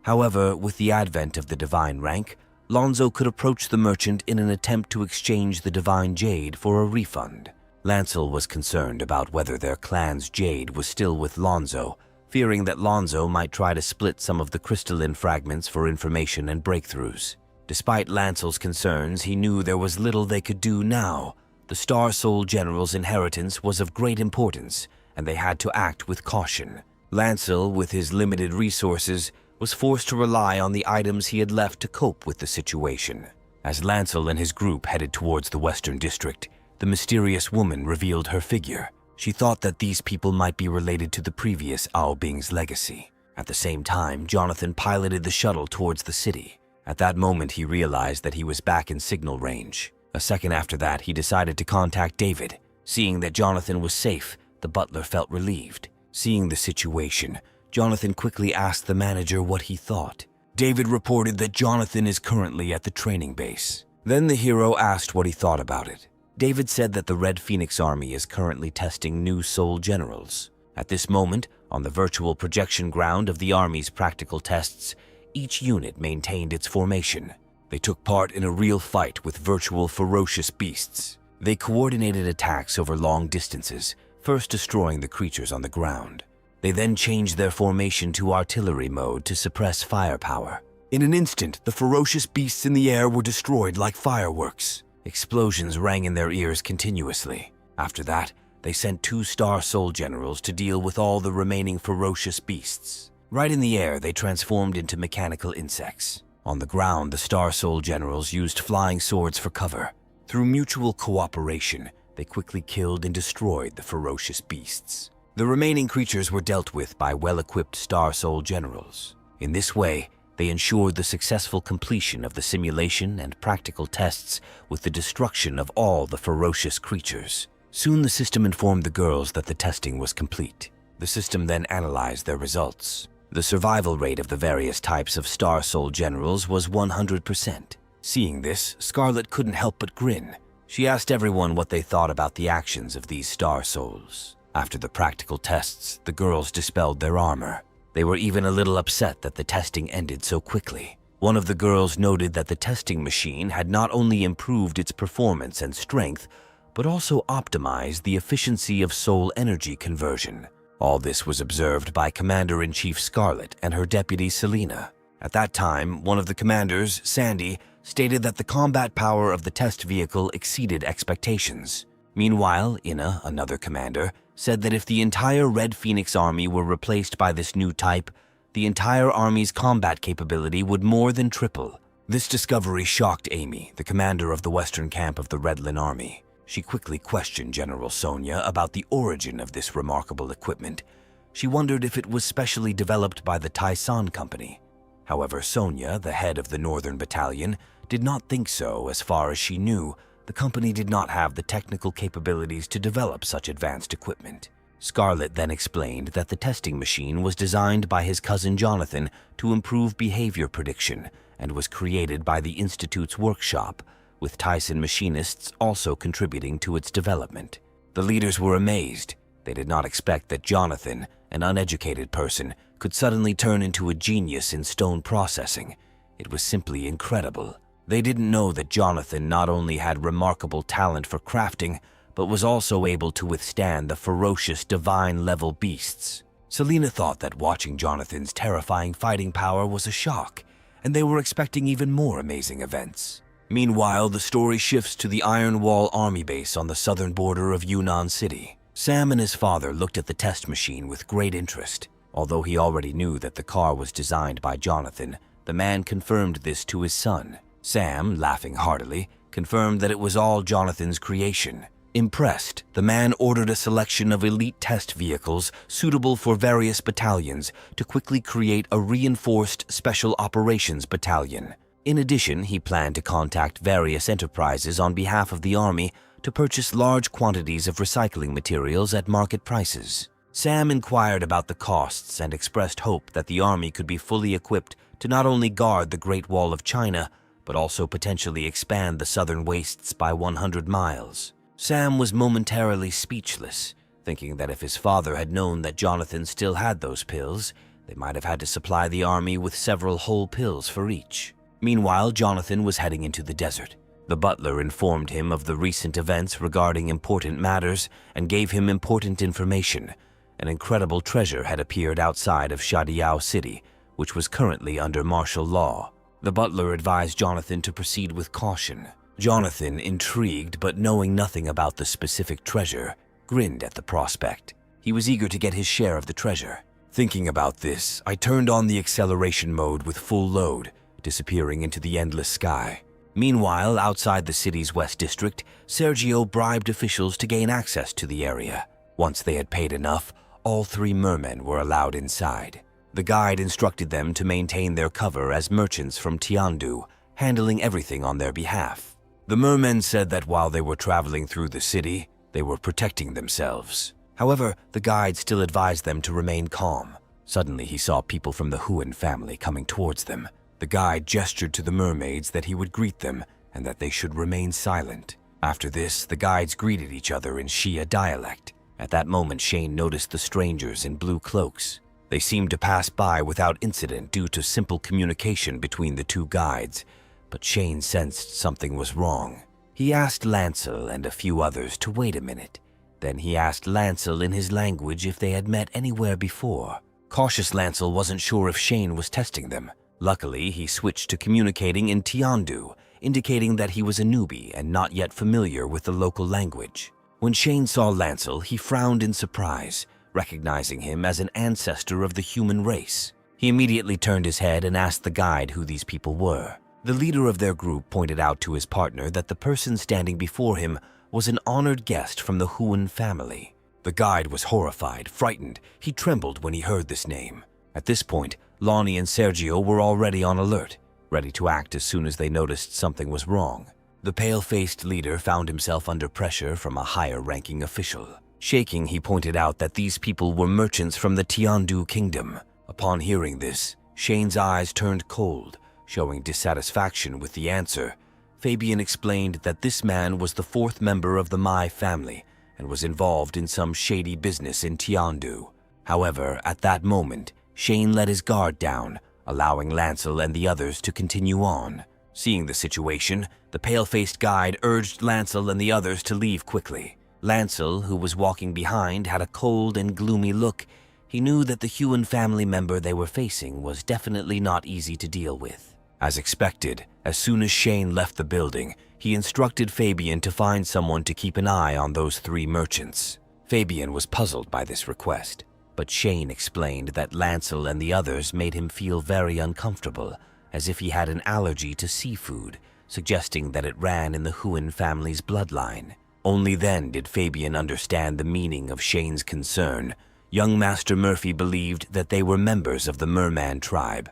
However, with the advent of the divine rank, Lonzo could approach the merchant in an attempt to exchange the divine jade for a refund. Lancel was concerned about whether their clan's jade was still with Lonzo, fearing that Lonzo might try to split some of the crystalline fragments for information and breakthroughs. Despite Lancel's concerns, he knew there was little they could do now. The Star Soul General's inheritance was of great importance, and they had to act with caution. Lancel, with his limited resources, was forced to rely on the items he had left to cope with the situation. As Lancel and his group headed towards the Western District, the mysterious woman revealed her figure. She thought that these people might be related to the previous Aobing's legacy. At the same time, Jonathan piloted the shuttle towards the city. At that moment, he realized that he was back in signal range. A second after that, he decided to contact David. Seeing that Jonathan was safe, the butler felt relieved. Seeing the situation, Jonathan quickly asked the manager what he thought. David reported that Jonathan is currently at the training base. Then the hero asked what he thought about it. David said that the Red Phoenix Army is currently testing new soul generals. At this moment, on the virtual projection ground of the Army's practical tests, each unit maintained its formation. They took part in a real fight with virtual ferocious beasts. They coordinated attacks over long distances, first destroying the creatures on the ground. They then changed their formation to artillery mode to suppress firepower. In an instant, the ferocious beasts in the air were destroyed like fireworks. Explosions rang in their ears continuously. After that, they sent 2 Star Soul Generals to deal with all the remaining ferocious beasts. Right in the air, they transformed into mechanical insects. On the ground, the Star Soul Generals used flying swords for cover. Through mutual cooperation, they quickly killed and destroyed the ferocious beasts. The remaining creatures were dealt with by well-equipped Star Soul generals. In this way, they ensured the successful completion of the simulation and practical tests with the destruction of all the ferocious creatures. Soon the system informed the girls that the testing was complete. The system then analyzed their results. The survival rate of the various types of Star Soul generals was 100%. Seeing this, Scarlet couldn't help but grin. She asked everyone what they thought about the actions of these Star Souls. After the practical tests, the girls dispelled their armor. They were even a little upset that the testing ended so quickly. One of the girls noted that the testing machine had not only improved its performance and strength, but also optimized the efficiency of soul energy conversion. All this was observed by Commander-in-Chief Scarlet and her deputy Selena. At that time, one of the commanders, Sandy, stated that the combat power of the test vehicle exceeded expectations. Meanwhile, Ina, another commander, said that if the entire Red Phoenix army were replaced by this new type, the entire army's combat capability would more than triple. This discovery shocked Amy, the commander of the western camp of the Redlin army. She quickly questioned General Sonia about the origin of this remarkable equipment. She wondered if it was specially developed by the Taisan Company. However, Sonia, the head of the Northern Battalion, did not think so. As far as she knew, the company did not have the technical capabilities to develop such advanced equipment. Scarlet then explained that the testing machine was designed by his cousin Jonathan to improve behavior prediction and was created by the Institute's workshop, with Tyson machinists also contributing to its development. The leaders were amazed. They did not expect that Jonathan, an uneducated person, could suddenly turn into a genius in stone processing. It was simply incredible. They didn't know that Jonathan not only had remarkable talent for crafting, but was also able to withstand the ferocious divine-level beasts. Selena thought that watching Jonathan's terrifying fighting power was a shock, and they were expecting even more amazing events. Meanwhile, the story shifts to the Iron Wall Army base on the southern border of Yunnan City. Sam and his father looked at the test machine with great interest. Although he already knew that the car was designed by Jonathan, the man confirmed this to his son. Sam, laughing heartily, confirmed that it was all Jonathan's creation. Impressed, the man ordered a selection of elite test vehicles suitable for various battalions to quickly create a reinforced Special Operations Battalion. In addition, he planned to contact various enterprises on behalf of the Army to purchase large quantities of recycling materials at market prices. Sam inquired about the costs and expressed hope that the Army could be fully equipped to not only guard the Great Wall of China, but also potentially expand the southern wastes by 100 miles. Sam was momentarily speechless, thinking that if his father had known that Jonathan still had those pills, they might have had to supply the Army with several whole pills for each. Meanwhile, Jonathan was heading into the desert. The butler informed him of the recent events regarding important matters and gave him important information. An incredible treasure had appeared outside of Shadiao City, which was currently under martial law. The butler advised Jonathan to proceed with caution. Jonathan, intrigued but knowing nothing about the specific treasure, grinned at the prospect. He was eager to get his share of the treasure. Thinking about this, I turned on the acceleration mode with full load, disappearing into the endless sky. Meanwhile, outside the city's West District, Sergio bribed officials to gain access to the area. Once they had paid enough, all three mermen were allowed inside. The guide instructed them to maintain their cover as merchants from Tiandu, handling everything on their behalf. The mermen said that while they were traveling through the city, they were protecting themselves. However, the guide still advised them to remain calm. Suddenly, he saw people from the Huan family coming towards them. The guide gestured to the mermaids that he would greet them and that they should remain silent. After this, the guides greeted each other in Xia dialect. At that moment, Shane noticed the strangers in blue cloaks. They seemed to pass by without incident due to simple communication between the two guides, but Shane sensed something was wrong. He asked Lancel and a few others to wait a minute. Then he asked Lancel in his language if they had met anywhere before. Cautious Lancel wasn't sure if Shane was testing them. Luckily, he switched to communicating in Tiandu, indicating that he was a newbie and not yet familiar with the local language. When Shane saw Lancel, he frowned in surprise, recognizing him as an ancestor of the human race. He immediately turned his head and asked the guide who these people were. The leader of their group pointed out to his partner that the person standing before him was an honored guest from the Huan family. The guide was horrified, frightened. He trembled when he heard this name. At this point, Lonnie and Sergio were already on alert, ready to act as soon as they noticed something was wrong. The pale-faced leader found himself under pressure from a higher-ranking official. Shaking, he pointed out that these people were merchants from the Tiandu kingdom. Upon hearing this, Shane's eyes turned cold, showing dissatisfaction with the answer. Fabian explained that this man was the fourth member of the Mai family and was involved in some shady business in Tiandu. However, at that moment, Shane let his guard down, allowing Lancel and the others to continue on. Seeing the situation, the pale-faced guide urged Lancel and the others to leave quickly. Lancel, who was walking behind, had a cold and gloomy look. He knew that the Huan family member they were facing was definitely not easy to deal with. As expected, as soon as Shane left the building, he instructed Fabian to find someone to keep an eye on those three merchants. Fabian was puzzled by this request, but Shane explained that Lancel and the others made him feel very uncomfortable, as if he had an allergy to seafood, suggesting that it ran in the Huan family's bloodline. Only then did Fabian understand the meaning of Shane's concern. Young Master Murphy believed that they were members of the Merman tribe,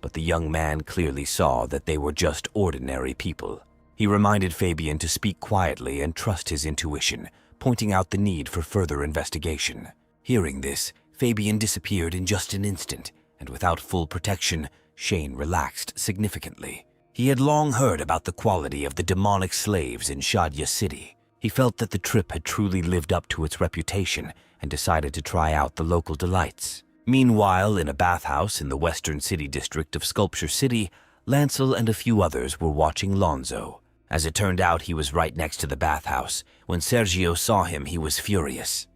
but the young man clearly saw that they were just ordinary people. He reminded Fabian to speak quietly and trust his intuition, pointing out the need for further investigation. Hearing this, Fabian disappeared in just an instant, and without full protection, Shane relaxed significantly. He had long heard about the quality of the demonic slaves in Shadya City. He felt that the trip had truly lived up to its reputation and decided to try out the local delights. Meanwhile, in a bathhouse in the western city district of Sculpture City, Lancel and a few others were watching Lonzo. As it turned out, he was right next to the bathhouse. When Sergio saw him, he was furious.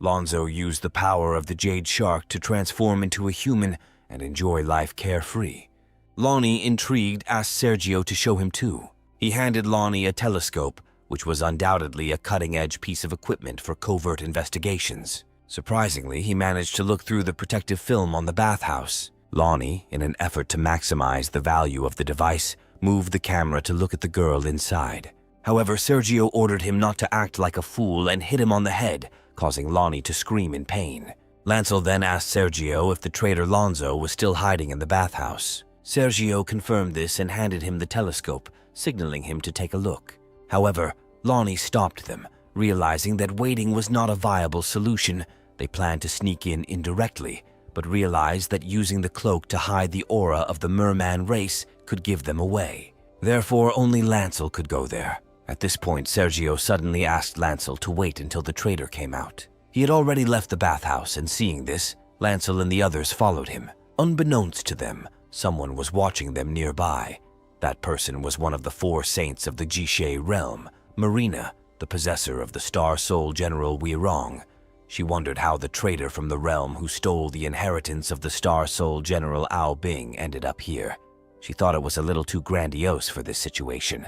Lonzo used the power of the Jade Shark to transform into a human and enjoy life carefree. Lonnie, intrigued, asked Sergio to show him too. He handed Lonnie a telescope, which was undoubtedly a cutting-edge piece of equipment for covert investigations. Surprisingly, he managed to look through the protective film on the bathhouse. Lonnie, in an effort to maximize the value of the device, moved the camera to look at the girl inside. However, Sergio ordered him not to act like a fool and hit him on the head, causing Lonnie to scream in pain. Lancel then asked Sergio if the traitor Lonzo was still hiding in the bathhouse. Sergio confirmed this and handed him the telescope, signaling him to take a look. However, Lonnie stopped them, realizing that waiting was not a viable solution. They planned to sneak in indirectly, but realized that using the cloak to hide the aura of the merman race could give them away. Therefore, only Lancel could go there. At this point, Sergio suddenly asked Lancel to wait until the traitor came out. He had already left the bathhouse, and seeing this, Lancel and the others followed him. Unbeknownst to them, someone was watching them nearby. That person was one of the four saints of the Jishe realm, Marina, the possessor of the Star Soul General Weirong. She wondered how the traitor from the realm who stole the inheritance of the Star Soul General Ao Bing ended up here. She thought it was a little too grandiose for this situation.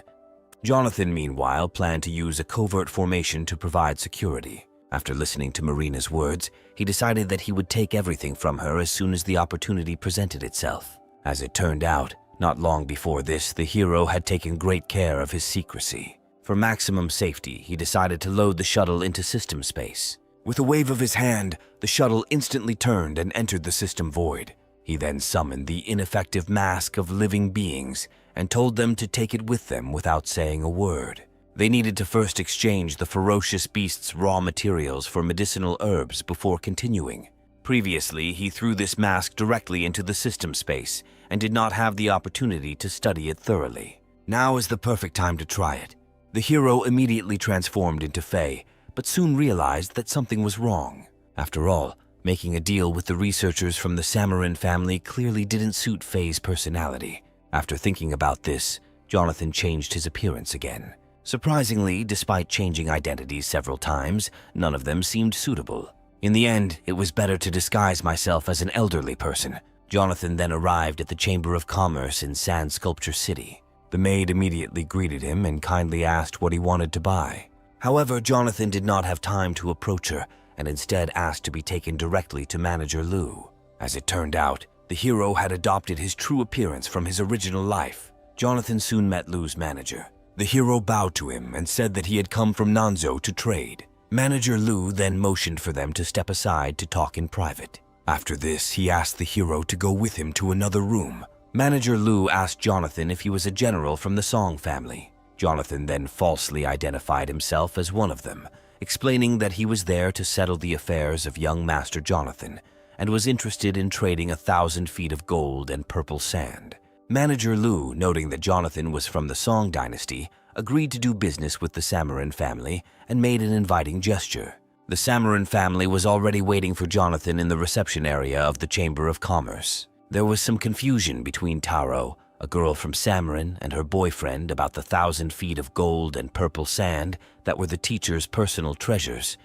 Jonathan, meanwhile, planned to use a covert formation to provide security. After listening to Marina's words, he decided that he would take everything from her as soon as the opportunity presented itself. As it turned out, not long before this, the hero had taken great care of his secrecy. For maximum safety, he decided to load the shuttle into system space. With a wave of his hand, the shuttle instantly turned and entered the system void. He then summoned the ineffective mask of living beings and told them to take it with them without saying a word. They needed to first exchange the ferocious beast's raw materials for medicinal herbs before continuing. Previously, he threw this mask directly into the system space and did not have the opportunity to study it thoroughly. Now is the perfect time to try it. The hero immediately transformed into Faye, but soon realized that something was wrong. After all, making a deal with the researchers from the Samarin family clearly didn't suit Faye's personality. After thinking about this, Jonathan changed his appearance again. Surprisingly, despite changing identities several times, none of them seemed suitable. In the end, it was better to disguise myself as an elderly person. Jonathan then arrived at the Chamber of Commerce in Sand Sculpture City. The maid immediately greeted him and kindly asked what he wanted to buy. However, Jonathan did not have time to approach her and instead asked to be taken directly to Manager Liu. As it turned out, the hero had adopted his true appearance from his original life. Jonathan soon met Liu's manager. The hero bowed to him and said that he had come from Nanzhou to trade. Manager Lu then motioned for them to step aside to talk in private. After this, he asked the hero to go with him to another room. Manager Lu asked Jonathan if he was a general from the Song family. Jonathan then falsely identified himself as one of them, explaining that he was there to settle the affairs of young Master Jonathan and was interested in trading 1,000 feet of gold and purple sand. Manager Lu, noting that Jonathan was from the Song dynasty, agreed to do business with the Samarin family and made an inviting gesture. The Samarin family was already waiting for Jonathan in the reception area of the Chamber of Commerce. There was some confusion between Taro, a girl from Samarin, and her boyfriend about the 1,000 feet of gold and purple sand that were the teacher's personal treasures.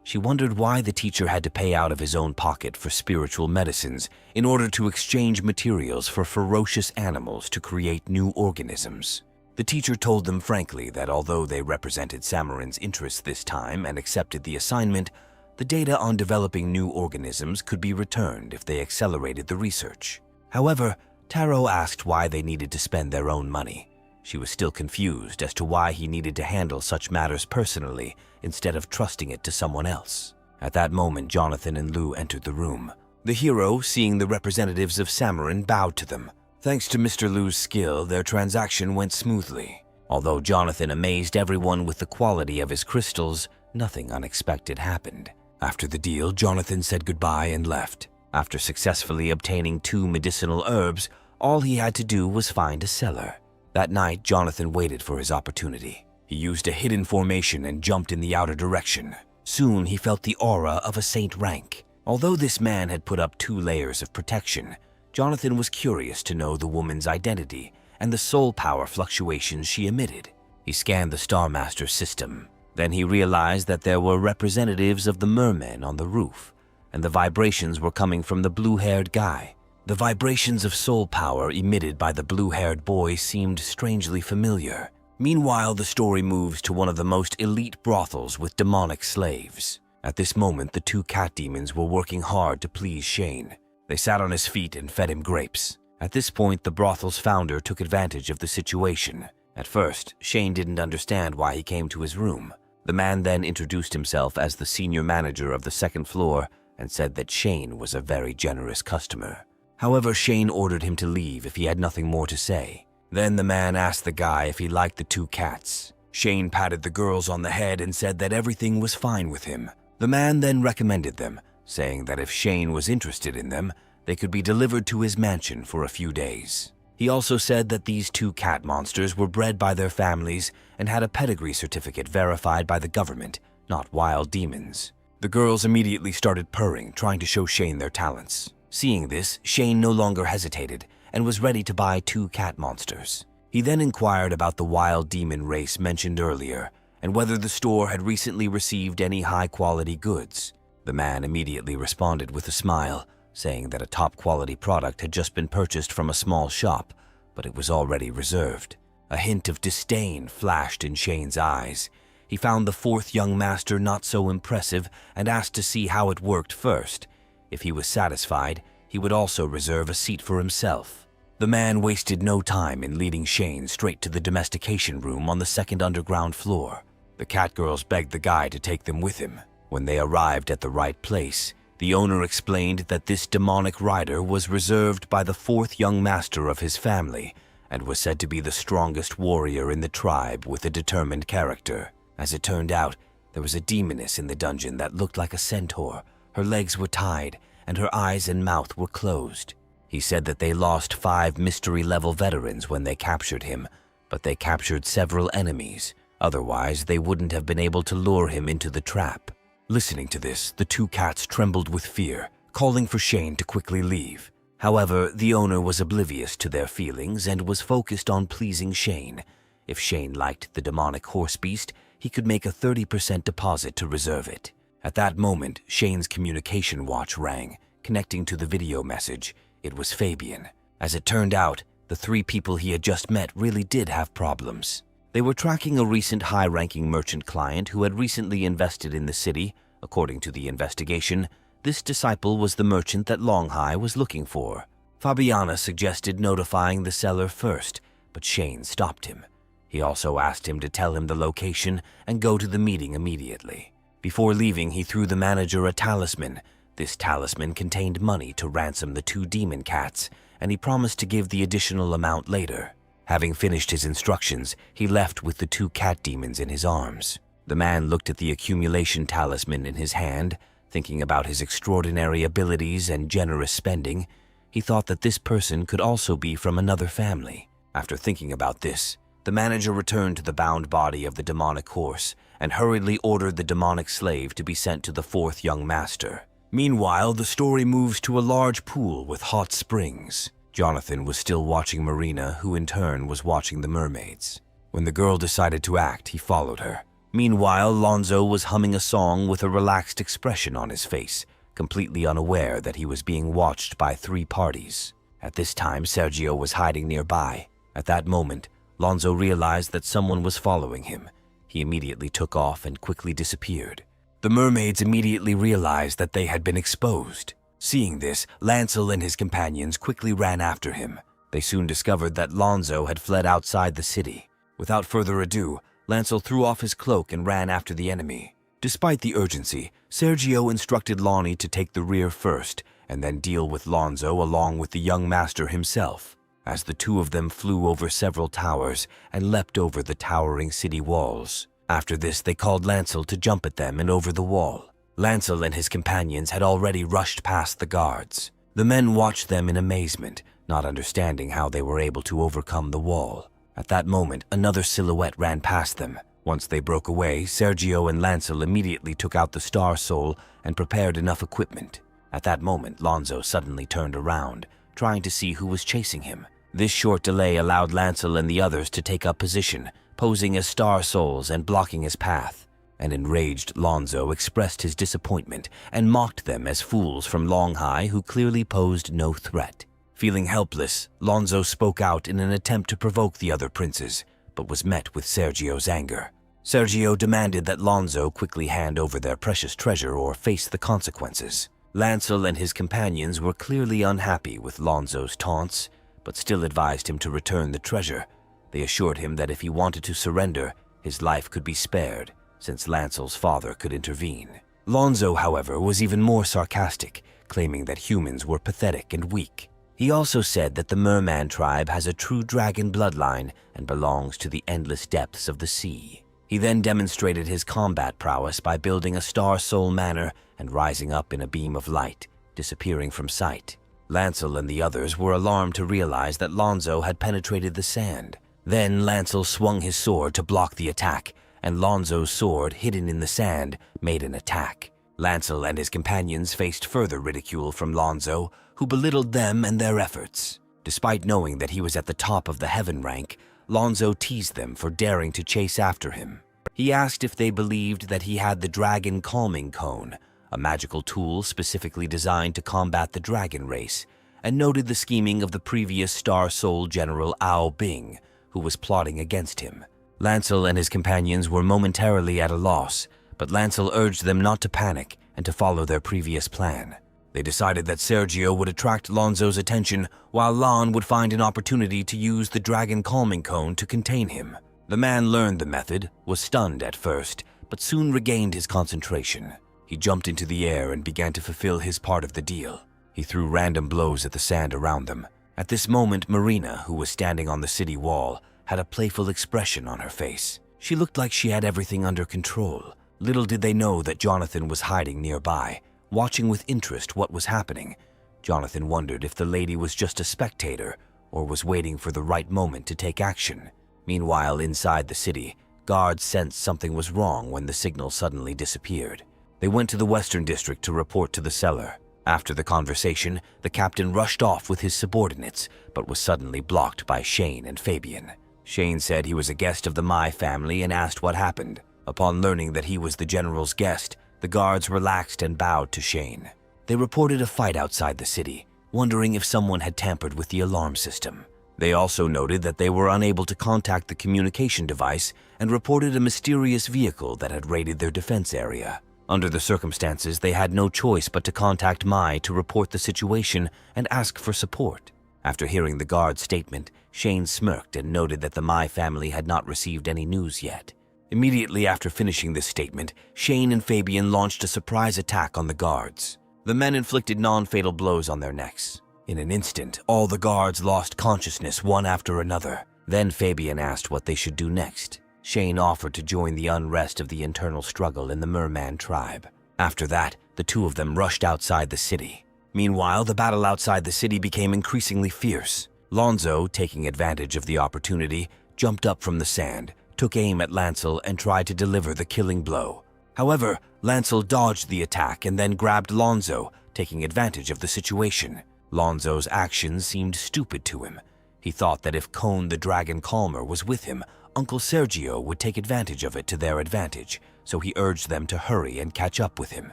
She wondered why the teacher had to pay out of his own pocket for spiritual medicines in order to exchange materials for ferocious animals to create new organisms. The teacher told them frankly that although they represented Samarin's interests this time and accepted the assignment, the data on developing new organisms could be returned if they accelerated the research. However, Taro asked why they needed to spend their own money. She was still confused as to why he needed to handle such matters personally instead of trusting it to someone else. At that moment, Jonathan and Lu entered the room. The hero, seeing the representatives of Samarin, bowed to them. Thanks to Mr. Lu's skill, their transaction went smoothly. Although Jonathan amazed everyone with the quality of his crystals, nothing unexpected happened. After the deal, Jonathan said goodbye and left. After successfully obtaining 2 medicinal herbs, all he had to do was find a seller. That night, Jonathan waited for his opportunity. He used a hidden formation and jumped in the outer direction. Soon, he felt the aura of a saint rank. Although this man had put up 2 layers of protection, Jonathan was curious to know the woman's identity and the soul power fluctuations she emitted. He scanned the Star Master's system. Then he realized that there were representatives of the mermen on the roof, and the vibrations were coming from the blue-haired guy. The vibrations of soul power emitted by the blue-haired boy seemed strangely familiar. Meanwhile, the story moves to one of the most elite brothels with demonic slaves. At this moment, the 2 cat demons were working hard to please Shane. They sat on his feet and fed him grapes. At this point, the brothel's founder took advantage of the situation. At first, Shane didn't understand why he came to his room. The man then introduced himself as the senior manager of the 2nd floor and said that Shane was a very generous customer. However, Shane ordered him to leave if he had nothing more to say. Then the man asked the guy if he liked the 2 cats. Shane patted the girls on the head and said that everything was fine with him. The man then recommended them, saying that if Shane was interested in them, they could be delivered to his mansion for a few days. He also said that these 2 cat monsters were bred by their families and had a pedigree certificate verified by the government, not wild demons. The girls immediately started purring, trying to show Shane their talents. Seeing this, Shane no longer hesitated and was ready to buy 2 cat monsters. He then inquired about the wild demon race mentioned earlier and whether the store had recently received any high-quality goods. The man immediately responded with a smile, saying that a top-quality product had just been purchased from a small shop, but it was already reserved. A hint of disdain flashed in Shane's eyes. He found the 4th young master not so impressive and asked to see how it worked first. If he was satisfied, he would also reserve a seat for himself. The man wasted no time in leading Shane straight to the domestication room on the 2nd underground floor. The cat girls begged the guy to take them with him. When they arrived at the right place, the owner explained that this demonic rider was reserved by the 4th young master of his family and was said to be the strongest warrior in the tribe with a determined character. As it turned out, there was a demoness in the dungeon that looked like a centaur. Her legs were tied, and her eyes and mouth were closed. He said that they lost 5 mystery-level veterans when they captured him, but they captured several enemies. Otherwise, they wouldn't have been able to lure him into the trap. Listening to this, the 2 cats trembled with fear, calling for Shane to quickly leave. However, the owner was oblivious to their feelings and was focused on pleasing Shane. If Shane liked the demonic horse beast, he could make a 30% deposit to reserve it. At that moment, Shane's communication watch rang, connecting to the video message. It was Fabian. As it turned out, the 3 people he had just met really did have problems. They were tracking a recent high-ranking merchant client who had recently invested in the city. According to the investigation, this disciple was the merchant that Longhai was looking for. Fabiana suggested notifying the seller first, but Shane stopped him. He also asked him to tell him the location and go to the meeting immediately. Before leaving, he threw the manager a talisman. This talisman contained money to ransom the 2 demon cats, and he promised to give the additional amount later. Having finished his instructions, he left with the 2 cat demons in his arms. The man looked at the accumulation talisman in his hand, thinking about his extraordinary abilities and generous spending. He thought that this person could also be from another family. After thinking about this, the manager returned to the bound body of the demonic horse and hurriedly ordered the demonic slave to be sent to the 4th young master. Meanwhile, the story moves to a large pool with hot springs. Jonathan was still watching Marina, who in turn was watching the mermaids. When the girl decided to act, he followed her. Meanwhile, Lonzo was humming a song with a relaxed expression on his face, completely unaware that he was being watched by 3 parties. At this time, Sergio was hiding nearby. At that moment, Lonzo realized that someone was following him. He immediately took off and quickly disappeared. The mermaids immediately realized that they had been exposed. Seeing this, Lancel and his companions quickly ran after him. They soon discovered that Lonzo had fled outside the city. Without further ado, Lancel threw off his cloak and ran after the enemy. Despite the urgency, Sergio instructed Lonnie to take the rear first and then deal with Lonzo along with the young master himself. As the 2 of them flew over several towers and leapt over the towering city walls. After this, they called Lancel to jump at them and over the wall. Lancel and his companions had already rushed past the guards. The men watched them in amazement, not understanding how they were able to overcome the wall. At that moment, another silhouette ran past them. Once they broke away, Sergio and Lancel immediately took out the Star Soul and prepared enough equipment. At that moment, Lonzo suddenly turned around, trying to see who was chasing him. This short delay allowed Lancel and the others to take up position, posing as Star Souls and blocking his path. An enraged Lonzo expressed his disappointment and mocked them as fools from Longhai who clearly posed no threat. Feeling helpless, Lonzo spoke out in an attempt to provoke the other princes, but was met with Sergio's anger. Sergio demanded that Lonzo quickly hand over their precious treasure or face the consequences. Lancel and his companions were clearly unhappy with Lonzo's taunts, but still advised him to return the treasure. They assured him that if he wanted to surrender, his life could be spared, since Lancel's father could intervene. Lonzo, however, was even more sarcastic, claiming that humans were pathetic and weak. He also said that the Merman tribe has a true dragon bloodline and belongs to the endless depths of the sea. He then demonstrated his combat prowess by building a Star Soul manor and rising up in a beam of light, disappearing from sight. Lancel and the others were alarmed to realize that Lonzo had penetrated the sand. Then Lancel swung his sword to block the attack, and Lonzo's sword, hidden in the sand, made an attack. Lancel and his companions faced further ridicule from Lonzo, who belittled them and their efforts. Despite knowing that he was at the top of the heaven rank, Lonzo teased them for daring to chase after him. He asked if they believed that he had the Dragon Calming Cone, a magical tool specifically designed to combat the dragon race, and noted the scheming of the previous Star Soul General Ao Bing, who was plotting against him. Lancel and his companions were momentarily at a loss, but Lancel urged them not to panic and to follow their previous plan. They decided that Sergio would attract Lonzo's attention, while Lon would find an opportunity to use the Dragon Calming Cone to contain him. The man learned the method, was stunned at first, but soon regained his concentration. He jumped into the air and began to fulfill his part of the deal. He threw random blows at the sand around them. At this moment, Marina, who was standing on the city wall, had a playful expression on her face. She looked like she had everything under control. Little did they know that Jonathan was hiding nearby, watching with interest what was happening. Jonathan wondered if the lady was just a spectator or was waiting for the right moment to take action. Meanwhile, inside the city, guards sensed something was wrong when the signal suddenly disappeared. They went to the Western District to report to the cellar. After the conversation, the captain rushed off with his subordinates, but was suddenly blocked by Shane and Fabian. Shane said he was a guest of the Mai family and asked what happened. Upon learning that he was the general's guest, the guards relaxed and bowed to Shane. They reported a fight outside the city, wondering if someone had tampered with the alarm system. They also noted that they were unable to contact the communication device and reported a mysterious vehicle that had raided their defense area. Under the circumstances, they had no choice but to contact Mai to report the situation and ask for support. After hearing the guard's statement, Shane smirked and noted that the Mai family had not received any news yet. Immediately after finishing this statement, Shane and Fabian launched a surprise attack on the guards. The men inflicted non-fatal blows on their necks. In an instant, all the guards lost consciousness one after another. Then Fabian asked what they should do next. Shane offered to join the unrest of the internal struggle in the merman tribe. After that, the two of them rushed outside the city. Meanwhile, the battle outside the city became increasingly fierce. Lonzo, taking advantage of the opportunity, jumped up from the sand, took aim at Lancel and tried to deliver the killing blow. However, Lancel dodged the attack and then grabbed Lonzo, taking advantage of the situation. Lonzo's actions seemed stupid to him. He thought that if Cone the Dragon Calmer was with him, Uncle Sergio would take advantage of it to their advantage, so he urged them to hurry and catch up with him.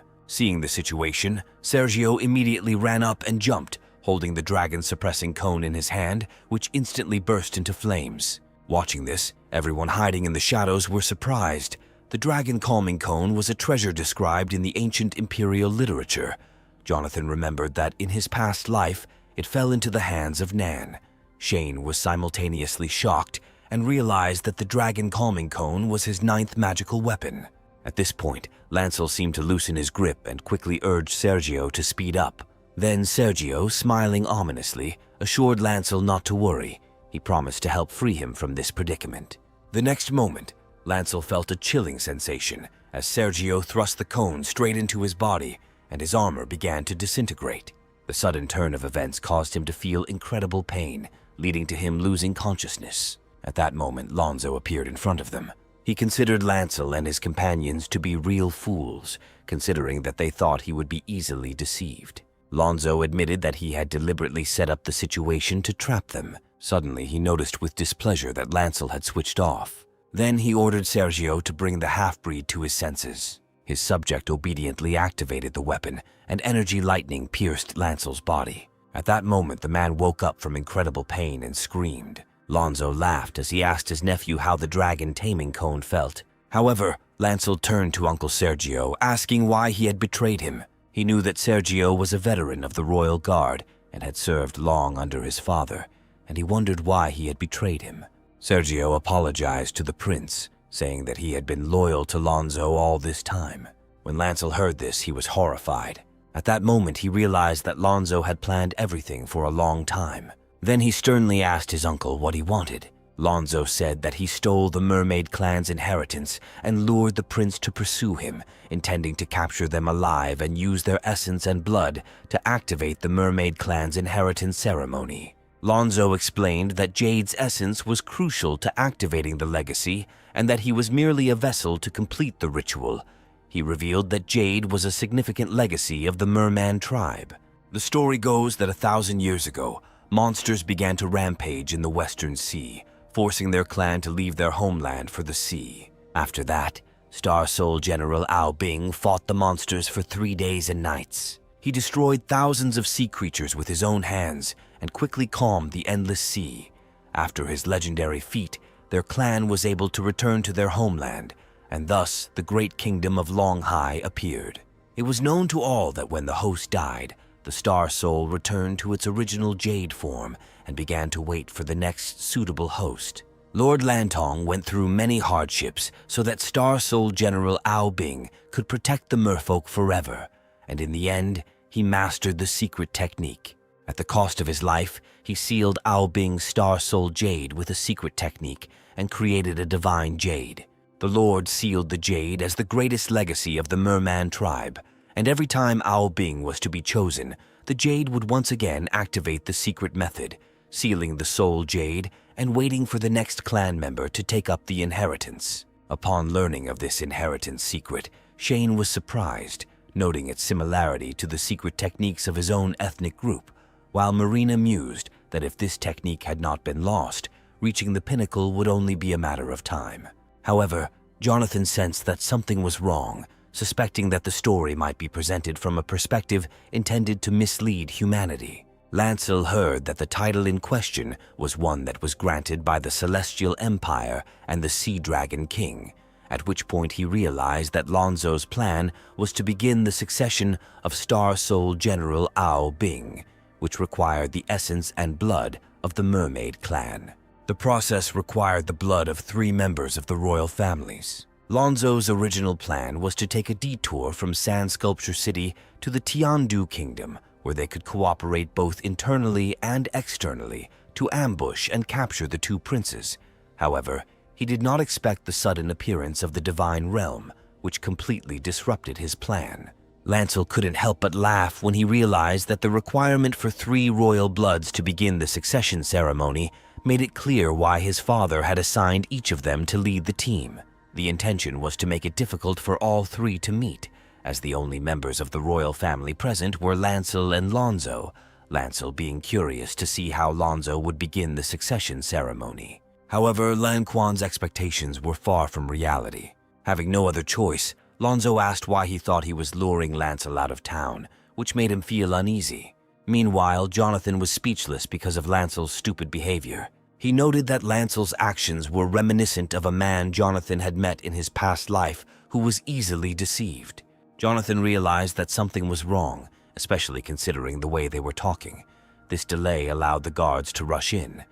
Seeing the situation, Sergio immediately ran up and jumped, holding the dragon-suppressing cone in his hand, which instantly burst into flames. Watching this, everyone hiding in the shadows were surprised. The dragon-calming cone was a treasure described in the ancient imperial literature. Jonathan remembered that in his past life, it fell into the hands of Nan. Shane was simultaneously shocked and realized that the dragon-calming cone was his 9th magical weapon. At this point, Lancel seemed to loosen his grip and quickly urged Sergio to speed up. Then Sergio, smiling ominously, assured Lancel not to worry. He promised to help free him from this predicament. The next moment, Lancel felt a chilling sensation as Sergio thrust the cone straight into his body and his armor began to disintegrate. The sudden turn of events caused him to feel incredible pain, leading to him losing consciousness. At that moment, Lonzo appeared in front of them. He considered Lancel and his companions to be real fools, considering that they thought he would be easily deceived. Lonzo admitted that he had deliberately set up the situation to trap them. Suddenly, he noticed with displeasure that Lancel had switched off. Then he ordered Sergio to bring the half-breed to his senses. His subject obediently activated the weapon, and energy lightning pierced Lancel's body. At that moment, the man woke up from incredible pain and screamed. Lonzo laughed as he asked his nephew how the dragon taming cone felt. However, Lancel turned to Uncle Sergio, asking why he had betrayed him. He knew that Sergio was a veteran of the Royal Guard and had served long under his father, and he wondered why he had betrayed him. Sergio apologized to the prince, saying that he had been loyal to Lonzo all this time. When Lancel heard this, he was horrified. At that moment, he realized that Lonzo had planned everything for a long time. Then he sternly asked his uncle what he wanted. Lonzo said that he stole the mermaid clan's inheritance and lured the prince to pursue him, intending to capture them alive and use their essence and blood to activate the mermaid clan's inheritance ceremony. Lonzo explained that Jade's essence was crucial to activating the legacy and that he was merely a vessel to complete the ritual. He revealed that Jade was a significant legacy of the merman tribe. The story goes that 1,000 years ago, monsters began to rampage in the Western Sea, forcing their clan to leave their homeland for the sea. After that, Star Soul General Ao Bing fought the monsters for 3 days and nights. He destroyed thousands of sea creatures with his own hands and quickly calmed the endless sea. After his legendary feat, their clan was able to return to their homeland, and thus the great kingdom of Longhai appeared. It was known to all that when the host died, the Star Soul returned to its original Jade form and began to wait for the next suitable host. Lord Lantong went through many hardships so that Star Soul General Ao Bing could protect the merfolk forever, and in the end, he mastered the secret technique. At the cost of his life, he sealed Ao Bing's Star Soul Jade with a secret technique and created a divine jade. The Lord sealed the jade as the greatest legacy of the merman tribe, and every time Ao Bing was to be chosen, the jade would once again activate the secret method, sealing the soul jade and waiting for the next clan member to take up the inheritance. Upon learning of this inheritance secret, Shane was surprised, noting its similarity to the secret techniques of his own ethnic group, while Marina mused that if this technique had not been lost, reaching the pinnacle would only be a matter of time. However, Jonathan sensed that something was wrong, suspecting that the story might be presented from a perspective intended to mislead humanity. Lancel heard that the title in question was one that was granted by the Celestial Empire and the Sea Dragon King, at which point he realized that Lonzo's plan was to begin the succession of Star Soul General Ao Bing, which required the essence and blood of the mermaid clan. The process required the blood of 3 members of the royal families. Lonzo's original plan was to take a detour from Sand Sculpture City to the Tiandu Kingdom, where they could cooperate both internally and externally to ambush and capture the 2 princes. However, he did not expect the sudden appearance of the Divine Realm, which completely disrupted his plan. Lancel couldn't help but laugh when he realized that the requirement for 3 royal bloods to begin the succession ceremony made it clear why his father had assigned each of them to lead the team. The intention was to make it difficult for all 3 to meet, as the only members of the royal family present were Lancel and Lonzo, Lancel being curious to see how Lonzo would begin the succession ceremony. However, Lan Quan's expectations were far from reality. Having no other choice, Lonzo asked why he thought he was luring Lancel out of town, which made him feel uneasy. Meanwhile, Jonathan was speechless because of Lancel's stupid behavior. He noted that Lancel's actions were reminiscent of a man Jonathan had met in his past life who was easily deceived. Jonathan realized that something was wrong, especially considering the way they were talking. This delay allowed the guards to rush in.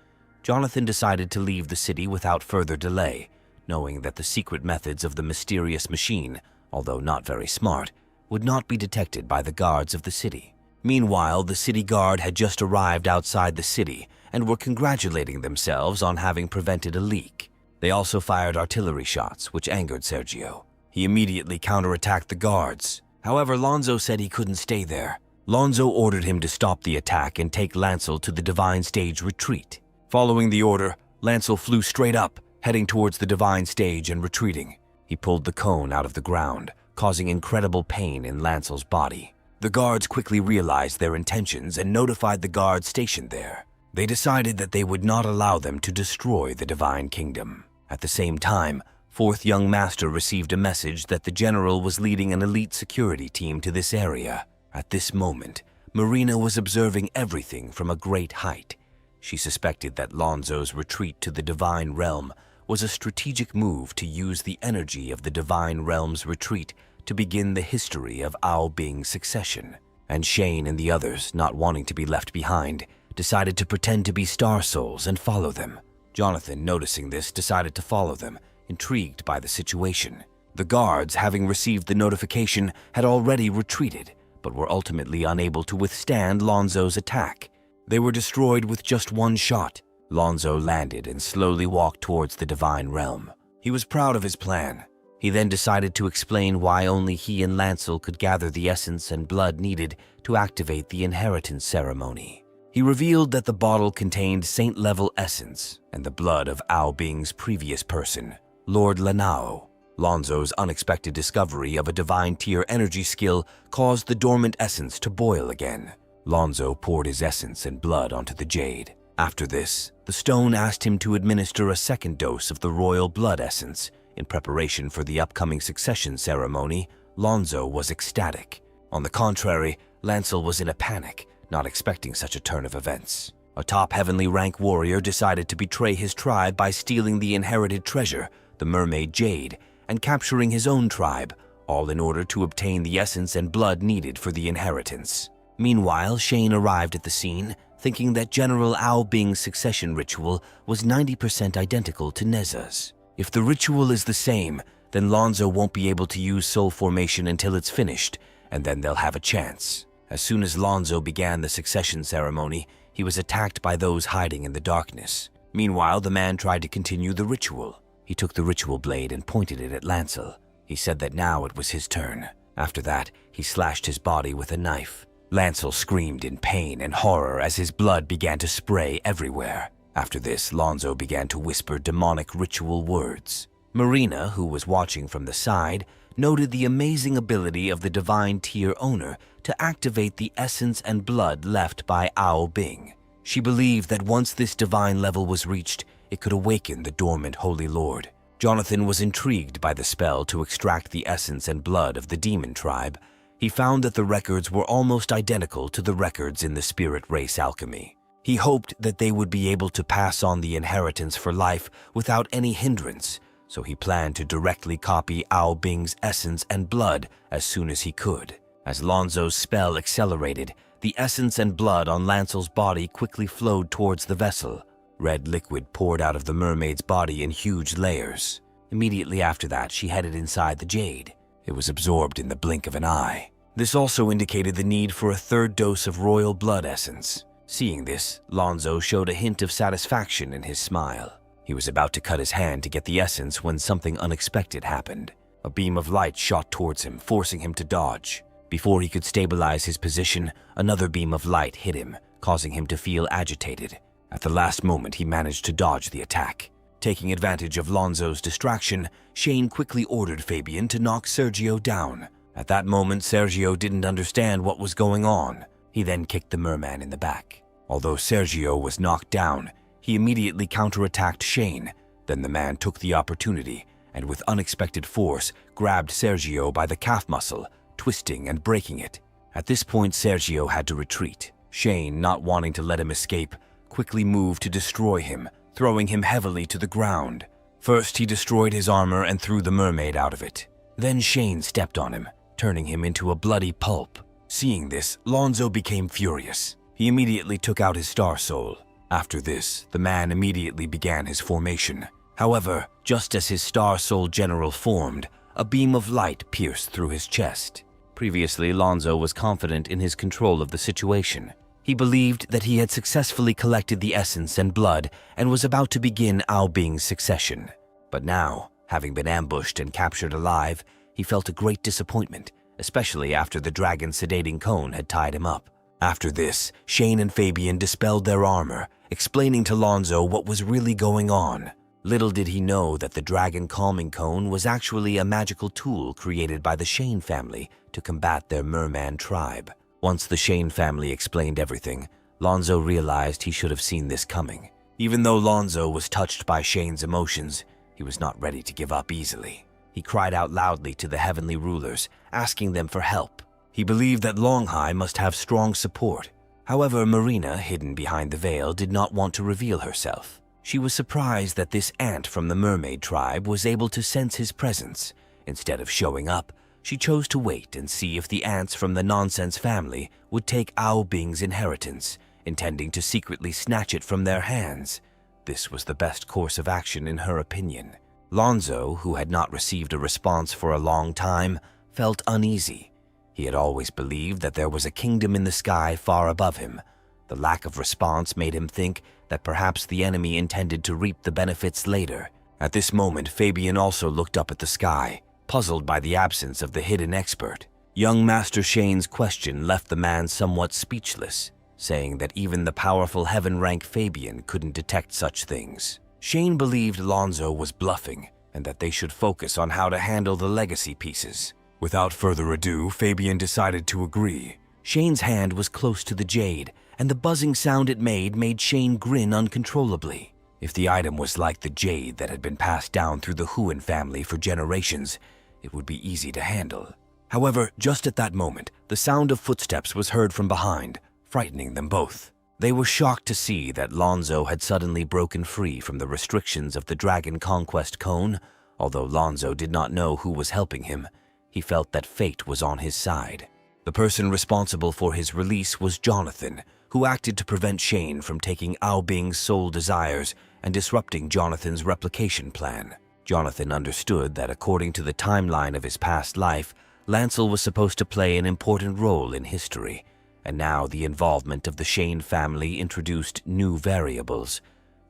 Jonathan decided to leave the city without further delay, knowing that the secret methods of the mysterious machine, although not very smart, would not be detected by the guards of the city. Meanwhile, the city guard had just arrived outside the city and were congratulating themselves on having prevented a leak. They also fired artillery shots, which angered Sergio. He immediately counterattacked the guards. However, Lonzo said he couldn't stay there. Lonzo ordered him to stop the attack and take Lancel to the Divine Stage retreat. Following the order, Lancel flew straight up, heading towards the Divine Stage and retreating. He pulled the cone out of the ground, causing incredible pain in Lancel's body. The guards quickly realized their intentions and notified the guards stationed there. They decided that they would not allow them to destroy the Divine Kingdom. At the same time, 4th Young Master received a message that the general was leading an elite security team to this area. At this moment, Marina was observing everything from a great height. She suspected that Lonzo's retreat to the Divine Realm was a strategic move to use the energy of the Divine Realm's retreat to begin the history of Ao Bing's succession. And Shane and the others, not wanting to be left behind, decided to pretend to be Star Souls and follow them. Jonathan, noticing this, decided to follow them, intrigued by the situation. The guards, having received the notification, had already retreated, but were ultimately unable to withstand Lonzo's attack. They were destroyed with just 1 shot. Lonzo landed and slowly walked towards the Divine Realm. He was proud of his plan. He then decided to explain why only he and Lancel could gather the essence and blood needed to activate the inheritance ceremony. He revealed that the bottle contained saint-level essence and the blood of Ao Bing's previous person, Lord Lanao. Lonzo's unexpected discovery of a divine tier energy skill caused the dormant essence to boil again. Lonzo poured his essence and blood onto the jade. After this, the stone asked him to administer a 2nd dose of the royal blood essence. In preparation for the upcoming succession ceremony, Lonzo was ecstatic. On the contrary, Lancel was in a panic, not expecting such a turn of events. A top heavenly rank warrior decided to betray his tribe by stealing the inherited treasure, the mermaid jade, and capturing his own tribe, all in order to obtain the essence and blood needed for the inheritance. Meanwhile, Shane arrived at the scene, thinking that General Ao Bing's succession ritual was 90% identical to Neza's. If the ritual is the same, then Lonzo won't be able to use soul formation until it's finished, and then they'll have a chance. As soon as Lonzo began the succession ceremony, he was attacked by those hiding in the darkness. Meanwhile, the man tried to continue the ritual. He took the ritual blade and pointed it at Lancel. He said that now it was his turn. After that, he slashed his body with a knife. Lancel screamed in pain and horror as his blood began to spray everywhere. After this, Lonzo began to whisper demonic ritual words. Marina, who was watching from the side, noted the amazing ability of the divine tier owner to activate the essence and blood left by Ao Bing. She believed that once this divine level was reached, it could awaken the dormant Holy Lord. Jonathan was intrigued by the spell to extract the essence and blood of the demon tribe. He found that the records were almost identical to the records in the spirit race alchemy. He hoped that they would be able to pass on the inheritance for life without any hindrance, so he planned to directly copy Ao Bing's essence and blood as soon as he could. As Lonzo's spell accelerated, the essence and blood on Lancel's body quickly flowed towards the vessel. Red liquid poured out of the mermaid's body in huge layers. Immediately after that, she headed inside the jade. It was absorbed in the blink of an eye. This also indicated the need for a third dose of royal blood essence. Seeing this, Lonzo showed a hint of satisfaction in his smile. He was about to cut his hand to get the essence when something unexpected happened. A beam of light shot towards him, forcing him to dodge. Before he could stabilize his position, another beam of light hit him, causing him to feel agitated. At the last moment, he managed to dodge the attack. Taking advantage of Lonzo's distraction, Shane quickly ordered Fabian to knock Sergio down. At that moment, Sergio didn't understand what was going on. He then kicked the merman in the back. Although Sergio was knocked down, he immediately counterattacked Shane. Then the man took the opportunity and with unexpected force grabbed Sergio by the calf muscle, twisting and breaking it. At this point, Sergio had to retreat. Shane, not wanting to let him escape, quickly moved to destroy him, throwing him heavily to the ground. First, he destroyed his armor and threw the mermaid out of it. Then Shane stepped on him, turning him into a bloody pulp. Seeing this, Lonzo became furious. He immediately took out his star soul. After this, the man immediately began his formation. However, just as his star soul general formed, a beam of light pierced through his chest. Previously, Lonzo was confident in his control of the situation. He believed that he had successfully collected the essence and blood and was about to begin Ao Bing's succession. But now, having been ambushed and captured alive, he felt a great disappointment, especially after the dragon sedating cone had tied him up. After this, Shane and Fabian dispelled their armor, explaining to Lonzo what was really going on. Little did he know that the dragon calming cone was actually a magical tool created by the Shane family to combat their merman tribe. Once the Shane family explained everything, Lonzo realized he should have seen this coming. Even though Lonzo was touched by Shane's emotions, he was not ready to give up easily. He cried out loudly to the heavenly rulers, asking them for help. He believed that Longhai must have strong support. However, Marina, hidden behind the veil, did not want to reveal herself. She was surprised that this ant from the mermaid tribe was able to sense his presence. Instead of showing up, she chose to wait and see if the ants from the Nonsense family would take Ao Bing's inheritance, intending to secretly snatch it from their hands. This was the best course of action in her opinion. Lonzo, who had not received a response for a long time, felt uneasy. He had always believed that there was a kingdom in the sky far above him. The lack of response made him think that perhaps the enemy intended to reap the benefits later. At this moment, Fabian also looked up at the sky, puzzled by the absence of the hidden expert. Young Master Shane's question left the man somewhat speechless, saying that even the powerful heaven-rank Fabian couldn't detect such things. Shane believed Lonzo was bluffing and that they should focus on how to handle the legacy pieces. Without further ado, Fabian decided to agree. Shane's hand was close to the jade, and the buzzing sound it made Shane grin uncontrollably. If the item was like the jade that had been passed down through the Huan family for generations, it would be easy to handle. However, just at that moment, the sound of footsteps was heard from behind, frightening them both. They were shocked to see that Lonzo had suddenly broken free from the restrictions of the Dragon Conquest Cone. Although Lonzo did not know who was helping him, he felt that fate was on his side. The person responsible for his release was Jonathan, who acted to prevent Shane from taking Ao Bing's soul desires and disrupting Jonathan's replication plan. Jonathan understood that according to the timeline of his past life, Lancel was supposed to play an important role in history, and now the involvement of the Shane family introduced new variables.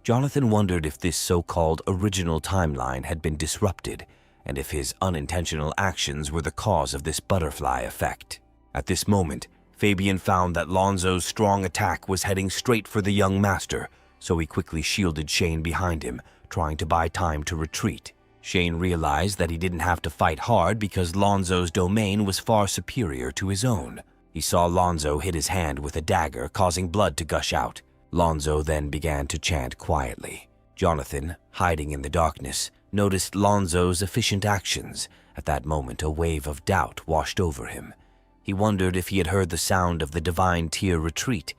Jonathan wondered if this so-called original timeline had been disrupted, and if his unintentional actions were the cause of this butterfly effect. At this moment, Fabian found that Lonzo's strong attack was heading straight for the young master, so he quickly shielded Shane behind him, trying to buy time to retreat. Shane realized that he didn't have to fight hard because Lonzo's domain was far superior to his own. He saw Lonzo hit his hand with a dagger, causing blood to gush out. Lonzo then began to chant quietly. Jonathan, hiding in the darkness, noticed Lonzo's efficient actions. At that moment, a wave of doubt washed over him. He wondered if he had heard the sound of the divine tear retreat,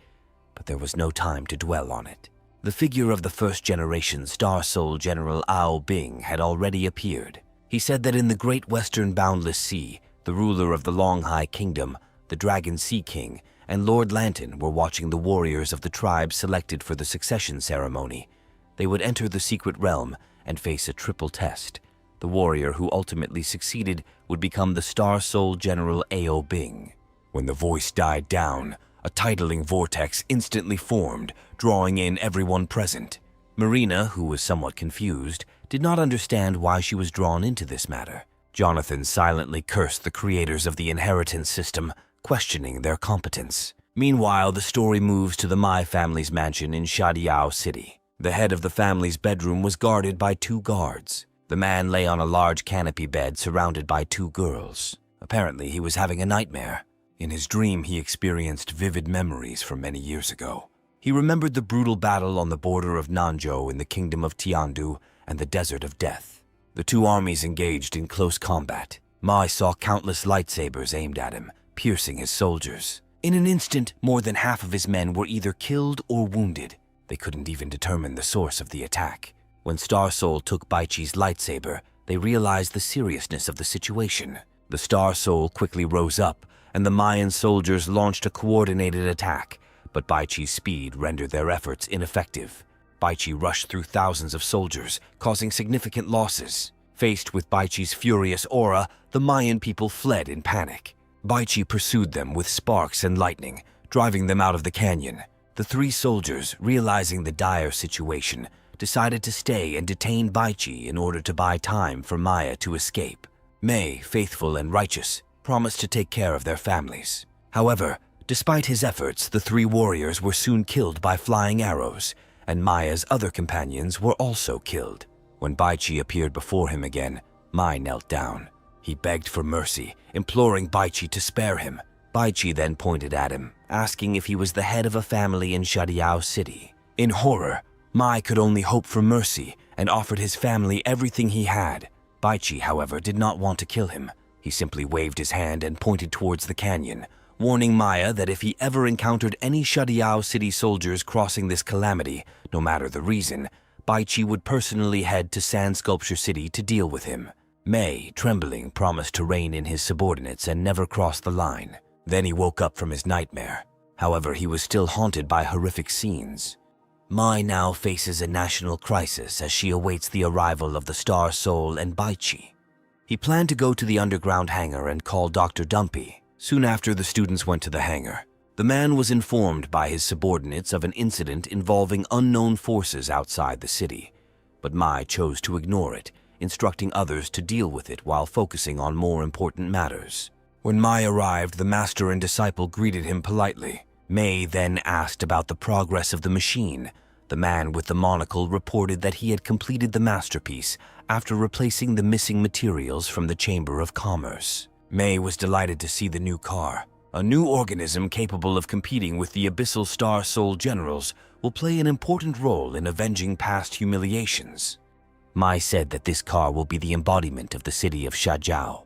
but there was no time to dwell on it. The figure of the first-generation Star Soul General Ao Bing had already appeared. He said that in the great western boundless sea, the ruler of the Longhai Kingdom, the Dragon Sea King, and Lord Lanton were watching the warriors of the tribe selected for the succession ceremony. They would enter the secret realm and face a triple test. The warrior who ultimately succeeded would become the Star Soul General Ao Bing. When the voice died down, a titling vortex instantly formed, drawing in everyone present. Marina, who was somewhat confused, did not understand why she was drawn into this matter. Jonathan silently cursed the creators of the inheritance system, questioning their competence. Meanwhile, the story moves to the Mai family's mansion in Shadiao City. The head of the family's bedroom was guarded by 2 guards. The man lay on a large canopy bed surrounded by 2 girls. Apparently, he was having a nightmare. In his dream, he experienced vivid memories from many years ago. He remembered the brutal battle on the border of Nanzhou in the kingdom of Tiandu and the Desert of Death. The 2 armies engaged in close combat. Mai saw countless lightsabers aimed at him, piercing his soldiers. In an instant, more than half of his men were either killed or wounded. They couldn't even determine the source of the attack. When Star Soul took Baichi's lightsaber, they realized the seriousness of the situation. The Star Soul quickly rose up, and the Mayan soldiers launched a coordinated attack, but Baichi's speed rendered their efforts ineffective. Baichi rushed through thousands of soldiers, causing significant losses. Faced with Baichi's furious aura, the Mayan people fled in panic. Baichi pursued them with sparks and lightning, driving them out of the canyon. The 3 soldiers, realizing the dire situation, decided to stay and detain Baichi in order to buy time for Maya to escape. Mei, faithful and righteous, promised to take care of their families. However, despite his efforts, the 3 warriors were soon killed by flying arrows, and Maya's other companions were also killed. When Baichi appeared before him again, Mai knelt down. He begged for mercy, imploring Baichi to spare him. Baichi then pointed at him, asking if he was the head of a family in Shadiao City. In horror, Mai could only hope for mercy and offered his family everything he had. Baichi, however, did not want to kill him. He simply waved his hand and pointed towards the canyon, warning Maya that if he ever encountered any Shadiao City soldiers crossing this calamity, no matter the reason, Baichi would personally head to Sand Sculpture City to deal with him. Mei, trembling, promised to rein in his subordinates and never cross the line. Then he woke up from his nightmare. However, he was still haunted by horrific scenes. Mai now faces a national crisis as she awaits the arrival of the Star Soul and Baichi. He planned to go to the underground hangar and call Dr. Dumpy. Soon after the students went to the hangar, the man was informed by his subordinates of an incident involving unknown forces outside the city. But Mai chose to ignore it, instructing others to deal with it while focusing on more important matters. When Mai arrived, the master and disciple greeted him politely. Mei then asked about the progress of the machine. The man with the monocle reported that he had completed the masterpiece after replacing the missing materials from the Chamber of Commerce. Mei was delighted to see the new car. A new organism capable of competing with the Abyssal Star Soul Generals will play an important role in avenging past humiliations. Mai said that this car will be the embodiment of the city of Shajao.